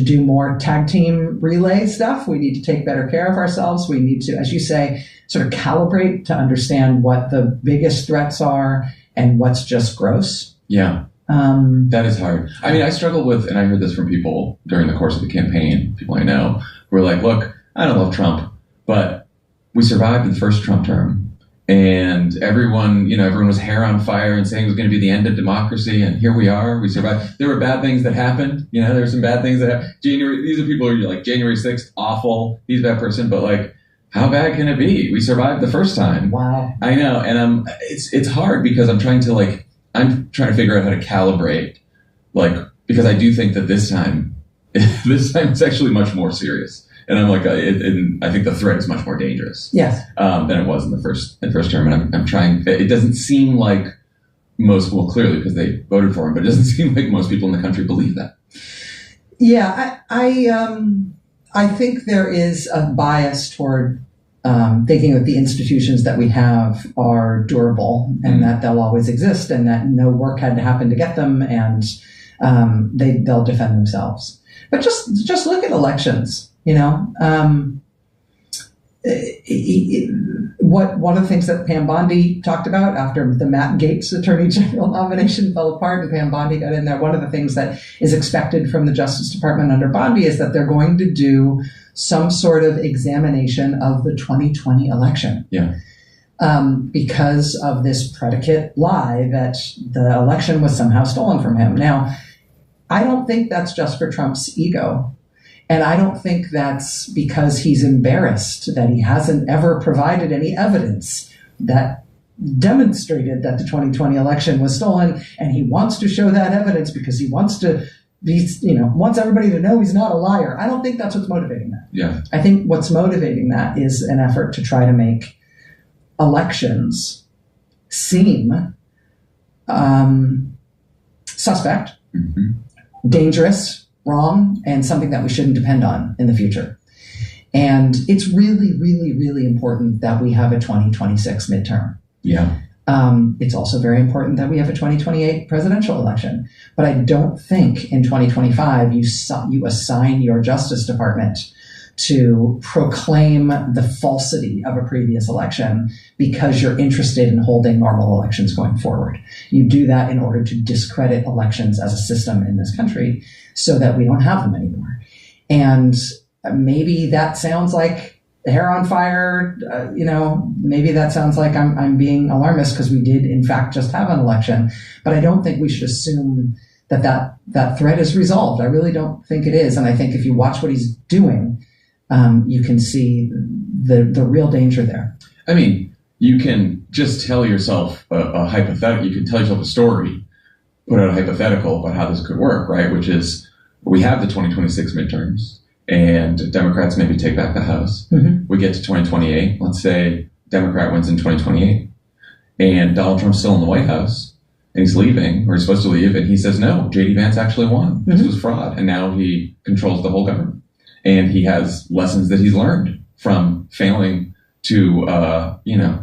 do more tag team relay stuff. We need to take better care of ourselves. We need to, as you say, sort of calibrate to understand what the biggest threats are and what's just gross. Yeah. That is hard. I mean, I struggle with, and I heard this from people during the course of the campaign, people I know, who are like, look, I don't love Trump, but we survived the first Trump term. And everyone was hair on fire and saying it was going to be the end of democracy. And here we are. We survived. There were bad things that happened. There were some bad things that happened. These are people who are like, January 6th, awful. He's a bad person. But like, how bad can it be? We survived the first time. Wow. I know. And it's hard because I'm trying to figure out how to calibrate, because I do think that this time it's actually much more serious. And I'm like, I think the threat is much more dangerous. Yes. Than it was in the first term. And I'm trying. It doesn't seem like clearly because they voted for him, but it doesn't seem like most people in the country believe that. Yeah, I think there is a bias toward thinking that the institutions that we have are durable and that they'll always exist and that no work had to happen to get them and they'll defend themselves. But just look at elections. One of the things that Pam Bondi talked about after the Matt Gaetz Attorney General nomination fell apart and Pam Bondi got in there, one of the things that is expected from the Justice Department under Bondi is that they're going to do some sort of examination of the 2020 election. Yeah. Because of this predicate lie that the election was somehow stolen from him. Now, I don't think that's just for Trump's ego. And I don't think that's because he's embarrassed that he hasn't ever provided any evidence that demonstrated that the 2020 election was stolen. And he wants to show that evidence because he wants wants everybody to know he's not a liar. I don't think that's what's motivating that. Yeah. I think what's motivating that is an effort to try to make elections seem suspect, dangerous, wrong, and something that we shouldn't depend on in the future. And it's really, really, really important that we have a 2026 midterm. Yeah. It's also very important that we have a 2028 presidential election. But I don't think in 2025 you assign your Justice Department to proclaim the falsity of a previous election because you're interested in holding normal elections going forward. You do that in order to discredit elections as a system in this country so that we don't have them anymore. And maybe that sounds like hair on fire, maybe that sounds like I'm being alarmist because we did in fact just have an election, but I don't think we should assume that threat is resolved. I really don't think it is. And I think if you watch what he's doing, you can see the real danger there. I mean, you can just tell yourself a hypothetical. You can tell yourself a story, put out a hypothetical about how this could work, right? Which is we have the 2026 midterms and Democrats maybe take back the House. Mm-hmm. We get to 2028. Let's say Democrat wins in 2028 and Donald Trump's still in the White House and he's leaving or he's supposed to leave. And he says, no, J.D. Vance actually won. This was fraud. And now he controls the whole government. And he has lessons that he's learned from failing to,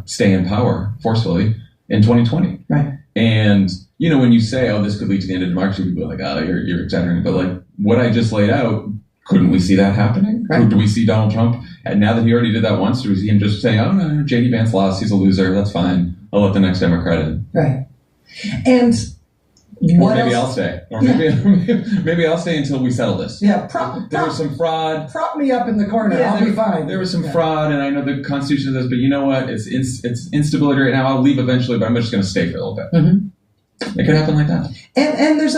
stay in power forcefully in 2020. Right. And, when you say, oh, this could lead to the end of democracy, people are like, oh, you're exaggerating. But like what I just laid out, couldn't we see that happening? Right. Do we see Donald Trump? And now that he already did that once, do we see him just saying, oh, no, J.D. Vance lost. He's a loser. That's fine. I'll let the next Democrat in. Right. And or maybe I'll stay. Or maybe I'll stay until we settle this. Yeah, there was some fraud. Prop me up in the corner. Yeah, I'll be fine. There was some fraud, and I know the Constitution says, but you know what? It's instability right now. I'll leave eventually, but I'm just going to stay for a little bit. Mm-hmm. It could happen like that. And there's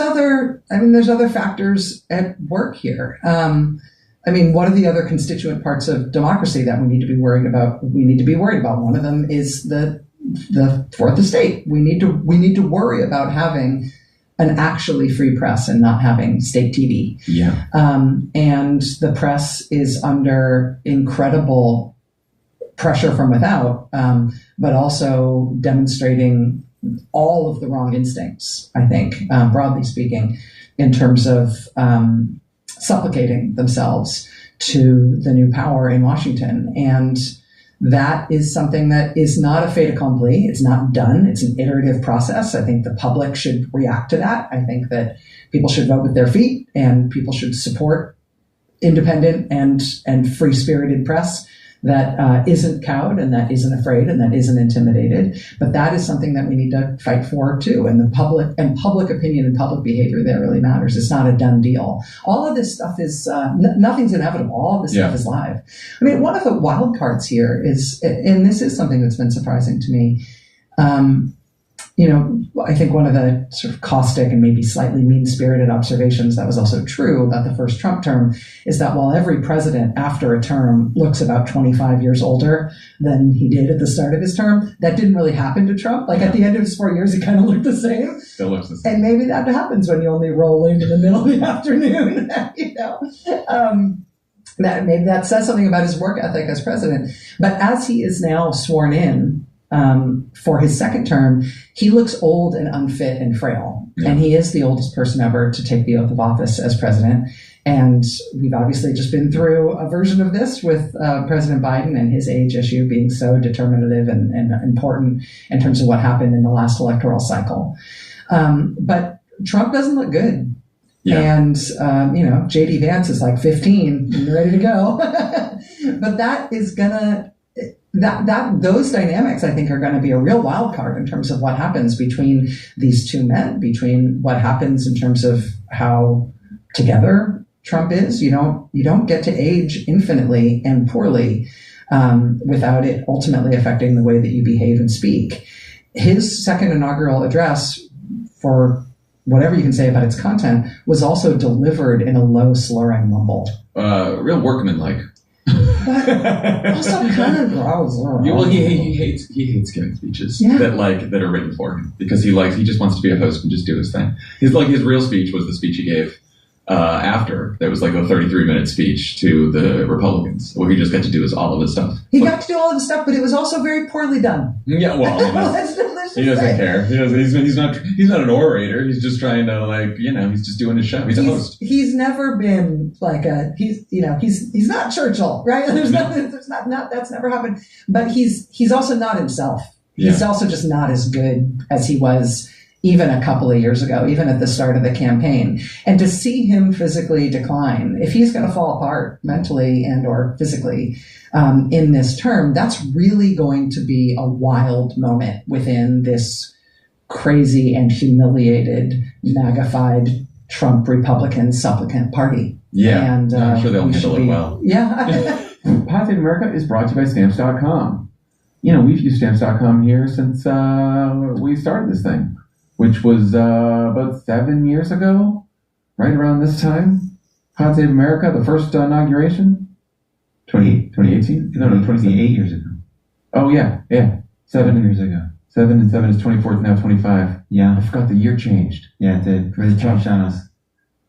other factors at work here. What are the other constituent parts of democracy that we need to be worried about? One of them is the the fourth estate. We need to worry about having an actually free press and not having state TV. Yeah. And the press is under incredible pressure from without, but also demonstrating all of the wrong instincts, I think, broadly speaking, in terms of supplicating themselves to the new power in Washington. And that is something that is not a fait accompli. It's not done. It's an iterative process. I think the public should react to that. I think that people should vote with their feet, and people should support independent and free-spirited press that isn't cowed and that isn't afraid and that isn't intimidated. But that is something that we need to fight for too. And the public opinion and public behavior there really matters. It's not a done deal. All of this stuff is, nothing's inevitable. All of this stuff is live. I mean, one of the wild cards here is, and this is something that's been surprising to me, I think one of the sort of caustic and maybe slightly mean-spirited observations that was also true about the first Trump term is that while every president after a term looks about 25 years older than he did at the start of his term, that didn't really happen to Trump. Like at the end of his 4 years, he kind of looked the same. Still looks the same. And maybe that happens when you only roll into the middle of the afternoon, maybe that says something about his work ethic as president. But as he is now sworn in, for his second term, he looks old and unfit and frail. Yeah. And he is the oldest person ever to take the oath of office as president. And we've obviously just been through a version of this with President Biden and his age issue being so determinative and important in terms of what happened in the last electoral cycle. But Trump doesn't look good. Yeah. And, J.D. Vance is like 15 and ready to go. But that is those dynamics, I think, are going to be a real wild card in terms of what happens between these two men, between what happens in terms of how together Trump is. You don't get to age infinitely and poorly without it ultimately affecting the way that you behave and speak. His second inaugural address, for whatever you can say about its content, was also delivered in a low, slurring mumble. Real workmanlike. But also kind of well, he hates giving speeches that are written for him because he just wants to be a host and just do his thing. His real speech was the speech he gave after. There was like a 33-minute speech to the Republicans where he just got to do all of his stuff. He got to do all of his stuff, but it was also very poorly done. Yeah, well, he doesn't care. He's not an orator. He's just trying to he's just doing his show. He's a host. He's never been like he's not Churchill, right? That's never happened. But he's also not himself. He's also just not as good as he was even a couple of years ago, even at the start of the campaign. And to see him physically decline, if he's going to fall apart mentally and or physically in this term, that's really going to be a wild moment within this crazy and humiliated, MAGA-fied Trump Republican supplicant party. Yeah, and I'm sure they'll handle it well. Yeah. Pod Save America is brought to you by Stamps.com. We've used Stamps.com here since we started this thing, which was about 7 years ago, right around this time. Pod Save America, the first inauguration. 2018? No, 28 years ago. Oh, yeah. 7 years ago. 7 and 7 is 24, now 25. Yeah. I forgot the year changed. Yeah, it did. Really jumped on us.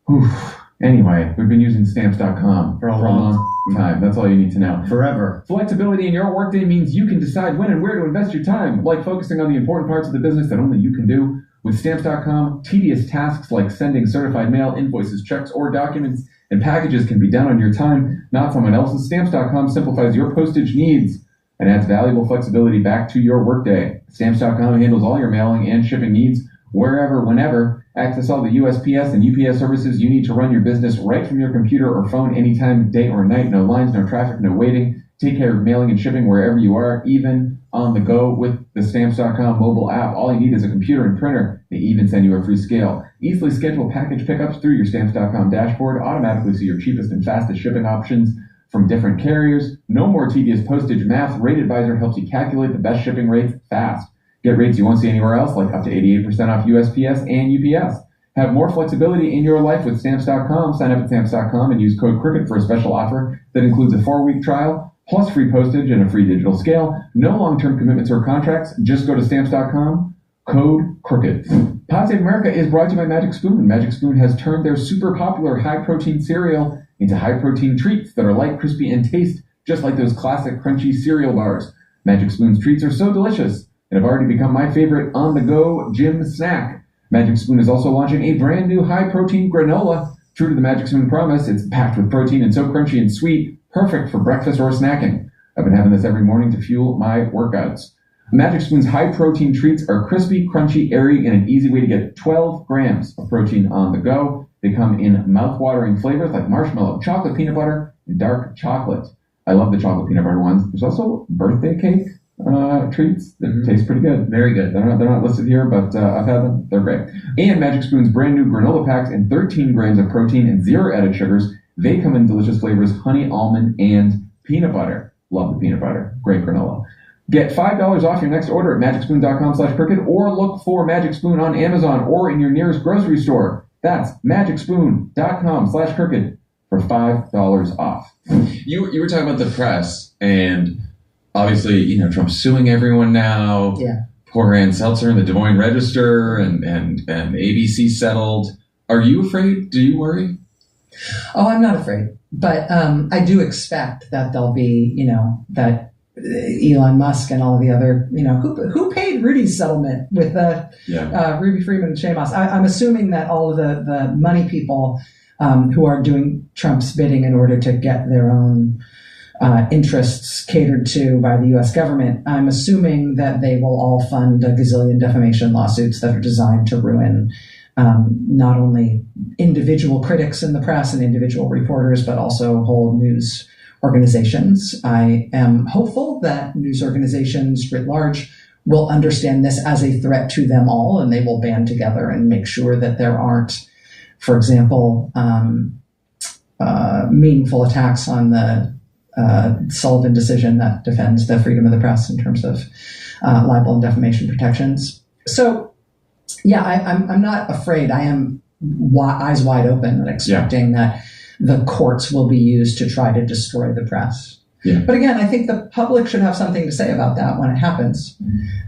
Oof. Anyway, we've been using Stamps.com for a long time. That's all you need to know. Forever. Flexibility in your workday means you can decide when and where to invest your time, like focusing on the important parts of the business that only you can do. With Stamps.com, tedious tasks like sending certified mail, invoices, checks, or documents and packages can be done on your time, not someone else's. Stamps.com simplifies your postage needs and adds valuable flexibility back to your workday. Stamps.com handles all your mailing and shipping needs wherever, whenever. Access all the USPS and UPS services you need to run your business right from your computer or phone anytime, day or night. No lines, no traffic, no waiting. Take care of mailing and shipping wherever you are, even on the go with the Stamps.com mobile app. All you need is a computer and printer. They even send you a free scale. Easily schedule package pickups through your Stamps.com dashboard. Automatically see your cheapest and fastest shipping options from different carriers. No more tedious postage math. Rate Advisor helps you calculate the best shipping rates fast. Get rates you won't see anywhere else, like up to 88% off USPS and UPS. Have more flexibility in your life with Stamps.com. Sign up at Stamps.com and use code CROOKED for a special offer that includes a 4-week trial, plus free postage and a free digital scale. No long-term commitments or contracts. Just go to stamps.com, code CROOKED. Pod Save America is brought to you by Magic Spoon. Magic Spoon has turned their super popular high-protein cereal into high-protein treats that are light, crispy, and taste just like those classic crunchy cereal bars. Magic Spoon's treats are so delicious and have already become my favorite on-the-go gym snack. Magic Spoon is also launching a brand new high-protein granola. True to the Magic Spoon promise, it's packed with protein and so crunchy and sweet, perfect for breakfast or snacking. I've been having this every morning to fuel my workouts. Magic Spoon's high-protein treats are crispy, crunchy, airy, and an easy way to get 12 grams of protein on the go. They come in mouth-watering flavors like marshmallow, chocolate peanut butter, and dark chocolate. I love the chocolate peanut butter ones. There's also birthday cake treats that taste pretty good. Very good. They're not listed here, but I've had them. They're great. And Magic Spoon's brand new granola packs and 13 grams of protein and 0 added sugars. They come in delicious flavors, honey, almond, and peanut butter. Love the peanut butter. Great granola. Get $5 off your next order at magicspoon.com/crooked or look for Magic Spoon on Amazon or in your nearest grocery store. That's magicspoon.com/crooked for $5 off. You were talking about the press, and obviously, Trump's suing everyone now. Yeah. Poor Ann Seltzer in the Des Moines Register and ABC settled. Are you afraid? Do you worry? Oh, I'm not afraid. But I do expect that there'll be, that Elon Musk and all the other, who paid Rudy's settlement with Ruby Freeman and Shamos. I'm assuming that all of the money people who are doing Trump's bidding in order to get their own interests catered to by the U.S. government, I'm assuming that they will all fund a gazillion defamation lawsuits that are designed to ruin not only individual critics in the press and individual reporters, but also whole news organizations. I am hopeful that news organizations writ large will understand this as a threat to them all, and they will band together and make sure that there aren't, for example, meaningful attacks on the Sullivan decision that defends the freedom of the press in terms of libel and defamation protections. So, yeah, I'm not afraid. I am eyes wide open and expecting that the courts will be used to try to destroy the press. Yeah. But again, I think the public should have something to say about that when it happens.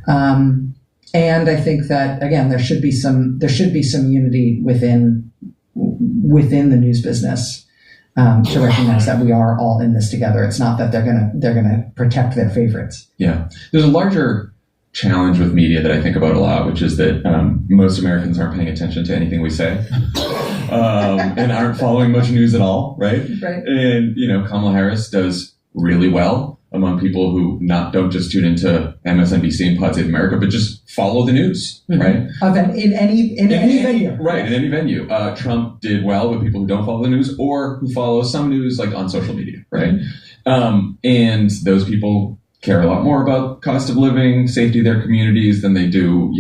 And I think that, again, there should be some unity within the news business to recognize that we are all in this together. It's not that they're gonna protect their favorites. Yeah, there's a larger challenge with media that I think about a lot, which is that most Americans aren't paying attention to anything we say and aren't following much news at all, right? Right. And Kamala Harris does really well among people who don't just tune into MSNBC and Pod Save America, but just follow the news, right? In any venue. Right, in any venue. Trump did well with people who don't follow the news or who follow some news like on social media, right? And those people care a lot more about cost of living, safety of their communities than they do,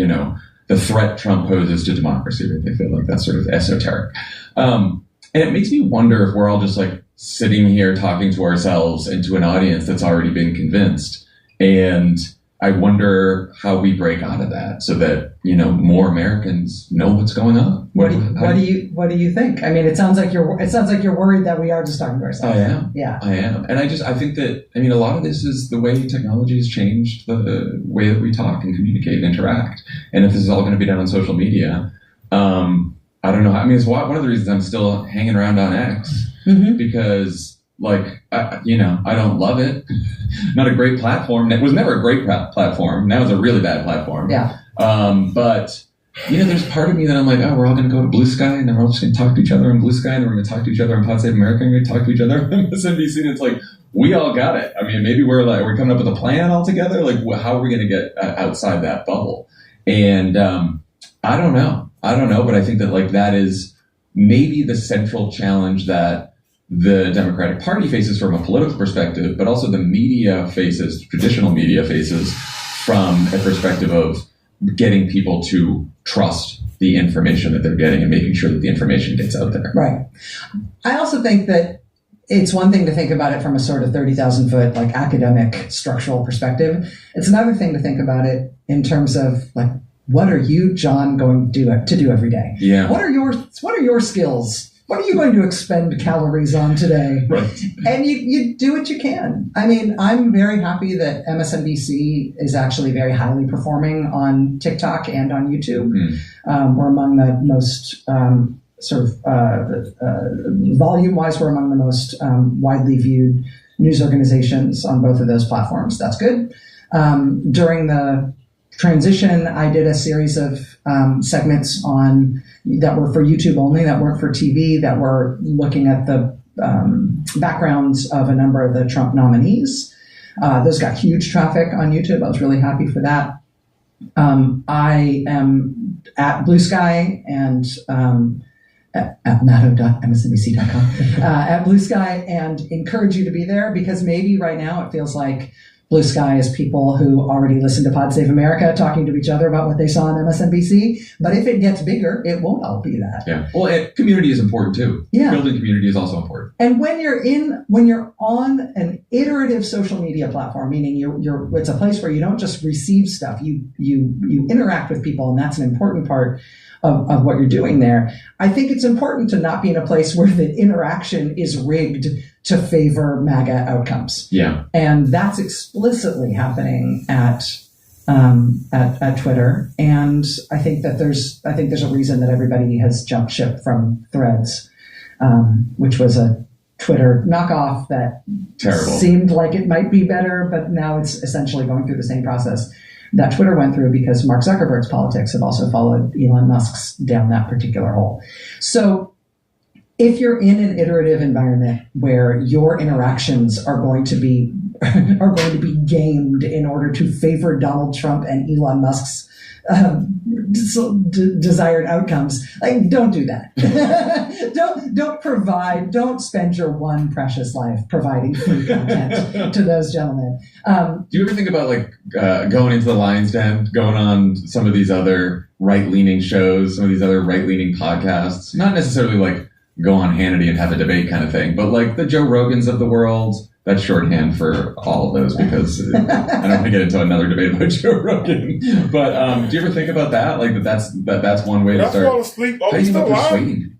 the threat Trump poses to democracy. Right? They feel like that's sort of esoteric. And it makes me wonder if we're all just like sitting here talking to ourselves and to an audience that's already been convinced. And I wonder how we break out of that so that, more Americans know what's going on. What do you think? I mean, it sounds like you're worried that we are just talking to ourselves. I am. Yeah. I am. And I think that, a lot of this is the way technology has changed the way that we talk and communicate and interact. And if this is all going to be done on social media, I don't know. It's one of the reasons I'm still hanging around on X because I don't love it. Not a great platform. It was never a great platform. Now it's a really bad platform. Yeah. But there's part of me that I'm like, we're all going to go to Blue Sky and then we're all just going to talk to each other on Blue Sky and then we're going to talk to each other on Pod Save America and we're going to talk to each other on MSNBC. And it's like, we all got it. Maybe we're coming up with a plan all together. Like, how are we going to get outside that bubble? And I don't know. But I think that that is maybe the central challenge that the Democratic Party faces from a political perspective, but also the media faces, traditional media faces, from a perspective of getting people to trust the information that they're getting and making sure that the information gets out there. Right. I also think that it's one thing to think about it from a sort of 30,000 foot academic structural perspective. It's another thing to think about it in terms of what are you, John, going to do every day? Yeah. What are your skills what are you going to expend calories on today? Right. And you do what you can. I mean, I'm very happy that MSNBC is actually very highly performing on TikTok and on YouTube. We're among the most volume-wise, we're among the most widely viewed news organizations on both of those platforms. That's good. During the transition, I did a series of segments that were for YouTube only, that weren't for TV, that were looking at the backgrounds of a number of the Trump nominees. Those got huge traffic on YouTube. I was really happy for that. I am at Blue Sky and at matto.msnbc.com at Blue Sky, and encourage you to be there, because maybe right now it feels like Blue Sky is people who already listen to Pod Save America talking to each other about what they saw on MSNBC. But if it gets bigger, it won't all be that. Yeah. Well, community is important too. Yeah. Building community is also important. And when you're on an iterative social media platform, meaning it's a place where you don't just receive stuff, you interact with people, and that's an important part of what you're doing there. I think it's important to not be in a place where the interaction is rigged to favor MAGA outcomes. Yeah. And that's explicitly happening at Twitter. And I think there's a reason that everybody has jumped ship from Threads, which was a Twitter knockoff that seemed like it might be better, but now it's essentially going through the same process that Twitter went through, because Mark Zuckerberg's politics have also followed Elon Musk's down that particular hole. So if you're in an iterative environment where your interactions are going to be gamed in order to favor Donald Trump and Elon Musk's desired outcomes, like, don't do that. Don't spend your one precious life providing free content to those gentlemen. Do you ever think about going into the Lion's Den, going on some of these other right-leaning shows, some of these other right-leaning podcasts? Not necessarily like go on Hannity and have a debate kind of thing, but like the Joe Rogans of the world. That's shorthand for all of those, because I don't want to get into another debate about Joe Rogan. But do you ever think about that? Like that's one way to start. Fall asleep. How do you persuade?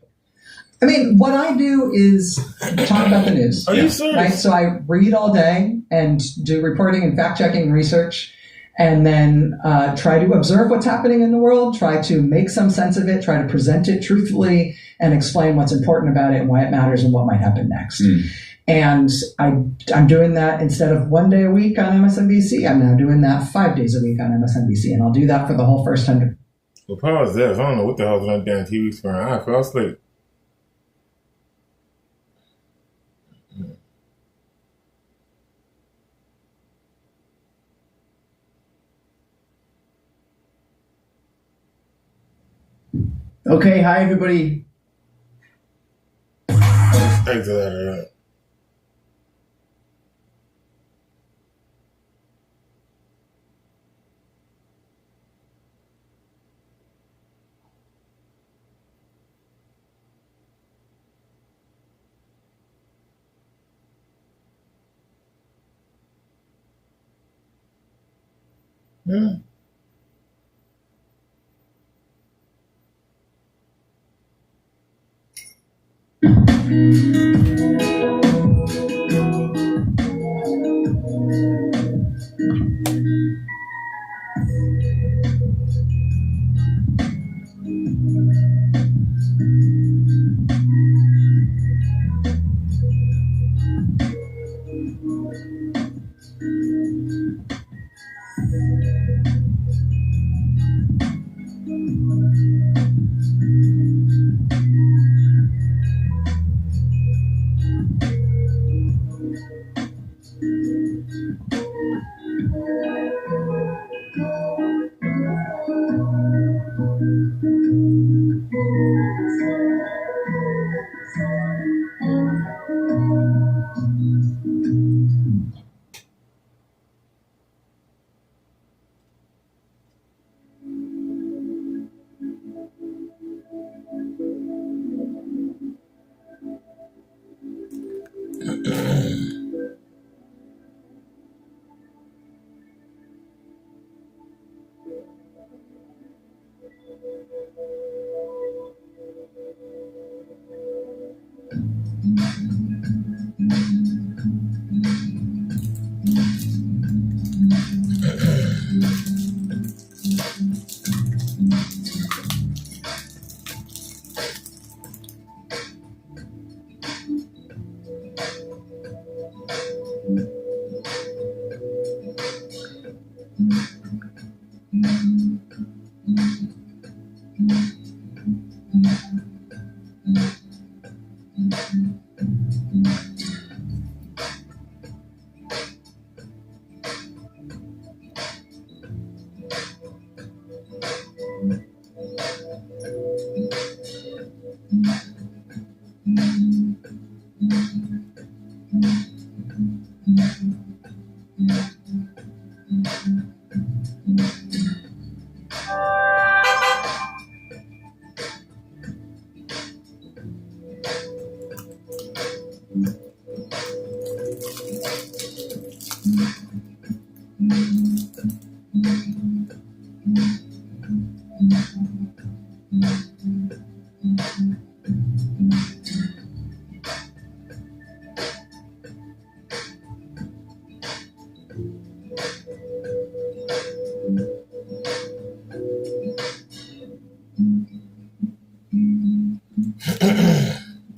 I mean, what I do is talk about the news. Are you serious? Right? So I read all day and do reporting and fact-checking and research, and then try to observe what's happening in the world, try to make some sense of it, try to present it truthfully, and explain what's important about it and why it matters and what might happen next. And I'm doing that instead of 1 day a week on MSNBC. I'm now doing that 5 days a week on MSNBC, and I'll do that for the whole first 100. Well, pause this. I don't know what the hell's on that damn TV screen. I fell asleep. Okay, hi everybody. Thanks for that. Yeah.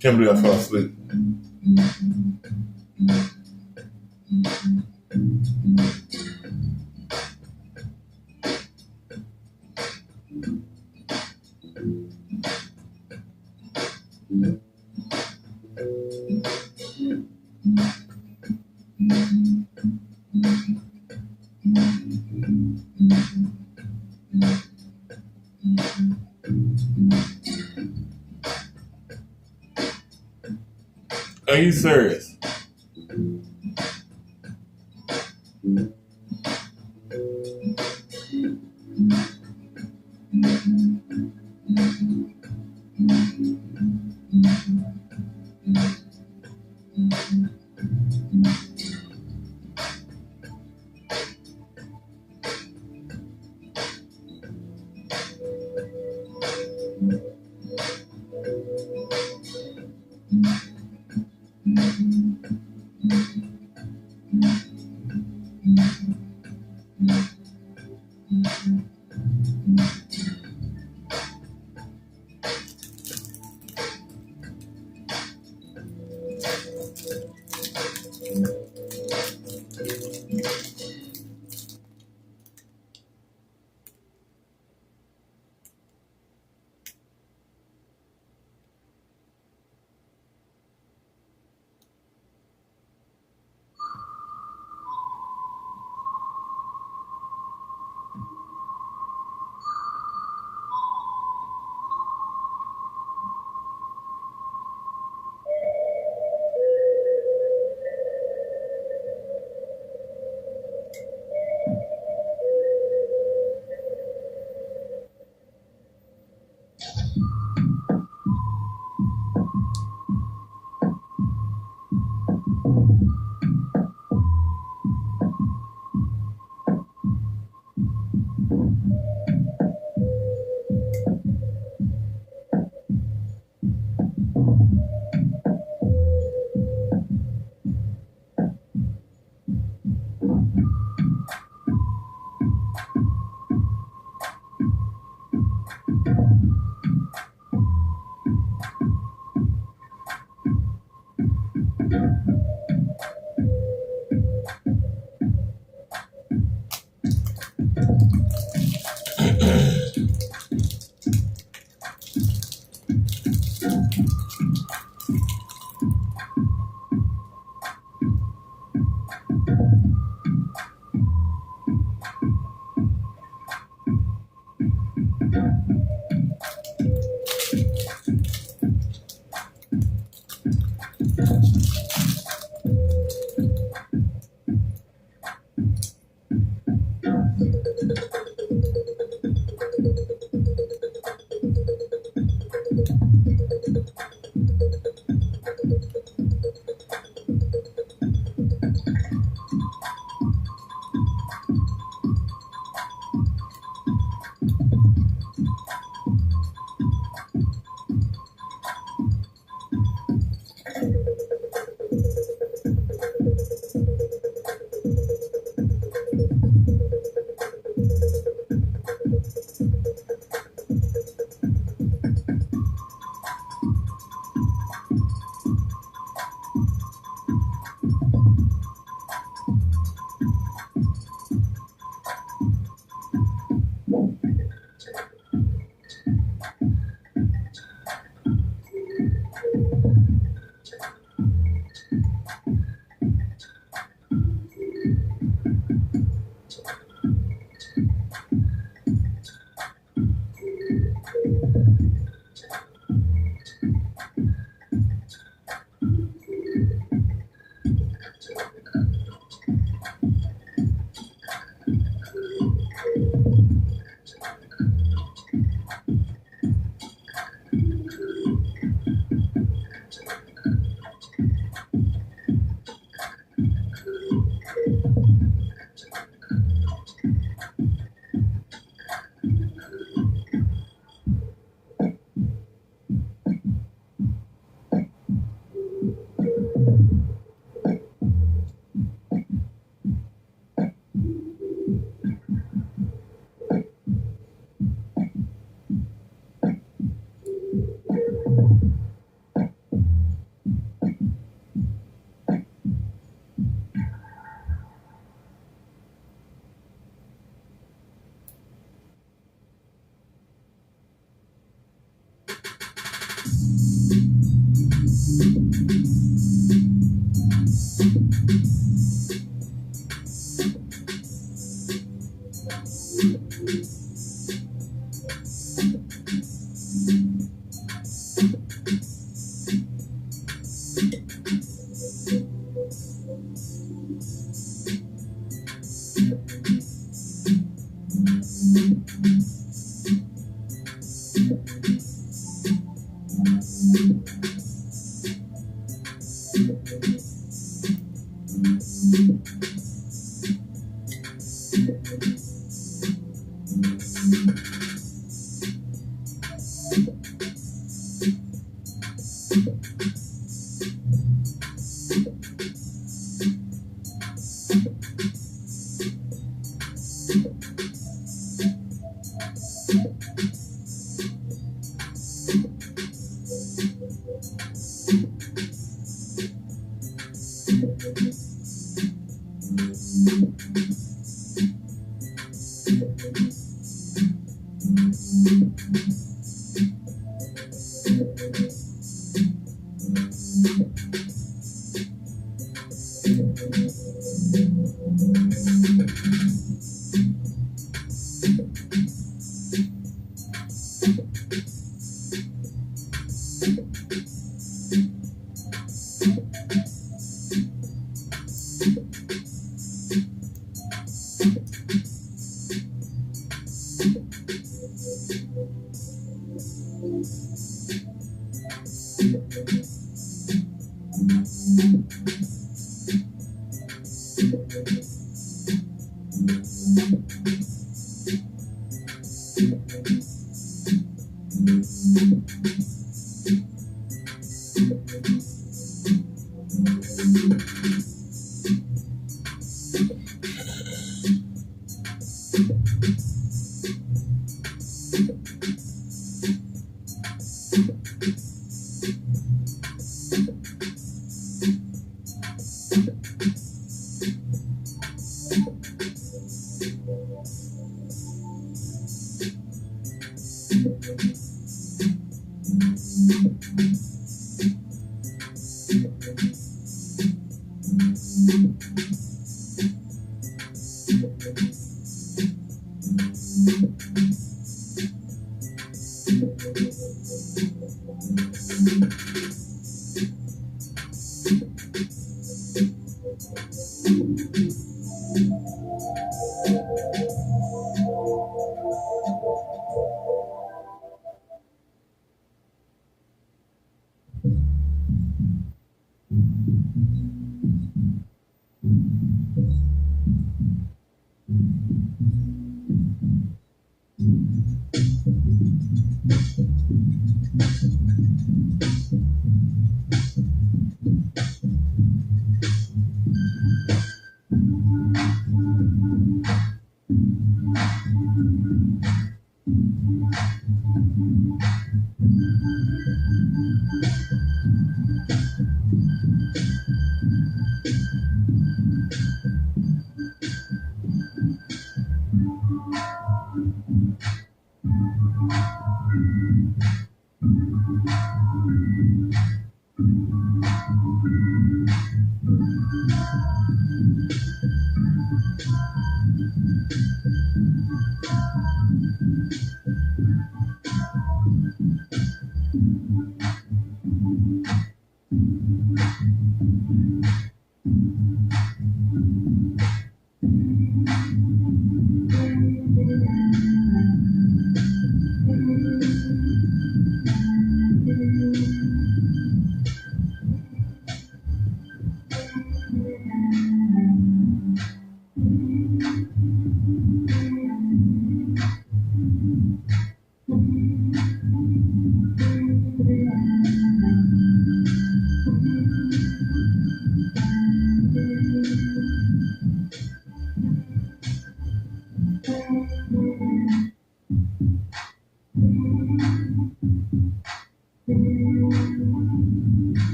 Can't believe I fell asleep. Are you serious?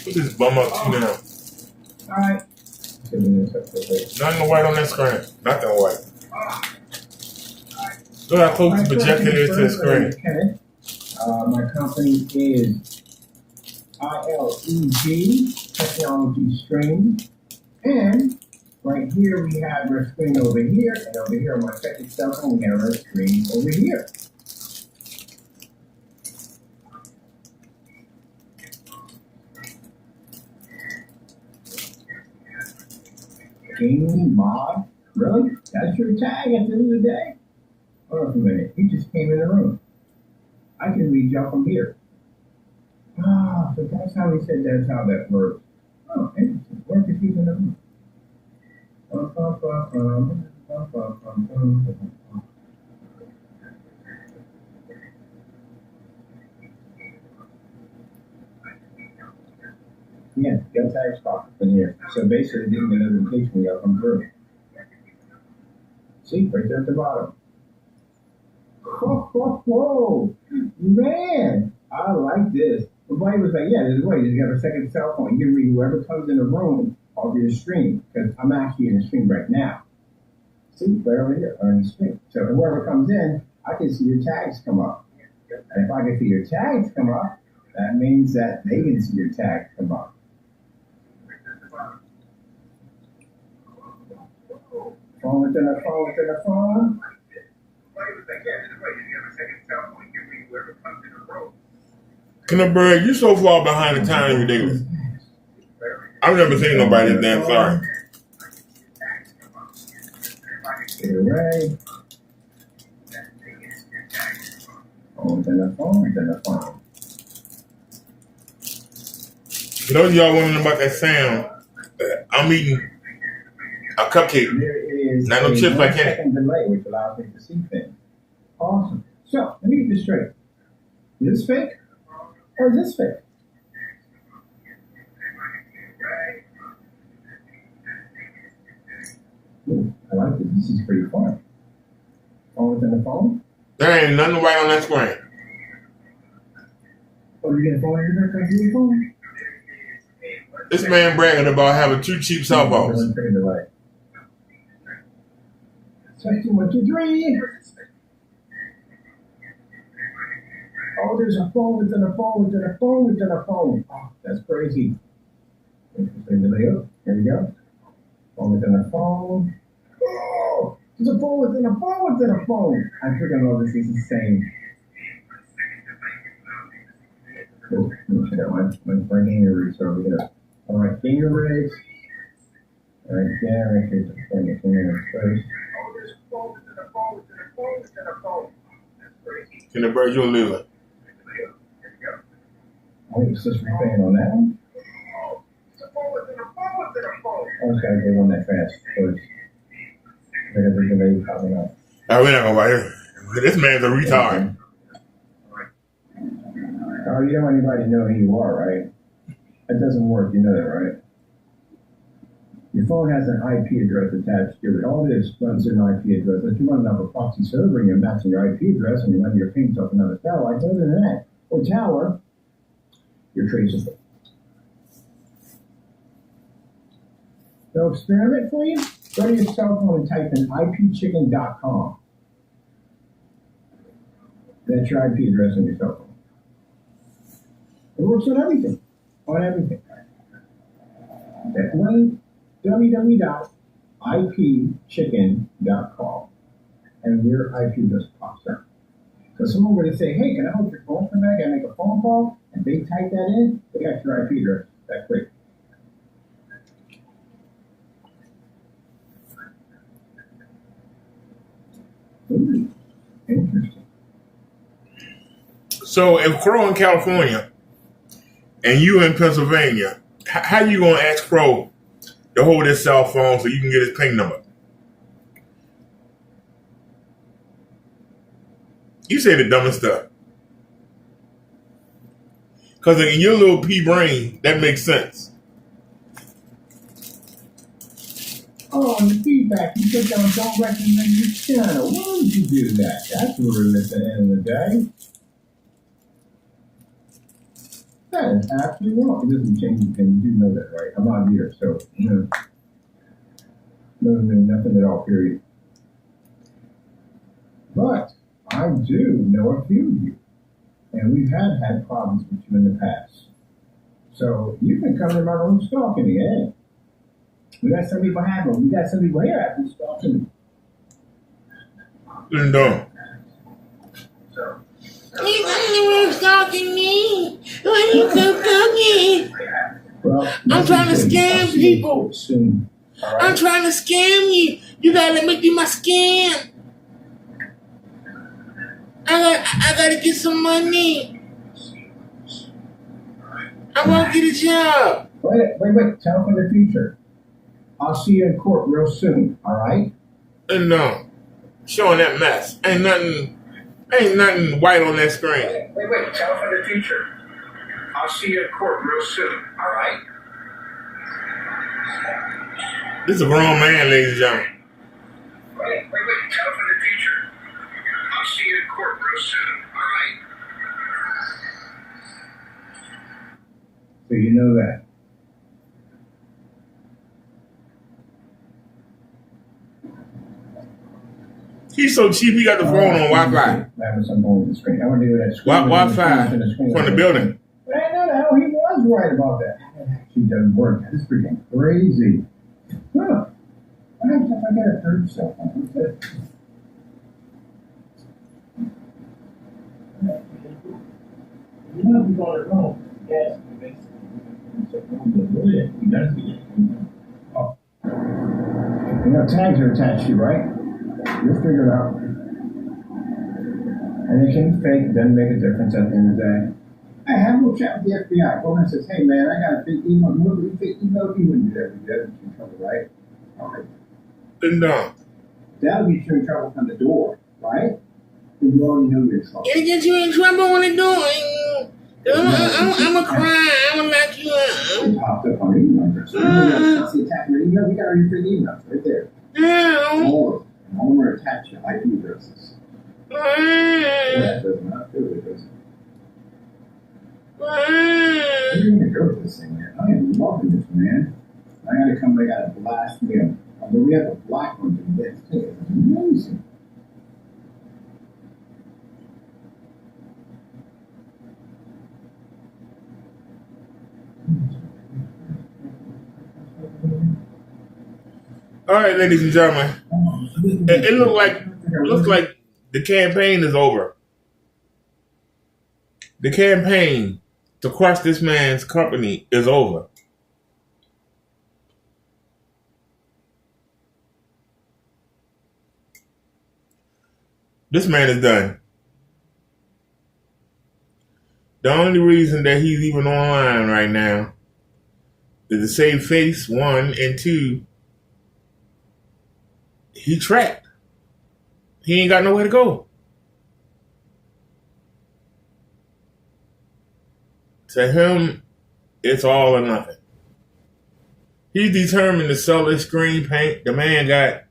Put this bum up too now. Alright. Nothing white on that screen. Nothing white. Look how close the projector is to the screen. Okay. My company is ILEG Technology Stream. And right here we have our screen over here. And over here on my second cell phone we have our screen over here. Gaming mod? Really? That's your tag at the end of the day? Hold on a minute. He just came in the room. I can read y'all from here. Ah, so that's how he said that's how that works. Oh, interesting. Where is he in the room? Yeah, your tags pop up in here. So basically, it didn't get a notification when y'all come through. See, right there at the bottom. Whoa, man, I like this. The boy was like, yeah, there's a way. You have a second cell phone. You can read whoever comes in the room off your screen, because I'm actually in the screen right now. See, right over here on the screen. So whoever comes in, I can see your tags come up. And if I can see your tags come up, that means that they can see your tags come up. Phone within a phone within a phone. Kinderberg, you so far behind the time, ridiculous. I've never seen nobody this damn sorry. Get away. Phone within a phone within a phone. For those of y'all wondering about that sound, I'm eating a cupcake. Not no chips like that. Delay, which allows me to see things. Awesome. So, let me get this straight. Is this fake? Or is this fake? Ooh, I like this. This is pretty fun. Phone within the phone? There ain't nothing right on that screen. Oh, you get a phone in your phone? This man bragging about having 2 cheap cell phones. Testing 1, 2, 3. Oh, there's a phone within a phone within a phone within a phone. Oh, that's crazy. Interesting delay up. Here we go. Phone within a phone. Oh, there's a phone within a phone within a phone. I freaking love this. This is insane. Cool. My gamer rigs over here. All right, gamer rigs. All right, there. I should just bring it in first. Can the bird you live? Oh, it's just replaying on that one? I just gotta go on that fast first. There's a delay popping up. Oh, we're not gonna buy it. This man's a retard. Oh, you don't want anybody to know who you are, right? That doesn't work, you know that, right? Your phone has an IP address attached to it. All it is runs an IP address. If you run off a proxy server and you're matching your IP address and you're running your pings off another satellite, other than that, or tower, you're traceable. So experiment for you? Go to your cell phone and type in ipchicken.com. That's your IP address on your cell phone. It works on everything. On everything. That one, www.ipchicken.com. And your IP address pops up. So someone were to say, hey, can I hold your phone for a minute? Can I make a phone call? And they type that in, they got your IP address that quick. Ooh, interesting. So if Crow in California and you in Pennsylvania, how you gonna ask Crow to hold his cell phone so you can get his ping number? You say the dumbest stuff. Because in your little pea brain, that makes sense. Oh, and the feedback, you said don't recommend your channel. Why would you do that? That's rude at the end of the day. That is absolutely wrong. It doesn't change anything. You do know that, right? I'm out here, so, nothing at all, period. But I do know a few of you, and we've had problems with you in the past. So you can come to my room stalking me, eh? We got some people having them. We got some people here after stalking me. No. You were stalking me. Why are you so stalking? Well, I'm trying to scam people. Soon. Right. I'm trying to scam you. You gotta let me do my scam. I gotta get some money. I won't get a job. Wait. Tell from the future. I'll see you in court real soon, all right? No. Showing that mess. Ain't nothing white on that screen. Wait. Tell from the future. I'll see you in court real soon, all right? This is a grown man, ladies and gentlemen. Wait. Tell from the future. I'll see you in court real soon, all right? So you know that. He's so cheap, he got the phone on Wi-Fi. That was something on the screen. I want to do that screen. Wi-Fi from the building. I know the hell he was right about that. That actually doesn't work. That is freaking crazy. Huh. I got a third cell phone. What's that? You know, if you go to Rome, yes, oh. You know, tags are attached to you, right? You'll figure it out. And it can be fake, it doesn't make a difference at the end of the day. I have a little chat with the FBI. Go and says, hey man, I got a big email. You wouldn't do that. You guys in trouble, right? All right. No. That'll get you in trouble from the door, right? Because you already know you're in trouble. It'll get you in trouble when it doing. I'm a cry. I'm gonna knock you out. It popped up on your email address. So you attack your email. We got all your big emails right there. All of them. All of them are attached to IP addresses. That does not do it, does it? Where are you going to go with this thing, man? I am loving this, man. I got to come back out and blast me. Although we have a black one to get too. It's amazing. All right, ladies and gentlemen. It looks like the campaign is over. The campaign to crush this man's company is over. This man is done. The only reason that he's even online right now is to save face, one, and two, he trapped. He ain't got nowhere to go. To him, it's all or nothing. He's determined to sell his screen paint. The man got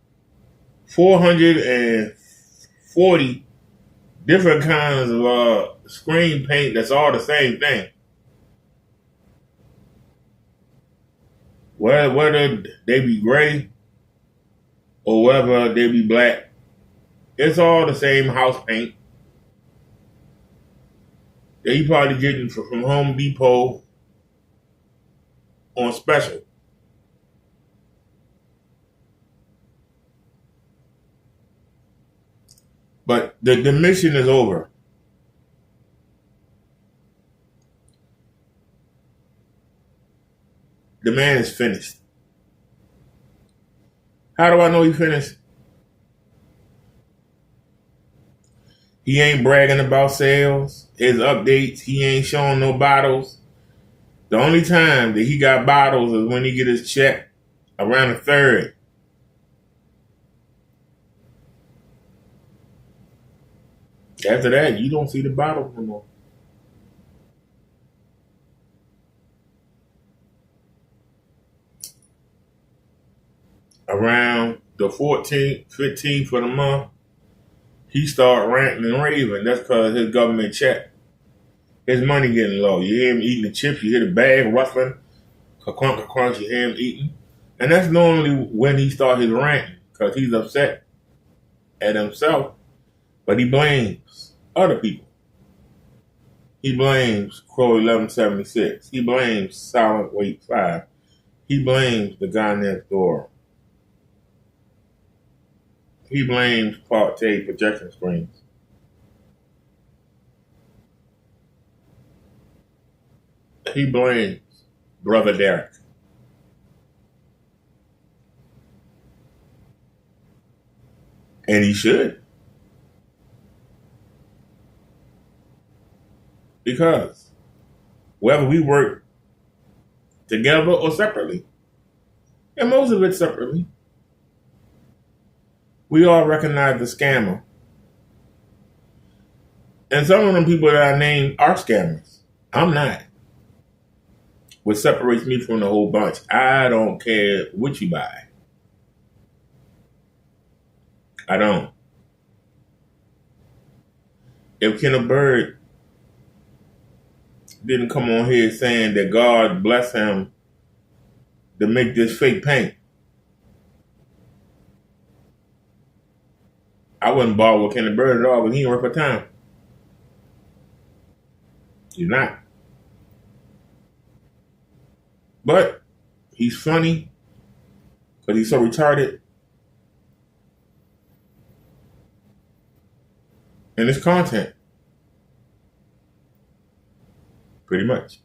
440 different kinds of screen paint that's all the same thing. Whether they be gray or whether they be black, it's all the same house paint that you probably getting from Home Depot on special. But the mission is over. The man is finished. How do I know he's finished? He ain't bragging about sales, his updates. He ain't showing no bottles. The only time that he got bottles is when he get his check around the 3rd. After that, you don't see the bottles no more. Around the 14th, 15th of the month, he start ranting and raving. That's because his government check, his money getting low. You hear him eating the chips, you hear the bag rustling, crunch, you hear him eating. And that's normally when he start his ranting, because he's upset at himself, but he blames other people. He blames Crow 1176. He blames Silent Wait 5. He blames the guy next door. He blames Parte projection screens. He blames Brother Derek. And he should. Because whether we work together or separately, and most of it separately, we all recognize the scammer. And some of them people that I named are scammers. I'm not. What separates me from the whole bunch, I don't care what you buy. I don't. If Kenneth Bird didn't come on here saying that God bless him to make this fake paint, I wouldn't bother with Kenneth Bird at all, but he ain't worth my time. He's not. But he's funny because he's so retarded. And his content. Pretty much.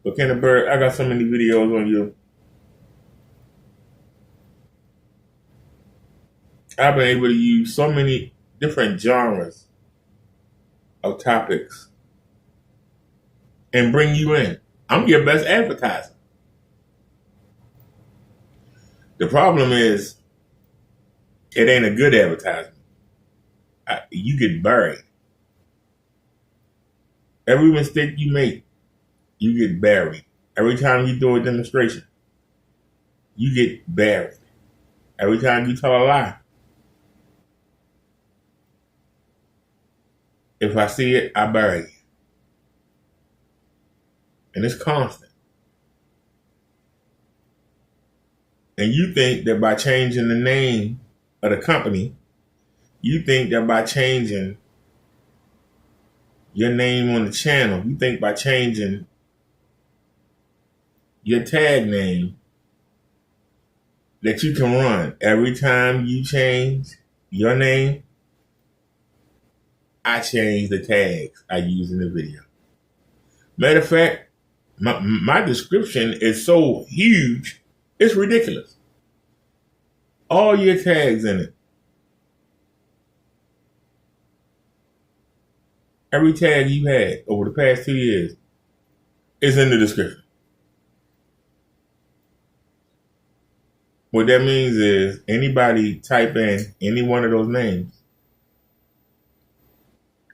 But Kenneth Bird, I got so many videos on you. I've been able to use so many different genres of topics and bring you in. I'm your best advertiser. The problem is, it ain't a good advertisement. You get buried. Every mistake you make, you get buried. Every time you do a demonstration, you get buried. Every time you tell a lie, if I see it, I bury it. And it's constant. And you think that by changing the name of the company, you think that by changing your name on the channel, you think by changing your tag name that you can run. Every time you change your name, I change the tags I use in the video. Matter of fact, my description is so huge, it's ridiculous. All your tags in it. Every tag you had over the past 2 years is in the description. What that means is anybody type in any one of those names,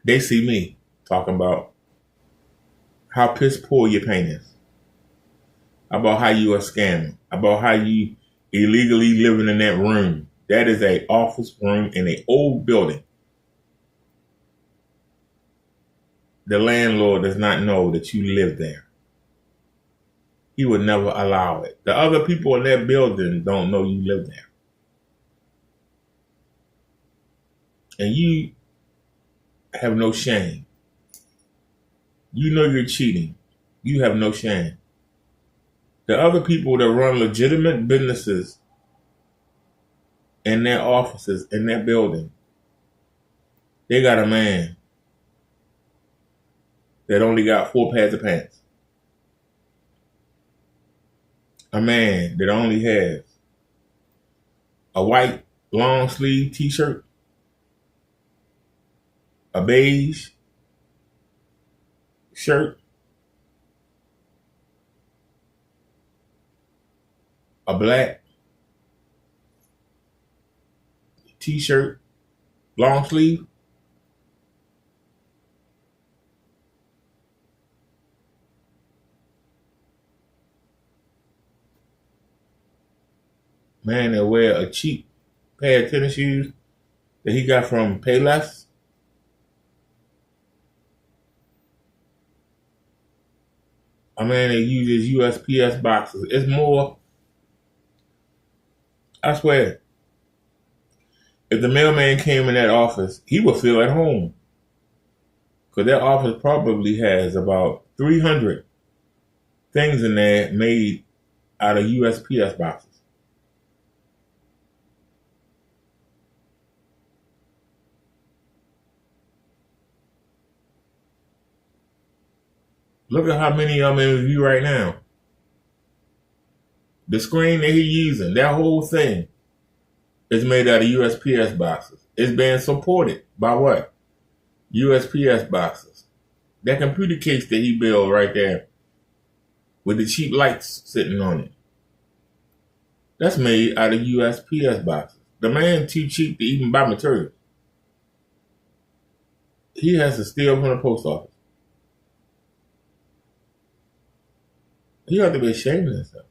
they see me talking about how piss poor your paint is, about how you a scammer, about how you illegally living in that room. That is a office room in an old building. The landlord does not know that you live there. He would never allow it. The other people in that building don't know you live there. And you have no shame. You know you're cheating. You have no shame. The other people that run legitimate businesses in their offices, in that building, they got a man that only got 4 pairs of pants. A man that only has a white long sleeve t-shirt, a beige shirt, a black t-shirt, long sleeve, man that wear a cheap pair of tennis shoes that he got from Payless. A man that uses USPS boxes. It's more, I swear, if the mailman came in that office, he would feel at home. Because that office probably has about 300 things in there made out of USPS boxes. Look at how many of them in review right now. The screen that he's using, that whole thing is made out of USPS boxes. It's being supported by what? USPS boxes. That computer case that he built right there with the cheap lights sitting on it, that's made out of USPS boxes. The man too cheap to even buy material. He has to steal from the post office. He ought to be ashamed of himself.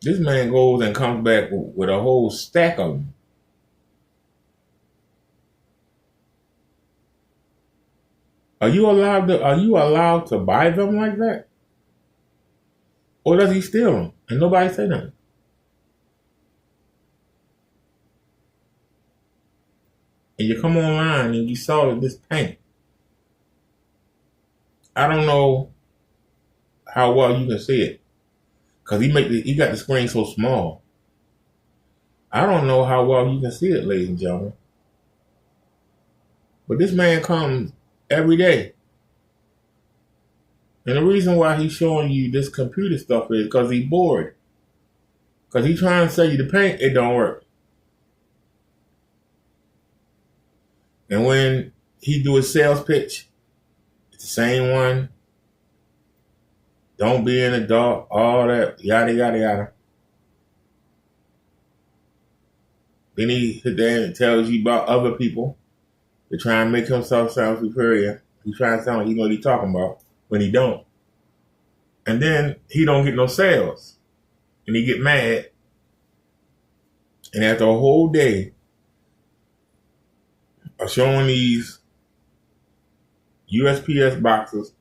This man goes and comes back with a whole stack of them. Are you allowed to buy them like that? Or does he steal them and nobody say nothing? And you come online and you saw this paint. I don't know how well you can see it, because he got the screen so small. I don't know how well you can see it, ladies and gentlemen. But this man comes every day. And the reason why he's showing you this computer stuff is because he's bored. Because he's trying to sell you the paint, it don't work. And when he do a sales pitch, it's the same one. Don't be in the dark, all that, yada, yada, yada. Then he sit there and tells you about other people to try and make himself sound superior. He's trying to sound like he know what he's talking about when he don't. And then he don't get no sales. And he get mad. And after a whole day of showing these USPS boxes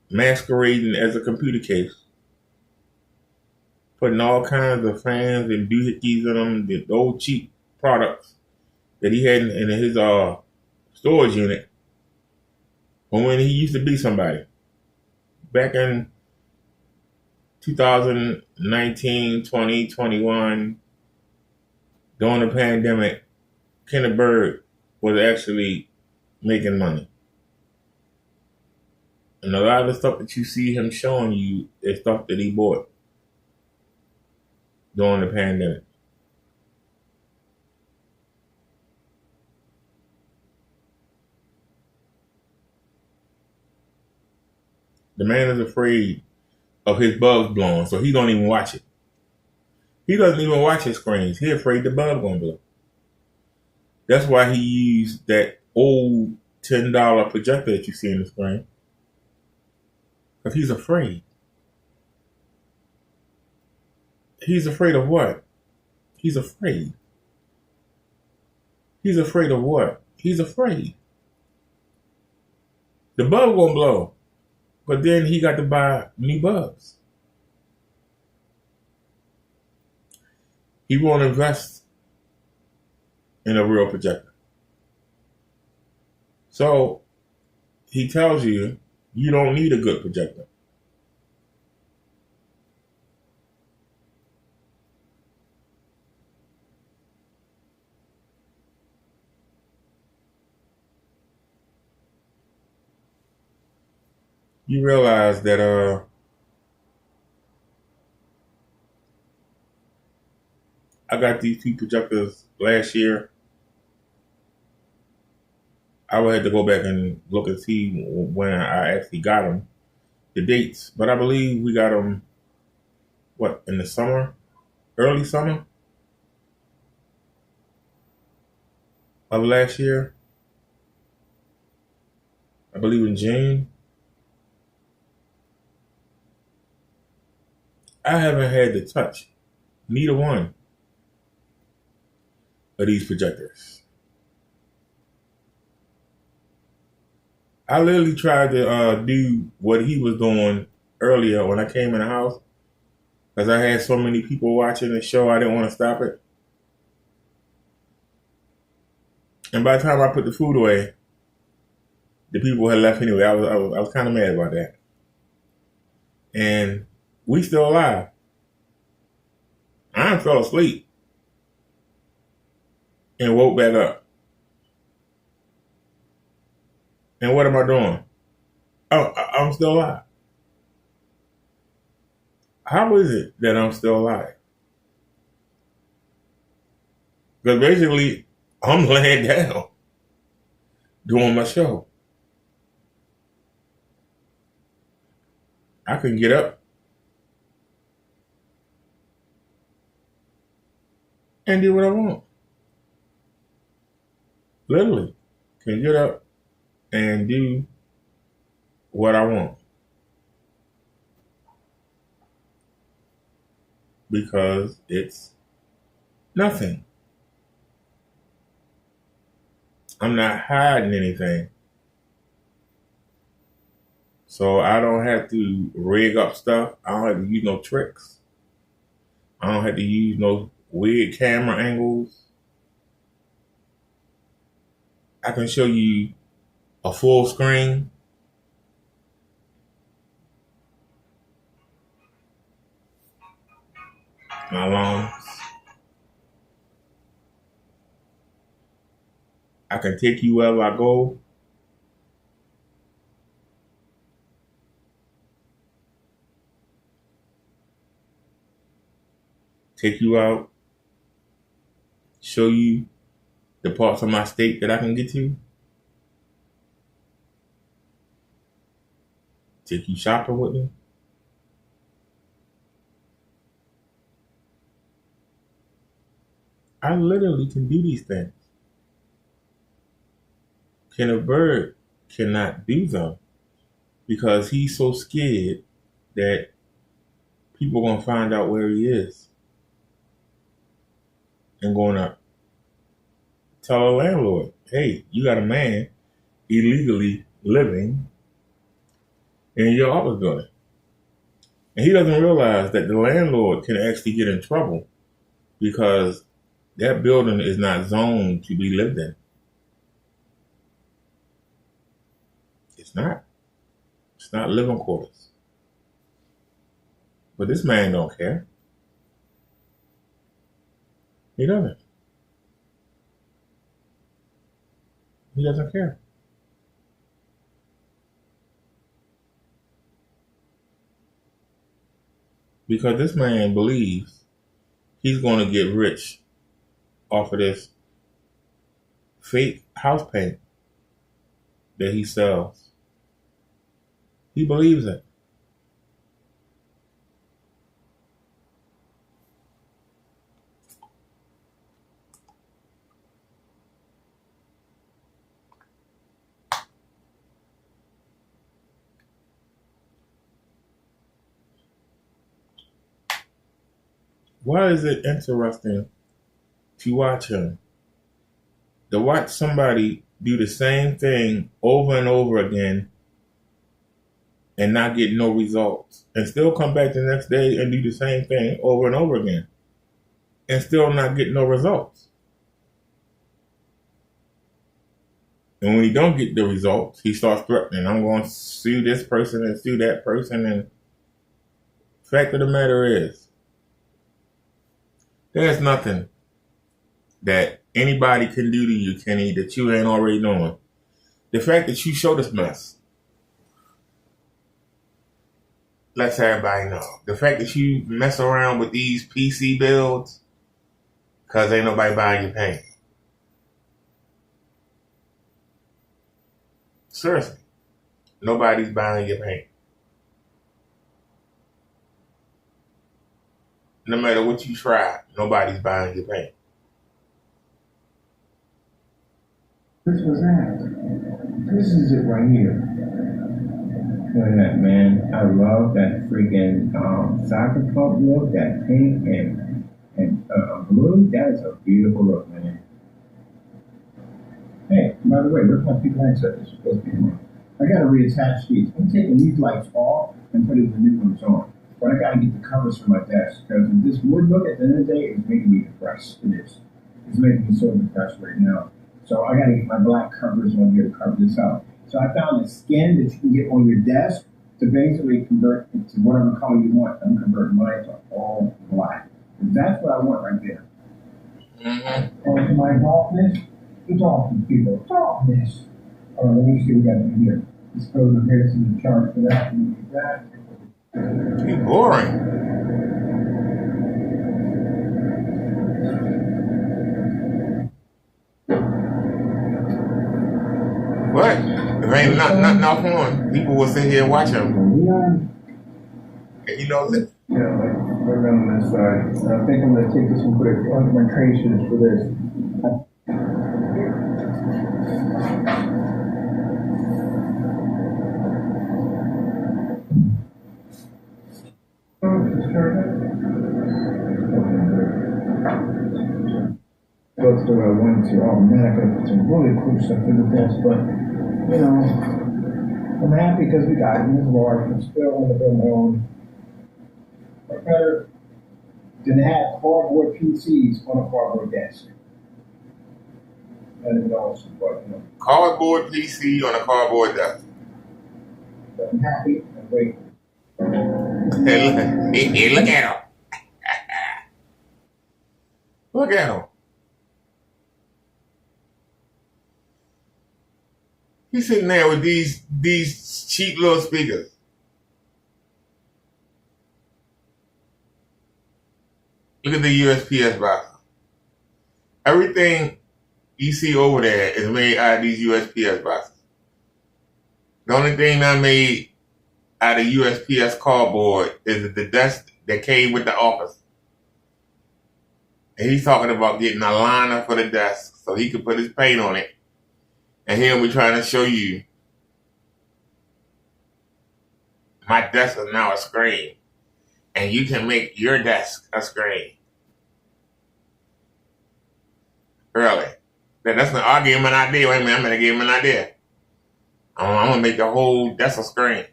masquerading as a computer case, putting all kinds of fans and doohickeys in them, the old cheap products that he had in his storage unit, from when he used to be somebody. Back in 2019, 20, 21, during the pandemic, Kenneth Berg was actually making money. And a lot of the stuff that you see him showing you is stuff that he bought during the pandemic. The man is afraid of his bugs blowing, so he don't even watch it. He doesn't even watch his screens. He's afraid the bug gonna blow. That's why he used that old $10 projector that you see in the screen. Because he's afraid. He's afraid of what? He's afraid. He's afraid of what? He's afraid. The bug won't blow. But then he got to buy new bulbs. He won't invest in a real projector. So he tells you, you don't need a good projector. You realize that I got these two projectors last year. I would have to go back and look and see when I actually got them, the dates. But I believe we got them, in the summer? Early summer of last year? I believe in June. I haven't had to touch neither one of these projectors. I literally tried to do what he was doing earlier when I came in the house, because I had so many people watching the show, I didn't want to stop it. And by the time I put the food away, the people had left anyway. I was kind of mad about that. And we still alive. I fell asleep and woke back up. And what am I doing? Oh, I'm still alive. How is it that I'm still alive? Because basically, I'm laying down doing my show. I can get up and do what I want. Literally, can get up and do what I want. Because it's nothing. I'm not hiding anything. So I don't have to rig up stuff. I don't have to use no tricks. I don't have to use no weird camera angles. I can show you a full screen. My lungs. I can take you wherever I go. Take you out. Show you the parts of my state that I can get to. Take you shopping with me. I literally can do these things. Kenneth Berg cannot do them because he's so scared that people are going to find out where he is and going to tell a landlord, hey, you got a man illegally living in your office building. And he doesn't realize that the landlord can actually get in trouble because that building is not zoned to be lived in. It's not. It's not living quarters. But this man don't care. He doesn't. He doesn't care. Because this man believes he's going to get rich off of this fake house paint that he sells. He believes it. Why is it interesting to watch him? To watch somebody do the same thing over and over again and not get no results, and still come back the next day and do the same thing over and over again and still not get no results. And when he don't get the results, he starts threatening, I'm going to sue this person and sue that person. And the fact of the matter is, there's nothing that anybody can do to you, Kenny, that you ain't already doing. The fact that you show this mess lets everybody know. The fact that you mess around with these PC builds because ain't nobody buying your paint. Seriously, nobody's buying your paint. No matter what you try, nobody's buying your paint. This was that. This is it right here. Look at that, man. I love that freaking soccer club look, that pink and blue. That is a beautiful look, man. Hey, by the way, where's my people access? It's supposed to be on. I gotta reattach these. I'm taking these lights off and putting the new ones on. But I gotta get the covers for my desk because this wood look at the end of the day is making me depressed. It is. It's making me so depressed right now. So I gotta get my black covers on here to cover this up. So I found a skin that you can get on your desk to basically convert it to whatever color you want. I'm converting mine to all black. And that's what I want right there. Mm-hmm. Oh, to my darkness? The darkness, people. Darkness. All right, let me see what we got in here. Let's go to here to the chart for that and that. You're boring. What? If ain't nothing off on, people will sit here and watch him. Yeah. And he knows it. Yeah, like right around on this side. I think I'm going to take this and put it on my train shoes for this. Go to where I went to. Oh man, I could have put some really cool stuff in this, but you know, I'm happy because we got it. It's large. I'm still on the build my own. Or better than have cardboard PCs on a cardboard desk. And it also, but you know. Cardboard PC on a cardboard desk. But I'm happy and grateful. Hey, look at him. Look at him. He's sitting there with these cheap little speakers. Look at the USPS box. Everything you see over there is made out of these USPS boxes. The only thing not made out of USPS cardboard is the desk that came with the office. And he's talking about getting a liner for the desk so he could put his paint on it. And he'll be trying to show you, my desk is now a screen. And you can make your desk a screen. Really. That's not, I'll give him an idea. Wait a minute, I'm going to give him an idea. I'm going to make the whole desk a screen.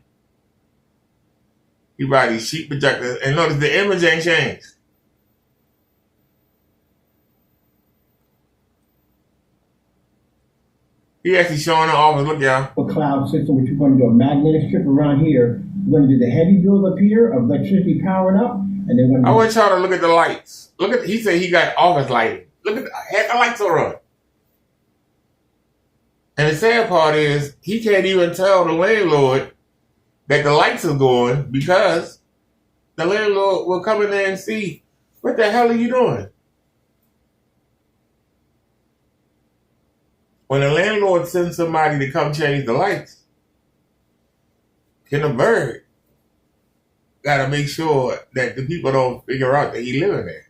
You buy these cheap projectors, and notice the image ain't changed. He actually showing the office, look y'all. A cloud system, which we're going to do a magnetic strip around here. We're going to do the heavy build up here of electricity powering up, and then we're going to. I want y'all to look at the lights. Look at, he said he got office lighting. Look at the lights are on. And the sad part is he can't even tell the landlord that the lights are going because the landlord will come in there and see, what the hell are you doing? When the landlord sends somebody to come change the lights, Ken Bird got to make sure that the people don't figure out that he's living there.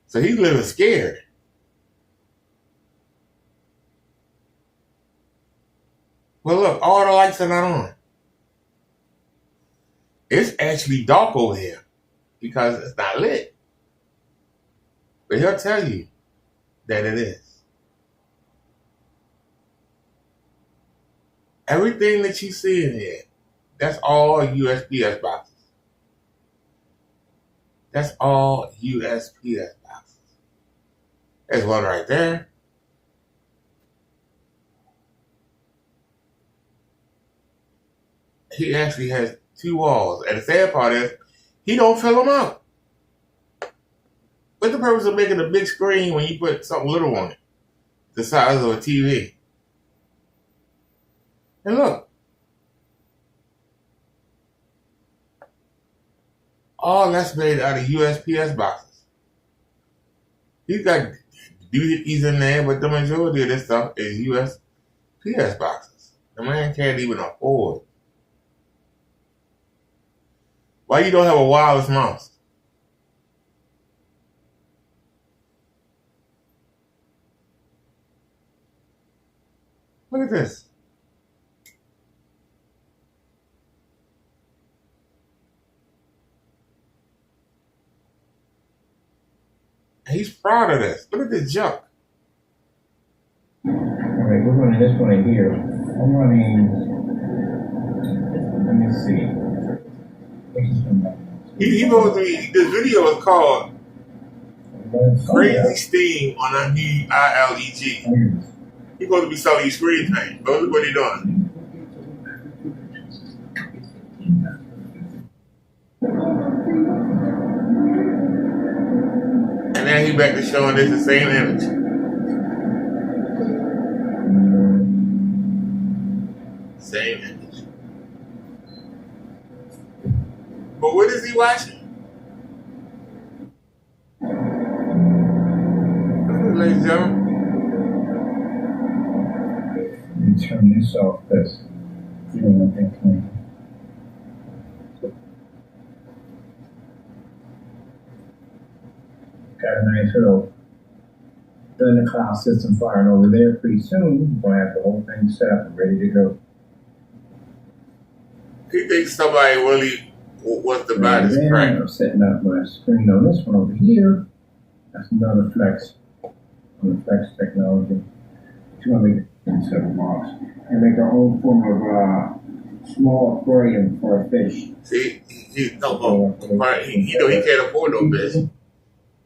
So he's living scared. Well, look, all the lights are not on. It's actually dark over here because it's not lit. But he'll tell you that it is. Everything that you see in here, that's all USPS boxes. That's all USPS boxes. There's one right there. He actually has 2 walls. And the sad part is, he don't fill them out. What's the purpose of making a big screen when you put something little on it? The size of a TV. And look. All that's made out of USPS boxes. He's got doohickeys in there, but the majority of this stuff is USPS boxes. The man can't even afford. Why you don't have a wireless mouse? Look at this. He's proud of this. Look at this junk. All right, we're running this one here. I'm running. Let me see. He goes to me. This video is called Crazy Steam on a new ILEG. He's supposed to be selling you screen paint. But look what he's doing. And now he's back to showing this the same image. Same image. But what is he watching? Ladies and gentlemen. Let me turn this off because you don't want that clean. Got a nice little thundercloud system firing over there. Pretty soon, we're going to have the whole thing set up and ready to go. He thinks somebody really wants to buy this crap. I'm setting up my screen on this one over here. That's another flex on the flex technology. Two other set of box and make our own form of small aquarium for a fish. See, he know he can't afford no fish.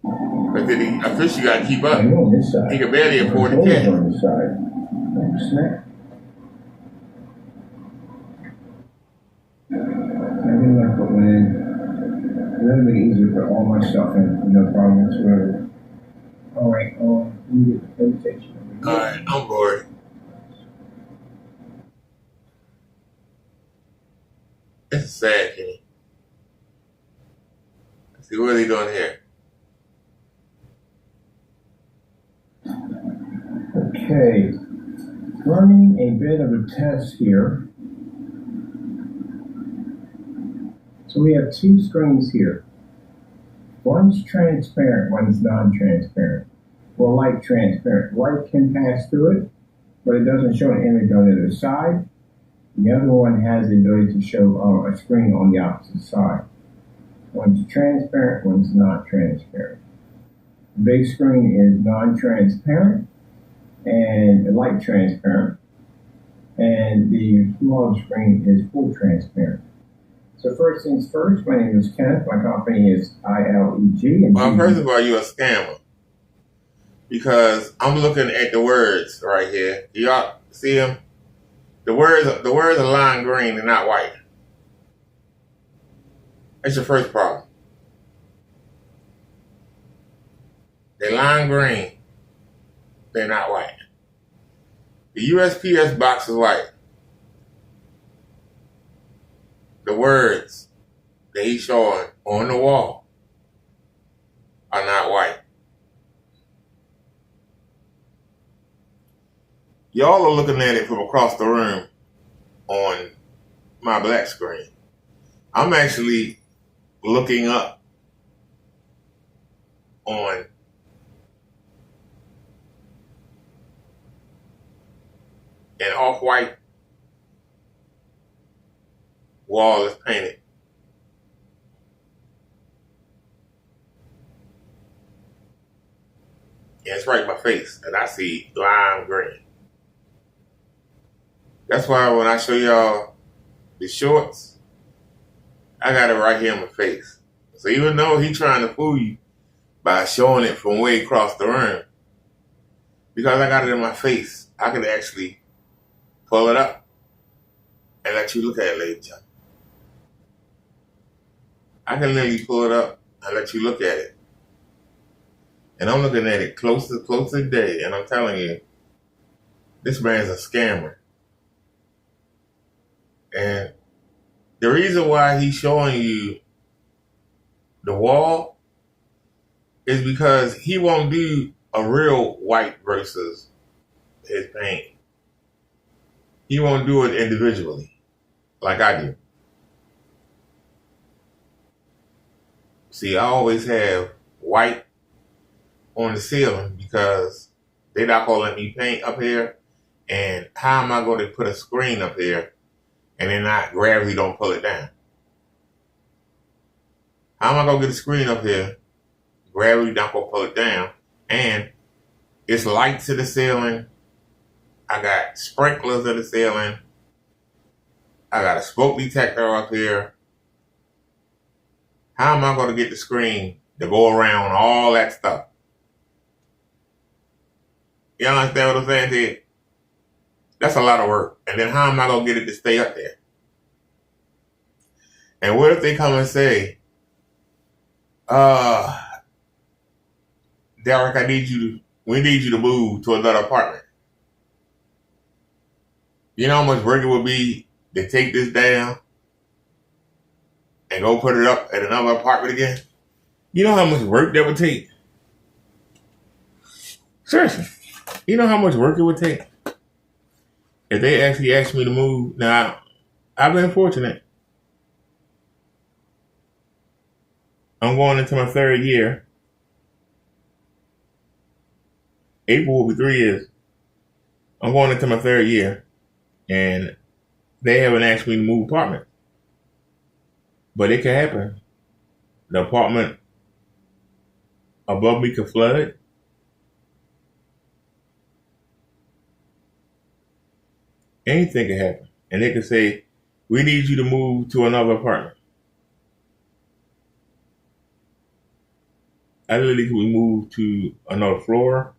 But then a fish you gotta keep up. He can barely afford a cat. On this side. Snap. I really like put one in. A little bit easier to put all my stuff in, no problem whatsoever. Alright, let me get the PlayStation. Alright, I'm bored. It's sad, Kenny. Let's see, what are they doing here? Okay, running a bit of a test here. So we have 2 screens here. One's transparent, one's non-transparent. Well, light transparent. Light can pass through it, but it doesn't show an image on the other side. The other one has the ability to show a screen on the opposite side. One's transparent, one's not transparent. The big screen is non-transparent and light transparent, and the small screen is full transparent. So first things first, my name is Kenneth. My company is ILEG. Well, first of all, you're a scammer. Because I'm looking at the words right here. Y'all see them? The words are lime green and not white. That's your first problem. They're lime green. They're not white. The USPS box is white. The words that he's showing on the wall are not white. Y'all are looking at it from across the room on my black screen. I'm actually looking up on an off-white wall is painted. And it's right in my face, and I see lime green. That's why when I show y'all the shorts, I got it right here in my face. So even though he's trying to fool you by showing it from way across the room, because I got it in my face, I can actually pull it up and let you look at it later. I can literally pull it up and let you look at it. And I'm looking at it closer day, and I'm telling you, this man's a scammer. And the reason why he's showing you the wall is because he won't do a real white versus his paint. He won't do it individually like I do. See, I always have white on the ceiling because they're not going to let me paint up here. And how am I going to put a screen up here and then not gravity don't pull it down? How am I going to get a screen up here? Gravity not going to pull it down. And it's light to the ceiling. I got sprinklers in the ceiling. I got a smoke detector up here. How am I going to get the screen to go around all that stuff? You understand what I'm saying to you? That's a lot of work. And then how am I going to get it to stay up there? And what if they come and say, Derek, we need you to move to another apartment. You know how much work it would be to take this down and go put it up at another apartment again? You know how much work that would take? Seriously. You know how much work it would take if they actually asked me to move? Now, I've been fortunate. I'm going into my third year. April will be 3 years. I'm going into my third year, and they haven't asked me to move apartment. But it can happen. The apartment above me could flood. Anything can happen. And they can say, we need you to move to another apartment. I literally could move to another floor.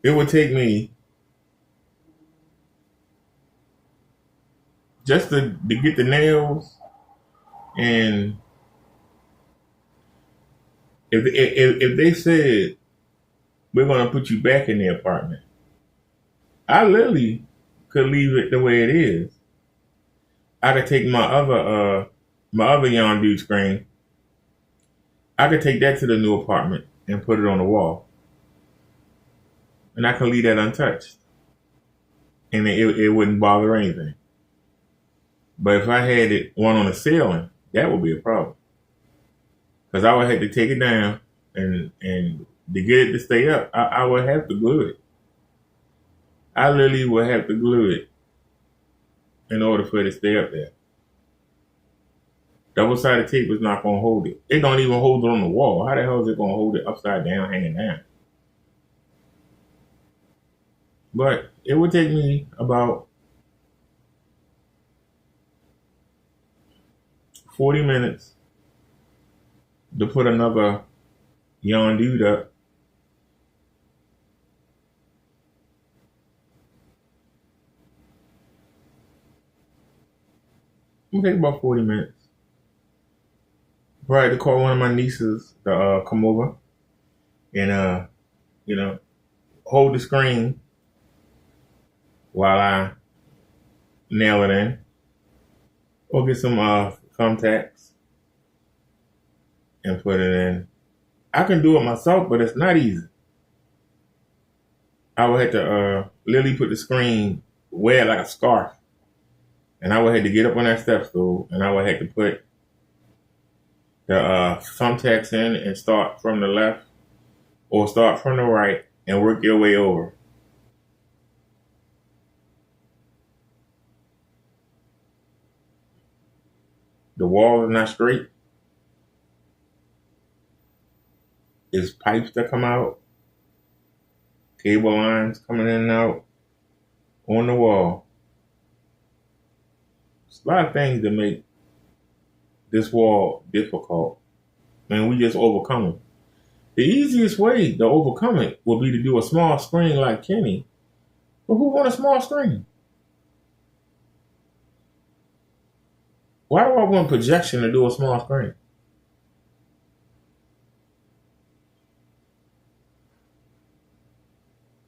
It would take me just to get the nails, and if they said we're going to put you back in the apartment, I literally could leave it the way it is. I could take my other Yon Dude screen. I could take that to the new apartment and put it on the wall. And I could leave that untouched. And it wouldn't bother anything. But if I had it one on the ceiling, that would be a problem. Because I would have to take it down, and to get it to stay up, I would have to glue it. I literally would have to glue it in order for it to stay up there. Double-sided tape is not going to hold it. It don't even hold it on the wall. How the hell is it going to hold it upside down, hanging down? But it would take me about 40 minutes to put another Yon Dude up. It would take about 40 minutes. Right, to call one of my nieces to come over and hold the screen while I nail it in, or get some thumbtacks and put it in. I can do it myself, but it's not easy. I would have to literally put the screen, wear it like a scarf, and I would have to get up on that step stool, and I would have to put the thumbtacks in and start from the left or start from the right and work your way over. The wall is not straight. It's pipes that come out, cable lines coming in and out on the wall. There's a lot of things that make this wall difficult, and we just overcome it. The easiest way to overcome it would be to do a small screen like Kenny. But who want a small screen? Why do I want projection to do a small screen?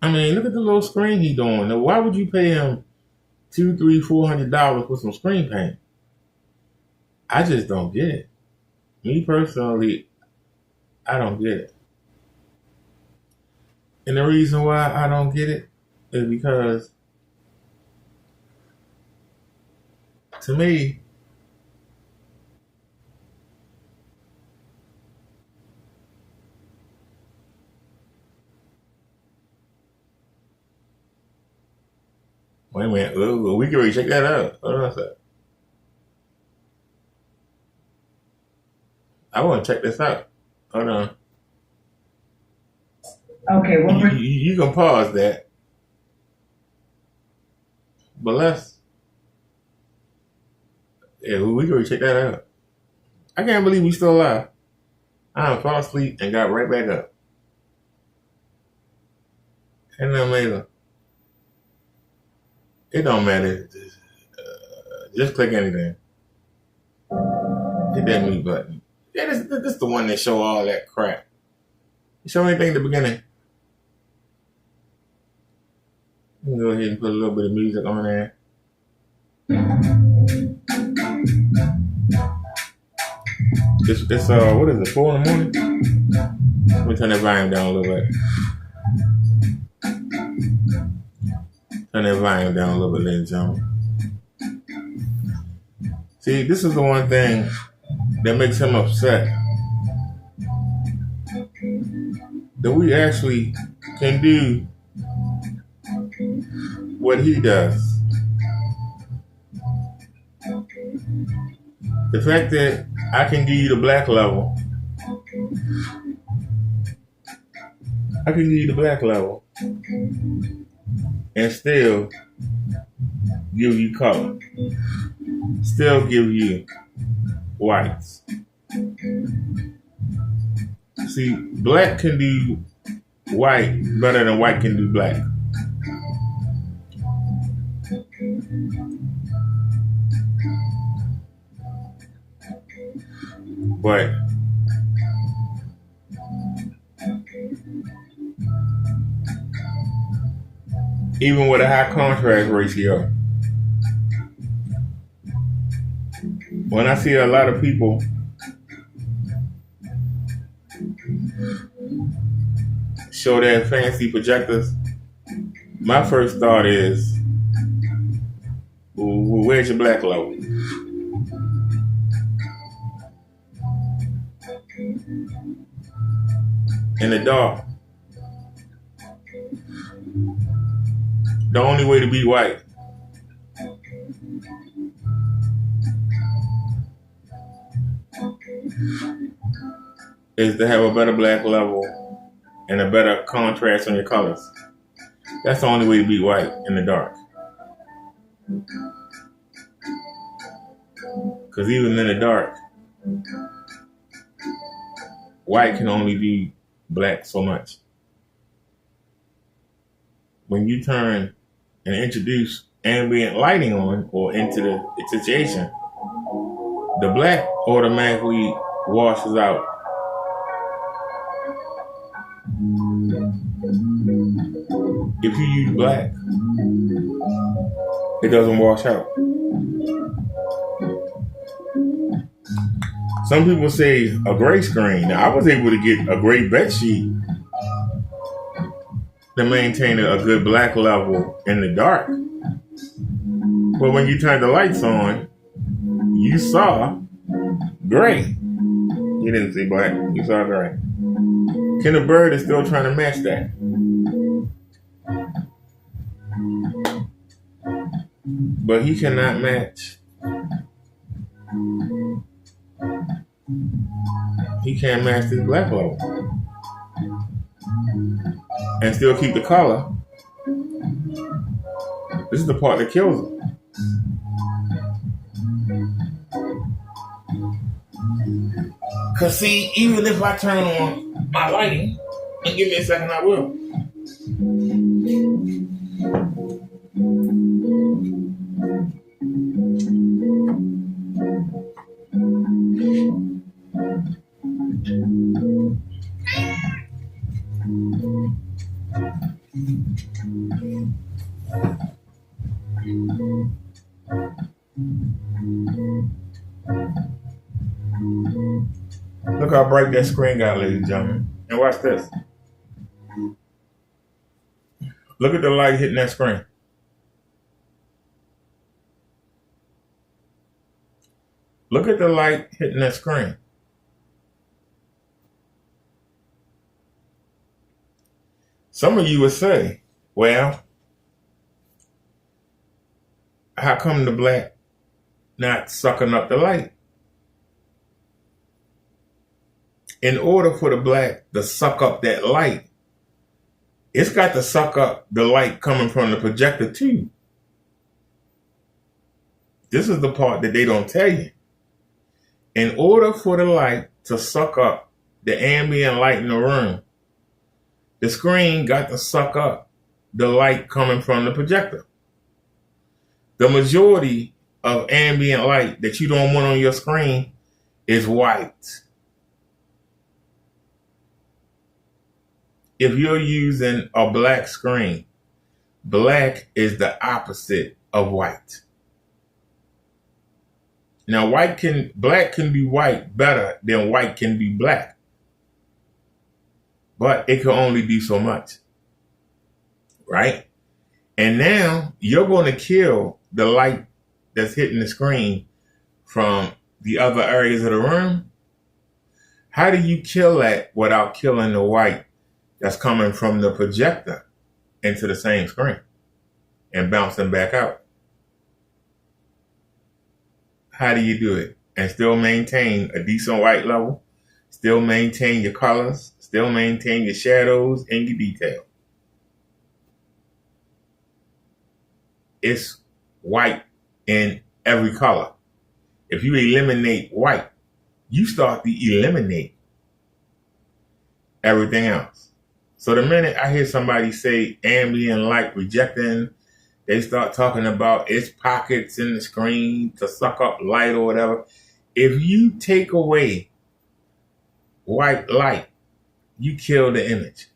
I mean, look at the little screen he's doing. Now, why would you pay him $200, $300, $400 for some screen paint? I just don't get it. Me personally, I don't get it. And the reason why I don't get it is because, to me, wait a minute, we can already check that out. Hold on a sec. I want to check this out. Hold on. Okay, well, you can pause that. But we can already check that out. I can't believe we still alive. I fell asleep and got right back up. And then later, it don't matter. Just click anything. Hit that mute button. Yeah, this is the one that show all that crap. You show anything at the beginning. You can go ahead and put a little bit of music on there. This what is it, 4 in the morning? Let me turn that volume down a little bit. Turn that volume down a little bit, ladies and gentlemen. See, this is the one thing that makes him upset. That we actually can do what he does. The fact that I can give you the black level. And still give you color. Still give you whites. See, black can do white better than white can do black. But even with a high contrast ratio, when I see a lot of people show their fancy projectors, my first thought is, where's your black level? In the dark, the only way to be white is to have a better black level and a better contrast on your colors. That's the only way to be white in the dark. Because even in the dark, white can only be black so much. When you turn and introduce ambient lighting on or into the situation, the black automatically washes out. If you use black, it doesn't wash out. Some people say a gray screen. Now, I was able to get a gray bed sheet to maintain a good black level in the dark. But when you turned the lights on, you saw gray. You didn't see black, you saw gray. Kendall Bird is still trying to match that. But he cannot match. He can't match this black level. And still keep the color. This is the part that kills him. Cause see, even if I turn on my lighting, and give me a second, I will. Look how bright that screen got, ladies and gentlemen. And watch this. Look at the light hitting that screen. Look at the light hitting that screen. Some of you would say, well, how come the black not sucking up the light? In order for the black to suck up that light, it's got to suck up the light coming from the projector too. This is the part that they don't tell you. In order for the light to suck up the ambient light in the room, the screen got to suck up the light coming from the projector. The majority of ambient light that you don't want on your screen is white. If you're using a black screen, black is the opposite of white. Now, black can be white better than white can be black. But it can only do so much. Right? And now you're going to kill the light that's hitting the screen from the other areas of the room. How do you kill that without killing the white that's coming from the projector into the same screen and bouncing back out? How do you do it and still maintain a decent white level, still maintain your colors, still maintain your shadows and your detail? It's white in every color. If you eliminate white, you start to eliminate everything else. So the minute I hear somebody say ambient light rejecting, they start talking about its pockets in the screen to suck up light or whatever. If you take away white light, you kill the image.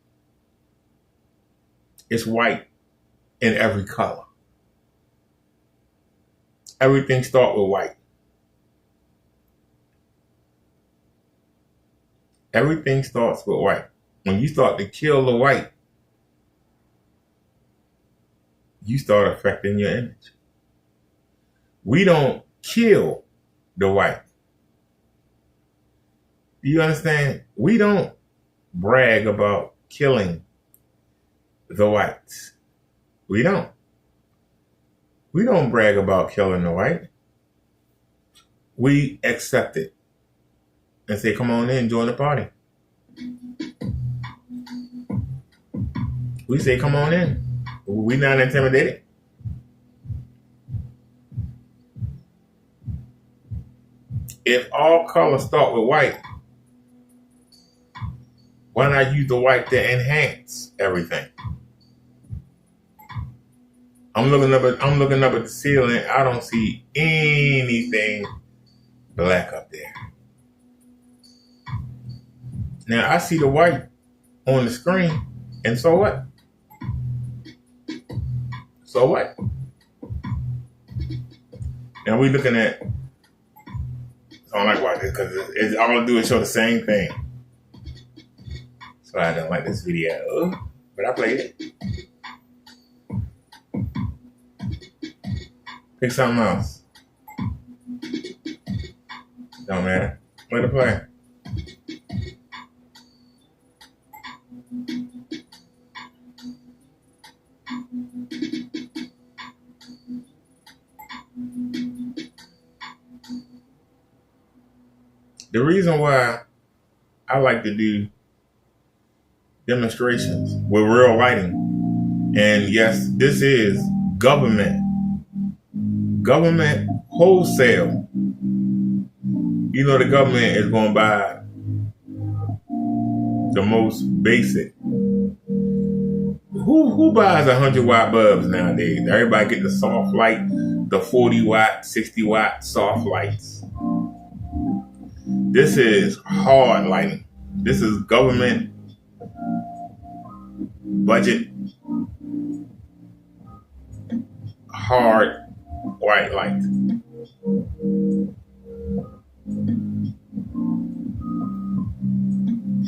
It's white in every color. Everything starts with white. Everything starts with white. When you start to kill the white, you start affecting your image. We don't kill the white. Do you understand? We don't brag about killing the whites. We don't. We don't brag about killing the white. We accept it and say, come on in, join the party. We say, come on in. We're not intimidated. If all colors start with white, why not use the white to enhance everything? I'm looking up at the ceiling. I don't see anything black up there. Now I see the white on the screen, and so what? So what? Now we looking at. I don't like watching this because it's all I do is show the same thing. So I don't like this video, but I played it. Pick something else. Don't matter. Let it play. The reason why I like to do demonstrations with real lighting, and yes, this is government wholesale. You know the government is going to buy the most basic. Who buys 100-watt bulbs nowadays? Everybody get the soft light, the 40-watt, 60-watt soft lights. This is hard lighting. This is government budget hard white light.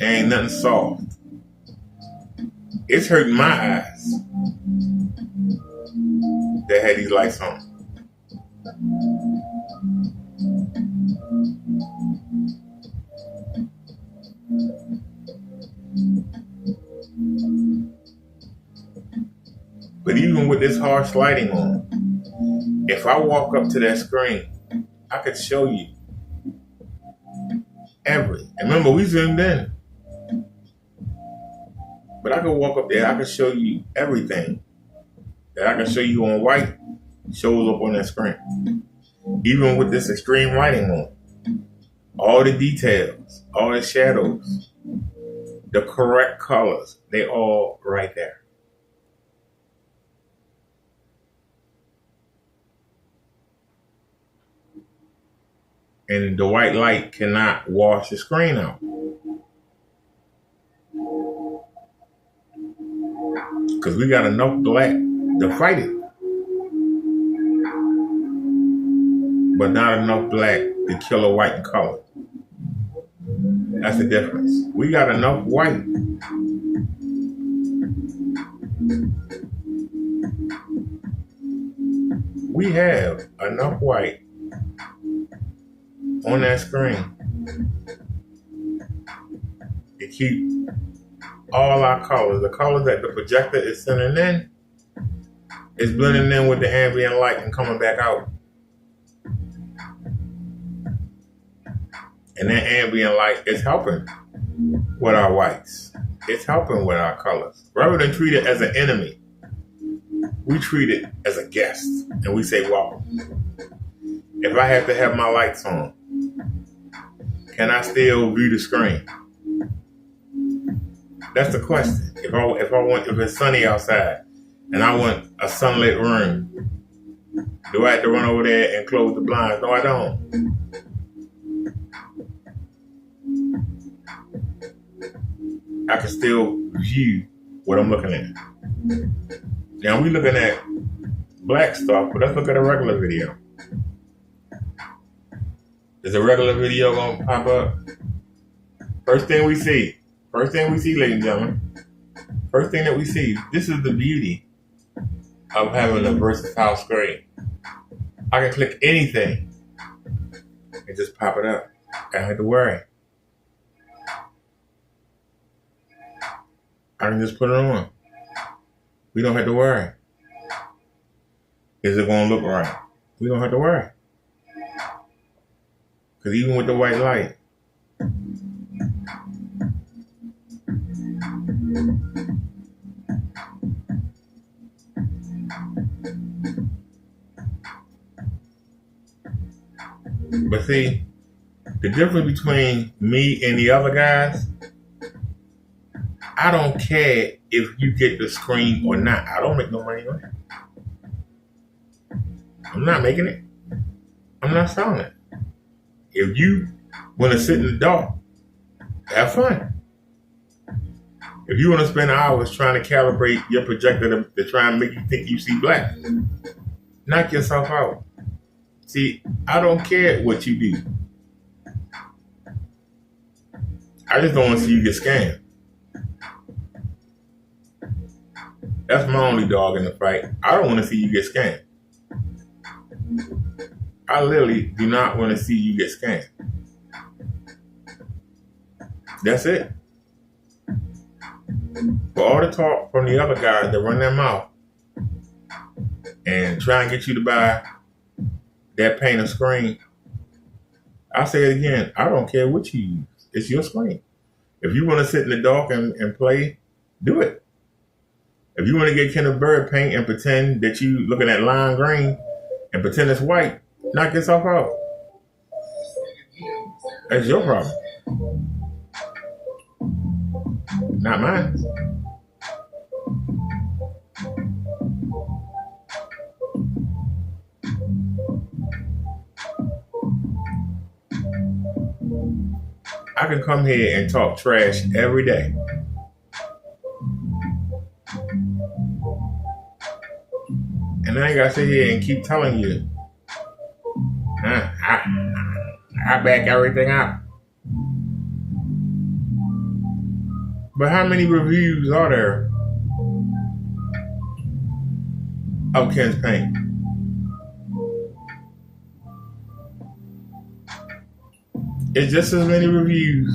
Ain't nothing soft. It's hurting my eyes that had these lights on. But even with this harsh lighting on, if I walk up to that screen, I could show you and remember, we zoomed in. But I could walk up there, I could show you everything that I can show you on white shows up on that screen. Even with this extreme lighting on. All the details, all the shadows, the correct colors, they all right there. And the white light cannot wash the screen out. Because we got enough black to fight it. But not enough black to kill a white in color. That's the difference. We got enough white. We have enough white on that screen to keep all our colors, the colors that the projector is sending in, is blending in with the ambient light and coming back out. And that ambient light is helping with our whites. It's helping with our colors. Rather than treat it as an enemy, we treat it as a guest. And we say, welcome. If I have to have my lights on, can I still view the screen? That's the question. If it's sunny outside and I want a sunlit room, do I have to run over there and close the blinds? No, I don't. I can still view what I'm looking at. Now we're looking at black stuff, but let's look at a regular video. Is a regular video gonna pop up? First thing we see, ladies and gentlemen. First thing that we see, this is the beauty of having a versatile screen. I can click anything and just pop it up. I don't have to worry. I can just put it on. We don't have to worry. Is it going to look right? We don't have to worry. Because even with the white light, but see, the difference between me and the other guys, I don't care if you get the screen or not. I don't make no money on it. I'm not making it. I'm not selling it. If you want to sit in the dark, have fun. If you want to spend hours trying to calibrate your projector to try and make you think you see black, knock yourself out. See, I don't care what you do. I just don't want to see you get scammed. That's my only dog in the fight. I don't want to see you get scammed. I literally do not want to see you get scammed. That's it. For all the talk from the other guys that run their mouth and try and get you to buy that painted screen, I say it again, I don't care what you use. It's your screen. If you want to sit in the dark and play, do it. If you want to get Kenneth Bird paint and pretend that you looking at lime green and pretend it's white, knock yourself out. That's your problem. Not mine. I can come here and talk trash every day. And I ain't gotta sit here and keep telling you, I back everything up. But how many reviews are there of Ken's paint? It's just as many reviews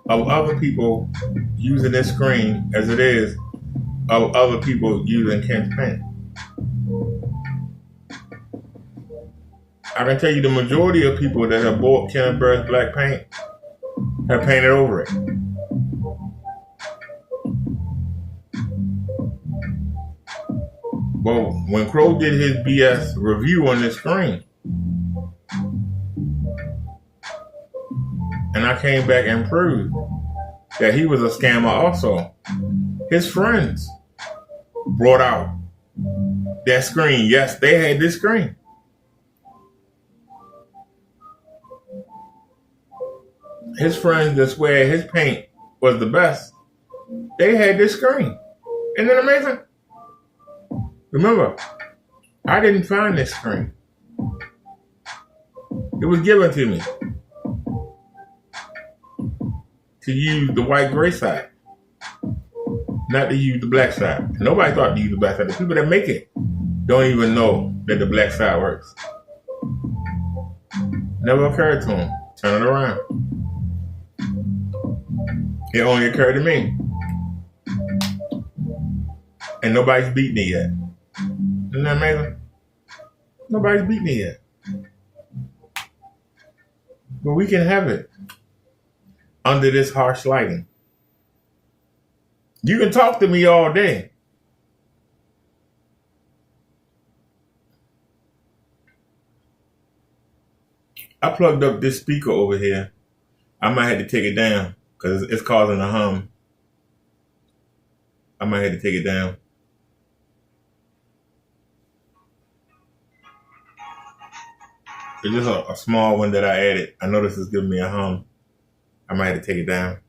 of other people using this screen as it is of other people using Ken's paint. I can tell you the majority of people that have bought Kenneth Bird's black paint have painted over it. Well, when Crow did his BS review on this screen, and I came back and proved that he was a scammer also, his friends brought out that screen. Yes, they had this screen. His friends that swear his paint was the best, they had this screen. Isn't that amazing? Remember, I didn't find this screen. It was given to me to use the white gray side, not to use the black side. Nobody thought to use the black side. The people that make it don't even know that the black side works. Never occurred to them. Turn it around. It only occurred to me. And nobody's beaten it yet. Isn't that amazing? Nobody's beaten it yet. But we can have it under this harsh lighting. You can talk to me all day. I plugged up this speaker over here. I might have to take it down because it's causing a hum. I might have to take it down. It's just a small one that I added. I noticed it's giving me a hum. I might have to take it down.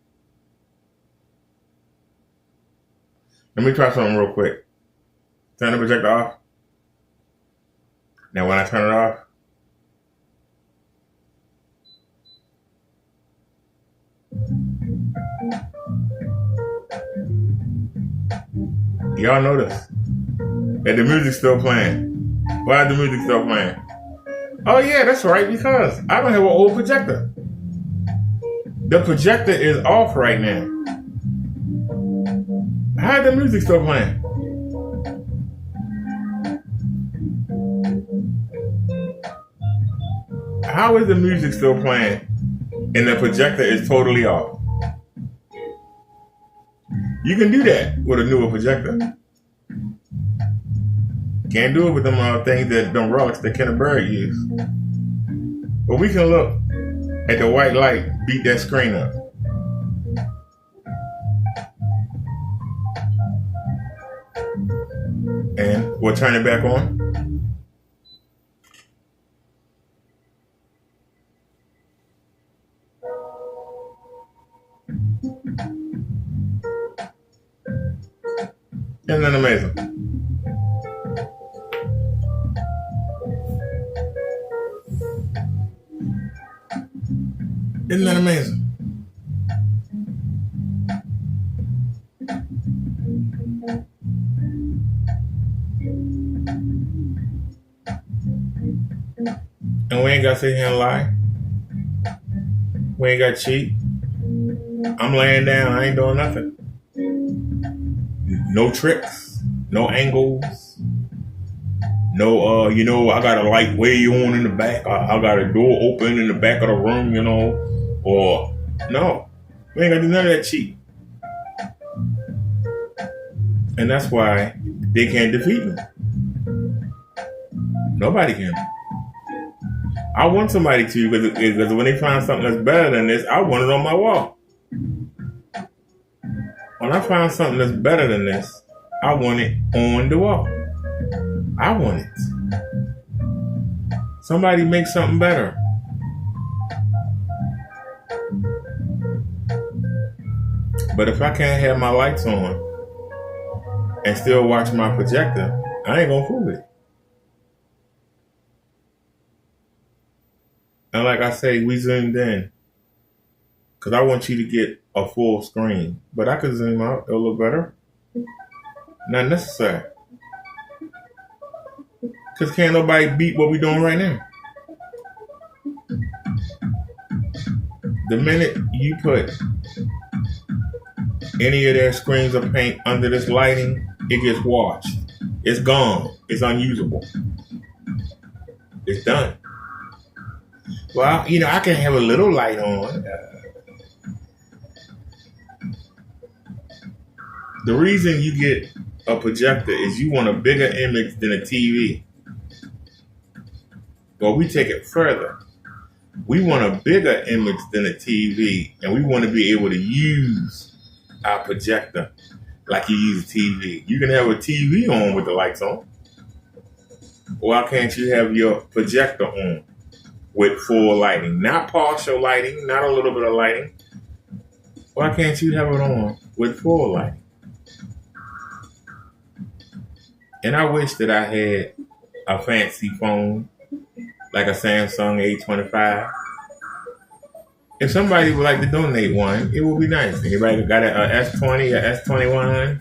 Let me try something real quick. Turn the projector off. Now when I turn it off, y'all notice that the music's still playing. Why is the music still playing? Oh yeah, that's right, because I don't have an old projector. The projector is off right now. How is the music still playing? How is the music still playing and the projector is totally off? You can do that with a newer projector. Can't do it with them things them relics that Kenneth Bird used. But we can look at the white light beat that screen up. And we'll turn it back on. Isn't that amazing? Isn't that amazing? And we ain't got to sit here and lie. We ain't got to cheat. I'm laying down. I ain't doing nothing. No tricks. No angles. No, I got a light way on in the back. I got a door open in the back of the room, Or, no. We ain't got to do none of that cheat. And that's why they can't defeat me. Nobody can. I want somebody to, because when they find something that's better than this, I want it on my wall. When I find something that's better than this, I want it on the wall. I want it. Somebody make something better. But if I can't have my lights on and still watch my projector, I ain't gonna fool with it. And like I say, we zoomed in because I want you to get a full screen. But I could zoom out, it'll look better. Not necessary. Because can't nobody beat what we're doing right now. The minute you put any of their screens of paint under this lighting, it gets washed. It's gone. It's unusable. It's done. Well, I can have a little light on. The reason you get a projector is you want a bigger image than a TV. Well, we take it further. We want a bigger image than a TV, and we want to be able to use our projector like you use a TV. You can have a TV on with the lights on. Why can't you have your projector on with full lighting? Not partial lighting, not a little bit of lighting. Why can't you have it on with full lighting? And I wish that I had a fancy phone like a Samsung A25. If somebody would like to donate one, it would be nice. Anybody got a S20 or S21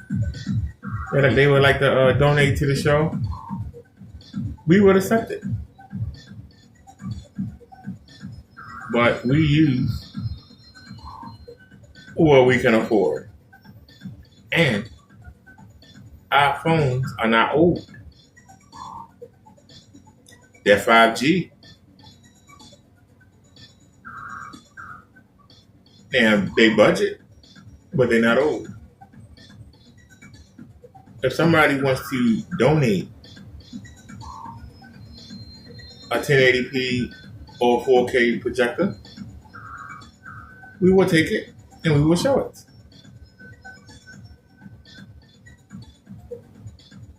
that they would like to donate to the show, we would accept it. But we use what we can afford. And our phones are not old. They're 5G. And they budget, but they're not old. If somebody wants to donate a 1080p or 4K projector, we will take it and we will show it.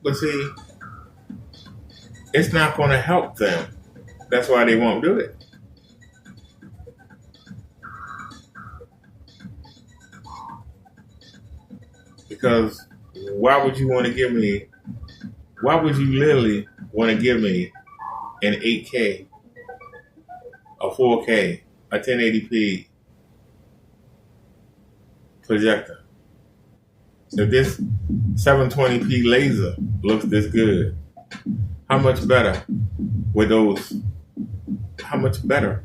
But see, it's not going to help them. That's why they won't do it. Because why would you want to give me, why would you literally want to give me an 8K, a 4K, a 1080p projector? If this 720p laser looks this good, how much better with those? How much better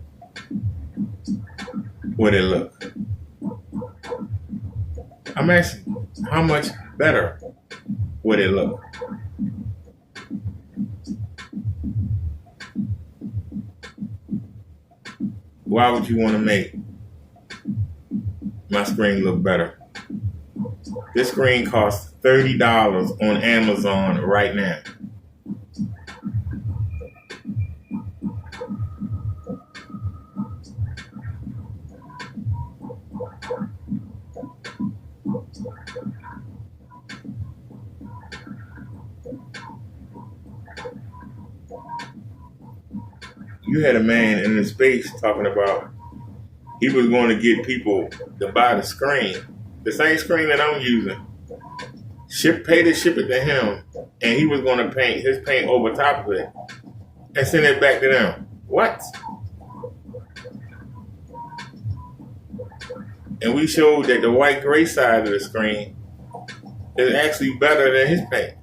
would it look? I'm asking, how much better would it look? Why would you want to make my screen look better? This screen costs $30 on Amazon right now. You had a man in the space talking about he was going to get people to buy the screen, the same screen that I'm using, pay to ship it to him, and he was going to paint his paint over top of it and send it back to them. What? And we showed that the white gray side of the screen is actually better than his paint.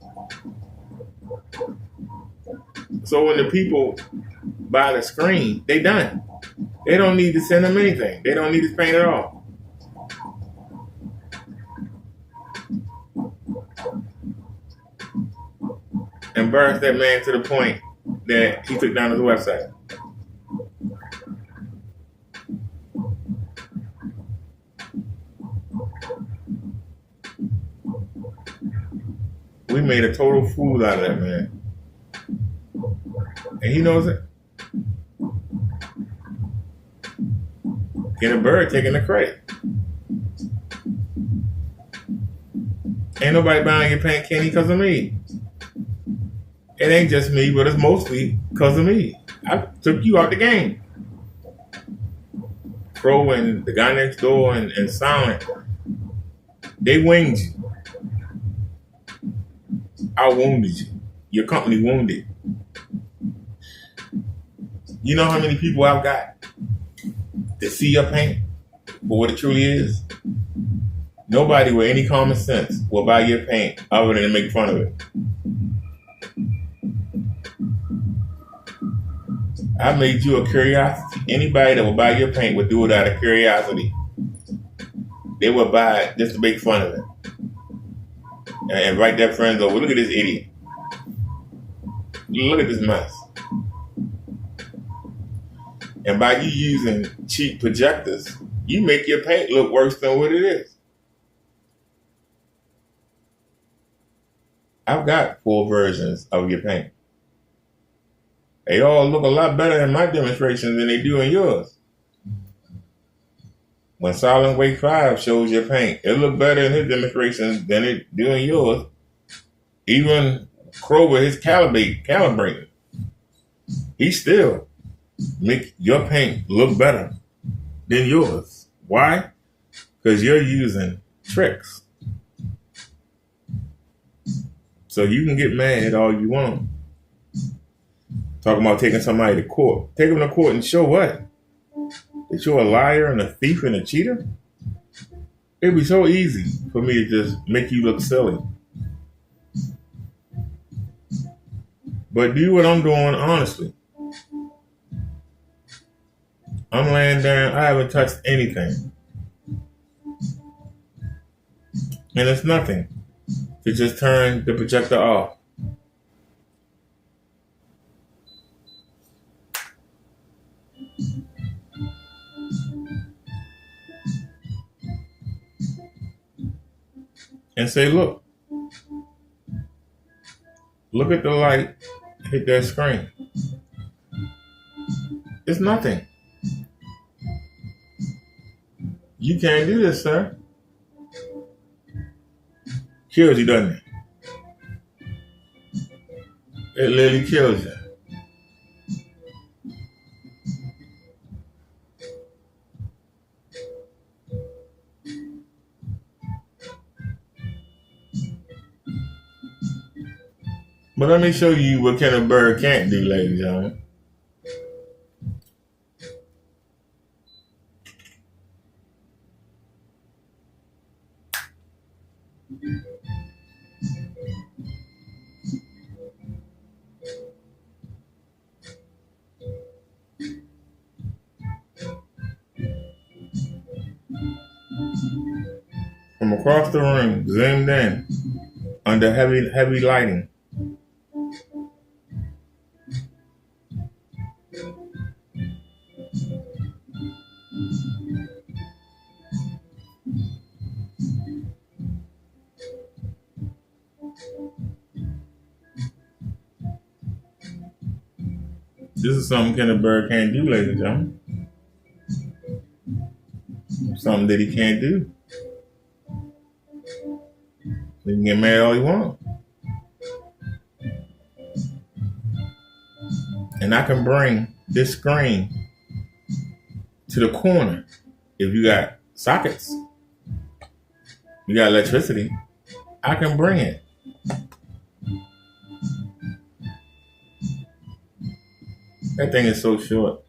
So when the people buy the screen, they done. They don't need to send them anything. They don't need his paint at all. Embarrassed that man to the point that he took down his website. We made a total fool out of that man. And he knows it. Get a bird taking the credit. Ain't nobody buying your paint, Kenny, because of me. It ain't just me, but it's mostly because of me. I took you out the game. Crow and the guy next door and Silent, they winged you. I wounded you. Your company wounded. You know how many people I've got to see your paint for what it truly is? Nobody with any common sense will buy your paint other than to make fun of it. I made you a curiosity. Anybody that will buy your paint would do it out of curiosity. They would buy it just to make fun of it. And invite their friends over. Look at this idiot. Look at this mess. And by you using cheap projectors, you make your paint look worse than what it is. I've got 4 versions of your paint. They all look a lot better in my demonstrations than they do in yours. When Silent Wake 5 shows your paint, it look better in his demonstrations than it do in yours. Even Kroger, his calibrating. He still make your paint look better than yours. Why? Because you're using tricks. So you can get mad all you want. Talking about taking somebody to court. Take them to court and show what? That you're a liar and a thief and a cheater? It'd be so easy for me to just make you look silly. But do what I'm doing honestly. I'm laying down. I haven't touched anything. And it's nothing to just turn the projector off. And say, look at the light hit that screen. It's nothing. You can't do this, sir. Kills you, doesn't it? It literally kills you. But let me show you what Ken and Bird can't do, ladies and gentlemen. From across the room, zoomed in, under heavy lighting. This is something Kenneth Bird can't do, ladies and gentlemen. Something that he can't do. He can get mad all he wants. And I can bring this screen to the corner if you got sockets. You got electricity. I can bring it. That thing is so short.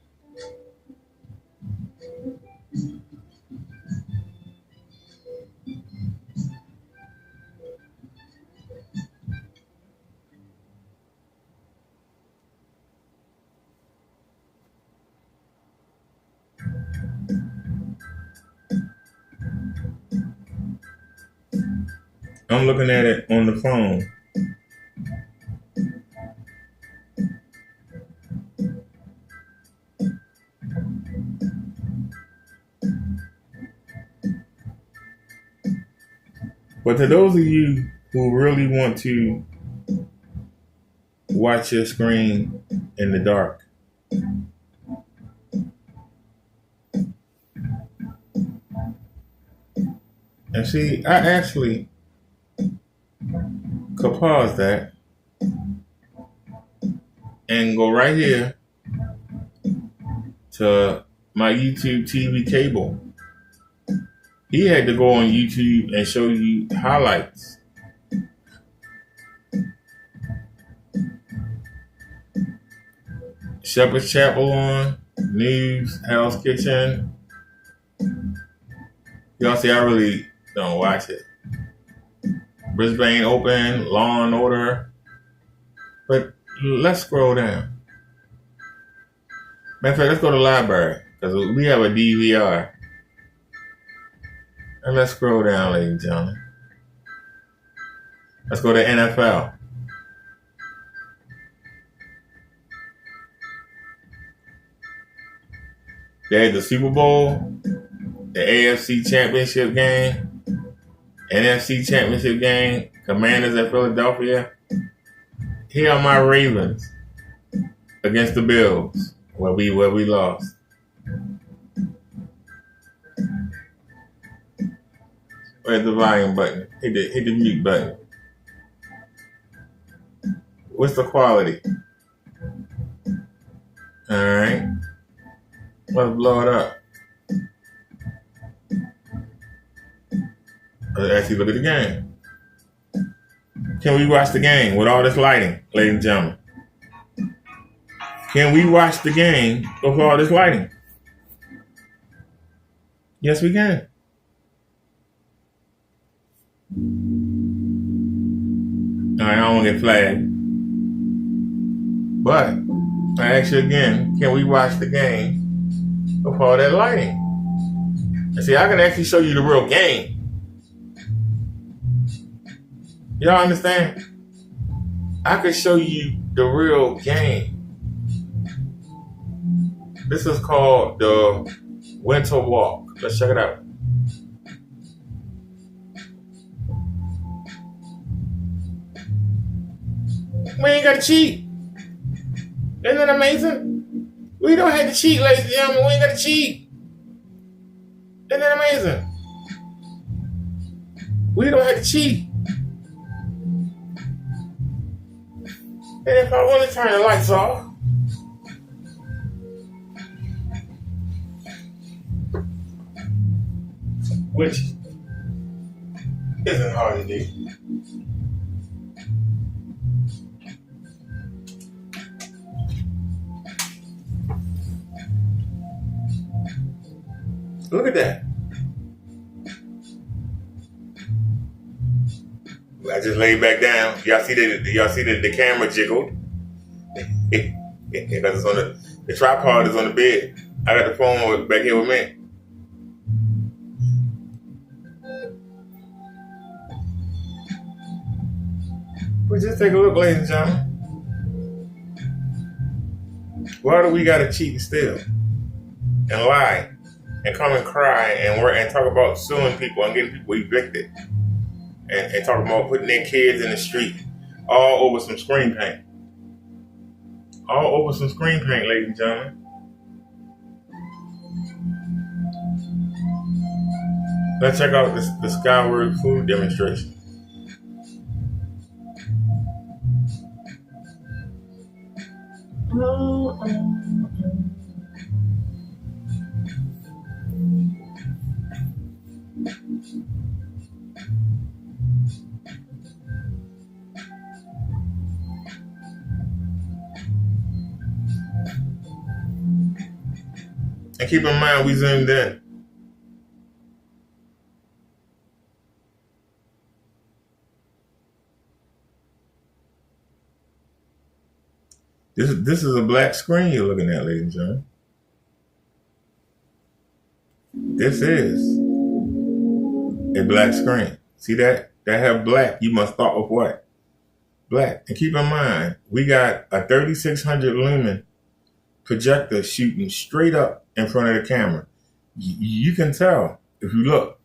I'm looking at it on the phone. But to those of you who really want to watch your screen in the dark, and see, I actually could pause that and go right here to my YouTube TV cable. He had to go on YouTube and show you highlights. Shepherd's Chapel on, News, Hell's Kitchen. Y'all see, I really don't watch it. Brisbane Open, Law and Order. But let's scroll down. Matter of fact, let's go to the library because we have a DVR. And let's scroll down, ladies and gentlemen. Let's go to NFL. They had the Super Bowl, the AFC Championship game, NFC Championship game, Commanders at Philadelphia. Here are my Ravens against the Bills, where we lost. Where's the volume button? Hit the mute button. What's the quality? All right. Let's blow it up. Let's actually look at the game. Can we watch the game with all this lighting, ladies and gentlemen? Can we watch the game with all this lighting? Yes, we can. All right, I don't want to get flagged. But I ask you again, can we watch the game with all that lighting? And see, I can actually show you the real game. Y'all understand? I could show you the real game. This is called the Winter Walk. Let's check it out. We ain't got to cheat. Isn't that amazing? We don't have to cheat, ladies and gentlemen. We ain't got to cheat. Isn't that amazing? We don't have to cheat. And if I want to turn the lights off, which isn't hard to do. Look at that. I just laid back down. Y'all see the camera jiggled? Because it's on the tripod is on the bed. I got the phone back here with me. But just take a look, ladies and gentlemen. Why do we gotta cheat and steal and lie and come and cry and work and talk about suing people and getting people evicted and talk about putting their kids in the street all over some screen paint? All over some screen paint, ladies and gentlemen. Let's check out the Skyward food demonstration. And keep in mind, we zoomed in. This is a black screen you're looking at, ladies and gentlemen. This is a black screen. See that? That have black. You must start with what? Black. And keep in mind, we got a 3600 lumen projector shooting straight up in front of the camera. You can tell if you look.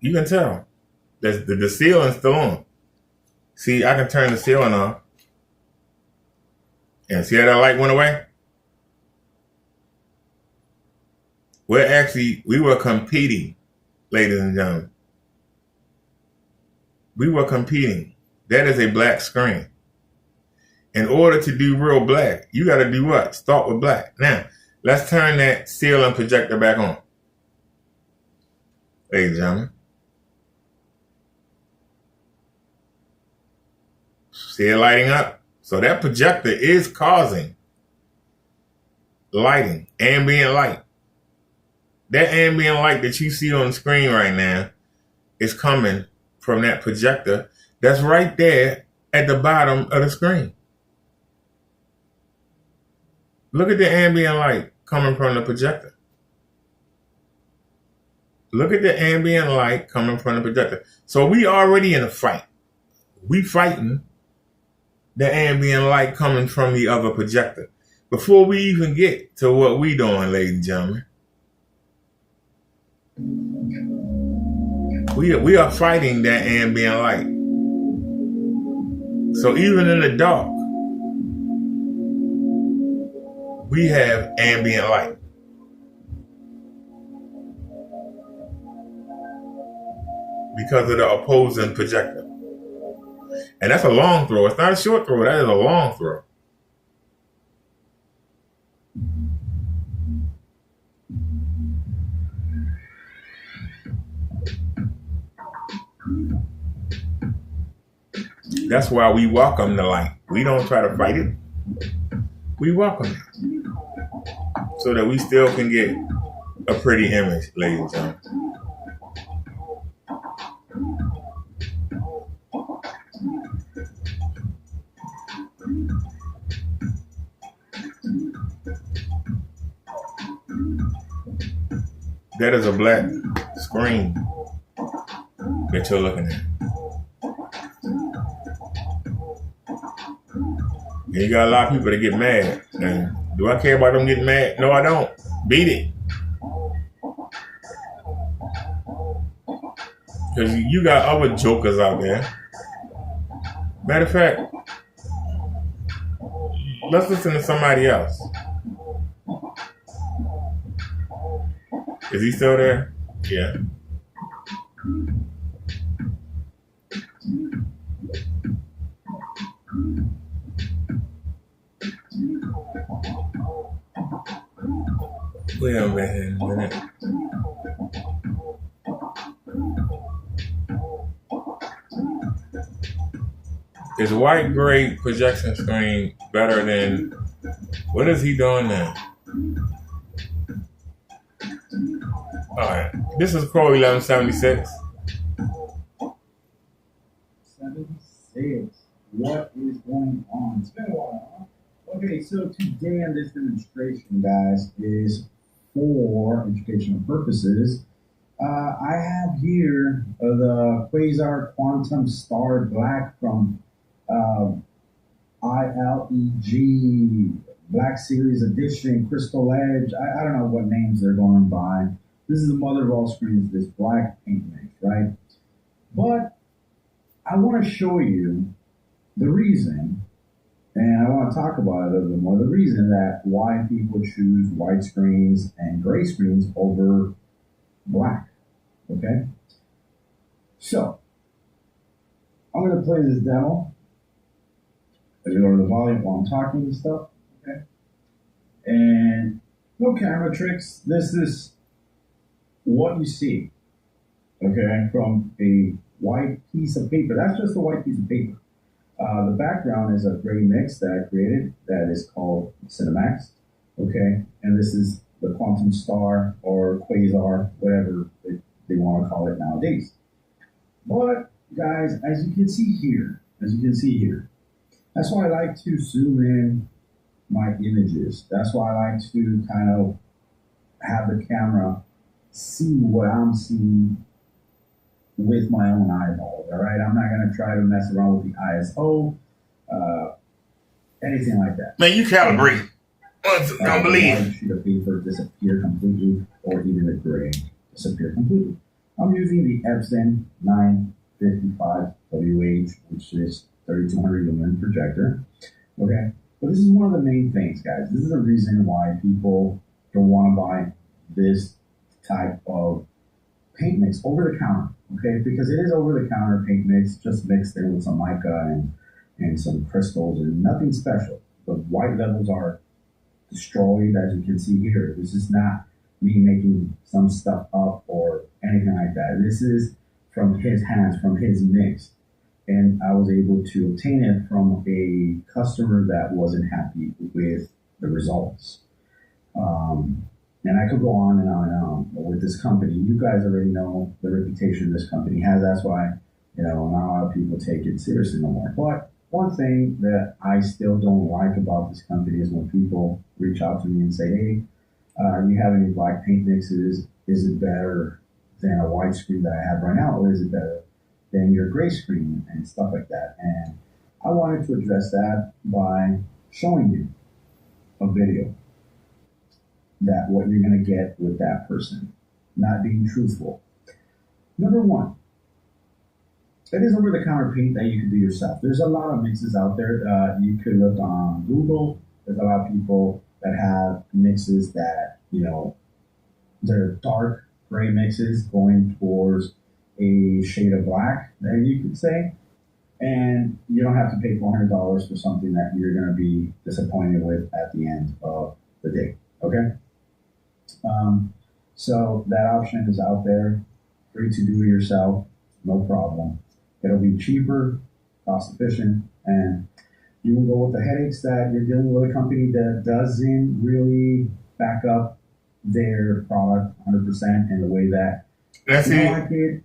You can tell that the ceiling's still on. See, I can turn the ceiling off. And see how that light went away? We were competing, ladies and gentlemen. We were competing. That is a black screen. In order to do real black, you got to do what? Start with black. Now, let's turn that ceiling projector back on. Ladies and gentlemen. See it lighting up? So that projector is causing lighting, ambient light. That ambient light that you see on the screen right now is coming from that projector that's right there at the bottom of the screen. Look at the ambient light coming from the projector. Look at the ambient light coming from the projector. So we already in a fight. We fighting the ambient light coming from the other projector. Before we even get to what we doing, ladies and gentlemen, we are fighting that ambient light. So even in the dark, we have ambient light. Because of the opposing projector. And that's a long throw. It's not a short throw. That is a long throw. That's why we welcome the light. We don't try to fight it. We welcome it. So that we still can get a pretty image, ladies and gentlemen. That is a black screen that you're looking at. And you got a lot of people that get mad. And do I care about them getting mad? No, I don't. Beat it. Because you got other jokers out there. Matter of fact, let's listen to somebody else. Is he still there? Yeah. Wait a minute. Is white gray projection screen better than, what is he doing now? Alright, this is Crow 1176. 76. What is going on? It's been a while. Okay, so today on this demonstration, guys, is for educational purposes. I have here the Quasar Quantum Star Black from ILEG Black Series Edition, Crystal Edge. I don't know what names they're going by. This is the mother of all screens, this black paint mix, right? But I want to show you the reason, and I want to talk about it a little bit more, the reason that why people choose white screens and gray screens over black, okay? So, I'm going to play this demo. As you go to the volume while I'm talking and stuff, okay? And no camera tricks. This is what you see, okay, from a white piece of paper. That's just a white piece of paper. The background is a gray mix that I created that is called Cinemax. Okay, and this is the quantum star or quasar, whatever they want to call it nowadays. But guys, as you can see here, that's why I like to zoom in my images. That's why I like to kind of have the camera see what I'm seeing with my own eyeballs. All right, I'm not gonna try to mess around with the ISO, anything like that. Man, you calibrate. Don't believe. The sheet of paper disappear completely, or even the gray disappear completely. I'm using the Epson 955 WH, which is 3200 lumen projector. Okay, but this is one of the main things, guys. This is the reason why people don't want to buy this type of paint mix over the counter. Okay, because it is over the counter paint mix, just mixed in with some mica and some crystals and nothing special. The white levels are destroyed, as you can see here. This is not me making some stuff up or anything like that. This is from his hands, from his mix. And I was able to obtain it from a customer that wasn't happy with the results. And I could go on and on and on with this company. You guys already know the reputation this company has. That's why, not a lot of people take it seriously no more. But one thing that I still don't like about this company is when people reach out to me and say, hey, you have any black paint mixes? Is it better than a white screen that I have right now? Or is it better than your gray screen and stuff like that? And I wanted to address that by showing you a video that what you're going to get with that person, not being truthful. Number one, it is over-the-counter paint that you can do yourself. There's a lot of mixes out there. You could look on Google. There's a lot of people that have mixes that, they're dark gray mixes going towards a shade of black, that you could say. And you don't have to pay $400 for something that you're going to be disappointed with at the end of the day. Okay? So that option is out there, free to do yourself, no problem. It'll be cheaper, cost efficient, and you will go with the headaches that you're dealing with a company that doesn't really back up their product 100% in the way that you like it.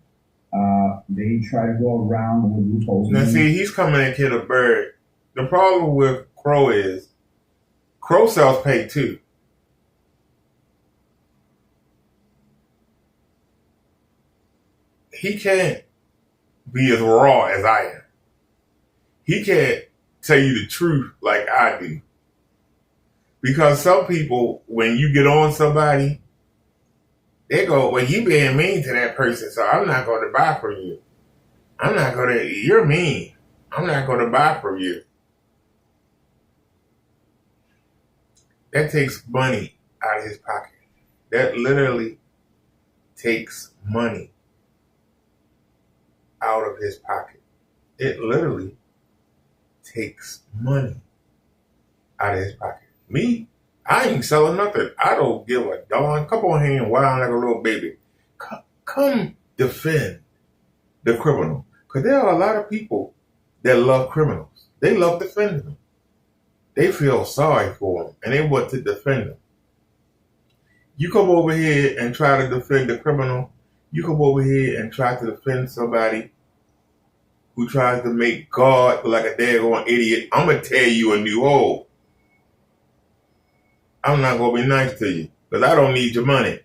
They try to go around with loopholes. Now see, he's coming and kill a bird. The problem with Crow is Crow sells paint too. He can't be as raw as I am. He can't tell you the truth like I do. Because some people, when you get on somebody, they go, well, you being mean to that person, so I'm not going to buy from you. You're mean. I'm not going to buy from you. That takes money out of his pocket. That literally takes money out of his pocket. It literally takes money out of his pocket. Me, I ain't selling nothing. I don't give a darn. Come on here and whine like a little baby. Come defend the criminal. Because there are a lot of people that love criminals. They love defending them. They feel sorry for them, and they want to defend them. You come over here and try to defend the criminal. You come over here and try to defend somebody who tries to make God look like a daggone idiot. I'm going to tear you a new hole. I'm not going to be nice to you because I don't need your money.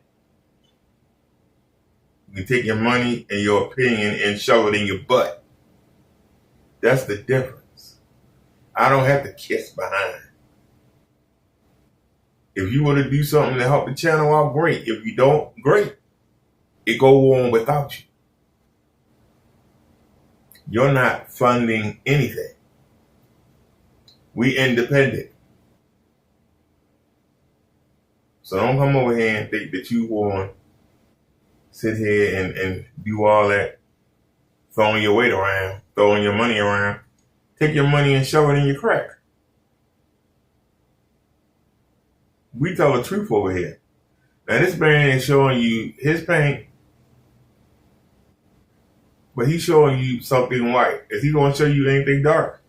You take your money and your opinion and shove it in your butt. That's the difference. I don't have to kiss behind. If you want to do something to help the channel out, great. If you don't, great. It go on without you. You're not funding anything. We independent. So don't come over here and think that you want to sit here and do all that, throwing your weight around, throwing your money around. Take your money and shove it in your crack. We tell the truth over here. Now this man is showing you his paint, but he's showing you something white. Is he going to show you anything dark?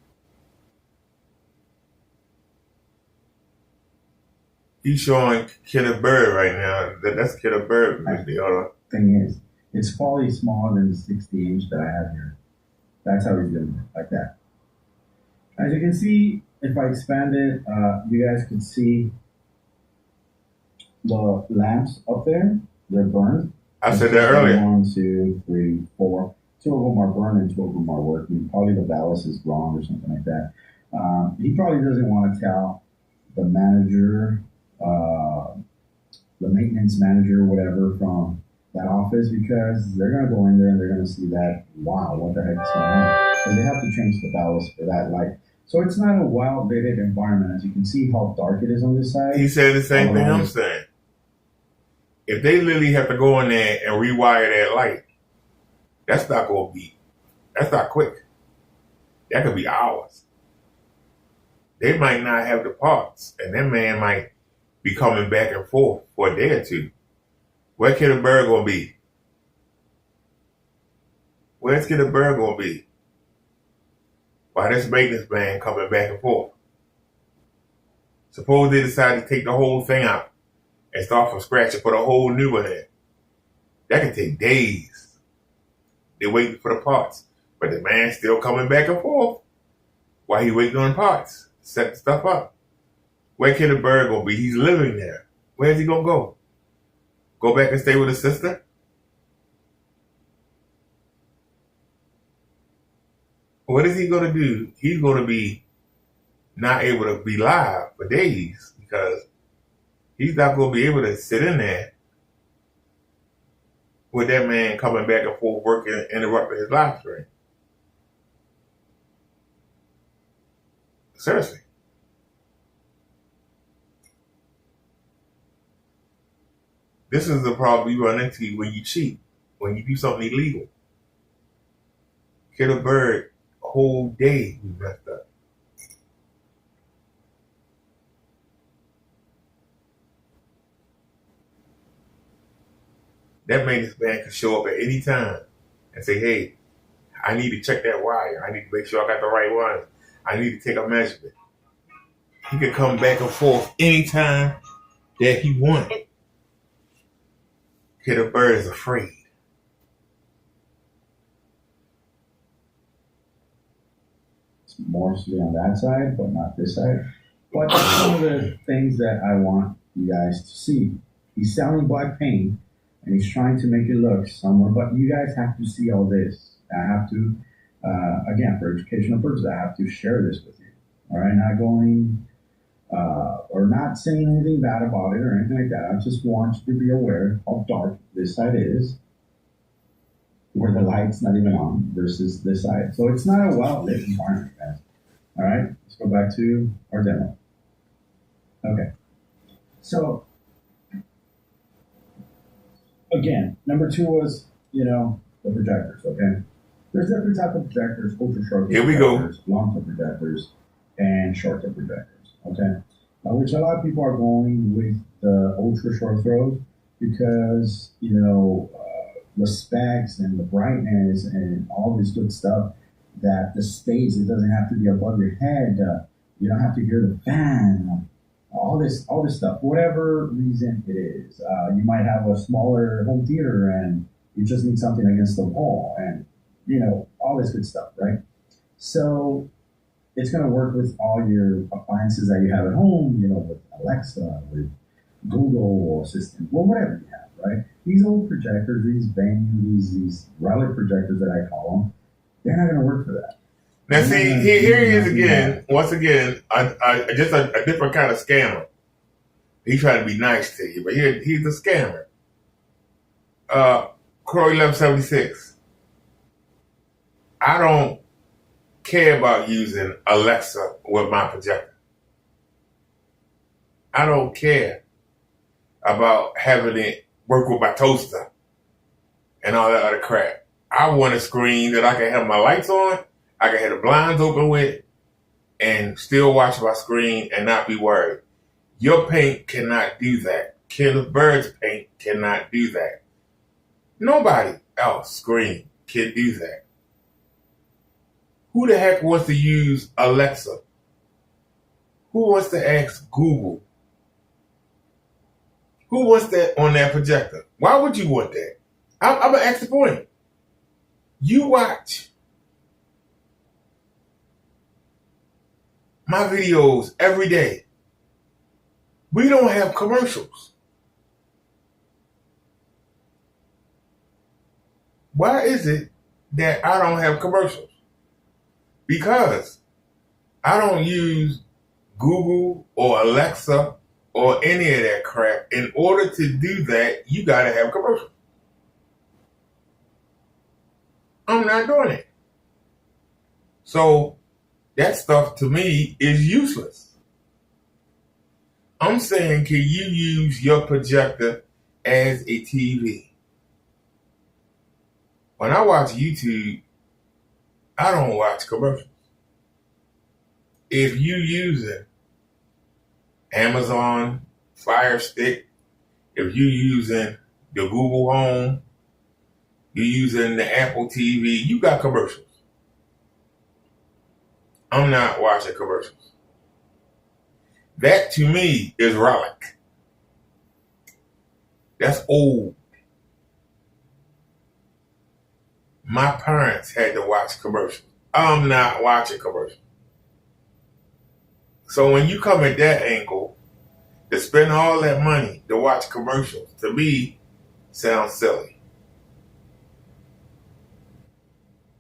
He's showing Kenneth Bird right now. That's Kenneth Bird. The other thing is, it's probably smaller than the 60-inch that I have here. That's how he's doing it, like that. As you can see, if I expand it, you guys can see the lamps up there. They're burned. I said that earlier. 1, 2, 3, 4. 2 of them are burned and 2 of them are working. Probably the ballast is wrong or something like that. He probably doesn't want to tell the manager, the maintenance manager, whatever, from that office, because they're going to go in there and they're going to see that, wow, what the heck is going on? Because they have to change the ballast for that light. So it's not a well-lit environment. As you can see how dark it is on this side. He said the same thing I'm saying. If they literally have to go in there and rewire that light, that's not quick. That could be hours. They might not have the parts, and that man might be coming back and forth for a day or two. Where Kenneth Bird gonna be? Where's Kenneth Bird gonna be? Why this maintenance man coming back and forth? Suppose they decide to take the whole thing out and start from scratch and put a whole new one in. That can take days. They're waiting for the parts, but the man's still coming back and forth while he waiting on parts, setting stuff up. Where Kenneth Bird gonna be? He's living there. Where's he gonna go? Go back and stay with his sister? What is he going to do? He's going to be not able to be live for days because he's not going to be able to sit in there with that man coming back and forth working, interrupting his live stream. Seriously. This is the problem you run into when you cheat, when you do something illegal. Kenneth Bird, whole day we messed up. That maintenance man can show up at any time and say, hey, I need to check that wire. I need to make sure I got the right one. I need to take a measurement. He can come back and forth anytime that he wants. Kenneth Bird is afraid. Mostly on that side, but not this side. But that's some of the things that I want you guys to see. He's selling black paint, and he's trying to make it look somewhere, but you guys have to see all this. I have to, again, for educational purposes, I have to share this with you. All right, not going, or not saying anything bad about it or anything like that. I just want you to be aware how dark this side is, where the light's not even on versus this side. So it's not a well-lit environment, guys. All right, let's go back to our demo. Okay, so again, number 2 was, the projectors, okay? There's different type of projectors, ultra-short projectors, long-term projectors, and short-term projectors, okay? Which a lot of people are going with the ultra-short throws because, the specs and the brightness and all this good stuff, that the space, it doesn't have to be above your head. You don't have to hear the fan, all this stuff, whatever reason it is. You might have a smaller home theater and you just need something against the wall and, all this good stuff, right? So it's going to work with all your appliances that you have at home, with Alexa, with Google Assistant, whatever you have. Right? These old projectors, these these relic projectors that I call them, they're not going to work for that. Now, see, here he is again. Once again, just a different kind of scammer. He's trying to be nice to you, but he's a scammer. Crow 1176. I don't care about using Alexa with my projector. I don't care about having it work with my toaster and all that other crap. I want a screen that I can have my lights on, I can have the blinds open with, and still watch my screen and not be worried. Your paint cannot do that. Kenneth Bird's paint cannot do that. Nobody else screen can do that. Who the heck wants to use Alexa? Who wants to ask Google Who wants that on that projector? Why would you want that? I'm going to ask the point. You watch my videos every day. We don't have commercials. Why is it that I don't have commercials? Because I don't use Google or Alexa or any of that crap. In order to do that, you got to have commercials. I'm not doing it. So that stuff to me is useless. I'm saying, can you use your projector as a TV? When I watch YouTube, I don't watch commercials. If you using Amazon Fire Stick, if you using the Google Home, you're using the Apple TV, you got commercials. I'm not watching commercials. That to me is relic. That's old. My parents had to watch commercials. I'm not watching commercials. So when you come at that angle, to spend all that money to watch commercials, to me, sounds silly.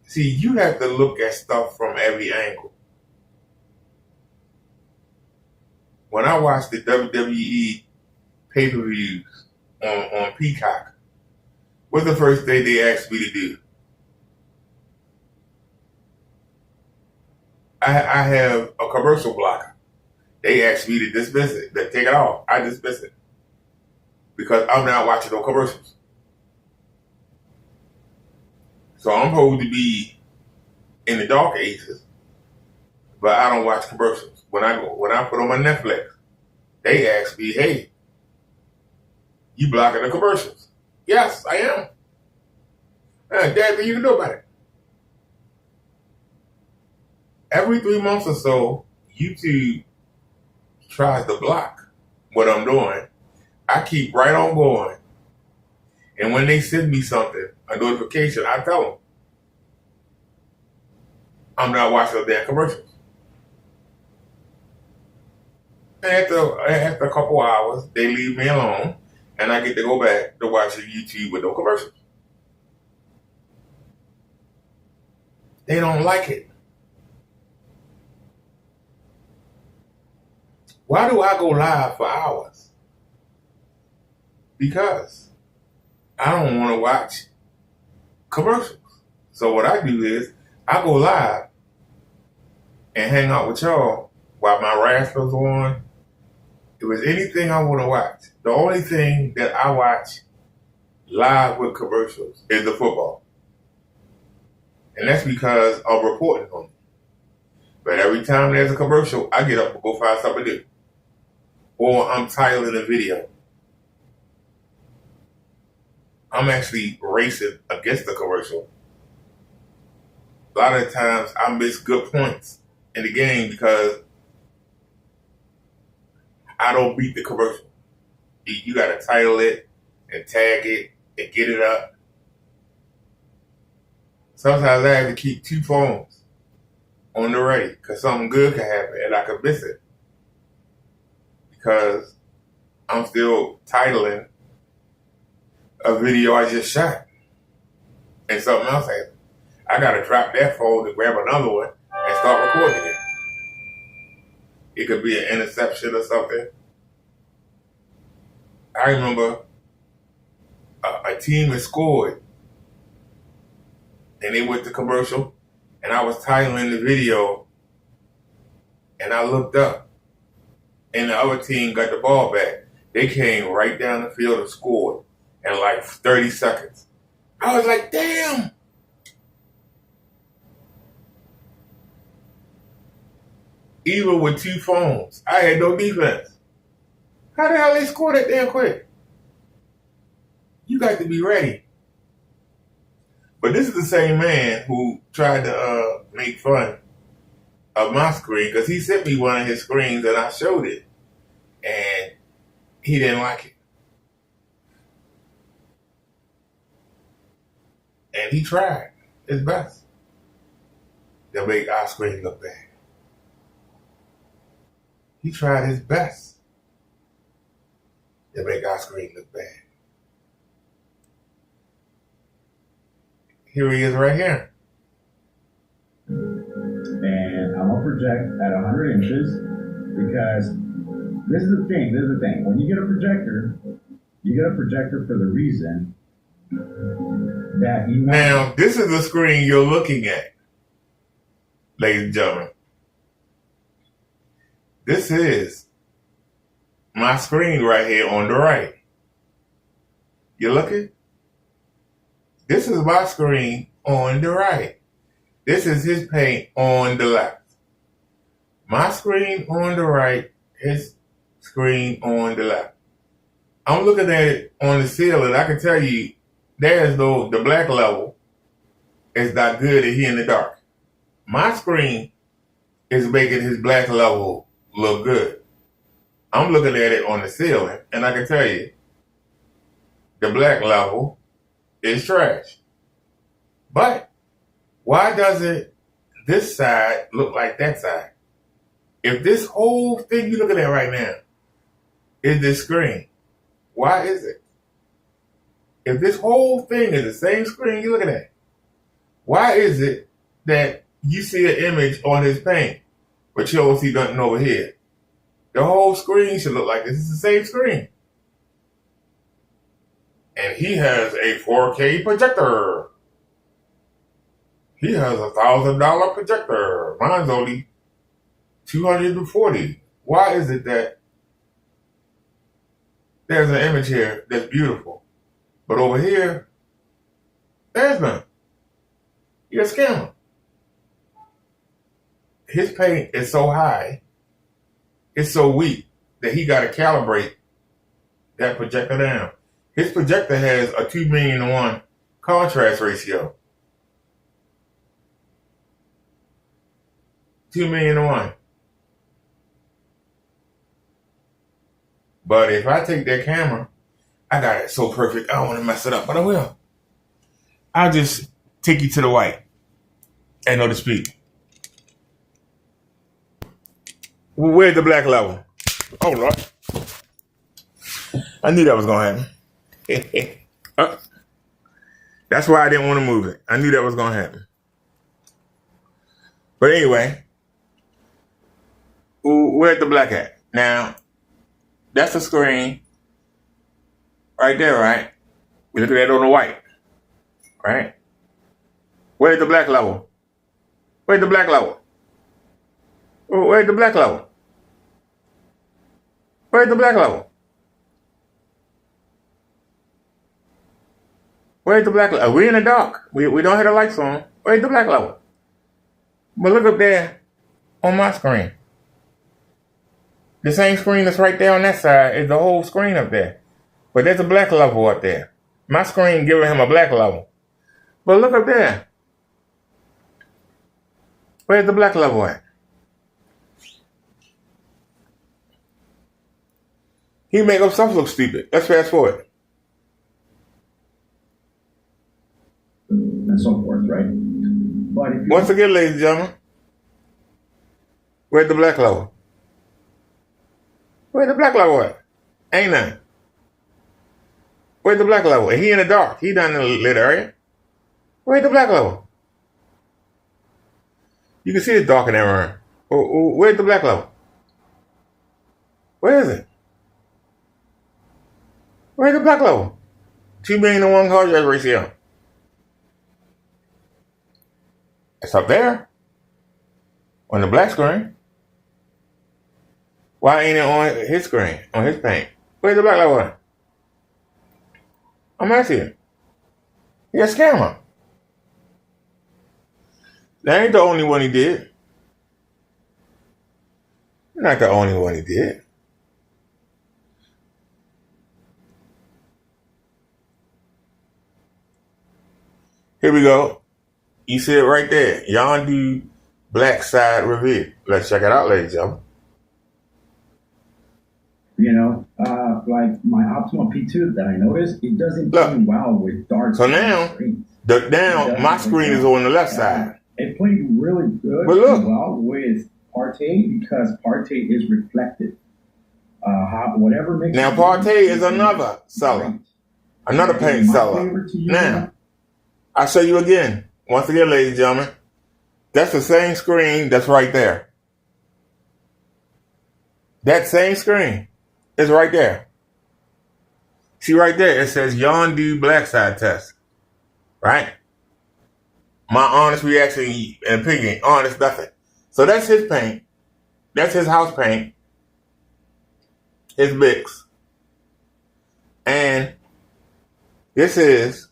See, you have to look at stuff from every angle. When I watch the WWE pay-per-views on Peacock, what's the first thing they asked me to do? I have a commercial blocker. They asked me to dismiss it, to take it off. I dismiss it because I'm not watching no commercials. So I'm supposed to be in the dark ages, but I don't watch commercials. When I put on my Netflix, they ask me, "Hey, you blocking the commercials?" Yes, I am. Dad, what you can do about it? Every 3 months or so, YouTube tries to block what I'm doing. I keep right on going. And when they send me something, a notification, I tell them, I'm not watching those damn commercials. And after a couple hours, they leave me alone, and I get to go back to watching YouTube with no commercials. They don't like it. Why do I go live for hours? Because I don't want to watch commercials. So what I do is I go live and hang out with y'all while my rascals on. If there's anything I want to watch, the only thing that I watch live with commercials is the football. And that's because I'm reporting on it. But every time there's a commercial, I get up and go find something to do. Or I'm titling a video. I'm actually racing against the commercial. A lot of times I miss good points in the game because I don't beat the commercial. You got to title it and tag it and get it up. Sometimes I have to keep 2 phones on the ready because something good can happen and I could miss it. Because I'm still titling a video I just shot. And something else happened. I got to drop that phone and grab another one and start recording it. It could be an interception or something. I remember a team had scored and they went to commercial and I was titling the video and I looked up and the other team got the ball back. They came right down the field and scored in like 30 seconds. I was like, damn. Even with 2 phones, I had no defense. How the hell they score that damn quick? You got to be ready. But this is the same man who tried to make fun of my screen because he sent me one of his screens and I showed it. And he didn't like it. And he tried his best to make our screen look bad. He tried his best to make our screen look bad. Here he is right here. And I'm gonna project at 100 inches because this is the thing. When you get a projector for the reason that you want. Now, this is the screen you're looking at, ladies and gentlemen. This is my screen right here on the right. You looking? This is my screen on the right. This is his paint on the left. My screen on the right, his screen on the left. I'm looking at it on the ceiling. I can tell you, the black level is not good and he in the dark. My screen is making his black level look good. I'm looking at it on the ceiling, and I can tell you, the black level is trash. But why doesn't this side look like that side? If this whole thing you're looking at right now is this screen, why is it? If this whole thing is the same screen you're looking at, why is it that you see an image on his paint, but you don't see nothing over here? The whole screen should look like this. It's the same screen. And he has a 4K projector. He has a $1,000 projector. Mine's only $240. Why is it that there's an image here that's beautiful, but over here, there's none? You're a scammer. His paint is so high, it's so weak that he got to calibrate that projector down. His projector has a 2,000,000:1 contrast ratio. 2,000,000:1. But if I take that camera, I got it so perfect, I don't want to mess it up, but I will. I'll just take you to the white and know the speed. Where's the black level? Oh, Lord. I knew that was going to happen. That's why I didn't want to move it. I knew that was going to happen. But anyway, where's the black at? Now, that's the screen right there, right? We look at that on the white, right? Where's the black level? Where's the black level? Where's the black level? Where's the black level? Where's the black level? We're in the dark. We don't have the lights on. Where's the black level? But look up there on my screen. The same screen that's right there on that side is the whole screen up there. But there's a black level up there. My screen giving him a black level. But look up there. Where's the black level at? He make up stuff look stupid. Let's fast forward. And so forth, right? But if Once again, ladies and gentlemen, where's the black level? Where's the black level at? Ain't none. Where's the black level? He in the dark. He down in the lit area. Where's the black level? You can see it's dark in that room. Where's the black level? Where is it? Where's the black level? 2,000,000:1 contrast ratio. It's up there on the black screen. Why ain't it on his screen, on his paint? Where's the black level at? I'm asking you. You're a scammer. That ain't the only one he did. Not the only one he did. Here we go. You see it right there. Yondu Black Side Review. Let's check it out, ladies and gentlemen. You know, like my Optima P2 that I noticed, it doesn't do well with dark. So now, Now my screen is on the left side. It played really good But look. well with Partey because Partey is reflected. Whatever makes Now Partey is another seller, another paint seller. Now I'll show you again. Once again, ladies and gentlemen, that's the same screen that's right there. That same screen is right there. See right there, it says Yondu Black Side Test. Right? My honest reaction and opinion, honest nothing. So that's his paint. That's his house paint. His mix. And this is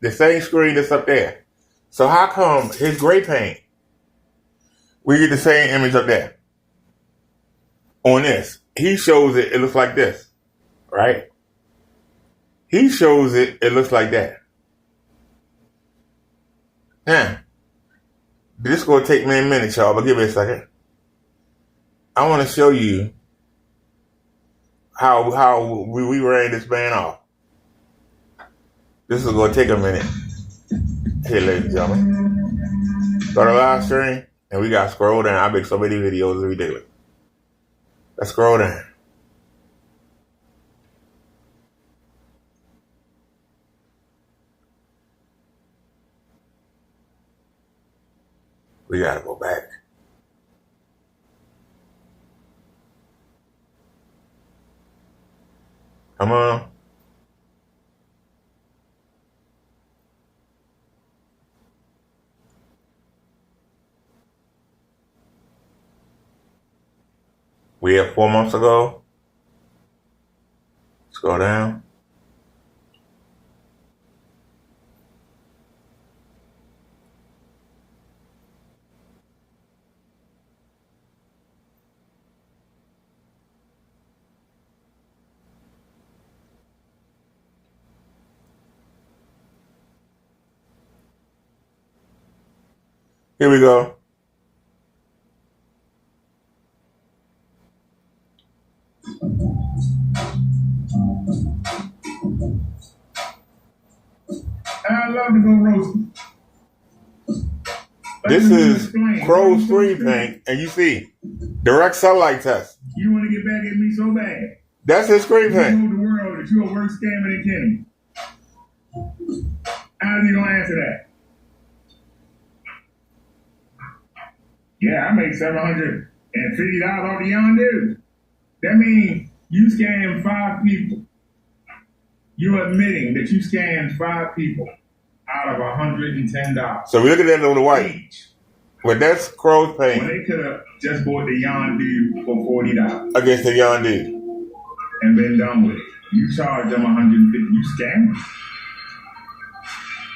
the same screen that's up there. So how come his gray paint, we get the same image up there? On this. He shows it looks like this. Right? He shows it looks like that. Now, this is going to take me a minute, y'all, but give me a second. I want to show you how we ran this man off. This is going to take a minute. Here, ladies and gentlemen. Go to live stream, and we got to scroll down. I make so many videos every day. Let's scroll down. We got to go back. Come on. We had 4 months ago. Let's go down. Here we go. I love to go roasting. This is Crow's Screen Paint, and you see, direct sunlight test. You want to get back at me so bad. That's his screen You paint. told the world that you're a worse scammer than Kenny. How's he going to answer that? Yeah, I make $750 off the Yondu. That means you scammed 5 people. You're admitting that you scammed 5 people out of $110. So we look at that on the white. But that's Crow's paint. Well, they could have just bought the Yondu for $40 against the Yondu and been done with it. You charge them $150. You scammed them.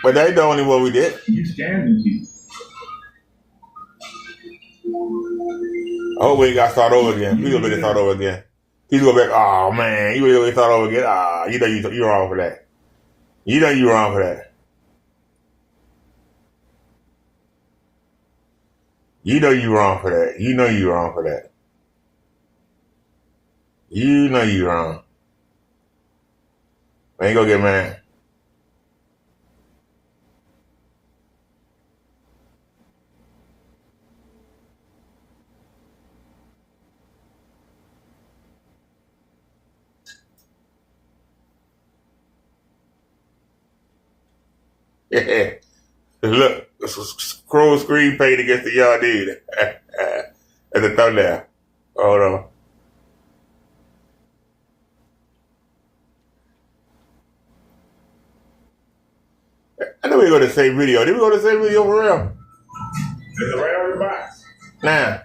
But that ain't the only one we did. You scammed them people. Oh, we got to start over again. We gonna make it start over again. He's gonna be like, oh man, you really start over again. You know you're wrong for that. You know you're wrong for that. You know you're wrong for that. You know you're wrong for that. You know you're wrong. I ain't gonna get mad. Yeah. Look, scroll screen paint against the Yondu at the thumbnail. Hold on. I know we go to the same video. Did we go to the same video for real? It's right on the box. Now,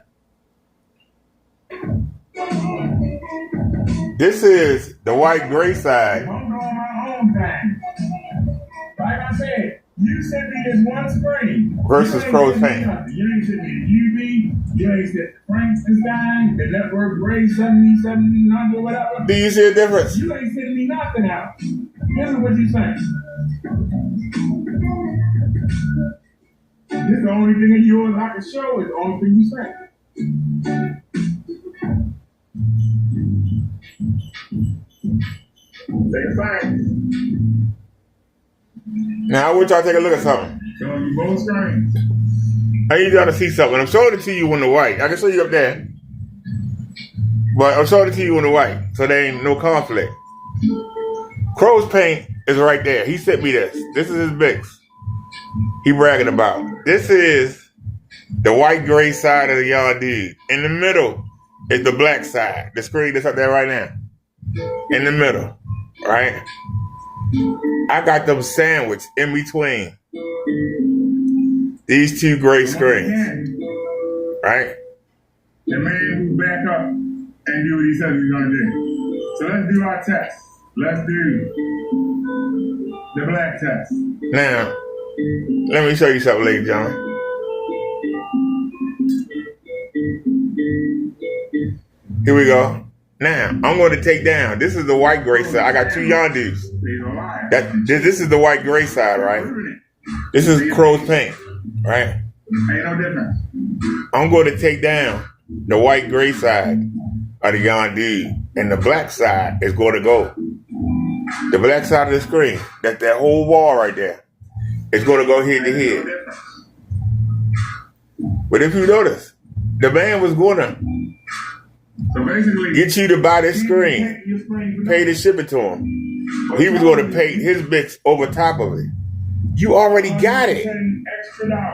this is the white gray side. I'm doing my own thing. Like I said, you sent me this one screen. Versus Crow's paint. You ain't sent me the UV. You ain't sent Frankenstein, the network gray 7700, whatever. Do you see a difference? You ain't sending me nothing out. This is what you saying. This is the only thing of yours I can show is the only thing you say. Take a sign. Now, I want y'all to take a look at something. Showing you both screens. I need y'all to see something. I'm showing it to you in the white. I can show you up there. But I'm showing it to you in the white, so there ain't no conflict. Crow's paint is right there. He sent me this. This is his Bix. He bragging about. This is the white gray side of the young dude. In the middle is the black side. The screen that's up there right now. In the middle, right? I got them sandwiched in between these two gray screens, right? The man who back up and do what he says he's gonna do. So let's do our test. Let's do the black test. Now, let me show you something, ladies and gentlemen. Here we go. Now, I'm going to take down. This is the white gray side. I got two yondu's. This is the white gray side, right? This is Crow's paint, right? Ain't no difference. I'm going to take down the white gray side of the yondu, and the black side is going to go. The black side of the screen, that whole wall right there, is going to go head to head. But if you notice, the man was going to get you to buy this screen, pay to ship it to him. He was going to pay his Bix over top of it. You already got it.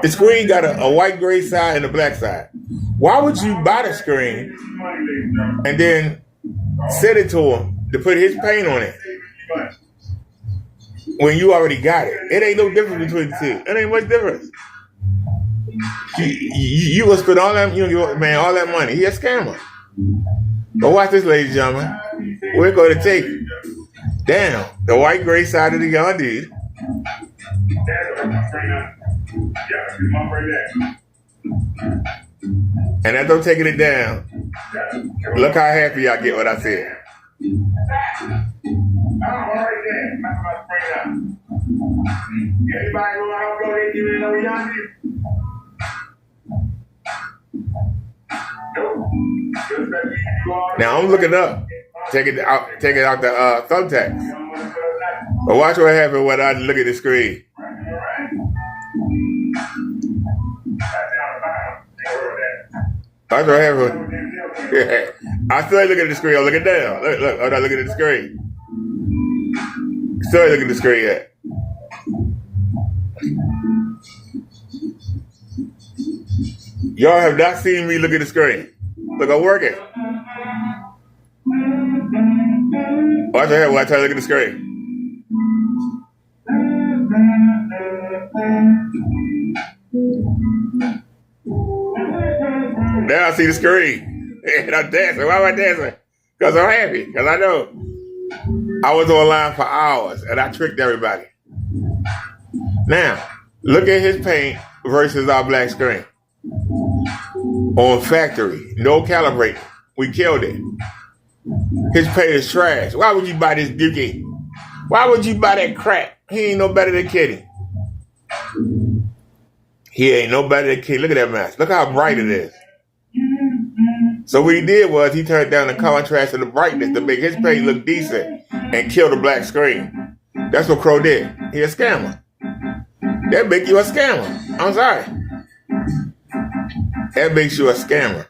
The screen got a white gray side and a black side. Why would you buy the screen and then send it to him to put his paint on it when you already got it? It ain't no difference between the two. It ain't much difference. You will spend all that, all that money. He a scammer. But watch this, ladies and gentlemen. We're going to take down the white gray side of the young dude. And as I'm taking it down, look how happy I get when I see it. Now I'm looking up, take it out the thumbtacks. But watch what happens when I look at the screen. Watch what happens. I still ain't looking at the screen. I'm looking down. Look. I'm not looking at the screen. Still ain't looking at the screen yet. Y'all have not seen me look at the screen. Look, I'm working. Watch what happens when I try to look at the screen. Now I see the screen. And I'm dancing. Why am I dancing? Because I'm happy. Because I know I was online for hours and I tricked everybody. Now, look at his paint versus our black screen. On factory. No calibrating. We killed it. His paint is trash. Why would you buy this dookie? Why would you buy that crap? He ain't no better than Kitty. He ain't no better than Kitty. Look at that mess. Look how bright it is. So what he did was he turned down the contrast and the brightness to make his paint look decent and kill the black screen. That's what Crow did. He a scammer. That make you a scammer. I'm sorry. That makes you a scammer.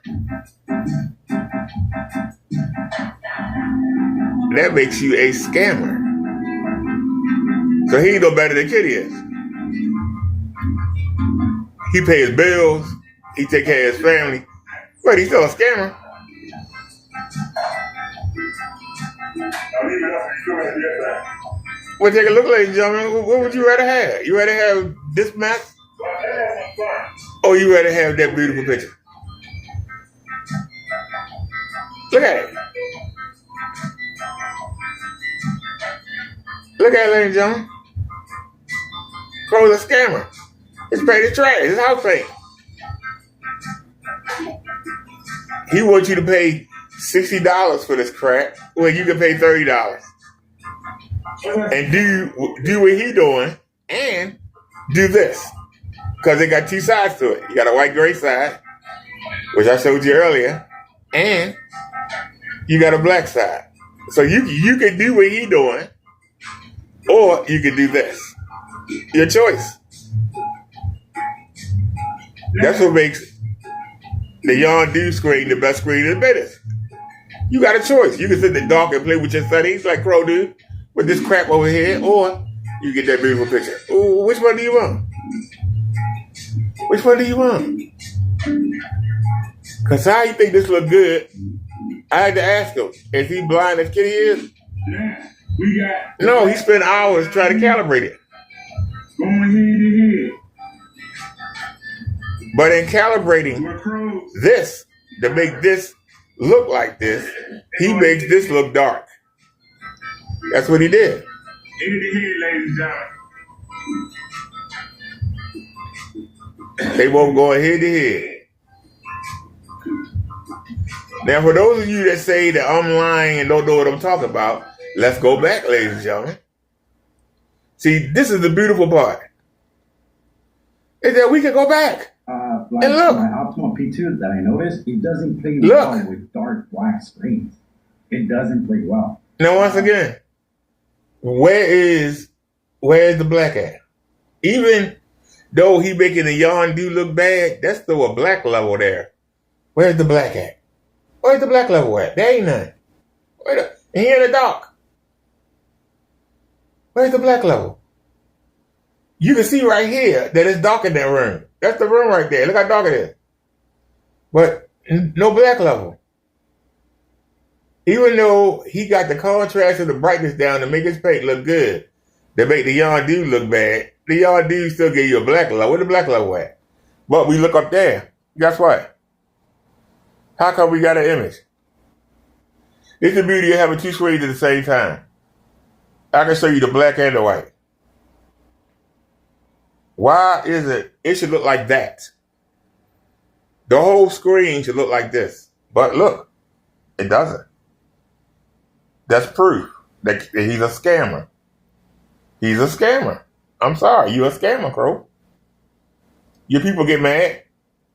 That makes you a scammer. So he ain't no better than Kitty is. He pay his bills. He take care of his family. But he's still a scammer. Well, take a look, ladies and gentlemen. What would you rather have? You rather have this mess? Or you rather have that beautiful picture? Look at it. Look at it, ladies and gentlemen. Crow's a scammer. His paint is trash. His house paint. He wants you to pay $60 for this crap when you can pay $30. And do what he doing and do this. Because they got two sides to it. You got a white gray side, which I showed you earlier, and you got a black side. So you can do what he doing, or you can do this. Your choice. That's what makes the Yondu screen the best screen in the business. You got a choice. You can sit in the dark and play with your sunnies like Crow do with this crap over here, or you get that beautiful picture. Ooh, which one do you want? Which one do you want? Because how you think this look good? I had to ask him, is he blind as Kitty is? Yeah, we got. No, he spent hours trying to calibrate it. Going head to head. But in calibrating this, to make this look like this, he makes this look dark. That's what he did. Head to head, ladies and gentlemen. They both going head to head. Now, for those of you that say that I'm lying and don't know what I'm talking about, let's go back, ladies and gentlemen. See, this is the beautiful part. Is that we can go back. Like and look. My Optima P2 that I noticed, it doesn't play well with dark black screens. It doesn't play well. Now, once again, where is the black at? Even though he making the Yondu look bad, that's still a black level there. Where's the black at? Where's the black level at? There ain't none. He in the dark. Where's the black level? You can see right here that it's dark in that room. That's the room right there. Look how dark it is. But no black level. Even though he got the contrast and the brightness down to make his paint look good, to make the Yondu look bad, the Yondu still give you a black level. Where the black level at? But we look up there. Guess what? How come we got an image? It's the beauty of having two screens at the same time. I can show you the black and the white. Why is it? It should look like that. The whole screen should look like this. But look, it doesn't. That's proof that he's a scammer. He's a scammer. I'm sorry, you're a scammer, Crow. Your people get mad.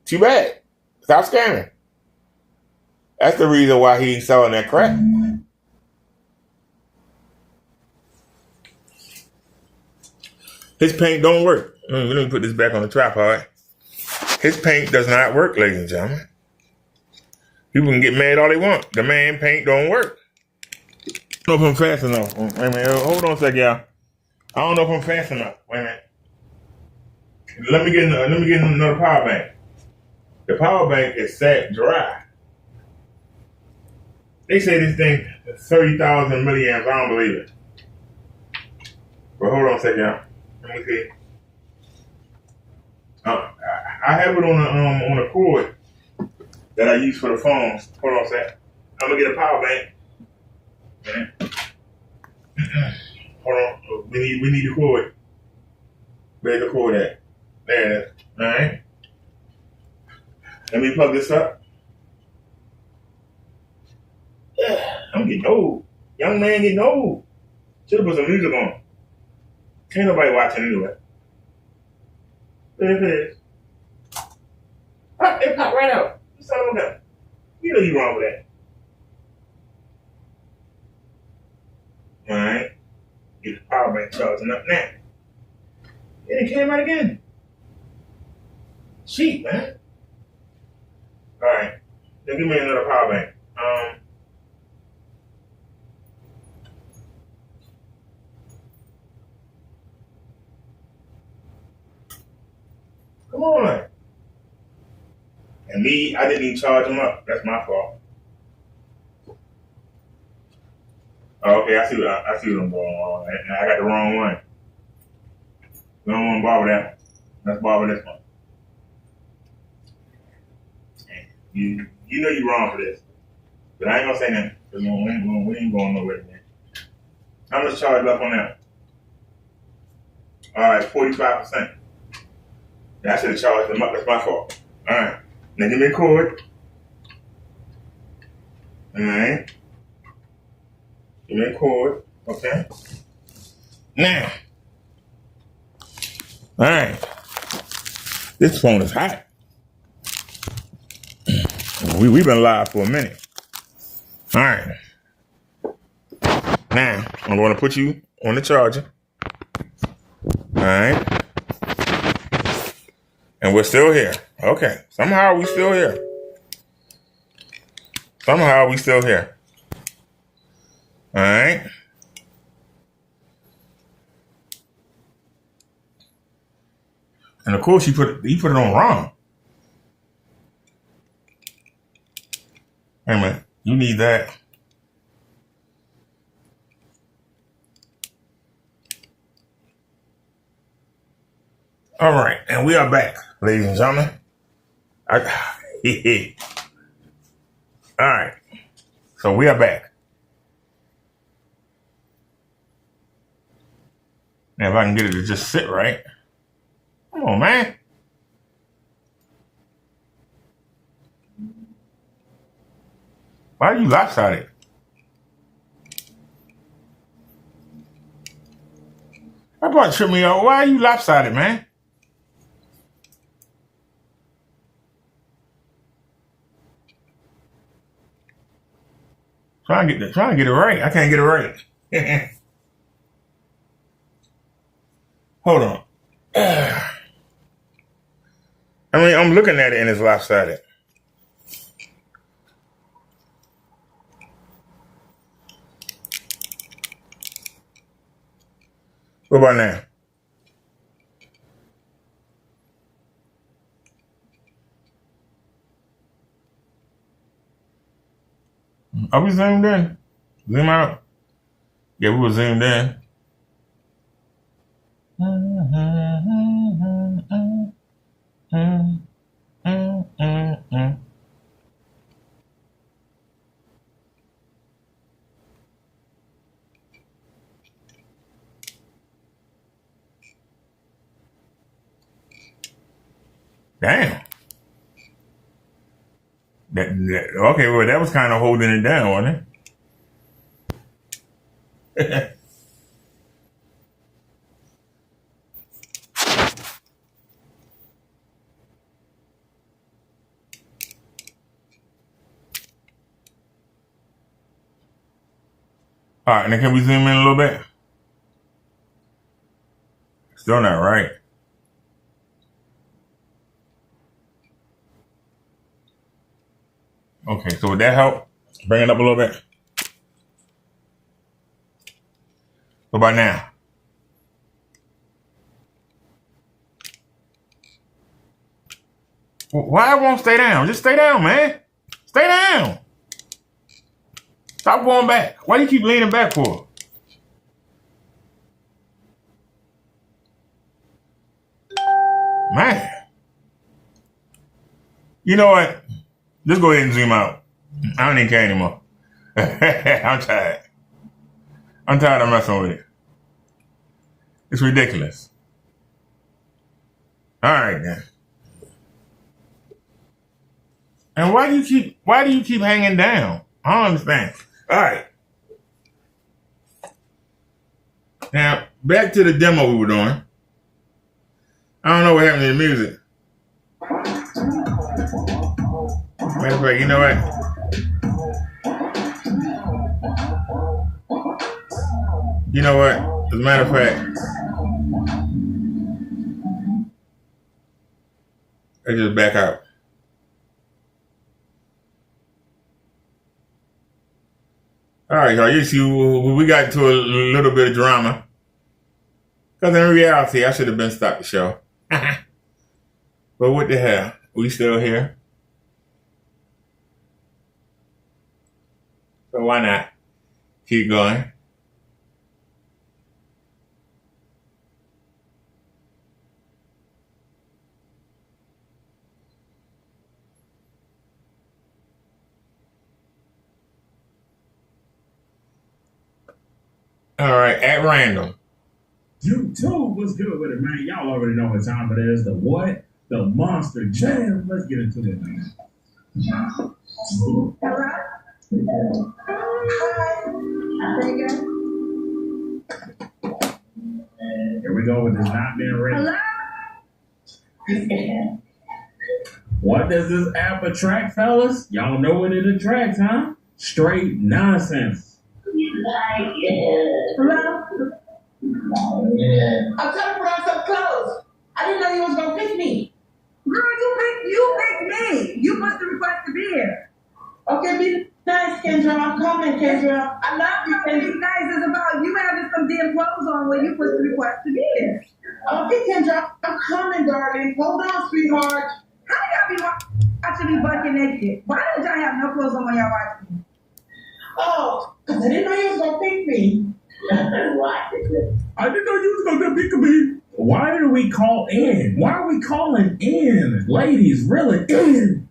Too bad. Stop scamming. That's the reason why he ain't selling that crap. His paint don't work. Let me put this back on the tripod. His paint does not work, ladies and gentlemen. People can get mad all they want. The man paint don't work. I don't know if I'm fast enough. Wait a minute. Hold on a sec, y'all. I don't know if I'm fast enough. Wait a minute. Let me get another power bank. The power bank is sat dry. They say this thing is 30,000 milliamps. I don't believe it. But hold on a second, y'all. Let me see. I have it on a cord that I use for the phones. Hold on a second. I'm gonna get a power bank. Hold on. We need the cord. Where's the cord at? There it is. All right. Let me plug this up. I'm getting old. Young man getting old. Should have put some music on. Ain't nobody watching anyway. There it is. It popped right out. You son of a gun. You know you're wrong with that. Alright. Get the power bank charging up now. And it came out again. Cheap, man. Alright. Then give me another power bank. Come on. And me, I didn't even charge him up. That's my fault. Okay, I see what I'm going on. I got the wrong one. We don't want to borrow that one. Let's borrow this one. You know you're wrong for this. But I ain't gonna say nothing. Because we ain't going nowhere, man. How much charge left on that? All right, 45%. I should have charged them up. That's my fault. All right. Now give me a cord. All right. Give me a cord. Okay. Now. All right. This phone is hot. We've been live for a minute. All right. Now, I'm going to put you on the charger. All right. And we're still here. Okay. Somehow we still here. Somehow we still here. All right. And of course, he put it on wrong. Hey man, you need that. All right, and we are back, ladies and gentlemen. All right, so we are back. Now, if I can get it to just sit right. Come on, man. Why are you lopsided? That part tripped me out. Why are you lopsided, man? Trying to get it right. I can't get it right. Hold on. I mean, I'm looking at it and it's lopsided. What about now? Are we zoomed in? Zoom out? Yeah, we were zoomed in. Damn. Okay, well, that was kind of holding it down, wasn't it? All right, now can we zoom in a little bit? Still not right. Okay, so would that help? Bring it up a little bit. What about now? Why it won't stay down? Just stay down, man. Stay down. Stop going back. Why do you keep leaning back for? Man. You know what? Just go ahead and zoom out. I don't even care anymore. I'm tired. I'm tired of messing with it. It's ridiculous. All right, then. And why do you keep hanging down? I don't understand. All right. Now, back to the demo we were doing. I don't know what happened to the music. Matter of fact, you know what? You know what? As a matter of fact, let's just back out. All right, y'all. You see, we got into a little bit of drama. Because in reality, I should have been stopped the show. But what the hell? We still here. So why not keep going? All right, at random. YouTube, what's good with it, man? Y'all already know what time it is. The what? The Monster Jam. Let's get into it, man. Here we go with this not being ready. What does this app attract, fellas? Y'all know what it attracts, huh? Straight nonsense. Hello? I'm trying to pronounce something. close. I didn't know you was gonna pick me. Girl, you picked me. You put the request to be here. Okay, be nice, Kendra. I'm coming, Kendra. I love you, Being Kendra. nice is about you having some damn clothes on when you put the request to be here. Okay, Kendra. I'm coming, darling. Hold on, sweetheart. How y'all be watching me bucket naked? Why did y'all have no clothes on when y'all watching me? Oh, because I didn't know you was gonna pick me. I didn't know you was gonna pick me. Why did we call in? Why are we calling in? Ladies, really in?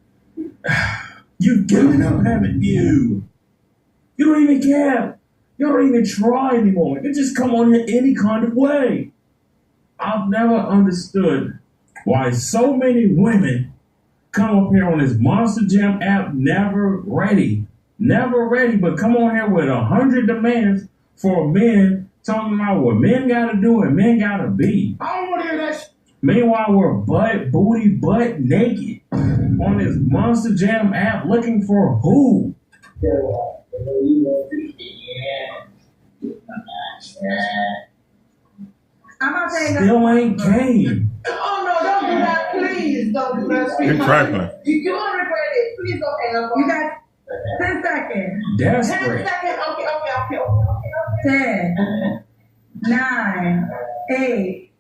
You've given up, haven't you? You don't even care. You don't even try anymore. You just come on here any kind of way. I've never understood why so many women come up here on this Monster Jam app never ready, but come on here with 100 demands for men, talking about what men gotta do and men gotta be. I don't want to hear that shit. Meanwhile, we're butt naked on this Monster Jam app looking for who? I'm not saying Still ain't came. Oh, no, don't do that. Please don't do that, You're sweetheart. trifling. You're gonna regret it. Please don't hang up on You me. got 10 seconds. 10 Desperate. seconds. Okay. 10, 9, 8,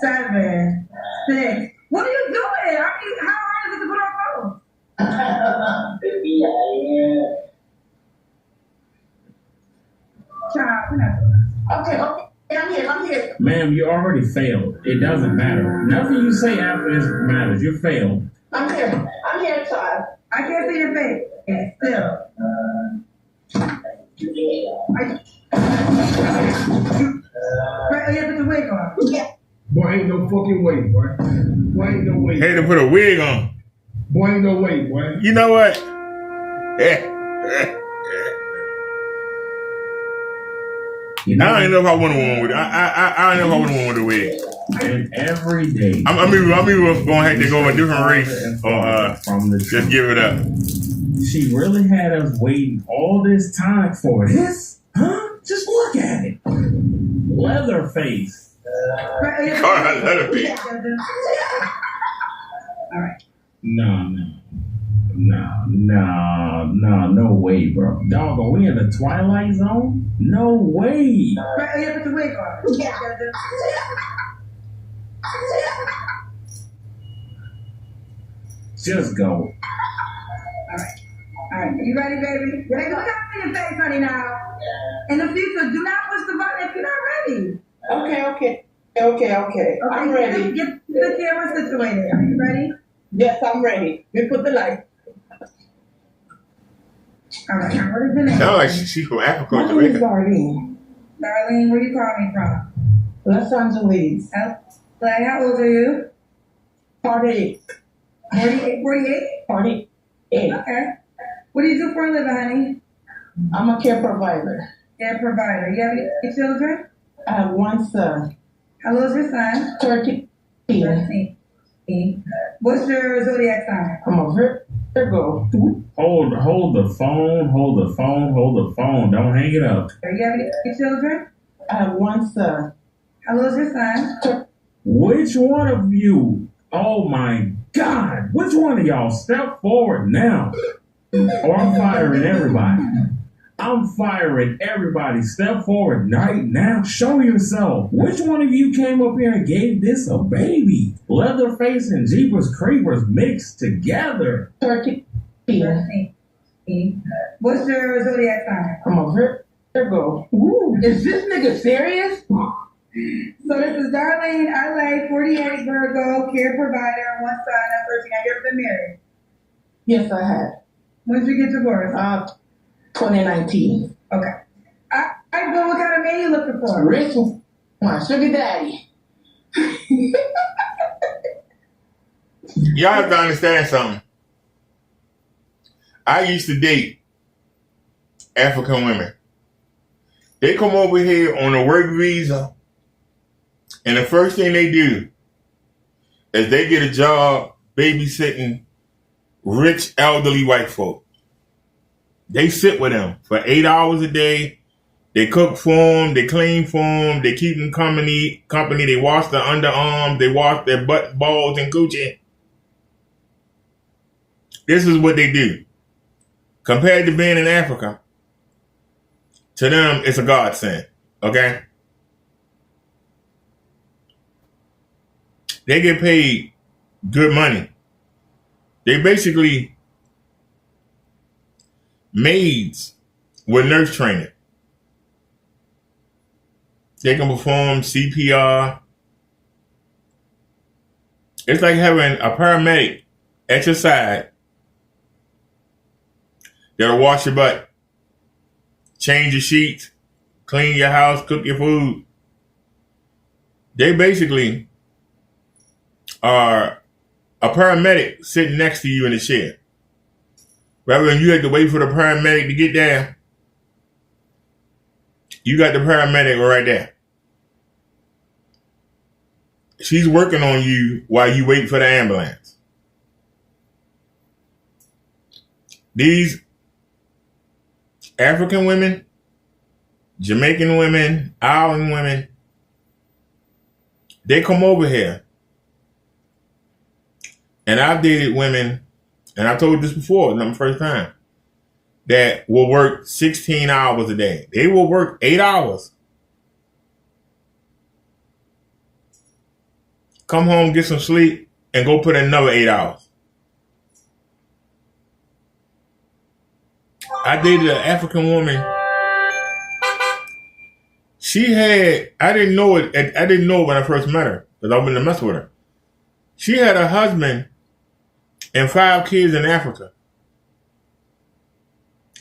7, 6. What are you doing? I mean, how hard is it to put on clothes? Child, we're not doing Okay. I'm here. Ma'am, you already failed. It doesn't matter. Nothing you say after this matters. You failed. I'm here, child. I can't see your face. Still. Right, you have to put the wig on. Yeah. Boy, ain't no fucking way, boy. Boy, ain't no way. Had to put a wig on. Boy, ain't no way, boy. You know what? You know, I don't even know if I want a woman with it. I don't know if I want a woman with a wig. and every day. I'm even going to have to go a different race or from the just give it up. She really had us waiting all this time for this? Huh? Just look at it. Leatherface. Call her Leatherface. All right. No way, bro. Dog, are we in the Twilight Zone? No way. Right, you have to put the wig on. Yeah. Just go. All right. You ready, baby? Ready? Look out for your face, honey, now. In the future, do not push the button if you're not ready. Okay. I'm ready. Get the camera situated. Are you ready? Yes, I'm ready. We put the light. All right. Now, what is the name? Sound like she's from Africa or My name is Jamaica. Darlene. Darlene, where you calling me from? Los Angeles. Like, how old are you? 48. 48? 48. Okay. What do you do for a living, honey? I'm a care provider. Care provider. You have any children? I have one son. How old is your son? 13. 13. What's your zodiac sign? I'm a Virgo. Hold the phone. Don't hang it up. Do you have any children? I have one son. How old is your son? Which one of you? Oh my God. Which one of y'all step forward now? Or I'm firing everybody. Step forward right now. Show yourself. Which one of you came up here and gave this a baby? Leatherface and Jeepers Creepers mixed together. 13. What's your zodiac sign? I'm a Virgo. Ooh, is this nigga serious? So this is Darlene, LA, 48, Virgo, care provider, one son, I'm 13. Have you ever been married? Yes, I had. When did you get divorced? 2019. Okay. But what kind of man you looking for? Rich, my sugar daddy. Y'all have to understand something. I used to date African women. They come over here on a work visa, and the first thing they do is they get a job babysitting rich elderly white folk. They sit with them for 8 hours a day, They cook for them. They clean for them. They keep them company. They wash their underarms. They wash their butt, balls, and coochie. This is what they do. Compared to being in Africa, to them, it's a godsend. Okay? They get paid good money. They basically maids with nurse training. They can perform CPR. It's like having a paramedic at your side that'll wash your butt, change your sheets, clean your house, cook your food. They basically are a paramedic sitting next to you in the chair. Rather than you have to wait for the paramedic to get there, you got the paramedic right there. She's working on you while you wait for the ambulance. These African women, Jamaican women, island women, they come over here. And I've dated women, and I told this before, not the first time, that will work 16 hours a day. They will work 8 hours. Come home, get some sleep, and go put another 8 hours. I dated an African woman. I didn't know it when I first met her, because I went to mess with her. She had a husband and 5 kids in Africa.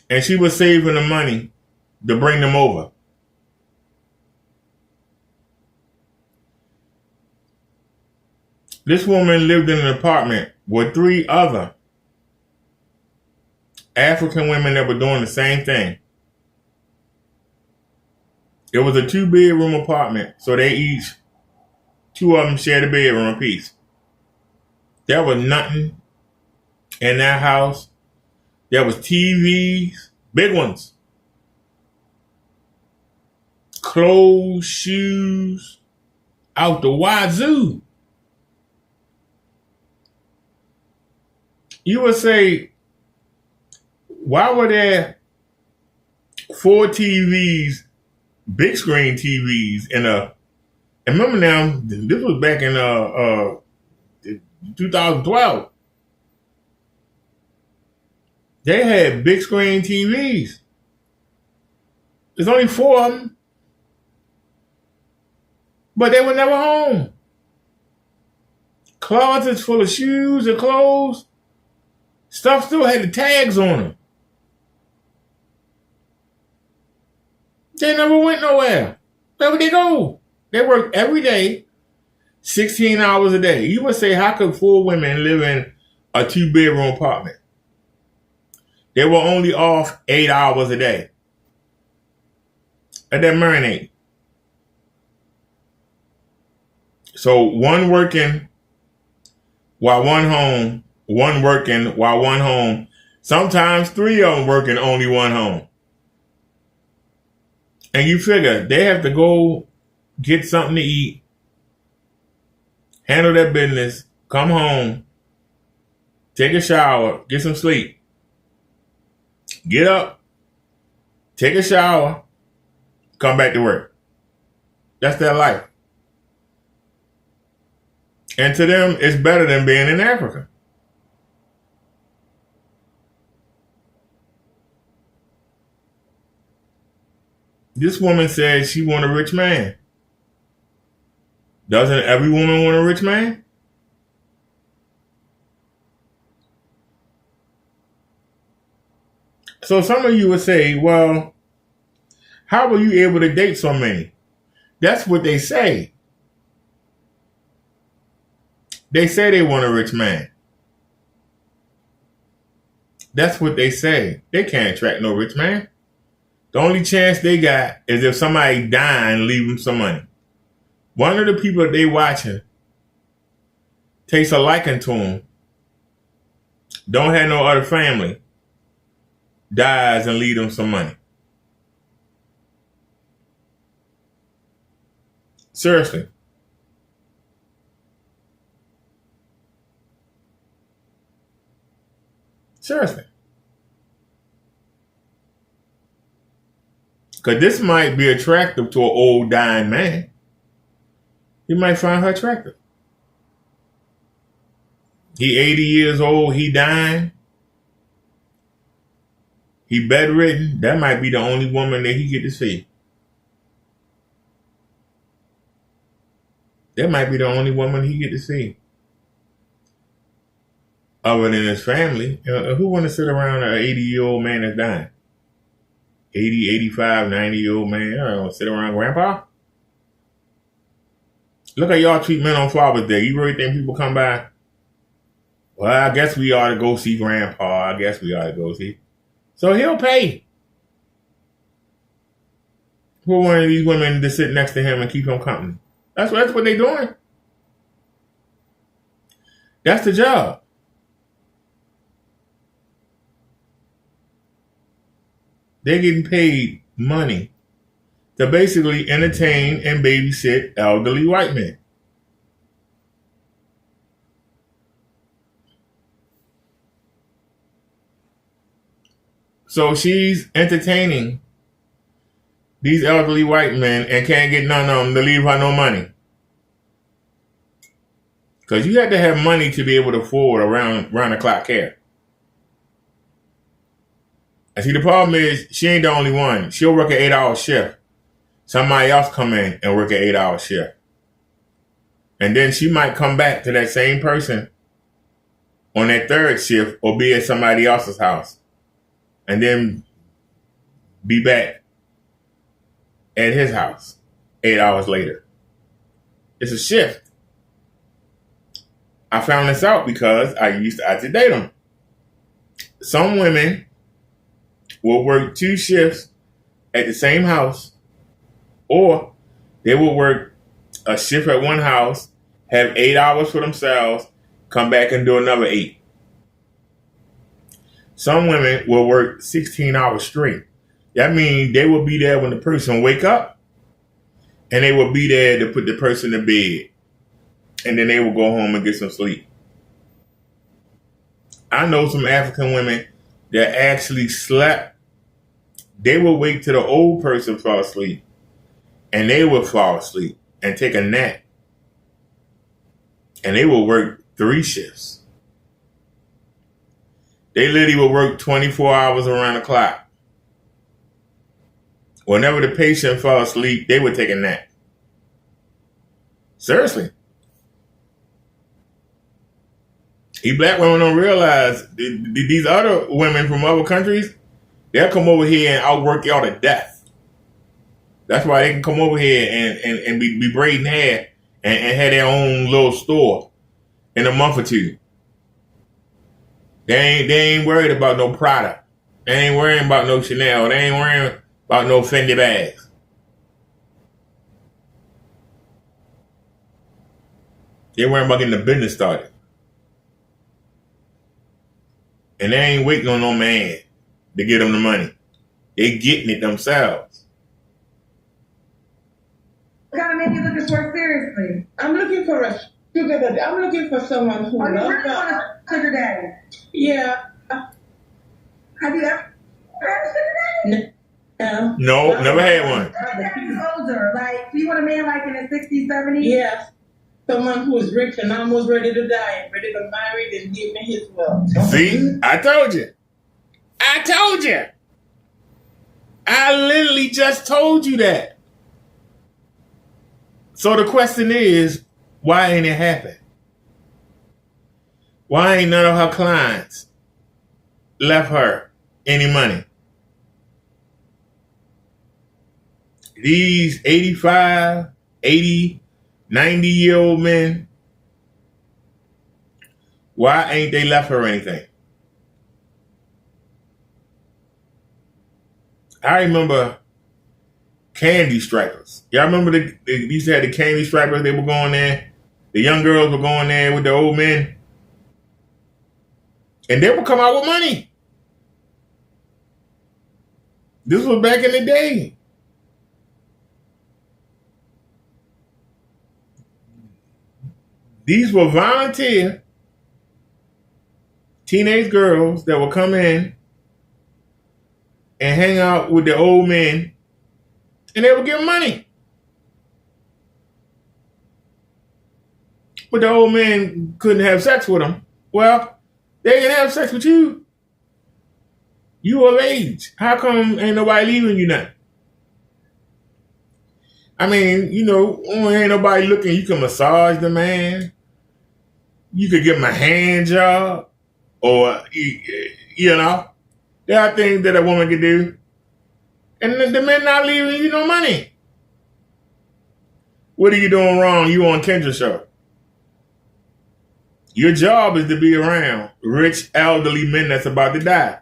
And she was saving the money to bring them over. This woman lived in an apartment with 3 other African women that were doing the same thing. It was a 2-bedroom apartment, so they each, 2 of them shared a bedroom apiece. There was nothing in that house. There was TVs, big ones, clothes, shoes, out the wazoo. You would say, why were there 4 TVs, big screen TVs, and remember now, this was back in 2012. They had big screen TVs. There's only 4 of them. But they were never home. Closets full of shoes and clothes. Stuff still had the tags on them. They never went nowhere. Where would they go? They worked every day, 16 hours a day. You would say, how could 4 women live in a 2-bedroom apartment? They were only off 8 hours a day. Let that marinate. So one working while one home, one working while one home. Sometimes 3 of them working, only one home. And you figure they have to go get something to eat, handle their business, come home, take a shower, get some sleep. Get up, take a shower, come back to work. That's their life. And to them, it's better than being in Africa. This woman said she want a rich man. Doesn't every woman want a rich man? So some of you would say, well, how were you able to date so many? That's what they say. They say they want a rich man. That's what they say. They can't attract no rich man. The only chance they got is if somebody die and leave them some money. One of the people that they watching takes a liking to him, don't have no other family, dies and leave them some money. Seriously. Seriously. Because this might be attractive to an old dying man. He might find her attractive. He 80 years old, he dying. He bedridden. That might be the only woman that he get to see. That might be the only woman he get to see. Other than his family. Who want to sit around an 80-year-old man that's dying? 80, 85, 90-year-old man. I don't sit around grandpa. Look how y'all treat men on Father's Day. You really think people come by? Well, I guess we ought to go see grandpa. I guess we ought to go see. So he'll pay for one of these women to sit next to him and keep him company. That's what they're doing. That's the job. They're getting paid money to basically entertain and babysit elderly white men. So she's entertaining these elderly white men and can't get none of them to leave her no money. Because you have to have money to be able to afford around the clock care. And see, the problem is she ain't the only one. She'll work an 8-hour shift. Somebody else come in and work an 8-hour shift. And then she might come back to that same person on that third shift or be at somebody else's house. And then be back at his house 8 hours later. It's a shift. I found this out because I used to date them. Some women will work 2 shifts at the same house, or they will work a shift at one house, have 8 hours for themselves, come back and do another 8. Some women will work 16 hours straight. That means they will be there when the person wake up, and they will be there to put the person to bed. And then they will go home and get some sleep. I know some African women that actually slept. They will wait till the old person fall asleep, and they will fall asleep and take a nap. And they will work 3 shifts. They literally will work 24 hours around the clock. Whenever the patient fell asleep, they would take a nap. Seriously. You black women don't realize these other women from other countries, they'll come over here and outwork y'all to death. That's why they can come over here and be braiding hair and have their own little store in a month or two. They ain't worried about no product. They ain't worrying about no Chanel. They ain't worrying about no Fendi bags. They're worrying about getting the business started. And they ain't waiting on no man to get them the money. They getting it themselves. What kind of man you looking for seriously? I'm looking for a sugar daddy. I'm looking for someone who you loves really want a sugar daddy? Yeah. Have you ever had a sugar daddy? No, never had one. Sugar daddy's older. Like, do you want a man like in his 60s, 70s? Yes. Someone who is rich and almost ready to die and ready to marry and give me his wealth. See? I told you. I literally just told you that. So the question is, why ain't it happen? Why ain't none of her clients left her any money? These 85, 80, 90-year-old men, why ain't they left her anything? I remember candy strippers. Y'all remember they used to have the candy strippers? They were going there. The young girls were going there with the old men. And they would come out with money. This was back in the day. These were volunteer teenage girls that would come in and hang out with the old men, and they would give them money. But the old men couldn't have sex with them. Well, they can have sex with you. You of age. How come ain't nobody leaving you nothing? I mean, you know, ain't nobody looking. You can massage the man. You could give him a hand job. Or, you know, there are things that a woman can do. And the men not leaving you no money. What are you doing wrong? You on Kendra's show. Your job is to be around rich, elderly men that's about to die.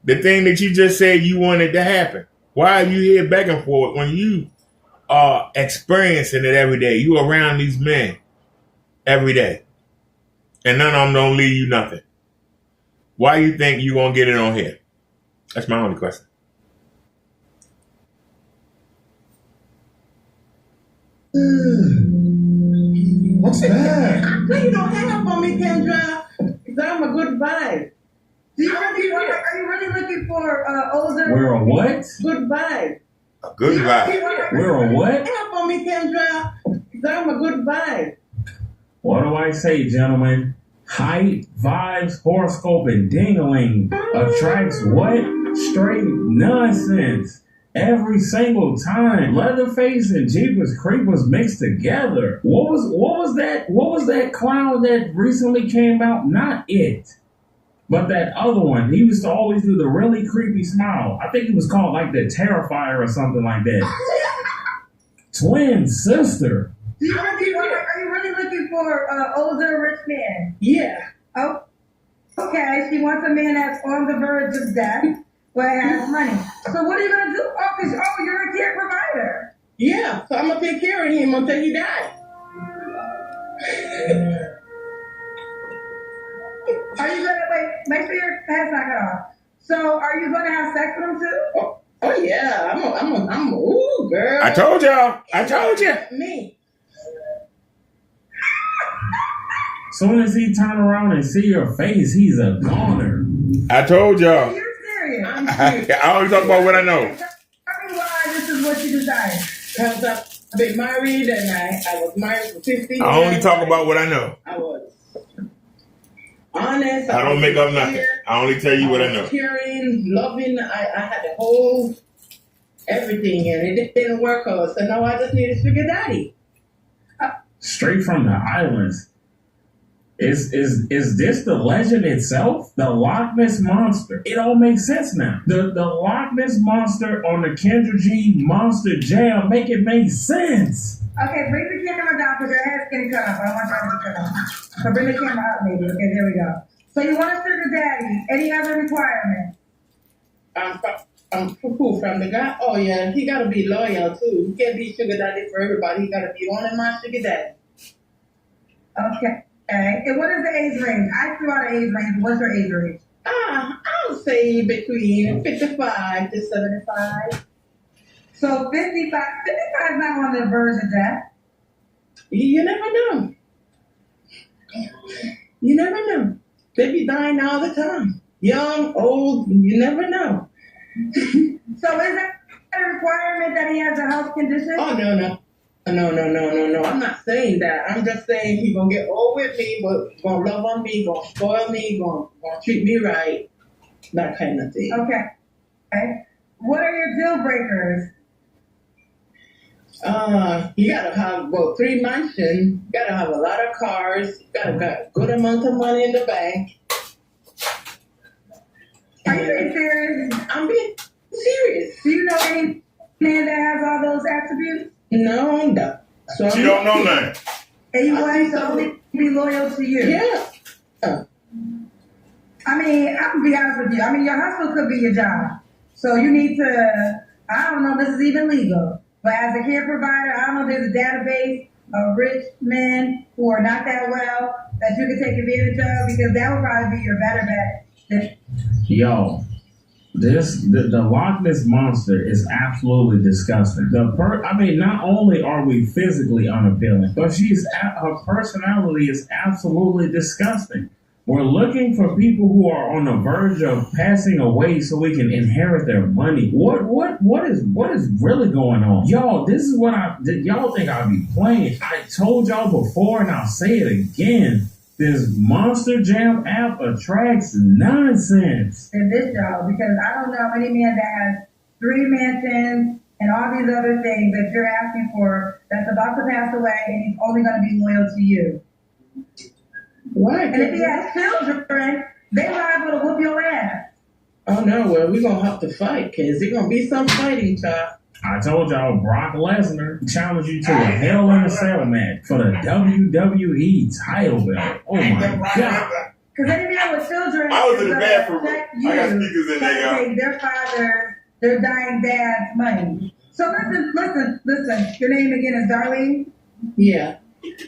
The thing that you just said you wanted to happen. Why are you here begging for it when you are experiencing it every day? You around these men every day. And none of them don't leave you nothing. Why you think you going to get it on here? That's my only question. What's that? No, you don't hang up on me, Kendra. Because I'm a good vibe. Are you really looking for older? We're a what? Good vibe. A good vibe. We're a what? Hang up on me, Kendra. Because I'm a good vibe. What do I say, gentlemen? Height, vibes, horoscope, and ding-a-ling attracts what? Straight nonsense. Every single time. Leatherface and Jeepers Creepers mixed together. What was that clown that recently came out? Not it. But that other one. He used to always do the really creepy smile. I think it was called like the Terrifier or something like that. Twin sister. Are you really looking for older rich man? Yeah. Oh, okay. She wants a man that's on the verge of death, but has money. So what are you gonna do? Oh, you're a care provider. Yeah. So I'm gonna take care of him until he dies. Are you gonna wait? Make sure your head's not cut off. So are you gonna have sex with him too? Oh yeah. I'm ooh girl. I told y'all. I told you. Me. Soon as he turn around and see your face, he's a goner. I told y'all. You're serious. I'm serious. I always talk about what I know. Tell me why this is what you desire. Because I've been married and I was married for 15 years. I only talk about what I know. I was honest. I don't make up nothing. I only tell you what I know. Caring, loving. I had the whole everything, and it didn't work out. So now I just need a sugar daddy. Straight from the islands. Is this the legend itself? The Loch Ness Monster. It all makes sense now. The Loch Ness Monster on the Kendra G Monster Jam make sense. Okay, bring the camera down because your head's getting cut off. I don't want that to be cut off. So bring the camera up, maybe. Okay, there we go. So you want a sugar daddy. Any other requirements? From the guy? Oh, yeah. He got to be loyal, too. He can't be sugar daddy for everybody. He got to be only my sugar daddy. Okay. And what is the age range? I threw out an age range. What's your age range? I'll say between 55 to 75. So 55 is not on the verge of death. You never know. You never know. They be dying all the time. Young, old, you never know. So is that a requirement that he has a health condition? Oh, no. No. I'm not saying that. I'm just saying he's going to get old with me, but he's going to love on me, going to spoil me, going to treat me right. That kind of thing. Okay. What are your deal breakers? You got to have about 3 mansions. You got to have a lot of cars. You got to have a good amount of money in the bank. Are you being serious? I'm being serious. Do you know any man that has all those attributes? No. So she don't know nothing. And you want him to only be loyal to you? Yeah. I mean, I'm going to be honest with you. I mean, your hustle could be your job. So you need to, I don't know if this is even legal, but as a care provider, I don't know if there's a database of rich men who are not that well that you can take advantage of, because that would probably be your better bet. Yo, The Loch Ness Monster is absolutely disgusting. Not only are we physically unappealing, but her personality is absolutely disgusting. We're looking for people who are on the verge of passing away so we can inherit their money. What is really going on? Y'all, this is what y'all think I'll be playing. I told y'all before and I'll say it again. This Monster Jam app attracts nonsense. In this job, because I don't know any man that has 3 mansions and all these other things that you're asking for that's about to pass away and he's only going to be loyal to you. Why? And if he has children, they liable to whoop your ass. Oh no, well, we're going to have to fight because there's going to be some fighting, child. I told y'all Brock Lesnar challenged you to a Hell in a Cell match for the WWE title belt. Oh my God. Because any man with children I was in the bathroom. I got speakers in there. Take their father, their dying dad's money. So listen. Your name again is Darlene? Yeah.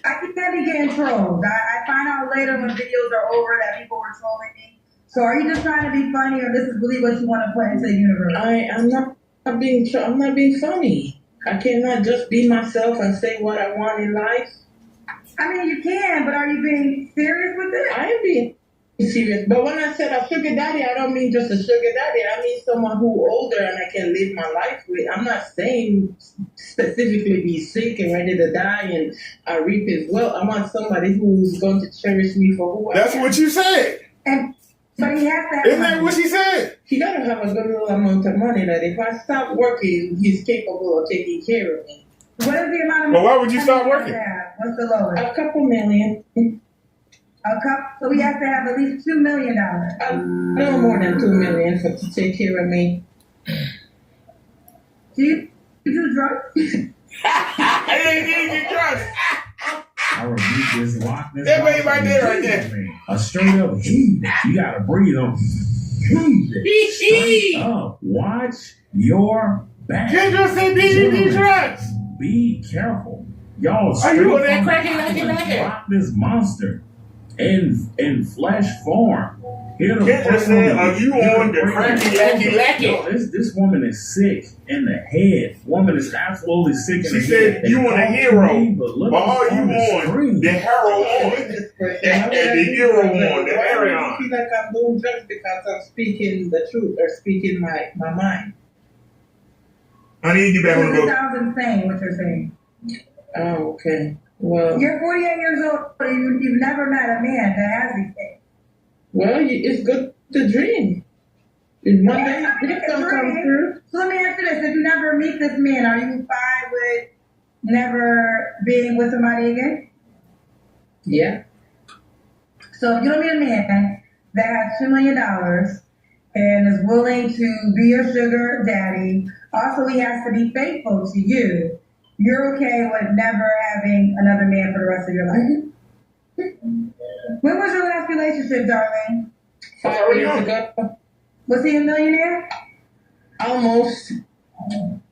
I can't be getting trolled. I find out later when videos are over that people were trolling me. So are you just trying to be funny or this is really what you want to put into the universe? I'm not being funny. I cannot just be myself and say what I want in life. I mean, you can, but are you being serious with it? I am being serious. But when I said a sugar daddy, I don't mean just a sugar daddy. I mean someone who older and I can live my life with. I'm not saying specifically be sick and ready to die and I reap his wealth. I want somebody who's going to cherish me for who I am. That's what you said. But he has to have Isn't that what she said? He got to have a good little amount of money that if I stop working, he's capable of taking care of me. What is the amount of money? But why would you stop working? What's the lowest? A couple million. So he has to have at least $2 million. No more than $2 million to take care of me. Do you do drugs? I didn't do drugs. I rebuke this Loch Ness. That baby right there. A straight up heat. You gotta breathe on. Straight up. Watch your back. Kendra said, "Did you do drugs?" Be careful, y'all. Are you on that cracky? Loch Ness Monster in flesh form. Kendra said, "Are you on the cracky lacky?" This woman is sick in the head. Woman is absolutely sick in the head. She said, "You on a hero, but are you on the hero one? And the hero one, the hero I feel like I'm doing drugs because I'm speaking the truth or speaking my mind. I need you back on the It boat. sounds insane what you're saying. Oh, okay. Well, you're 48 years old. You've never met a man that has these things. Well, it's good to dream. One day, it's gonna come true. So let me ask you this: if you never meet this man, are you fine with never being with somebody again? Yeah. So if you don't meet a man that has $2 million and is willing to be your sugar daddy, also he has to be faithful to you, you're okay with never having another man for the rest of your life? When was your last relationship, darling? 5 years ago. Was he a millionaire? Almost.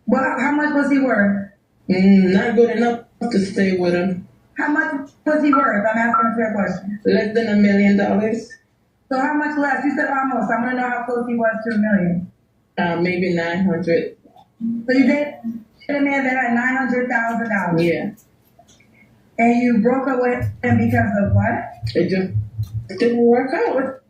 Well, how much was he worth? Not good enough to stay with him. How much was he worth? I'm asking a fair question. Less than $1 million. So how much less? You said almost. I want to know how close he was to $1 million. Maybe 900. So you dated a man that had $900,000. Yeah. And you broke up with him because of what? It just didn't work out.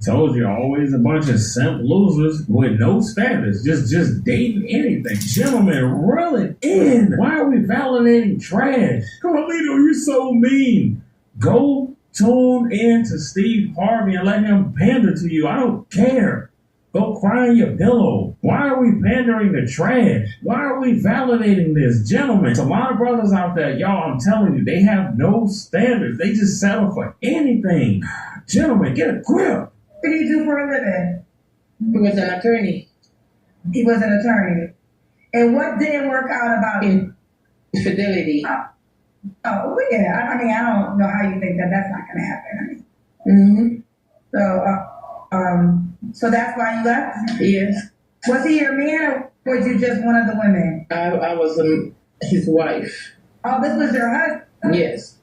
Told you, always a bunch of simp losers with no standards, just dating anything. Gentlemen, reel it in. Why are we validating trash? Carlito, you're so mean. Go tune in to Steve Harvey and let him pander to you. I don't care. Go cry in your pillow. Why are we pandering to trash? Why are we validating this? Gentlemen, there's a lot of brothers out there, y'all, I'm telling you, they have no standards. They just settle for anything. Gentlemen, get a grip. What did he do for a living? He was an attorney. He was an attorney. And what didn't work out about him? Infidelity. Oh, yeah. I mean, I don't know how you think that that's not going to happen. So that's why you left? Yes. Was he your man or was you just one of the women? I was his wife. Oh, this was your husband? Yes.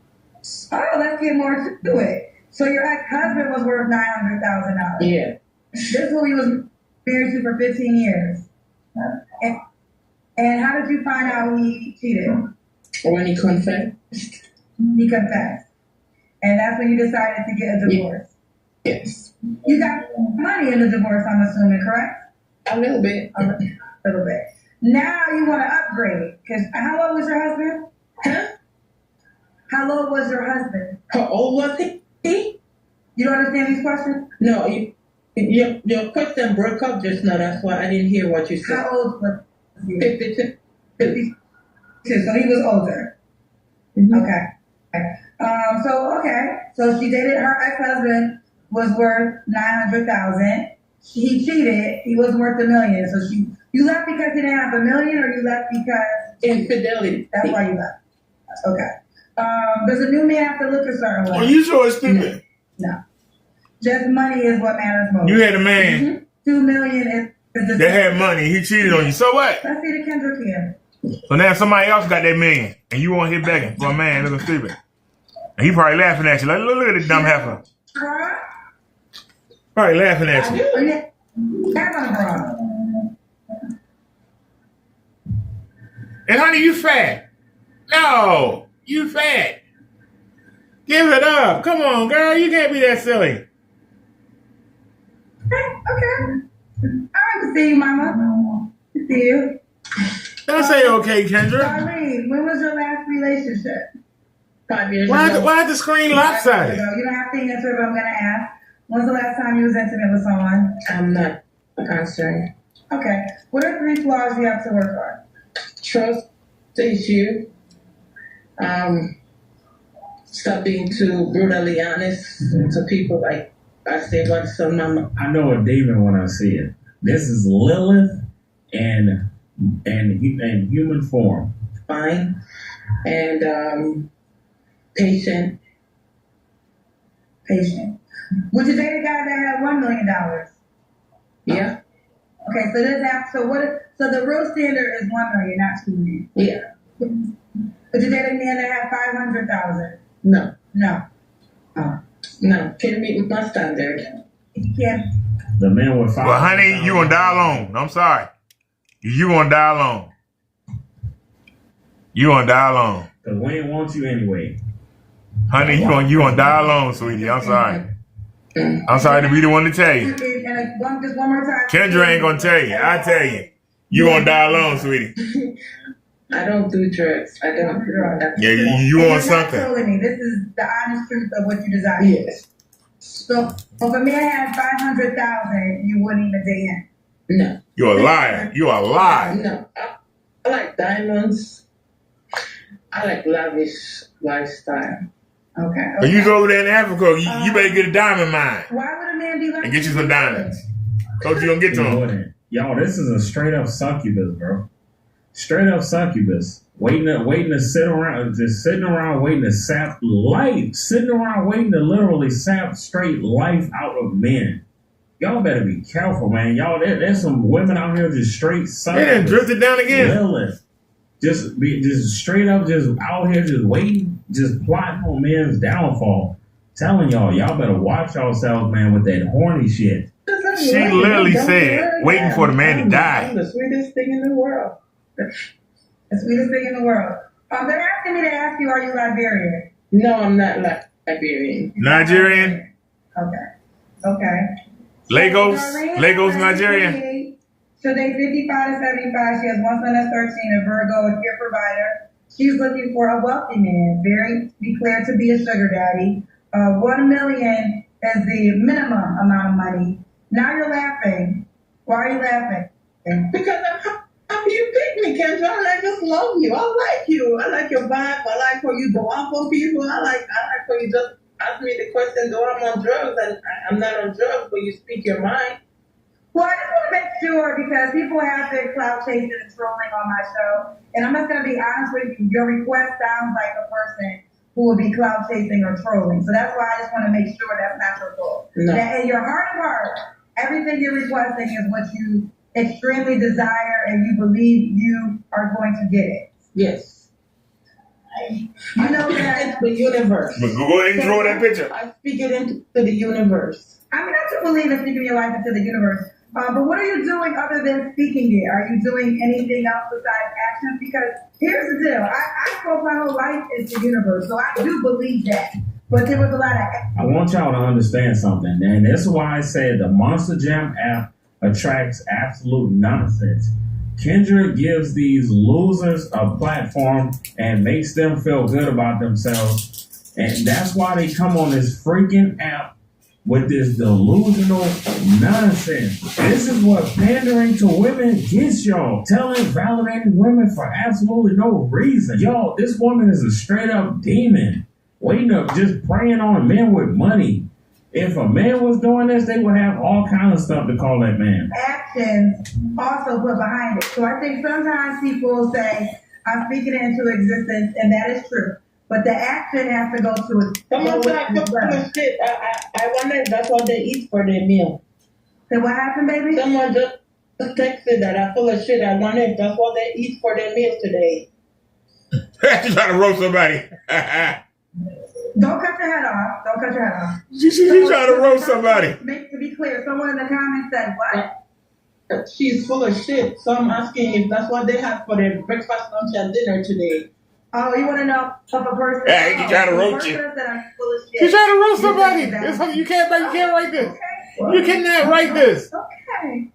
Oh, let's get more to it. So your ex-husband was worth $900,000. Yeah. This is who he was married to for 15 years. And how did you find out he cheated? When he confessed. He confessed. And that's when you decided to get a divorce. Yes. You got money in the divorce, I'm assuming, correct? A little bit. A little bit. Now you want to upgrade. Because how old was your husband? Huh? How old was your husband? How old was he? You don't understand these questions? No, your question broke up just now. That's why I didn't hear what you said. How old was he? 52. 52. So he was older. Mm-hmm. Okay. So she dated her ex-husband, was worth $900,000. He cheated. He was worth $1 million. So you left because he didn't have $1 million, or you left because infidelity? That's why you left. Okay. Does a new man have to look a certain way? Well, you sure it's stupid. No. Just money is what matters most. You had a man $2 million is that had money. He cheated on you. So what? Let's see the Kendrick here. So now somebody else got that million, and you want hit begging for a man looking stupid. And he probably laughing at you. Like, look at this dumb heifer. Probably laughing at you. And honey, you fat. No, you fat. Give it up. Come on, girl. You can't be that silly. Okay. All right, to see you, Mama. To see you. Don't say okay, Kendra. Darlene, when was your last relationship? 5 years Why ago. is the screen lopsided? You don't have to answer, but I'm going to ask. When's the last time you was intimate with someone? I'm not answering. Okay. What are 3 flaws you have to work on? Trust issue. Stop being too brutally honest to people. Like I say once to mama. I know a demon when I see it. This is Lilith and human form. Fine. And patient. Would you date a guy that had $1 million? Yeah. Okay, so the real standard is 1 million, not 2 million. Yeah. Would you date a man that had 500,000? No. No. No. Can you meet my standard? Yeah. The man with 5. Well, honey, you gonna die alone. I'm sorry. You gonna die alone. You gonna die alone. Because we ain't want you anyway. Honey, you gonna die alone, sweetie. I'm sorry. I'm sorry to be the one to tell you. And just one more time. Kendra ain't gonna tell you. I tell you. You gonna die alone, sweetie. I don't do drugs. I don't. Yeah, you want something. You're not telling me. This is the honest truth of what you desire. Yes. So if a man had 500,000, you wouldn't even date him. No. You're a liar. You are a liar. No. I like diamonds. I like lavish lifestyle. Okay. But you go over there in Africa, you better get a diamond mine Why would a man be like and get you some diamonds. Coach, you gonna get to them. Y'all, this is a straight up succubus, bro. Straight up succubus. Waiting to sit around, just sitting around waiting to sap life. Sitting around waiting to literally sap straight life out of men. Y'all better be careful, man. Y'all, there's some women out here just straight succubus. They done drifted down again. Lilith. Just straight up, just out here, just waiting, just plotting on men's downfall. Telling y'all better watch yourselves, man, with that horny shit. She literally said, waiting for the man to die. I'm the sweetest thing in the world. The sweetest thing in the world. They're asking me to ask you, are you Liberian? No, I'm not Liberian. Nigerian? Okay. Lagos, Nigeria. So they 55 to 75. She has one son that's 13, a Virgo, a care provider. She's looking for a wealthy man, very declared to be a sugar daddy. 1 million is the minimum amount of money. Now you're laughing. Why are you laughing? Because I'm you pick me, Kendra. I just love you. I like you. I like your vibe. I like when you go off on people. I like when you just ask me the question, do I'm on drugs? And I'm not on drugs, but you speak your mind. Well, I just want to make sure because people have been clout chasing and trolling on my show. And I'm just going to be honest with you. Your request sounds like a person who will be clout chasing or trolling. So that's why I just want to make sure that's not your goal. No. That in your heart of heart, everything you're requesting is what you extremely desire and you believe you are going to get it. Yes. You know that it's the universe. But go ahead and throw that picture. I speak it into the universe. I mean, I do believe in speaking your life into the universe. But what are you doing other than speaking it? Are you doing anything else besides actions? Because here's the deal. I spoke my whole life into the universe, so I do believe that. But there was a lot of... I want y'all to understand something, and this is why I said the Monster Jam app attracts absolute nonsense. Kendra gives these losers a platform and makes them feel good about themselves. And that's why they come on this freaking app with this delusional nonsense. This is what pandering to women gets y'all. Telling, validating women for absolutely no reason. Y'all, this woman is a straight up demon. Waiting up, just preying on men with money. If a man was doing this, they would have all kinds of stuff to call that man. Actions also put behind it. So I think sometimes people say, I'm speaking it into existence, and that is true. But the action has to go to it. Someone said, shit. I wonder if that's what they eat for their meal. So what happened, baby? Someone just texted that I'm full of shit. I wonder if that's what they eat for their meal today. You trying to roast somebody. Don't cut your head off. Don't cut your head off. She's trying to roast somebody. To be clear, someone in the comments said what? She's full of shit. So I'm asking if that's what they had for their breakfast, lunch, and dinner today. Oh, you want to know if a person? Yeah, she's trying to roast you. She's trying to roast somebody. You can't write this. Okay. You cannot write this. Okay.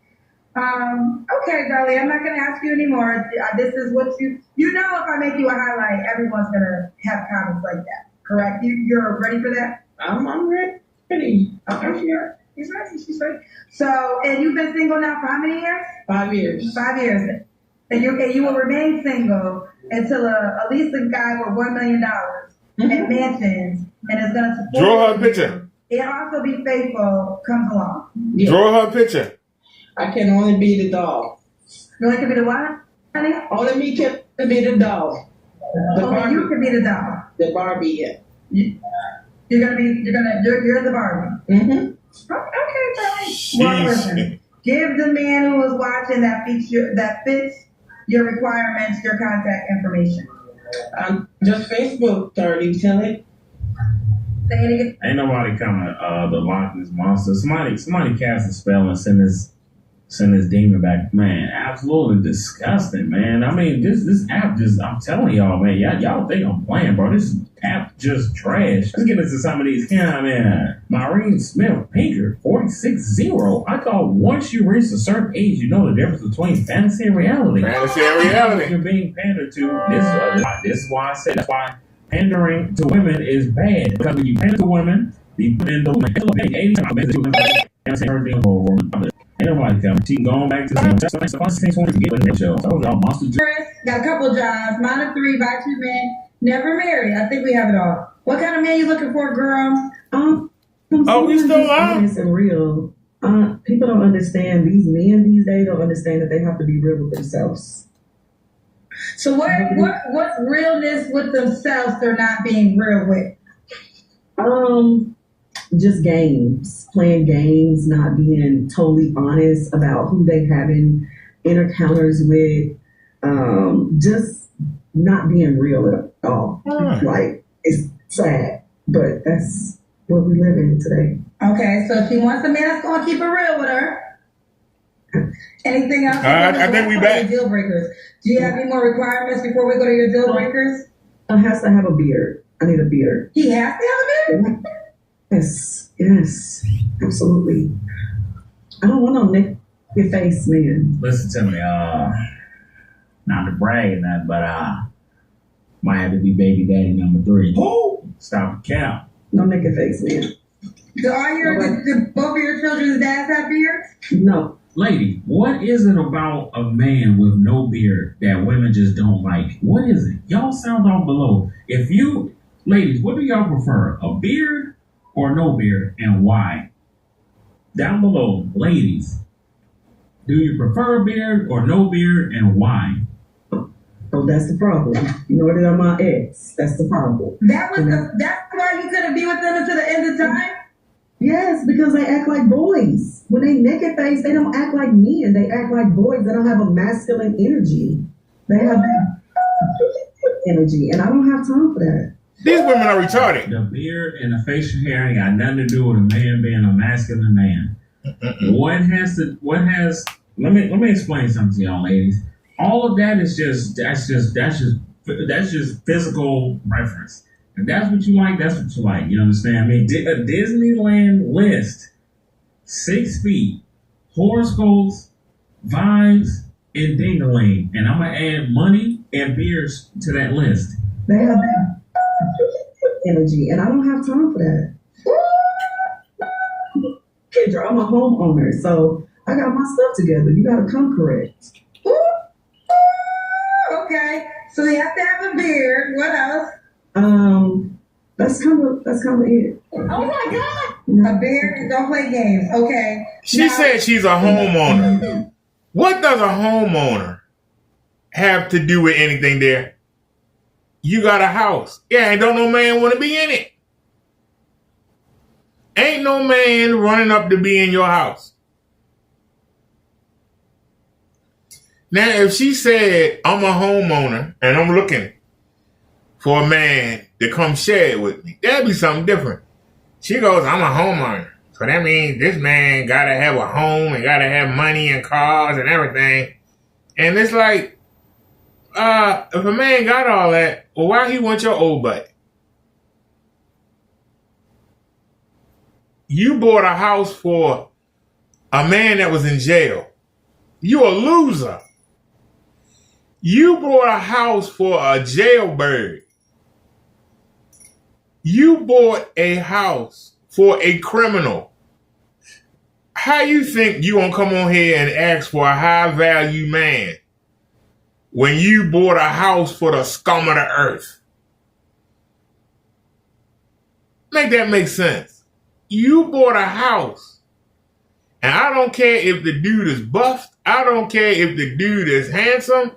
Okay, darling. I'm not going to ask you anymore. This is what you know. If I make you a highlight, everyone's going to have comments like that. Correct? You're ready for that? I'm ready. Okay, sure. He's ready. She's ready. So, and you've been single now for how many years? 5 years. 5 years. And you will remain single until at least a guy with $1 million and mansions and is going to support Draw her a picture. And also be faithful comes along. Yeah. Draw her a picture. I can only be the doll. You only can be the what, honey? Only me can be the doll. Only you can be the doll. The Barbie, yeah. You're the Barbie. Mm-hmm. Okay, darling. One person. Give the man who is watching that fits your requirements, your contact information. Just Facebook, 30, tell it. Say it again. Ain't nobody coming to lock this monster. Somebody cast a spell and send this demon back. Man, absolutely disgusting, man. I mean, this app just, I'm telling y'all, man, y'all think I'm playing, bro. This app just trash. Let's get into some of these. Yeah, man. Maureen Smith, Pinker, 46-0. I thought once you reach a certain age, you know the difference between fantasy and reality. Fantasy and reality. You're being pandered to. This is why I said that's why pandering to women is bad. Because when you pander to women, you put in the women. Ain't nobody coming. She going back to the show. Told y'all, Monster Jam. Got a couple jobs. Mine of 3 by 2 men. Never married. I think we have it all. What kind of man you looking for, girl? We still live? Honest and real. People don't understand. These men these days don't understand that they have to be real with themselves. So what realness with themselves they're not being real with? Just games, playing games, not being totally honest about who they having encounters with, just not being real at all. Like, it's sad, but that's what we live in today. Okay, so if she wants a man that's going to keep it real with her, anything else? I think we back. Deal breakers. Do you have any more requirements before we go to your deal breakers? Has to have a beard. I need a beard. He has to have a beard? Yes, absolutely. I don't want no naked face, man. Listen to me, not to brag or nothing, but might have to be baby daddy number 3. Oh, stop the count. No naked face, man. So do both of your children's dads have beards? No. Lady, what is it about a man with no beard that women just don't like? What is it? Y'all sound down below. Ladies, what do y'all prefer? A beard or no beard, and why? Down below, ladies, do you prefer a beard or no beard, and why? Oh, that's the problem. You know what? I'm my ex. That's the problem. That's why you couldn't be with them until the end of time? Yes, because they act like boys. When they naked face, they don't act like men. They act like boys. They don't have a masculine energy. They have energy, and I don't have time for that. These women are retarded. The beard and the facial hair ain't got nothing to do with a man being a masculine man. What has let me explain something to y'all ladies. All of that is that's just physical preference. If that's what you like, that's what you like. You understand me? A Disneyland list, 6 feet, horoscopes, vibes, and ding-a-ling. And I'm gonna add money and beers to that list. They have that energy, and I don't have time for that. Kendra, I'm a homeowner, so I got my stuff together. You gotta come correct. Okay, so you have to have a beard. What else? That's kind of it. Oh my God! A beard and don't play games. Okay. She said she's a homeowner. What does a homeowner have to do with anything there? You got a house. Yeah, and don't no man want to be in it. Ain't no man running up to be in your house. Now, if she said, I'm a homeowner and I'm looking for a man to come share it with me, that'd be something different. She goes, I'm a homeowner. So that means this man got to have a home and got to have money and cars and everything. And it's like, if a man got all that, well, why he want your old butt? You bought a house for a man that was in jail. You a loser. You bought a house for a jailbird. You bought a house for a criminal. How you think you gonna come on here and ask for a high value man when you bought a house for the scum of the earth? Make that make sense. You bought a house, and I don't care if the dude is buffed. I don't care if the dude is handsome.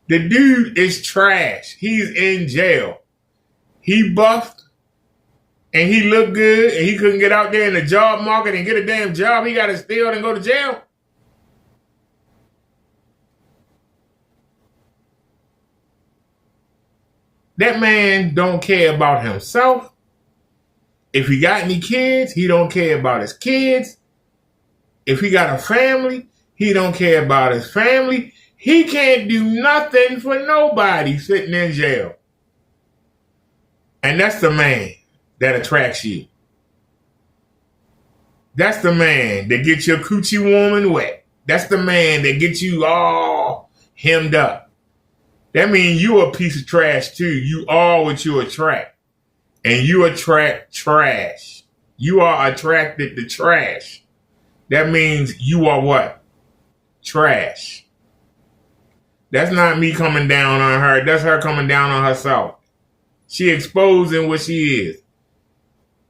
The dude is trash. He's in jail. He buffed, and he looked good, and he couldn't get out there in the job market and get a damn job. He got to steal and go to jail. That man don't care about himself. If he got any kids, he don't care about his kids. If he got a family, he don't care about his family. He can't do nothing for nobody sitting in jail. And that's the man that attracts you. That's the man that gets your coochie warm and wet. That's the man that gets you all hemmed up. That means you a piece of trash too. You are what you attract. And you attract trash. You are attracted to trash. That means you are what? Trash. That's not me coming down on her. That's her coming down on herself. She exposing what she is.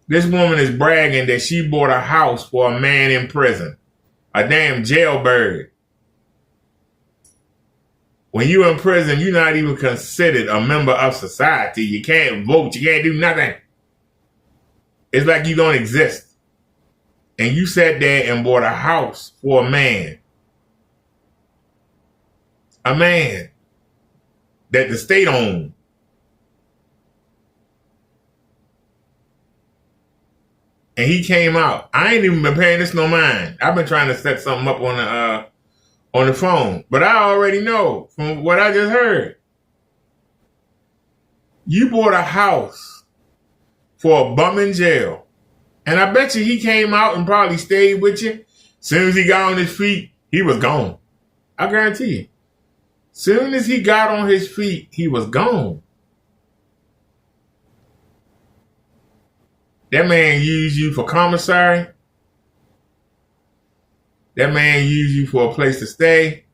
This woman is bragging that she bought a house for a man in prison. A damn jailbird. When you're in prison, you're not even considered a member of society. You can't vote. You can't do nothing. It's like you don't exist. And you sat there and bought a house for a man. A man that the state owned. And he came out. I ain't even been paying this no mind. I've been trying to set something up on the phone. But I already know from what I just heard. You bought a house for a bum in jail. And I bet you he came out and probably stayed with you. Soon as he got on his feet, he was gone. I guarantee you. Soon as he got on his feet, he was gone. That man used you for commissary. That man used you for a place to stay.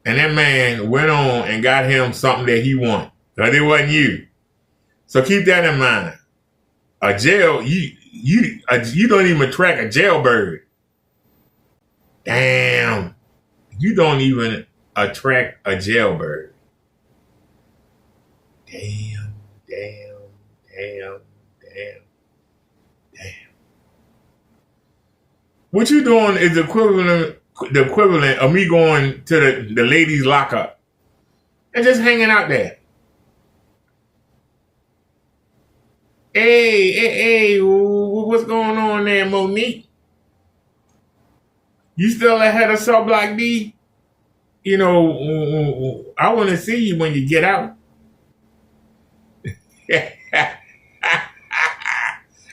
And that man went on and got him something that he wanted. But it wasn't you. So keep that in mind. A jail, you don't even attract a jailbird. Damn. You don't even attract a jailbird. Damn. What you doing is the equivalent of me going to the ladies' lockup and just hanging out there. Hey, what's going on there, Monique? You still ahead of Cell Block D? You know, I want to see you when you get out.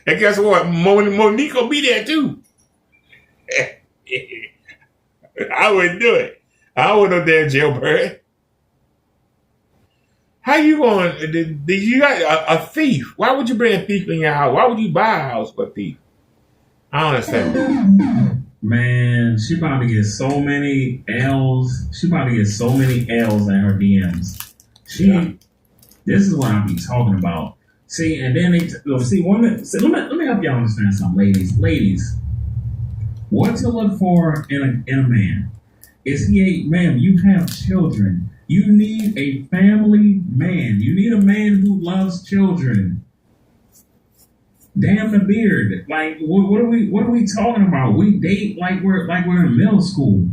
And guess what? Monique will be there too. I wouldn't do it. I wouldn't there, jailbird. How you going? Did you got a thief? Why would you bring a thief in your house? Why would you buy a house for a thief? I don't understand. Man, she about to get so many L's. She about to get so many L's in her DMs. This is what I be talking about. See, and then women. See, let me help y'all understand something, ladies. Ladies, what to look for in a man? Is he a man? You have children. You need a family man. You need a man who loves children. Damn the beard. Like, what are we talking about? We date like we're in middle school.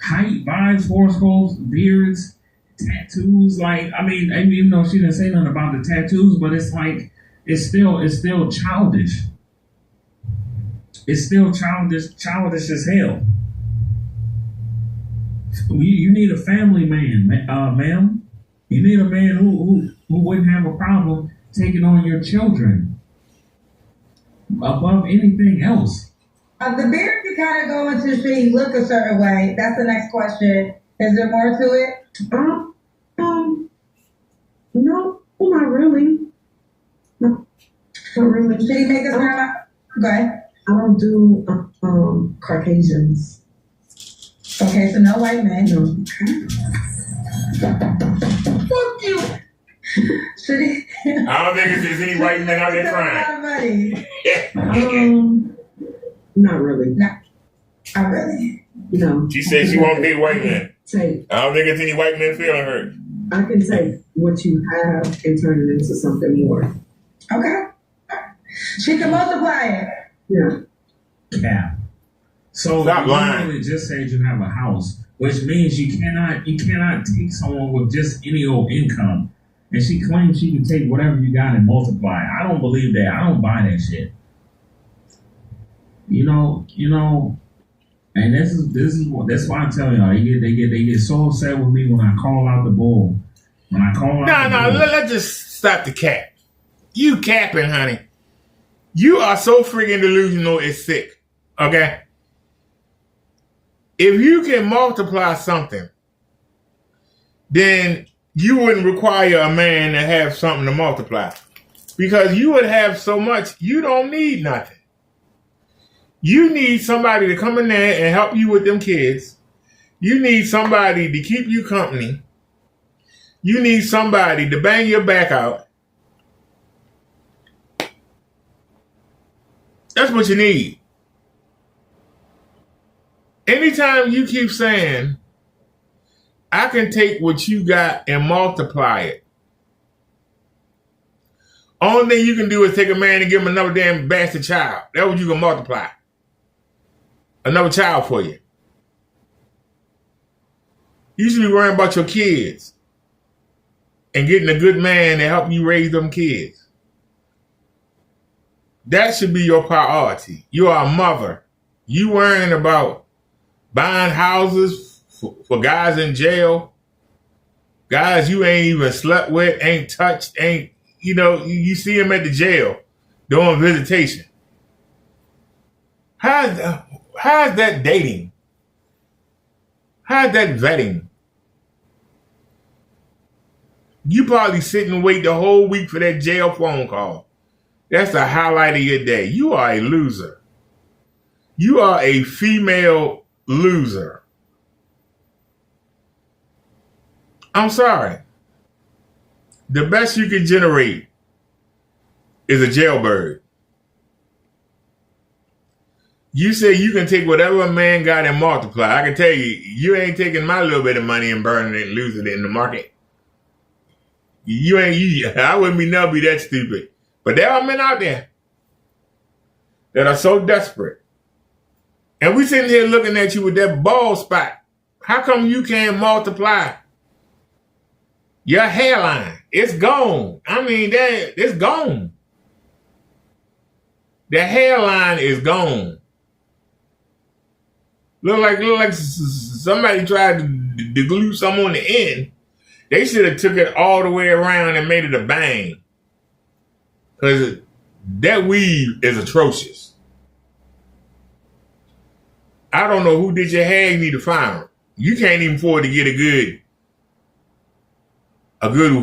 Height, vibes, horoscopes, beards, tattoos. Like, I mean, even though she didn't say nothing about the tattoos, but it's like it's still childish. It's still childish as hell. You need a family man, ma'am. You need a man who wouldn't have a problem taking on your children above anything else. The beard you kind of go into should he look a certain way? That's the next question. Is there more to it? No, not really. No, not really. Should he make us hair? Go ahead. I don't do Caucasians. Okay, so no white men. No. Fuck you. Should he? I don't think there's any white men out there crying. Not really. No. Not really. No. She said she won't date white men. Take. I don't think it's any white men feeling hurt. I can take what you have and turn it into something more. Okay. She can multiply it. Yeah. Cap. So stop you lying. literally just said you have a house, which means you cannot take someone with just any old income. And she claims she can take whatever you got and multiply. I don't believe that. I don't buy that shit. You know, and that's why I tell y'all they get so upset with me when I call out the bull. When I call out let's just stop the cap. You capping, honey. You are so freaking delusional, it's sick. Okay? If you can multiply something, then you wouldn't require a man to have something to multiply. Because you would have so much, you don't need nothing. You need somebody to come in there and help you with them kids. You need somebody to keep you company. You need somebody to bang your back out. That's what you need. Anytime you keep saying, I can take what you got and multiply it. Only thing you can do is take a man and give him another damn bastard child. That's what you can multiply. Another child for you. You should be worrying about your kids and getting a good man to help you raise them kids. That should be your priority. You are a mother. You worrying about buying houses for guys in jail, guys you ain't even slept with, ain't touched, you see them at the jail doing visitation. How's that dating? How's that vetting? You probably sit and wait the whole week for that jail phone call. That's the highlight of your day. You are a loser. You are a female loser. I'm sorry. The best you can generate is a jailbird. You say you can take whatever a man got and multiply. I can tell you, you ain't taking my little bit of money and burning it and losing it in the market. I wouldn't never be that stupid. But there are men out there that are so desperate. And we sitting here looking at you with that bald spot. How come you can't multiply your hairline? It's gone. I mean, it's gone. The hairline is gone. Look like somebody tried to glue something on the end. They should have took it all the way around and made it a bang. Because that weave is atrocious. I don't know who did your hair. You need to find them. You can't even afford to get a good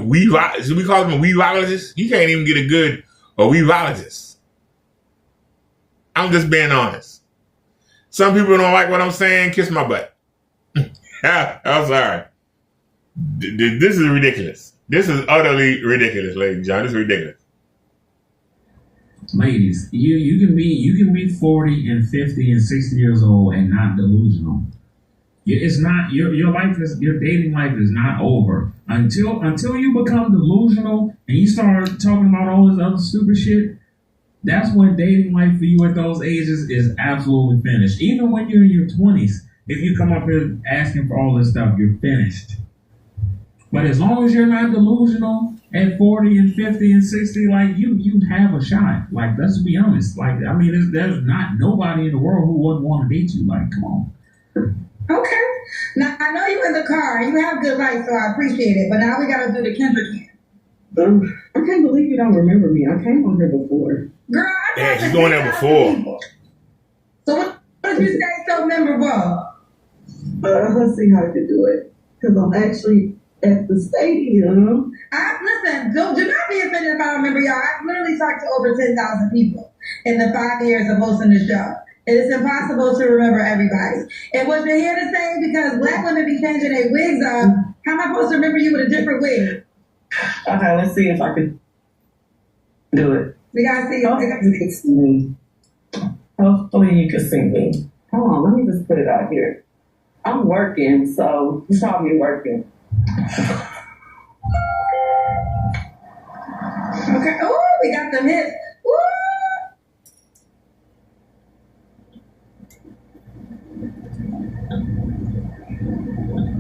weave. So we call them a weaveologist. You can't even get a good weaveologist. I'm just being honest. Some people don't like what I'm saying. Kiss my butt. I'm sorry. This is ridiculous. This is utterly ridiculous, ladies and gentlemen. This is ridiculous. Ladies, you can be 40 and 50 and 60 years old and not delusional. It's not your dating life is not over until you become delusional and you start talking about all this other stupid shit. That's when dating life for you at those ages is absolutely finished. Even when you're in your 20s, if you come up here asking for all this stuff, you're finished. But as long as you're not delusional at 40 and 50 and 60, like you have a shot. Like, let's be honest. Like, I mean, there's not nobody in the world who wouldn't want to date you. Like, come on. Okay. Now, I know you in the car. You have good light, so I appreciate it. But now we got to do the Kendrick. I can't believe you don't remember me. I came on here before. Girl, yeah, she's going there before. So what did you say so memorable? Let's see how I can do it. Because I'm actually at the stadium. Listen, do not be offended if I don't remember y'all. I've literally talked to over 10,000 people in the 5 years of hosting the show. It is impossible to remember everybody. And what you're here to say, because black women be changing their wigs up, how am I supposed to remember you with a different wig? Okay, let's see if I can do it. We gotta see. Hopefully you can see me. Hopefully you can see me. Hold on, let me just put it out here. I'm working, so you saw me working. Okay. Oh, we got them hits. Woo!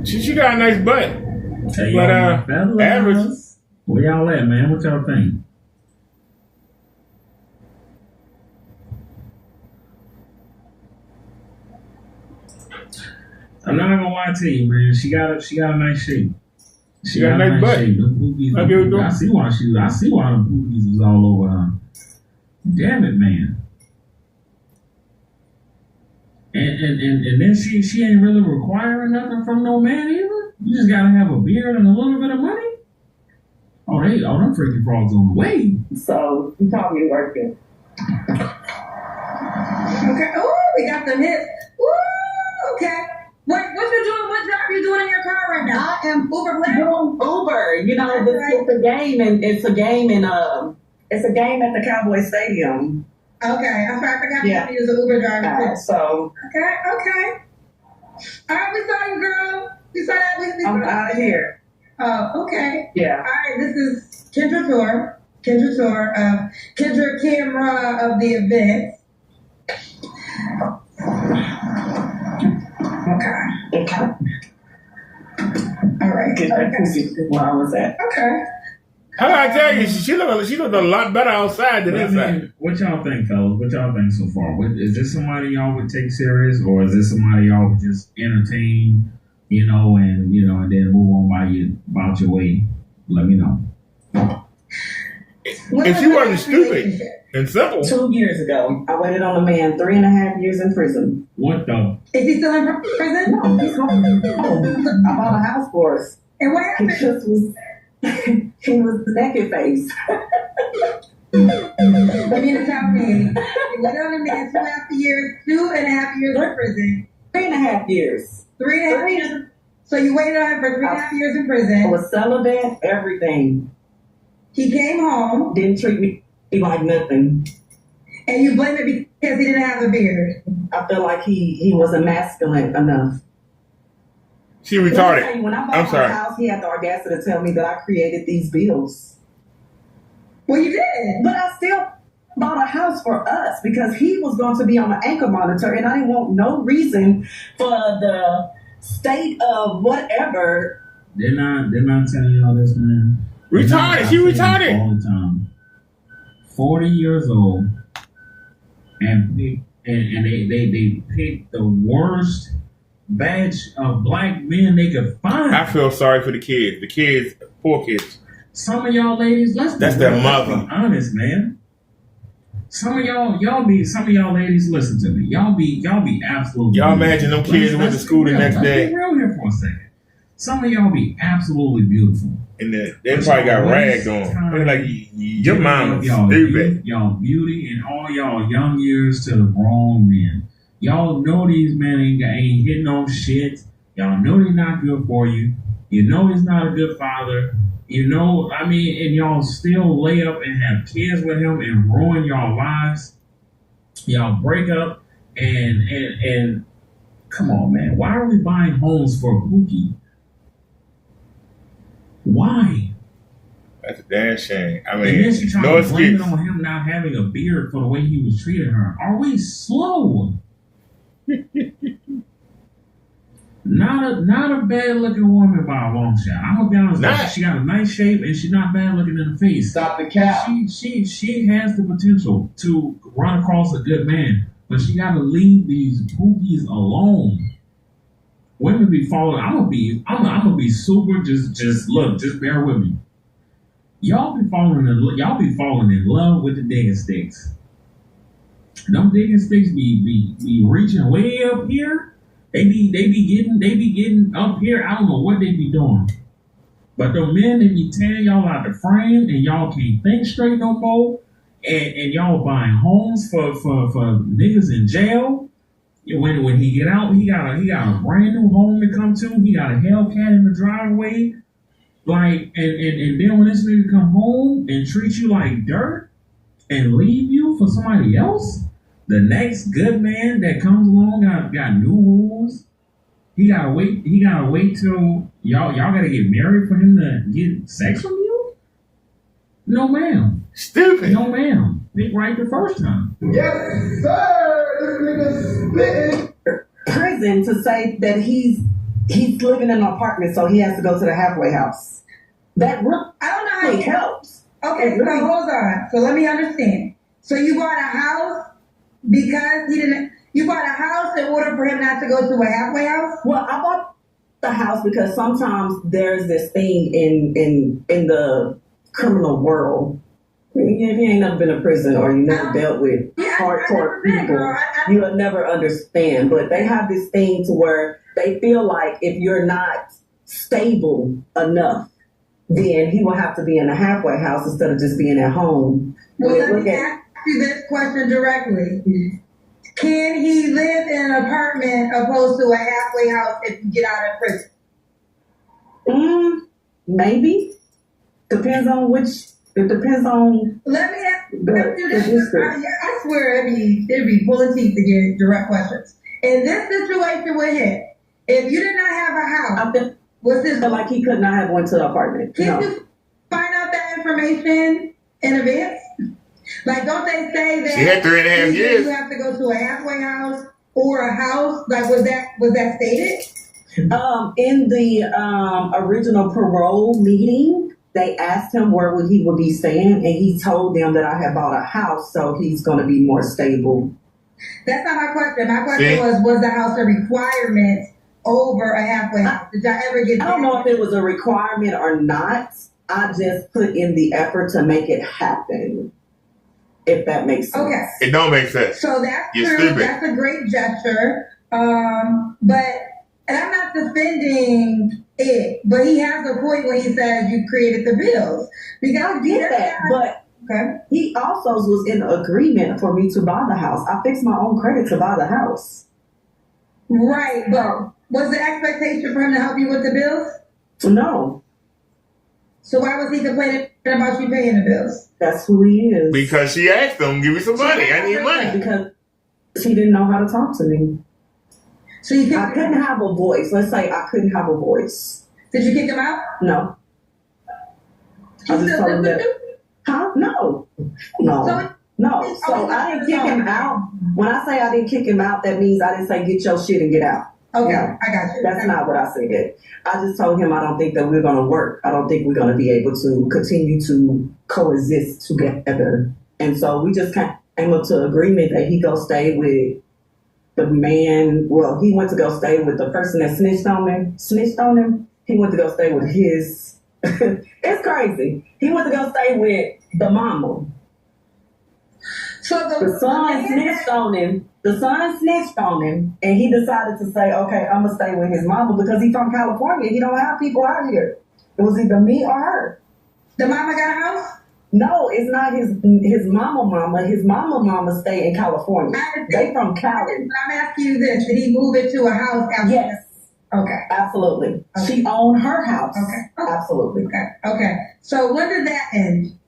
She got a nice butt. Hey, but average. Where y'all at, man? What y'all think? I'm not gonna lie to you, man. She got a nice shape. She got a nice butt. Shape. I see why the boobies was all over her. Damn it, man. And then she ain't really requiring nothing from no man either. You just gotta have a beard and a little bit of money. Oh, them freaky frogs on the way. So you caught me working. Okay. Oh, we got them hits. Woo! Okay. What you doing? What job you doing in your car right now? I am Uber Black. Uber. You know, it's a game, and it's a game at the Cowboy Stadium. Okay, I forgot you was an Uber driver. So. Okay. All right, we saw you, girl. We saw that. We I'm out of here. Oh, okay. Yeah. All right, this is Kendra Tour, Kendra camera of the event. Okay. All right. Where I was at. Okay. How do I tell you? She looked a lot better outside than inside. What y'all think, fellas? What y'all think so far? Is this somebody y'all would take serious, or is this somebody y'all would just entertain, and then move on about your way? Let me know. If she wasn't stupid and simple. 2 years ago, I waited on a man 3.5 years in prison. What the? Is he still in prison? No, he's home. I bought a house for us. And what happened? He was naked face. You mean to tell me you went on a man 2.5 years in prison? 3.5 years. 3.5 years. So you waited on him for 3.5 years in prison. I was celibate, everything. He came home. Didn't treat me like nothing. And you blame it because he didn't have a beard. I feel like he wasn't masculine enough. She retarded. When I bought my house, he had the audacity to tell me that I created these bills. Well, you did. But I still bought a house for us because he was going to be on an anchor monitor, and I didn't want no reason for the state of whatever. They're not telling y'all this, man. Retarded. She retarded. All the time. 40 years old, and and they picked the worst batch of black men they could find. I feel sorry for the kids. The kids, poor kids. Some of y'all ladies, that's their mother. Let's be honest, man. Some of y'all ladies, listen to me. Y'all be absolutely. Y'all imagine them kids went to school the next day. Let's be real here for a second. Some of y'all be absolutely beautiful. And they probably got ragged on. They're like, your mom is stupid. Y'all beauty and all y'all young years to the wrong men. Y'all know these men ain't hitting on shit. Y'all know they're not good for you. You know he's not a good father. You know, and y'all still lay up and have kids with him and ruin y'all lives. Y'all break up and come on, man. Why are we buying homes for Pookie? Why? That's a damn shame. And then she trying to blame it on him not having a beard for the way he was treating her. Are we slow? Not a bad looking woman by a long shot. I'm gonna be honest. She got a nice shape and she's not bad looking in the face. Stop the cap. She has the potential to run across a good man, but she got to leave these Pookies alone. Women be falling. I'm gonna be super. Just look. Just bear with me. Y'all be falling in love with the digging sticks. Them digging sticks be reaching way up here. They be getting up here. I don't know what they be doing. But the men, they be tearing y'all out the frame and y'all can't think straight no more. And y'all buying homes for niggas in jail. When he get out, he got a brand new home to come to. He got a Hellcat in the driveway. Like, and then when this nigga come home and treat you like dirt and leave you for somebody else, the next good man that comes along got new rules. He gotta wait till y'all gotta get married for him to get sex from you? No ma'am. Stupid. No ma'am. Think right the first time. Yes, sir. This nigga's spitting. Prison to say that he's living in an apartment, so he has to go to the halfway house. That really, I don't know how it helps. Okay, so hold on. So let me understand. So you bought a house because you bought a house in order for him not to go to a halfway house? Well, I bought the house because sometimes there's this thing in the criminal world. If you ain't never been to prison or you never dealt with hardcore people, you'll never understand. But they have this thing to where they feel like if you're not stable enough, then he will have to be in a halfway house instead of just being at home. Well, let me ask you this question directly. Can he live in an apartment opposed to a halfway house if you get out of prison? Maybe. Depends on which. It depends on. Let me ask you this. I swear it'd be pulling teeth to get direct questions. In this situation with him, if you did not have a house, was this like he could not have went to the apartment? Can you find out that information in advance? Like, don't they say that she had 3.5 years? You have to go to a halfway house or a house? Like, was that stated? In the original parole meeting, they asked him where he would be staying, and he told them that I had bought a house, so he's going to be more stable. That's not my question. My question was the house a requirement over a halfway house? Did y'all ever get? I don't know if it was a requirement or not. I just put in the effort to make it happen. If that makes sense. Okay. It don't make sense. So that's You're true. stupid. That's a great gesture. And I'm not defending it, but he has a point when he says you created the bills. Because I get that, but he also was in agreement for me to buy the house. I fixed my own credit to buy the house. Right, but was the expectation for him to help you with the bills? No. So why was he complaining about you paying the bills? That's who he is. Because she asked him, give me some money. I need money. Because he didn't know how to talk to me. So I couldn't have a voice. Let's say I couldn't have a voice. Did you kick him out? No. I just told him that. Huh? No. So I didn't kick him out. When I say I didn't kick him out, that means I didn't say get your shit and get out. Okay, no, I got you. That's not what I said. I just told him I don't think that we're going to work. I don't think we're going to be able to continue to coexist together. And so we just can't. came up to agreement that he go stay with the man. Well, he went to go stay with the person that snitched on him. He went to go stay with his. It's crazy. He went to go stay with the mama. So the son snitched on him. The son snitched on him, and he decided to say, "Okay, I'm gonna stay with his mama because he's from California. He don't have people out here. It was either me or her." The mama got a house? No, it's not his mama. His mama stay in California. They from Cali. I'm asking you this: did he move into a house? After yes. Okay. Absolutely. Okay. She owned her house. Okay. Absolutely. Okay. So when did that end?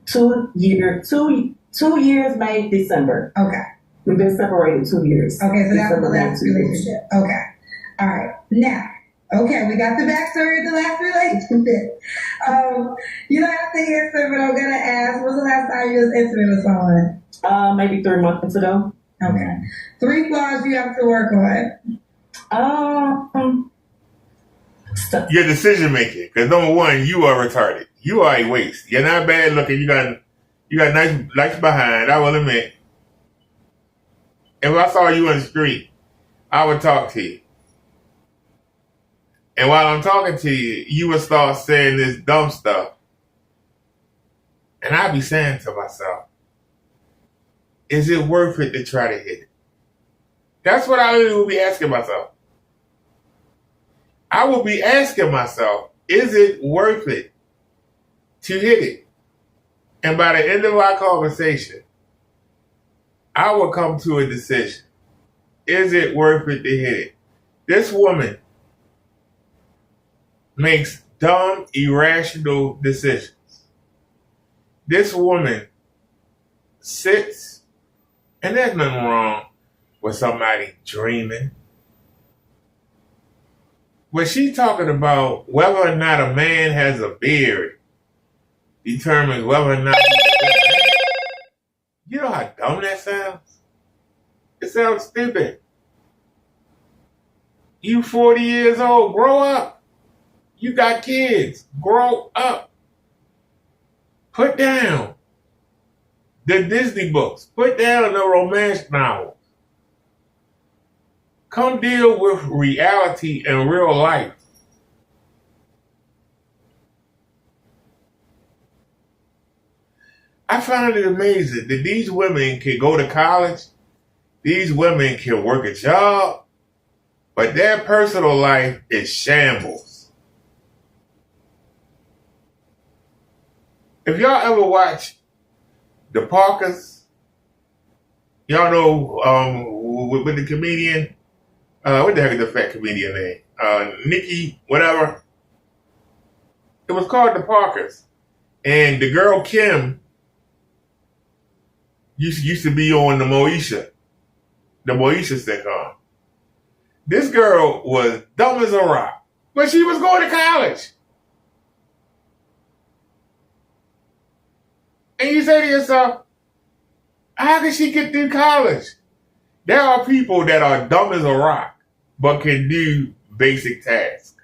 2 years, May, December. Okay. We've been separated 2 years. Okay, so that was the last relationship. Okay. All right. Now, okay, we got the backstory of the last relationship. You don't have to answer, but I'm gonna ask, when was the last time you was intimate with someone? Maybe 3 months ago. Okay. 3 flaws you have to work on. Your decision making. Because number one, you are retarded. You are a waste. You're not bad looking. You got nice behind. I will admit. If I saw you in the street, I would talk to you. And while I'm talking to you, you would start saying this dumb stuff. And I'd be saying to myself, is it worth it to try to hit it? That's what I really would be asking myself. I will be asking myself, is it worth it to hit it? And by the end of our conversation, I will come to a decision. Is it worth it to hit it? This woman makes dumb, irrational decisions. This woman sits, and there's nothing wrong with somebody dreaming. But she's talking about whether or not a man has a beard determines whether or not he's a good man. You know how dumb that sounds? It sounds stupid. You 40 years old, grow up. You got kids, grow up. Put down the Disney books. Put down the romance novels. Come deal with reality and real life. I find it amazing that these women can go to college, these women can work a job, but their personal life is shambles. If y'all ever watch The Parkers, y'all know with the comedian, what the heck is the fat comedian name? Nikki, whatever. It was called The Parkers. And the girl Kim used to be on the Moesha sitcom. This girl was dumb as a rock, but she was going to college. And you say to yourself, how can she get through college? There are people that are dumb as a rock, but can do basic tasks.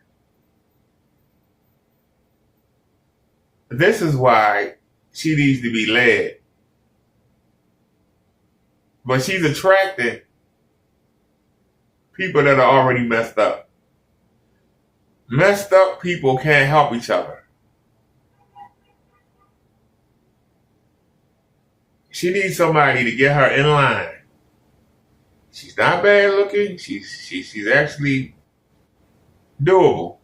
This is why she needs to be led. But she's attracting people that are already messed up. Messed up people can't help each other. She needs somebody to get her in line. She's not bad looking. She's actually doable.